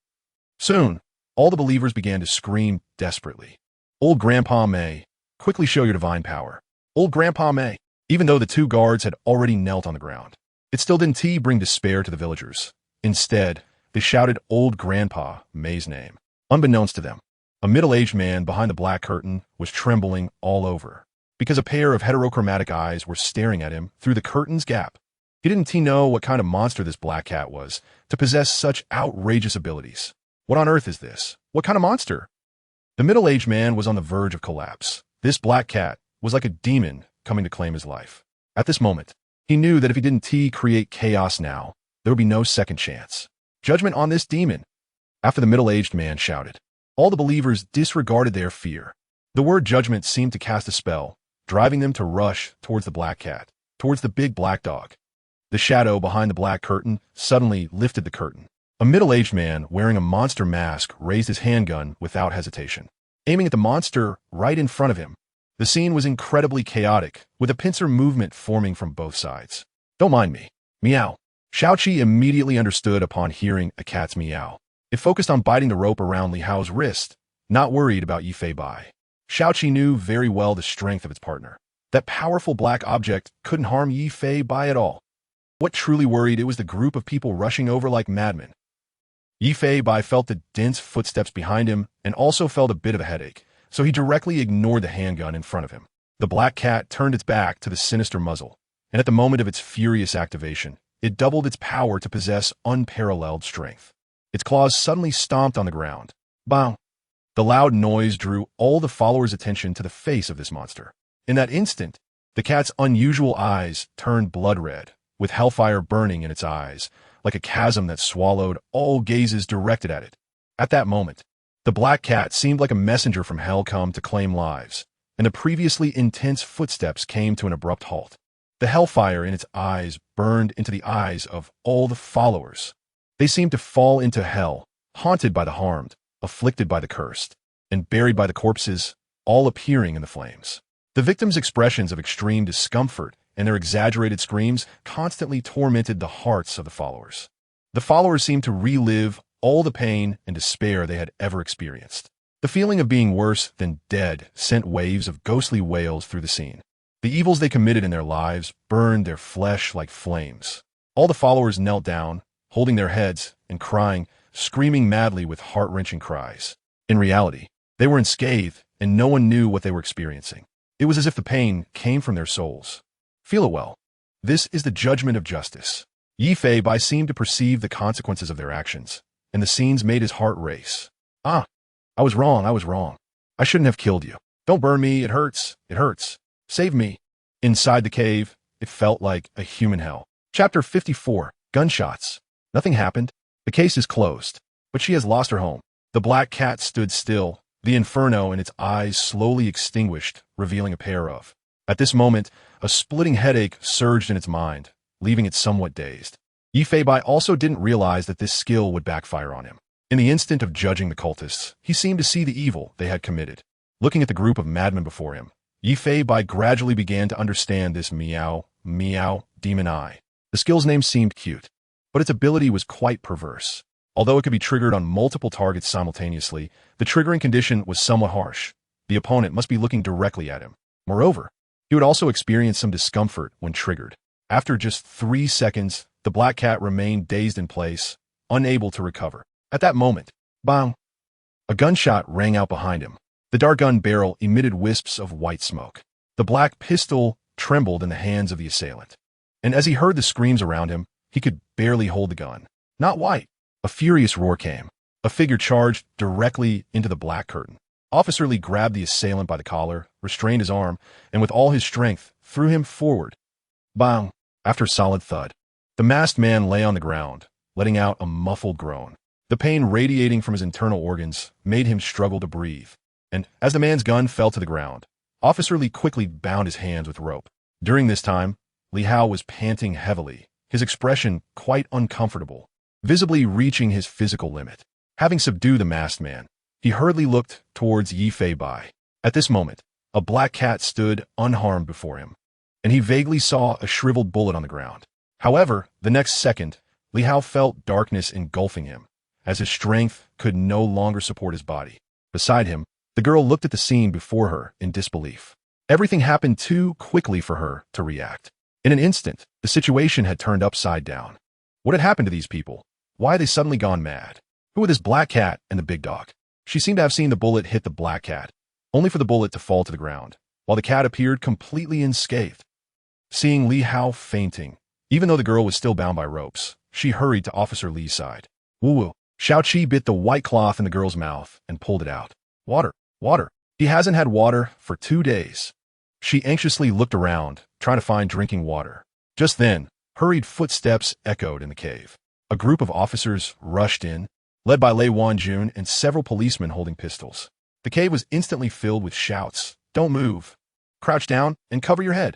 Soon, all the believers began to scream desperately. Old Grandpa May, quickly show your divine power. Old Grandpa May. Even though the 2 guards had already knelt on the ground, it still didn't bring despair to the villagers. Instead, they shouted Old Grandpa May's name. Unbeknownst to them, a middle-aged man behind the black curtain was trembling all over, because a pair of heterochromatic eyes were staring at him through the curtain's gap. He didn't know what kind of monster this black cat was, to possess such outrageous abilities. What on earth is this? What kind of monster? The middle-aged man was on the verge of collapse. This black cat was like a demon coming to claim his life. At this moment, He knew that if he didn't create chaos now, there would be no second chance. Judgment on this demon! After the middle-aged man shouted. All the believers disregarded their fear. The word judgment seemed to cast a spell, driving them to rush towards the black cat, towards the big black dog. The shadow behind the black curtain suddenly lifted the curtain. A middle-aged man wearing a monster mask raised his handgun without hesitation, aiming at the monster right in front of him. The scene was incredibly chaotic, with a pincer movement forming from both sides. Don't mind me. Meow. Xiaoqi immediately understood upon hearing a cat's meow. It focused on biting the rope around Li Hao's wrist, not worried about Yifei Bai. Xiaoqi knew very well the strength of its partner. That powerful black object couldn't harm Yifei Bai at all. What truly worried it was the group of people rushing over like madmen. Yifei Bai felt the dense footsteps behind him and also felt a bit of a headache, so he directly ignored the handgun in front of him. The black cat turned its back to the sinister muzzle, and at the moment of its furious activation, it doubled its power to possess unparalleled strength. Its claws suddenly stomped on the ground. Bang! The loud noise drew all the followers' attention to the face of this monster. In that instant, the cat's unusual eyes turned blood red, with hellfire burning in its eyes, like a chasm that swallowed all gazes directed at it. At that moment, the black cat seemed like a messenger from hell come to claim lives, and the previously intense footsteps came to an abrupt halt. The hellfire in its eyes burned into the eyes of all the followers. They seemed to fall into hell, haunted by the harmed, afflicted by the cursed, and buried by the corpses, all appearing in the flames. The victims' expressions of extreme discomfort and their exaggerated screams constantly tormented the hearts of the followers. The followers seemed to relive all the pain and despair they had ever experienced. The feeling of being worse than dead sent waves of ghostly wails through the scene. The evils they committed in their lives burned their flesh like flames. All the followers knelt down, holding their heads and crying, screaming madly with heart-wrenching cries. In reality, they were unscathed, and no one knew what they were experiencing. It was as if the pain came from their souls. Feel it well. This is the judgment of justice. Yifei Bai seemed to perceive the consequences of their actions, and the scenes made his heart race. I was wrong. I shouldn't have killed you. Don't burn me, it hurts. Save me. Inside the cave, it felt like a human hell. Chapter 54, Gunshots. Nothing happened. The case is closed, but she has lost her home. The black cat stood still, the inferno in its eyes slowly extinguished, revealing a pair of. At this moment, a splitting headache surged in its mind, leaving it somewhat dazed. Yifei Bai also didn't realize that this skill would backfire on him. In the instant of judging the cultists, he seemed to see the evil they had committed. Looking at the group of madmen before him, Yifei Bai gradually began to understand this meow demon eye. The skill's name seemed cute, but its ability was quite perverse. Although it could be triggered on multiple targets simultaneously, the triggering condition was somewhat harsh. The opponent must be looking directly at him. Moreover, he would also experience some discomfort when triggered. After just 3 seconds, the black cat remained dazed in place, unable to recover. At that moment, bang! A gunshot rang out behind him. The dart gun barrel emitted wisps of white smoke. The black pistol trembled in the hands of the assailant. And as he heard the screams around him, he could barely hold the gun. Not white. A furious roar came. A figure charged directly into the black curtain. Officer Lee grabbed the assailant by the collar, restrained his arm, and with all his strength, threw him forward. Bang! After a solid thud, the masked man lay on the ground, letting out a muffled groan. The pain radiating from his internal organs made him struggle to breathe. And as the man's gun fell to the ground, Officer Lee quickly bound his hands with rope. During this time, Li Hao was panting heavily, his expression quite uncomfortable, visibly reaching his physical limit. Having subdued the masked man, he hurriedly looked towards Yifei Bai. At this moment, a black cat stood unharmed before him, and he vaguely saw a shriveled bullet on the ground. However, the next second, Li Hao felt darkness engulfing him, as his strength could no longer support his body. Beside him, the girl looked at the scene before her in disbelief. Everything happened too quickly for her to react. In an instant, the situation had turned upside down. What had happened to these people? Why had they suddenly gone mad? Who were this black cat and the big dog? She seemed to have seen the bullet hit the black cat, only for the bullet to fall to the ground, while the cat appeared completely unscathed. Seeing Li Hao fainting, even though the girl was still bound by ropes, she hurried to Officer Lee's side. Woo-woo. Xiaoqi bit the white cloth in the girl's mouth and pulled it out. Water. He hasn't had water for 2 days. She anxiously looked around, trying to find drinking water. Just then, hurried footsteps echoed in the cave. A group of officers rushed in, led by Lei Wanjun and several policemen holding pistols. The cave was instantly filled with shouts, "Don't move! Crouch down and cover your head!"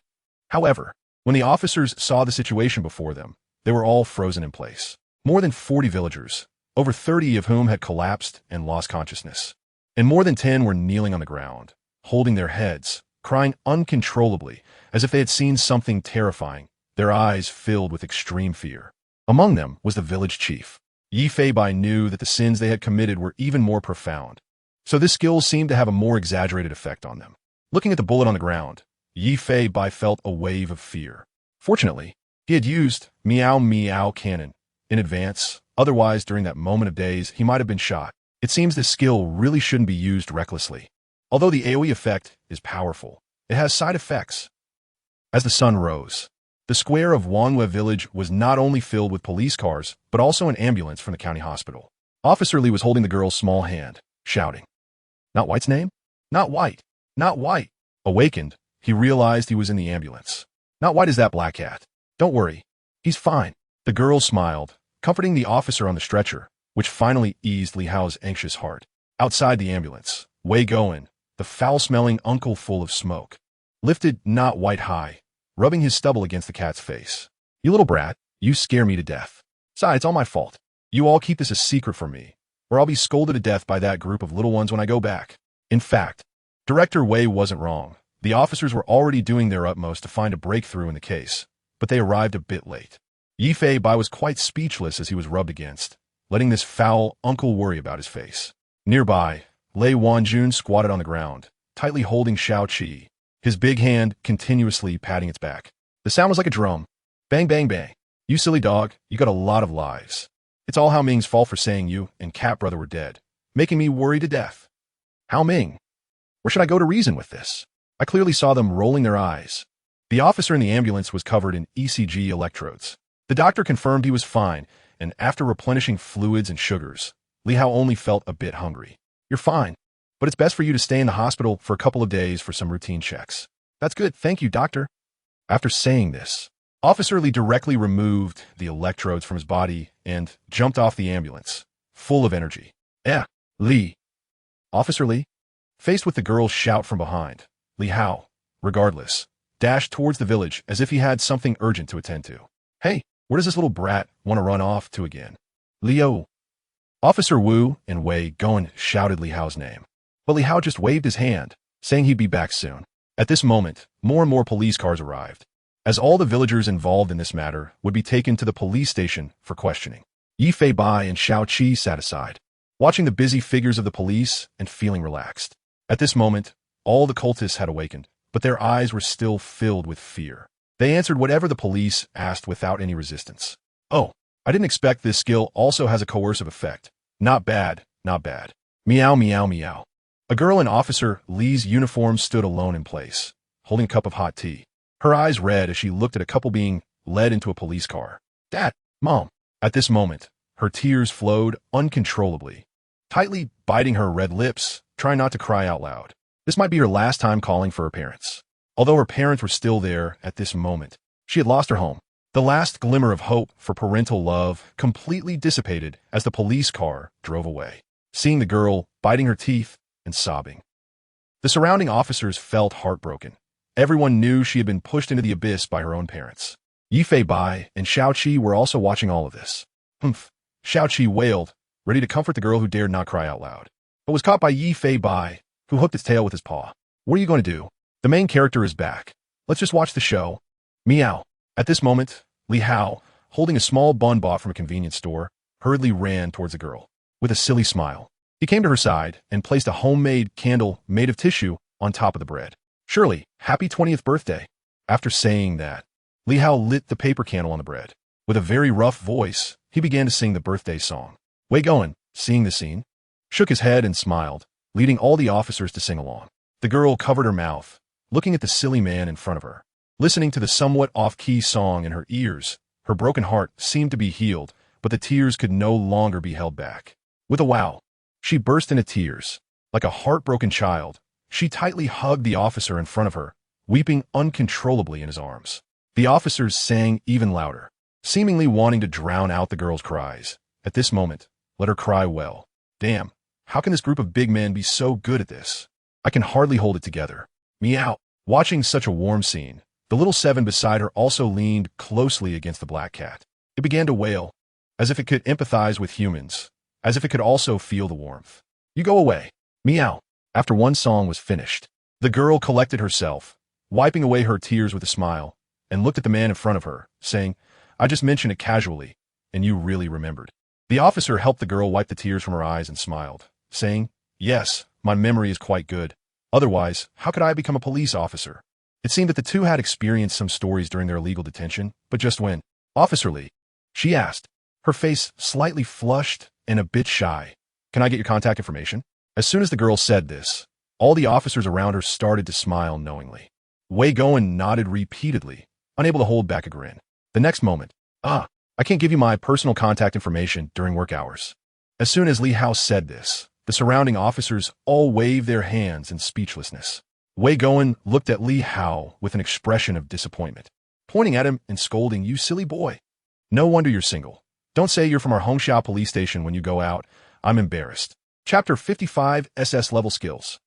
However, when the officers saw the situation before them, they were all frozen in place. More than 40 villagers, over 30 of whom had collapsed and lost consciousness. And more than 10 were kneeling on the ground, holding their heads, crying uncontrollably, as if they had seen something terrifying, their eyes filled with extreme fear. Among them was the village chief. Yi Fei-bai knew that the sins they had committed were even more profound, so this skill seemed to have a more exaggerated effect on them. Looking at the bullet on the ground, Yi Fei-bai felt a wave of fear. Fortunately, he had used Meow Meow Cannon in advance, otherwise during that moment of daze he might have been shot. It seems this skill really shouldn't be used recklessly. Although the AoE effect is powerful, it has side effects. As the sun rose, the square of Wanhua village was not only filled with police cars, but also an ambulance from the county hospital. Officer Lee was holding the girl's small hand, shouting, "Not White's name? Not White! Not White!" Awakened, he realized he was in the ambulance. "Not White is that black cat. Don't worry. He's fine." The girl smiled, comforting the officer on the stretcher, which finally eased Li Hao's anxious heart. Outside the ambulance, Wei Goen, the foul-smelling uncle full of smoke, lifted Not White high, rubbing his stubble against the cat's face. "You little brat, you scare me to death. Besides, it's all my fault. You all keep this a secret from me, or I'll be scolded to death by that group of little ones when I go back." In fact, Director Wei wasn't wrong. The officers were already doing their utmost to find a breakthrough in the case, but they arrived a bit late. Yi Fei-bai was quite speechless as he was rubbed against, letting this foul uncle worry about his face. Nearby, Lei Wanjun squatted on the ground, tightly holding Xiao Qi, his big hand continuously patting its back. The sound was like a drum. Bang, bang, bang. "You silly dog, you got a lot of lives. It's all Hao Ming's fault for saying you and Cat Brother were dead, making me worry to death. Hao Ming, where should I go to reason with this?" I clearly saw them rolling their eyes. The officer in the ambulance was covered in ECG electrodes. The doctor confirmed he was fine, and after replenishing fluids and sugars, Li Hao only felt a bit hungry. "You're fine, but it's best for you to stay in the hospital for a couple of days for some routine checks." "That's good, thank you, doctor." After saying this, Officer Li directly removed the electrodes from his body and jumped off the ambulance, full of energy. Li." Officer Li, faced with the girl's shout from behind, Li Hao, regardless, dashed towards the village as if he had something urgent to attend to. "Hey, where does this little brat want to run off to again?" "Leo." Officer Wu and Wei Goen shouted Li Hao's name, but Li Hao just waved his hand, saying he'd be back soon. At this moment, more and more police cars arrived, as all the villagers involved in this matter would be taken to the police station for questioning. Yi Fei-bai and Xiao Qi sat aside, watching the busy figures of the police and feeling relaxed. At this moment, all the cultists had awakened, but their eyes were still filled with fear. They answered whatever the police asked without any resistance. "Oh, I didn't expect this skill also has a coercive effect. Not bad, not bad. Meow, meow, meow." A girl in Officer Li's uniform stood alone in place, holding a cup of hot tea. Her eyes red as she looked at a couple being led into a police car. "Dad, Mom." At this moment, her tears flowed uncontrollably, tightly biting her red lips, trying not to cry out loud. This might be her last time calling for her parents. Although her parents were still there at this moment, she had lost her home. The last glimmer of hope for parental love completely dissipated as the police car drove away, seeing the girl biting her teeth and sobbing. The surrounding officers felt heartbroken. Everyone knew she had been pushed into the abyss by her own parents. Yi Fei-bai and Xiao Qi were also watching all of this. "Humph," Xiao Qi wailed, ready to comfort the girl who dared not cry out loud, but was caught by Yi Fei-bai, who hooked its tail with his paw. "What are you going to do? The main character is back. Let's just watch the show." Meow. At this moment, Li Hao, holding a small bun bought from a convenience store, hurriedly ran towards the girl. With a silly smile, he came to her side and placed a homemade candle made of tissue on top of the bread. "Shirley, happy 20th birthday." After saying that, Li Hao lit the paper candle on the bread. With a very rough voice, he began to sing the birthday song. Wei Goen, seeing the scene, shook his head and smiled, leading all the officers to sing along. The girl covered her mouth, looking at the silly man in front of her. Listening to the somewhat off-key song in her ears, her broken heart seemed to be healed, but the tears could no longer be held back. With a wow, she burst into tears. Like a heartbroken child, she tightly hugged the officer in front of her, weeping uncontrollably in his arms. The officers sang even louder, seemingly wanting to drown out the girl's cries. At this moment, let her cry well. Damn, how can this group of big men be so good at this? I can hardly hold it together. Meow. Watching such a warm scene, the little seven beside her also leaned closely against the black cat. It began to wail, as if it could empathize with humans, as if it could also feel the warmth. You go away. Meow. After one song was finished, the girl collected herself, wiping away her tears with a smile, and looked at the man in front of her, saying, I just mentioned it casually, and you really remembered. The officer helped the girl wipe the tears from her eyes and smiled, saying, Yes, my memory is quite good. Otherwise, how could I become a police officer? It seemed that the two had experienced some stories during their illegal detention, but just when? Officer Lee, she asked, her face slightly flushed and a bit shy. Can I get your contact information? As soon as the girl said this, all the officers around her started to smile knowingly. Wei Goen nodded repeatedly, unable to hold back a grin. The next moment, I can't give you my personal contact information during work hours. As soon as Li Hao said this, the surrounding officers all waved their hands in speechlessness. Wei Goen looked at Li Hao with an expression of disappointment, pointing at him and scolding, You silly boy. No wonder you're single. Don't say you're from our Hongxiao police station when you go out. I'm embarrassed. Chapter 55 SS Level Skills.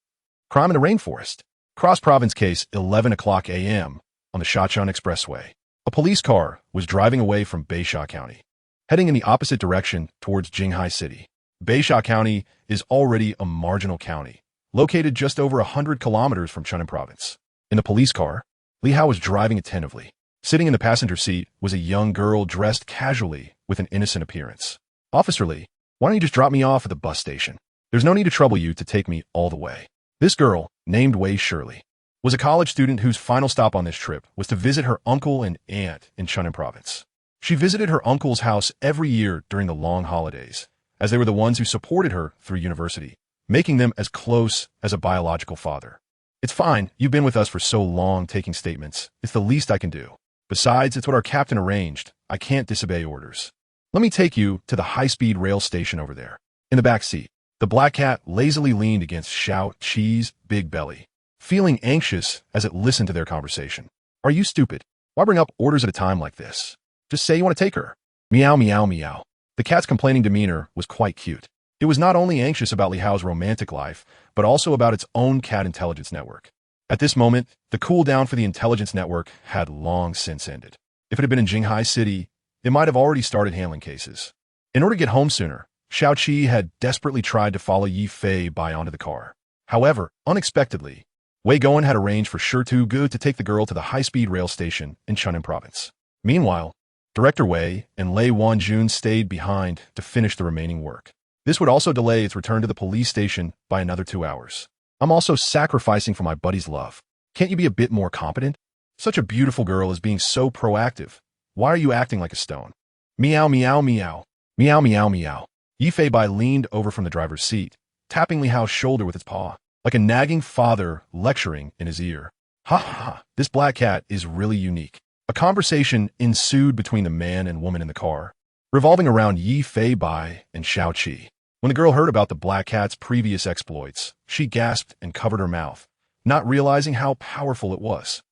Crime in the Rainforest. Cross-province case, 11 o'clock a.m. on the Shachun Expressway. A police car was driving away from Baisha County, heading in the opposite direction towards Jinghai City. Baisha County is already a marginal county, located just over 100 kilometers from Chunnan Province. In the police car, Li Hao was driving attentively. Sitting in the passenger seat was a young girl dressed casually with an innocent appearance. Officer Lee, why don't you just drop me off at the bus station? There's no need to trouble you to take me all the way. This girl, named Wei Shirley, was a college student whose final stop on this trip was to visit her uncle and aunt in Chunnan Province. She visited her uncle's house every year during the long holidays, as they were the ones who supported her through university, making them as close as a biological father. It's fine, you've been with us for so long taking statements. It's the least I can do. Besides, it's what our captain arranged. I can't disobey orders. Let me take you to the high-speed rail station over there. In the back seat, the black cat lazily leaned against Xiao Qi's big belly, feeling anxious as it listened to their conversation. Are you stupid? Why bring up orders at a time like this? Just say you want to take her. Meow, meow, meow. The cat's complaining demeanor was quite cute. It was not only anxious about Li Hao's romantic life, but also about its own cat intelligence network. At this moment, the cooldown for the intelligence network had long since ended. If it had been in Jinghai City, it might have already started handling cases. In order to get home sooner, Xiao Qi had desperately tried to follow Yi Fei Bai onto the car. However, unexpectedly, Wei Goen had arranged for Shi Tugu to take the girl to the high-speed rail station in Chunnan Province. Meanwhile, Director Wei and Lei Wanjun stayed behind to finish the remaining work. This would also delay its return to the police station by another 2 hours. I'm also sacrificing for my buddy's love. Can't you be a bit more competent? Such a beautiful girl is being so proactive. Why are you acting like a stone? Meow, meow, meow. Meow, meow, meow. Yi Fei Bai leaned over from the driver's seat, tapping Li Hao's shoulder with its paw, like a nagging father lecturing in his ear. Ha ha ha, this black cat is really unique. A conversation ensued between the man and woman in the car, revolving around Yi Fei Bai and Xiao Qi. When the girl heard about the black cat's previous exploits, she gasped and covered her mouth, not realizing how powerful it was.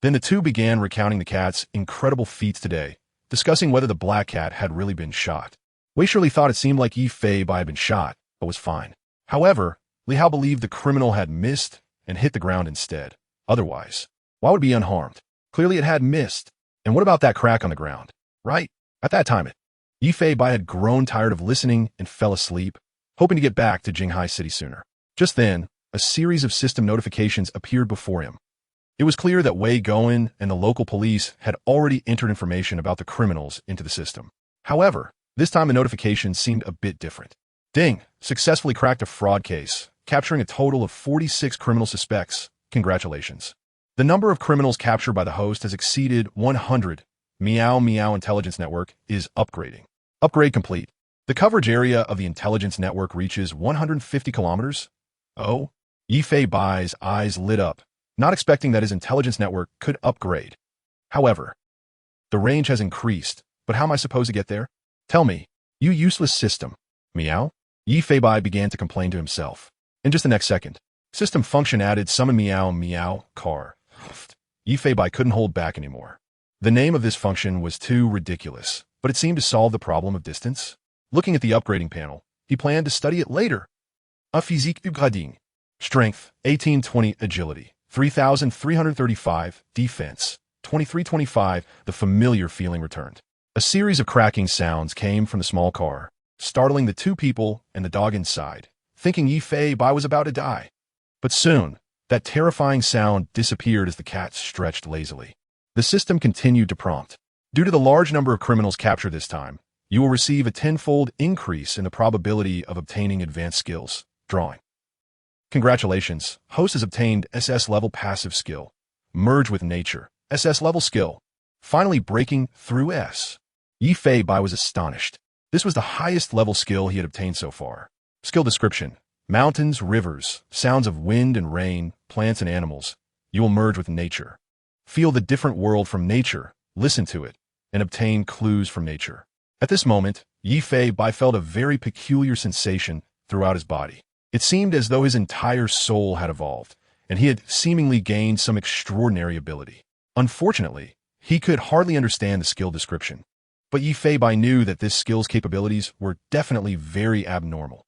Then the two began recounting the cat's incredible feats today, discussing whether the black cat had really been shot. Wei Shirley thought it seemed like Yi Fei Bai had been shot, but was fine. However, Li Hao believed the criminal had missed and hit the ground instead. Otherwise, why would it be unharmed? Clearly it had missed. And what about that crack on the ground? Right? At that time Yi Fei Bai had grown tired of listening and fell asleep, hoping to get back to Jinghai City sooner. Just then, a series of system notifications appeared before him. It was clear that Wei Goen and the local police had already entered information about the criminals into the system. However, this time the notifications seemed a bit different. Ding! Successfully cracked a fraud case, capturing a total of 46 criminal suspects. Congratulations. The number of criminals captured by the host has exceeded 100. Meow Meow Intelligence Network is upgrading. Upgrade complete. The coverage area of the intelligence network reaches 150 kilometers. Oh? Yi Fei Bai's eyes lit up, not expecting that his intelligence network could upgrade. However, the range has increased, but how am I supposed to get there? Tell me, you useless system. Meow? Yi Fei Bai began to complain to himself. In just the next second, system function added summon meow meow car. Yi Fei Bai couldn't hold back anymore. The name of this function was too ridiculous, but it seemed to solve the problem of distance. Looking at the upgrading panel, he planned to study it later. A physique upgrading. Strength, 1820. Agility, 3,335. Defense, 2325. The familiar feeling returned. A series of cracking sounds came from the small car, startling the two people and the dog inside, thinking Yi Bai was about to die. But soon, that terrifying sound disappeared as the cat stretched lazily. The system continued to prompt. Due to the large number of criminals captured this time, you will receive a tenfold increase in the probability of obtaining advanced skills. Drawing. Congratulations, host has obtained SS-level passive skill. Merge with nature. SS-level skill. Finally breaking through S. Yi Bai was astonished. This was the highest level skill he had obtained so far. Skill description. Mountains, rivers, sounds of wind and rain, plants and animals. You will merge with nature. Feel the different world from nature, listen to it, and obtain clues from nature. At this moment, Yi Bai felt a very peculiar sensation throughout his body. It seemed as though his entire soul had evolved, and he had seemingly gained some extraordinary ability. Unfortunately, he could hardly understand the skill description. But Yi Bai knew that this skill's capabilities were definitely very abnormal.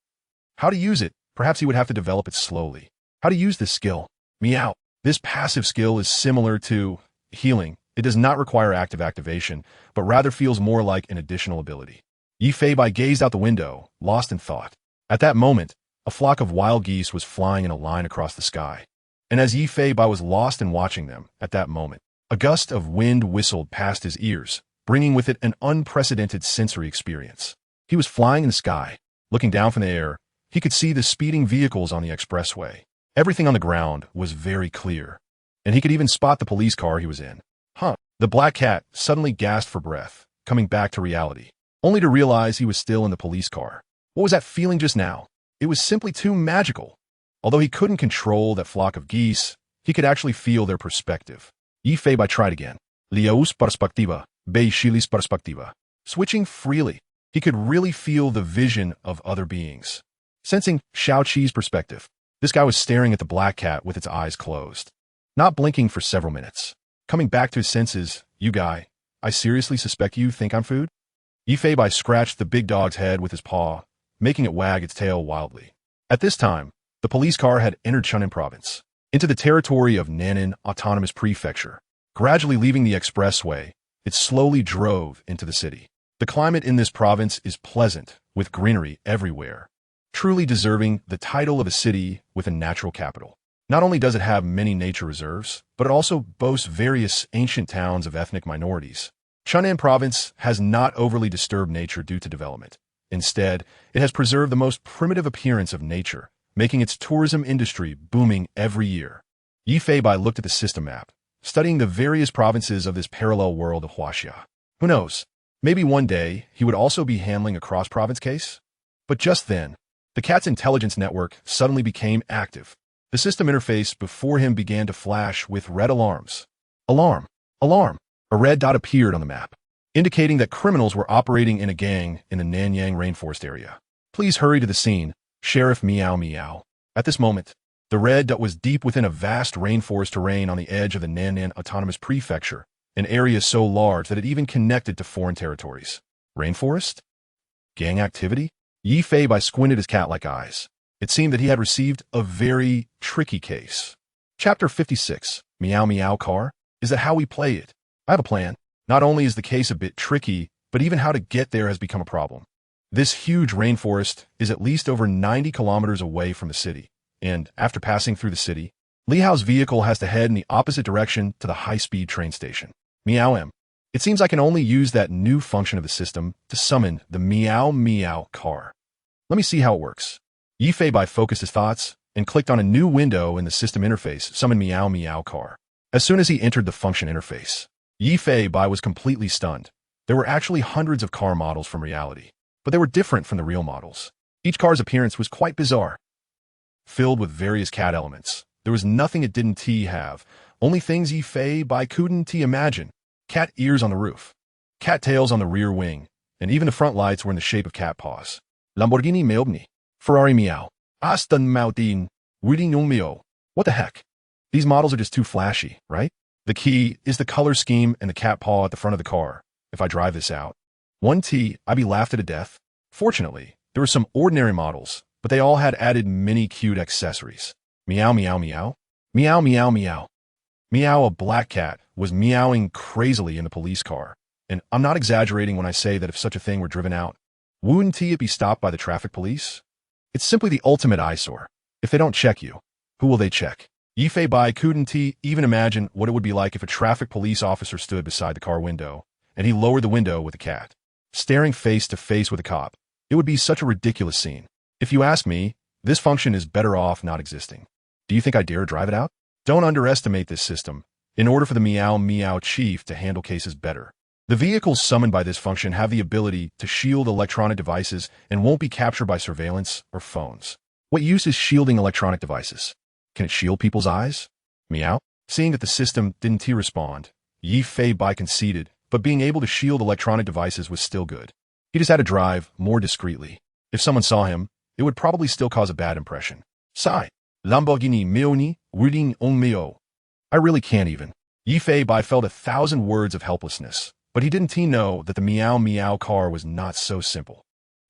How to use it? Perhaps he would have to develop it slowly. How to use this skill? Meow. This passive skill is similar to healing. It does not require active activation, but rather feels more like an additional ability. Yi Bai gazed out the window, lost in thought. At that moment, a flock of wild geese was flying in a line across the sky. And as Yi Bai was lost in watching them, at that moment, a gust of wind whistled past his ears, bringing with it an unprecedented sensory experience. He was flying in the sky. Looking down from the air, he could see the speeding vehicles on the expressway. Everything on the ground was very clear, and he could even spot the police car he was in. The black cat suddenly gasped for breath, coming back to reality, only to realize he was still in the police car. What was that feeling just now? It was simply too magical. Although he couldn't control that flock of geese, he could actually feel their perspective. Yi Bai tried again. Liaus perspectiva, Beishilis perspectiva. Switching freely, he could really feel the vision of other beings. Sensing Xiaoqi's perspective, this guy was staring at the black cat with its eyes closed, not blinking for several minutes. Coming back to his senses, you guy, I seriously suspect you think I'm food? Yi Bai scratched the big dog's head with his paw, making it wag its tail wildly. At this time, the police car had entered Chunnan province, into the territory of Nannan Autonomous Prefecture. Gradually leaving the expressway, it slowly drove into the city. The climate in this province is pleasant, with greenery everywhere, truly deserving the title of a city with a natural capital. Not only does it have many nature reserves, but it also boasts various ancient towns of ethnic minorities. Chunnan province has not overly disturbed nature due to development. Instead, it has preserved the most primitive appearance of nature, making its tourism industry booming every year. Yi Bai looked at the system map, studying the various provinces of this parallel world of Huaxia. Who knows? Maybe one day he would also be handling a cross-province case? But just then, the cat's intelligence network suddenly became active. The system interface before him began to flash with red alarms. Alarm! Alarm! A red dot appeared on the map, indicating that criminals were operating in a gang in the Nanyang rainforest area. Please hurry to the scene, Sheriff Meow Meow. At this moment, the red dot was deep within a vast rainforest terrain on the edge of the Nannan Autonomous Prefecture, an area so large that it even connected to foreign territories. Rainforest? Gang activity? Yi Bai squinted his cat-like eyes. It seemed that he had received a very tricky case. Chapter 56, Meow Meow Car? Is that how we play it? I have a plan. Not only is the case a bit tricky, but even how to get there has become a problem. This huge rainforest is at least over 90 kilometers away from the city, and after passing through the city, Li Hao's vehicle has to head in the opposite direction to the high-speed train station. Meow M. It seems I can only use that new function of the system to summon the Meow Meow Car. Let me see how it works. Yi Bai focused his thoughts and clicked on a new window in the system interface, Summon Meow Meow Car. As soon as he entered the function interface, Yi Bai was completely stunned. There were actually hundreds of car models from reality, but they were different from the real models. Each car's appearance was quite bizarre. Filled with various cat elements, there was nothing it didn't have, only things Yi Bai couldn't imagine. Cat ears on the roof, cat tails on the rear wing, and even the front lights were in the shape of cat paws. Lamborghini Meobni. Ferrari Meow. Aston Martin. Wuling Mio. What the heck? These models are just too flashy, right? The key is the color scheme and the cat paw at the front of the car. If I drive this out, 1T, I'd be laughed to death. Fortunately, there were some ordinary models, but they all had added many cute accessories. Meow, meow, meow. Meow, meow, meow. Meow, a black cat, was meowing crazily in the police car. And I'm not exaggerating when I say that if such a thing were driven out, wouldn't it be stopped by the traffic police? It's simply the ultimate eyesore. If they don't check you, who will they check? Yifei Bai couldn't even imagine what it would be like if a traffic police officer stood beside the car window, and he lowered the window with a cat, staring face to face with a cop. It would be such a ridiculous scene. If you ask me, this function is better off not existing. Do you think I dare drive it out? Don't underestimate this system. In order for the Meow Meow Chief to handle cases better, the vehicles summoned by this function have the ability to shield electronic devices and won't be captured by surveillance or phones. What use is shielding electronic devices? Can it shield people's eyes? Meow? Seeing that the system didn't respond, Yifei Bai conceded, but being able to shield electronic devices was still good. He just had to drive more discreetly. If someone saw him, it would probably still cause a bad impression. Sigh. Lamborghini Mioni, Wuding on Mio. I really can't even. Yifei Bai felt 1,000 words of helplessness, but he didn't know that the Meow Meow car was not so simple.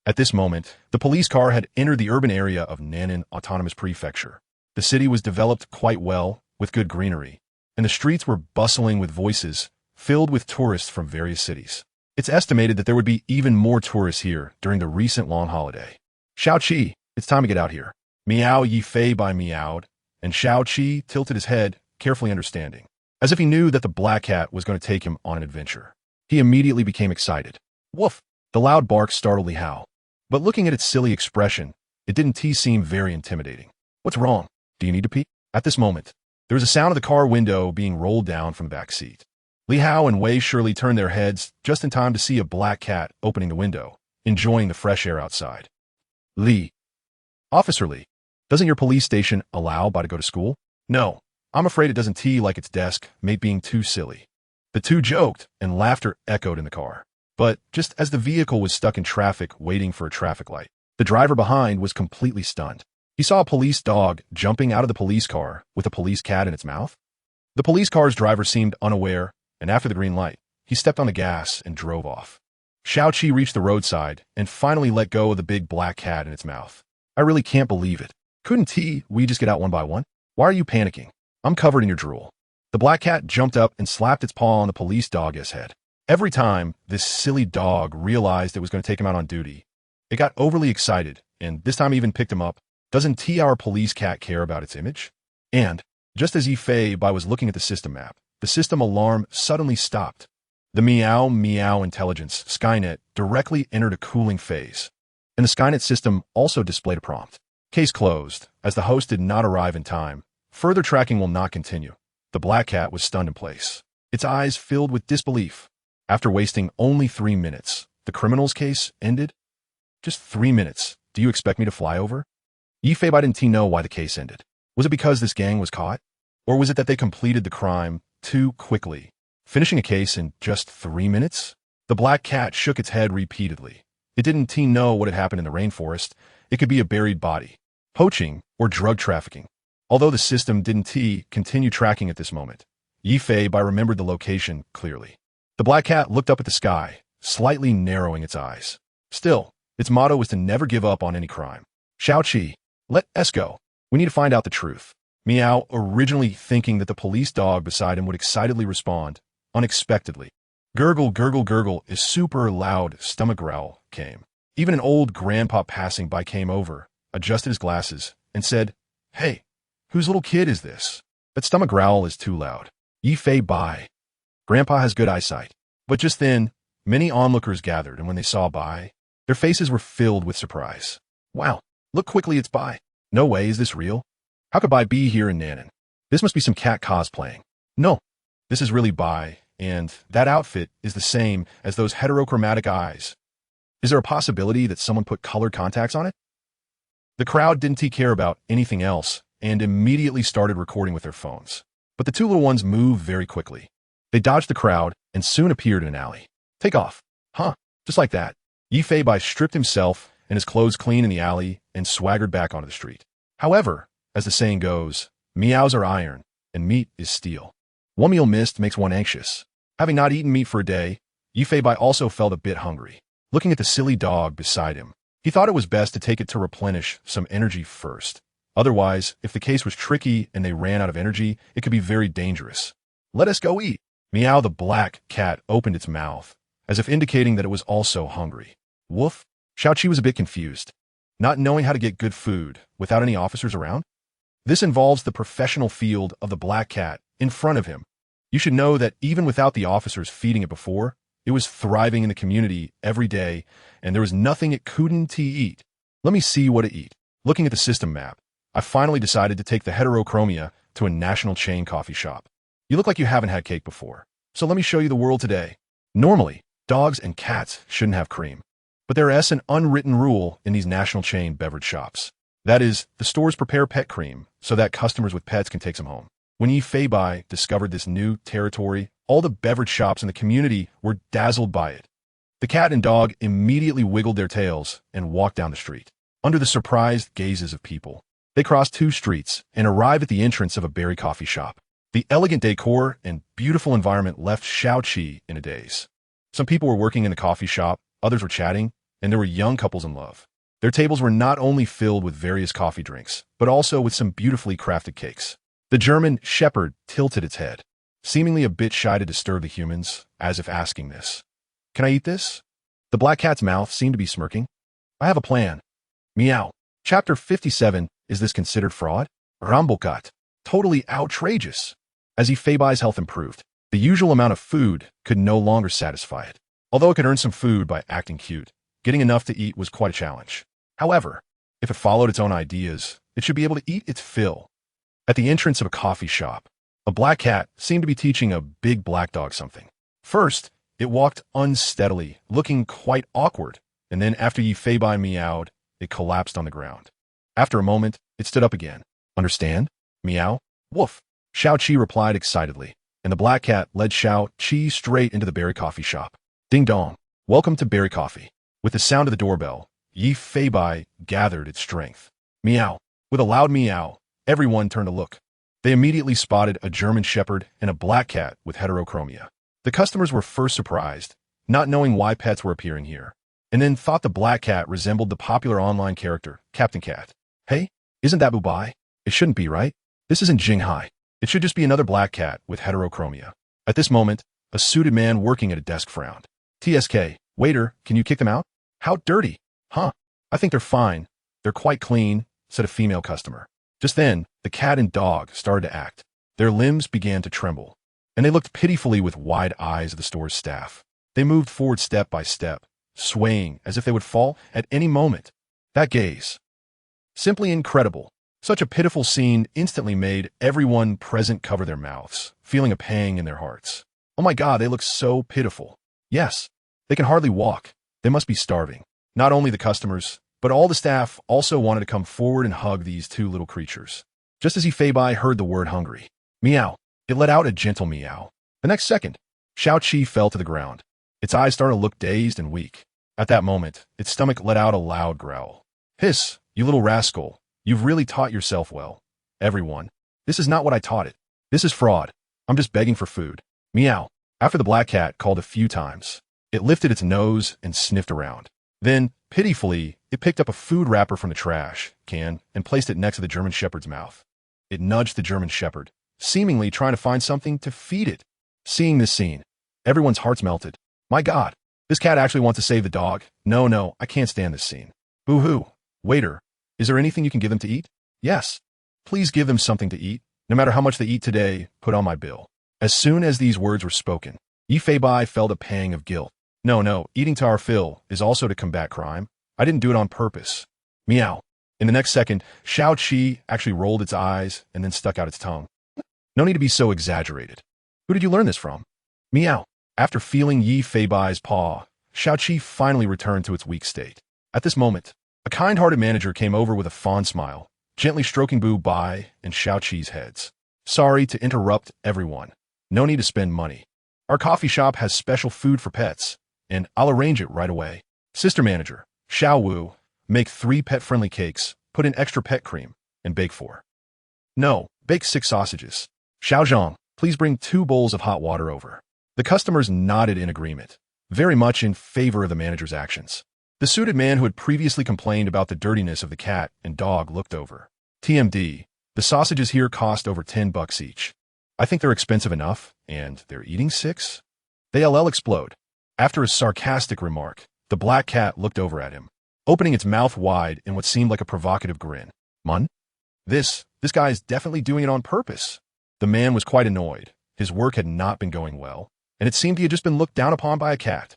At this moment, the police car had entered the urban area of Nan'an Autonomous Prefecture. The city was developed quite well, with good greenery, and the streets were bustling with voices, filled with tourists from various cities. It's estimated that there would be even more tourists here during the recent long holiday. Xiao-Qi, it's time to get out here. Meow Yifei Bai meowed, and Xiao-Qi tilted his head, carefully understanding, as if he knew that the black cat was going to take him on an adventure. He immediately became excited. Woof! The loud bark startled Li Hao. But looking at its silly expression, it didn't seem very intimidating. What's wrong? Do you need to pee? At this moment, there was a sound of the car window being rolled down from the back seat. Li Hao and Wei Shirley turned their heads just in time to see a black cat opening the window, enjoying the fresh air outside. Li. Officer Li, doesn't your police station allow Bai to go to school? No, I'm afraid it doesn't like its desk, mate being too silly. The two joked, and laughter echoed in the car. But just as the vehicle was stuck in traffic waiting for a traffic light, the driver behind was completely stunned. He saw a police dog jumping out of the police car with a police cat in its mouth. The police car's driver seemed unaware, and after the green light, he stepped on the gas and drove off. Xiao-Qi reached the roadside and finally let go of the big black cat in its mouth. I really can't believe it. Couldn't we just get out one by one? Why are you panicking? I'm covered in your drool. The black cat jumped up and slapped its paw on the police dog's head. Every time this silly dog realized it was going to take him out on duty, it got overly excited, and this time even picked him up. Doesn't our police cat care about its image? And, just as Yifei Bai was looking at the system map, the system alarm suddenly stopped. The Meow Meow Intelligence, Skynet, directly entered a cooling phase, and the Skynet system also displayed a prompt. Case closed, as the host did not arrive in time. Further tracking will not continue. The black cat was stunned in place, its eyes filled with disbelief. After wasting only 3 minutes, the criminal's case ended? Just 3 minutes. Do you expect me to fly over? Yifei Bai didn't know why the case ended. Was it because this gang was caught? Or was it that they completed the crime too quickly, finishing a case in just 3 minutes? The black cat shook its head repeatedly. It didn't know what had happened in the rainforest. It could be a buried body, poaching, or drug trafficking. Although the system didn't continue tracking at this moment, Yifei Bai remembered the location clearly. The black cat looked up at the sky, slightly narrowing its eyes. Still, its motto was to never give up on any crime. Xiao-Qi, let us go. We need to find out the truth. Meow, originally thinking that the police dog beside him would excitedly respond, unexpectedly. Gurgle, gurgle, gurgle, a super loud stomach growl came. Even an old grandpa passing by came over, adjusted his glasses, and said, "Hey, whose little kid is this? That stomach growl is too loud." Yifei Bai. Grandpa has good eyesight. But just then, many onlookers gathered, and when they saw Bai, their faces were filled with surprise. Wow, look quickly, it's Bai. No way, is this real? How could Bai be here in Nan'an? This must be some cat cosplaying. No, this is really Bai, and that outfit is the same as those heterochromatic eyes. Is there a possibility that someone put colored contacts on it? The crowd didn't care about anything else and immediately started recording with their phones. But the two little ones moved very quickly. They dodged the crowd and soon appeared in an alley. Take off. Huh, just like that. Yifei Bai stripped himself and his clothes clean in the alley and swaggered back onto the street. However, as the saying goes, meows are iron and meat is steel. One meal missed makes one anxious. Having not eaten meat for a day, Yi Feibai also felt a bit hungry. Looking at the silly dog beside him, he thought it was best to take it to replenish some energy first. Otherwise, if the case was tricky and they ran out of energy, it could be very dangerous. Let us go eat. Meow the black cat opened its mouth, as if indicating that it was also hungry. Woof. Xiao-Qi was a bit confused, not knowing how to get good food without any officers around. This involves the professional field of the black cat in front of him. You should know that even without the officers feeding it before, it was thriving in the community every day, and there was nothing it couldn't eat. Let me see what it eat. Looking at the system map, I finally decided to take the heterochromia to a national chain coffee shop. You look like you haven't had cake before, so let me show you the world today. Normally, dogs and cats shouldn't have cream, but there is an unwritten rule in these national chain beverage shops. That is, the stores prepare pet cream so that customers with pets can take some home. When Yi Feibai discovered this new territory, all the beverage shops in the community were dazzled by it. The cat and dog immediately wiggled their tails and walked down the street. Under the surprised gazes of people, they crossed 2 streets and arrived at the entrance of a berry coffee shop. The elegant decor and beautiful environment left Xiao-Qi in a daze. Some people were working in the coffee shop, others were chatting, and there were young couples in love. Their tables were not only filled with various coffee drinks, but also with some beautifully crafted cakes. The German shepherd tilted its head, seemingly a bit shy to disturb the humans, as if asking this. Can I eat this? The black cat's mouth seemed to be smirking. I have a plan. Meow. Chapter 57. Is this considered fraud? Rambokat. Totally outrageous. As Yi Feibai's health improved, the usual amount of food could no longer satisfy it. Although it could earn some food by acting cute, getting enough to eat was quite a challenge. However, if it followed its own ideas, it should be able to eat its fill. At the entrance of a coffee shop, a black cat seemed to be teaching a big black dog something. First, it walked unsteadily, looking quite awkward, and then after Yi Feibai meowed, it collapsed on the ground. After a moment, it stood up again. Understand? Meow. Woof. Xiao-Qi replied excitedly, and the black cat led Xiao-Qi straight into the berry coffee shop. Ding dong. Welcome to Berry Coffee. With the sound of the doorbell, Yi Feibai gathered its strength. Meow. With a loud meow, everyone turned to look. They immediately spotted a German shepherd and a black cat with heterochromia. The customers were first surprised, not knowing why pets were appearing here, and then thought the black cat resembled the popular online character, Captain Cat. Hey, isn't that Bubai? It shouldn't be, right? This isn't Jinghai. It should just be another black cat with heterochromia. At this moment, a suited man working at a desk frowned. TSK, waiter, can you kick them out? How dirty. Huh? I think they're fine. They're quite clean, said a female customer. Just then, the cat and dog started to act. Their limbs began to tremble, and they looked pitifully with wide eyes at the store's staff. They moved forward step by step, swaying as if they would fall at any moment. That gaze. Simply incredible. Such a pitiful scene instantly made everyone present cover their mouths, feeling a pang in their hearts. Oh my God, they look so pitiful. Yes, they can hardly walk. They must be starving. Not only the customers, but all the staff also wanted to come forward and hug these 2 little creatures. Just as Yi Feibai heard the word hungry, meow, it let out a gentle meow. The next second, Xiao-Qi fell to the ground. Its eyes started to look dazed and weak. At that moment, its stomach let out a loud growl. Hiss, you little rascal. You've really taught yourself well. Everyone, this is not what I taught it. This is fraud. I'm just begging for food. Meow. After the black cat called a few times, it lifted its nose and sniffed around. Then, pitifully, it picked up a food wrapper from the trash can and placed it next to the German shepherd's mouth. It nudged the German shepherd, seemingly trying to find something to feed it. Seeing this scene, everyone's hearts melted. My God, this cat actually wants to save the dog. No, I can't stand this scene. Boo-hoo. Waiter, is there anything you can give them to eat? Yes. Please give them something to eat. No matter how much they eat today, put on my bill. As soon as these words were spoken, Yi Feibai felt a pang of guilt. No, eating to our fill is also to combat crime. I didn't do it on purpose. Meow. In the next second, Xiao-Qi actually rolled its eyes and then stuck out its tongue. No need to be so exaggerated. Who did you learn this from? Meow. After feeling Yi Feibai's paw, Xiao-Qi finally returned to its weak state. At this moment, a kind-hearted manager came over with a fond smile, gently stroking Bubai and Xiao-Qi's heads. Sorry to interrupt everyone. No need to spend money. Our coffee shop has special food for pets, and I'll arrange it right away. Sister manager, Xiao Wu, make 3 pet-friendly cakes, put in extra pet cream, and bake 4. No, bake 6 sausages. Xiao Zhang, Please bring 2 bowls of hot water over. The customers nodded in agreement, very much in favor of the manager's actions. The suited man who had previously complained about the dirtiness of the cat and dog looked over. TMD, the sausages here cost over $10 each. I think they're expensive enough, and they're eating 6? They LL explode. After a sarcastic remark, the black cat looked over at him, opening its mouth wide in what seemed like a provocative grin. Mun? This guy is definitely doing it on purpose. The man was quite annoyed. His work had not been going well, and it seemed he had just been looked down upon by a cat.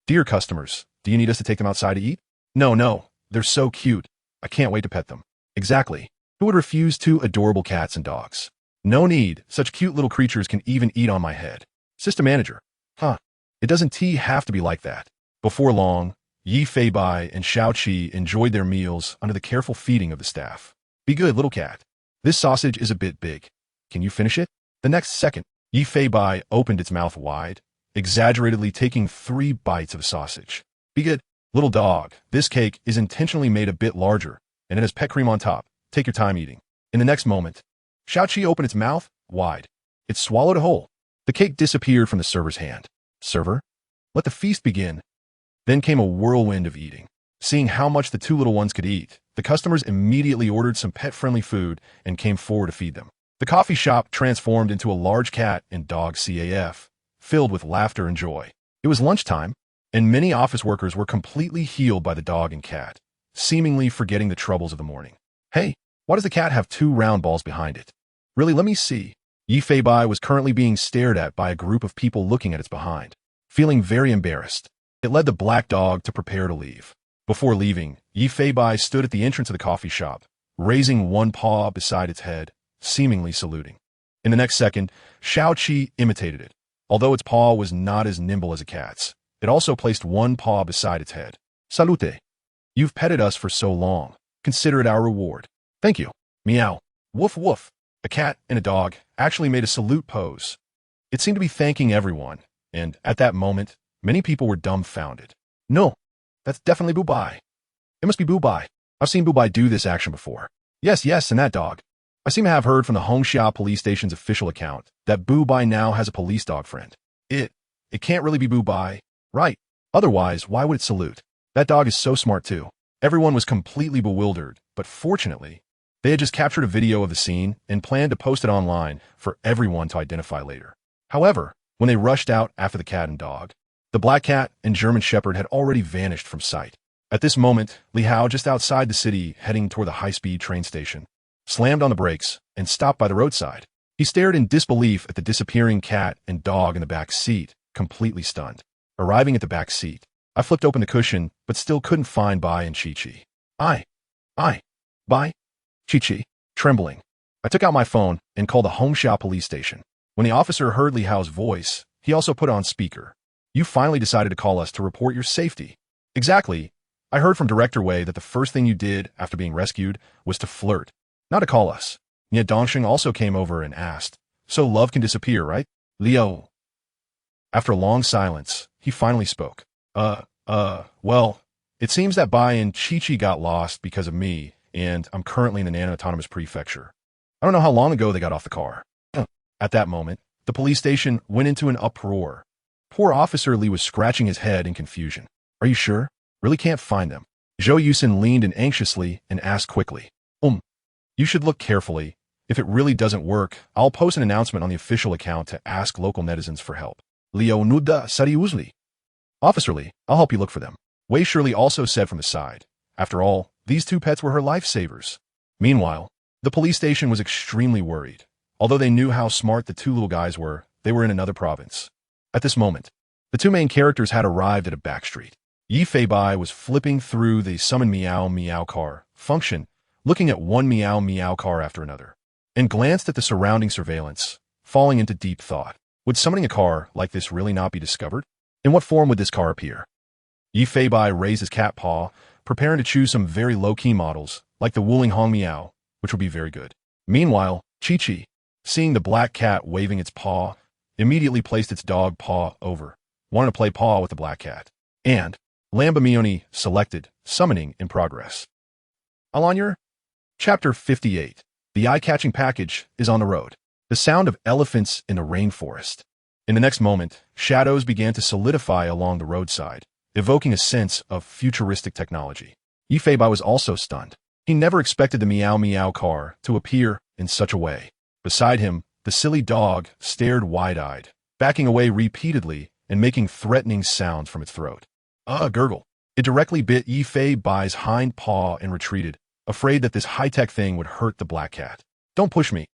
Dear customers, do you need us to take them outside to eat? No, they're so cute. I can't wait to pet them. Exactly. Who would refuse 2 adorable cats and dogs? No need. Such cute little creatures can even eat on my head. System manager. Huh. It doesn't have to be like that. Before long, Yi Fei Bai and Xiao Qi enjoyed their meals under the careful feeding of the staff. Be good, little cat. This sausage is a bit big. Can you finish it? The next second, Yi Fei Bai opened its mouth wide, exaggeratedly taking 3 bites of sausage. Be good, little dog. This cake is intentionally made a bit larger, and it has pet cream on top. Take your time eating. In the next moment, Xiao Qi opened its mouth wide. It swallowed a whole. The cake disappeared from the server's hand. Server, let the feast begin. Then came a whirlwind of eating. Seeing how much the 2 little ones could eat, the customers immediately ordered some pet-friendly food and came forward to feed them. The coffee shop transformed into a large cat and dog CAF, filled with laughter and joy. It was lunchtime, and many office workers were completely healed by the dog and cat, seemingly forgetting the troubles of the morning. Hey, why does the cat have 2 round balls behind it? Really, let me see. Yi Fei Bai was currently being stared at by a group of people looking at its behind. Feeling very embarrassed, it led the black dog to prepare to leave. Before leaving, Yi Fei Bai stood at the entrance of the coffee shop, raising 1 paw beside its head, seemingly saluting. In the next second, Xiao Qi imitated it. Although its paw was not as nimble as a cat's, it also placed 1 paw beside its head. Salute. You've petted us for so long. Consider it our reward. Thank you. Meow. Woof woof. A cat and a dog actually made a salute pose. It seemed to be thanking everyone, and at that moment, many people were dumbfounded. No, that's definitely Bubai. It must be Bubai. I've seen Bubai do this action before. Yes, and that dog. I seem to have heard from the Hongxia police station's official account that Bubai now has a police dog friend. It can't really be Bubai, right? Otherwise, why would it salute? That dog is so smart too. Everyone was completely bewildered, but fortunately, they had just captured a video of the scene and planned to post it online for everyone to identify later. However, when they rushed out after the cat and dog, the black cat and German shepherd had already vanished from sight. At this moment, Li Hao, just outside the city heading toward the high-speed train station, slammed on the brakes and stopped by the roadside. He stared in disbelief at the disappearing cat and dog in the back seat, completely stunned. Arriving at the back seat, I flipped open the cushion, but still couldn't find Bai and Chi-Chi. Bai? Chi-Chi, trembling. I took out my phone and called the Hongxia police station. When the officer heard Li Hao's voice, he also put on speaker. You finally decided to call us to report your safety. Exactly. I heard from Director Wei that the first thing you did after being rescued was to flirt, not to call us. Nia Dongxing also came over and asked, so love can disappear, right? Leo. After a long silence, he finally spoke. Well, it seems that Bai and Chi-Chi got lost because of me, and I'm currently in the Nano-Autonomous Prefecture. I don't know how long ago they got off the car. At that moment, the police station went into an uproar. Poor Officer Li was scratching his head in confusion. Are you sure? Really can't find them. Zhou Yusin leaned in anxiously and asked quickly. You should look carefully. If it really doesn't work, I'll post an announcement on the official account to ask local netizens for help. Leo Nuda Sariuzli. Officer Li, I'll help you look for them. Wei Shirley also said from the side. After all, these 2 pets were her lifesavers. Meanwhile, the police station was extremely worried. Although they knew how smart the 2 little guys were, they were in another province. At this moment, the 2 main characters had arrived at a back street. Yi Fei Bai was flipping through the summon meow meow car function, looking at one meow meow car after another, and glanced at the surrounding surveillance, falling into deep thought. Would summoning a car like this really not be discovered? In what form would this car appear? Yi Fei Bai raised his cat paw, preparing to choose some very low-key models, like the Wuling Hong Meow, which would be very good. Meanwhile, Chi-Chi, seeing the black cat waving its paw, immediately placed its dog paw over, wanted to play paw with the black cat. And Lambamione selected, summoning in progress. Alonyor? Chapter 58. The eye-catching package is on the road. The sound of elephants in the rainforest. In the next moment, shadows began to solidify along the roadside, evoking a sense of futuristic technology. Yifei was also stunned. He never expected the Meow Meow car to appear in such a way. Beside him, the silly dog stared wide-eyed, backing away repeatedly and making threatening sounds from its throat. A gurgle. It directly bit Yifei's hind paw and retreated, afraid that this high-tech thing would hurt the black cat. Don't push me.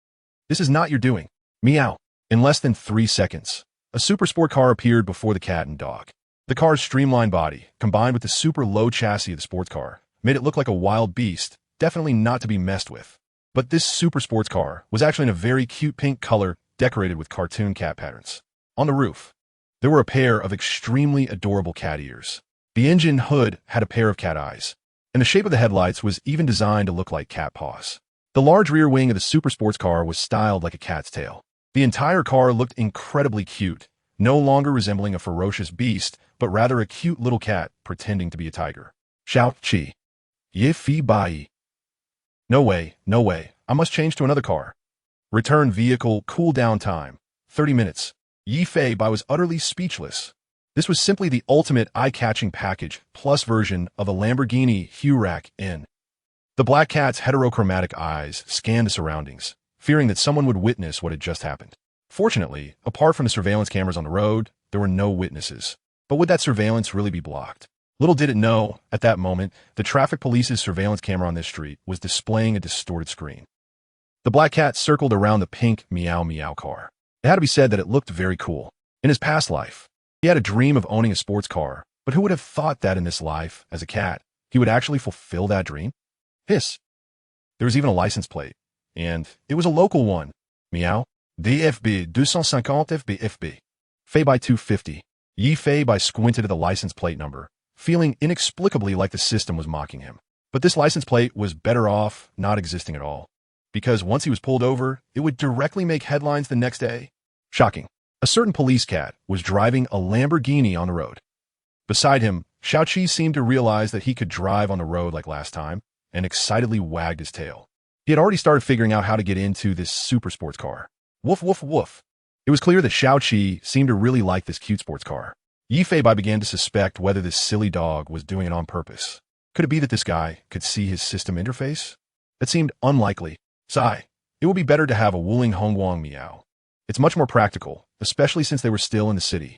This is not your doing. Meow. In less than 3 seconds, a super sport car appeared before the cat and dog. The car's streamlined body, combined with the super low chassis of the sports car, made it look like a wild beast, definitely not to be messed with. But this super sports car was actually in a very cute pink color, decorated with cartoon cat patterns. On the roof, there were a pair of extremely adorable cat ears. The engine hood had a pair of cat eyes, and the shape of the headlights was even designed to look like cat paws. The large rear wing of the super sports car was styled like a cat's tail. The entire car looked incredibly cute, no longer resembling a ferocious beast, but rather a cute little cat pretending to be a tiger. Xiao Qi. Ye fi bai. No way, no way, I must change to another car. Return vehicle cool down time, 30 minutes. Yifei was utterly speechless. This was simply the ultimate eye-catching package plus version of a Lamborghini Huracan N. The black cat's heterochromatic eyes scanned the surroundings, fearing that someone would witness what had just happened. Fortunately, apart from the surveillance cameras on the road, there were no witnesses. But would that surveillance really be blocked? Little did it know, at that moment, the traffic police's surveillance camera on this street was displaying a distorted screen. The black cat circled around the pink Meow Meow car. It had to be said that it looked very cool. In his past life, he had a dream of owning a sports car, but who would have thought that in this life, as a cat, he would actually fulfill that dream? Hiss. There was even a license plate, and it was a local one. Meow. DFB 250 FB. Fei by 250. Yifei squinted at the license plate number, feeling inexplicably like the system was mocking him. But this license plate was better off not existing at all, because once he was pulled over, it would directly make headlines the next day. Shocking. A certain police cat was driving a Lamborghini on the road. Beside him, Xiaoqi seemed to realize that he could drive on the road like last time, and excitedly wagged his tail. He had already started figuring out how to get into this super sports car. Woof, woof, woof. It was clear that Xiaoqi seemed to really like this cute sports car. Yifei began to suspect whether this silly dog was doing it on purpose. Could it be that this guy could see his system interface? That seemed unlikely. Sigh. It would be better to have a Wuling Hongguang Meow. It's much more practical, especially since they were still in the city.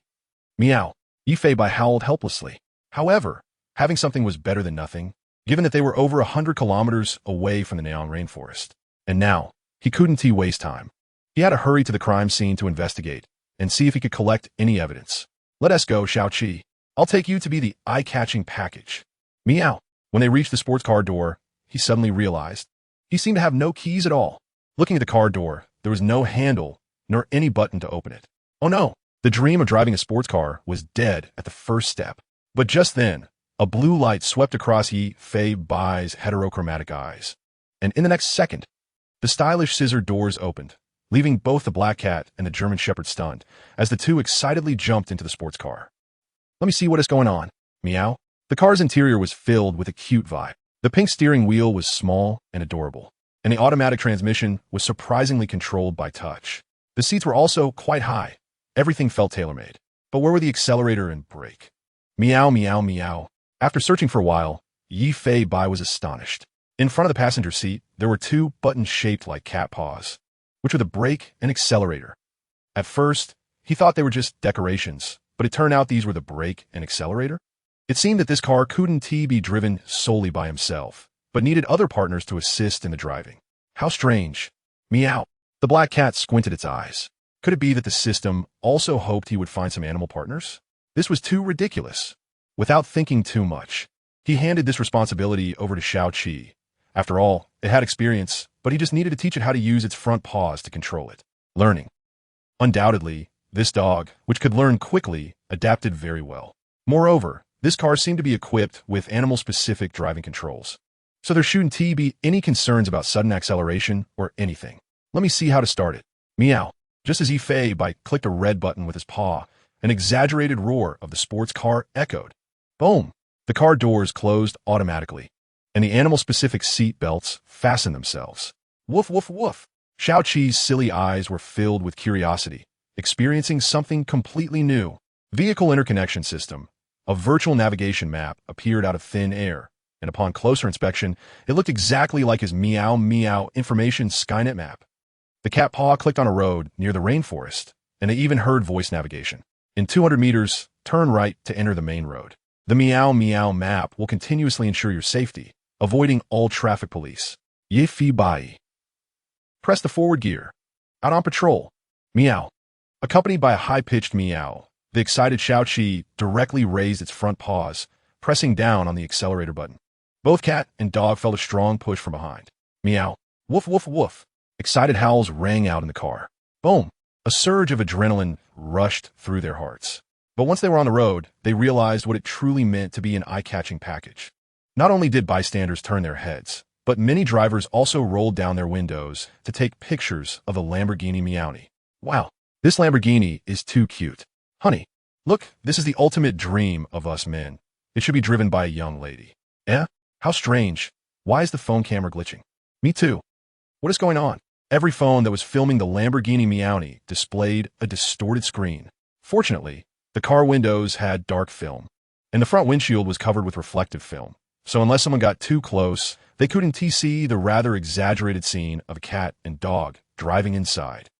Meow. Yifei howled helplessly. However, having something was better than nothing, given that they were over 100 kilometers away from the Neon rainforest. And now, he couldn't waste time. He had to hurry to the crime scene to investigate and see if he could collect any evidence. Let us go, Xiaoqi. I'll take you to be the eye-catching package. Meow. When they reached the sports car door, he suddenly realized he seemed to have no keys at all. Looking at the car door, there was no handle nor any button to open it. Oh no, the dream of driving a sports car was dead at the first step. But just then, a blue light swept across Yifei's heterochromatic eyes. And in the next second, the stylish scissor doors opened, leaving both the black cat and the German shepherd stunned, as the two excitedly jumped into the sports car. Let me see what is going on. Meow. The car's interior was filled with a cute vibe. The pink steering wheel was small and adorable, and the automatic transmission was surprisingly controlled by touch. The seats were also quite high. Everything felt tailor-made. But where were the accelerator and brake? Meow, meow, meow. After searching for a while, Yifei was astonished. In front of the passenger seat, there were two buttons shaped like cat paws, which were the brake and accelerator. At first, he thought they were just decorations, but it turned out these were the brake and accelerator. It seemed that this car couldn't be driven solely by himself, but needed other partners to assist in the driving. How strange. Meow. The black cat squinted its eyes. Could it be that the system also hoped he would find some animal partners? This was too ridiculous. Without thinking too much, he handed this responsibility over to Xiaoqi. After all, it had experience, but he just needed to teach it how to use its front paws to control it. Learning. Undoubtedly, this dog, which could learn quickly, adapted very well. Moreover, this car seemed to be equipped with animal-specific driving controls, so there shouldn't be any concerns about sudden acceleration or anything. Let me see how to start it. Meow. Just as Yifei clicked a red button with his paw, an exaggerated roar of the sports car echoed. Boom! The car doors closed automatically, and the animal-specific seat belts fastened themselves. Woof, woof, woof. Xiaoqi's silly eyes were filled with curiosity, experiencing something completely new. Vehicle interconnection system. A virtual navigation map appeared out of thin air, and upon closer inspection, it looked exactly like his Meow Meow information Skynet map. The cat paw clicked on a road near the rainforest, and they even heard voice navigation. In 200 meters, turn right to enter the main road. The Meow Meow map will continuously ensure your safety, avoiding all traffic police. Ye fi bai. Press the forward gear. Out on patrol. Meow. Accompanied by a high-pitched meow, the excited Xiaoqi directly raised its front paws, pressing down on the accelerator button. Both cat and dog felt a strong push from behind. Meow. Woof woof woof. Excited howls rang out in the car. Boom. A surge of adrenaline rushed through their hearts. But once they were on the road, they realized what it truly meant to be an eye-catching package. Not only did bystanders turn their heads, but many drivers also rolled down their windows to take pictures of the Lamborghini Meowni. Wow, this Lamborghini is too cute. Honey, look, this is the ultimate dream of us men. It should be driven by a young lady. Eh? How strange. Why is the phone camera glitching? Me too. What is going on? Every phone that was filming the Lamborghini Meowni displayed a distorted screen. Fortunately, the car windows had dark film, and the front windshield was covered with reflective film. So unless someone got too close, they couldn't see the rather exaggerated scene of a cat and dog driving inside.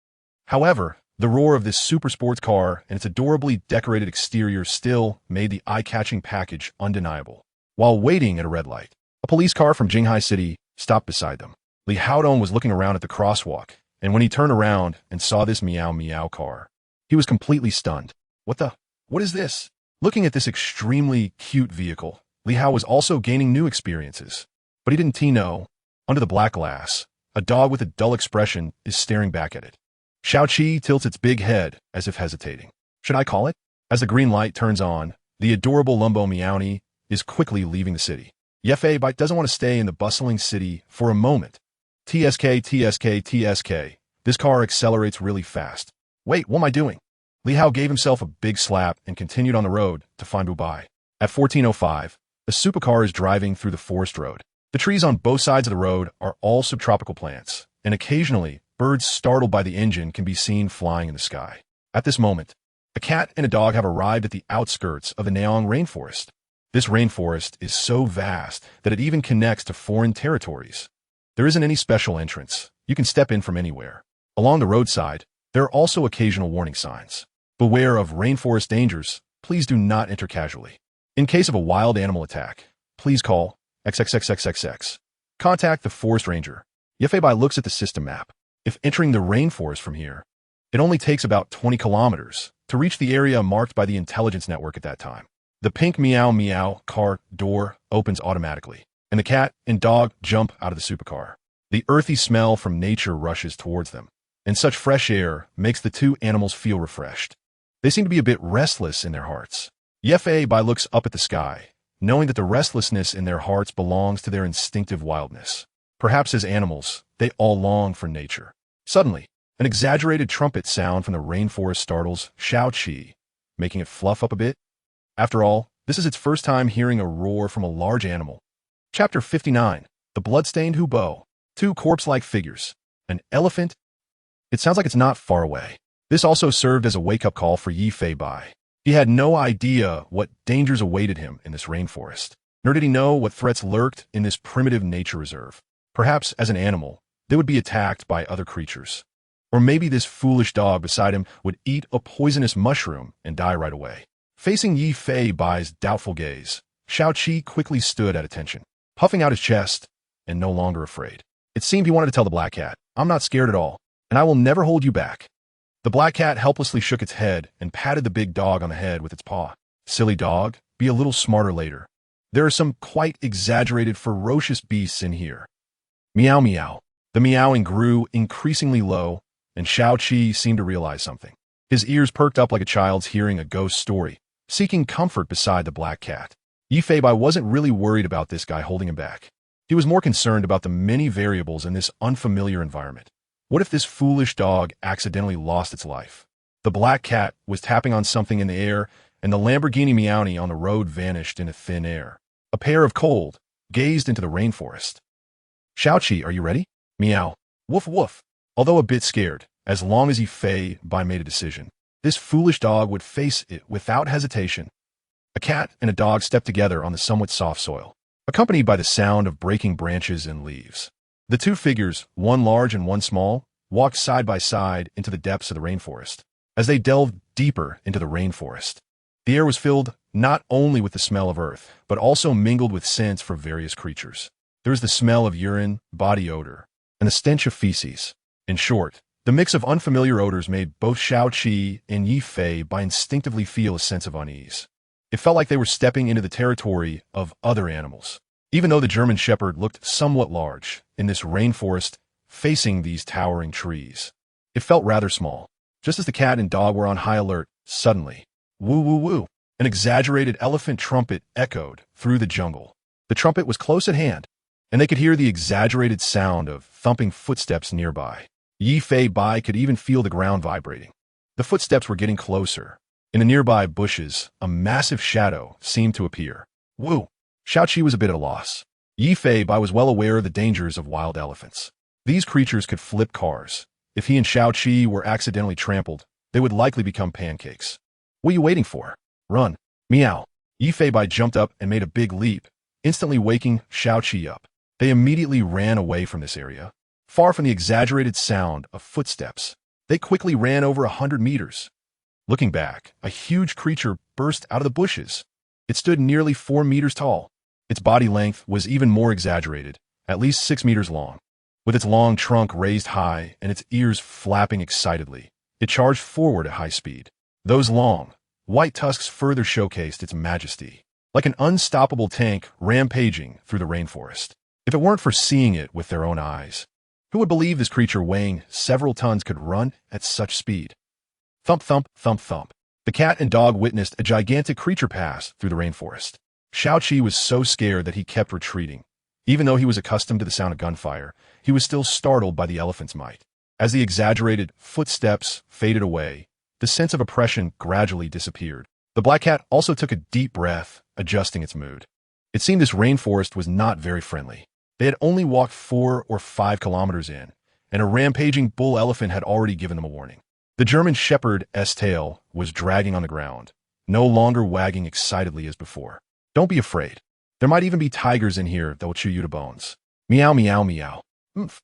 However, the roar of this super sports car and its adorably decorated exterior still made the eye-catching package undeniable. While waiting at a red light, a police car from Jinghai City stopped beside them. Li Haodong was looking around at the crosswalk, and when he turned around and saw this Meow Meow car, he was completely stunned. What is this? Looking at this extremely cute vehicle, Li Hao was also gaining new experiences. But he didn't know. Under the black glass, a dog with a dull expression is staring back at it. Xiaoqi tilts its big head as if hesitating. Should I call it? As the green light turns on, the adorable Lumbo Meowni is quickly leaving the city. Yefei Bite doesn't want to stay in the bustling city for a moment. TSK. This car accelerates really fast. Wait, what am I doing? Li Hao gave himself a big slap and continued on the road to find Bubai. At 14:05, a supercar is driving through the forest road. The trees on both sides of the road are all subtropical plants, and occasionally, birds startled by the engine can be seen flying in the sky. At this moment, a cat and a dog have arrived at the outskirts of the Neong rainforest. This rainforest is so vast that it even connects to foreign territories. There isn't any special entrance. You can step in from anywhere. Along the roadside, there are also occasional warning signs. Beware of rainforest dangers. Please do not enter casually. In case of a wild animal attack, please call XXXXXX. Contact the forest ranger. Yefei looks at the system map. If entering the rainforest from here, it only takes about 20 kilometers to reach the area marked by the intelligence network at that time. The pink Meow Meow car door opens automatically, and the cat and dog jump out of the supercar. The earthy smell from nature rushes towards them, and such fresh air makes the two animals feel refreshed. They seem to be a bit restless in their hearts. Yefei looks up at the sky, knowing that the restlessness in their hearts belongs to their instinctive wildness. Perhaps as animals, they all long for nature. Suddenly, an exaggerated trumpet sound from the rainforest startles Xiaoqi, making it fluff up a bit. After all, this is its first time hearing a roar from a large animal. Chapter 59. The Bloodstained Hubo. Two corpse-like figures. An elephant. It sounds like it's not far away. This also served as a wake-up call for Yefei Bai. He had no idea what dangers awaited him in this rainforest, nor did he know what threats lurked in this primitive nature reserve. Perhaps, as an animal, they would be attacked by other creatures. Or maybe this foolish dog beside him would eat a poisonous mushroom and die right away. Facing Yefei Bai's doubtful gaze, Xiaoqi quickly stood at attention, puffing out his chest and no longer afraid. It seemed he wanted to tell the black cat, "I'm not scared at all, and I will never hold you back." The black cat helplessly shook its head and patted the big dog on the head with its paw. "Silly dog, be a little smarter later. There are some quite exaggerated ferocious beasts in here." Meow meow. The meowing grew increasingly low, and Xiaoqi seemed to realize something. His ears perked up like a child's hearing a ghost story, seeking comfort beside the black cat. Yefei wasn't really worried about this guy holding him back. He was more concerned about the many variables in this unfamiliar environment. What if this foolish dog accidentally lost its life? The black cat was tapping on something in the air, and the Lamborghini Meowni on the road vanished into thin air. A pair of cold gazed into the rainforest. "Xiaoqi, are you ready?" Meow. "Woof woof." Although a bit scared, as long as Yi Bai made a decision, this foolish dog would face it without hesitation. A cat and a dog stepped together on the somewhat soft soil, accompanied by the sound of breaking branches and leaves. The two figures, one large and one small, walked side by side into the depths of the rainforest. As they delved deeper into the rainforest, the air was filled not only with the smell of earth, but also mingled with scents for various creatures. There was the smell of urine, body odor, and the stench of feces. In short, the mix of unfamiliar odors made both Xiaoqi and Yi Bai instinctively feel a sense of unease. It felt like they were stepping into the territory of other animals. Even though the German Shepherd looked somewhat large in this rainforest facing these towering trees, it felt rather small. Just as the cat and dog were on high alert, suddenly, woo woo woo, an exaggerated elephant trumpet echoed through the jungle. The trumpet was close at hand, and they could hear the exaggerated sound of thumping footsteps nearby. Yi Bai could even feel the ground vibrating. The footsteps were getting closer. In the nearby bushes, a massive shadow seemed to appear. Woo! Xiaoqi was a bit at a loss. Yi Bai was well aware of the dangers of wild elephants. These creatures could flip cars. If he and Xiaoqi were accidentally trampled, they would likely become pancakes. What are you waiting for? Run. Meow. Yi Bai jumped up and made a big leap, instantly waking Xiaoqi up. They immediately ran away from this area. Far from the exaggerated sound of footsteps, they quickly ran over 100 meters. Looking back, a huge creature burst out of the bushes. It stood nearly 4 meters tall. Its body length was even more exaggerated, at least 6 meters long. With its long trunk raised high and its ears flapping excitedly, it charged forward at high speed. Those long, white tusks further showcased its majesty, like an unstoppable tank rampaging through the rainforest. If it weren't for seeing it with their own eyes, who would believe this creature weighing several tons could run at such speed? Thump, thump, thump, thump. The cat and dog witnessed a gigantic creature pass through the rainforest. Xiaoqi was so scared that he kept retreating. Even though he was accustomed to the sound of gunfire, he was still startled by the elephant's might. As the exaggerated footsteps faded away, the sense of oppression gradually disappeared. The black cat also took a deep breath, adjusting its mood. It seemed this rainforest was not very friendly. They had only walked 4 or 5 kilometers in, and a rampaging bull elephant had already given them a warning. The German Shepherd's tail was dragging on the ground, no longer wagging excitedly as before. Don't be afraid. There might even be tigers in here that will chew you to bones. Meow, meow, meow. Oomph.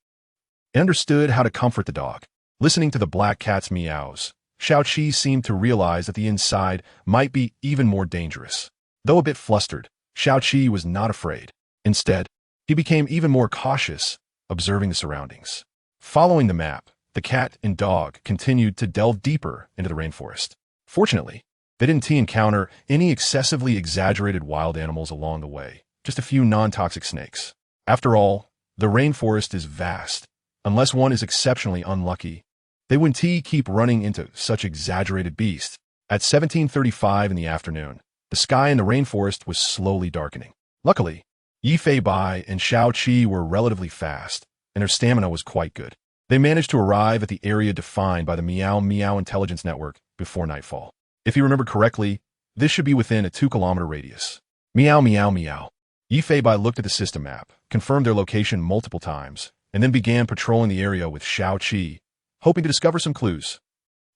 It understood how to comfort the dog. Listening to the black cat's meows, Xiaoqi seemed to realize that the inside might be even more dangerous. Though a bit flustered, Xiaoqi was not afraid. Instead, he became even more cautious, observing the surroundings. Following the map, the cat and dog continued to delve deeper into the rainforest. Fortunately, they didn't encounter any excessively exaggerated wild animals along the way, just a few non-toxic snakes. After all, the rainforest is vast. Unless one is exceptionally unlucky, they wouldn't keep running into such exaggerated beasts. At 17:35 in the afternoon, the sky in the rainforest was slowly darkening. Luckily, Yi Bai and Xiaoqi were relatively fast, and their stamina was quite good. They managed to arrive at the area defined by the Meow Meow Intelligence Network before nightfall. If you remember correctly, this should be within a 2-kilometer radius. Meow Meow Meow. Yi Bai looked at the system map, confirmed their location multiple times, and then began patrolling the area with Xiaoqi, hoping to discover some clues.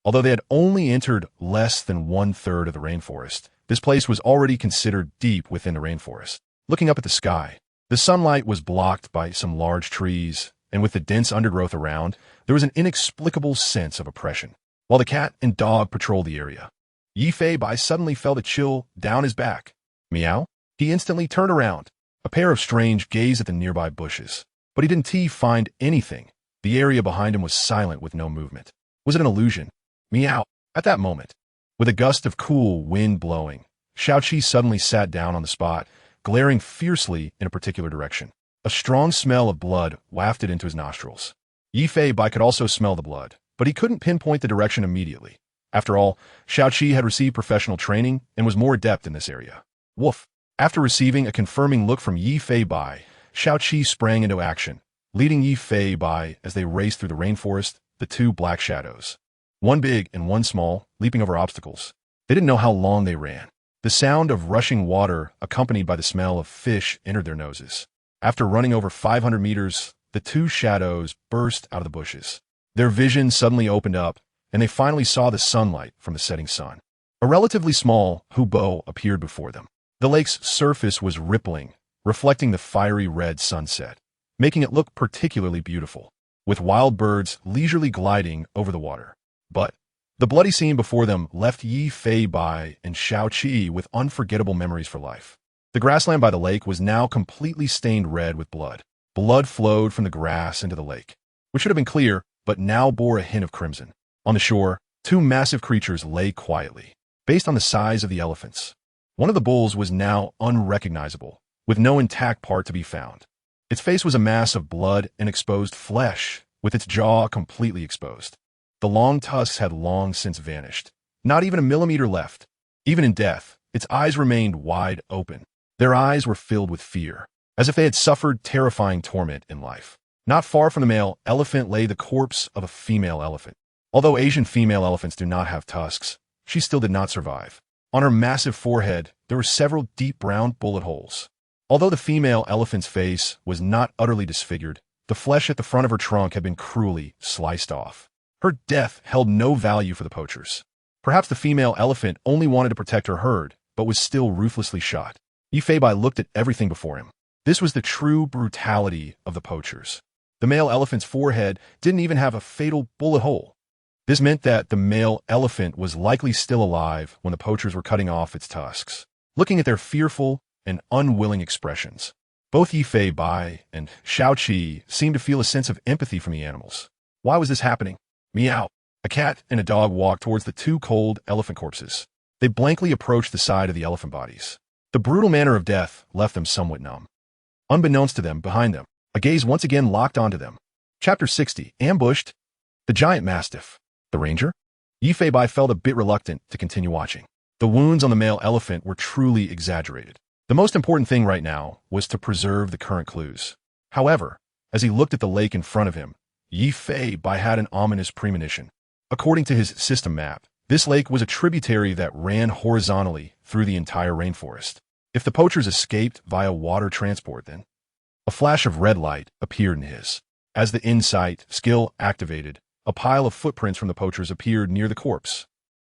Although they had only entered less than 1/3 of the rainforest, this place was already considered deep within the rainforest. Looking up at the sky, the sunlight was blocked by some large trees, and with the dense undergrowth around, there was an inexplicable sense of oppression. While the cat and dog patrolled the area, Yi Bai suddenly felt a chill down his back. Meow? He instantly turned around. A pair of strange gazed at the nearby bushes, but he didn't find anything. The area behind him was silent with no movement. Was it an illusion? Meow. At that moment, with a gust of cool wind blowing, Xiaoqi suddenly sat down on the spot, glaring fiercely in a particular direction. A strong smell of blood wafted into his nostrils. Yi Bai could also smell the blood, but he couldn't pinpoint the direction immediately. After all, Xiaoqi had received professional training and was more adept in this area. Woof! After receiving a confirming look from Yi Bai, Xiaoqi sprang into action, leading Yi Bai as they raced through the rainforest, the two black shadows. One big and one small, leaping over obstacles. They didn't know how long they ran. The sound of rushing water, accompanied by the smell of fish, entered their noses. After running over 500 meters, the two shadows burst out of the bushes. Their vision suddenly opened up, and they finally saw the sunlight from the setting sun. A relatively small hubo appeared before them. The lake's surface was rippling, reflecting the fiery red sunset, making it look particularly beautiful, with wild birds leisurely gliding over the water. But the bloody scene before them left Yi Fei Bai and Xiao Qi with unforgettable memories for life. The grassland by the lake was now completely stained red with blood. Blood flowed from the grass into the lake, which should have been clear, but now bore a hint of crimson. On the shore, two massive creatures lay quietly, based on the size of the elephants. One of the bulls was now unrecognizable, with no intact part to be found. Its face was a mass of blood and exposed flesh, with its jaw completely exposed. The long tusks had long since vanished, not even a millimeter left. Even in death, its eyes remained wide open. Their eyes were filled with fear, as if they had suffered terrifying torment in life. Not far from the male elephant lay the corpse of a female elephant. Although Asian female elephants do not have tusks, she still did not survive. On her massive forehead, there were several deep brown bullet holes. Although the female elephant's face was not utterly disfigured, the flesh at the front of her trunk had been cruelly sliced off. Her death held no value for the poachers. Perhaps the female elephant only wanted to protect her herd, but was still ruthlessly shot. Yi Fei Bai looked at everything before him. This was the true brutality of the poachers. The male elephant's forehead didn't even have a fatal bullet hole. This meant that the male elephant was likely still alive when the poachers were cutting off its tusks. Looking at their fearful and unwilling expressions, both Yi Fei Bai and Xiao Qi seemed to feel a sense of empathy from the animals. Why was this happening? Meow. A cat and a dog walked towards the two cold elephant corpses. They blankly approached the side of the elephant bodies. The brutal manner of death left them somewhat numb. Unbeknownst to them, behind them, a gaze once again locked onto them. Chapter 60. Ambushed. The giant mastiff. The ranger? Yi Fei Bai felt a bit reluctant to continue watching. The wounds on the male elephant were truly exaggerated. The most important thing right now was to preserve the current clues. However, as he looked at the lake in front of him, Yi Fei Bai had an ominous premonition. According to his system map, this lake was a tributary that ran horizontally through the entire rainforest. If the poachers escaped via water transport, then a flash of red light appeared in his. As the insight skill activated, a pile of footprints from the poachers appeared near the corpse.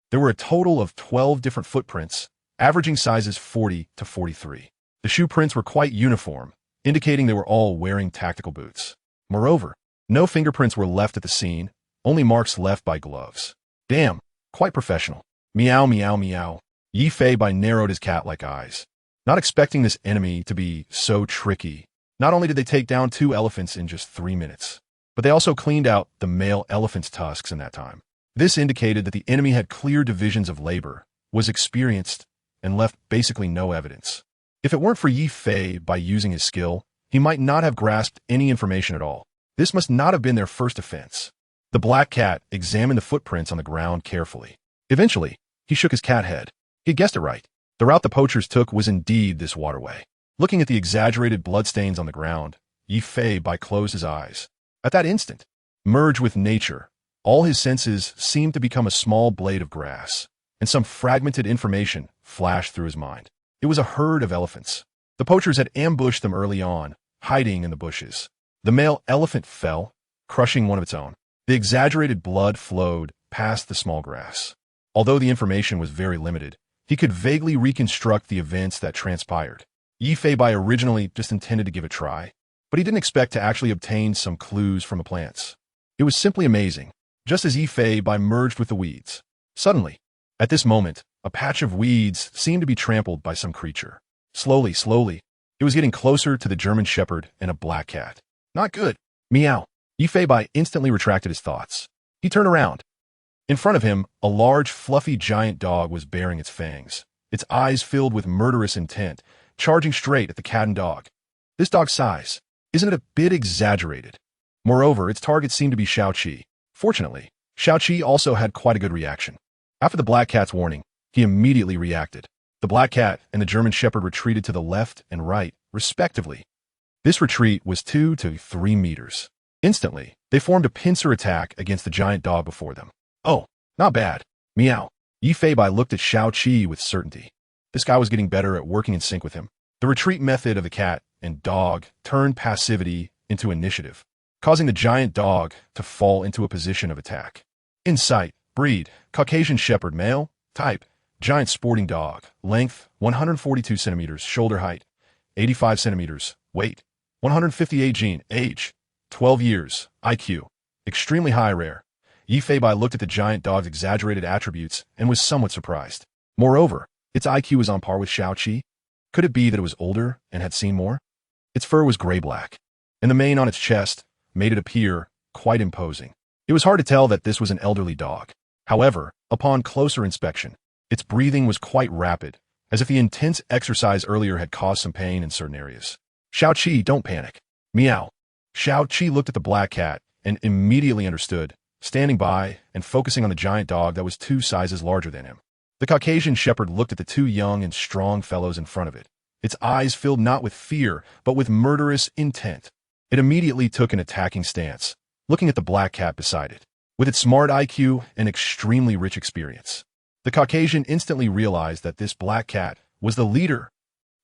There were a total of 12 different footprints, averaging sizes 40 to 43. The shoe prints were quite uniform, indicating they were all wearing tactical boots. Moreover, no fingerprints were left at the scene, only marks left by gloves. Damn, quite professional. Meow, meow, meow. Yi Fei Bai narrowed his cat-like eyes. Not expecting this enemy to be so tricky, not only did they take down 2 elephants in just 3 minutes, but they also cleaned out the male elephant's tusks in that time. This indicated that the enemy had clear divisions of labor, was experienced, and left basically no evidence. If it weren't for Yi Fei Bai using his skill, he might not have grasped any information at all. This must not have been their first offense. The black cat examined the footprints on the ground carefully. Eventually, he shook his cat head. He guessed it right. The route the poachers took was indeed this waterway. Looking at the exaggerated bloodstains on the ground, Yi Fei Bai closed his eyes. At that instant, merged with nature, all his senses seemed to become a small blade of grass, and some fragmented information flashed through his mind. It was a herd of elephants. The poachers had ambushed them early on, hiding in the bushes. The male elephant fell, crushing one of its own. The exaggerated blood flowed past the small grass. Although the information was very limited, he could vaguely reconstruct the events that transpired. Yi Fei Bai originally just intended to give it a try, but he didn't expect to actually obtain some clues from the plants. It was simply amazing, just as Yi Fei Bai merged with the weeds. Suddenly, at this moment, a patch of weeds seemed to be trampled by some creature. Slowly, it was getting closer to the German Shepherd and a black cat. Not good. Meow. Yi Fei Bai instantly retracted his thoughts. He turned around. In front of him, a large, fluffy giant dog was baring its fangs, its eyes filled with murderous intent, charging straight at the cat and dog. This dog's size, isn't it a bit exaggerated? Moreover, its target seemed to be Xiao Qi. Fortunately, Xiao Qi also had quite a good reaction. After the black cat's warning, he immediately reacted. The black cat and the German Shepherd retreated to the left and right, respectively. This retreat was 2 to 3 meters. Instantly, they formed a pincer attack against the giant dog before them. Oh, not bad. Meow. Yi Fei Bai looked at Xiao Qi with certainty. This guy was getting better at working in sync with him. The retreat method of the cat and dog turned passivity into initiative. causing the giant dog to fall into a position of attack. Insight, breed, Caucasian Shepherd male, type, giant sporting dog, length, 142 centimeters, shoulder height, 85 centimeters, weight, 158 gene, age, 12 years, IQ, extremely high rare. Yifei looked at the giant dog's exaggerated attributes and was somewhat surprised. Moreover, its IQ was on par with Xiao-Qi. Could it be that it was older and had seen more? Its fur was gray-black, and the mane on its chest made it appear quite imposing. It was hard to tell that this was an elderly dog. However, upon closer inspection, its breathing was quite rapid, as if the intense exercise earlier had caused some pain in certain areas. Xiao-Qi, don't panic. Meow. Xiao-Qi looked at the black cat and immediately understood, standing by and focusing on the giant dog that was 2 sizes larger than him. The Caucasian Shepherd looked at the 2 young and strong fellows in front of it. Its eyes filled not with fear, but with murderous intent. It immediately took an attacking stance, looking at the black cat beside it. With its smart IQ and extremely rich experience, the Caucasian instantly realized that this black cat was the leader.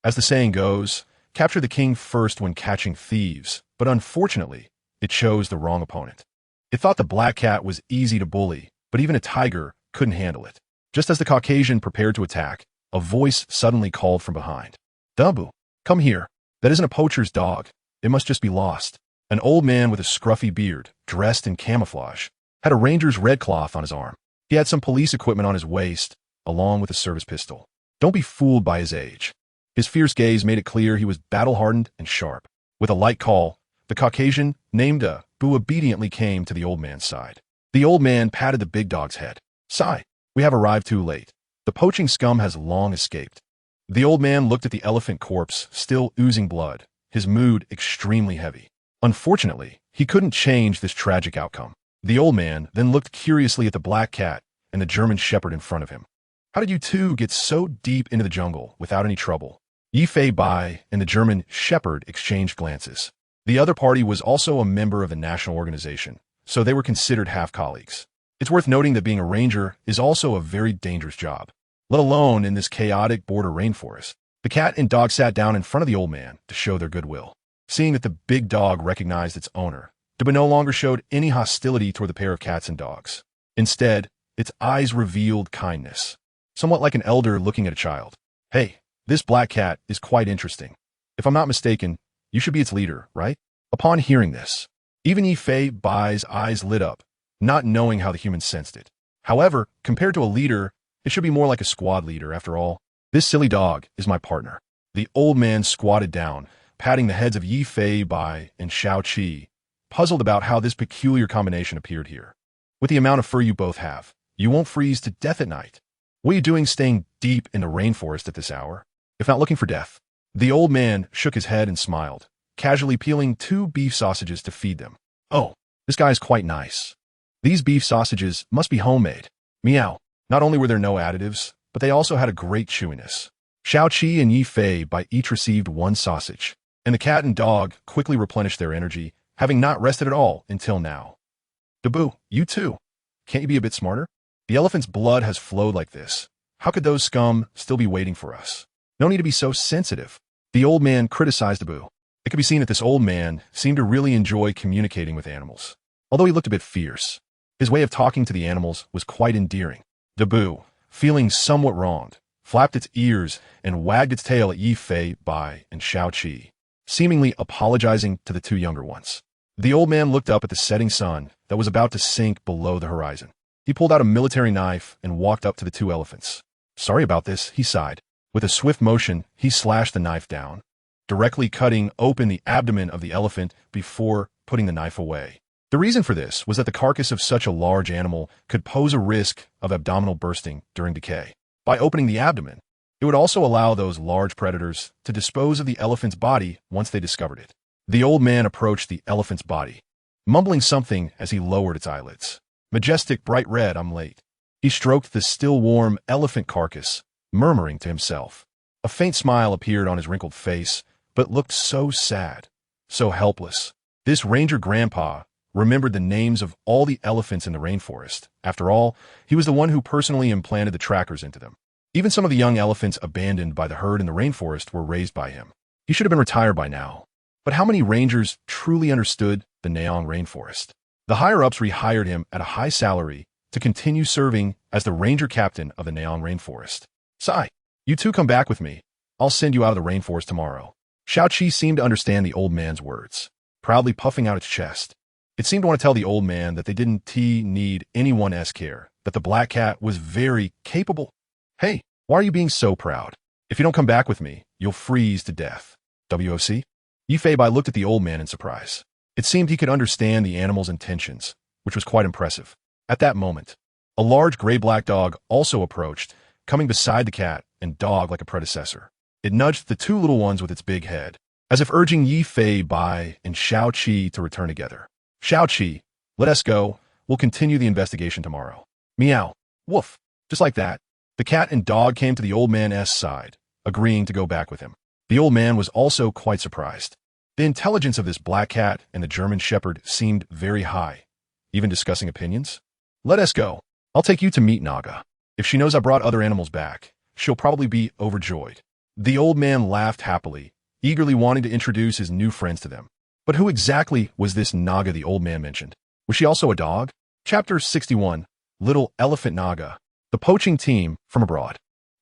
As the saying goes, capture the king first when catching thieves, but unfortunately, it chose the wrong opponent. It thought the black cat was easy to bully, but even a tiger couldn't handle it. Just as the Caucasian prepared to attack, a voice suddenly called from behind. Dumbu, come here. That isn't a poacher's dog. It must just be lost. An old man with a scruffy beard, dressed in camouflage, had a ranger's red cloth on his arm. He had some police equipment on his waist, along with a service pistol. Don't be fooled by his age. His fierce gaze made it clear he was battle-hardened and sharp. With a light call, the Caucasian, named Bu, obediently came to the old man's side. The old man patted the big dog's head. Sigh, we have arrived too late. The poaching scum has long escaped. The old man looked at the elephant corpse, still oozing blood, his mood extremely heavy. Unfortunately, he couldn't change this tragic outcome. The old man then looked curiously at the black cat and the German shepherd in front of him. How did you two get so deep into the jungle without any trouble? Yifei and the German shepherd exchanged glances. The other party was also a member of the national organization, so they were considered half-colleagues. It's worth noting that being a ranger is also a very dangerous job, let alone in this chaotic border rainforest. The cat and dog sat down in front of the old man to show their goodwill. Seeing that the big dog recognized its owner, Duba no longer showed any hostility toward the pair of cats and dogs. Instead, its eyes revealed kindness, somewhat like an elder looking at a child. Hey, this black cat is quite interesting. If I'm not mistaken, you should be its leader, right? Upon hearing this, even Yifei's eyes lit up, not knowing how the human sensed it. However, compared to a leader, it should be more like a squad leader after all. This silly dog is my partner. The old man squatted down, patting the heads of Yifei and Xiao-Qi, puzzled about how this peculiar combination appeared here. With the amount of fur you both have, you won't freeze to death at night. What are you doing staying deep in the rainforest at this hour, if not looking for death? The old man shook his head and smiled, casually peeling 2 beef sausages to feed them. Oh, this guy is quite nice. These beef sausages must be homemade. Meow. Not only were there no additives, but they also had a great chewiness. Xiao-Qi and Yifei each received 1 sausage, and the cat and dog quickly replenished their energy, having not rested at all until now. Dabu, you too. Can't you be a bit smarter? The elephant's blood has flowed like this. How could those scum still be waiting for us? No need to be so sensitive. The old man criticized Dabu. It could be seen that this old man seemed to really enjoy communicating with animals, although he looked a bit fierce. His way of talking to the animals was quite endearing. Dabu, feeling somewhat wronged, flapped its ears and wagged its tail at Yifei and Xiao-Qi, seemingly apologizing to the 2 younger ones. The old man looked up at the setting sun that was about to sink below the horizon. He pulled out a military knife and walked up to the 2 elephants. Sorry about this, he sighed. With a swift motion, he slashed the knife down, directly cutting open the abdomen of the elephant before putting the knife away. The reason for this was that the carcass of such a large animal could pose a risk of abdominal bursting during decay. By opening the abdomen, it would also allow those large predators to dispose of the elephant's body once they discovered it. The old man approached the elephant's body, mumbling something as he lowered its eyelids. Majestic bright red, I'm late. He stroked the still warm elephant carcass, murmuring to himself. A faint smile appeared on his wrinkled face, but looked so sad, so helpless. This ranger grandpa remembered the names of all the elephants in the rainforest. After all, he was the one who personally implanted the trackers into them. Even some of the young elephants abandoned by the herd in the rainforest were raised by him. He should have been retired by now. But how many rangers truly understood the Neong rainforest. The higher-ups rehired him at a high salary to continue serving as the ranger captain of the Neong rainforest. Sai, you two come back with me. I'll send you out of the rainforest tomorrow. Xiaoqi seemed to understand the old man's words, proudly puffing out its chest. It seemed to want to tell the old man that they didn't need anyone's care, that the black cat was very capable. Hey, why are you being so proud? If you don't come back with me, you'll freeze to death. WOC? Yifei looked at the old man in surprise. It seemed he could understand the animal's intentions, which was quite impressive. At that moment, a large gray-black dog also approached, coming beside the cat and dog like a predecessor. It nudged the two little ones with its big head, as if urging Yifei and Xiaoqi to return together. Xiaoqi, let us go. We'll continue the investigation tomorrow. Meow. Woof. Just like that, the cat and dog came to the old man's side, agreeing to go back with him. The old man was also quite surprised. The intelligence of this black cat and the German shepherd seemed very high, even discussing opinions. Let us go. I'll take you to meet Naga. If she knows I brought other animals back, she'll probably be overjoyed. The old man laughed happily, eagerly wanting to introduce his new friends to them. But who exactly was this Naga the old man mentioned? Was she also a dog? Chapter 61, Little Elephant Naga, the poaching team from abroad.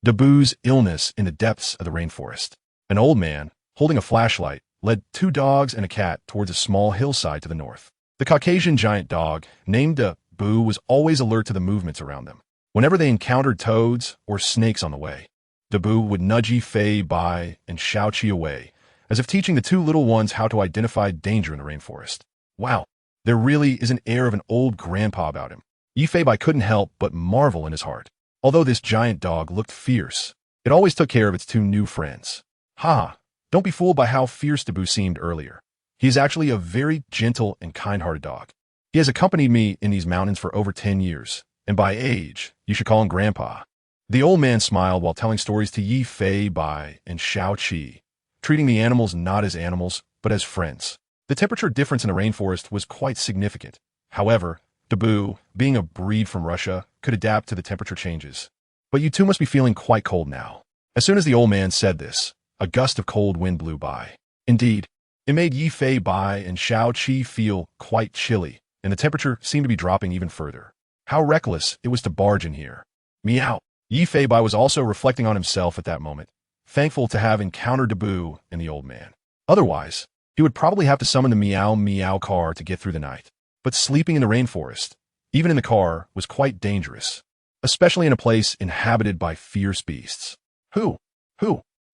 Dabu's illness in the depths of the rainforest. An old man, holding a flashlight, led two dogs and a cat towards a small hillside to the north. The Caucasian giant dog, named Dabu, was always alert to the movements around them. Whenever they encountered toads or snakes on the way, Dabu would nudge Yifei and Xiaoqi away, as if teaching the two little ones how to identify danger in the rainforest. Wow, there really is an air of an old grandpa about him. Yifei couldn't help but marvel in his heart. Although this giant dog looked fierce, it always took care of its two new friends. Ha! Don't be fooled by how fierce Dabu seemed earlier. He is actually a very gentle and kind-hearted dog. He has accompanied me in these mountains for over 10 years, and by age, you should call him Grandpa. The old man smiled while telling stories to Yifei and Xiaoqi, treating the animals not as animals, but as friends. The temperature difference in the rainforest was quite significant. However, Dabu, being a breed from Russia, could adapt to the temperature changes. But you two must be feeling quite cold now. As soon as the old man said this, a gust of cold wind blew by. Indeed, it made Yifei and Xiaoqi feel quite chilly, and the temperature seemed to be dropping even further. How reckless it was to barge in here. Meow. Yifei was also reflecting on himself at that moment, thankful to have encountered Dabu and the old man. Otherwise, he would probably have to summon the meow car to get through the night. But sleeping in the rainforest, even in the car, was quite dangerous, especially in a place inhabited by fierce beasts. Who?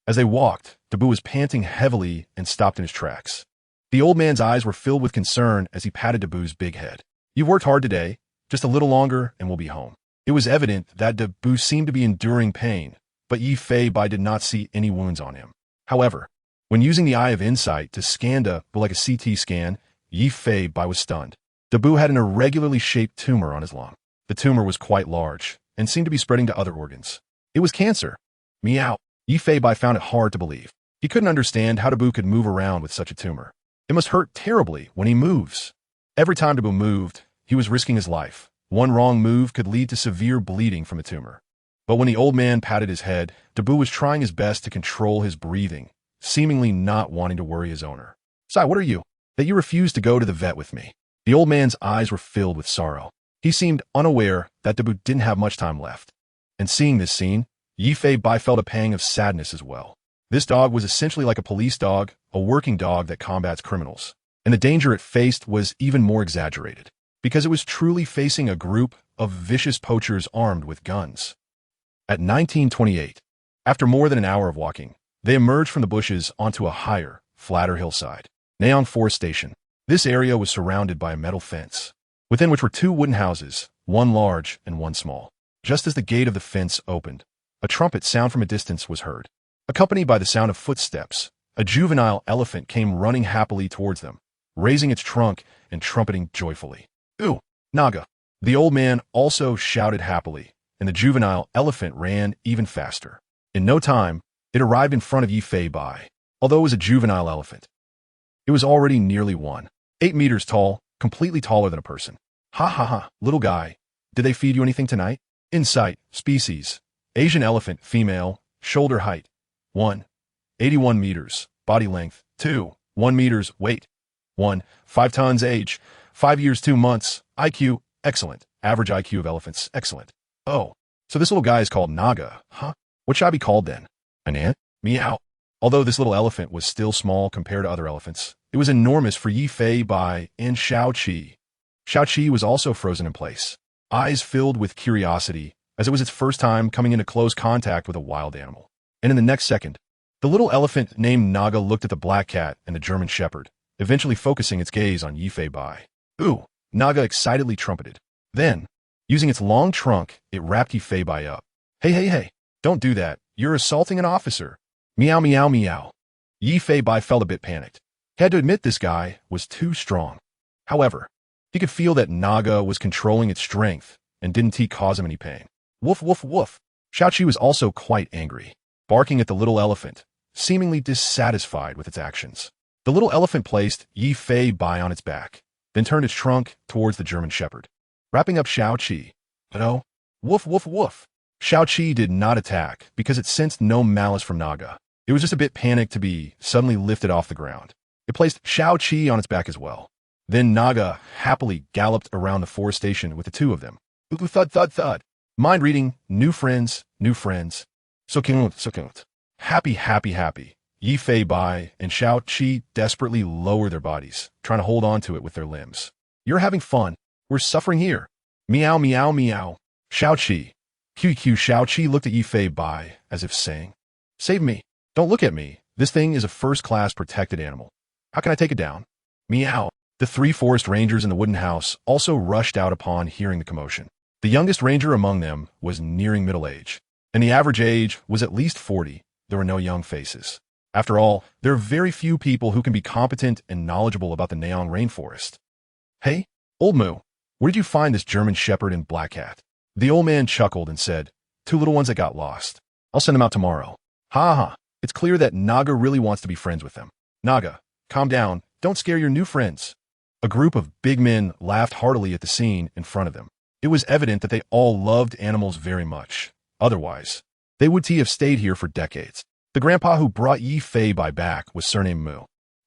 As they walked, Dabu was panting heavily and stopped in his tracks. The old man's eyes were filled with concern as he patted Dabu's big head. You've worked hard today. Just a little longer and we'll be home. It was evident that Dabu seemed to be enduring pain, but Yifei did not see any wounds on him. However, when using the eye of insight to scan Dabu like a CT scan, Yifei was stunned. Dabu had an irregularly shaped tumor on his lung. The tumor was quite large and seemed to be spreading to other organs. It was cancer. Meow. Yifei found it hard to believe. He couldn't understand how Dabu could move around with such a tumor. It must hurt terribly when he moves. Every time Dabu moved, he was risking his life. One wrong move could lead to severe bleeding from a tumor. But when the old man patted his head, Dabu was trying his best to control his breathing, seemingly not wanting to worry his owner. Sai, what are you? That you refused to go to the vet with me. The old man's eyes were filled with sorrow. He seemed unaware that Dabu didn't have much time left. And seeing this scene, Yifei felt a pang of sadness as well. This dog was essentially like a police dog, a working dog that combats criminals. And the danger it faced was even more exaggerated, because it was truly facing a group of vicious poachers armed with guns. At 1928, after more than an hour of walking, they emerged from the bushes onto a higher, flatter hillside. Neong Forest Station. This area was surrounded by a metal fence, within which were two wooden houses, one large and one small. Just as the gate of the fence opened, a trumpet sound from a distance was heard. Accompanied by the sound of footsteps, a juvenile elephant came running happily towards them, raising its trunk and trumpeting joyfully. Ooh, Naga. The old man also shouted happily, and the juvenile elephant ran even faster. In no time, it arrived in front of Yifei. Although it was a juvenile elephant, it was already nearly 8 meters tall, completely taller than a person. Ha, little guy. Did they feed you anything tonight? Insight, species, Asian elephant, female, shoulder height, 1, 81 meters, body length, 2, 1 meters, weight, 1. 5 tons age. 5 years 2 months. IQ. Excellent. Average IQ of elephants. Excellent. Oh. So this little guy is called Naga, huh? What should I be called then? An ant? Meow. Although this little elephant was still small compared to other elephants, it was enormous for Yi Fei Bai and Xiao Qi. Xiao Qi was also frozen in place, eyes filled with curiosity, as it was its first time coming into close contact with a wild animal. And in the next second, the little elephant named Naga looked at the black cat and the German shepherd, eventually focusing its gaze on Yi Fei Bai. Ooh, Naga excitedly trumpeted. Then, using its long trunk, it wrapped Yi Fei Bai up. Hey, don't do that. You're assaulting an officer. Meow, meow, meow. Yi Fei Bai felt a bit panicked. He had to admit this guy was too strong. However, he could feel that Naga was controlling its strength and didn't he cause him any pain. Woof, woof, woof. Xiao Qi was also quite angry, barking at the little elephant, seemingly dissatisfied with its actions. The little elephant placed Yi Fei Bai on its back, then turned its trunk towards the German shepherd, wrapping up Xiao Qi. No. Woof, woof, woof. Xiao Qi did not attack because it sensed no malice from Naga. It was just a bit panicked to be suddenly lifted off the ground. It placed Xiao Qi on its back as well. Then Naga happily galloped around the forestation with the two of them. Thud, thud, thud. Mind reading, new friends, new friends. Sukut. Happy, happy, happy. Yi Fei Bai and Xiao Qi desperately lower their bodies, trying to hold on to it with their limbs. You're having fun. We're suffering here. Meow, meow, meow. Xiao Qi. QQ Xiao Qi looked at Yi Fei Bai as if saying, Save me. Don't look at me. This thing is a first-class protected animal. How can I take it down? Meow. The 3 forest rangers in the wooden house also rushed out upon hearing the commotion. The youngest ranger among them was nearing middle age, and the average age was at least 40. There were no young faces. After all, there are very few people who can be competent and knowledgeable about the Neong rainforest. Hey, old Moo, where did you find this German shepherd and black cat? The old man chuckled and said, 2 little ones that got lost. I'll send them out tomorrow. Ha ha. It's clear that Naga really wants to be friends with them. Naga, calm down. Don't scare your new friends. A group of big men laughed heartily at the scene in front of them. It was evident that they all loved animals very much. Otherwise, they would have stayed here for decades. The grandpa who brought Yi Fei Bai back was surnamed Moo.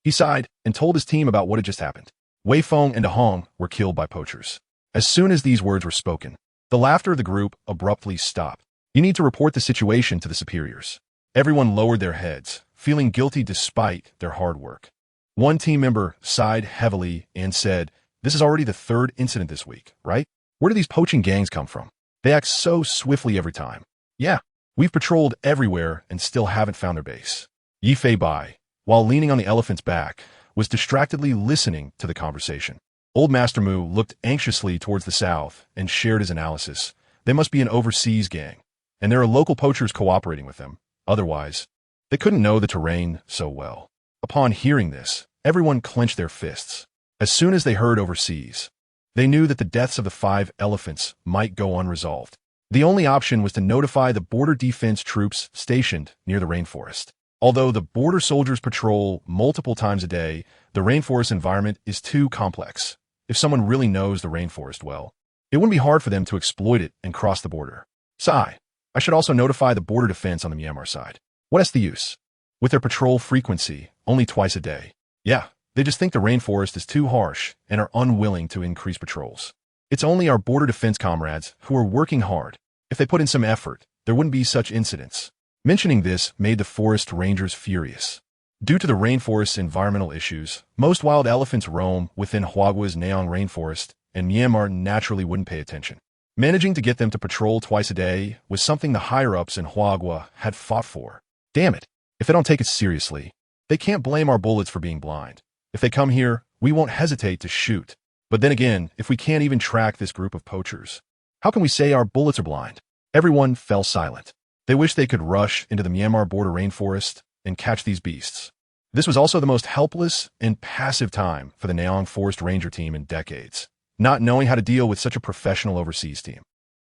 He sighed and told his team about what had just happened. Wei Feng and De Hong were killed by poachers. As soon as these words were spoken, the laughter of the group abruptly stopped. You need to report the situation to the superiors. Everyone lowered their heads, feeling guilty despite their hard work. One team member sighed heavily and said, This is already the 3rd incident this week, right? Where do these poaching gangs come from? They act so swiftly every time. Yeah, we've patrolled everywhere and still haven't found their base. Yi Fei Bai, while leaning on the elephant's back, was distractedly listening to the conversation. Old Master Moo looked anxiously towards the south and shared his analysis. They must be an overseas gang, and there are local poachers cooperating with them. Otherwise, they couldn't know the terrain so well. Upon hearing this, everyone clenched their fists. As soon as they heard overseas, they knew that the deaths of the 5 elephants might go unresolved. The only option was to notify the border defense troops stationed near the rainforest. Although the border soldiers patrol multiple times a day, the rainforest environment is too complex. If someone really knows the rainforest well, it wouldn't be hard for them to exploit it and cross the border. Sigh. I should also notify the border defense on the Myanmar side. What's the use? With their patrol frequency, only twice a day. Yeah, they just think the rainforest is too harsh and are unwilling to increase patrols. It's only our border defense comrades who are working hard. If they put in some effort, there wouldn't be such incidents. Mentioning this made the forest rangers furious. Due to the rainforest's environmental issues, most wild elephants roam within Huagua's Neong rainforest, and Myanmar naturally wouldn't pay attention. Managing to get them to patrol twice a day was something the higher-ups in Huagua had fought for. Damn it, if they don't take it seriously, they can't blame our bullets for being blind. If they come here, we won't hesitate to shoot. But then again, if we can't even track this group of poachers, how can we say our bullets are blind? Everyone fell silent. They wished they could rush into the Myanmar border rainforest and catch these beasts. This was also the most helpless and passive time for the Neong Forest Ranger team in decades, not knowing how to deal with such a professional overseas team.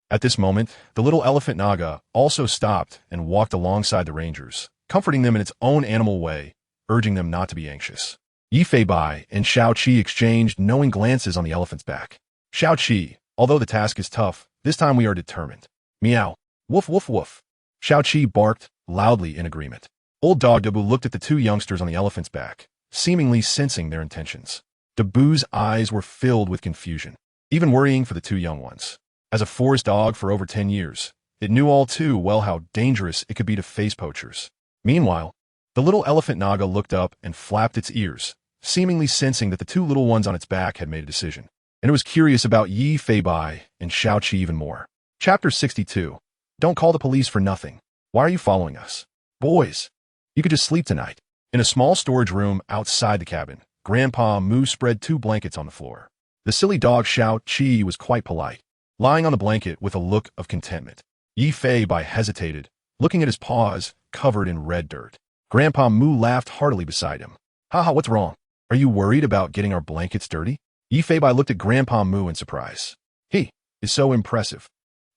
At this moment, the little elephant Naga also stopped and walked alongside the rangers, comforting them in its own animal way, urging them not to be anxious. Yi Fei Bai and Xiao Qi exchanged knowing glances on the elephant's back. Xiao Qi, although the task is tough, this time we are determined. Meow. Woof, woof, woof. Xiao Qi barked loudly in agreement. Old Dog Dabu looked at the 2 youngsters on the elephant's back, seemingly sensing their intentions. Dabu's eyes were filled with confusion, even worrying for the two young ones. As a forest dog for over 10 years, it knew all too well how dangerous it could be to face poachers. Meanwhile, the little elephant Naga looked up and flapped its ears, seemingly sensing that the two little ones on its back had made a decision. And it was curious about Yi Fei Bai and Xiao Qi even more. Chapter 62. Don't call the police for nothing. Why are you following us? Boys, you could just sleep tonight. In a small storage room outside the cabin, Grandpa Mu spread 2 blankets on the floor. The silly dog Xiao Qi was quite polite, lying on the blanket with a look of contentment. Yi Fei Bai hesitated, looking at his paws covered in red dirt. Grandpa Mu laughed heartily beside him. Haha, what's wrong? Are you worried about getting our blankets dirty? Yi Fei Bai looked at Grandpa Mu in surprise. He is so impressive.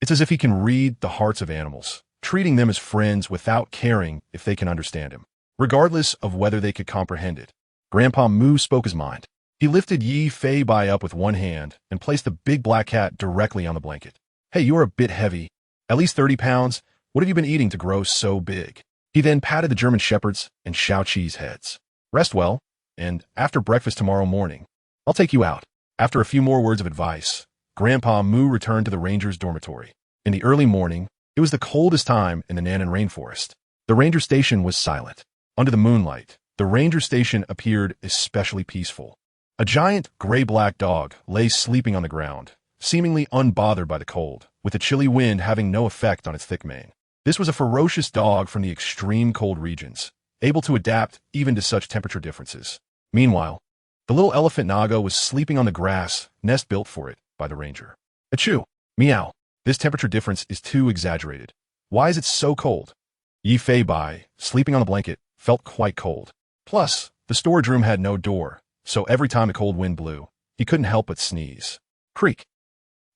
It's as if he can read the hearts of animals, treating them as friends without caring if they can understand him, regardless of whether they could comprehend it. Grandpa Mu spoke his mind. He lifted Yi Fei Bai up with one hand and placed the big black cat directly on the blanket. Hey, you're a bit heavy. At least 30 pounds. What have you been eating to grow so big? He then patted the German Shepherd's and Xiao Qi's heads. Rest well, and after breakfast tomorrow morning, I'll take you out. After a few more words of advice, Grandpa Mu returned to the ranger's dormitory. In the early morning, it was the coldest time in the Nannan rainforest. The ranger station was silent. Under the moonlight, the ranger station appeared especially peaceful. A giant gray-black dog lay sleeping on the ground, seemingly unbothered by the cold, with the chilly wind having no effect on its thick mane. This was a ferocious dog from the extreme cold regions, able to adapt even to such temperature differences. Meanwhile, the little elephant Naga was sleeping on the grass, nest built for it by the ranger. Achoo! Meow! This temperature difference is too exaggerated. Why is it so cold? Yi Fei Bai, sleeping on the blanket, felt quite cold. Plus, the storage room had no door, so every time a cold wind blew, he couldn't help but sneeze. Creak!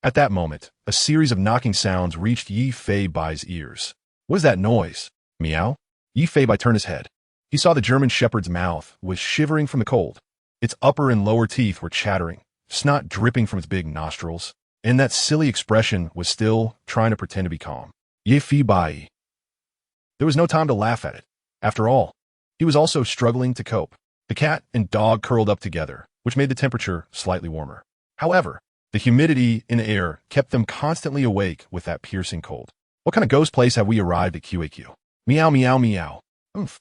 At that moment, a series of knocking sounds reached Yi Fei Bai's ears. What is that noise? Meow? Yi Fei Bai turned his head. He saw the German Shepherd's mouth was shivering from the cold. Its upper and lower teeth were chattering, snot dripping from its big nostrils, and that silly expression was still trying to pretend to be calm. Yi Fei Bai. There was no time to laugh at it. After all, he was also struggling to cope. The cat and dog curled up together, which made the temperature slightly warmer. However, the humidity in the air kept them constantly awake with that piercing cold. What kind of ghost place have we arrived at QAQ? Meow, meow, meow. Oomph.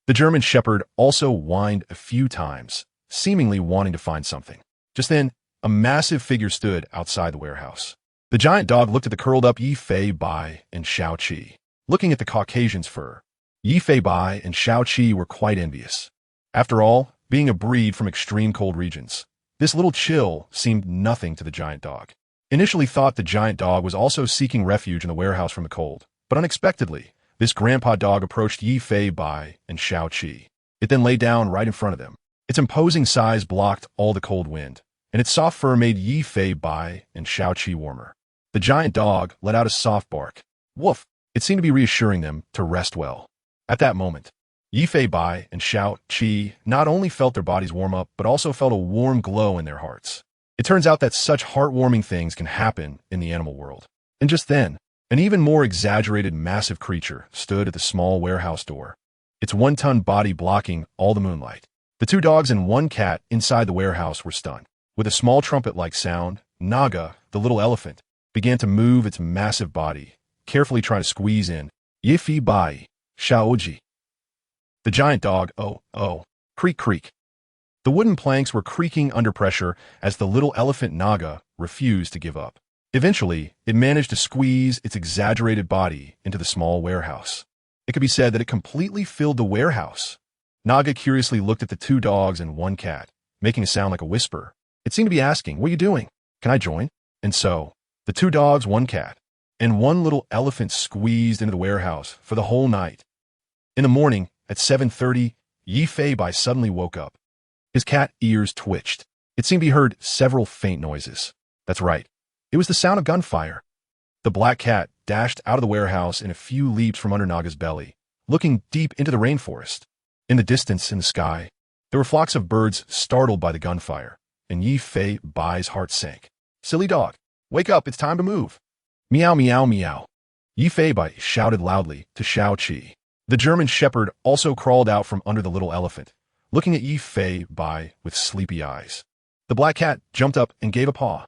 The German Shepherd also whined a few times, seemingly wanting to find something. Just then, a massive figure stood outside the warehouse. The giant dog looked at the curled-up Yi Fei Bai and Xiao Qi. Looking at the Caucasian's fur, Yi Fei Bai and Xiao Qi were quite envious. After all, being a breed from extreme cold regions, this little chill seemed nothing to the giant dog. Initially thought the giant dog was also seeking refuge in the warehouse from the cold, but unexpectedly, this grandpa dog approached Yi Fei Bai and Xiao Qi. It then lay down right in front of them. Its imposing size blocked all the cold wind, and its soft fur made Yi Fei Bai and Xiao Qi warmer. The giant dog let out a soft bark. Woof! It seemed to be reassuring them to rest well. At that moment, Yi Fei Bai and Xiao Qi not only felt their bodies warm up, but also felt a warm glow in their hearts. It turns out that such heartwarming things can happen in the animal world. And just then, an even more exaggerated massive creature stood at the small warehouse door, its 1-ton body blocking all the moonlight. The 2 dogs and 1 cat inside the warehouse were stunned. With a small trumpet-like sound, Naga, the little elephant, began to move its massive body, carefully trying to squeeze in. Yi Fei Bai, Xiaoji. The giant dog, oh, creak, creak. The wooden planks were creaking under pressure as the little elephant Naga refused to give up. Eventually, it managed to squeeze its exaggerated body into the small warehouse. It could be said that it completely filled the warehouse. Naga curiously looked at the 2 dogs and 1 cat, making a sound like a whisper. It seemed to be asking, "What are you doing? Can I join?" And so, the 2 dogs, 1 cat, and 1 little elephant squeezed into the warehouse for the whole night. In the morning, at 7:30, Yi Fei Bai suddenly woke up. His cat ears twitched. It seemed he heard several faint noises. That's right. It was the sound of gunfire. The black cat dashed out of the warehouse in a few leaps from under Naga's belly, looking deep into the rainforest. In the distance, in the sky, there were flocks of birds startled by the gunfire, and Yi Fei Bai's heart sank. Silly dog, wake up, it's time to move. Meow, meow, meow. Yi Fei Bai shouted loudly to Xiao Qi. The German Shepherd also crawled out from under the little elephant, looking at Yi Fei Bai with sleepy eyes. The black cat jumped up and gave a paw.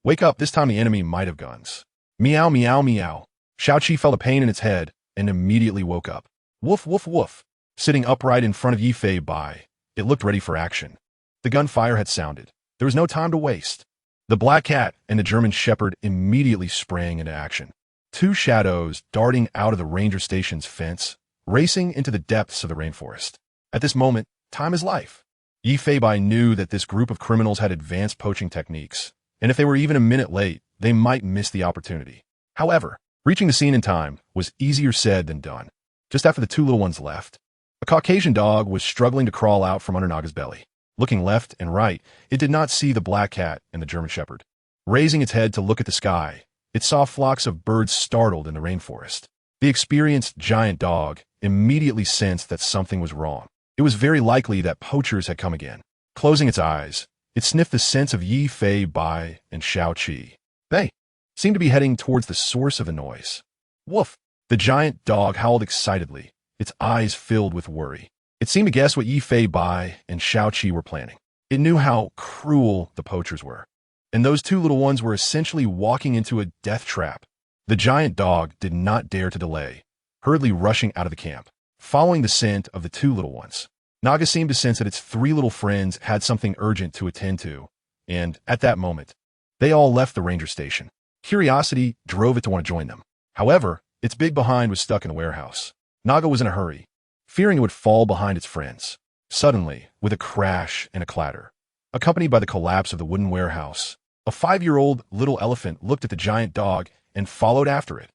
Wake up, this time the enemy might have guns. Meow, meow, meow. Xiao-Qi felt a pain in its head and immediately woke up. Woof, woof, woof. Sitting upright in front of Yi-Fei Bai, it looked ready for action. The gunfire had sounded. There was no time to waste. The black cat and the German shepherd immediately sprang into action. Two shadows darting out of the ranger station's fence, racing into the depths of the rainforest. At this moment, time is life. Yi-Fei Bai knew that this group of criminals had advanced poaching techniques, and if they were even a minute late, they might miss the opportunity. However, reaching the scene in time was easier said than done. Just after the two little ones left, a Caucasian dog was struggling to crawl out from under Naga's belly. Looking left and right, it did not see the black cat and the German shepherd. Raising its head to look at the sky, it saw flocks of birds startled in the rainforest. The experienced giant dog immediately sensed that something was wrong. It was very likely that poachers had come again. Closing its eyes, it sniffed the scents of Yi-Fei Bai and Xiao-Qi. They seemed to be heading towards the source of the noise. Woof! The giant dog howled excitedly, its eyes filled with worry. It seemed to guess what Yi-Fei Bai and Xiao-Qi were planning. It knew how cruel the poachers were, and those two little ones were essentially walking into a death trap. The giant dog did not dare to delay, hurriedly rushing out of the camp, following the scent of the two little ones. Naga seemed to sense that its three little friends had something urgent to attend to, and at that moment, they all left the ranger station. Curiosity drove it to want to join them. However, its big behind was stuck in the warehouse. Naga was in a hurry, fearing it would fall behind its friends. Suddenly, with a crash and a clatter, accompanied by the collapse of the wooden warehouse, a 5-year-old little elephant looked at the giant dog and followed after it.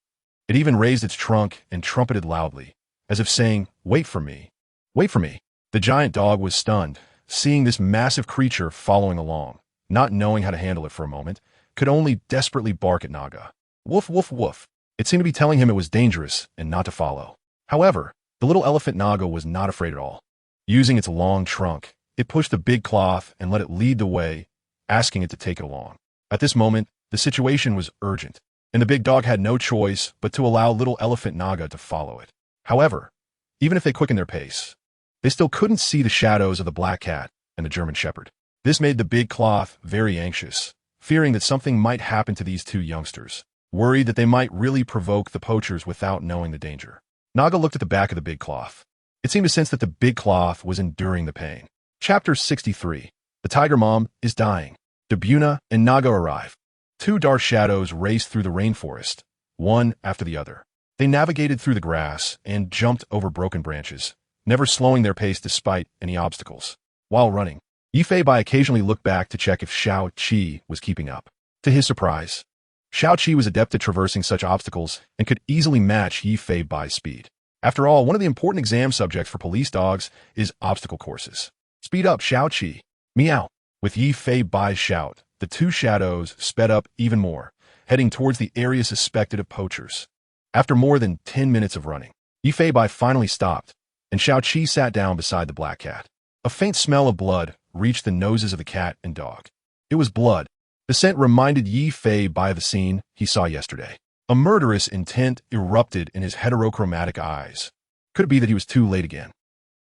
It even raised its trunk and trumpeted loudly, as if saying, "Wait for me. Wait for me." The giant dog was stunned, seeing this massive creature following along. Not knowing how to handle it for a moment, could only desperately bark at Naga. Woof, woof, woof. It seemed to be telling him it was dangerous and not to follow. However, the little elephant Naga was not afraid at all. Using its long trunk, it pushed the big cloth and let it lead the way, asking it to take it along. At this moment, the situation was urgent, and the big dog had no choice but to allow little elephant Naga to follow it. However, even if they quickened their pace, they still couldn't see the shadows of the black cat and the German shepherd. This made the big cloth very anxious, fearing that something might happen to these two youngsters, worried that they might really provoke the poachers without knowing the danger. Naga looked at the back of the big cloth. It seemed to sense that the big cloth was enduring the pain. Chapter 63. The tiger mom is dying. Debuna and Naga arrive. Two dark shadows raced through the rainforest, one after the other. They navigated through the grass and jumped over broken branches, never slowing their pace despite any obstacles. While running, Yi-Fei Bai occasionally looked back to check if Xiao-Qi was keeping up. To his surprise, Xiao-Qi was adept at traversing such obstacles and could easily match Yi-Fei Bai's speed. After all, one of the important exam subjects for police dogs is obstacle courses. Speed up, Xiao-Qi. Meow. With Yi-Fei Bai's shout, the two shadows sped up even more, heading towards the area suspected of poachers. After more than 10 minutes of running, Yi-Fei Bai finally stopped, and Xiao-Qi sat down beside the black cat. A faint smell of blood reached the noses of the cat and dog. It was blood. The scent reminded Yi-Fei Bai of the scene he saw yesterday. A murderous intent erupted in his heterochromatic eyes. Could it be that he was too late again?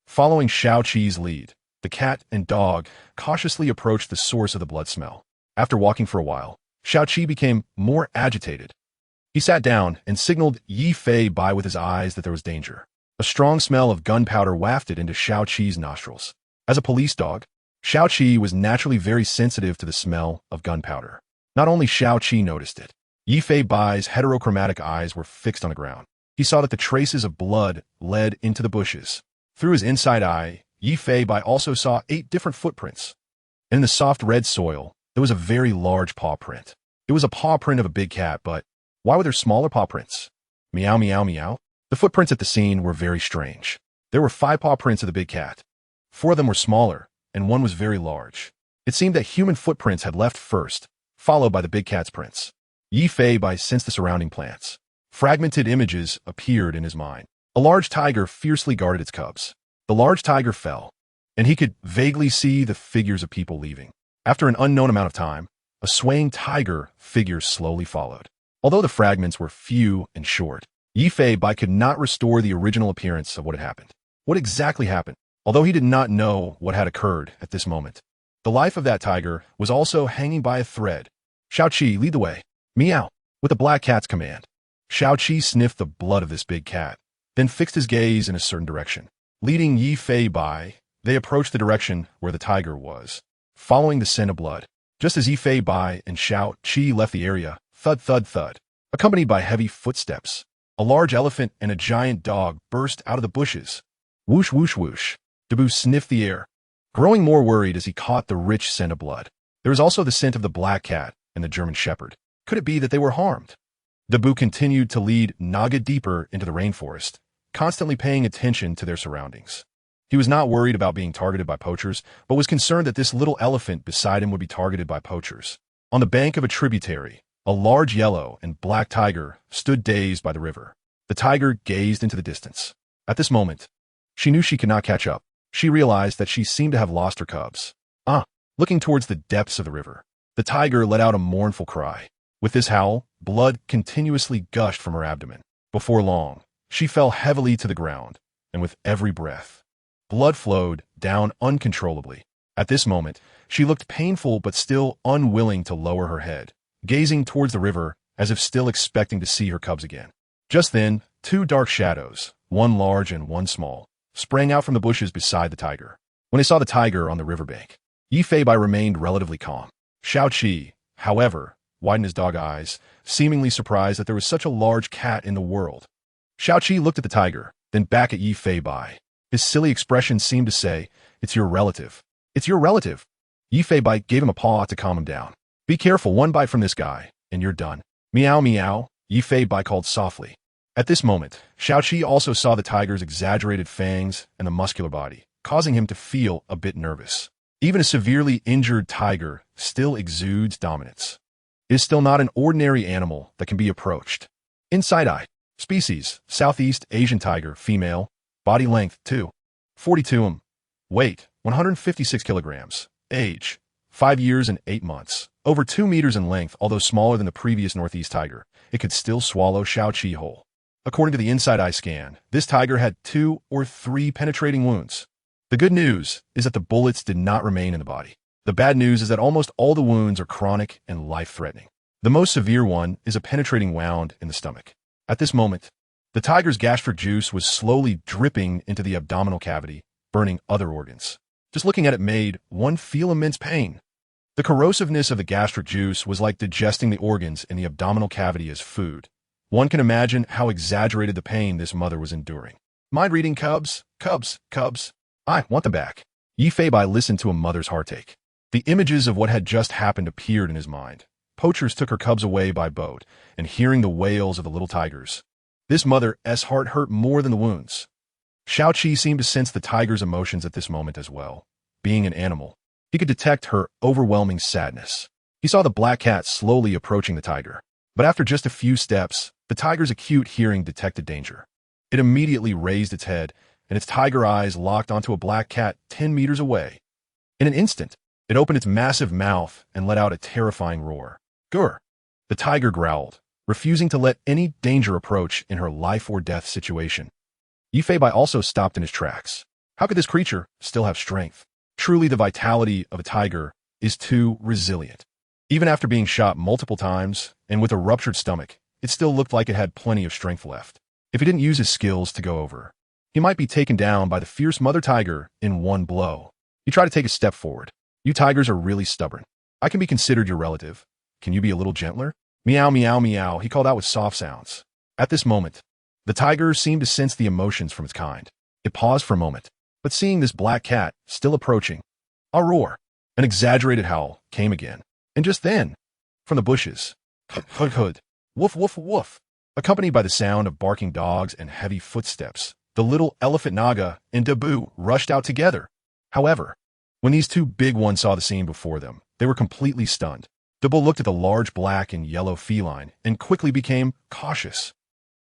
Following Xiao-Qi's lead, the cat and dog cautiously approached the source of the blood smell. After walking for a while, Xiao-Qi became more agitated. He sat down and signaled Yi-Fei Bai with his eyes that there was danger. A strong smell of gunpowder wafted into Xiao-Qi's nostrils. As a police dog, Xiao-Qi was naturally very sensitive to the smell of gunpowder. Not only Xiao-Qi noticed it, Yi-Fei Bai's heterochromatic eyes were fixed on the ground. He saw that the traces of blood led into the bushes. Through his inside eye, Yi-Fei Bai also saw 8 different footprints. In the soft red soil, there was a very large paw print. It was a paw print of a big cat, but why were there smaller paw prints? Meow, meow, meow. The footprints at the scene were very strange. There were 5 paw prints of the big cat. 4 of them were smaller, and 1 was very large. It seemed that human footprints had left first, followed by the big cat's prints. Yi-Fei Bai sensed the surrounding plants. Fragmented images appeared in his mind. A large tiger fiercely guarded its cubs. The large tiger fell, and he could vaguely see the figures of people leaving. After an unknown amount of time, a swaying tiger figure slowly followed. Although the fragments were few and short, Yi-Fei Bai could not restore the original appearance of what had happened. What exactly happened? Although he did not know what had occurred at this moment, The life of that tiger was also hanging by a thread. Xiao Qi, lead the way. Meow. With the black cat's command. Xiao Qi sniffed the blood of this big cat, then fixed his gaze in a certain direction. Leading Yi Fei by, they approached the direction where the tiger was, following the scent of blood. Just as Yi Fei by and Xiao Qi left the area, thud thud thud, accompanied by heavy footsteps, a large elephant and a giant dog burst out of the bushes. Whoosh whoosh whoosh. Dabu sniffed the air, growing more worried as he caught the rich scent of blood. There was also the scent of the black cat and the German shepherd. Could it be that they were harmed? Dabu continued to lead Naga deeper into the rainforest, constantly paying attention to their surroundings. He was not worried about being targeted by poachers, but was concerned that this little elephant beside him would be targeted by poachers. On the bank of a tributary, a large yellow and black tiger stood dazed by the river. The tiger gazed into the distance. At this moment, she knew she could not catch up. She realized that she seemed to have lost her cubs. Looking towards the depths of the river, the tiger let out a mournful cry. With this howl, blood continuously gushed from her abdomen. Before long, she fell heavily to the ground, and with every breath, blood flowed down uncontrollably. At this moment, she looked painful but still unwilling to lower her head, gazing towards the river as if still expecting to see her cubs again. Just then, two dark shadows, one large and one small, sprang out from the bushes beside the tiger. When they saw the tiger on the riverbank, Yi Fei Bai remained relatively calm. Xiao Qi, however, widened his dog eyes, seemingly surprised that there was such a large cat in the world. Xiao Qi looked at the tiger, then back at Yi Fei Bai. His silly expression seemed to say, "It's your relative. It's your relative." Yi Fei Bai gave him a paw to calm him down. "Be careful, one bite from this guy, and you're done." Meow meow, Yi Fei Bai called softly. At this moment, Xiao Qi also saw the tiger's exaggerated fangs and the muscular body, causing him to feel a bit nervous. Even a severely injured tiger still exudes dominance. It is still not an ordinary animal that can be approached. Inside eye. Species, Southeast Asian tiger, female. Body length, 2.42 m. Weight, 156 kilograms. Age, 5 years and 8 months. Over 2 meters in length, although smaller than the previous Northeast tiger, it could still swallow Xiao Qi whole. According to the inside eye scan, this tiger had 2 or 3 penetrating wounds. The good news is that the bullets did not remain in the body. The bad news is that almost all the wounds are chronic and life-threatening. The most severe one is a penetrating wound in the stomach. At this moment, the tiger's gastric juice was slowly dripping into the abdominal cavity, burning other organs. Just looking at it made one feel immense pain. The corrosiveness of the gastric juice was like digesting the organs in the abdominal cavity as food. One can imagine how exaggerated the pain this mother was enduring. Mind reading, cubs? Cubs, cubs. I want them back. Yi Fei Bai listened to a mother's heartache. The images of what had just happened appeared in his mind. Poachers took her cubs away by boat, and hearing the wails of the little tigers, this mother's heart hurt more than the wounds. Xiao Qi seemed to sense the tiger's emotions at this moment as well. Being an animal, he could detect her overwhelming sadness. He saw the black cat slowly approaching the tiger. But after just a few steps, the tiger's acute hearing detected danger. It immediately raised its head, and its tiger eyes locked onto a black cat 10 meters away. In an instant, it opened its massive mouth and let out a terrifying roar. Grr! The tiger growled, refusing to let any danger approach in her life-or-death situation. Yi Fei Bai also stopped in his tracks. How could this creature still have strength? Truly, the vitality of a tiger is too resilient. Even after being shot multiple times, and with a ruptured stomach, it still looked like it had plenty of strength left. If he didn't use his skills to go over, he might be taken down by the fierce mother tiger in one blow. He tried to take a step forward. You tigers are really stubborn. I can be considered your relative. Can you be a little gentler? Meow, meow, meow, he called out with soft sounds. At this moment, the tiger seemed to sense the emotions from its kind. It paused for a moment, but seeing this black cat still approaching, a roar, an exaggerated howl, came again. And just then, from the bushes, hud hud, woof woof woof, accompanied by the sound of barking dogs and heavy footsteps, the little elephant Naga and Dabu rushed out together. However, when these two big ones saw the scene before them, they were completely stunned. Dabu looked at the large black and yellow feline and quickly became cautious.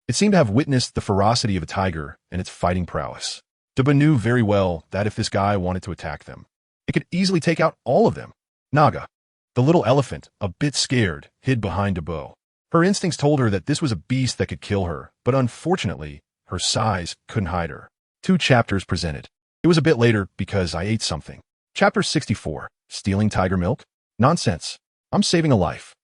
It seemed to have witnessed the ferocity of a tiger and its fighting prowess. Dabu knew very well that if this guy wanted to attack them, it could easily take out all of them. Naga, the little elephant, a bit scared, hid behind Dabu. Her instincts told her that this was a beast that could kill her, but unfortunately, her size couldn't hide her. 2 chapters presented. It was a bit later because I ate something. Chapter 64. Stealing tiger milk? Nonsense. I'm saving a life.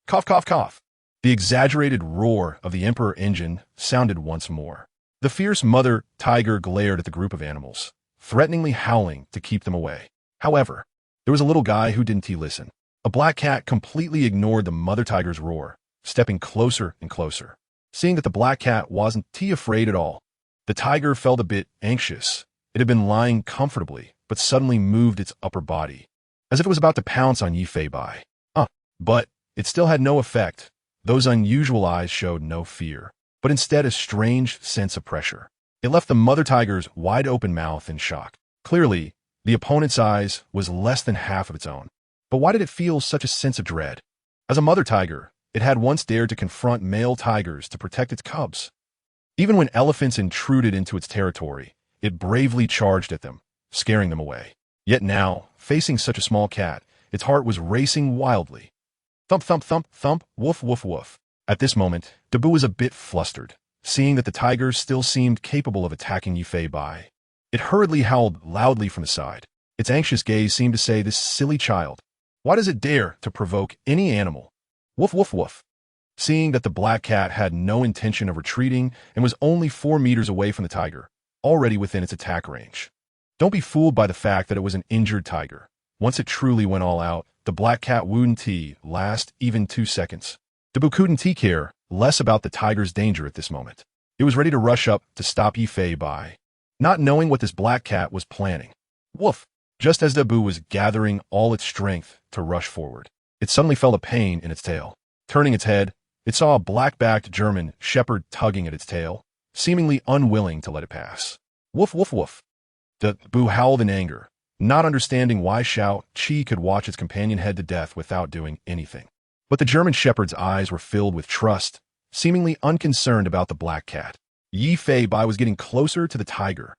Cough, cough, cough. The exaggerated roar of the Emperor engine sounded once more. The fierce mother tiger glared at the group of animals, threateningly howling to keep them away. However, there was a little guy who didn't listen. A black cat completely ignored the mother tiger's roar, stepping closer and closer. Seeing that the black cat wasn't afraid at all, the tiger felt a bit anxious. It had been lying comfortably, but suddenly moved its upper body, as if it was about to pounce on Yifei Bai. But it still had no effect. Those unusual eyes showed no fear, but instead a strange sense of pressure. It left the mother tiger's wide-open mouth in shock. Clearly, the opponent's eyes was less than half of its own. But why did it feel such a sense of dread? As a mother tiger, it had once dared to confront male tigers to protect its cubs. Even when elephants intruded into its territory, it bravely charged at them, scaring them away. Yet now, facing such a small cat, its heart was racing wildly. Thump, thump, thump, thump, woof, woof, woof. At this moment, Dabu was a bit flustered, seeing that the tiger still seemed capable of attacking Yifei Bai. It hurriedly howled loudly from the side. Its anxious gaze seemed to say, "This silly child. Why does it dare to provoke any animal?" Woof, woof, woof. Seeing that the black cat had no intention of retreating and was only 4 meters away from the tiger, already within its attack range. Don't be fooled by the fact that it was an injured tiger. Once it truly went all out, the black cat wouldn't last even 2 seconds. Dabu couldn't care less about the tiger's danger at this moment. It was ready to rush up to stop Yifei Bai, not knowing what this black cat was planning. Woof! Just as Dabu was gathering all its strength to rush forward, it suddenly felt a pain in its tail. Turning its head, it saw a black-backed German shepherd tugging at its tail, seemingly unwilling to let it pass. Woof, woof, woof. Dabu howled in anger, not understanding why Xiao Qi could watch its companion head to death without doing anything. But the German shepherd's eyes were filled with trust, seemingly unconcerned about the black cat. Yifei Bai was getting closer to the tiger.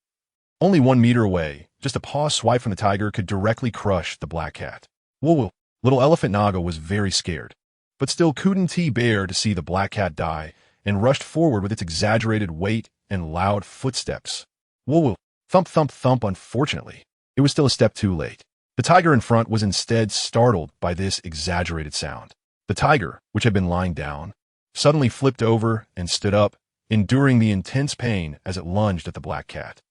Only 1 meter away, just a paw swipe from the tiger could directly crush the black cat. Whoa! Little Elephant Naga was very scared, but still couldn't bear to see the black cat die, and rushed forward with its exaggerated weight and loud footsteps. Whoa! Thump, thump, thump. Unfortunately, it was still a step too late. The tiger in front was instead startled by this exaggerated sound. The tiger, which had been lying down, suddenly flipped over and stood up, enduring the intense pain as it lunged at the black cat.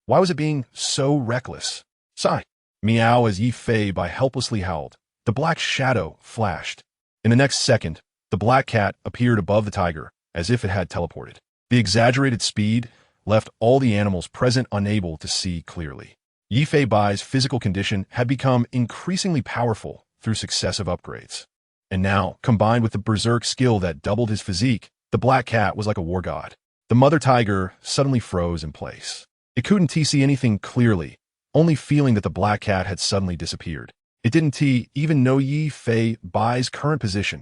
Why was it being so reckless? Sigh. Meow as Yifei Bai helplessly howled. The black shadow flashed. In the next second, the black cat appeared above the tiger, as if it had teleported. The exaggerated speed left all the animals present unable to see clearly. Yifei Bai's physical condition had become increasingly powerful through successive upgrades. And now, combined with the berserk skill that doubled his physique, the black cat was like a war god. The mother tiger suddenly froze in place. It couldn't see anything clearly, only feeling that the black cat had suddenly disappeared. It didn't even know Yifei Bai's current position.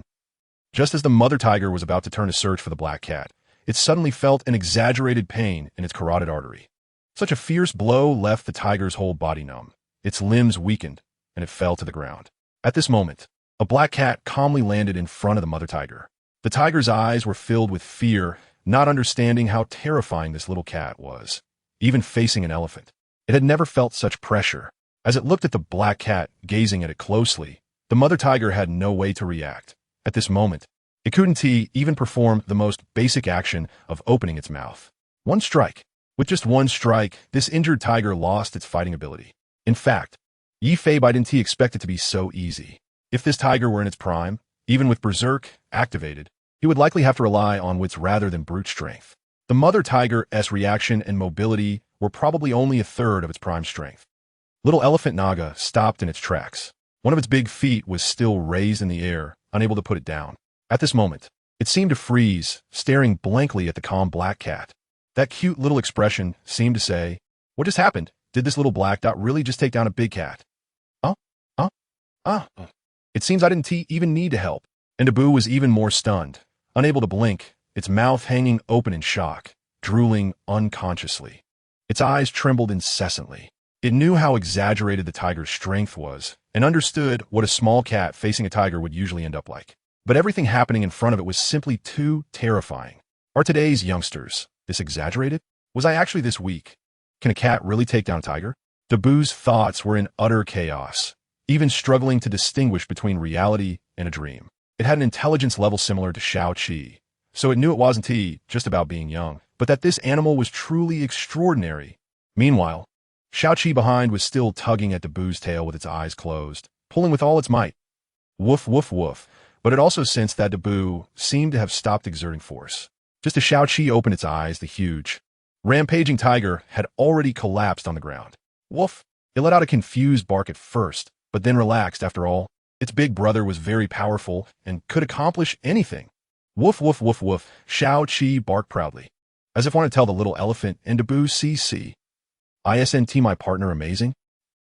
Just as the mother tiger was about to turn to search for the black cat, it suddenly felt an exaggerated pain in its carotid artery. Such a fierce blow left the tiger's whole body numb. Its limbs weakened, and it fell to the ground. At this moment, a black cat calmly landed in front of the mother tiger. The tiger's eyes were filled with fear, not understanding how terrifying this little cat was. Even facing an elephant, it had never felt such pressure. As it looked at the black cat, gazing at it closely, the mother tiger had no way to react. At this moment, it couldn't even perform the most basic action of opening its mouth. One strike. With just one strike, this injured tiger lost its fighting ability. In fact, Yifei Bai didn't expect it to be so easy. If this tiger were in its prime, even with berserk activated, he would likely have to rely on wits rather than brute strength. The mother tiger's reaction and mobility were probably only a third of its prime strength. Little Elephant Naga stopped in its tracks. One of its big feet was still raised in the air, unable to put it down. At this moment, it seemed to freeze, staring blankly at the calm black cat. That cute little expression seemed to say, "What just happened? Did this little black dot really just take down a big cat?" It seems I didn't even need to help. And Dabu was even more stunned, unable to blink, its mouth hanging open in shock, drooling unconsciously. Its eyes trembled incessantly. It knew how exaggerated the tiger's strength was, and understood what a small cat facing a tiger would usually end up like. But everything happening in front of it was simply too terrifying. Are today's youngsters this exaggerated? Was I actually this weak? Can a cat really take down a tiger? Dabu's thoughts were in utter chaos. even struggling to distinguish between reality and a dream. It had an intelligence level similar to Xiao-Qi, so it knew it wasn't just about being young, but that this animal was truly extraordinary. Meanwhile, Xiao-Qi behind was still tugging at Dabu's tail with its eyes closed, pulling with all its might. Woof, woof, woof. But it also sensed that Dabu seemed to have stopped exerting force. Just as Xiao-Qi opened its eyes, the huge, rampaging tiger had already collapsed on the ground. Woof! It let out a confused bark at first, but then relaxed. After all, its big brother was very powerful and could accomplish anything. Woof, woof, woof, woof. Xiao-Qi barked proudly, as if wanting to tell the little elephant and Dabu CC. ISNT, my partner, amazing?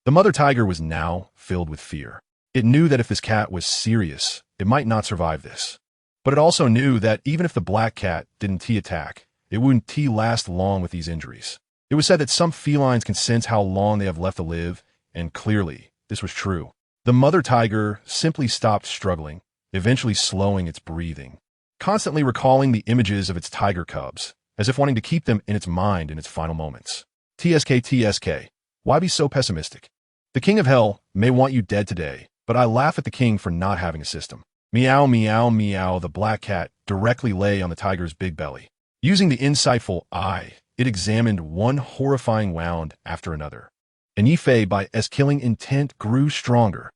The mother tiger was now filled with fear. It knew that if this cat was serious, it might not survive this. But it also knew that even if the black cat didn't attack, it wouldn't last long with these injuries. It was said that some felines can sense how long they have left to live, and clearly, this was true. The mother tiger simply stopped struggling, eventually slowing its breathing, constantly recalling the images of its tiger cubs, as if wanting to keep them in its mind in its final moments. TSK, why be so pessimistic? The king of hell may want you dead today, but I laugh at the king for not having a system. Meow, meow, meow. The black cat directly lay on the tiger's big belly. Using the insightful eye, it examined one horrifying wound after another. And Yifei, by its killing intent, grew stronger.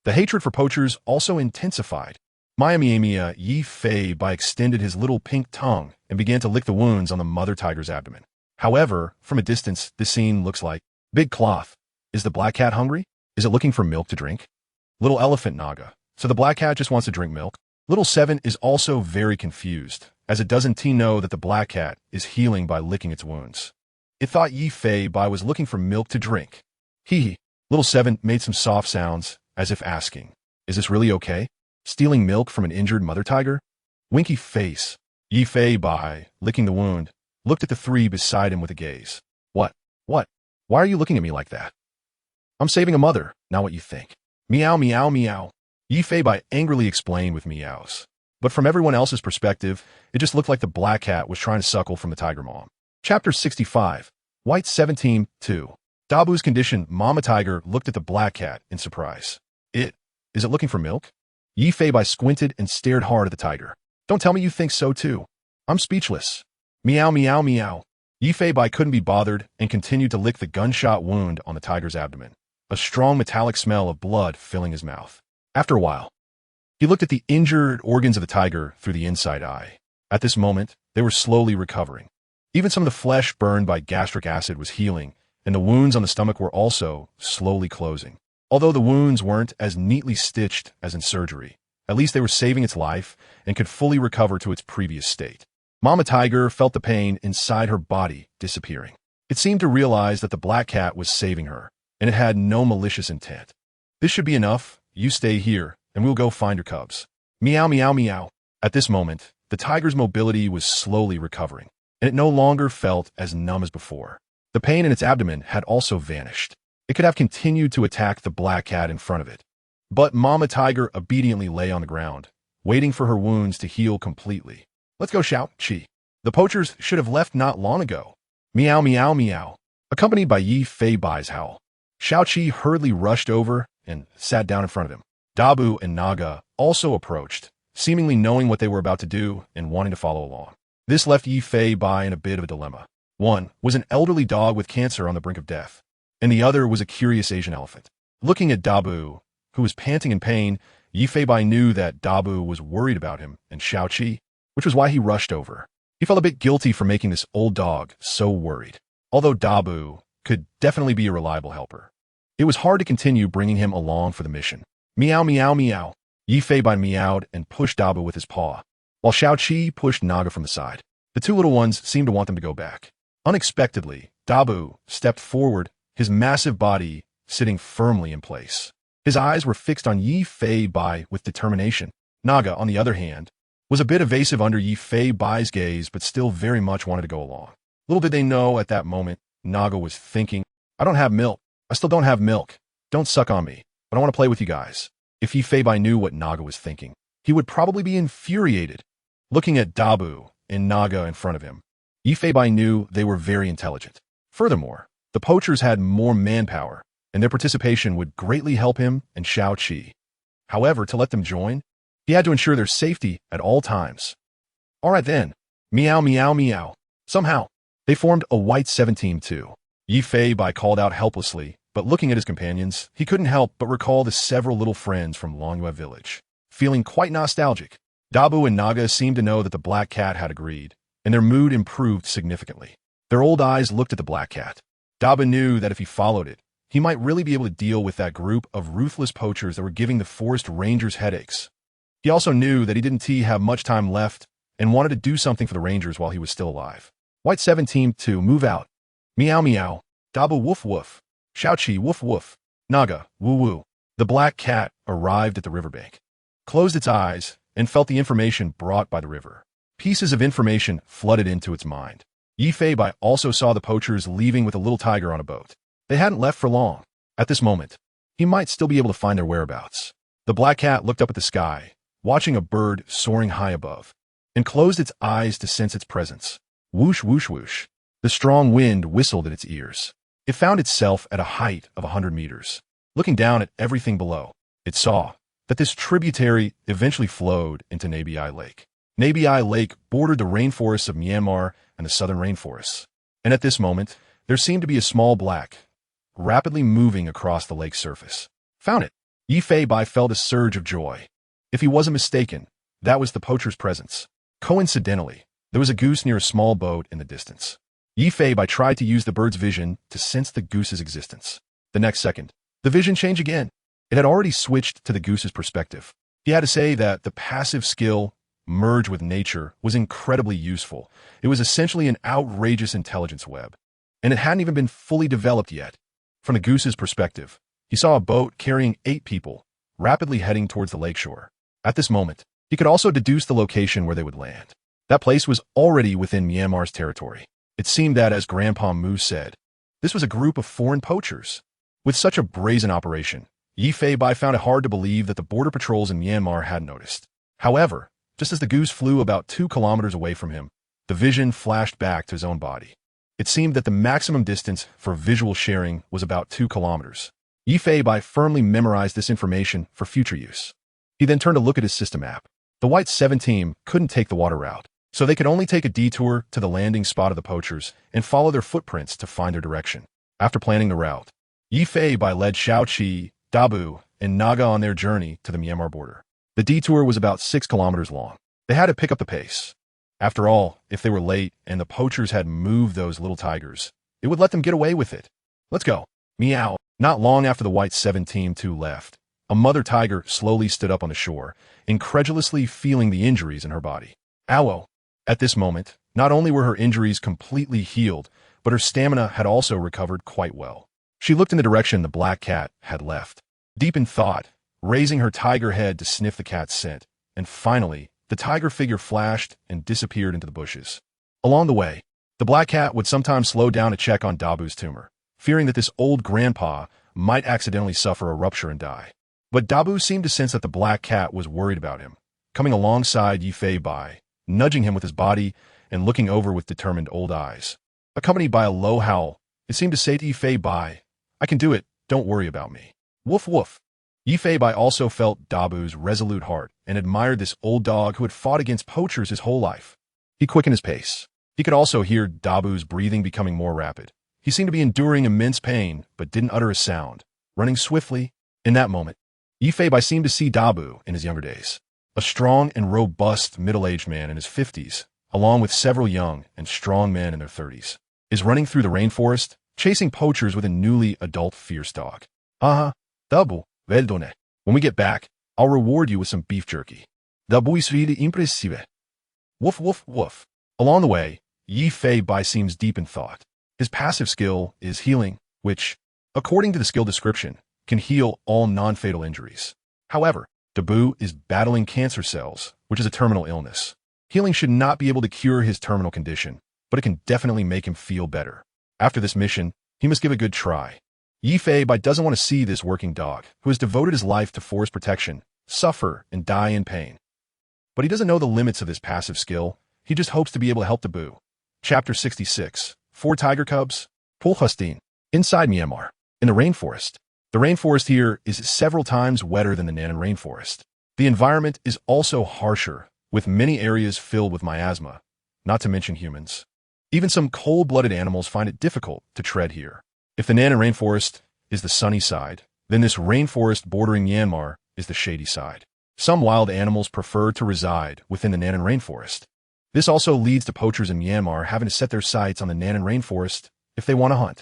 The hatred for poachers also intensified. Mia Yifei by extended his little pink tongue and began to lick the wounds on the mother tiger's abdomen. However, from a distance, this scene looks like big cloth. Is the black cat hungry? Is it looking for milk to drink? Little elephant Naga. So the black cat just wants to drink milk? Little 7 is also very confused, as it doesn't know that the black cat is healing by licking its wounds. It thought Yifei Bai was looking for milk to drink. Hee. Little 7 made some soft sounds, as if asking, is this really okay? Stealing milk from an injured mother tiger? Winky face. Yifei Bai, licking the wound, looked at the 3 beside him with a gaze. What? Why are you looking at me like that? I'm saving a mother, not what you think. Meow, meow, meow. Yifei Bai angrily explained with meows. But from everyone else's perspective, it just looked like the black cat was trying to suckle from the tiger mom. Chapter 65. White 17, 2. Dabu's condition. Mama tiger looked at the black cat in surprise. Is it looking for milk? Yifei Bai squinted and stared hard at the tiger. Don't tell me you think so too. I'm speechless. Meow, meow, meow. Yifei Bai couldn't be bothered and continued to lick the gunshot wound on the tiger's abdomen, a strong metallic smell of blood filling his mouth. After a while, he looked at the injured organs of the tiger through the inside eye. At this moment, they were slowly recovering. Even some of the flesh burned by gastric acid was healing, and the wounds on the stomach were also slowly closing. Although the wounds weren't as neatly stitched as in surgery, at least they were saving its life and could fully recover to its previous state. Mama tiger felt the pain inside her body disappearing. It seemed to realize that the black cat was saving her, and it had no malicious intent. This should be enough. You stay here, and we'll go find your cubs. Meow, meow, meow. At this moment, the tiger's mobility was slowly recovering, and it no longer felt as numb as before. The pain in its abdomen had also vanished. It could have continued to attack the black cat in front of it. But Mama tiger obediently lay on the ground, waiting for her wounds to heal completely. Let's go, Xiao-Qi. The poachers should have left not long ago. Meow, meow, meow. Accompanied by Yifei Bai's howl, Xiao-Qi hurriedly rushed over and sat down in front of him. Dabu and Naga also approached, seemingly knowing what they were about to do and wanting to follow along. This left Yifei Bai in a bit of a dilemma. One was an elderly dog with cancer on the brink of death, and the other was a curious Asian elephant. Looking at Dabu, who was panting in pain, Yifei Bai knew that Dabu was worried about him and Xiao-Qi, which was why he rushed over. He felt a bit guilty for making this old dog so worried, although Dabu could definitely be a reliable helper. It was hard to continue bringing him along for the mission. Meow, meow, meow. Yifei Bai meowed and pushed Dabu with his paw, while Xiao-Qi pushed Naga from the side. The 2 little ones seemed to want them to go back. Unexpectedly, Dabu stepped forward, his massive body sitting firmly in place. His eyes were fixed on Yifei Bai with determination. Naga, on the other hand, was a bit evasive under Yifei Bai's gaze, but still very much wanted to go along. Little did they know at that moment, Naga was thinking, I don't have milk. I still don't have milk. Don't suck on me, but I want to play with you guys. If Yifei Bai knew what Naga was thinking, he would probably be infuriated. Looking at Dabu and Naga in front of him, Yifei Bai knew they were very intelligent. Furthermore, the poachers had more manpower, and their participation would greatly help him and Xiao Qi. However, to let them join, he had to ensure their safety at all times. All right then. Meow meow meow. Somehow, they formed a white 7 team too. Yi Fei Bai called out helplessly, but looking at his companions, he couldn't help but recall the several little friends from Longyue village. Feeling quite nostalgic, Dabu and Naga seemed to know that the black cat had agreed, and their mood improved significantly. Their old eyes looked at the black cat. Dabu knew that if he followed it, he might really be able to deal with that group of ruthless poachers that were giving the forest rangers headaches. He also knew that he didn't have much time left and wanted to do something for the rangers while he was still alive. White 7 team 2 move out. Meow meow. Dabu woof woof. Xiaoqi woof woof. Naga woo woo. The black cat arrived at the riverbank, closed its eyes, and felt the information brought by the river. Pieces of information flooded into its mind. Yi Fei Bai also saw the poachers leaving with a little tiger on a boat. They hadn't left for long. At this moment, he might still be able to find their whereabouts. The black cat looked up at the sky, watching a bird soaring high above, and closed its eyes to sense its presence. Whoosh whoosh whoosh. The strong wind whistled at its ears. It found itself at a height of 100 meters. Looking down at everything below, it saw that this tributary eventually flowed into Nabii Lake. Nabii Lake bordered the rainforests of Myanmar and the southern rainforests. And at this moment, there seemed to be a small black, rapidly moving across the lake's surface. Found it. Yi Fei Bai felt a surge of joy. If he wasn't mistaken, that was the poacher's presence. Coincidentally, there was a goose near a small boat in the distance. Yi Fei Bai tried to use the bird's vision to sense the goose's existence. The next second, the vision changed again. It had already switched to the goose's perspective. He had to say that the passive skill, merge with nature, was incredibly useful. It was essentially an outrageous intelligence web, and it hadn't even been fully developed yet. From the goose's perspective, he saw a boat carrying 8 people, rapidly heading towards the lakeshore. At this moment, he could also deduce the location where they would land. That place was already within Myanmar's territory. It seemed that, as Grandpa Mu said, this was a group of foreign poachers. With such a brazen operation, Yi Fei Bai found it hard to believe that the border patrols in Myanmar hadn't noticed. However, just as the goose flew about 2 kilometers away from him, the vision flashed back to his own body. It seemed that the maximum distance for visual sharing was about 2 kilometers. Yi Fei Bai firmly memorized this information for future use. He then turned to look at his system app. The White 7 team couldn't take the water route, so they could only take a detour to the landing spot of the poachers and follow their footprints to find their direction. After planning the route, Yi Fei Bai led Xiao Qi, Dabu, and Naga on their journey to the Myanmar border. The detour was about 6 kilometers long. They had to pick up the pace. After all, if they were late and the poachers had moved those little tigers, it would let them get away with it. Let's go. Meow. Not long after the White 7 team 2 left, a mother tiger slowly stood up on the shore, incredulously feeling the injuries in her body. Ow! At this moment, not only were her injuries completely healed, but her stamina had also recovered quite well. She looked in the direction the black cat had left, deep in thought, raising her tiger head to sniff the cat's scent, and finally, the tiger figure flashed and disappeared into the bushes. Along the way, the black cat would sometimes slow down to check on Dabu's tumor, fearing that this old grandpa might accidentally suffer a rupture and die. But Dabu seemed to sense that the black cat was worried about him, coming alongside Yi Fei Bai, nudging him with his body and looking over with determined old eyes. Accompanied by a low howl, it seemed to say to Yi Fei Bai, "I can do it, don't worry about me." Woof woof. Yi Fei Bai also felt Dabu's resolute heart and admired this old dog who had fought against poachers his whole life. He quickened his pace. He could also hear Dabu's breathing becoming more rapid. He seemed to be enduring immense pain, but didn't utter a sound, running swiftly. In that moment, Yi Fei Bai seemed to see Dabu in his younger days. A strong and robust middle-aged man in his 50s, along with several young and strong men in their 30s, is running through the rainforest, chasing poachers with a newly adult fierce dog. Dabu, veldone. When we get back, I'll reward you with some beef jerky. Dabu is really impressive. Woof woof woof. Along the way, Yi Fei Bai seems deep in thought. His passive skill is healing, which, according to the skill description, can heal all non-fatal injuries. However, Dabu is battling cancer cells, which is a terminal illness. Healing should not be able to cure his terminal condition, but it can definitely make him feel better. After this mission, he must give a good try. Yi Fei Bai doesn't want to see this working dog, who has devoted his life to forest protection, suffer and die in pain. But he doesn't know the limits of this passive skill. He just hopes to be able to help Dabu. Chapter 66. 4 Tiger Cubs. Pulhustine. Inside Myanmar. In the rainforest. The rainforest here is several times wetter than the Nanan rainforest. The environment is also harsher, with many areas filled with miasma, not to mention humans. Even some cold-blooded animals find it difficult to tread here. If the Nanan rainforest is the sunny side, then this rainforest bordering Myanmar is the shady side. Some wild animals prefer to reside within the Nanan rainforest. This also leads to poachers in Myanmar having to set their sights on the Nanan rainforest if they want to hunt.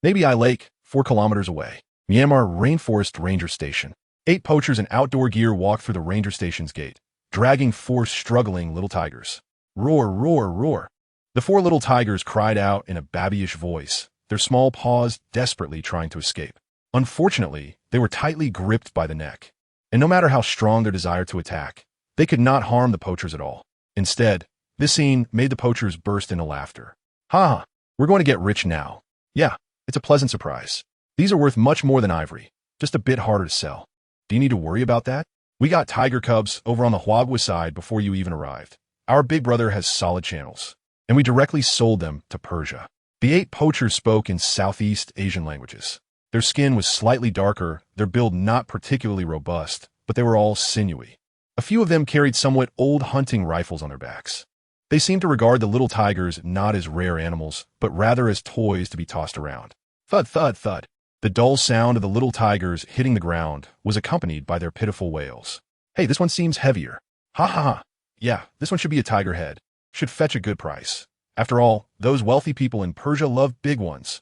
Nabi Lake, 4 kilometers away. Myanmar Rainforest Ranger Station. 8 poachers in outdoor gear walk through the ranger station's gate, dragging 4 struggling little tigers. Roar, roar, roar. The 4 little tigers cried out in a babyish voice, their small paws desperately trying to escape. Unfortunately, they were tightly gripped by the neck, and no matter how strong their desire to attack, they could not harm the poachers at all. Instead, this scene made the poachers burst into laughter. Ha ha, we're going to get rich now. Yeah, it's a pleasant surprise. These are worth much more than ivory, just a bit harder to sell. Do you need to worry about that? We got tiger cubs over on the Huagwa side before you even arrived. Our big brother has solid channels, and we directly sold them to Persia. The 8 poachers spoke in Southeast Asian languages. Their skin was slightly darker, their build not particularly robust, but they were all sinewy. A few of them carried somewhat old hunting rifles on their backs. They seemed to regard the little tigers not as rare animals, but rather as toys to be tossed around. Thud, thud, thud. The dull sound of the little tigers hitting the ground was accompanied by their pitiful wails. Hey, this one seems heavier. Ha ha ha. Yeah, this one should be a tiger head. Should fetch a good price. After all, those wealthy people in Persia love big ones.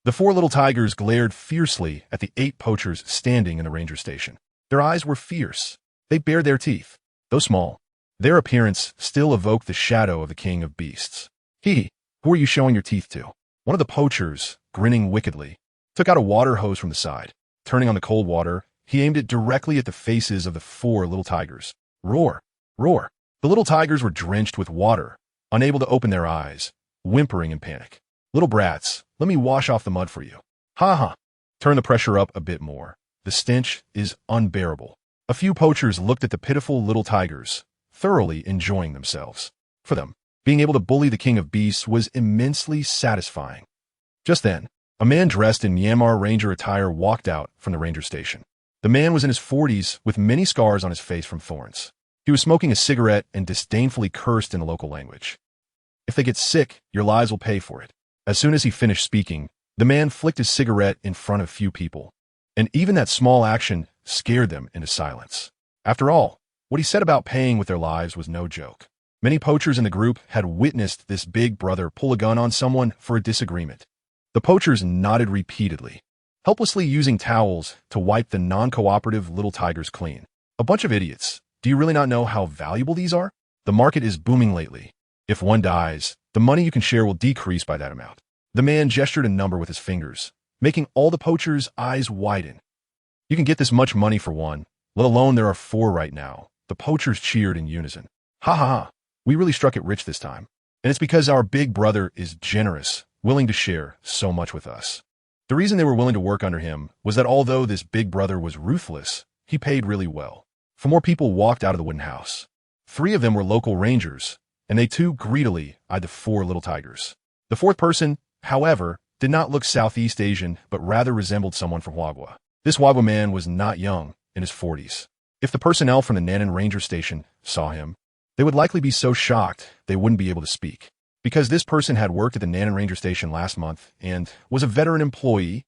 The 4 little tigers glared fiercely at the 8 poachers standing in the ranger station. Their eyes were fierce. They bared their teeth, though small. Their appearance still evoked the shadow of the king of beasts. Who are you showing your teeth to? One of the poachers, grinning wickedly, took out a water hose from the side. Turning on the cold water, he aimed it directly at the faces of the 4 little tigers. Roar, roar. The little tigers were drenched with water, unable to open their eyes, whimpering in panic. Little brats, let me wash off the mud for you. Ha ha. Turn the pressure up a bit more. The stench is unbearable. A few poachers looked at the pitiful little tigers, thoroughly enjoying themselves. For them, being able to bully the king of beasts was immensely satisfying. Just then, a man dressed in Myanmar Ranger attire walked out from the ranger station. The man was in his 40s with many scars on his face from thorns. He was smoking a cigarette and disdainfully cursed in the local language. If they get sick, your lives will pay for it. As soon as he finished speaking, the man flicked his cigarette in front of few people, and even that small action scared them into silence. After all, what he said about paying with their lives was no joke. Many poachers in the group had witnessed this big brother pull a gun on someone for a disagreement. The poachers nodded repeatedly, helplessly using towels to wipe the non-cooperative little tigers clean. A bunch of idiots. Do you really not know how valuable these are? The market is booming lately. If one dies, the money you can share will decrease by that amount. The man gestured a number with his fingers, making all the poachers' eyes widen. You can get this much money for one, let alone there are 4 right now. The poachers cheered in unison. Ha ha ha, we really struck it rich this time. And it's because our big brother is generous, willing to share so much with us. The reason they were willing to work under him was that although this big brother was ruthless, he paid really well. 4 more people walked out of the wooden house. 3 of them were local rangers, and they too greedily eyed the 4 little tigers. The 4th person, however, did not look Southeast Asian, but rather resembled someone from Huagwa. This Huagwa man was not young, in his 40s. If the personnel from the Nanan Ranger Station saw him, they would likely be so shocked they wouldn't be able to speak. Because this person had worked at the Nanan Ranger Station last month and was a veteran employee.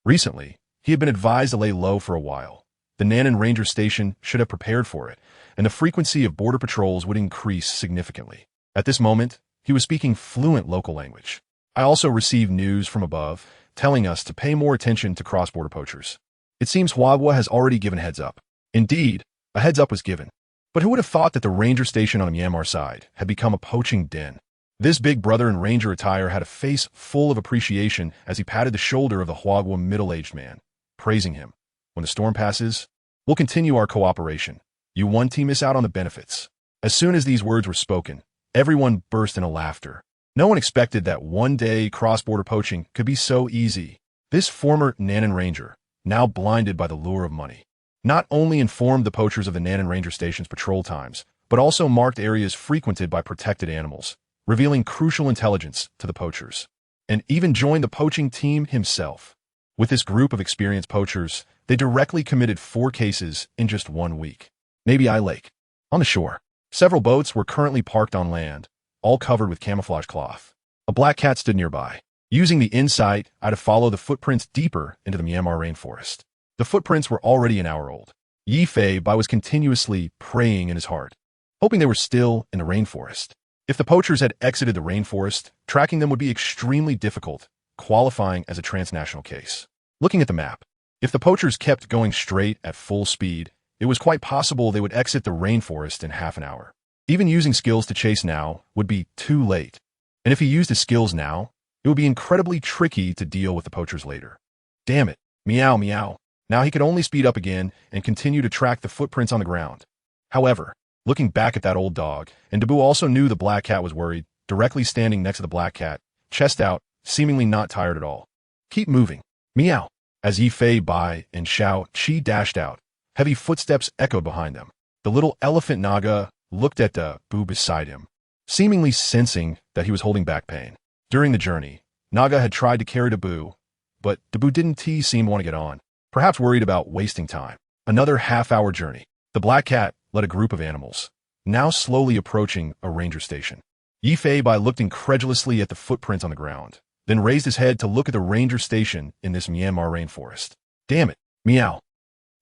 Recently, he had been advised to lay low for a while. The Nanan Ranger Station should have prepared for it, and the frequency of border patrols would increase significantly. At this moment, he was speaking fluent local language. I also received news from above, telling us to pay more attention to cross-border poachers. It seems Huagwa has already given heads up. Indeed, a heads up was given. But who would have thought that the ranger station on the Myanmar side had become a poaching den? This big brother in ranger attire had a face full of appreciation as he patted the shoulder of the Huagwa middle-aged man, praising him. When the storm passes, we'll continue our cooperation. You won't miss out on the benefits. As soon as these words were spoken, everyone burst into laughter. No one expected that one day cross-border poaching could be so easy. This former Nanan Ranger, now blinded by the lure of money, not only informed the poachers of the Nanan Ranger Station's patrol times, but also marked areas frequented by protected animals, revealing crucial intelligence to the poachers, and even joined the poaching team himself. With this group of experienced poachers, they directly committed 4 cases in just 1 week. Nabi Lake. On the shore, several boats were currently parked on land, all covered with camouflage cloth. A black cat stood nearby. Using the insight, I had to follow the footprints deeper into the Myanmar rainforest. The footprints were already an hour old. Yi Fei Bai was continuously praying in his heart, hoping they were still in the rainforest. If the poachers had exited the rainforest, tracking them would be extremely difficult, qualifying as a transnational case. Looking at the map, if the poachers kept going straight at full speed, it was quite possible they would exit the rainforest in half an hour. Even using skills to chase now would be too late. And if he used his skills now, it would be incredibly tricky to deal with the poachers later. Damn it. Meow meow. Now he could only speed up again and continue to track the footprints on the ground. However, looking back at that old dog, and Dabu also knew the black cat was worried, directly standing next to the black cat, chest out, seemingly not tired at all. Keep moving. Meow. As Yi Fei Bai and Xiao Qi dashed out, heavy footsteps echoed behind them. The little elephant Naga looked at Dabu beside him, seemingly sensing that he was holding back pain. During the journey, Naga had tried to carry Dabu, but Dabu didn't seem to want to get on, perhaps worried about wasting time. Another half-hour journey. The black cat led a group of animals, now slowly approaching a ranger station. Yi Fei Bai looked incredulously at the footprints on the ground, then raised his head to look at the ranger station in this Myanmar rainforest. Damn it. Meow.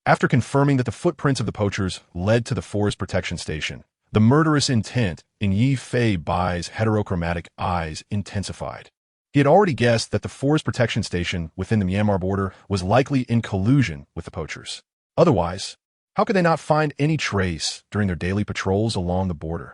After confirming that the footprints of the poachers led to the forest protection station, the murderous intent in Yi Fei Bai's heterochromatic eyes intensified. He had already guessed that the forest protection station within the Myanmar border was likely in collusion with the poachers. Otherwise, how could they not find any trace during their daily patrols along the border?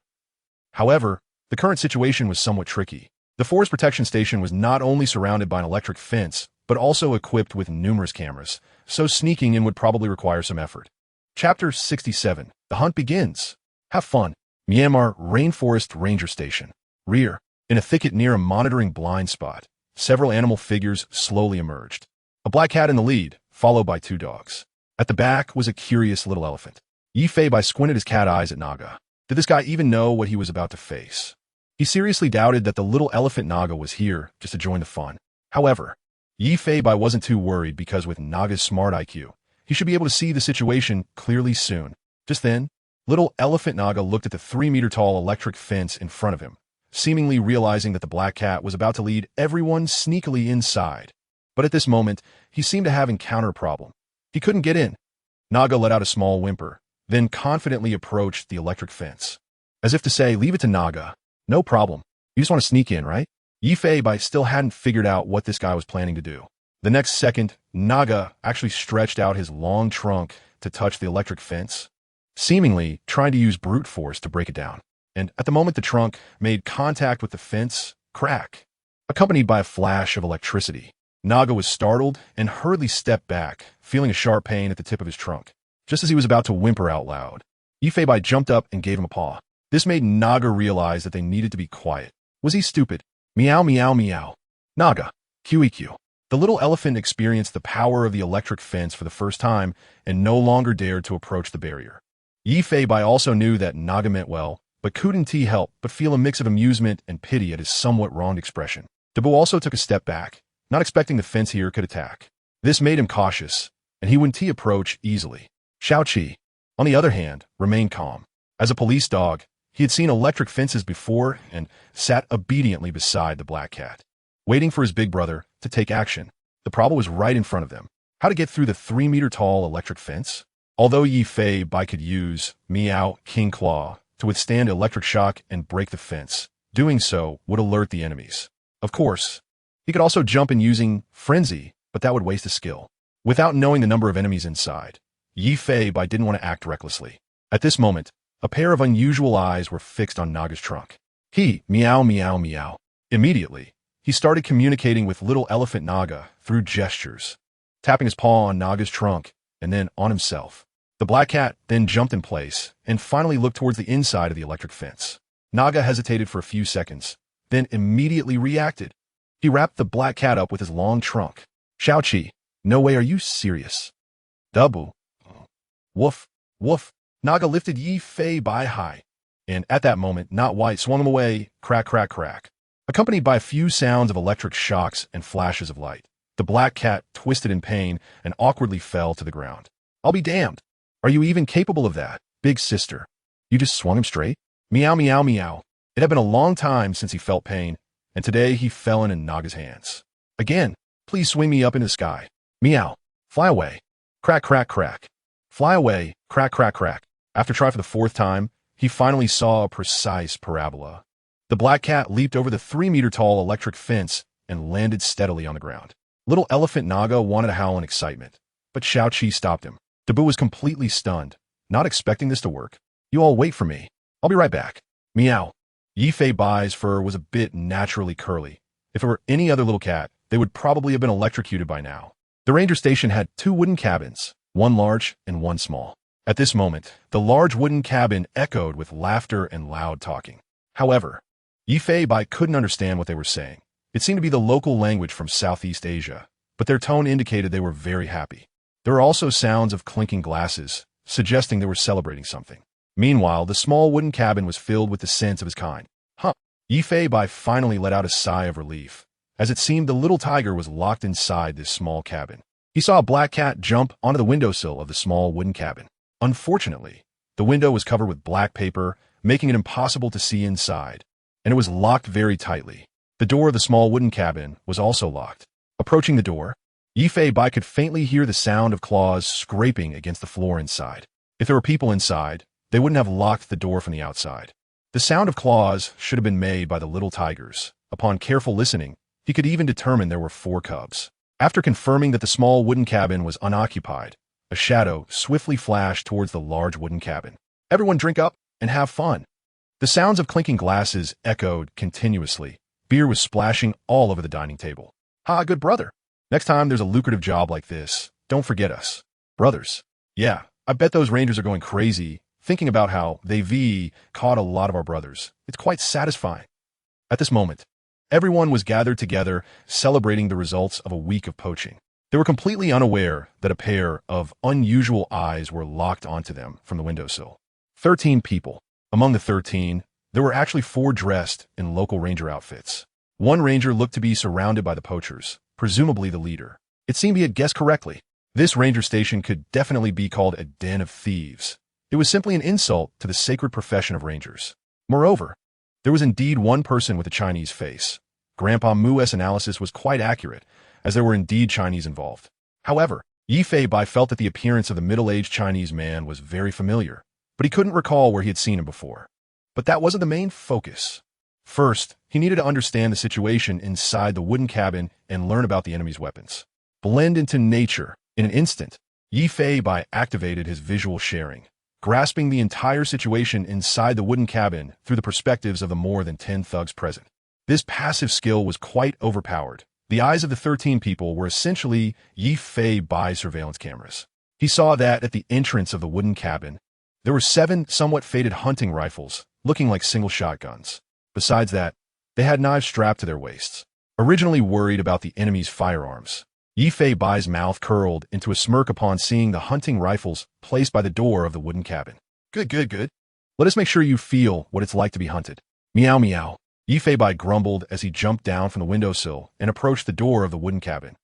However, the current situation was somewhat tricky. The forest protection station was not only surrounded by an electric fence, but also equipped with numerous cameras, so sneaking in would probably require some effort. Chapter 67. The hunt begins. Have fun. Myanmar Rainforest Ranger Station. Rear. In a thicket near a monitoring blind spot, several animal figures slowly emerged. A black cat in the lead, followed by 2 dogs. At the back was a curious little elephant. Yi Fei Bai squinted his cat eyes at Naga. Did this guy even know what he was about to face? He seriously doubted that the little elephant Naga was here just to join the fun. However, Yi Fei Bai wasn't too worried because with Naga's smart IQ, he should be able to see the situation clearly soon. Just then, little elephant Naga looked at the 3-meter-tall electric fence in front of him, seemingly realizing that the black cat was about to lead everyone sneakily inside. But at this moment, he seemed to have encountered a problem. He couldn't get in. Naga let out a small whimper, then confidently approached the electric fence. As if to say, leave it to Naga. No problem. You just want to sneak in, right? Yi Fei Bai still hadn't figured out what this guy was planning to do. The next second, Naga actually stretched out his long trunk to touch the electric fence, seemingly trying to use brute force to break it down. And at the moment the trunk made contact with the fence, crack, accompanied by a flash of electricity. Naga was startled and hurriedly stepped back, feeling a sharp pain at the tip of his trunk. Just as he was about to whimper out loud, Yi Fei Bai jumped up and gave him a paw. This made Naga realize that they needed to be quiet. Was he stupid? Meow meow meow. Naga. QEQ. The little elephant experienced the power of the electric fence for the first time and no longer dared to approach the barrier. Yi Fei Bai also knew that Naga meant well, but couldn't help but feel a mix of amusement and pity at his somewhat wronged expression. Dabu also took a step back, not expecting the fence here could attack. This made him cautious, and he wouldn't approach easily. Xiao Qi, on the other hand, remained calm. As a police dog, he had seen electric fences before and sat obediently beside the black cat, waiting for his big brother to take action. The problem was right in front of them. How to get through the 3-meter-tall electric fence? Although Yi Fei Bai could use Meow King Claw to withstand electric shock and break the fence, doing so would alert the enemies. Of course, he could also jump in using Frenzy, but that would waste a skill. Without knowing the number of enemies inside, Yi Fei Bai didn't want to act recklessly. At this moment, a pair of unusual eyes were fixed on Naga's trunk. He, meow meow meow. Immediately, he started communicating with little elephant Naga through gestures, tapping his paw on Naga's trunk and then on himself. The black cat then jumped in place and finally looked towards the inside of the electric fence. Naga hesitated for a few seconds, then immediately reacted. He wrapped the black cat up with his long trunk. Xiao Qi, no way, are you serious? Dabu. Woof, woof. Naga lifted Yi Fei Bai high, and at that moment, Not White swung him away, crack, crack, crack, accompanied by a few sounds of electric shocks and flashes of light. The black cat twisted in pain and awkwardly fell to the ground. I'll be damned. Are you even capable of that, big sister? You just swung him straight? Meow, meow, meow. It had been a long time since he felt pain, and today he fell into Naga's hands. Again, please swing me up into the sky. Meow. Fly away. Crack, crack, crack. Fly away. Crack, crack, crack. After trying for the fourth time, he finally saw a precise parabola. The black cat leaped over the 3-meter-tall electric fence and landed steadily on the ground. Little Elephant Naga wanted to howl in excitement, but Xiao-Qi stopped him. Dabu was completely stunned, not expecting this to work. You all wait for me. I'll be right back. Meow. Yifei Bai's fur was a bit naturally curly. If it were any other little cat, they would probably have been electrocuted by now. The ranger station had 2 wooden cabins, one large and one small. At this moment, the large wooden cabin echoed with laughter and loud talking. However, Yifei Bai couldn't understand what they were saying. It seemed to be the local language from Southeast Asia, but their tone indicated they were very happy. There were also sounds of clinking glasses, suggesting they were celebrating something. Meanwhile, the small wooden cabin was filled with the scents of his kind. Yifei Bai finally let out a sigh of relief, as it seemed the little tiger was locked inside this small cabin. He saw a black cat jump onto the windowsill of the small wooden cabin. Unfortunately, the window was covered with black paper, making it impossible to see inside, and it was locked very tightly. The door of the small wooden cabin was also locked. Approaching the door, Yifei Bai could faintly hear the sound of claws scraping against the floor inside. If there were people inside, they wouldn't have locked the door from the outside. The sound of claws should have been made by the little tigers. Upon careful listening, he could even determine there were 4 cubs. After confirming that the small wooden cabin was unoccupied, a shadow swiftly flashed towards the large wooden cabin. Everyone drink up and have fun. The sounds of clinking glasses echoed continuously. Beer was splashing all over the dining table. Ha, good brother. Next time there's a lucrative job like this, don't forget us. Brothers. Yeah, I bet those rangers are going crazy, thinking about how they caught a lot of our brothers. It's quite satisfying. At this moment, everyone was gathered together, celebrating the results of a week of poaching. They were completely unaware that a pair of unusual eyes were locked onto them from the windowsill. 13 people. Among the 13, there were actually 4 dressed in local ranger outfits. One ranger looked to be surrounded by the poachers, presumably the leader. It seemed he had guessed correctly. This ranger station could definitely be called a den of thieves. It was simply an insult to the sacred profession of rangers. Moreover, there was indeed one person with a Chinese face. Grandpa Mu's analysis was quite accurate, as there were indeed Chinese involved. However, Yifei Bai felt that the appearance of the middle-aged Chinese man was very familiar, but he couldn't recall where he had seen him before. But that wasn't the main focus. First, he needed to understand the situation inside the wooden cabin and learn about the enemy's weapons. Blend into nature. In an instant, Yifei Bai activated his visual sharing, grasping the entire situation inside the wooden cabin through the perspectives of the more than 10 thugs present. This passive skill was quite overpowered. The eyes of the 13 people were essentially Yifei Bai's surveillance cameras. He saw that at the entrance of the wooden cabin, there were 7 somewhat faded hunting rifles, looking like single shotguns. Besides that, they had knives strapped to their waists. Originally worried about the enemy's firearms, Yifei Bai's mouth curled into a smirk upon seeing the hunting rifles placed by the door of the wooden cabin. Good, good, good. Let us make sure you feel what it's like to be hunted. Meow, meow. Yifei Bai grumbled as he jumped down from the windowsill and approached the door of the wooden cabin.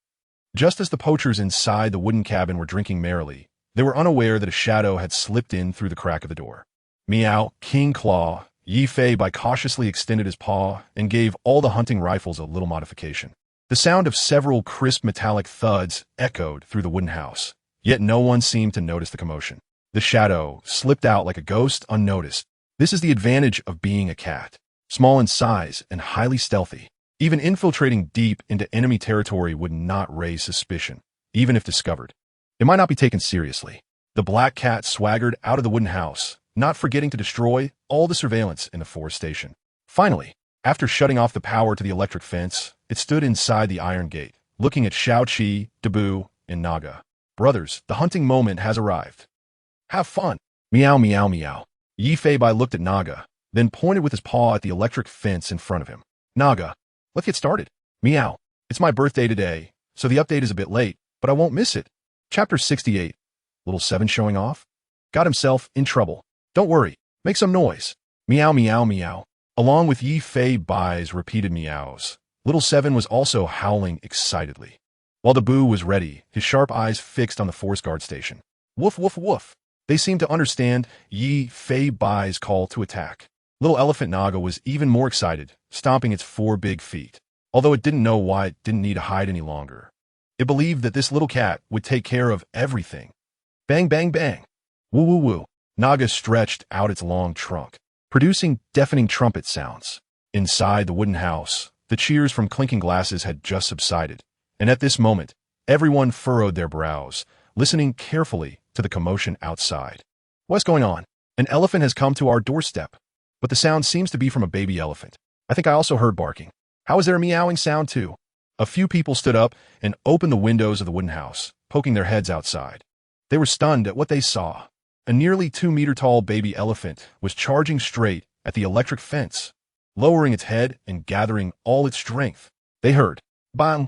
Just as the poachers inside the wooden cabin were drinking merrily, they were unaware that a shadow had slipped in through the crack of the door. Meow, King Claw. Yifei Bai cautiously extended his paw and gave all the hunting rifles a little modification. The sound of several crisp metallic thuds echoed through the wooden house, yet no one seemed to notice the commotion. The shadow slipped out like a ghost unnoticed. This is the advantage of being a cat. Small in size and highly stealthy. Even infiltrating deep into enemy territory would not raise suspicion, even if discovered. It might not be taken seriously. The black cat swaggered out of the wooden house, not forgetting to destroy all the surveillance in the forest station. Finally, after shutting off the power to the electric fence, it stood inside the iron gate, looking at Xiao-Qi, Dabu, and Naga. Brothers, the hunting moment has arrived. Have fun. Meow, meow, meow. Yifei Bai looked at Naga, then pointed with his paw at the electric fence in front of him. Naga, let's get started. Meow. It's my birthday today, so the update is a bit late, but I won't miss it. Chapter 68. Little 7 showing off? Got himself in trouble. Don't worry. Make some noise. Meow, meow, meow. Along with Yifei Bai's repeated meows, Little 7 was also howling excitedly. while Dabu was ready, his sharp eyes fixed on the forest guard station. Woof, woof, woof. They seemed to understand Yi Fei Bai's call to attack. Little Elephant Naga was even more excited, stomping its 4 big feet. Although it didn't know why it didn't need to hide any longer. It believed that this little cat would take care of everything. Bang, bang, bang. Woo, woo, woo. Naga stretched out its long trunk, producing deafening trumpet sounds. Inside the wooden house, the cheers from clinking glasses had just subsided, and at this moment, everyone furrowed their brows, listening carefully to the commotion outside. What's going on? An elephant has come to our doorstep. But the sound seems to be from a baby elephant. I think I also heard barking. How is there a meowing sound too? A few people stood up and opened the windows of the wooden house, poking their heads outside. They were stunned at what they saw. A nearly 2-meter-tall baby elephant was charging straight at the electric fence, lowering its head and gathering all its strength. They heard bang,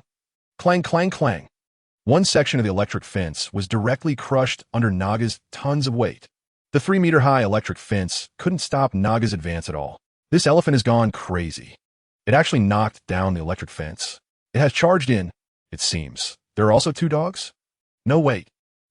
clang, clang, clang. One section of the electric fence was directly crushed under Naga's tons of weight. The 3-meter-high electric fence couldn't stop Naga's advance at all. This elephant has gone crazy. It actually knocked down the electric fence. It has charged in, it seems. There are also 2 dogs? No, wait.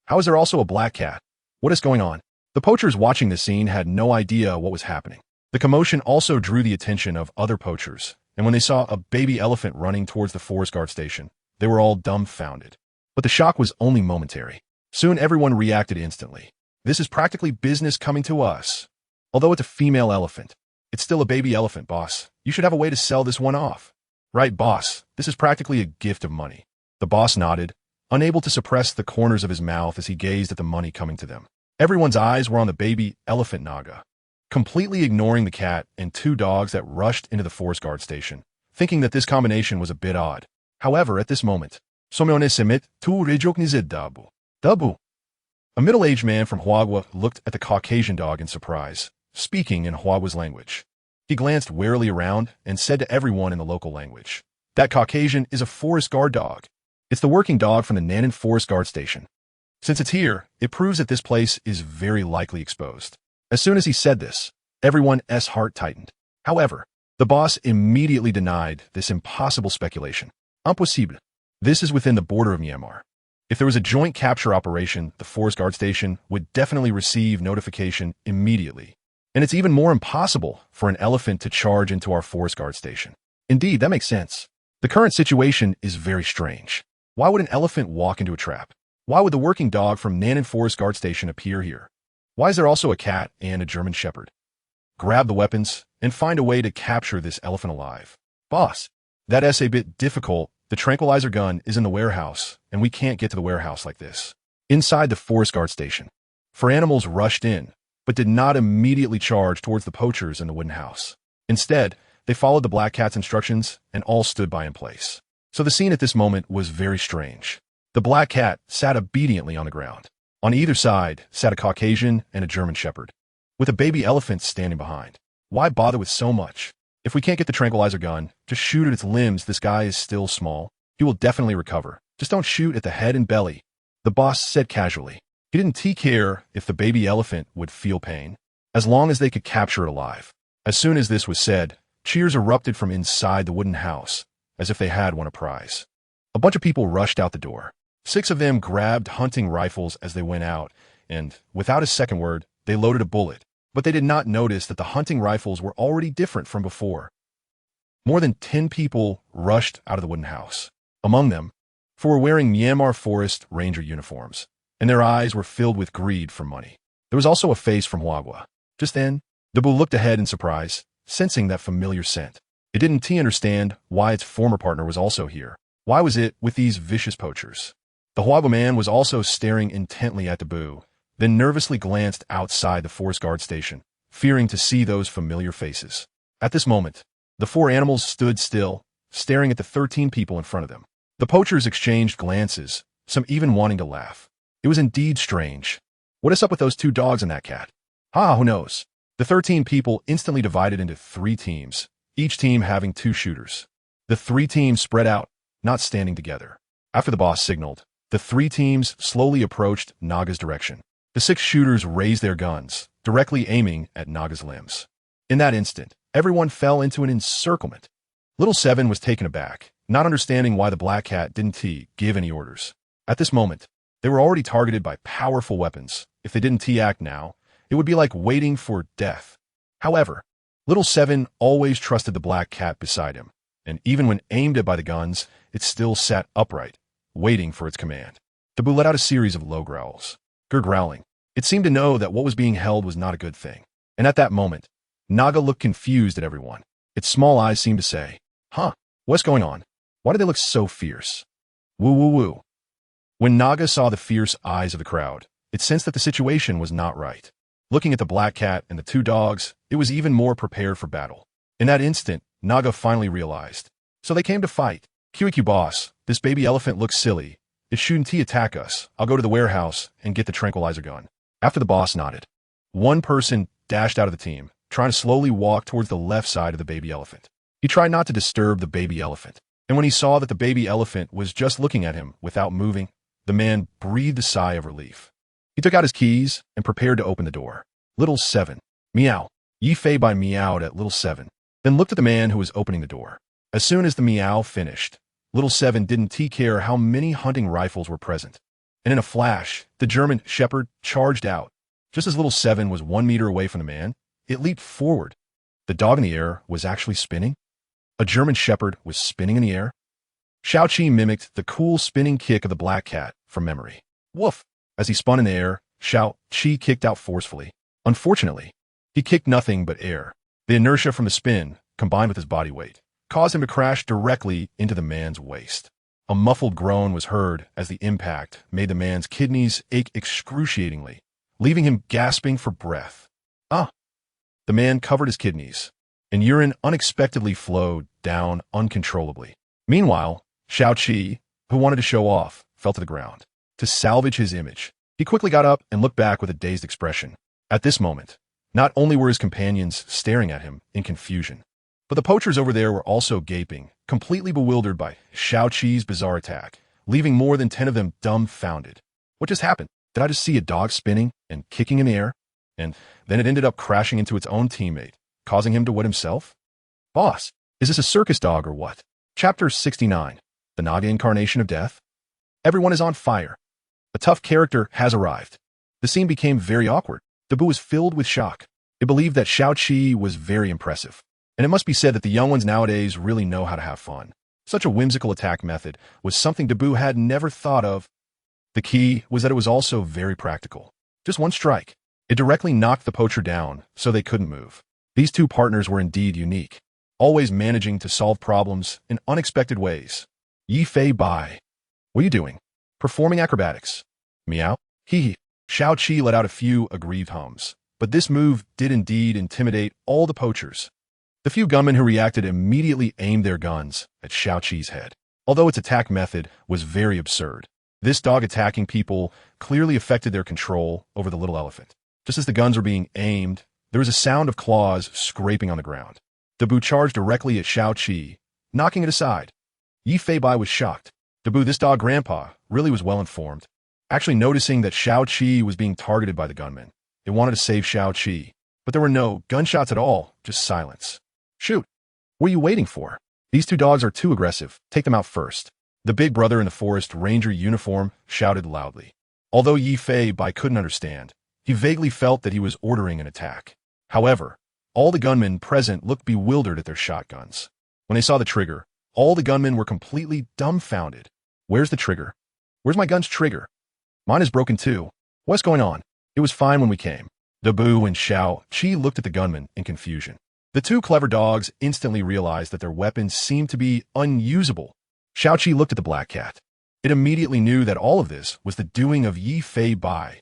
How is there also a black cat? What is going on? The poachers watching the scene had no idea what was happening. The commotion also drew the attention of other poachers, and when they saw a baby elephant running towards the forest guard station, they were all dumbfounded. But the shock was only momentary. Soon everyone reacted instantly. This is practically business coming to us. Although it's a female elephant, it's still a baby elephant, boss. You should have a way to sell this one off. Right, boss. This is practically a gift of money. The boss nodded, unable to suppress the corners of his mouth as he gazed at the money coming to them. Everyone's eyes were on the baby elephant Naga, completely ignoring the cat and 2 dogs that rushed into the forest guard station, thinking that this combination was a bit odd. However, at this moment, Dabu. A middle-aged man from Huagua looked at the Caucasian dog in surprise, speaking in Huagua's language. He glanced warily around and said to everyone in the local language, "That Caucasian is a forest guard dog. It's the working dog from the Nanan Forest Guard Station. Since it's here, it proves that this place is very likely exposed." As soon as he said this, everyone's heart tightened. However, the boss immediately denied this impossible speculation. Impossible. This is within the border of Myanmar. If there was a joint capture operation, the forest guard station would definitely receive notification immediately. And it's even more impossible for an elephant to charge into our forest guard station. Indeed, that makes sense. The current situation is very strange. Why would an elephant walk into a trap? Why would the working dog from Nanan Forest Guard Station appear here? Why is there also a cat and a German Shepherd? Grab the weapons and find a way to capture this elephant alive. Boss, that's a bit difficult. The tranquilizer gun is in the warehouse, and we can't get to the warehouse like this. Inside the forest guard station, 4 animals rushed in, but did not immediately charge towards the poachers in the wooden house. Instead, they followed the black cat's instructions and all stood by in place. So the scene at this moment was very strange. The black cat sat obediently on the ground. On either side sat a Caucasian and a German Shepherd, with a baby elephant standing behind. Why bother with so much? If we can't get the tranquilizer gun, just shoot at its limbs. This guy is still small. He will definitely recover. Just don't shoot at the head and belly, the boss said casually. He didn't care if the baby elephant would feel pain, as long as they could capture it alive. As soon as this was said, cheers erupted from inside the wooden house, as if they had won a prize. A bunch of people rushed out the door. 6 of them grabbed hunting rifles as they went out, and, without a second word, they loaded a bullet. But they did not notice that the hunting rifles were already different from before. More than 10 people rushed out of the wooden house. Among them, 4 were wearing Myanmar Forest Ranger uniforms, and their eyes were filled with greed for money. There was also a face from Huagua. Just then, Dabu looked ahead in surprise, sensing that familiar scent. It didn't understand why its former partner was also here. Why was it with these vicious poachers? The Huagua man was also staring intently at Dabu, then nervously glanced outside the forest guard station, fearing to see those familiar faces. At this moment, the 4 animals stood still, staring at the 13 people in front of them. The poachers exchanged glances, some even wanting to laugh. It was indeed strange. What is up with those 2 dogs and that cat? Who knows? The 13 people instantly divided into 3 teams, each team having 2 shooters. The 3 teams spread out, not standing together. After the boss signaled, the 3 teams slowly approached Naga's direction. The 6 shooters raised their guns, directly aiming at Naga's limbs. In that instant, everyone fell into an encirclement. Little 7 was taken aback, not understanding why the black cat didn't give any orders. At this moment, they were already targeted by powerful weapons. If they didn't act now, it would be like waiting for death. However, Little Seven always trusted the black cat beside him, and even when aimed at by the guns, it still sat upright, waiting for its command. Dabu let out a series of low growls. Growling. It seemed to know that what was being held was not a good thing. And at that moment, Naga looked confused at everyone. Its small eyes seemed to say, "Huh, what's going on? Why do they look so fierce?" Woo woo woo. When Naga saw the fierce eyes of the crowd, it sensed that the situation was not right. Looking at the black cat and the two dogs, it was even more prepared for battle. In that instant, Naga finally realized. So they came to fight. QQ boss, this baby elephant looks silly. It shouldn't attack us. I'll go to the warehouse and get the tranquilizer gun. After the boss nodded, one person dashed out of the team, trying to slowly walk towards the left side of the baby elephant. He tried not to disturb the baby elephant, and when he saw that the baby elephant was just looking at him without moving, the man breathed a sigh of relief. He took out his keys and prepared to open the door. Little Seven. Meow. Yi-Fei Bai meowed at Little Seven, then looked at the man who was opening the door. As soon as the meow finished, Little Seven didn't care how many hunting rifles were present. And in a flash, the German shepherd charged out. Just as Little Seven was 1 meter away from the man, it leaped forward. The dog in the air was actually spinning. A German shepherd was spinning in the air. Xiao-Qi mimicked the cool spinning kick of the black cat from memory. Woof! As he spun in the air, Xiao-Qi kicked out forcefully. Unfortunately, he kicked nothing but air. The inertia from the spin, combined with his body weight, caused him to crash directly into the man's waist. A muffled groan was heard as the impact made the man's kidneys ache excruciatingly, leaving him gasping for breath. Ah! The man covered his kidneys, and urine unexpectedly flowed down uncontrollably. Meanwhile, Xiao-Qi, who wanted to show off, fell to the ground. To salvage his image, he quickly got up and looked back with a dazed expression. At this moment, not only were his companions staring at him in confusion, but the poachers over there were also gaping, completely bewildered by Xiao-Qi's bizarre attack, leaving more than 10 of them dumbfounded. What just happened? Did I just see a dog spinning and kicking in the air? And then it ended up crashing into its own teammate, causing him to wet himself? Boss, is this a circus dog or what? Chapter 69. The Naga Incarnation of Death. Everyone is on fire. A tough character has arrived. The scene became very awkward. Dabu was filled with shock. It believed that Xiao-Qi was very impressive. And it must be said that the young ones nowadays really know how to have fun. Such a whimsical attack method was something Dabu had never thought of. The key was that it was also very practical. Just one strike. It directly knocked the poacher down, so they couldn't move. These two partners were indeed unique, always managing to solve problems in unexpected ways. Yi-Fei Bai. What are you doing? Performing acrobatics. Meow. Hee. Xiao-Qi let out a few aggrieved hums, but this move did indeed intimidate all the poachers. The few gunmen who reacted immediately aimed their guns at Xiao-Qi's head. Although its attack method was very absurd, this dog attacking people clearly affected their control over the little elephant. Just as the guns were being aimed, there was a sound of claws scraping on the ground. Dabu charged directly at Xiao-Qi, knocking it aside. Yi-Fei Bai was shocked. Dabu, this dog grandpa, really was well informed. Actually noticing that Xiao-Qi was being targeted by the gunmen, it wanted to save Xiao-Qi, but there were no gunshots at all, just silence. Shoot! What are you waiting for? These two dogs are too aggressive. Take them out first. The big brother in the forest ranger uniform shouted loudly. Although Yi-Fei Bai couldn't understand, he vaguely felt that he was ordering an attack. However, all the gunmen present looked bewildered at their shotguns. When they saw the trigger, all the gunmen were completely dumbfounded. Where's the trigger? Where's my gun's trigger? Mine is broken too. What's going on? It was fine when we came. Dabu and Xiao-Qi looked at the gunmen in confusion. The two clever dogs instantly realized that their weapons seemed to be unusable. Xiao-Qi looked at the black cat. It immediately knew that all of this was the doing of Yi-Fei Bai.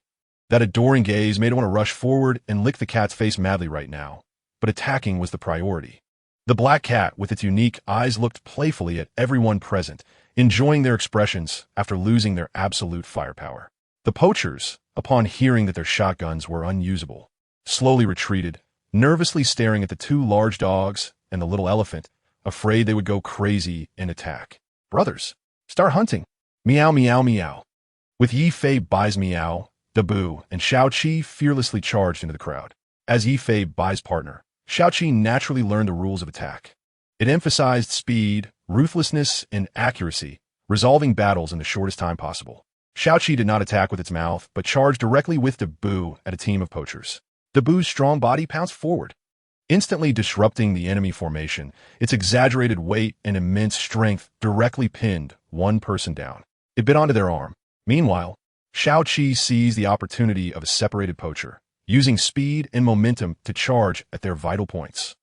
That adoring gaze made it want to rush forward and lick the cat's face madly right now. But attacking was the priority. The black cat, with its unique eyes, looked playfully at everyone present, enjoying their expressions after losing their absolute firepower. The poachers, upon hearing that their shotguns were unusable, slowly retreated, nervously staring at the two large dogs and the little elephant, afraid they would go crazy and attack. Brothers, start hunting. Meow, meow, meow. With Yi-Fei Bai's meow, Dabu and Xiao-Qi fearlessly charged into the crowd. As Yi-Fei Bai's partner, Xiao-Qi naturally learned the rules of attack. It emphasized speed ruthlessness and accuracy, resolving battles in the shortest time possible. Xiaoqi did not attack with its mouth, but charged directly with Dabu at a team of poachers. Dabu's strong body pounced forward, instantly disrupting the enemy formation. Its exaggerated weight and immense strength directly pinned one person down. It bit onto their arm. Meanwhile, Xiaoqi seized the opportunity of a separated poacher, using speed and momentum to charge at their vital points.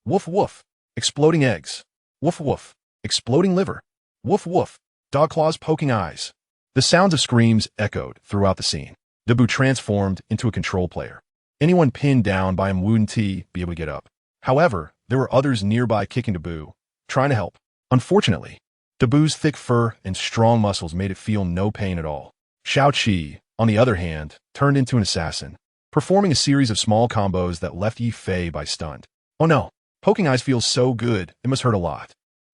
Woof woof, exploding eggs. Woof woof, exploding liver. Woof woof, dog claws poking eyes. The sounds of screams echoed throughout the scene. Dabu transformed into a control player. Anyone pinned down by him wouldn't be able to get up. However, there were others nearby kicking Dabu, trying to help. Unfortunately, Dabu's thick fur and strong muscles made it feel no pain at all. Xiaoqi, on the other hand, turned into an assassin, performing a series of small combos that left Yi Fei by stunned. Oh no, poking eyes feels so good, it must hurt a lot.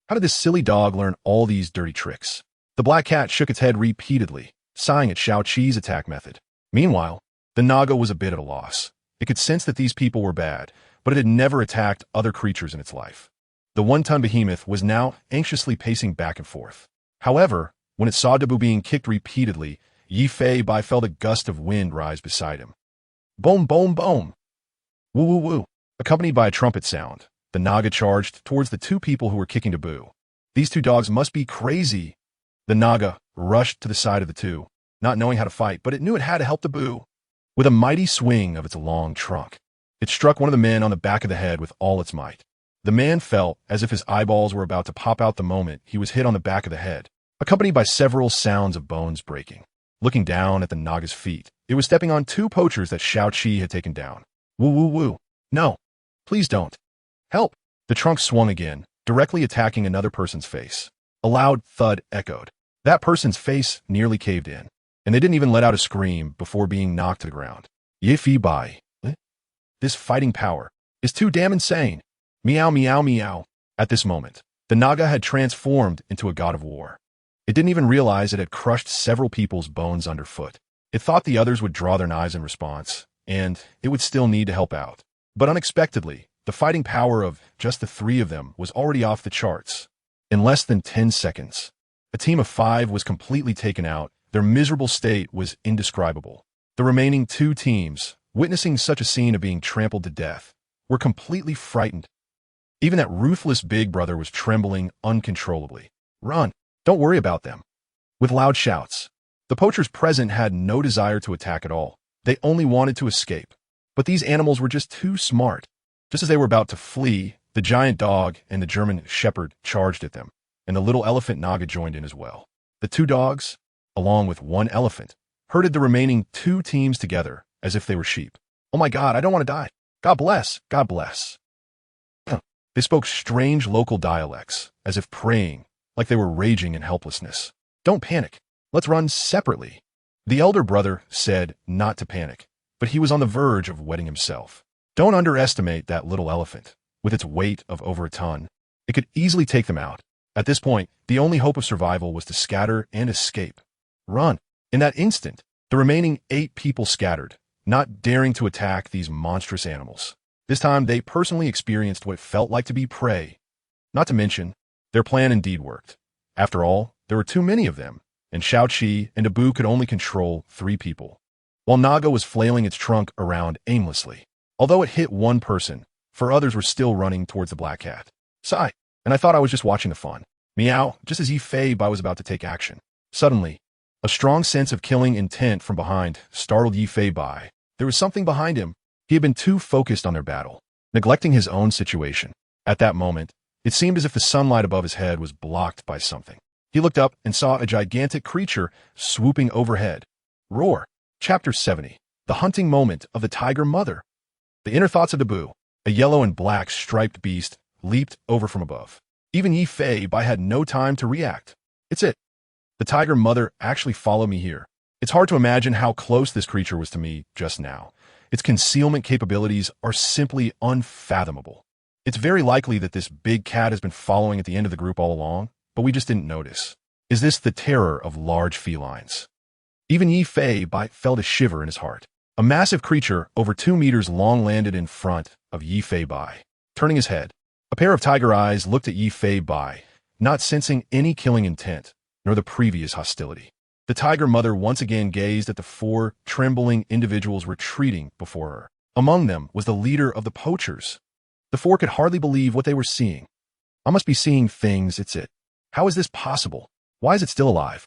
How did this silly dog learn all these dirty tricks? The black cat shook its head repeatedly, sighing at Xiaoqi's attack method. Meanwhile, the Naga was a bit at a loss. It could sense that these people were bad, but it had never attacked other creatures in its life. The one-ton behemoth was now anxiously pacing back and forth. However, when it saw Dabu being kicked repeatedly, Yi Fei felt a gust of wind rise beside him. Boom, boom, boom. Woo, woo, woo. Accompanied by a trumpet sound, the Naga charged towards the two people who were kicking Dabu. These two dogs must be crazy. The Naga rushed to the side of the two, not knowing how to fight, but it knew it had to help Dabu. With a mighty swing of its long trunk, it struck one of the men on the back of the head with all its might. The man felt as if his eyeballs were about to pop out the moment he was hit on the back of the head, accompanied by several sounds of bones breaking. Looking down at the Naga's feet, it was stepping on two poachers that Xiaoqi had taken down. Woo, woo, woo. No, please don't. Help. The trunk swung again, directly attacking another person's face. A loud thud echoed. That person's face nearly caved in, and they didn't even let out a scream before being knocked to the ground. Yi Fei. This fighting power is too damn insane. Meow, meow, meow. At this moment, the Naga had transformed into a god of war. It didn't even realize it had crushed several people's bones underfoot. It thought the others would draw their knives in response, and it would still need to help out. But unexpectedly, the fighting power of just the three of them was already off the charts. In less than 10 seconds, a team of 5 was completely taken out. Their miserable state was indescribable. The remaining 2 teams, witnessing such a scene of being trampled to death, were completely frightened. Even that ruthless big brother was trembling uncontrollably. Run! Don't worry about them. With loud shouts, the poachers present had no desire to attack at all. They only wanted to escape. But these animals were just too smart. Just as they were about to flee, the giant dog and the German shepherd charged at them, and the little elephant Naga joined in as well. The 2 dogs, along with 1 elephant, herded the remaining 2 teams together as if they were sheep. Oh my God, I don't want to die. God bless, God bless. They spoke strange local dialects, as if praying, like they were raging in helplessness. Don't panic. Let's run separately. The elder brother said not to panic, but he was on the verge of wetting himself. Don't underestimate that little elephant. With its weight of over a ton, it could easily take them out. At this point, the only hope of survival was to scatter and escape. Run. In that instant, the remaining 8 people scattered, not daring to attack these monstrous animals. This time, they personally experienced what it felt like to be prey. Not to mention, their plan indeed worked. After all, there were too many of them, and Xiaoqi and Dabu could only control 3 people, while Naga was flailing its trunk around aimlessly. Although it hit 1 person, 4 others were still running towards the black cat. Sigh, and I thought I was just watching the fun. Meow, just as Yi Fei was about to take action. Suddenly, a strong sense of killing intent from behind startled Yi Fei. There was something behind him. He had been too focused on their battle, neglecting his own situation. At that moment, it seemed as if the sunlight above his head was blocked by something. He looked up and saw a gigantic creature swooping overhead. Roar. Chapter 70. The hunting moment of the tiger mother. The inner thoughts of Dabu, a yellow and black striped beast, leaped over from above. Even Yi Fei had no time to react. It's it. The tiger mother actually followed me here. It's hard to imagine how close this creature was to me just now. Its concealment capabilities are simply unfathomable. It's very likely that this big cat has been following at the end of the group all along, but we just didn't notice. Is this the terror of large felines? Even Yi Fei felt a shiver in his heart. A massive creature over 2 meters long landed in front of Yi Fei. Turning his head, a pair of tiger eyes looked at Yi Fei. not sensing any killing intent, nor the previous hostility. The tiger mother once again gazed at the four trembling individuals retreating before her. Among them was the leader of the poachers. The four could hardly believe what they were seeing. I must be seeing things, it's it. How is this possible? Why is it still alive?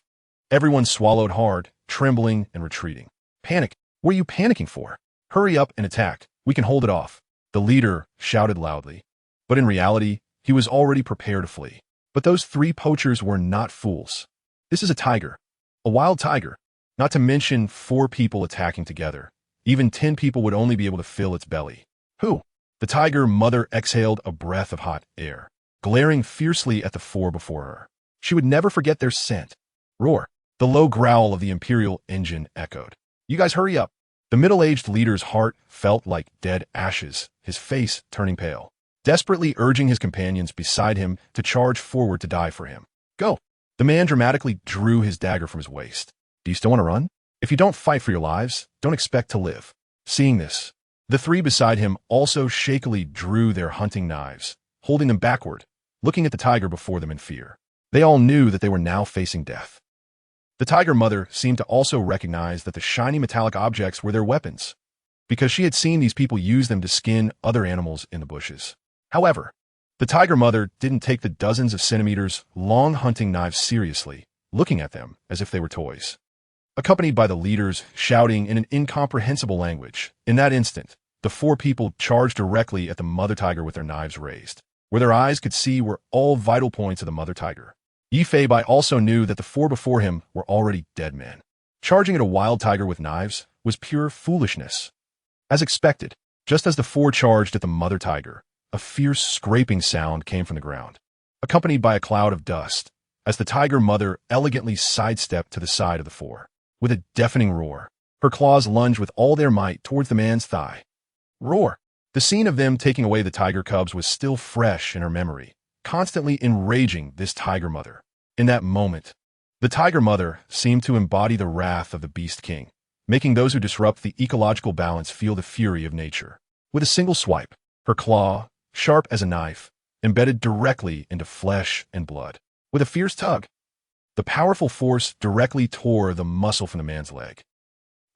Everyone swallowed hard, trembling and retreating. Panic? What are you panicking for? Hurry up and attack. We can hold it off. The leader shouted loudly. But in reality, he was already prepared to flee. But those three poachers were not fools. This is a tiger. A wild tiger. Not to mention 4 people attacking together. Even 10 people would only be able to fill its belly. Who? The tiger mother exhaled a breath of hot air, glaring fiercely at the 4 before her. She would never forget their scent. Roar. The low growl of the Imperial engine echoed. You guys hurry up. The middle-aged leader's heart felt like dead ashes, his face turning pale, desperately urging his companions beside him to charge forward to die for him. Go. The man dramatically drew his dagger from his waist. Do you still want to run? If you don't fight for your lives, don't expect to live. Seeing this, the 3 beside him also shakily drew their hunting knives, holding them backward, looking at the tiger before them in fear. They all knew that they were now facing death. The tiger mother seemed to also recognize that the shiny metallic objects were their weapons, because she had seen these people use them to skin other animals in the bushes. However, the tiger mother didn't take the dozens of centimeters long hunting knives seriously, looking at them as if they were toys. Accompanied by the leaders shouting in an incomprehensible language, in that instant, the 4 people charged directly at the mother tiger with their knives raised. Where their eyes could see were all vital points of the mother tiger. Yi Fei-bai also knew that the 4 before him were already dead men. Charging at a wild tiger with knives was pure foolishness. As expected, just as the 4 charged at the mother tiger, a fierce scraping sound came from the ground, accompanied by a cloud of dust, as the tiger mother elegantly sidestepped to the side of the 4. With a deafening roar, her claws lunged with all their might towards the man's thigh. Roar! The scene of them taking away the tiger cubs was still fresh in her memory, constantly enraging this tiger mother. In that moment, the tiger mother seemed to embody the wrath of the beast king, making those who disrupt the ecological balance feel the fury of nature. With a single swipe, her claw, sharp as a knife, embedded directly into flesh and blood. With a fierce tug, the powerful force directly tore the muscle from the man's leg.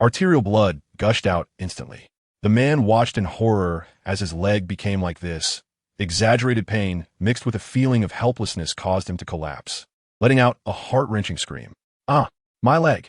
Arterial blood gushed out instantly. The man watched in horror as his leg became like this. Exaggerated pain mixed with a feeling of helplessness caused him to collapse, letting out a heart-wrenching scream. Ah, my leg!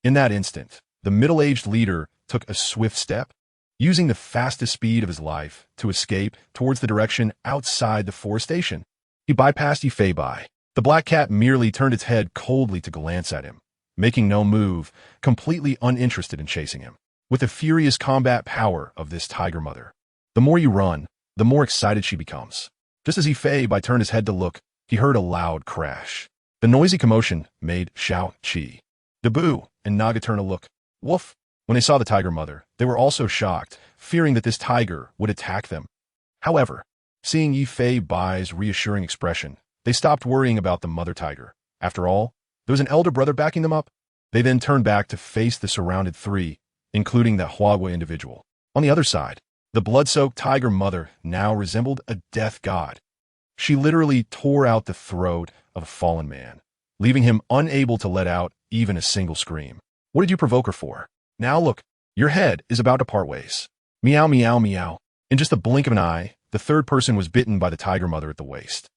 In that instant, the middle-aged leader took a swift step, using the fastest speed of his life to escape towards the direction outside the forestation. He bypassed Yi Fei-bai. The black cat merely turned its head coldly to glance at him, making no move, completely uninterested in chasing him. With the furious combat power of this tiger mother, the more you run, the more excited she becomes. Just as Yi Fei-bai turned his head to look, he heard a loud crash. The noisy commotion made Xiao Qi, Dabu, and Naga turn to look. Woof! When they saw the tiger mother, they were also shocked, fearing that this tiger would attack them. However, seeing Yi Fei-bai's reassuring expression, they stopped worrying about the mother tiger. After all, there was an elder brother backing them up. They then turned back to face the surrounded 3, including the Huagua individual. On the other side, the blood-soaked tiger mother now resembled a death god. She literally tore out the throat of a fallen man, leaving him unable to let out even a single scream. What did you provoke her for? Now look, your head is about to part ways. Meow, meow, meow. In just the blink of an eye, the 3rd person was bitten by the tiger mother at the waist.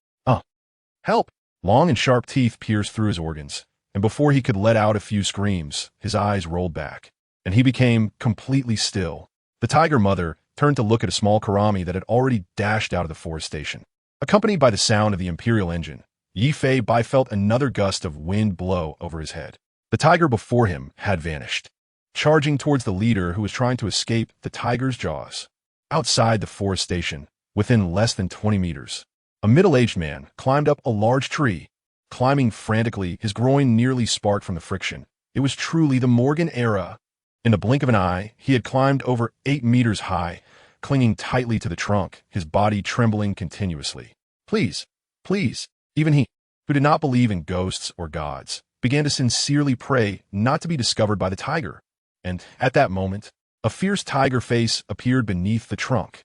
Help! Long and sharp teeth pierced through his organs, and before he could let out a few screams, his eyes rolled back, and he became completely still. The tiger mother turned to look at a small karami that had already dashed out of the forestation. Accompanied by the sound of the Imperial engine, Yi Fei-bai felt another gust of wind blow over his head. The tiger before him had vanished, charging towards the leader who was trying to escape the tiger's jaws. Outside the forestation, within less than 20 meters, a middle-aged man climbed up a large tree. Climbing frantically, his groin nearly sparked from the friction. It was truly the Morgan era. In the blink of an eye, he had climbed over 8 meters high, clinging tightly to the trunk, his body trembling continuously. Please, please, even he, who did not believe in ghosts or gods, began to sincerely pray not to be discovered by the tiger. And at that moment, a fierce tiger face appeared beneath the trunk.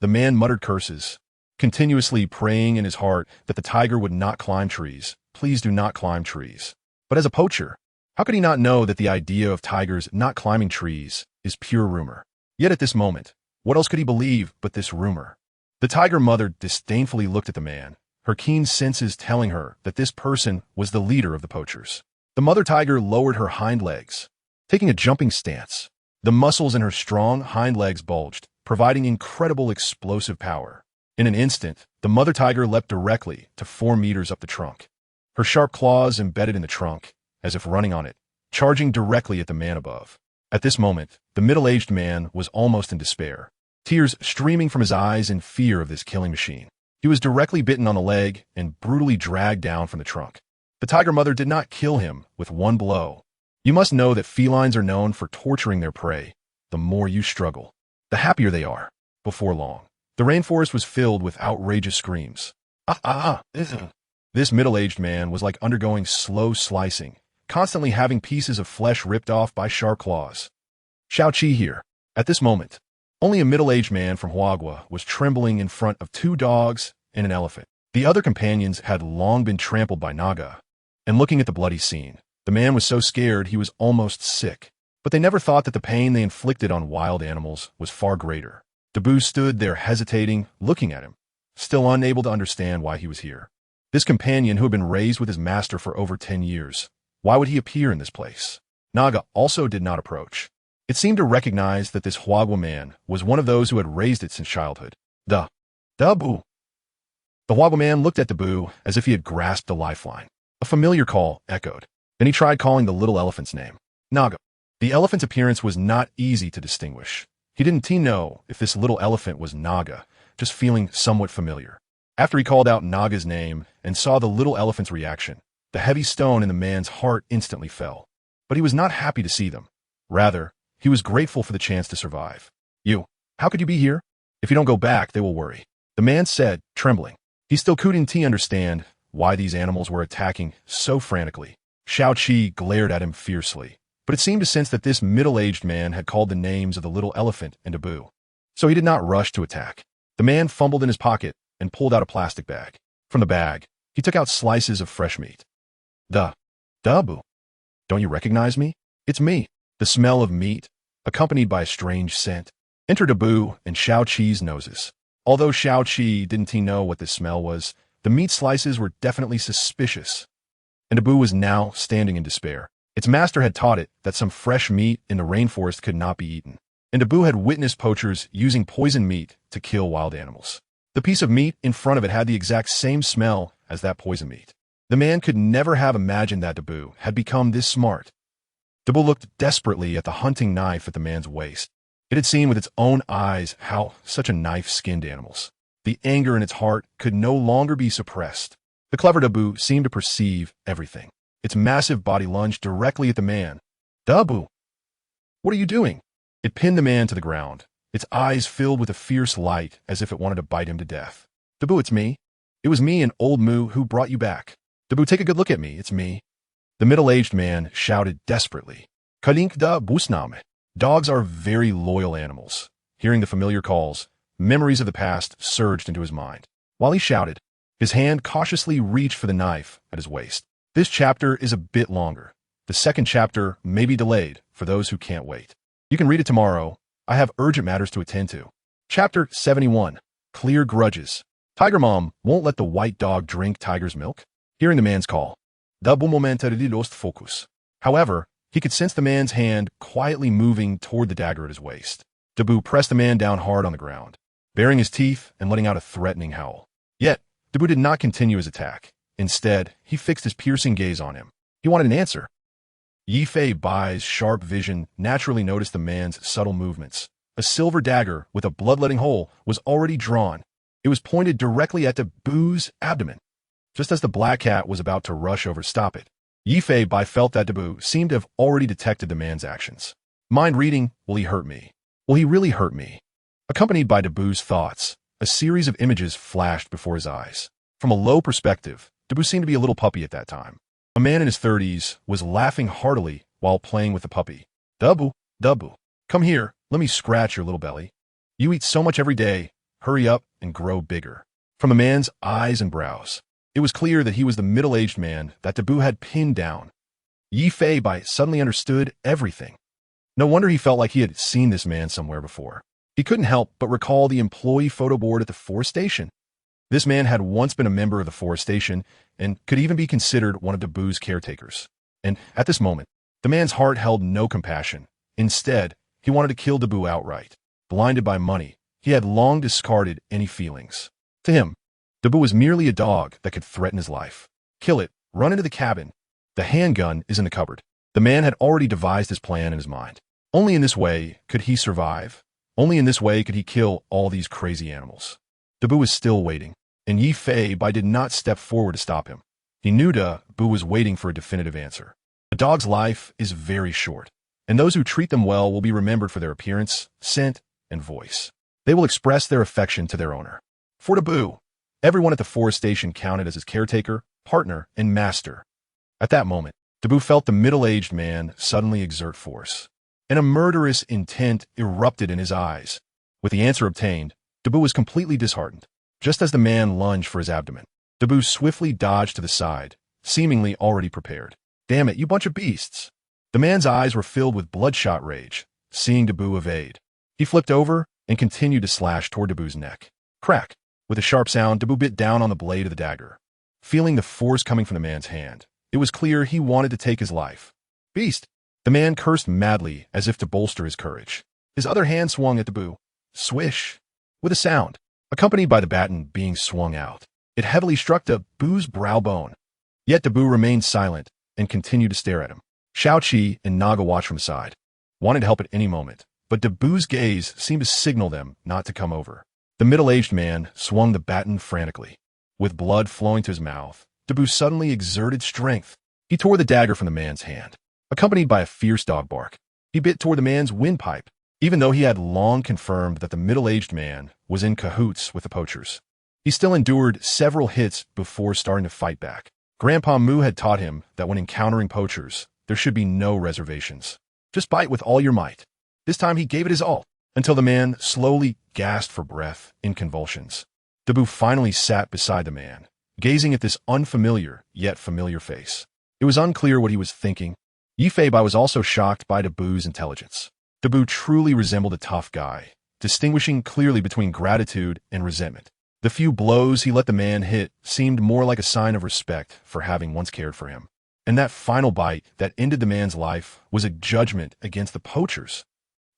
The man muttered curses, continuously praying in his heart that the tiger would not climb trees. Please do not climb trees. But as a poacher, how could he not know that the idea of tigers not climbing trees is pure rumor? Yet at this moment, what else could he believe but this rumor? The tiger mother disdainfully looked at the man, her keen senses telling her that this person was the leader of the poachers. The mother tiger lowered her hind legs, taking a jumping stance. The muscles in her strong hind legs bulged, providing incredible explosive power. In an instant, the mother tiger leapt directly to 4 meters up the trunk. Her sharp claws embedded in the trunk, as if running on it, charging directly at the man above. At this moment, the middle-aged man was almost in despair, tears streaming from his eyes in fear of this killing machine. He was directly bitten on the leg and brutally dragged down from the trunk. The tiger mother did not kill him with one blow. You must know that felines are known for torturing their prey. The more you struggle, the happier they are. Before long, the rainforest was filled with outrageous screams. This middle-aged man was like undergoing slow slicing, constantly having pieces of flesh ripped off by sharp claws. Xiao-Qi here. At this moment, only a middle-aged man from Huagua was trembling in front of 2 dogs and an elephant. The other companions had long been trampled by Naga. And looking at the bloody scene, the man was so scared he was almost sick. But they never thought that the pain they inflicted on wild animals was far greater. Dabu stood there hesitating, looking at him, still unable to understand why he was here. This companion who had been raised with his master for over 10 years, why would he appear in this place? Naga also did not approach. It seemed to recognize that this Huagua man was one of those who had raised it since childhood. Dabu. The Huagua man looked at Dabu as if he had grasped a lifeline. A familiar call echoed. Then he tried calling the little elephant's name. Naga. The elephant's appearance was not easy to distinguish. He didn't know if this little elephant was Naga, just feeling somewhat familiar. After he called out Naga's name and saw the little elephant's reaction, the heavy stone in the man's heart instantly fell. But he was not happy to see them. Rather, he was grateful for the chance to survive. How could you be here? If you don't go back, they will worry. The man said, trembling. He still couldn't understand why these animals were attacking so frantically. Xiao-Qi glared at him fiercely, but it seemed to sense that this middle-aged man had called the names of the little elephant and Dabu. So he did not rush to attack. The man fumbled in his pocket and pulled out a plastic bag. From the bag, he took out slices of fresh meat. Dabu. Don't you recognize me? It's me. The smell of meat, accompanied by a strange scent, entered Dabu and Xiao-Qi's noses. Although Xiao-Qi didn't know what this smell was, the meat slices were definitely suspicious. And Dabu was now standing in despair. Its master had taught it that some fresh meat in the rainforest could not be eaten. And Dabu had witnessed poachers using poison meat to kill wild animals. The piece of meat in front of it had the exact same smell as that poison meat. The man could never have imagined that Dabu had become this smart. Dabu looked desperately at the hunting knife at the man's waist. It had seen with its own eyes how such a knife skinned animals. The anger in its heart could no longer be suppressed. The clever Dabu seemed to perceive everything. Its massive body lunged directly at the man. Dabu! What are you doing? It pinned the man to the ground, its eyes filled with a fierce light as if it wanted to bite him to death. Dabu, it's me. It was me and old Moo who brought you back. Dabu, take a good look at me. It's me. The middle-aged man shouted desperately. Kalink da busname. Dogs are very loyal animals. Hearing the familiar calls, memories of the past surged into his mind. While he shouted, his hand cautiously reached for the knife at his waist. This chapter is a bit longer. The second chapter may be delayed for those who can't wait. You can read it tomorrow. I have urgent matters to attend to. Chapter 71. Clear Grudges. Tiger Mom won't let the white dog drink Tiger's milk. Hearing the man's call, Dabu momentarily lost focus. However, he could sense the man's hand quietly moving toward the dagger at his waist. Dabu pressed the man down hard on the ground, baring his teeth and letting out a threatening howl. Yet, Dabu did not continue his attack. Instead, he fixed his piercing gaze on him. He wanted an answer. Yifei Bai's sharp vision naturally noticed the man's subtle movements. A silver dagger with a bloodletting hole was already drawn. It was pointed directly at Dabu's abdomen. Just as the black cat was about to rush over to stop it, Yifei Bai felt that Dabu seemed to have already detected the man's actions. Mind reading, will he hurt me? Will he really hurt me? Accompanied by Dabu's thoughts, a series of images flashed before his eyes. From a low perspective, Dabu seemed to be a little puppy at that time. A man in his 30s was laughing heartily while playing with the puppy. Dabu, come here, let me scratch your little belly. You eat so much every day, hurry up and grow bigger. from the man's eyes and brows. It was clear that he was the middle-aged man that Dabu had pinned down. Yi Fei Bai suddenly understood everything. No wonder he felt like he had seen this man somewhere before. He couldn't help but recall the employee photo board at the forest station. This man had once been a member of the forest station and could even be considered one of Dabu's caretakers. And at this moment, the man's heart held no compassion. Instead, he wanted to kill Dabu outright. Blinded by money, he had long discarded any feelings. To him, Dabu was merely a dog that could threaten his life. Kill it, run into the cabin. The handgun is in the cupboard. The man had already devised his plan in his mind. Only in this way could he survive. Only in this way could he kill all these crazy animals. Dabu was still waiting, and Yi Fei Bai did not step forward to stop him. He knew Dabu was waiting for a definitive answer. A dog's life is very short, and those who treat them well will be remembered for their appearance, scent, and voice. They will express their affection to their owner. For Dabu, everyone at the forest station counted as his caretaker, partner, and master. At that moment, Dabu felt the middle-aged man suddenly exert force, and a murderous intent erupted in his eyes. With the answer obtained, Dabu was completely disheartened. Just as the man lunged for his abdomen, Dabu swiftly dodged to the side, seemingly already prepared. "Damn it, you bunch of beasts!" The man's eyes were filled with bloodshot rage, seeing Dabu evade. He flipped over and continued to slash toward Dabu's neck. Crack! With a sharp sound, Dabu bit down on the blade of the dagger. Feeling the force coming from the man's hand, it was clear he wanted to take his life. "Beast!" The man cursed madly as if to bolster his courage. His other hand swung at Dabu. Swish! With a sound, accompanied by the baton being swung out, it heavily struck Dabu's brow bone. Yet Dabu remained silent and continued to stare at him. Xiao Qi and Naga watched from the side, wanting to help at any moment, but Dabu's gaze seemed to signal them not to come over. The middle-aged man swung the baton frantically. With blood flowing to his mouth, Dabu suddenly exerted strength. He tore the dagger from the man's hand. Accompanied by a fierce dog bark, he bit toward the man's windpipe, even though he had long confirmed that the middle-aged man was in cahoots with the poachers. He still endured several hits before starting to fight back. Grandpa Mu had taught him that when encountering poachers, there should be no reservations. Just bite with all your might. This time he gave it his all, until the man slowly gasped for breath in convulsions. Dabu finally sat beside the man, gazing at this unfamiliar yet familiar face. It was unclear what he was thinking. Yi Fei Bai was also shocked by Dabu's intelligence. Dabu truly resembled a tough guy, distinguishing clearly between gratitude and resentment. The few blows he let the man hit seemed more like a sign of respect for having once cared for him. And that final bite that ended the man's life was a judgment against the poachers.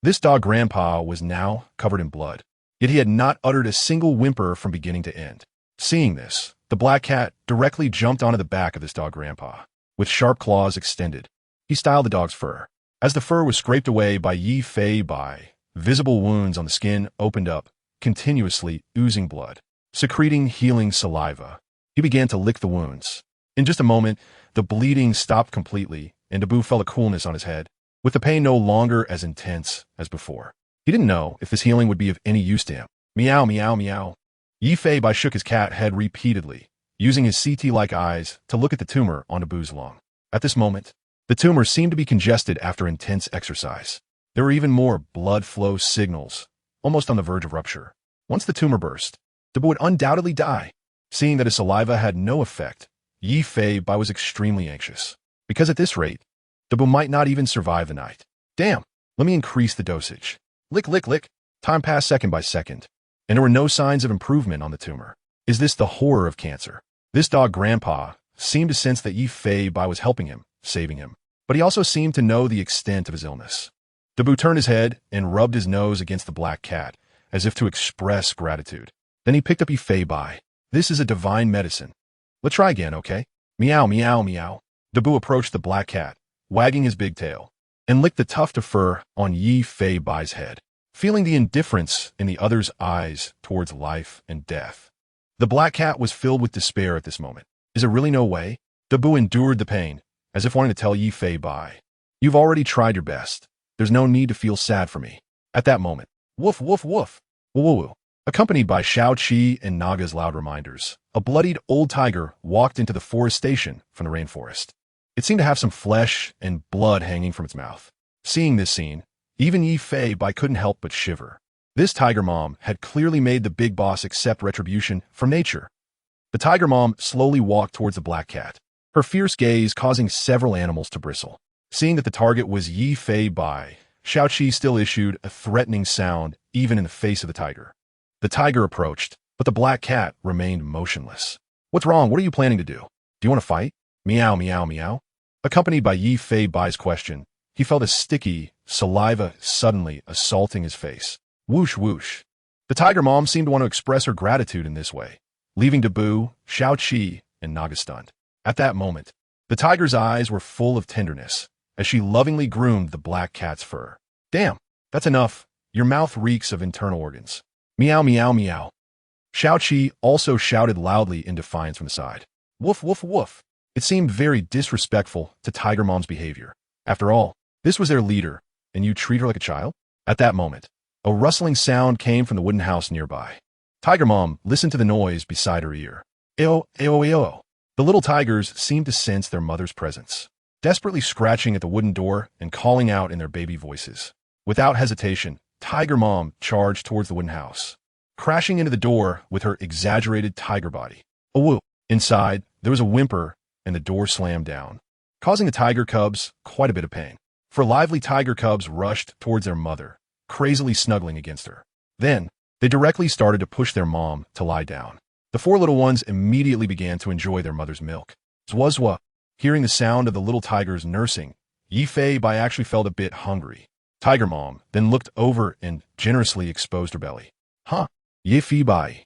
This dog grandpa was now covered in blood, yet he had not uttered a single whimper from beginning to end. Seeing this, the black cat directly jumped onto the back of this dog grandpa. With sharp claws extended, he styled the dog's fur. As the fur was scraped away by Yi Fei Bai, visible wounds on the skin opened up, continuously oozing blood. Secreting healing saliva, he began to lick the wounds. In just a moment, the bleeding stopped completely, and Dabu felt a coolness on his head, with the pain no longer as intense as before. He didn't know if this healing would be of any use to him. Meow, meow, meow. Yi Fei Bai shook his cat head repeatedly, using his CT-like eyes to look at the tumor on Dabu's lung. At this moment, the tumor seemed to be congested after intense exercise. There were even more blood flow signals, almost on the verge of rupture. Once the tumor burst, Dabu would undoubtedly die. Seeing that his saliva had no effect, Yi Fei Bai was extremely anxious, because at this rate, Dabu might not even survive the night. Damn, let me increase the dosage. Lick, lick, lick. Time passed second by second, and there were no signs of improvement on the tumor. Is this the horror of cancer? This dog grandpa seemed to sense that Yi Fei Bai was helping him, saving him, but he also seemed to know the extent of his illness. Dabu turned his head and rubbed his nose against the black cat, as if to express gratitude. Then he picked up Yi Fei Bai. This is a divine medicine. Let's try again, okay? Meow, meow, meow. Dabu approached the black cat, wagging his big tail, and licked the tuft of fur on Yi Fei Bai's head, feeling the indifference in the other's eyes towards life and death. The black cat was filled with despair at this moment. Is there really no way? Dabu endured the pain, as if wanting to tell Yi Fei Bai, "You've already tried your best. There's no need to feel sad for me." At that moment, woof, woof, woof, woo, woo, woo. Accompanied by Xiao Qi and Naga's loud reminders, a bloodied old tiger walked into the forest station from the rainforest. It seemed to have some flesh and blood hanging from its mouth. Seeing this scene, even Yi Fei Bai couldn't help but shiver. This tiger mom had clearly made the big boss accept retribution from nature. The tiger mom slowly walked towards the black cat, her fierce gaze causing several animals to bristle. Seeing that the target was Yi Fei Bai, Xiaoqi still issued a threatening sound even in the face of the tiger. The tiger approached, but the black cat remained motionless. What's wrong? What are you planning to do? Do you want to fight? Meow, meow, meow. Accompanied by Yi Fei Bai's question, he felt a sticky saliva suddenly assaulting his face. Whoosh, whoosh. The tiger mom seemed to want to express her gratitude in this way, leaving Dabu, Xiaoqi, and Naga stunned. At that moment, the tiger's eyes were full of tenderness as she lovingly groomed the black cat's fur. Damn, that's enough. Your mouth reeks of internal organs. Meow, meow, meow. Xiaoqi also shouted loudly in defiance from the side. Woof, woof, woof. It seemed very disrespectful to Tiger Mom's behavior. After all, this was their leader, and you treat her like a child? At that moment, a rustling sound came from the wooden house nearby. Tiger Mom listened to the noise beside her ear. Eo, eo, eo. The little tigers seemed to sense their mother's presence, desperately scratching at the wooden door and calling out in their baby voices. Without hesitation, Tiger Mom charged towards the wooden house, crashing into the door with her exaggerated tiger body. A whoop. Inside, there was a whimper, and the door slammed down, causing the tiger cubs quite a bit of pain. For lively tiger cubs rushed towards their mother, crazily snuggling against her. Then, they directly started to push their mom to lie down. The four little ones immediately began to enjoy their mother's milk. Zwazwa. Hearing the sound of the little tigers nursing, Yi Fei Bai actually felt a bit hungry. Tiger Mom then looked over and generously exposed her belly. Huh, Yi Fei Bai.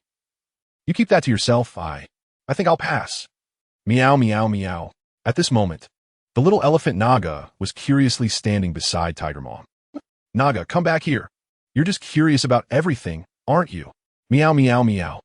You keep that to yourself, I think I'll pass. Meow, meow, meow. At this moment, the little elephant Naga was curiously standing beside Tiger Mom. Naga, come back here. You're just curious about everything, aren't you? Meow, meow, meow.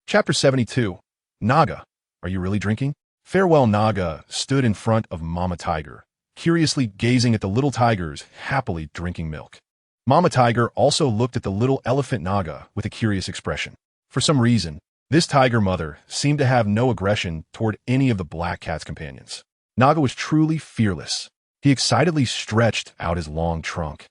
Chapter 72. Naga, are you really drinking? Farewell Naga stood in front of Mama Tiger, curiously gazing at the little tigers happily drinking milk. Mama Tiger also looked at the little elephant Naga with a curious expression. For some reason, this tiger mother seemed to have no aggression toward any of the black cat's companions. Naga was truly fearless. He excitedly stretched out his long trunk,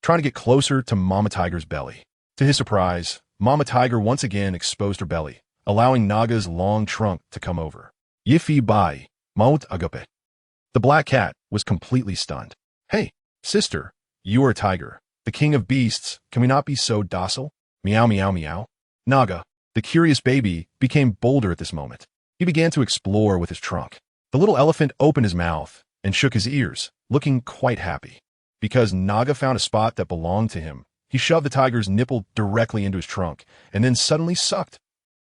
trying to get closer to Mama Tiger's belly. To his surprise, Mama Tiger once again exposed her belly, allowing Naga's long trunk to come over. Yi Fei Bai, Maut Agape. The black cat was completely stunned. Hey, sister, you are a tiger, the king of beasts. Can we not be so docile? Meow, meow, meow. Naga, the curious baby, became bolder at this moment. He began to explore with his trunk. The little elephant opened his mouth and shook his ears, looking quite happy. Because Naga found a spot that belonged to him, he shoved the tiger's nipple directly into his trunk and then suddenly sucked.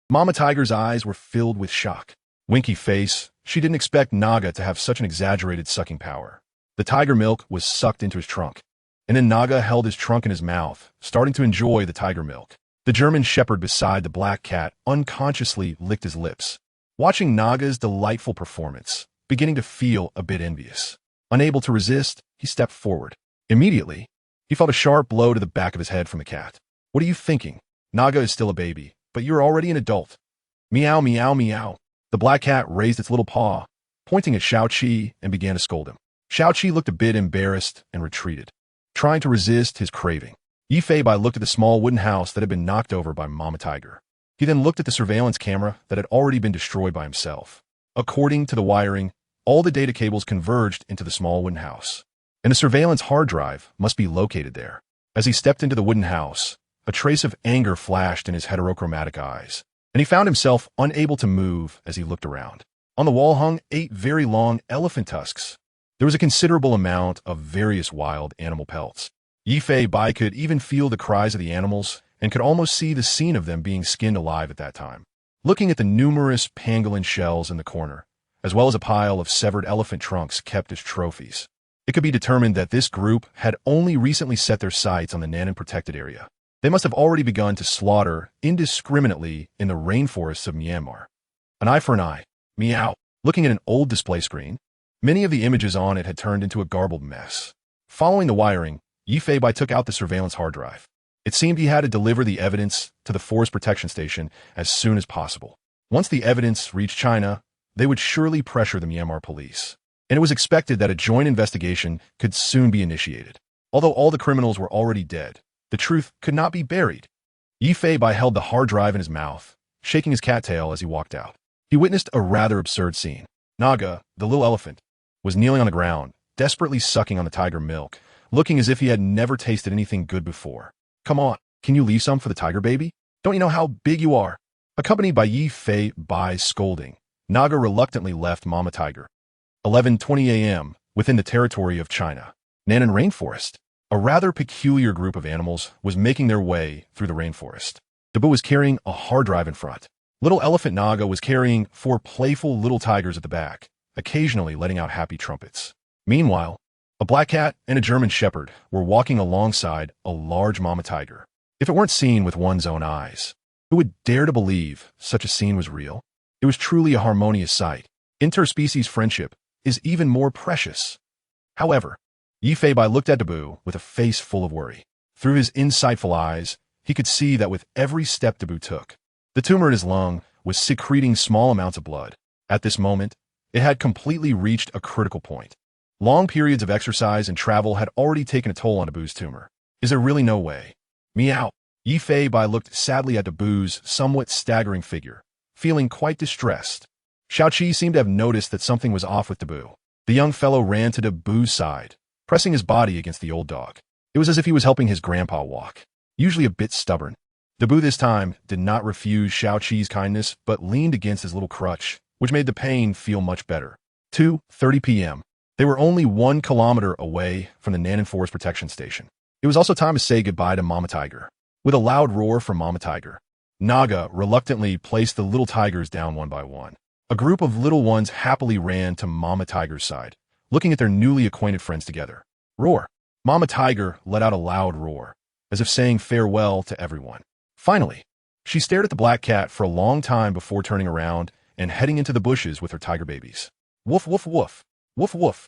Mama Tiger's eyes were filled with shock. Winky face, she didn't expect Naga to have such an exaggerated sucking power. The tiger milk was sucked into his trunk, and then Naga held his trunk in his mouth, starting to enjoy the tiger milk. The German shepherd beside the black cat unconsciously licked his lips, watching Naga's delightful performance, beginning to feel a bit envious. Unable to resist, he stepped forward. Immediately, he felt a sharp blow to the back of his head from the cat. What are you thinking? Naga is still a baby, but you're already an adult. Meow, meow, meow. The black cat raised its little paw, pointing at Xiaoqi, and began to scold him. Xiaoqi looked a bit embarrassed and retreated, trying to resist his craving. Yi Fei Bai looked at the small wooden house that had been knocked over by Mama Tiger. He then looked at the surveillance camera that had already been destroyed by himself. According to the wiring, all the data cables converged into the small wooden house, and a surveillance hard drive must be located there. As he stepped into the wooden house, a trace of anger flashed in his heterochromatic eyes, and he found himself unable to move as he looked around. On the wall hung 8 very long elephant tusks. There was a considerable amount of various wild animal pelts. Yi Fei Bai could even feel the cries of the animals and could almost see the scene of them being skinned alive at that time. Looking at the numerous pangolin shells in the corner, as well as a pile of severed elephant trunks kept as trophies, it could be determined that this group had only recently set their sights on the Nanan protected area. They must have already begun to slaughter indiscriminately in the rainforests of Myanmar. An eye for an eye. Meow. Looking at an old display screen, many of the images on it had turned into a garbled mess. Following the wiring, Yi Fei Bai took out the surveillance hard drive. It seemed he had to deliver the evidence to the Forest Protection Station as soon as possible. Once the evidence reached China, they would surely pressure the Myanmar police, and it was expected that a joint investigation could soon be initiated. Although all the criminals were already dead, the truth could not be buried. Yi Fei Bai held the hard drive in his mouth, shaking his cattail as he walked out. He witnessed a rather absurd scene. Naga, the little elephant, was kneeling on the ground, desperately sucking on the tiger milk, looking as if he had never tasted anything good before. Come on, can you leave some for the tiger baby? Don't you know how big you are? Accompanied by Yi Fei Bai's scolding, Naga reluctantly left Mama Tiger. 11:20 a.m., within the territory of China. Nannan Rainforest. A rather peculiar group of animals was making their way through the rainforest. Dabu was carrying a hard drive in front. Little elephant Naga was carrying 4 playful little tigers at the back, occasionally letting out happy trumpets. Meanwhile, a black cat and a German shepherd were walking alongside a large mama tiger. If it weren't seen with one's own eyes, who would dare to believe such a scene was real? It was truly a harmonious sight. Interspecies friendship is even more precious. However, Yi Fei Bai looked at Dabu with a face full of worry. Through his insightful eyes, he could see that with every step Dabu took, the tumor in his lung was secreting small amounts of blood. At this moment, it had completely reached a critical point. Long periods of exercise and travel had already taken a toll on Dabu's tumor. Is there really no way? Meow. Yi Fei Bai looked sadly at Dabu's somewhat staggering figure, feeling quite distressed. Xiao Qi seemed to have noticed that something was off with Dabu. The young fellow ran to Dabu's side, pressing his body against the old dog. It was as if he was helping his grandpa walk. Usually a bit stubborn, Dabu this time did not refuse Xiao Qi's kindness, but leaned against his little crutch, which made the pain feel much better. 2:30 p.m. They were only 1 kilometer away from the Nannan Forest Protection Station. It was also time to say goodbye to Mama Tiger. With a loud roar from Mama Tiger, Naga reluctantly placed the little tigers down one by one. A group of little ones happily ran to Mama Tiger's side, looking at their newly acquainted friends together. Roar! Mama Tiger let out a loud roar, as if saying farewell to everyone. Finally, she stared at the black cat for a long time before turning around and heading into the bushes with her tiger babies. Woof, woof, woof. Woof, woof.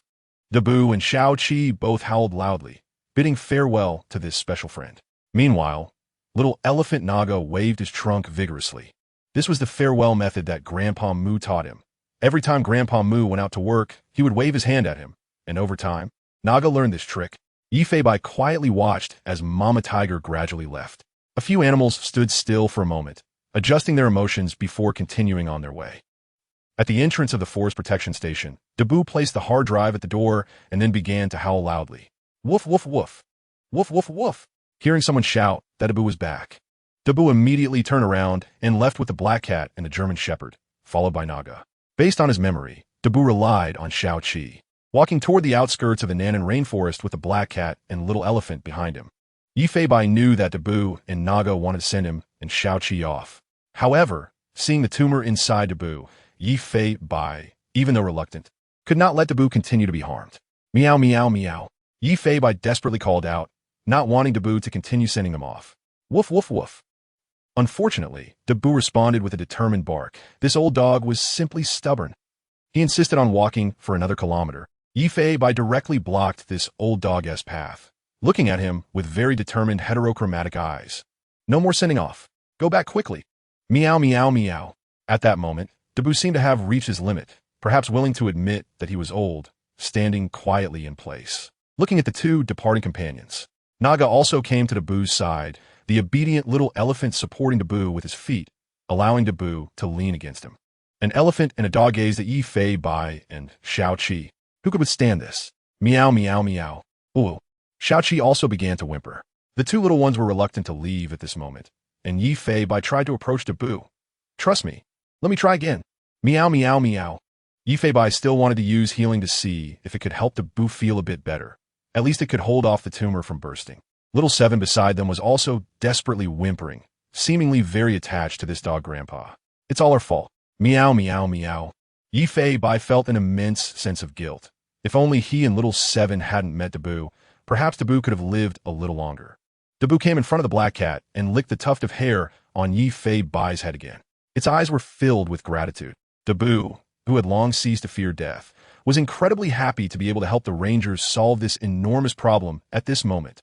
Dabu and Xiao Qi both howled loudly, bidding farewell to this special friend. Meanwhile, little elephant Naga waved his trunk vigorously. This was the farewell method that Grandpa Moo taught him. Every time Grandpa Moo went out to work, he would wave his hand at him, and over time, Naga learned this trick. Yi Fei Bai quietly watched as Mama Tiger gradually left. A few animals stood still for a moment, adjusting their emotions before continuing on their way. At the entrance of the Forest Protection Station, Dabu placed the hard drive at the door and then began to howl loudly. Woof, woof, woof. Woof, woof, woof. Hearing someone shout that Dabu was back, Dabu immediately turned around and left with the black cat and the German shepherd, followed by Naga. Based on his memory, Dabu relied on Xiao Qi, walking toward the outskirts of the Nannan Rainforest with the black cat and little elephant behind him. Yi Fei Bai knew that Dabu and Naga wanted to send him and Xiao Qi off. However, seeing the tumor inside Dabu, Yi Fei Bai, even though reluctant, could not let Dabu continue to be harmed. Meow, meow, meow. Yi Fei Bai desperately called out, not wanting Dabu to continue sending them off. Woof, woof, woof. Unfortunately, Dabu responded with a determined bark. This old dog was simply stubborn. He insisted on walking for another kilometer. Yi Fei Bai directly blocked this old dog's path, looking at him with very determined heterochromatic eyes. No more sending off. Go back quickly. Meow, meow, meow. At that moment, Dabu seemed to have reached his limit, perhaps willing to admit that he was old, standing quietly in place, looking at the 2 departing companions. Naga also came to Dabu's side, the obedient little elephant supporting Dabu with his feet, allowing Dabu to lean against him. An elephant and a dog gazed at Yi Fei Bai and Xiao Qi. Who could withstand this? Meow, meow, meow. Ooh. Xiao Qi also began to whimper. The 2 little ones were reluctant to leave at this moment, and Yi Fei Bai tried to approach Dabu. Trust me. Let me try again. Meow, meow, meow. Yi Fei Bai still wanted to use healing to see if it could help Dabu feel a bit better. At least it could hold off the tumor from bursting. Little Seven beside them was also desperately whimpering, seemingly very attached to this dog grandpa. It's all our fault. Meow, meow, meow. Yi Fei Bai felt an immense sense of guilt. If only he and Little Seven hadn't met Dabu, perhaps Dabu could have lived a little longer. Dabu came in front of the black cat and licked the tuft of hair on Yi Fei Bai's head again. Its eyes were filled with gratitude. Dabu, who had long ceased to fear death, was incredibly happy to be able to help the Rangers solve this enormous problem at this moment.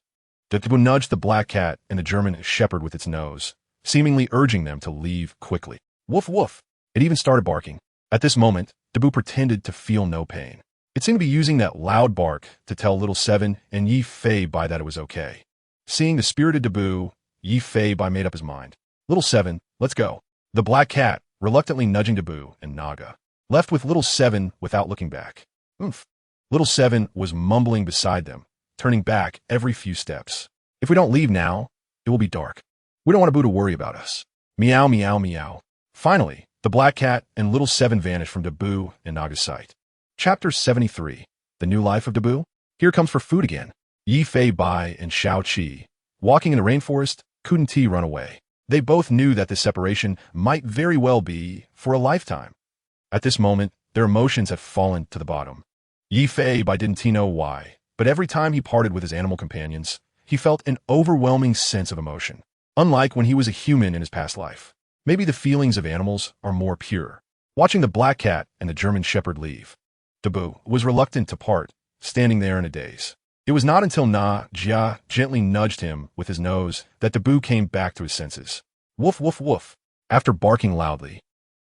Dabu nudged the black cat and the German shepherd with its nose, seemingly urging them to leave quickly. Woof, woof. It even started barking. At this moment, Dabu pretended to feel no pain. It seemed to be using that loud bark to tell Little Seven and Yi Fei Bai that it was okay. Seeing the spirited Dabu, Yi Fei Bai made up his mind. Little 7, let's go. The black cat, reluctantly nudging Dabu and Naga, left with Little 7 without looking back. Oomph. Little 7 was mumbling beside them, turning back every few steps. If we don't leave now, it will be dark. We don't want Dabu to worry about us. Meow, meow, meow. Finally, the black cat and Little 7 vanished from Dabu and Naga's sight. Chapter 73. The New Life of Dabu? Here comes for food again. Yi Fei Bai and Xiao Qi, walking in the rainforest, couldn't run away. They both knew that this separation might very well be for a lifetime. At this moment, their emotions had fallen to the bottom. Yi Fei Bai didn't know why, but every time he parted with his animal companions, he felt an overwhelming sense of emotion, unlike when he was a human in his past life. Maybe the feelings of animals are more pure. Watching the black cat and the German shepherd leave, Dabu was reluctant to part, standing there in a daze. It was not until Na Jia gently nudged him with his nose that Dabu came back to his senses. Woof, woof, woof. After barking loudly,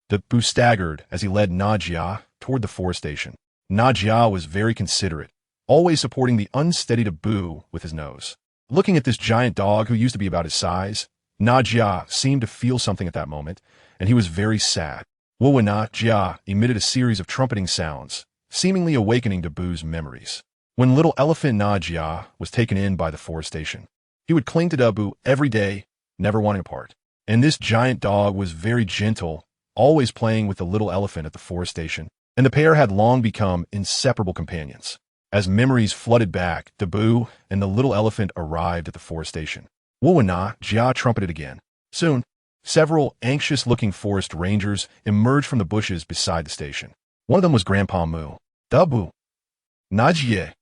Dabu staggered as he led Na Jia toward the forestation. Na Jia was very considerate, always supporting the unsteady Dabu with his nose. Looking at this giant dog who used to be about his size, Na Jia seemed to feel something at that moment, and he was very sad. Wu Na Jia emitted a series of trumpeting sounds, seemingly awakening Dabu's memories. When little elephant Na Jia was taken in by the forestation, he would cling to Dabu every day, never wanting to part. And this giant dog was very gentle, always playing with the little elephant at the forestation, and the pair had long become inseparable companions. As memories flooded back, Dabu and the little elephant arrived at the forestation. Wu Na Jia trumpeted again. Soon, several anxious-looking forest rangers emerged from the bushes beside the station. One of them was Grandpa Mu. Dabu. Najie.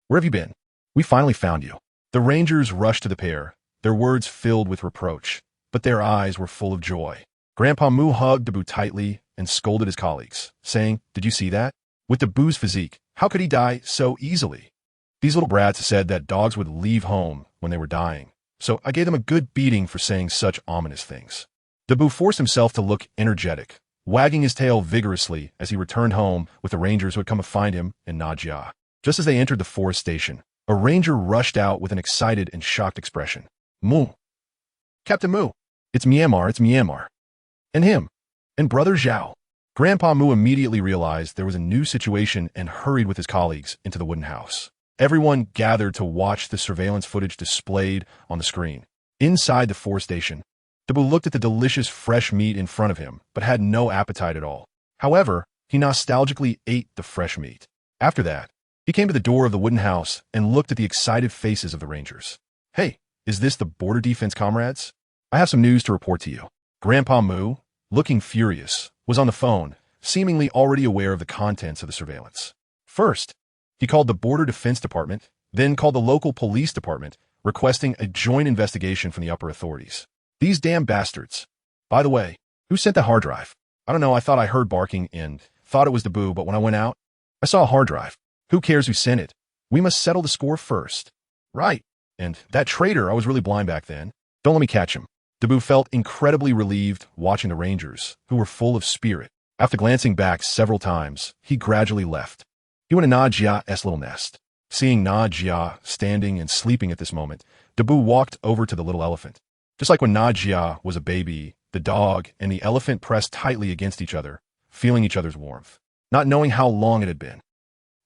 Where have you been? We finally found you. The rangers rushed to the pair, their words filled with reproach, but their eyes were full of joy. Grandpa Mu hugged Dabu tightly and scolded his colleagues, saying, "Did you see that? With Dabu's physique, how could he die so easily?" These little brats said that dogs would leave home when they were dying, so I gave them a good beating for saying such ominous things. Dabu forced himself to look energetic, wagging his tail vigorously as he returned home with the rangers who had come to find him in Najia. Just as they entered the forest station, a ranger rushed out with an excited and shocked expression. Mu. Captain Mu. It's Myanmar. And him. And Brother Zhao. Grandpa Mu immediately realized there was a new situation and hurried with his colleagues into the wooden house. Everyone gathered to watch the surveillance footage displayed on the screen. Inside the forestation, Dabu looked at the delicious fresh meat in front of him, but had no appetite at all. However, he nostalgically ate the fresh meat. After that, he came to the door of the wooden house and looked at the excited faces of the rangers. Hey, is this the border defense comrades? I have some news to report to you. Grandpa Mu, looking furious, was on the phone, seemingly already aware of the contents of the surveillance. First, he called the Border Defense Department, then called the local police department, requesting a joint investigation from the upper authorities. These damn bastards. By the way, who sent the hard drive? I don't know, I thought I heard barking and thought it was Dabu, but when I went out, I saw a hard drive. Who cares who sent it? We must settle the score first. Right. And that traitor, I was really blind back then. Don't let me catch him. Dabu felt incredibly relieved watching the rangers, who were full of spirit. After glancing back several times, he gradually left. He went to Na Jia's little nest. Seeing Na Jia standing and sleeping at this moment, Dabu walked over to the little elephant. Just like when Na Jia was a baby, the dog and the elephant pressed tightly against each other, feeling each other's warmth, not knowing how long it had been.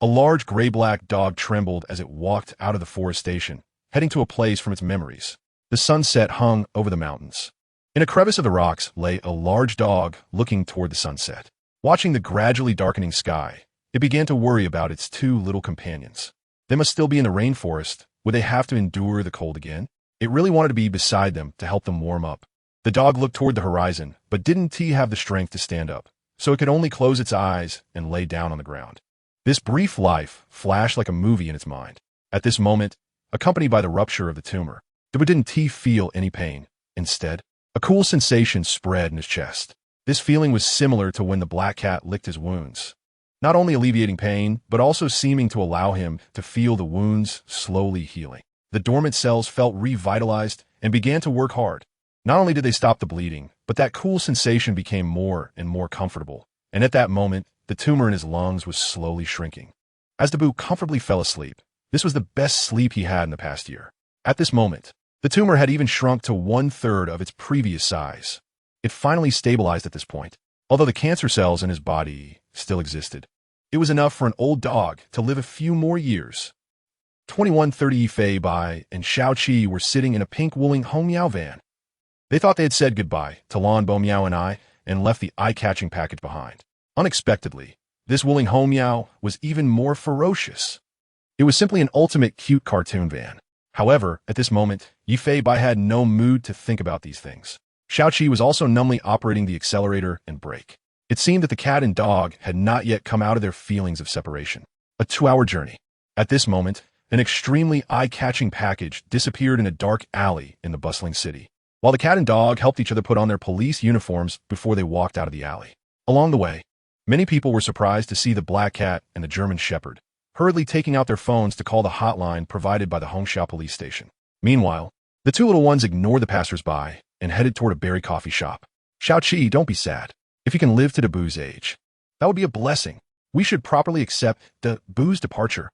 A large gray-black dog trembled as it walked out of the forestation, heading to a place from its memories. The sunset hung over the mountains. In a crevice of the rocks lay a large dog looking toward the sunset. Watching the gradually darkening sky, it began to worry about its two little companions. They must still be in the rainforest. Would they have to endure the cold again? It really wanted to be beside them to help them warm up. The dog looked toward the horizon, but didn't have the strength to stand up, so it could only close its eyes and lay down on the ground. This brief life flashed like a movie in its mind. At this moment, accompanied by the rupture of the tumor, Dabu didn't feel any pain. Instead, a cool sensation spread in his chest. This feeling was similar to when the black cat licked his wounds, not only alleviating pain, but also seeming to allow him to feel the wounds slowly healing. The dormant cells felt revitalized and began to work hard. Not only did they stop the bleeding, but that cool sensation became more and more comfortable, and at that moment, the tumor in his lungs was slowly shrinking. As Dabu comfortably fell asleep, this was the best sleep he had in the past year. At this moment, The tumor had even shrunk to 1/3 of its previous size. It finally stabilized at this point, although the cancer cells in his body still existed. It was enough for an old dog to live a few more years. 2130 Fei Bai and Xiao Qi were sitting in a pink Wuling Hong Miao van. They thought they had said goodbye to Lan Bo Miao and I and left the eye-catching package behind. Unexpectedly, this Wuling Hong Miao was even more ferocious. It was simply an ultimate cute cartoon van. However, at this moment, Yi Fei Bai had no mood to think about these things. Xiao Qi was also numbly operating the accelerator and brake. It seemed that the cat and dog had not yet come out of their feelings of separation. A 2-hour journey. At this moment, an extremely eye-catching package disappeared in a dark alley in the bustling city, while the cat and dog helped each other put on their police uniforms before they walked out of the alley. Along the way, many people were surprised to see the black cat and the German shepherd hurriedly taking out their phones to call the hotline provided by the Hongxiao police station. Meanwhile, the two little ones ignored the passers-by and headed toward a berry coffee shop. Xiao Qi, don't be sad. If you can live to the boo's age, that would be a blessing. We should properly accept the boo's departure.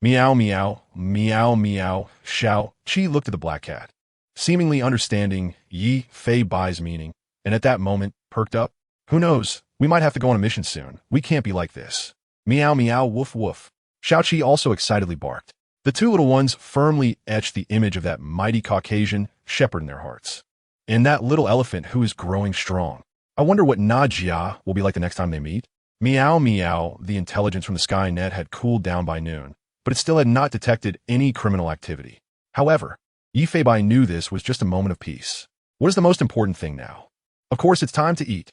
Meow, meow, meow, meow. Xiao Qi looked at the black cat, seemingly understanding Yi Fei Bai's meaning, and at that moment, perked up. Who knows? We might have to go on a mission soon. We can't be like this. Meow, meow, woof, woof. Xiao Qi also excitedly barked. The two little ones firmly etched the image of that mighty Caucasian shepherd in their hearts. And that little elephant who is growing strong. I wonder what Na Jia will be like the next time they meet. Meow, meow. The intelligence from the Skynet had cooled down by noon, but it still had not detected any criminal activity. However, Yi Fei Bai knew this was just a moment of peace. What is the most important thing now? Of course, it's time to eat.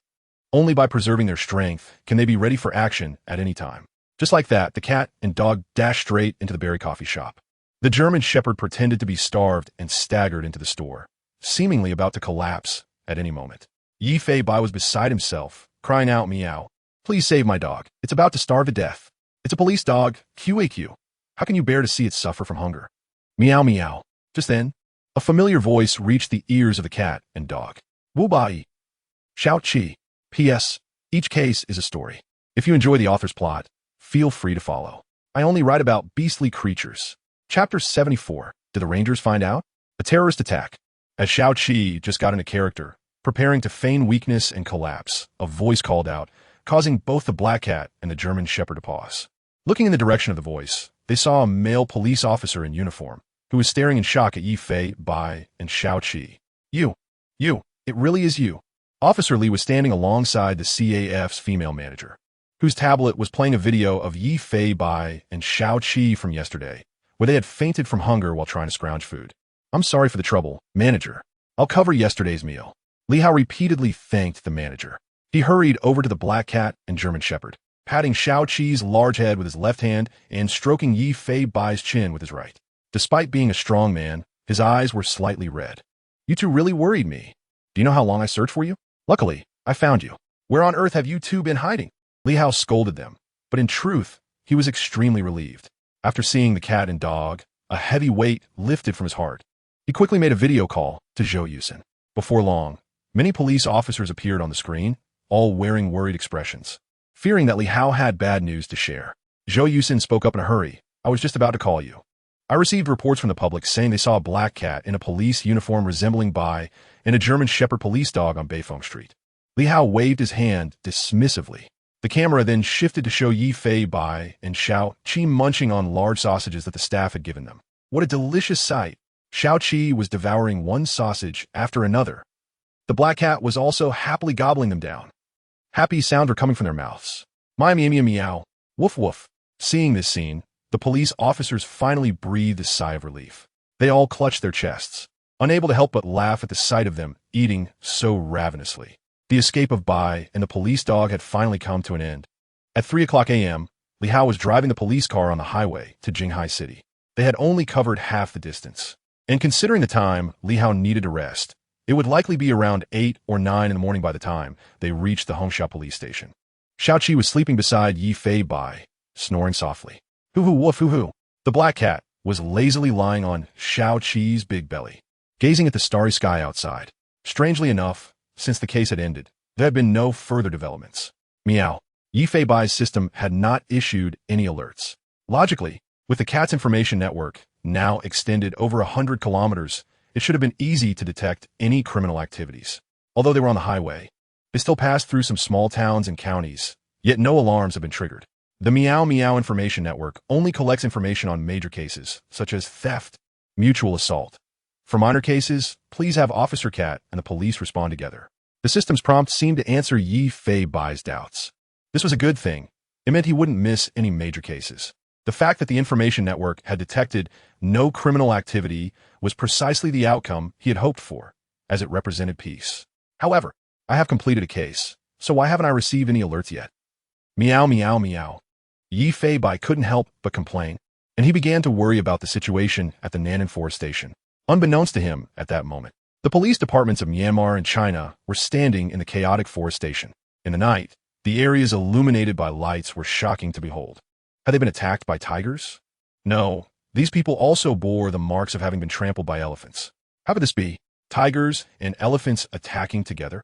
Only by preserving their strength can they be ready for action at any time. Just like that, the cat and dog dashed straight into the berry coffee shop. The German shepherd pretended to be starved and staggered into the store, seemingly about to collapse at any moment. Yi Fei Bai was beside himself, crying out, meow. Please save my dog. It's about to starve to death. It's a police dog, QAQ. How can you bear to see it suffer from hunger? Meow, meow. Just then, a familiar voice reached the ears of the cat and dog. Wu Bai. Xiao Qi. P.S. Each case is a story. If you enjoy the author's plot, feel free to follow. I only write about beastly creatures. Chapter 74. Did the Rangers find out? A terrorist attack. As Xiao Qi just got into character, preparing to feign weakness and collapse, a voice called out, causing both the black cat and the German shepherd to pause. Looking in the direction of the voice, they saw a male police officer in uniform, who was staring in shock at Yi Fei Bai and Xiao Qi. You, it really is you. Officer Li was standing alongside the CAF's female manager, whose tablet was playing a video of Yi Fei Bai and Xiao Qi from yesterday, where they had fainted from hunger while trying to scrounge food. I'm sorry for the trouble, manager. I'll cover yesterday's meal. Li Hao repeatedly thanked the manager. He hurried over to the black cat and German shepherd, patting Xiao Qi's large head with his left hand and stroking Yi Fei Bai's chin with his right. Despite being a strong man, his eyes were slightly red. You two really worried me. Do you know how long I searched for you? Luckily, I found you. Where on earth have you two been hiding? Li Hao scolded them, but in truth, he was extremely relieved. After seeing the cat and dog, a heavy weight lifted from his heart. He quickly made a video call to Zhou Yusen. Before long, many police officers appeared on the screen, all wearing worried expressions. Fearing that Li Hao had bad news to share, Zhou Yusen spoke up in a hurry. I was just about to call you. I received reports from the public saying they saw a black cat in a police uniform resembling Bai and a German shepherd police dog on Beifeng Street. Li Hao waved his hand dismissively. The camera then shifted to show Yi Fei Bai and Xiao Qi munching on large sausages that the staff had given them. What a delicious sight! Xiao Qi was devouring one sausage after another. The black cat was also happily gobbling them down. Happy sounds were coming from their mouths. Meow, meow, meow, meow. Woof, woof. Seeing this scene, the police officers finally breathed a sigh of relief. They all clutched their chests, unable to help but laugh at the sight of them eating so ravenously. The escape of Bai and the police dog had finally come to an end. At 3 o'clock a.m., Li Hao was driving the police car on the highway to Jinghai City. They had only covered half the distance. And considering the time Li Hao needed to rest, it would likely be around 8 or 9 in the morning by the time they reached the Hongxiao police station. Xiao Qi was sleeping beside Yi Fei Bai, snoring softly. Hoo-hoo, woof, hoo-hoo. The black cat was lazily lying on Xiao Qi's big belly, gazing at the starry sky outside. Strangely enough, since the case had ended, there had been no further developments. Meow. Yi Fei Bai's system had not issued any alerts. Logically, with the cat's information network now extended over 100 kilometers, It should have been easy to detect any criminal activities. Although they were on the highway, they still passed through some small towns and counties, yet no alarms have been triggered. The Meow Meow Information Network only collects information on major cases, such as theft, mutual assault. For minor cases, please have Officer Cat and the police respond together. The system's prompt seemed to answer Yi Fei Bai's doubts. This was a good thing. It meant he wouldn't miss any major cases. The fact that the information network had detected no criminal activity was precisely the outcome he had hoped for, as it represented peace. However, I have completed a case, so why haven't I received any alerts yet? Meow, meow, meow. Yi Fei Bai couldn't help but complain, and he began to worry about the situation at the Nannan Forest Station. Unbeknownst to him at that moment, the police departments of Myanmar and China were standing in the chaotic forest station. In the night, the areas illuminated by lights were shocking to behold. Had they been attacked by tigers? No, these people also bore the marks of having been trampled by elephants. How could this be? Tigers and elephants attacking together?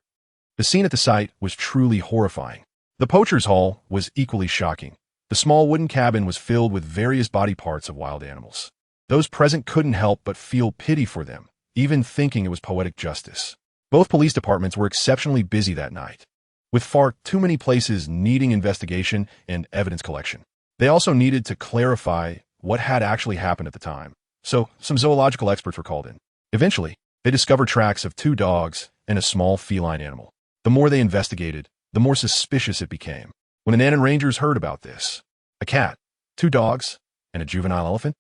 The scene at the site was truly horrifying. The poacher's hall was equally shocking. The small wooden cabin was filled with various body parts of wild animals. Those present couldn't help but feel pity for them, even thinking it was poetic justice. Both police departments were exceptionally busy that night, with far too many places needing investigation and evidence collection. They also needed to clarify what had actually happened at the time, so some zoological experts were called in. Eventually, they discovered tracks of 2 dogs and a small feline animal. The more they investigated, the more suspicious it became. When the Nannan Rangers heard about this, a cat, 2 dogs, and a juvenile elephant?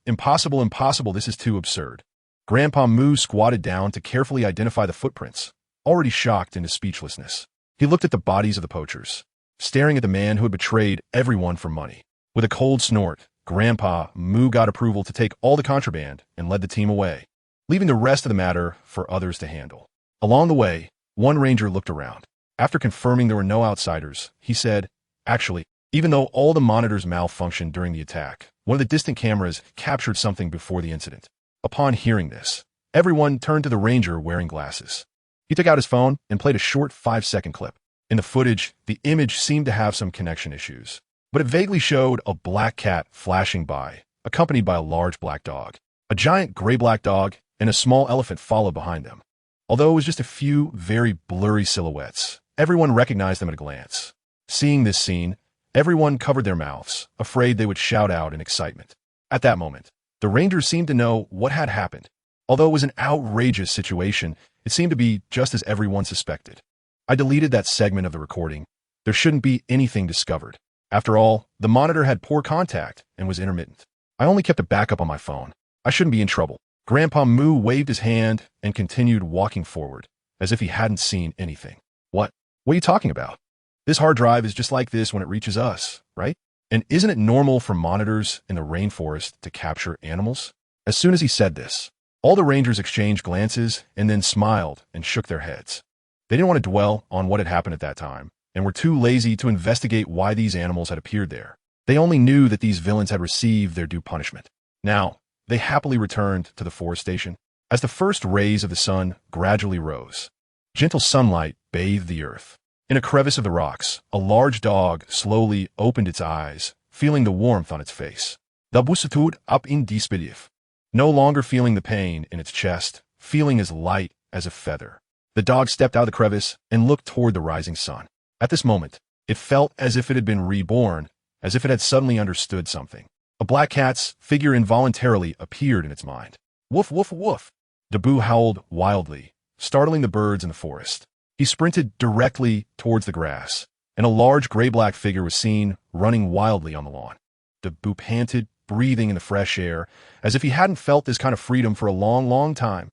Impossible, impossible, this is too absurd. Grandpa Moo squatted down to carefully identify the footprints, already shocked into speechlessness. He looked at the bodies of the poachers, staring at the man who had betrayed everyone for money. With a cold snort, Grandpa Moo got approval to take all the contraband and led the team away, leaving the rest of the matter for others to handle. Along the way, one ranger looked around. After confirming there were no outsiders, he said, "Actually, even though all the monitors malfunctioned during the attack, one of the distant cameras captured something before the incident." Upon hearing this, everyone turned to the ranger wearing glasses. He took out his phone and played a short 5-second clip. In the footage, the image seemed to have some connection issues, but it vaguely showed a black cat flashing by, accompanied by a large black dog. A giant gray-black dog and a small elephant followed behind them. Although it was just a few very blurry silhouettes, everyone recognized them at a glance. Seeing this scene, everyone covered their mouths, afraid they would shout out in excitement. At that moment, the rangers seemed to know what had happened. Although it was an outrageous situation, it seemed to be just as everyone suspected. I deleted that segment of the recording. There shouldn't be anything discovered. After all, the monitor had poor contact and was intermittent. I only kept a backup on my phone. I shouldn't be in trouble. Grandpa Moo waved his hand and continued walking forward, as if he hadn't seen anything. What are you talking about? This hard drive is just like this when it reaches us, right? And isn't it normal for monitors in the rainforest to capture animals? As soon as he said this, all the rangers exchanged glances and then smiled and shook their heads. They didn't want to dwell on what had happened at that time, and were too lazy to investigate why these animals had appeared there. They only knew that these villains had received their due punishment. Now, they happily returned to the forest station. As the first rays of the sun gradually rose, gentle sunlight bathed the earth. In a crevice of the rocks, a large dog slowly opened its eyes, feeling the warmth on its face. The busatut up in dispedief. No longer feeling the pain in its chest, feeling as light as a feather. The dog stepped out of the crevice and looked toward the rising sun. At this moment, it felt as if it had been reborn, as if it had suddenly understood something. A black cat's figure involuntarily appeared in its mind. Woof, woof, woof. Dabu howled wildly, startling the birds in the forest. He sprinted directly towards the grass, and a large gray-black figure was seen running wildly on the lawn. Dabu panted, breathing in the fresh air, as if he hadn't felt this kind of freedom for a long, long time.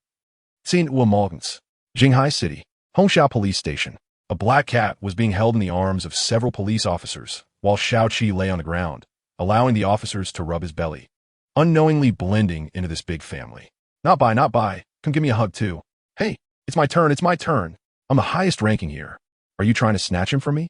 Xin Morgens, Jinghai City, Hongxiao Police Station. A black cat was being held in the arms of several police officers, while Xiao-Qi lay on the ground, allowing the officers to rub his belly, unknowingly blending into this big family. Not by, not by. Come give me a hug too. Hey, it's my turn, it's my turn. I'm the highest ranking here. Are you trying to snatch him from me?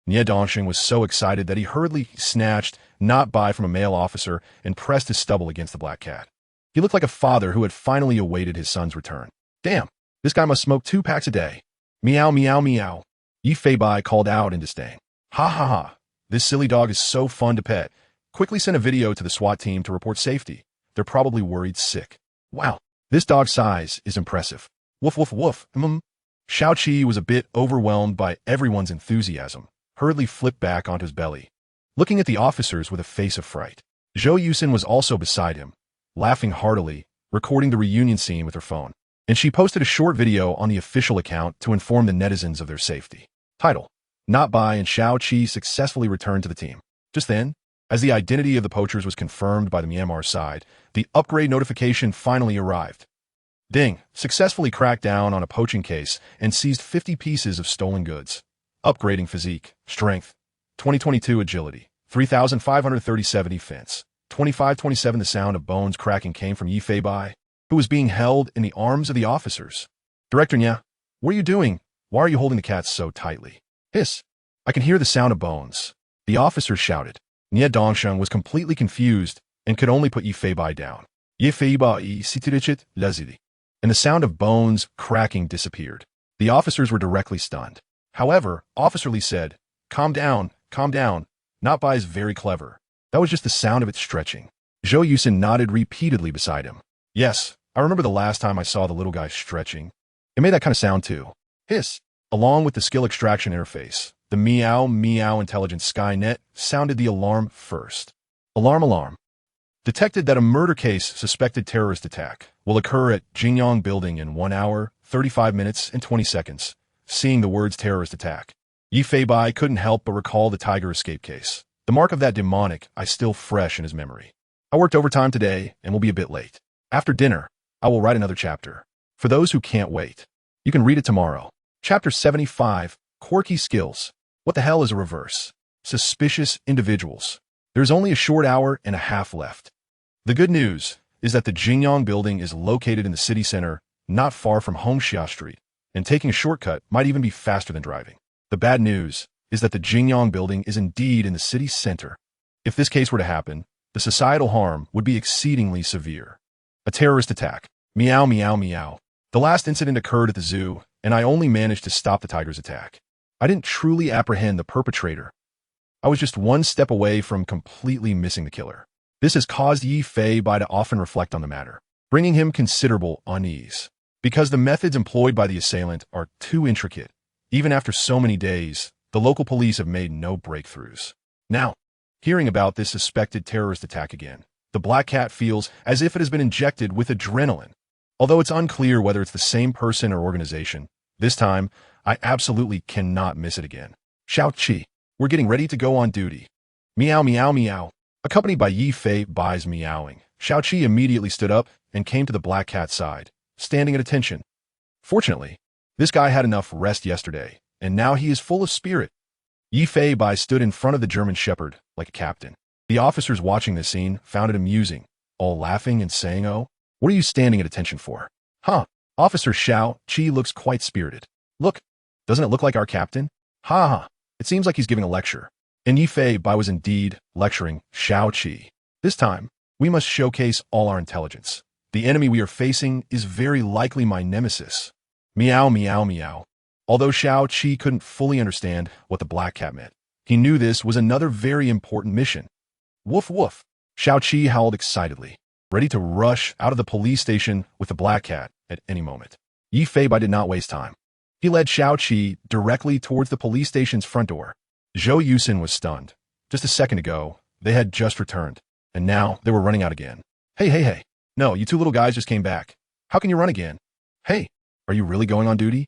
Nie Dongxing was so excited that he hurriedly snatched Not By from a male officer and pressed his stubble against the black cat. He looked like a father who had finally awaited his son's return. Damn, this guy must smoke 2 packs a day. Meow, meow, meow. Yi Fei Bai called out in disdain. Ha ha ha. This silly dog is so fun to pet. Quickly send a video to the SWAT team to report safety. They're probably worried sick. Wow, This dog's size is impressive. Woof woof woof. Xiao Qi was a bit overwhelmed by everyone's enthusiasm, hurriedly flipped back onto his belly, looking at the officers with a face of fright. Zhou Yusin was also beside him, laughing heartily, recording the reunion scene with her phone. And she posted a short video on the official account to inform the netizens of their safety. Title: Not By, and Xiao Qi successfully returned to the team. Just then, as the identity of the poachers was confirmed by the Myanmar side, the upgrade notification finally arrived. Ding successfully cracked down on a poaching case and seized 50 pieces of stolen goods. Upgrading physique, strength, 2022 agility, 3,537 defense, 2527. The sound of bones cracking came from Yi Fei Bai, who was being held in the arms of the officers. Director Nya, what are you doing? Why are you holding the cats so tightly? Hiss. I can hear the sound of bones. The officers shouted. Nya Dongsheng was completely confused and could only put Yi Fei Bai down. Yi Fei Bai sitirichit lazidi. And the sound of bones cracking disappeared. The officers were directly stunned. However, Officer Lee said, calm down, calm down. Not Bai is very clever. That was just the sound of it stretching. Zhou Yusin nodded repeatedly beside him. Yes, I remember the last time I saw the little guy stretching. It made that kind of sound too. Hiss. Along with the skill extraction interface, the Meow Meow Intelligence Skynet sounded the alarm first. Alarm alarm. Detected that a murder case suspected terrorist attack will occur at Jingyang Building in 1 hour, 35 minutes, and 20 seconds. Seeing the words terrorist attack, Yi Fei Bai couldn't help but recall the tiger escape case. The mark of that demonic eye still fresh in his memory. I worked overtime today and will be a bit late. After dinner, I will write another chapter. For those who can't wait, you can read it tomorrow. Chapter 75, Quirky Skills. What the hell is a reverse? Suspicious individuals. There's only a short hour and a half left. The good news is that the Jingyang Building is located in the city center, not far from Hongxia Street, and taking a shortcut might even be faster than driving. The bad news is that the Jingyang Building is indeed in the city center. If this case were to happen, the societal harm would be exceedingly severe. A terrorist attack. Meow meow meow. The last incident occurred at the zoo, and I only managed to stop the tiger's attack. I didn't truly apprehend the perpetrator. I was just one step away from completely missing the killer. This has caused Yi Fei Bai to often reflect on the matter, bringing him considerable unease. Because the methods employed by the assailant are too intricate, even after so many days, the local police have made no breakthroughs. Now, hearing about this suspected terrorist attack again, the black cat feels as if it has been injected with adrenaline. Although it's unclear whether it's the same person or organization, this time, I absolutely cannot miss it again. Xiao Qi, we're getting ready to go on duty. Meow meow meow. Accompanied by Yi Fei Bai's meowing, Xiao Qi immediately stood up and came to the black cat's side, standing at attention. Fortunately, this guy had enough rest yesterday, and now he is full of spirit. Yi Fei Bai stood in front of the German shepherd like a captain. The officers watching this scene found it amusing, all laughing and saying, "Oh, what are you standing at attention for?" Huh, Officer Xiao Qi looks quite spirited. Look, doesn't it look like our captain? Ha ha, it seems like he's giving a lecture. And Yi Fei Bai was indeed lecturing Xiao Qi. This time, we must showcase all our intelligence. The enemy we are facing is very likely my nemesis. Meow meow meow. Although Xiao Qi couldn't fully understand what the black cat meant, he knew this was another very important mission. Woof woof. Xiao Qi howled excitedly, ready to rush out of the police station with the black cat at any moment. Yi Fei Bai did not waste time. He led Xiao Qi directly towards the police station's front door. Zhou Yusin was stunned. Just a second ago, they had just returned, and now they were running out again. Hey. No, you two little guys just came back. How can you run again? Hey, are you really going on duty?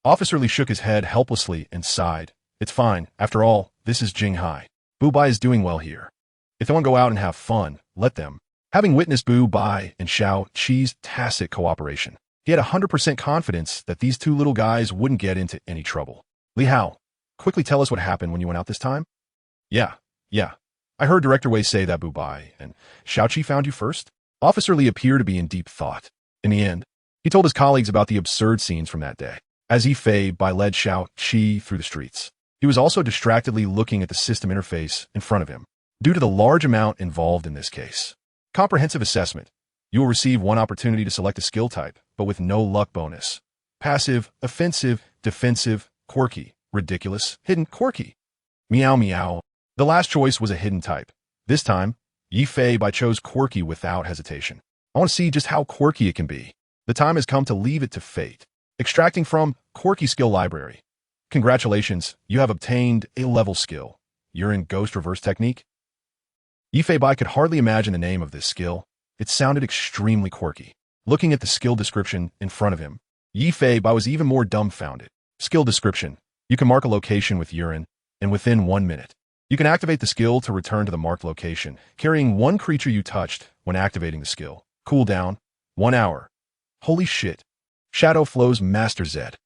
Officer Lee shook his head helplessly and sighed. It's fine. After all, this is Jinghai. Bu Bai is doing well here. If they want to go out and have fun, let them. Having witnessed Bu Bai and Xiao Qi's tacit cooperation, he had 100% confidence that these two little guys wouldn't get into any trouble. Li Hao, quickly tell us what happened when you went out this time? Yeah. I heard Director Wei say that Bu Bai and Xiao Qi found you first. Officer Lee appeared to be in deep thought. In the end, he told his colleagues about the absurd scenes from that day. As Yi Fei Bai led Xiao Qi through the streets, he was also distractedly looking at the system interface in front of him. Due to the large amount involved in this case, comprehensive assessment, you will receive one opportunity to select a skill type, but with no luck bonus. Passive, offensive, defensive, quirky, ridiculous, hidden, quirky. Meow meow. The last choice was a hidden type. This time, Yi Fei Bai chose quirky without hesitation. I want to see just how quirky it can be. The time has come to leave it to fate. Extracting from Quirky Skill Library. Congratulations, you have obtained A-level skill. You're in Ghost Reverse Technique. Yifei Bai could hardly imagine the name of this skill. It sounded extremely quirky. Looking at the skill description in front of him, Yifei Bai was even more dumbfounded. Skill description. You can mark a location with urine, and within 1 minute, you can activate the skill to return to the marked location, carrying one creature you touched when activating the skill. Cooldown, 1 hour. Holy shit. Shadow Flow's Master Zed.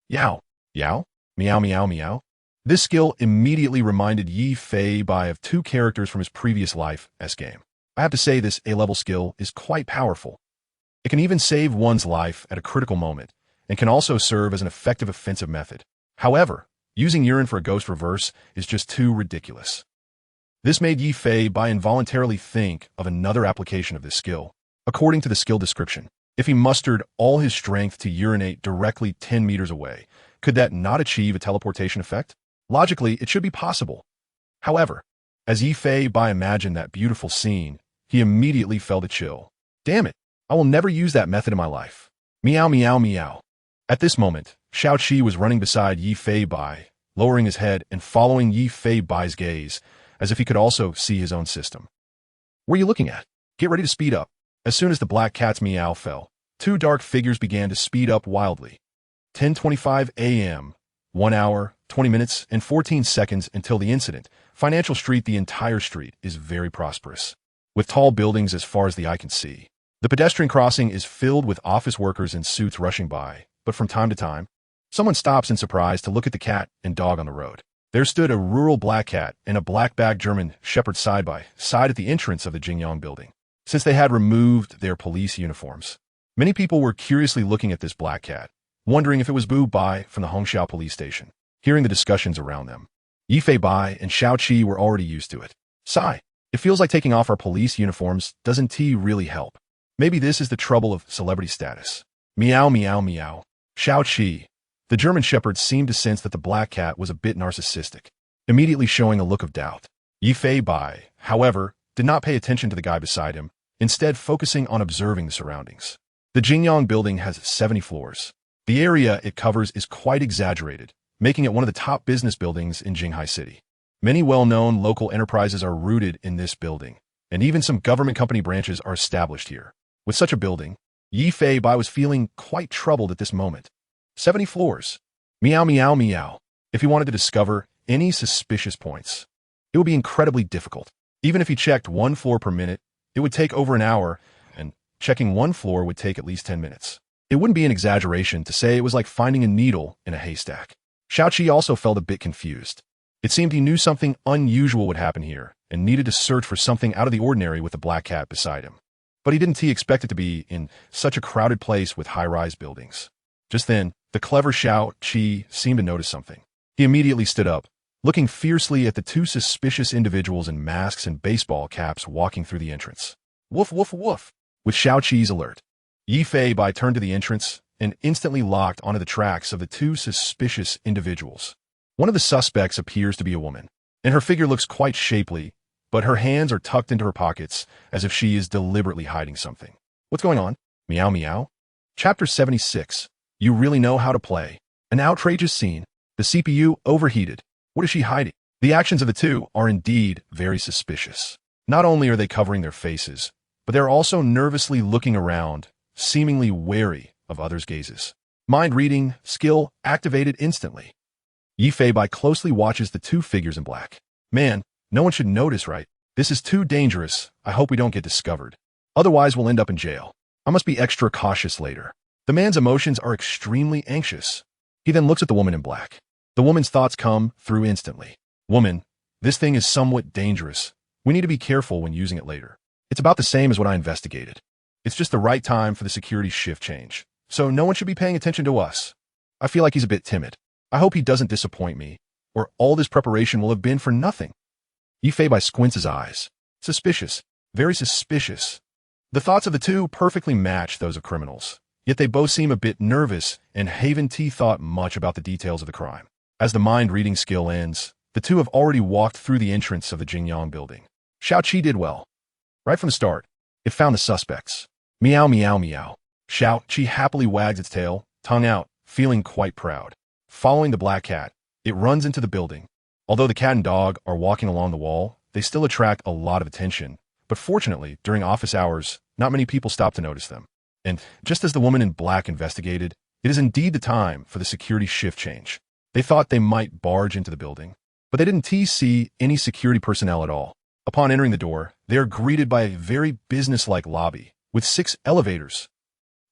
Yow. Yow? Meow meow meow. This skill immediately reminded Yifei Bai of 2 characters from his previous life's game. I have to say this A-level skill is quite powerful. It can even save one's life at a critical moment, and can also serve as an effective offensive method. However, using urine for a ghost reverse is just too ridiculous. This made Yifei Bai involuntarily think of another application of this skill. According to the skill description, if he mustered all his strength to urinate directly 10 meters away, could that not achieve a teleportation effect? Logically, it should be possible. However, as Yifei Bai imagined that beautiful scene, he immediately felt a chill. Damn it, I will never use that method in my life. Meow meow meow. At this moment, Xiao Qi was running beside Yifei Bai, lowering his head and following Yifei Bai's gaze, as if he could also see his own system. What are you looking at? Get ready to speed up. As soon as the black cat's meow fell, 2 dark figures began to speed up wildly. 10:25 a.m., 1 hour, 20 minutes, and 14 seconds until the incident. Financial Street, the entire street, is very prosperous, with tall buildings as far as the eye can see. The pedestrian crossing is filled with office workers in suits rushing by, but from time to time, someone stops in surprise to look at the cat and dog on the road. There stood a rural black cat and a black-bagged German shepherd side by side at the entrance of the Jingyang building. Since they had removed their police uniforms, many people were curiously looking at this black cat, wondering if it was Bu Bai from the Hongxiao police station. Hearing the discussions around them, Yifei Bai and Xiao Qi were already used to it. Sigh, it feels like taking off our police uniforms doesn't really help. Maybe this is the trouble of celebrity status. Meow meow meow. Xiao Qi. The German shepherd seemed to sense that the black cat was a bit narcissistic, immediately showing a look of doubt. Yifei Bai, however, did not pay attention to the guy beside him, instead focusing on observing the surroundings. The Jingyang building has 70 floors. The area it covers is quite exaggerated, making it one of the top business buildings in Jinghai City. Many well-known local enterprises are rooted in this building, and even some government company branches are established here. With such a building, Yifei Bai was feeling quite troubled at this moment. 70 floors. Meow meow meow. If he wanted to discover any suspicious points, it would be incredibly difficult. Even if he checked 1 floor per minute, it would take over an hour, and checking 1 floor would take at least 10 minutes. It wouldn't be an exaggeration to say it was like finding a needle in a haystack. Xiao Qi also felt a bit confused. It seemed he knew something unusual would happen here, and needed to search for something out of the ordinary with the black cat beside him. But he didn't expect it to be in such a crowded place with high-rise buildings. Just then, the clever Xiao Qi seemed to notice something. He immediately stood up, looking fiercely at the 2 suspicious individuals in masks and baseball caps walking through the entrance. Woof woof woof. With Xiao Qi's alert, Yifei Bai turned to the entrance and instantly locked onto the tracks of the 2 suspicious individuals. One of the suspects appears to be a woman, and her figure looks quite shapely, but her hands are tucked into her pockets as if she is deliberately hiding something. What's going on? Meow meow. Chapter 76. You really know how to play. An outrageous scene. The CPU overheated. What is she hiding? The actions of the 2 are indeed very suspicious. Not only are they covering their faces, but they're also nervously looking around, seemingly wary of others' gazes. Mind reading skill activated instantly. Yifei Bai closely watches the 2 figures in black. Man, no one should notice, right? This is too dangerous. I hope we don't get discovered. Otherwise, we'll end up in jail. I must be extra cautious later. The man's emotions are extremely anxious. He then looks at the woman in black. The woman's thoughts come through instantly. Woman, this thing is somewhat dangerous. We need to be careful when using it later. It's about the same as what I investigated. It's just the right time for the security shift change, so no one should be paying attention to us. I feel like he's a bit timid. I hope he doesn't disappoint me, or all this preparation will have been for nothing. Yifei Bai squints his eyes. Suspicious. Very suspicious. The thoughts of the 2 perfectly match those of criminals, yet they both seem a bit nervous, and haven't thought much about the details of the crime. As the mind-reading skill ends, the 2 have already walked through the entrance of the Jingyang building. Xiao Qi did well. Right from the start, it found the suspects. Meow meow meow. Xiao-Qi happily wags its tail, tongue out, feeling quite proud. Following the black cat, it runs into the building. Although the cat and dog are walking along the wall, they still attract a lot of attention. But fortunately, during office hours, not many people stop to notice them. And just as the woman in black investigated, it is indeed the time for the security shift change. They thought they might barge into the building, but they didn't see any security personnel at all. Upon entering the door, they are greeted by a very businesslike lobby with 6 elevators.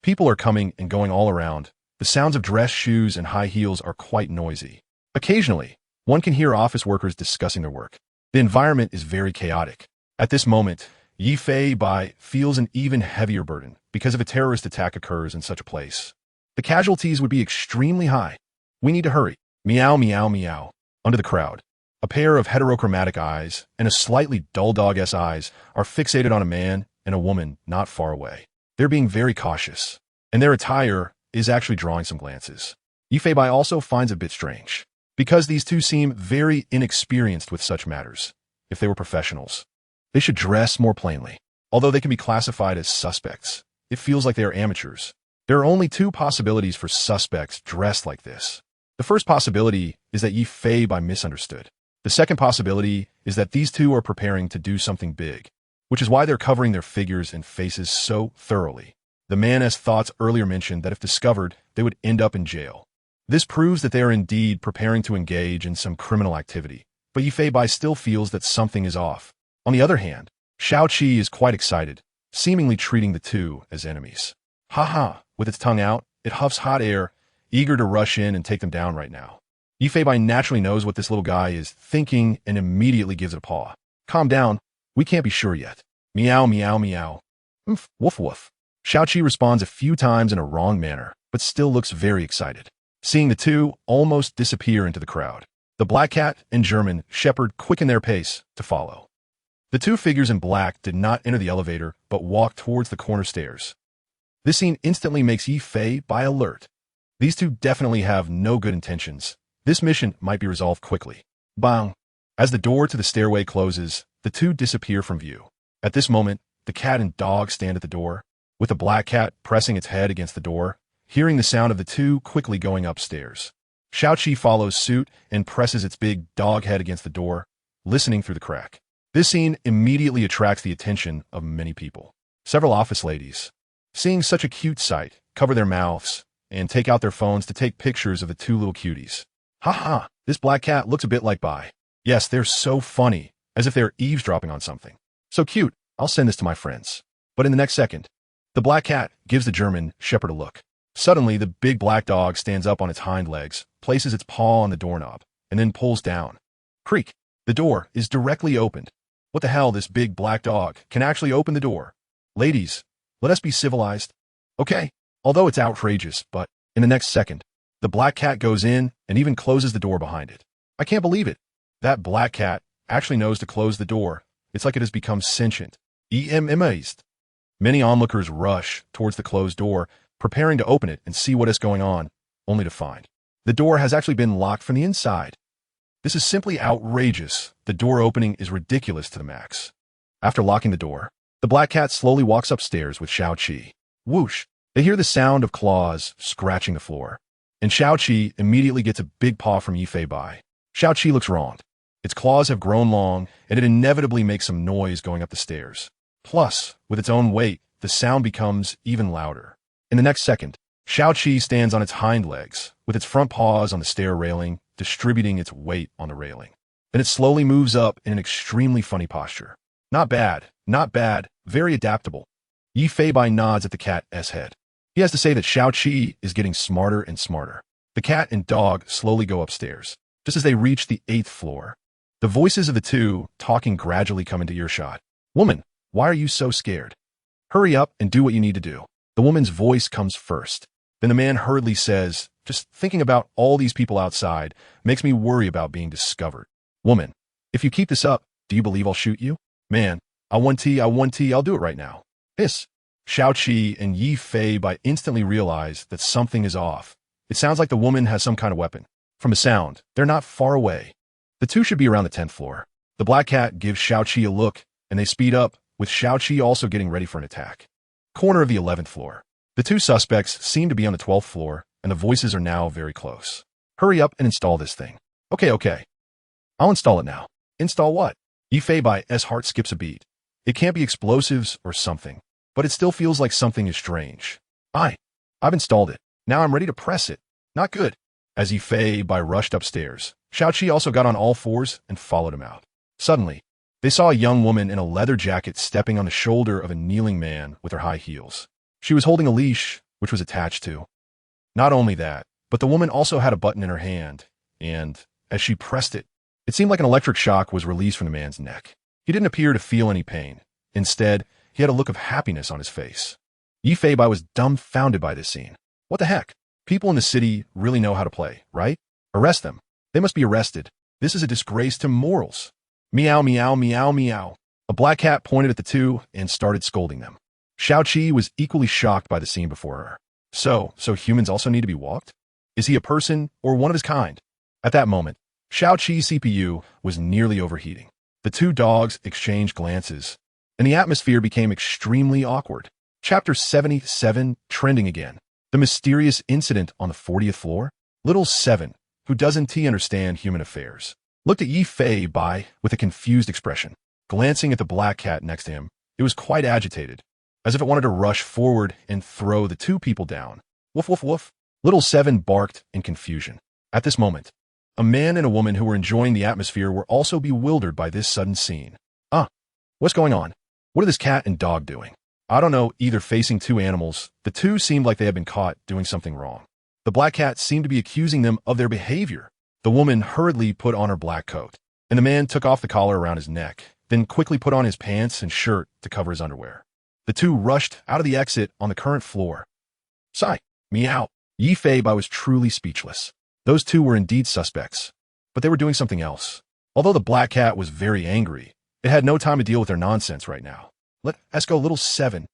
People are coming and going all around. The sounds of dress shoes and high heels are quite noisy. Occasionally, one can hear office workers discussing their work. The environment is very chaotic. At this moment, Yifei Bai feels an even heavier burden because if a terrorist attack occurs in such a place, the casualties would be extremely high. We need to hurry. Meow, meow, meow. Under the crowd, a pair of heterochromatic eyes and a slightly dull dog-esque eyes are fixated on a man and a woman not far away. They're being very cautious, and their attire is actually drawing some glances. Yifei Bai also finds it a bit strange, because these two seem very inexperienced with such matters. If they were professionals, they should dress more plainly. Although they can be classified as suspects, it feels like they are amateurs. There are only 2 possibilities for suspects dressed like this. The first possibility is that Yifei Bai misunderstood. The second possibility is that these two are preparing to do something big, which is why they're covering their figures and faces so thoroughly. The man has thoughts earlier mentioned that if discovered, they would end up in jail. This proves that they are indeed preparing to engage in some criminal activity, but Yifei Bai still feels that something is off. On the other hand, Xiao-Qi is quite excited, seemingly treating the two as enemies. Ha! With its tongue out, it huffs hot air, eager to rush in and take them down right now. Yifei Bai naturally knows what this little guy is thinking and immediately gives it a paw. Calm down, we can't be sure yet. Meow, meow, meow. Woof, woof. Xiao-Qi responds a few times in a wrong manner, but still looks very excited. Seeing the two almost disappear into the crowd, the black cat and German shepherd quicken their pace to follow. The 2 figures in black did not enter the elevator, but walked towards the corner stairs. This scene instantly makes Yifei Bai alert. These two definitely have no good intentions. This mission might be resolved quickly. Bang! As the door to the stairway closes, the 2 disappear from view. At this moment, the cat and dog stand at the door, with the black cat pressing its head against the door, hearing the sound of the 2 quickly going upstairs. Xiao-Qi follows suit and presses its big dog head against the door, listening through the crack. This scene immediately attracts the attention of many people. Several office ladies, seeing such a cute sight, cover their mouths and take out their phones to take pictures of the 2 little cuties. Ha! This black cat looks a bit like Bai. Yes, they're so funny, as if they're eavesdropping on something. So cute, I'll send this to my friends. But in the next second, the black cat gives the German shepherd a look. Suddenly, the big black dog stands up on its hind legs, places its paw on the doorknob, and then pulls down. Creak! The door is directly opened. What the hell, this big black dog can actually open the door. Ladies, let us be civilized. Okay, although it's outrageous, but in the next second, the black cat goes in and even closes the door behind it. I can't believe it. That black cat actually knows to close the door. It's like it has become sentient. Amazed. Many onlookers rush towards the closed door, preparing to open it and see what is going on, only to find the door has actually been locked from the inside. This is simply outrageous. The door opening is ridiculous to the max. After locking the door, the black cat slowly walks upstairs with Xiao-Qi. Whoosh! They hear the sound of claws scratching the floor, and Xiao-Qi immediately gets a big paw from Yifei Bai. Xiao-Qi looks wronged. Its claws have grown long, and it inevitably makes some noise going up the stairs. Plus, with its own weight, the sound becomes even louder. In the next second, Xiao-Qi stands on its hind legs, with its front paws on the stair railing, distributing its weight on the railing. Then it slowly moves up in an extremely funny posture. Not bad, very adaptable. Yifei Bai nods at the cat's head. He has to say that Xiao-Qi is getting smarter and smarter. The cat and dog slowly go upstairs. Just as they reach the 8th floor, the voices of the 2 talking gradually come into earshot. Woman, why are you so scared? Hurry up and do what you need to do. The woman's voice comes first. Then the man hurriedly says, just thinking about all these people outside makes me worry about being discovered. Woman, if you keep this up, do you believe I'll shoot you? Man, I'll do it right now. Hiss. Xiao-Qi and Yifei Bai instantly realize that something is off. It sounds like the woman has some kind of weapon. From the sound, they're not far away. The 2 should be around the 10th floor. The black cat gives Xiao-Qi a look, and they speed up, with Xiao-Qi also getting ready for an attack. Corner of the 11th floor. The two suspects seem to be on the 12th floor, and the voices are now very close. Hurry up and install this thing. Okay. I'll install it now. Install what? Yifei Bai's heart skips a beat. It can't be explosives or something, but it still feels like something is strange. I've installed it. Now I'm ready to press it. Not good. As Yifei Bai rushed upstairs, Xiaoqi also got on all fours and followed him out. Suddenly, they saw a young woman in a leather jacket stepping on the shoulder of a kneeling man with her high heels. She was holding a leash, which was attached to. Not only that, but the woman also had a button in her hand, and, as she pressed it, it seemed like an electric shock was released from the man's neck. He didn't appear to feel any pain. Instead, he had a look of happiness on his face. Yifei Bai was dumbfounded by this scene. What the heck? People in the city really know how to play, right? Arrest them. They must be arrested. This is a disgrace to morals. Meow, meow, meow, meow. A black cat pointed at the two and started scolding them. Xiaoqi was equally shocked by the scene before her. So humans also need to be walked? Is he a person or one of his kind? At that moment, Xiaoqi's CPU was nearly overheating. The two dogs exchanged glances, and the atmosphere became extremely awkward. Chapter 77, trending again. The mysterious incident on the 40th floor? Little Seven, who doesn't understand human affairs, looked at Yifei Bai with a confused expression. Glancing at the black cat next to him, it was quite agitated, as if it wanted to rush forward and throw the two people down. Woof, woof, woof. Little Seven barked in confusion. At this moment, a man and a woman who were enjoying the atmosphere were also bewildered by this sudden scene. What's going on? What are this cat and dog doing? I don't know, either facing two animals. The two seemed like they had been caught doing something wrong. The black cat seemed to be accusing them of their behavior. The woman hurriedly put on her black coat, and the man took off the collar around his neck, then quickly put on his pants and shirt to cover his underwear. The two rushed out of the exit on the current floor. Sigh, meow. Yifei Bai was truly speechless. Those two were indeed suspects, but they were doing something else. Although the black cat was very angry, it had no time to deal with their nonsense right now. Let's go, Little Seven.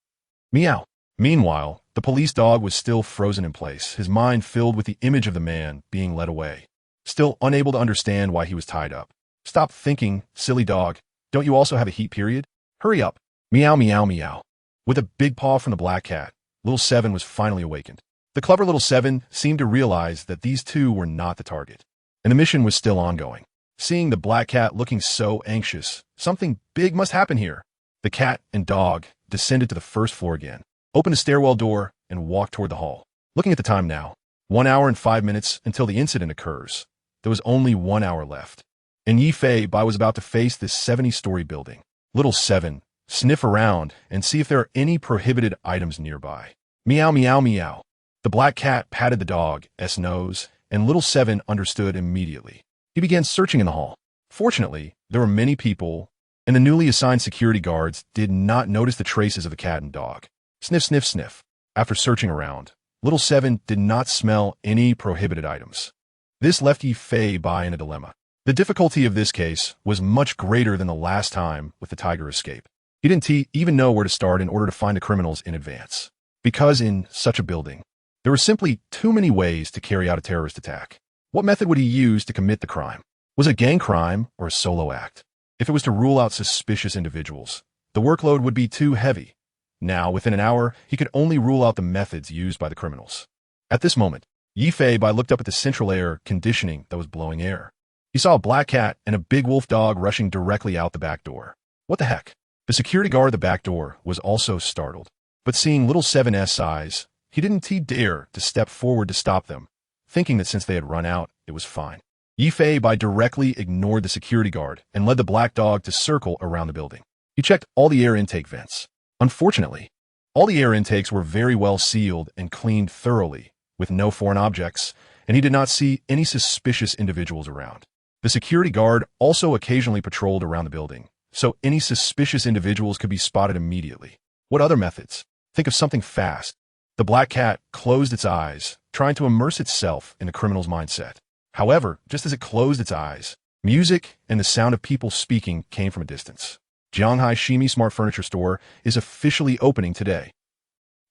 Meow. Meanwhile, the police dog was still frozen in place, his mind filled with the image of the man being led away, still unable to understand why he was tied up. Stop thinking, silly dog. Don't you also have a heat period? Hurry up. Meow, meow, meow. With a big paw from the black cat, Little Seven was finally awakened. The clever Little Seven seemed to realize that these two were not the target, and the mission was still ongoing. Seeing the black cat looking so anxious, something big must happen here. The cat and dog descended to the first floor again, opened a stairwell door, and walked toward the hall. Looking at the time now, 1 hour and 5 minutes until the incident occurs. There was only 1 hour left, and Yifei Bai was about to face this 70-story building. Little Seven, sniff around and see if there are any prohibited items nearby. Meow, meow, meow. The black cat patted the dog's nose, and Little Seven understood immediately. He began searching in the hall. Fortunately, there were many people, and the newly assigned security guards did not notice the traces of the cat and dog. Sniff, sniff, sniff. After searching around, Little Seven did not smell any prohibited items. This left Yifei Bai in a dilemma. The difficulty of this case was much greater than the last time with the tiger escape. He didn't even know where to start in order to find the criminals in advance, because in such a building, there were simply too many ways to carry out a terrorist attack. What method would he use to commit the crime? Was it a gang crime or a solo act? If it was to rule out suspicious individuals, the workload would be too heavy. Now, within an hour, he could only rule out the methods used by the criminals. At this moment, Yifei Bai looked up at the central air conditioning that was blowing air. He saw a black cat and a big wolf dog rushing directly out the back door. What the heck? The security guard at the back door was also startled, but seeing Little Seven's size, he didn't dare to step forward to stop them, thinking that since they had run out, it was fine. Yifei Bai directly ignored the security guard and led the black dog to circle around the building. He checked all the air intake vents. Unfortunately, all the air intakes were very well sealed and cleaned thoroughly, with no foreign objects, and he did not see any suspicious individuals around. The security guard also occasionally patrolled around the building, so any suspicious individuals could be spotted immediately. What other methods? Think of something fast. The black cat closed its eyes, trying to immerse itself in the criminal's mindset. However, just as it closed its eyes, music and the sound of people speaking came from a distance. Jianghai Shimi Smart Furniture Store is officially opening today.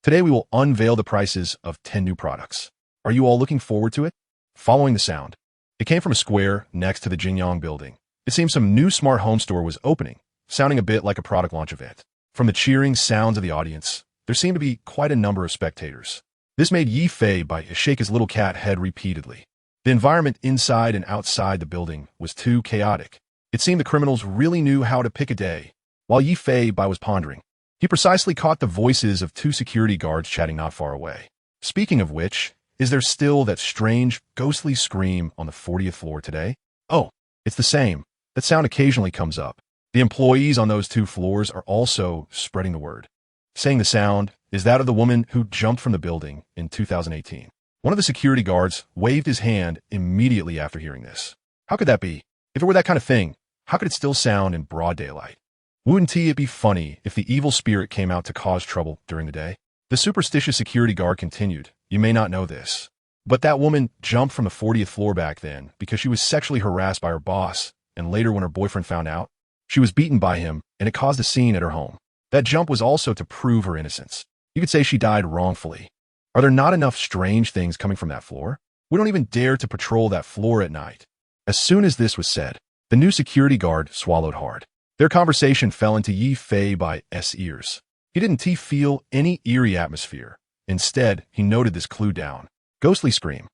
Today we will unveil the prices of 10 new products. Are you all looking forward to it? Following the sound, it came from a square next to the Jinyang building. It seems some new smart home store was opening, sounding a bit like a product launch event. From the cheering sounds of the audience, there seemed to be quite a number of spectators. This made Yi Fei Bai shake his little cat head repeatedly. The environment inside and outside the building was too chaotic. It seemed the criminals really knew how to pick a day. While Yi Fei Bai was pondering, he precisely caught the voices of two security guards chatting not far away. Speaking of which, is there still that strange, ghostly scream on the 40th floor today? Oh, it's the same. That sound occasionally comes up. The employees on those two floors are also spreading the word. Saying the sound is that of the woman who jumped from the building in 2018. One of the security guards waved his hand immediately after hearing this. How could that be? If it were that kind of thing, how could it still sound in broad daylight? Wouldn't it be funny if the evil spirit came out to cause trouble during the day? The superstitious security guard continued, "You may not know this, but that woman jumped from the 40th floor back then because she was sexually harassed by her boss, and later when her boyfriend found out, she was beaten by him, and it caused a scene at her home. That jump was also to prove her innocence. You could say she died wrongfully. Are there not enough strange things coming from that floor? We don't even dare to patrol that floor at night." As soon as this was said, the new security guard swallowed hard. Their conversation fell into Yi Fei Bai's ears. He didn't feel any eerie atmosphere. Instead, he noted this clue down. Ghostly scream.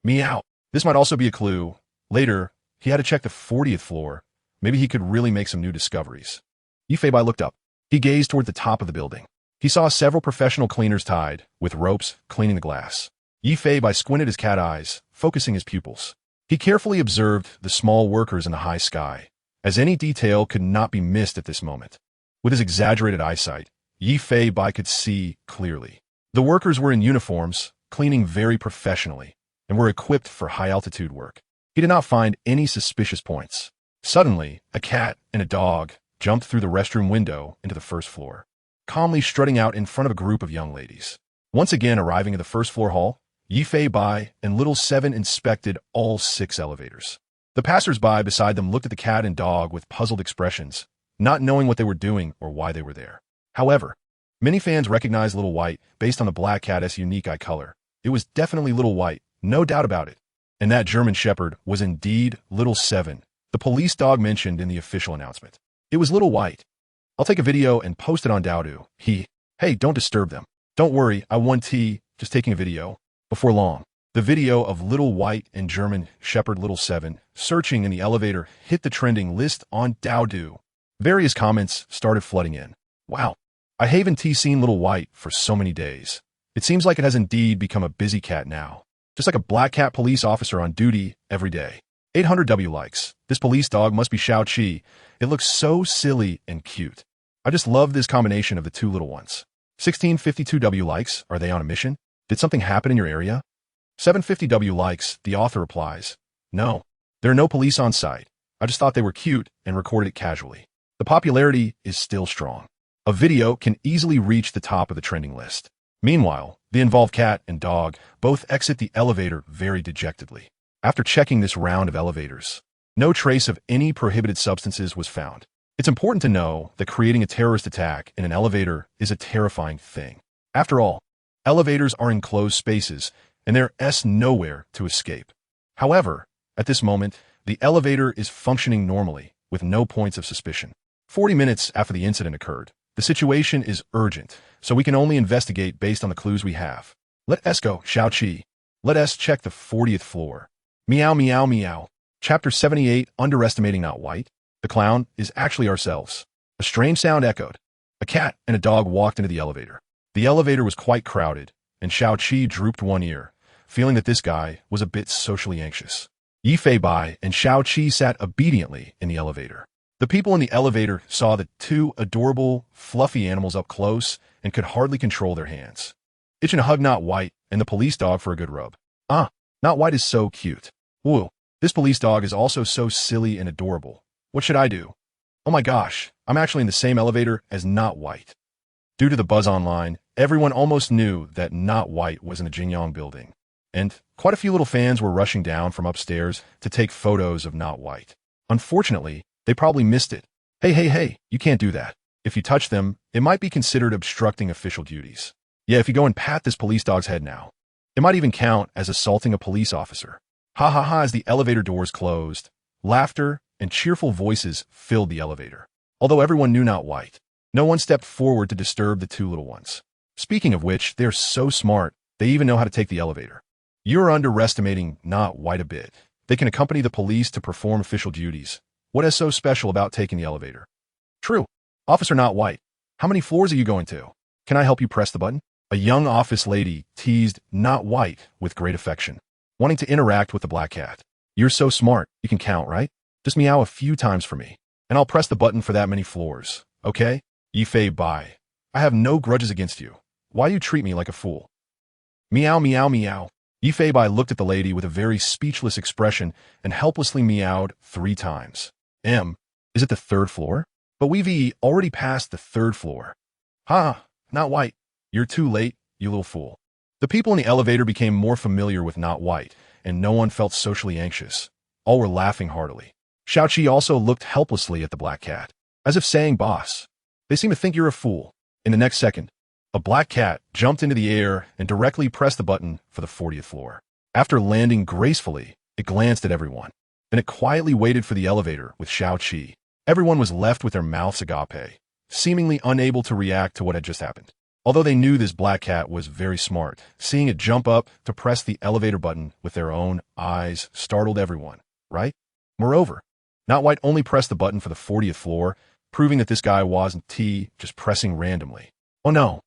Meow. This might also be a clue. Later, he had to check the 40th floor. Maybe he could really make some new discoveries. Yi Fei Bai looked up. He gazed toward the top of the building. He saw several professional cleaners tied, with ropes, cleaning the glass. Yi Fei Bai squinted his cat eyes, focusing his pupils. He carefully observed the small workers in the high sky, as any detail could not be missed at this moment. With his exaggerated eyesight, Yi Fei Bai could see clearly. The workers were in uniforms, cleaning very professionally, and were equipped for high-altitude work. He did not find any suspicious points. Suddenly, a cat and a dog jumped through the restroom window into the first floor, calmly strutting out in front of a group of young ladies. Once again arriving at the first floor hall, Yi Fei Bai and Little Seven inspected all 6 elevators. The passers-by beside them looked at the cat and dog with puzzled expressions, not knowing what they were doing or why they were there. However, many fans recognized Little White based on the black cat's unique eye color. It was definitely Little White, no doubt about it. And that German Shepherd was indeed Little Seven, the police dog mentioned in the official announcement. It was Little White. I'll take a video and post it on Doudu. Hey, don't disturb them. Don't worry, I won just taking a video. Before long, the video of Little White and German Shepherd Little Seven searching in the elevator hit the trending list on Doudu. Various comments started flooding in. Wow, I haven't seen Little White for so many days. It seems like it has indeed become a busy cat now. Just like a black cat police officer on duty every day. 800W likes. This police dog must be Xiao Qi. It looks so silly and cute. I just love this combination of the two little ones. 1652W likes. Are they on a mission? Did something happen in your area? 750W likes. The author replies, no, there are no police on site. I just thought they were cute and recorded it casually. The popularity is still strong. A video can easily reach the top of the trending list. Meanwhile, the involved cat and dog both exit the elevator very dejectedly. After checking this round of elevators, no trace of any prohibited substances was found. It's important to know that creating a terrorist attack in an elevator is a terrifying thing. After all, elevators are enclosed spaces, and there's nowhere to escape. However, at this moment, the elevator is functioning normally, with no points of suspicion. 40 minutes after the incident occurred, the situation is urgent, so we can only investigate based on the clues we have. Let us go, Xiao Qi. Let us check the 40th floor. Meow, meow, meow. Chapter 78, Underestimating Not White. The clown is actually ourselves. A strange sound echoed. A cat and a dog walked into the elevator. The elevator was quite crowded, and Xiao Qi drooped one ear, feeling that this guy was a bit socially anxious. Yi Fei Bai and Xiao Qi sat obediently in the elevator. The people in the elevator saw the two adorable, fluffy animals up close and could hardly control their hands. Itching to hug Not White and the police dog for a good rub. Ah, Not White is so cute. Woo, this police dog is also so silly and adorable. What should I do? Oh my gosh, I'm actually in the same elevator as Not White. Due to the buzz online, everyone almost knew that Not White was in the Jingyang building, and quite a few little fans were rushing down from upstairs to take photos of Not White. Unfortunately, they probably missed it. Hey, you can't do that. If you touch them, it might be considered obstructing official duties. Yeah, if you go and pat this police dog's head now, it might even count as assaulting a police officer. Ha ha ha, as the elevator doors closed, laughter and cheerful voices filled the elevator. Although everyone knew Not White, no one stepped forward to disturb the two little ones. Speaking of which, they're so smart, they even know how to take the elevator. You're underestimating Not White a bit. They can accompany the police to perform official duties. What is so special about taking the elevator? True. Officer Not White, how many floors are you going to? Can I help you press the button? A young office lady teased Not White with great affection, wanting to interact with the black cat. You're so smart, you can count, right? Just meow a few times for me, and I'll press the button for that many floors, okay? Yifei Bai. I have no grudges against you. Why do you treat me like a fool? Meow, meow, meow. Yifei Bai looked at the lady with a very speechless expression and helplessly meowed 3 times. Is it the 3rd floor? But we've already passed the 3rd floor. Ha, Not White. You're too late, you little fool. The people in the elevator became more familiar with Not White, and no one felt socially anxious. All were laughing heartily. Xiaoqi also looked helplessly at the black cat, as if saying, boss, they seem to think you're a fool. In the next second, a black cat jumped into the air and directly pressed the button for the 40th floor. After landing gracefully, it glanced at everyone. Then it quietly waited for the elevator with Xiaoqi. Everyone was left with their mouths agape, seemingly unable to react to what had just happened. Although they knew this black cat was very smart, seeing it jump up to press the elevator button with their own eyes startled everyone, right? Moreover, Not White only pressed the button for the 40th floor, proving that this guy wasn't just pressing randomly. Oh no,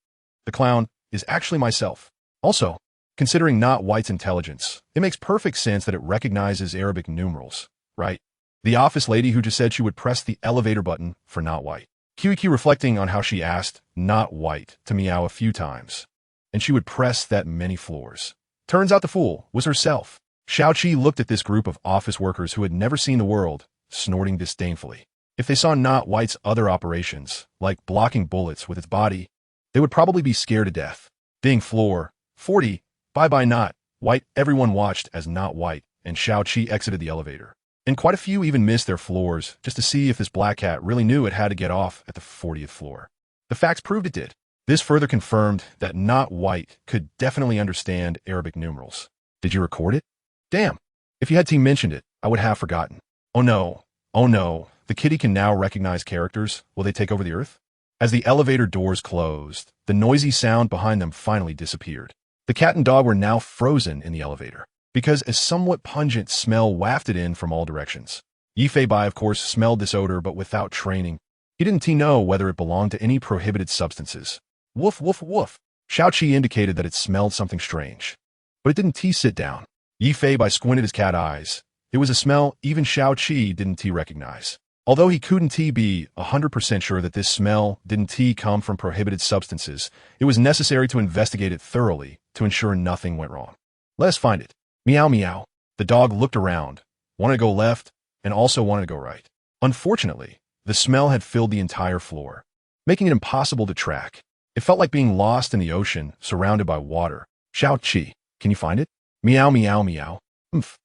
the clown is actually myself. Also, considering Not White's intelligence, it makes perfect sense that it recognizes Arabic numerals, right? The office lady who just said she would press the elevator button for Not White. QEQ reflecting on how she asked Not White to meow a few times, and she would press that many floors. Turns out the fool was herself. Xiaoqi looked at this group of office workers who had never seen the world, snorting disdainfully. If they saw Not White's other operations, like blocking bullets with its body, they would probably be scared to death. Ding floor 40, bye-bye Not White. Everyone watched as Not White and Xiaoqi exited the elevator. And quite a few even missed their floors just to see if this black cat really knew it had to get off at the 40th floor. The facts proved it did. This further confirmed that Not White could definitely understand Arabic numerals. Did you record it? Damn. If you had mentioned it, I would have forgotten. Oh no. Oh no. The kitty can now recognize characters. Will they take over the earth? As the elevator doors closed, the noisy sound behind them finally disappeared. The cat and dog were now frozen in the elevator, because a somewhat pungent smell wafted in from all directions. Yifei Bai, of course, smelled this odor, but without training. He didn't know whether it belonged to any prohibited substances. Woof, woof, woof. Xiaoqi indicated that it smelled something strange. But it didn't sit down. Yifei Bai squinted his cat eyes. It was a smell even Xiaoqi didn't recognize. Although he couldn't be 100% sure that this smell didn't come from prohibited substances, it was necessary to investigate it thoroughly to ensure nothing went wrong. Let us find it. Meow meow. The dog looked around, wanted to go left, and also wanted to go right. Unfortunately, the smell had filled the entire floor, making it impossible to track. It felt like being lost in the ocean, surrounded by water. Xiaoqi, can you find it? Meow meow meow. Umph.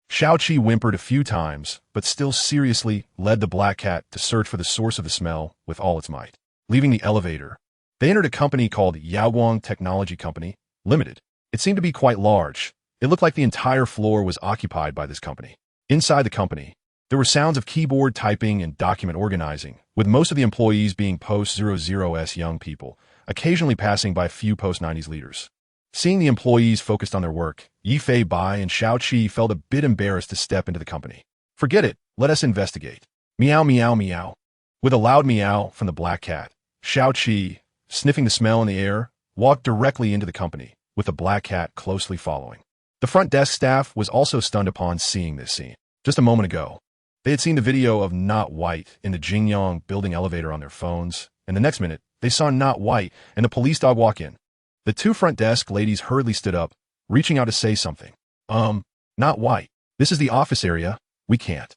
Xiaoqi whimpered a few times, but still seriously led the black cat to search for the source of the smell with all its might. Leaving the elevator, they entered a company called Yaoguang Technology Company, Limited. It seemed to be quite large. It looked like the entire floor was occupied by this company. Inside the company, there were sounds of keyboard typing and document organizing, with most of the employees being post-00s young people, occasionally passing by a few post-90s leaders. Seeing the employees focused on their work, Yifei Bai and Xiaoqi felt a bit embarrassed to step into the company. Forget it, let us investigate. Meow meow meow. With a loud meow from the black cat, Xiaoqi, sniffing the smell in the air, walked directly into the company, with the black cat closely following. The front desk staff was also stunned upon seeing this scene. Just a moment ago, they had seen the video of Not White in the Jingyang building elevator on their phones, and the next minute, they saw Not White and the police dog walk in. The 2 front desk ladies hurriedly stood up, reaching out to say something. Not White. This is the office area. We can't.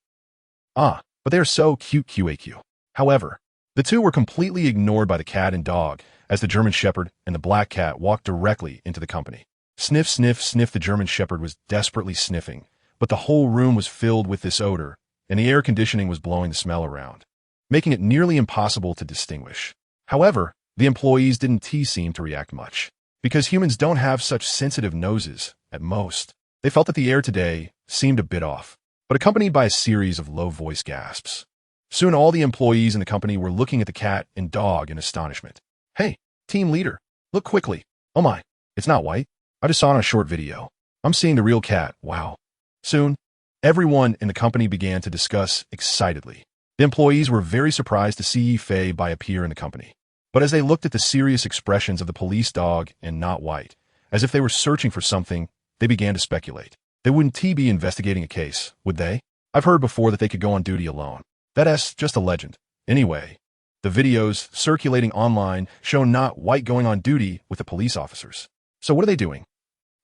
But they are so cute QAQ. However, the 2 were completely ignored by the cat and dog, as the German Shepherd and the black cat walked directly into the company. Sniff, sniff, sniff. The German Shepherd was desperately sniffing, but the whole room was filled with this odor, and the air conditioning was blowing the smell around, making it nearly impossible to distinguish. However, the employees didn't seem to react much, because humans don't have such sensitive noses, at most. They felt that the air today seemed a bit off, but accompanied by a series of low-voiced gasps. Soon all the employees in the company were looking at the cat and dog in astonishment. Hey, team leader, Look quickly. Oh my, it's not white. I just saw it on a short video. I'm seeing the real cat. Wow. Soon, everyone in the company began to discuss excitedly. The employees were very surprised to see Yi Fei Bai appear in the company. But as they looked at the serious expressions of the police dog and Not White, as if they were searching for something, they began to speculate. They wouldn't be investigating a case, would they? I've heard before that they could go on duty alone. That's just a legend. Anyway, the videos circulating online show Not White going on duty with the police officers. So what are they doing?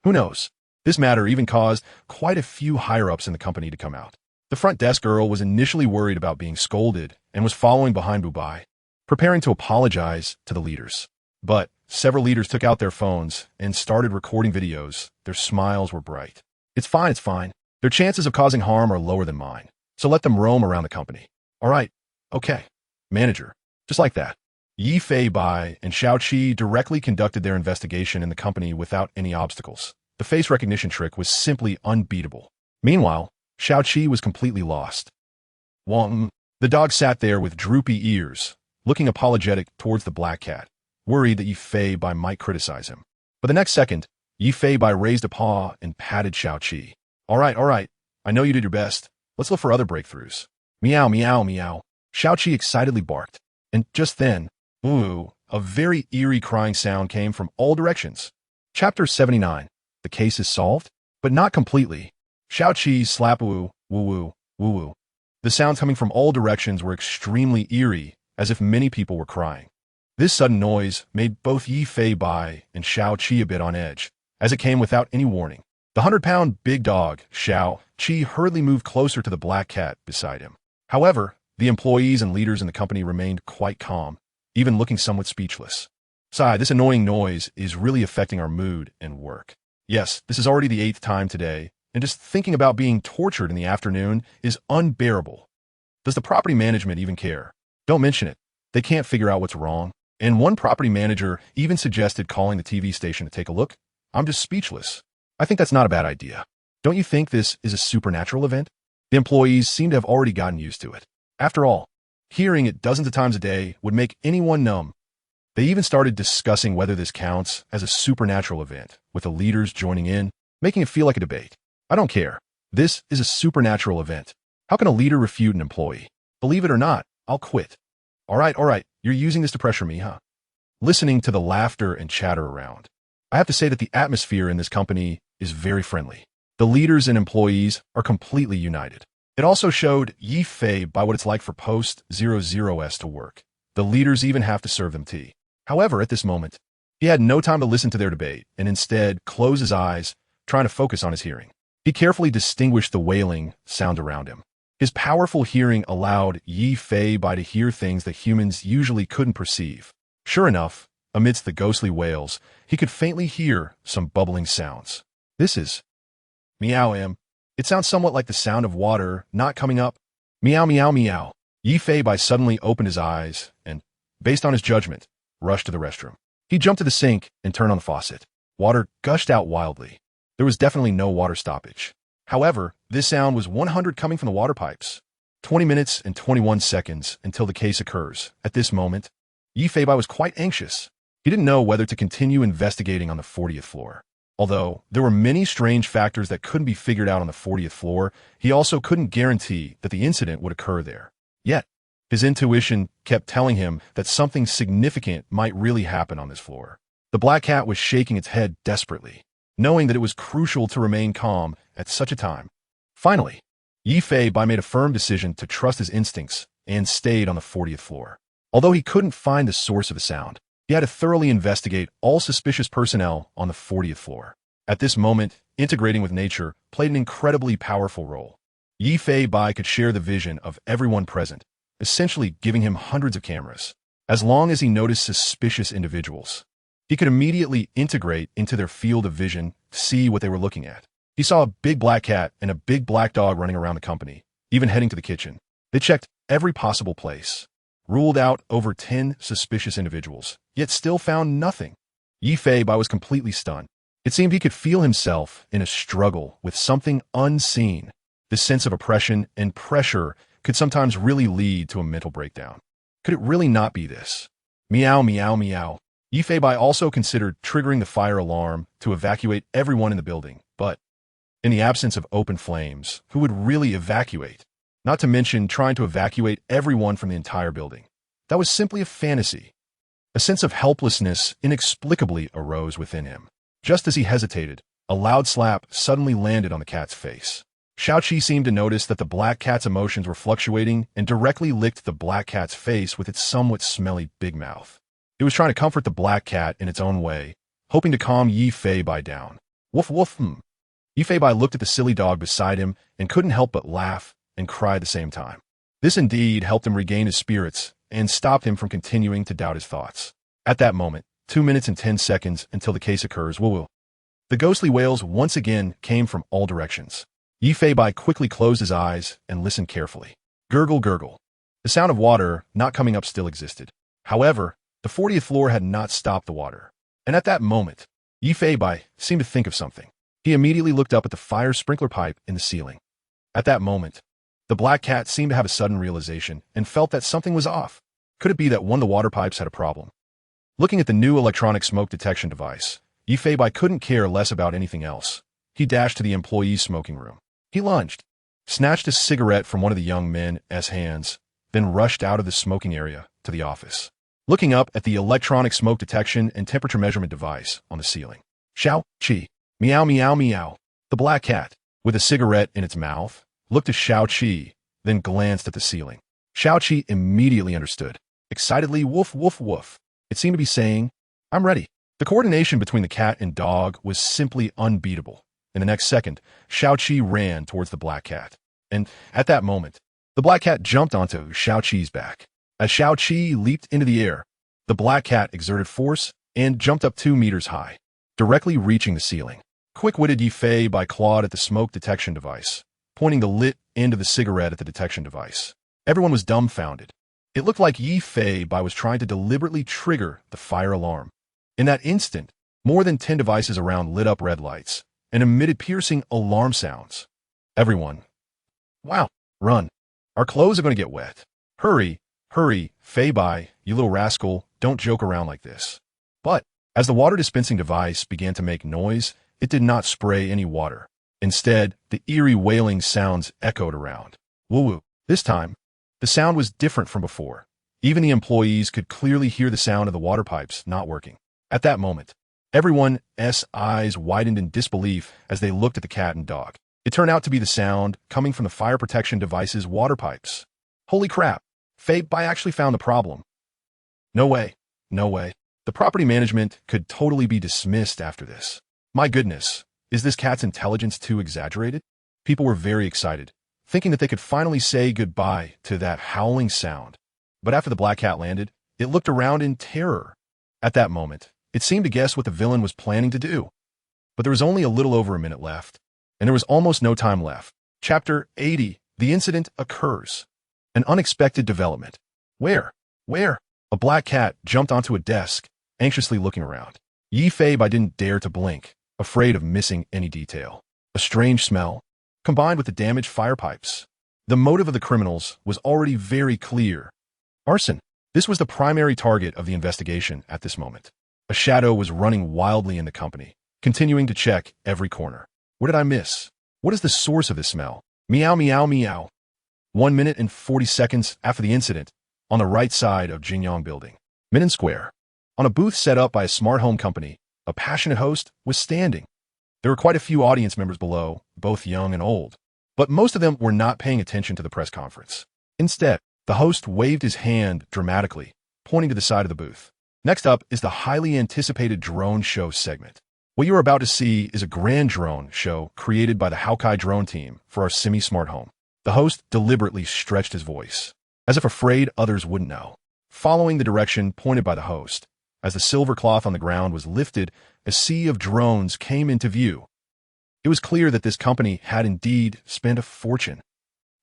Who knows? This matter even caused quite a few higher-ups in the company to come out. The front desk girl was initially worried about being scolded and was following behind Bubai, preparing to apologize to the leaders. But several leaders took out their phones and started recording videos. Their smiles were bright. It's fine. Their chances of causing harm are lower than mine, so let them roam around the company. All right, okay. Manager, just like that. Yi Fei Bai and Xiao Qi directly conducted their investigation in the company without any obstacles. The face recognition trick was simply unbeatable. Meanwhile, Xiao Qi was completely lost. Wong, the dog sat there with droopy ears, looking apologetic towards the black cat, worried that Yi Fei Bai might criticize him. But the next second, Yi Fei Bai raised a paw and patted Xiao Qi. All right. I know you did your best. Let's look for other breakthroughs. Meow, meow, meow. Xiao Qi excitedly barked. And just then, ooh, a very eerie crying sound came from all directions. Chapter 79. The case is solved, but not completely. Xiao Qi slap woo, woo woo, woo woo. The sounds coming from all directions were extremely eerie, as if many people were crying. This sudden noise made both Yi Fei Bai and Xiao Qi a bit on edge, as it came without any warning. The 100-pound big dog, Xiao Qi, hurriedly moved closer to the black cat beside him. However, the employees and leaders in the company remained quite calm, even looking somewhat speechless. Sigh, this annoying noise is really affecting our mood and work. Yes, this is already the 8th time today, and just thinking about being tortured in the afternoon is unbearable. Does the property management even care? Don't mention it. They can't figure out what's wrong. And one property manager even suggested calling the TV station to take a look. I'm just speechless. I think that's not a bad idea. Don't you think this is a supernatural event? The employees seem to have already gotten used to it. After all, hearing it dozens of times a day would make anyone numb. They even started discussing whether this counts as a supernatural event, with the leaders joining in, making it feel like a debate. I don't care. This is a supernatural event. How can a leader refute an employee? Believe it or not, I'll quit. All right. You're using this to pressure me, huh? Listening to the laughter and chatter around, I have to say that the atmosphere in this company is very friendly. The leaders and employees are completely united. It also showed Yi Fei by what it's like for post-00s to work. The leaders even have to serve them tea. However, at this moment, he had no time to listen to their debate and instead closed his eyes, trying to focus on his hearing. He carefully distinguished the wailing sound around him. His powerful hearing allowed Yi Fei Bai to hear things that humans usually couldn't perceive. Sure enough, amidst the ghostly wails, he could faintly hear some bubbling sounds. This is meow. It sounds somewhat like the sound of water not coming up. Meow, meow, meow. Yi Fei Bai suddenly opened his eyes and, based on his judgment, rushed to the restroom. He jumped to the sink and turned on the faucet. Water gushed out wildly. There was definitely no water stoppage. However, this sound was 100 coming from the water pipes. 20 minutes and 21 seconds until the case occurs. At this moment, Yi Fei Bai was quite anxious. He didn't know whether to continue investigating on the 40th floor. Although there were many strange factors that couldn't be figured out on the 40th floor, he also couldn't guarantee that the incident would occur there. Yet, his intuition kept telling him that something significant might really happen on this floor. The black cat was shaking its head desperately, knowing that it was crucial to remain calm at such a time. Finally, Yi Fei Bai made a firm decision to trust his instincts and stayed on the 40th floor. Although he couldn't find the source of the sound, he had to thoroughly investigate all suspicious personnel on the 40th floor. At this moment, integrating with nature played an incredibly powerful role. Yi Fei Bai could share the vision of everyone present, essentially giving him hundreds of cameras. As long as he noticed suspicious individuals, he could immediately integrate into their field of vision to see what they were looking at. He saw a big black cat and a big black dog running around the company, even heading to the kitchen. They checked every possible place, ruled out over 10 suspicious individuals, yet still found nothing. Yi Fei Bai was completely stunned. It seemed he could feel himself in a struggle with something unseen. This sense of oppression and pressure could sometimes really lead to a mental breakdown. Could it really not be this? Meow, meow, meow. Yifei also considered triggering the fire alarm to evacuate everyone in the building, but in the absence of open flames, who would really evacuate? Not to mention trying to evacuate everyone from the entire building. That was simply a fantasy. A sense of helplessness inexplicably arose within him. Just as he hesitated, a loud slap suddenly landed on the cat's face. Xiaoqi seemed to notice that the black cat's emotions were fluctuating and directly licked the black cat's face with its somewhat smelly big mouth. It was trying to comfort the black cat in its own way, hoping to calm Yifei down. Woof woof. Yifei looked at the silly dog beside him and couldn't help but laugh and cry at the same time. This indeed helped him regain his spirits and stopped him from continuing to doubt his thoughts. At that moment, 2 minutes and 10 seconds until the case occurs, woo-woo. The ghostly wails once again came from all directions. Yifei quickly closed his eyes and listened carefully. Gurgle, gurgle. The sound of water not coming up still existed. However, the 40th floor had not stopped the water. And at that moment, Yifei seemed to think of something. He immediately looked up at the fire sprinkler pipe in the ceiling. At that moment, the black cat seemed to have a sudden realization and felt that something was off. Could it be that one of the water pipes had a problem? Looking at the new electronic smoke detection device, Yifei couldn't care less about anything else. He dashed to the employee's smoking room. He lunged, snatched a cigarette from one of the young men's hands, then rushed out of the smoking area to the office. Looking up at the electronic smoke detection and temperature measurement device on the ceiling. Xiaoqi. Meow meow meow. The black cat, with a cigarette in its mouth, looked at Xiaoqi, then glanced at the ceiling. Xiaoqi immediately understood. Excitedly, woof woof woof. It seemed to be saying, I'm ready. The coordination between the cat and dog was simply unbeatable. In the next second, Xiaoqi ran towards the black cat. And at that moment, the black cat jumped onto Xiaoqi's back. As Xiaoqi leaped into the air, the black cat exerted force and jumped up 2 meters high, directly reaching the ceiling. Quick-witted Yifei clawed at the smoke detection device, pointing the lit end of the cigarette at the detection device. Everyone was dumbfounded. It looked like Yifei was trying to deliberately trigger the fire alarm. In that instant, more than 10 devices around lit up red lights and emitted piercing alarm sounds. Everyone. Wow, run. Our clothes are going to get wet. Hurry, hurry, Fei, you little rascal, don't joke around like this. But, as the water dispensing device began to make noise, it did not spray any water. Instead, the eerie wailing sounds echoed around. Woo-woo. This time, the sound was different from before. Even the employees could clearly hear the sound of the water pipes not working. At that moment, everyone's eyes widened in disbelief as they looked at the cat and dog. It turned out to be the sound coming from the fire protection device's water pipes. Holy crap, Fei actually found the problem. No way, no way. The property management could totally be dismissed after this. My goodness, is this cat's intelligence too exaggerated? People were very excited, thinking that they could finally say goodbye to that howling sound. But after the black cat landed, it looked around in terror. At that moment, it seemed to guess what the villain was planning to do. But there was only a little over a minute left, and there was almost no time left. Chapter 80, The Incident Occurs. An unexpected development. Where? A black cat jumped onto a desk, anxiously looking around. Yifei didn't dare to blink, afraid of missing any detail. A strange smell, combined with the damaged fire pipes. The motive of the criminals was already very clear. Arson. This was the primary target of the investigation at this moment. A shadow was running wildly in the company, continuing to check every corner. What did I miss? What is the source of this smell? Meow meow meow. 1 minute and 40 seconds after the incident, on the right side of Jinyang Building, Minnan Square, on a booth set up by a smart home company, a passionate host was standing. There were quite a few audience members below, both young and old, but most of them were not paying attention to the press conference. Instead, the host waved his hand dramatically, pointing to the side of the booth. Next up is the highly anticipated drone show segment. What you're about to see is a grand drone show created by the Hawkeye drone team for our semi-smart home. The host deliberately stretched his voice, as if afraid others wouldn't know. Following the direction pointed by the host, as the silver cloth on the ground was lifted, a sea of drones came into view. It was clear that this company had indeed spent a fortune.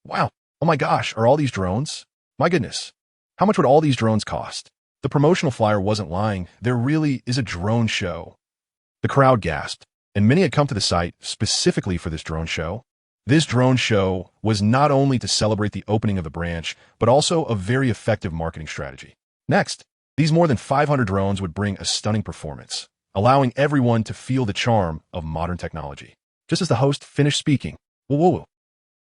Wow, oh my gosh, are all these drones? My goodness, how much would all these drones cost? The promotional flyer wasn't lying, there really is a drone show. The crowd gasped, and many had come to the site specifically for this drone show. This drone show was not only to celebrate the opening of the branch, but also a very effective marketing strategy. Next, These more than 500 drones would bring a stunning performance, allowing everyone to feel the charm of modern technology. Just as the host finished speaking, woo woo woo,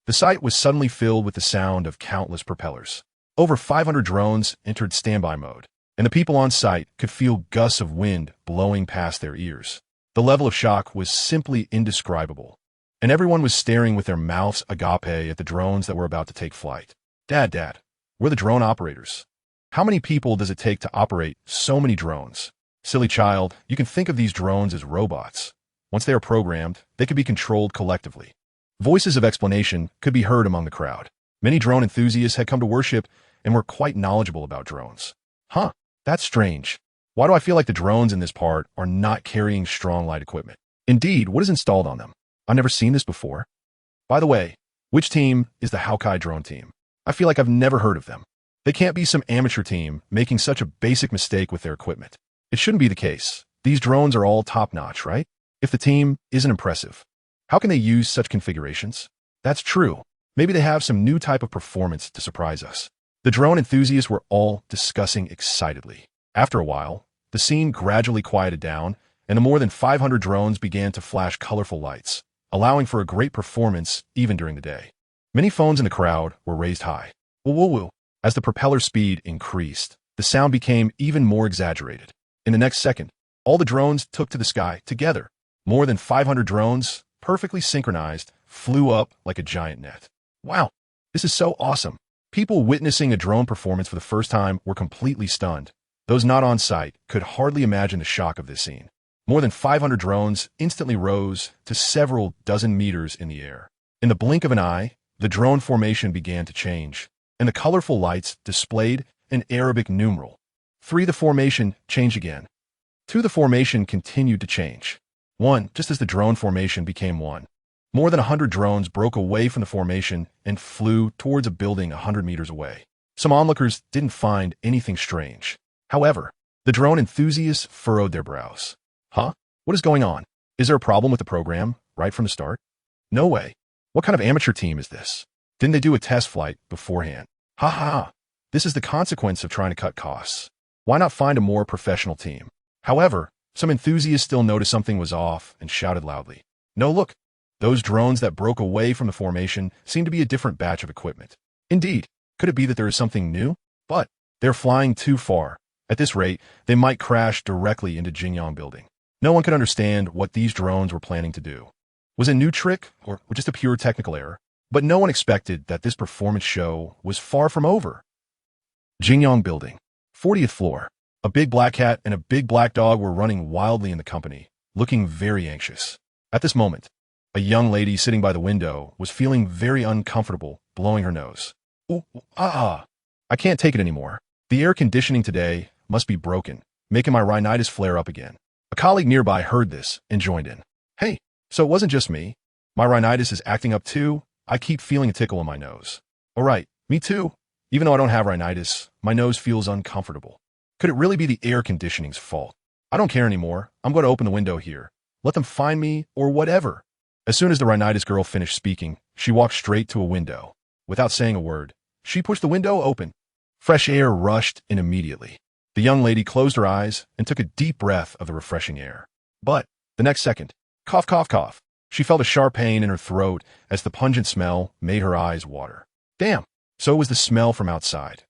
the site was suddenly filled with the sound of countless propellers. Over 500 drones entered standby mode, and the people on site could feel gusts of wind blowing past their ears. The level of shock was simply indescribable, and everyone was staring with their mouths agape at the drones that were about to take flight. Dad, we're the drone operators. How many people does it take to operate so many drones? Silly child, you can think of these drones as robots. Once they are programmed, they can be controlled collectively. Voices of explanation could be heard among the crowd. Many drone enthusiasts had come to worship and were quite knowledgeable about drones. Huh, that's strange. Why do I feel like the drones in this part are not carrying strong light equipment? Indeed, what is installed on them? I've never seen this before. By the way, which team is the Hawkeye drone team? I feel like I've never heard of them. They can't be some amateur team making such a basic mistake with their equipment. It shouldn't be the case. These drones are all top-notch, right? If the team isn't impressive, how can they use such configurations? That's true. Maybe they have some new type of performance to surprise us. The drone enthusiasts were all discussing excitedly. After a while, the scene gradually quieted down, and the more than 500 drones began to flash colorful lights, allowing for a great performance even during the day. Many phones in the crowd were raised high. Woo woo woo. As the propeller speed increased, the sound became even more exaggerated. In the next second, all the drones took to the sky together. More than 500 drones, perfectly synchronized, flew up like a giant net. Wow, this is so awesome. People witnessing a drone performance for the first time were completely stunned. Those not on site could hardly imagine the shock of this scene. More than 500 drones instantly rose to several dozen meters in the air. In the blink of an eye, the drone formation began to change, and the colorful lights displayed an Arabic numeral. 3. The formation changed again. 2. The formation continued to change. 1. Just as the drone formation became 1. More than 100 drones broke away from the formation and flew towards a building 100 meters away. Some onlookers didn't find anything strange. However, the drone enthusiasts furrowed their brows. Huh? What is going on? Is there a problem with the program right from the start? No way. What kind of amateur team is this? Didn't they do a test flight beforehand? Ha ha. This is the consequence of trying to cut costs. Why not find a more professional team? However, some enthusiasts still noticed something was off and shouted loudly. No, look. Those drones that broke away from the formation seem to be a different batch of equipment. Indeed, could it be that there is something new? But they're flying too far. At this rate, they might crash directly into Jingyang Building. No one could understand what these drones were planning to do. Was it a new trick or just a pure technical error? But no one expected that this performance show was far from over. Jingyang Building, 40th floor. A big black cat and a big black dog were running wildly in the company, looking very anxious. At this moment, a young lady sitting by the window was feeling very uncomfortable, blowing her nose. Ooh, I can't take it anymore. The air conditioning today must be broken, making my rhinitis flare up again. A colleague nearby heard this and joined in. Hey, so it wasn't just me. My rhinitis is acting up too. I keep feeling a tickle in my nose. All right, me too. Even though I don't have rhinitis, my nose feels uncomfortable. Could it really be the air conditioning's fault? I don't care anymore. I'm going to open the window here. Let them find me or whatever. As soon as the rhinitis girl finished speaking, she walked straight to a window. Without saying a word, she pushed the window open. Fresh air rushed in immediately. The young lady closed her eyes and took a deep breath of the refreshing air. But the next second, cough, cough, cough. She felt a sharp pain in her throat as the pungent smell made her eyes water. Damn, so was the smell from outside.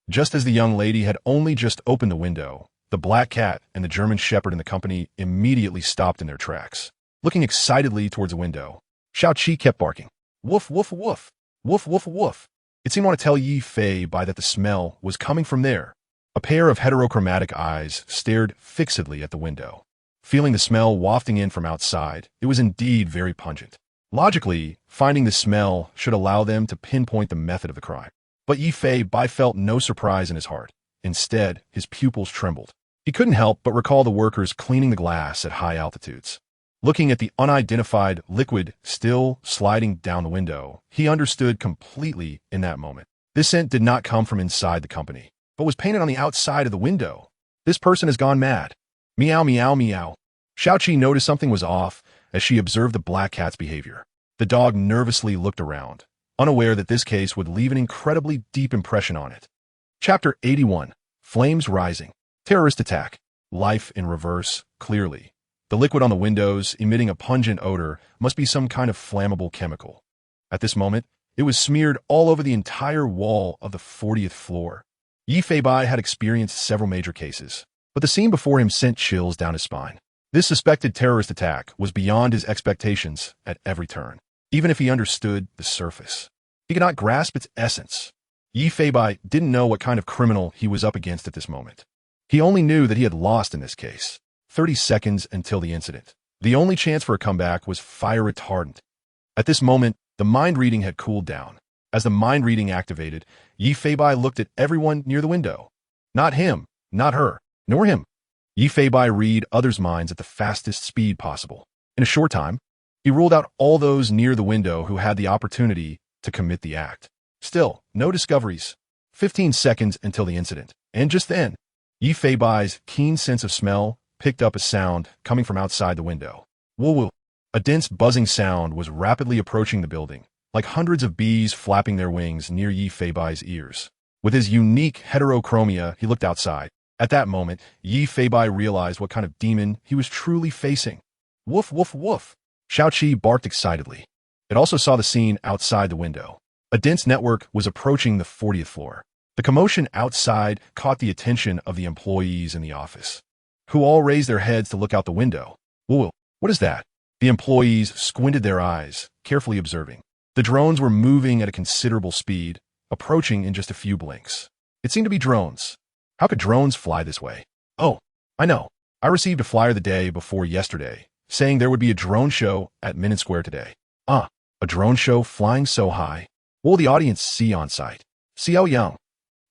Just as the young lady had only just opened the window, the black cat and the German shepherd in the company immediately stopped in their tracks. Looking excitedly towards the window, Xiao Qi kept barking. Woof, woof, woof. Woof, woof, woof. It seemed to tell Yi Fei Bai that the smell was coming from there. A pair of heterochromatic eyes stared fixedly at the window. Feeling the smell wafting in from outside, it was indeed very pungent. Logically, finding the smell should allow them to pinpoint the method of the crime. But Yi Fei Bai felt no surprise in his heart. Instead, his pupils trembled. He couldn't help but recall the workers cleaning the glass at high altitudes. Looking at the unidentified liquid still sliding down the window, he understood completely in that moment. This scent did not come from inside the company, but was painted on the outside of the window. This person has gone mad. Meow, meow, meow. Xiao Qi noticed something was off as she observed the black cat's behavior. The dog nervously looked around, unaware that this case would leave an incredibly deep impression on it. Chapter 81. Flames Rising. Terrorist attack. Life in reverse, clearly. The liquid on the windows, emitting a pungent odor, must be some kind of flammable chemical. At this moment, it was smeared all over the entire wall of the 40th floor. Yi Feibai had experienced several major cases, but the scene before him sent chills down his spine. This suspected terrorist attack was beyond his expectations at every turn, even if he understood the surface. He could not grasp its essence. Yi Feibai didn't know what kind of criminal he was up against at this moment. He only knew that he had lost in this case. 30 seconds until the incident. The only chance for a comeback was fire retardant. At this moment, the mind reading had cooled down. As the mind reading activated, Yi Feibai looked at everyone near the window. Not him, not her, nor him. Yi Feibai read others' minds at the fastest speed possible. In a short time, he ruled out all those near the window who had the opportunity to commit the act. Still, no discoveries. 15 seconds until the incident. And just then, Yi Feibai's keen sense of smell picked up a sound coming from outside the window. Woo-woo. A dense buzzing sound was rapidly approaching the building, like hundreds of bees flapping their wings near Yi Feibai's ears. With his unique heterochromia, he looked outside. At that moment, Yi Feibai realized what kind of demon he was truly facing. Woof, woof, woof. Xiaoqi barked excitedly. It also saw the scene outside the window. A dense network was approaching the 40th floor. The commotion outside caught the attention of the employees in the office, who all raised their heads to look out the window. Whoa, what is that? The employees squinted their eyes, carefully observing. The drones were moving at a considerable speed, approaching in just a few blinks. It seemed to be drones. How could drones fly this way? Oh, I know. I received a flyer the day before yesterday, saying there would be a drone show at Minute Square today. A drone show flying so high? What will the audience see on site? Xiao Yang.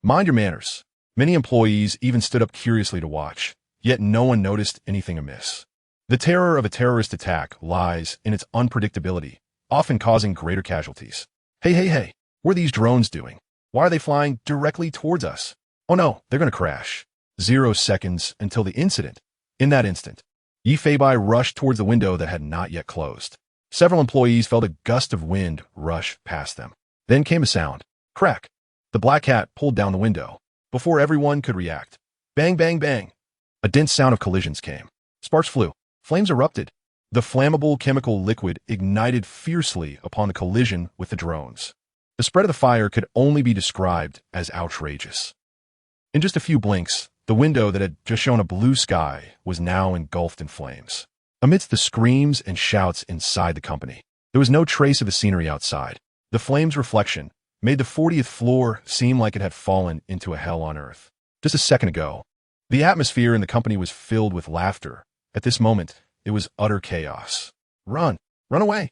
Mind your manners. Many employees even stood up curiously to watch, yet no one noticed anything amiss. The terror of a terrorist attack lies in its unpredictability, often causing greater casualties. Hey, what are these drones doing? Why are they flying directly towards us? Oh no, they're going to crash. 0 seconds until the incident. In that instant, Yi Feibai rushed towards the window that had not yet closed. Several employees felt a gust of wind rush past them. Then came a sound. Crack. The black cat pulled down the window. Before everyone could react. Bang, bang, bang. A dense sound of collisions came. Sparks flew. Flames erupted. The flammable chemical liquid ignited fiercely upon the collision with the drones. The spread of the fire could only be described as outrageous. In just a few blinks, the window that had just shown a blue sky was now engulfed in flames. Amidst the screams and shouts inside the company, there was no trace of the scenery outside. The flames' reflection made the 40th floor seem like it had fallen into a hell on earth. Just a second ago, the atmosphere in the company was filled with laughter. At this moment, it was utter chaos. Run away.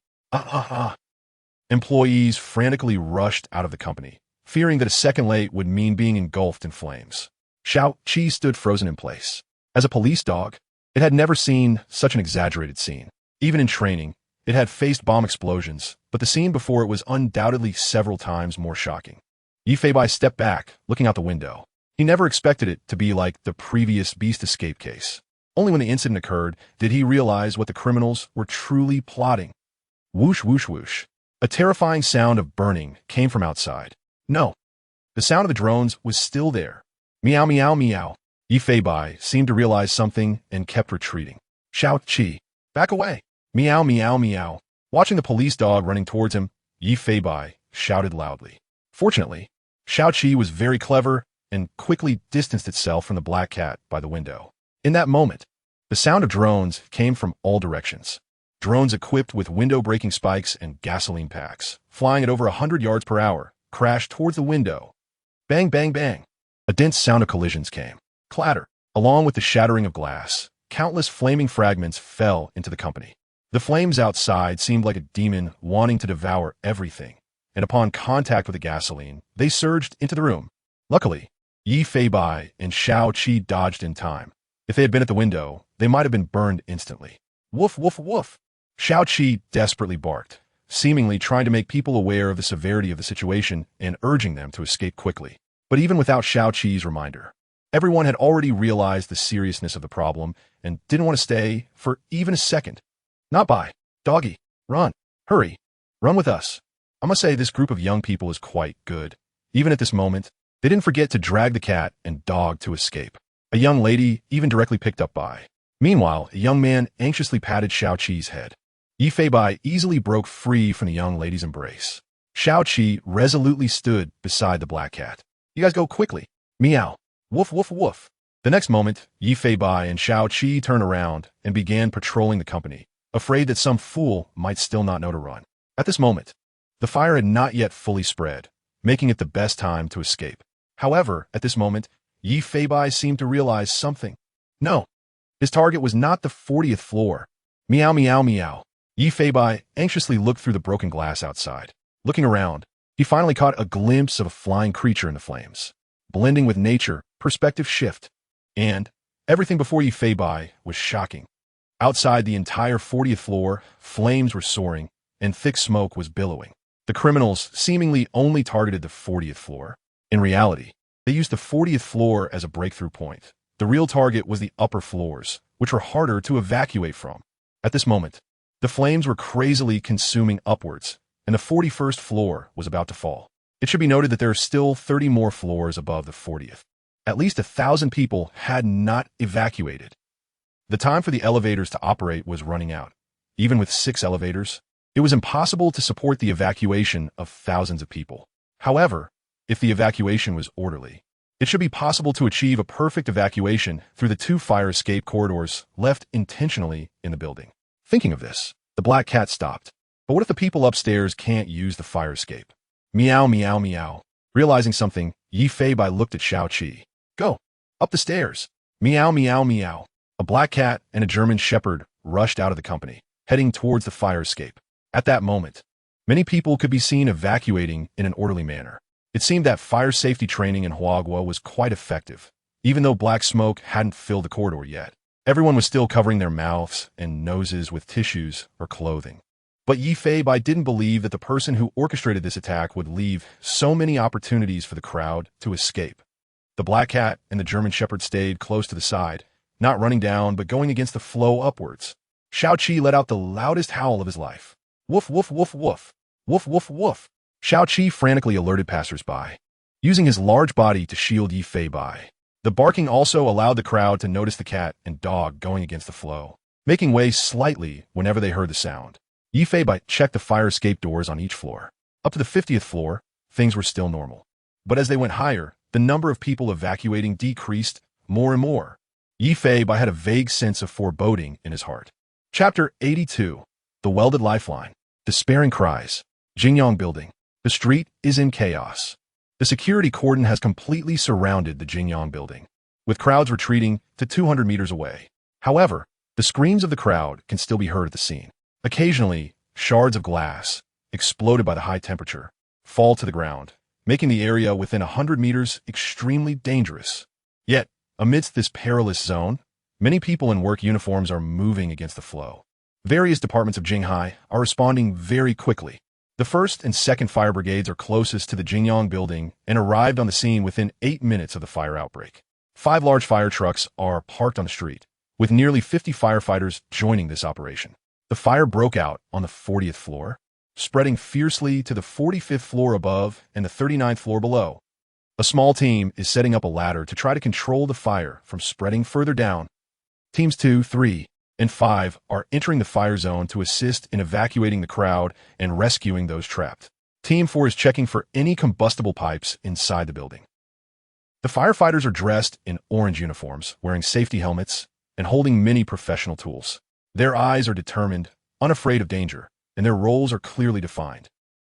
Employees frantically rushed out of the company, fearing that a second late would mean being engulfed in flames. Xiaoqi stood frozen in place. As a police dog, it had never seen such an exaggerated scene. Even in training, it had faced bomb explosions, but the scene before it was undoubtedly several times more shocking. Yi Feibai stepped back, looking out the window. He never expected it to be like the previous beast escape case. Only when the incident occurred did he realize what the criminals were truly plotting. Whoosh, whoosh, whoosh. A terrifying sound of burning came from outside. No. The sound of the drones was still there. Meow, meow, meow. Yi Feibai seemed to realize something and kept retreating. Xiaoqi, back away. Meow, meow, meow. Watching the police dog running towards him, Yi Feibai shouted loudly. Fortunately, Xiaoqi was very clever and quickly distanced itself from the black cat by the window. In that moment, the sound of drones came from all directions. Drones equipped with window-breaking spikes and gasoline packs, flying at over 100 yards per hour, crashed towards the window. Bang, bang, bang. A dense sound of collisions came. Clatter. Along with the shattering of glass, countless flaming fragments fell into the company. The flames outside seemed like a demon wanting to devour everything, and upon contact with the gasoline, they surged into the room. Luckily, Yi Feibai and Xiaoqi dodged in time. If they had been at the window, they might have been burned instantly. Woof, woof, woof. Xiaoqi desperately barked, seemingly trying to make people aware of the severity of the situation and urging them to escape quickly. But even without Xiaoqi's reminder, everyone had already realized the seriousness of the problem and didn't want to stay for even a second. Not by. Doggy. Run. Hurry. Run with us. I must say this group of young people is quite good. Even at this moment, they didn't forget to drag the cat and dog to escape. A young lady even directly picked up Bai. Meanwhile, a young man anxiously patted Xiao Qi's head. Yi Fei Bai easily broke free from the young lady's embrace. Xiao Qi resolutely stood beside the black cat. You guys go quickly. Meow. Woof woof woof. The next moment, Yi Fei Bai and Xiao Qi turned around and began patrolling the company, afraid that some fool might still not know to run. At this moment, the fire had not yet fully spread, making it the best time to escape. However, at this moment, Yi Fei Bai seemed to realize something. No, his target was not the 40th floor. Meow meow meow. Yi Fei Bai anxiously looked through the broken glass outside. Looking around, he finally caught a glimpse of a flying creature in the flames. Blending with nature, perspective shift. And everything before Yi Fei Bai was shocking. Outside the entire 40th floor, flames were soaring, and thick smoke was billowing. The criminals seemingly only targeted the 40th floor. In reality, they used the 40th floor as a breakthrough point. The real target was the upper floors, which were harder to evacuate from. At this moment, the flames were crazily consuming upwards, and the 41st floor was about to fall. It should be noted that there are still 30 more floors above the 40th. At least 1,000 people had not evacuated. The time for the elevators to operate was running out. Even with 6 elevators, it was impossible to support the evacuation of thousands of people. However, if the evacuation was orderly, it should be possible to achieve a perfect evacuation through the 2 fire escape corridors left intentionally in the building. Thinking of this, the black cat stopped. But what if the people upstairs can't use the fire escape? Meow meow meow. Realizing something, Yi Fei Bai looked at Xiao Qi. Go! Up the stairs! Meow meow meow. A black cat and a German shepherd rushed out of the company, heading towards the fire escape. At that moment, many people could be seen evacuating in an orderly manner. It seemed that fire safety training in Huagua was quite effective, even though black smoke hadn't filled the corridor yet. Everyone was still covering their mouths and noses with tissues or clothing. But Yi Fei Bai didn't believe that the person who orchestrated this attack would leave so many opportunities for the crowd to escape. The black cat and the German shepherd stayed close to the side, not running down but going against the flow upwards. Xiao Qi let out the loudest howl of his life. Woof woof woof woof. Woof woof woof. Xiao Qi frantically alerted passers-by, using his large body to shield Yi Fei Bai. The barking also allowed the crowd to notice the cat and dog going against the flow, making way slightly whenever they heard the sound. Yi Fei Bai checked the fire escape doors on each floor. Up to the 50th floor, things were still normal. But as they went higher, the number of people evacuating decreased more and more. Yi Fei Bai had a vague sense of foreboding in his heart. Chapter 82. The Welded Lifeline. Despairing Cries. Jingyang Building. The street is in chaos. The security cordon has completely surrounded the Jingyang Building, with crowds retreating to 200 meters away. However, the screams of the crowd can still be heard at the scene. Occasionally, shards of glass, exploded by the high temperature, fall to the ground, making the area within 100 meters extremely dangerous. Yet, amidst this perilous zone, many people in work uniforms are moving against the flow. Various departments of Jinghai are responding very quickly. The 1st and 2nd fire brigades are closest to the Jingyang Building and arrived on the scene within 8 minutes of the fire outbreak. 5 large fire trucks are parked on the street, with nearly 50 firefighters joining this operation. The fire broke out on the 40th floor, spreading fiercely to the 45th floor above and the 39th floor below. A small team is setting up a ladder to try to control the fire from spreading further down. Teams 2, 3, and 5 are entering the fire zone to assist in evacuating the crowd and rescuing those trapped. Team 4 is checking for any combustible pipes inside the building. The firefighters are dressed in orange uniforms, wearing safety helmets, and holding many professional tools. Their eyes are determined, unafraid of danger, and their roles are clearly defined.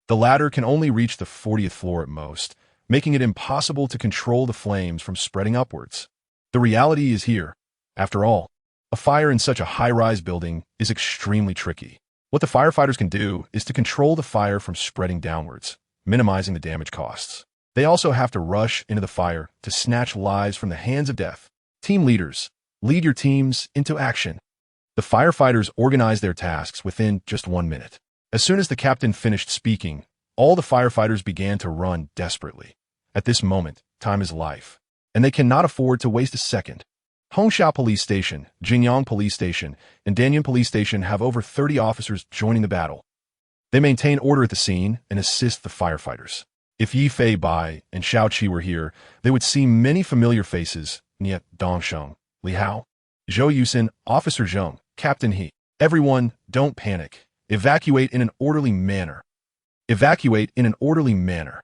The ladder can only reach the 40th floor at most, making it impossible to control the flames from spreading upwards. The reality is here. After all, a fire in such a high-rise building is extremely tricky. What the firefighters can do is to control the fire from spreading downwards, minimizing the damage costs. They also have to rush into the fire to snatch lives from the hands of death. Team leaders, lead your teams into action. The firefighters organize their tasks within just 1 minute. As soon as the captain finished speaking, all the firefighters began to run desperately. At this moment, time is life, and they cannot afford to waste a second. Hongxiao Police Station, Jingyang Police Station, and Danyun Police Station have over 30 officers joining the battle. They maintain order at the scene and assist the firefighters. If Yi Fei Bai and Xiao Qi were here, they would see many familiar faces, Niet Dongsheng, Li Hao. Zhou Yusin, Officer Zheng, Captain He. Everyone, don't panic. Evacuate in an orderly manner. Evacuate in an orderly manner.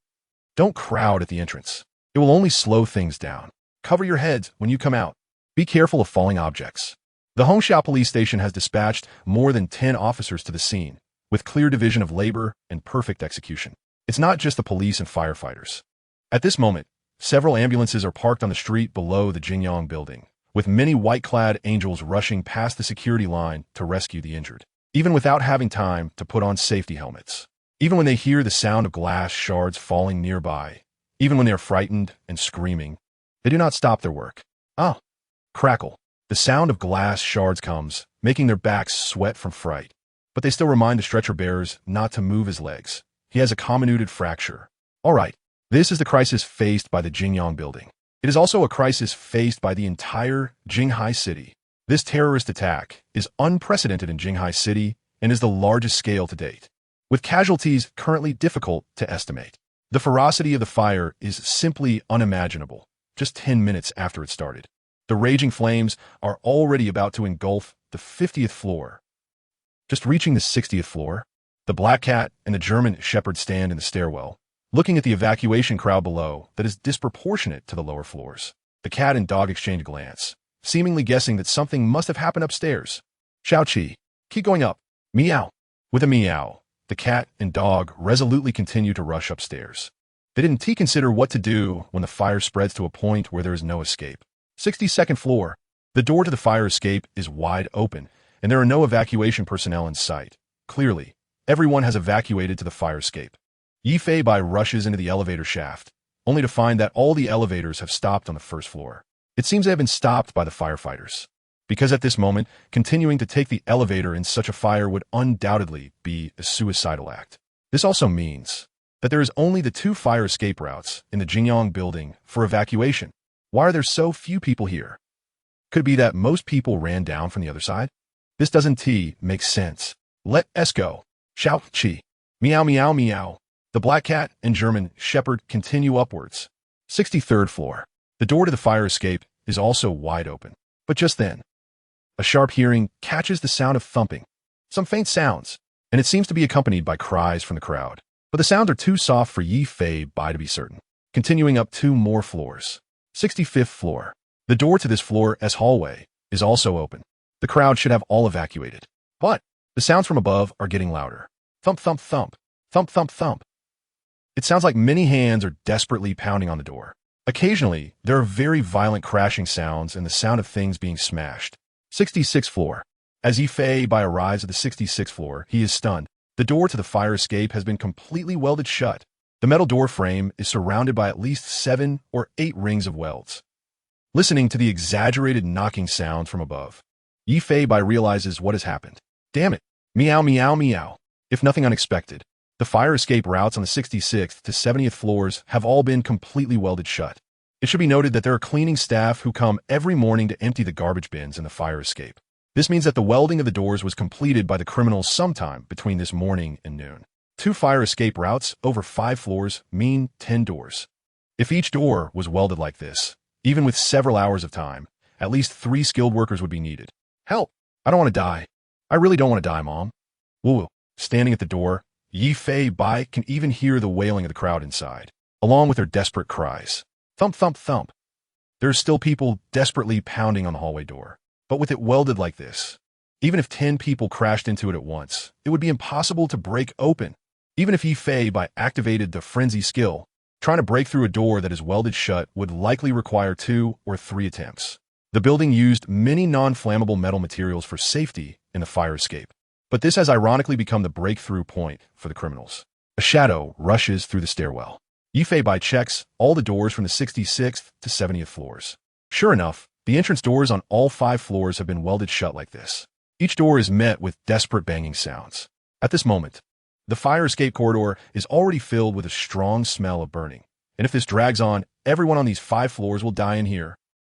Don't crowd at the entrance. It will only slow things down. Cover your heads when you come out. Be careful of falling objects. The Hongxiao police station has dispatched more than 10 officers to the scene, with clear division of labor and perfect execution. It's not just the police and firefighters. At this moment, several ambulances are parked on the street below the Jingyang building, with many white-clad angels rushing past the security line to rescue the injured, even without having time to put on safety helmets. Even when they hear the sound of glass shards falling nearby, even when they are frightened and screaming, they do not stop their work. Ah! Crackle. The sound of glass shards comes, making their backs sweat from fright. But they still remind the stretcher bearers not to move his legs. He has a comminuted fracture. All right, this is the crisis faced by the Jingyang building. It is also a crisis faced by the entire Jinghai city. This terrorist attack is unprecedented in Jinghai city and is the largest scale to date, with casualties currently difficult to estimate. The ferocity of the fire is simply unimaginable, just 10 minutes after it started. The raging flames are already about to engulf the 50th floor. Just reaching the 60th floor, the black cat and the German shepherd stand in the stairwell, looking at the evacuation crowd below that is disproportionate to the lower floors. The cat and dog exchange a glance, seemingly guessing that something must have happened upstairs. Xiao-Qi, keep going up. Meow. With a meow, the cat and dog resolutely continue to rush upstairs. They didn't consider what to do when the fire spreads to a point where there is no escape. 62nd floor. The door to the fire escape is wide open, and there are no evacuation personnel in sight. Clearly, everyone has evacuated to the fire escape. Yi Fei-bai rushes into the elevator shaft, only to find that all the elevators have stopped on the first floor. It seems they have been stopped by the firefighters, because at this moment, continuing to take the elevator in such a fire would undoubtedly be a suicidal act. This also means that there is only the 2 fire escape routes in the Jingyang building for evacuation. Why are there so few people here? Could it be that most people ran down from the other side? This doesn't make sense. Let us go. Xiao-Qi. Meow meow meow. The black cat and German shepherd continue upwards. 63rd floor. The door to the fire escape is also wide open. But just then, a sharp hearing catches the sound of thumping. Some faint sounds, and it seems to be accompanied by cries from the crowd. But the sounds are too soft for Yi Fei-bai to be certain. Continuing up 2 more floors. 65th floor. The door to this floor's hallway is also open. The crowd should have all evacuated. But the sounds from above are getting louder. Thump, thump, thump. Thump, thump, thump. It sounds like many hands are desperately pounding on the door. Occasionally, there are very violent crashing sounds and the sound of things being smashed. 66th floor. As Yi Fei-bai arrives at the 66th floor, he is stunned. The door to the fire escape has been completely welded shut. The metal door frame is surrounded by at least 7 or 8 rings of welds. Listening to the exaggerated knocking sound from above, Yi Fei-bai realizes what has happened. Damn it. Meow meow meow. If nothing unexpected, the fire escape routes on the 66th to 70th floors have all been completely welded shut. It should be noted that there are cleaning staff who come every morning to empty the garbage bins in the fire escape. This means that the welding of the doors was completed by the criminals sometime between this morning and noon. 2 fire escape routes over 5 floors mean 10 doors. If each door was welded like this, even with several hours of time, at least 3 skilled workers would be needed. Help! I don't want to die. I really don't want to die, Mom. Woo. Standing at the door, Yi Fei-bai can even hear the wailing of the crowd inside, along with their desperate cries. Thump, thump, thump. There are still people desperately pounding on the hallway door. But with it welded like this, even if 10 people crashed into it at once, it would be impossible to break open. Even if Yi Fei-bai activated the frenzy skill, trying to break through a door that is welded shut would likely require 2 or 3 attempts. The building used many non-flammable metal materials for safety in the fire escape, but this has ironically become the breakthrough point for the criminals. A shadow rushes through the stairwell. Yi Fei-bai checks all the doors from the 66th to 70th floors. Sure enough, the entrance doors on all 5 floors have been welded shut like this. Each door is met with desperate banging sounds. At this moment, the fire escape corridor is already filled with a strong smell of burning, and if this drags on, everyone on these 5 floors will die in here.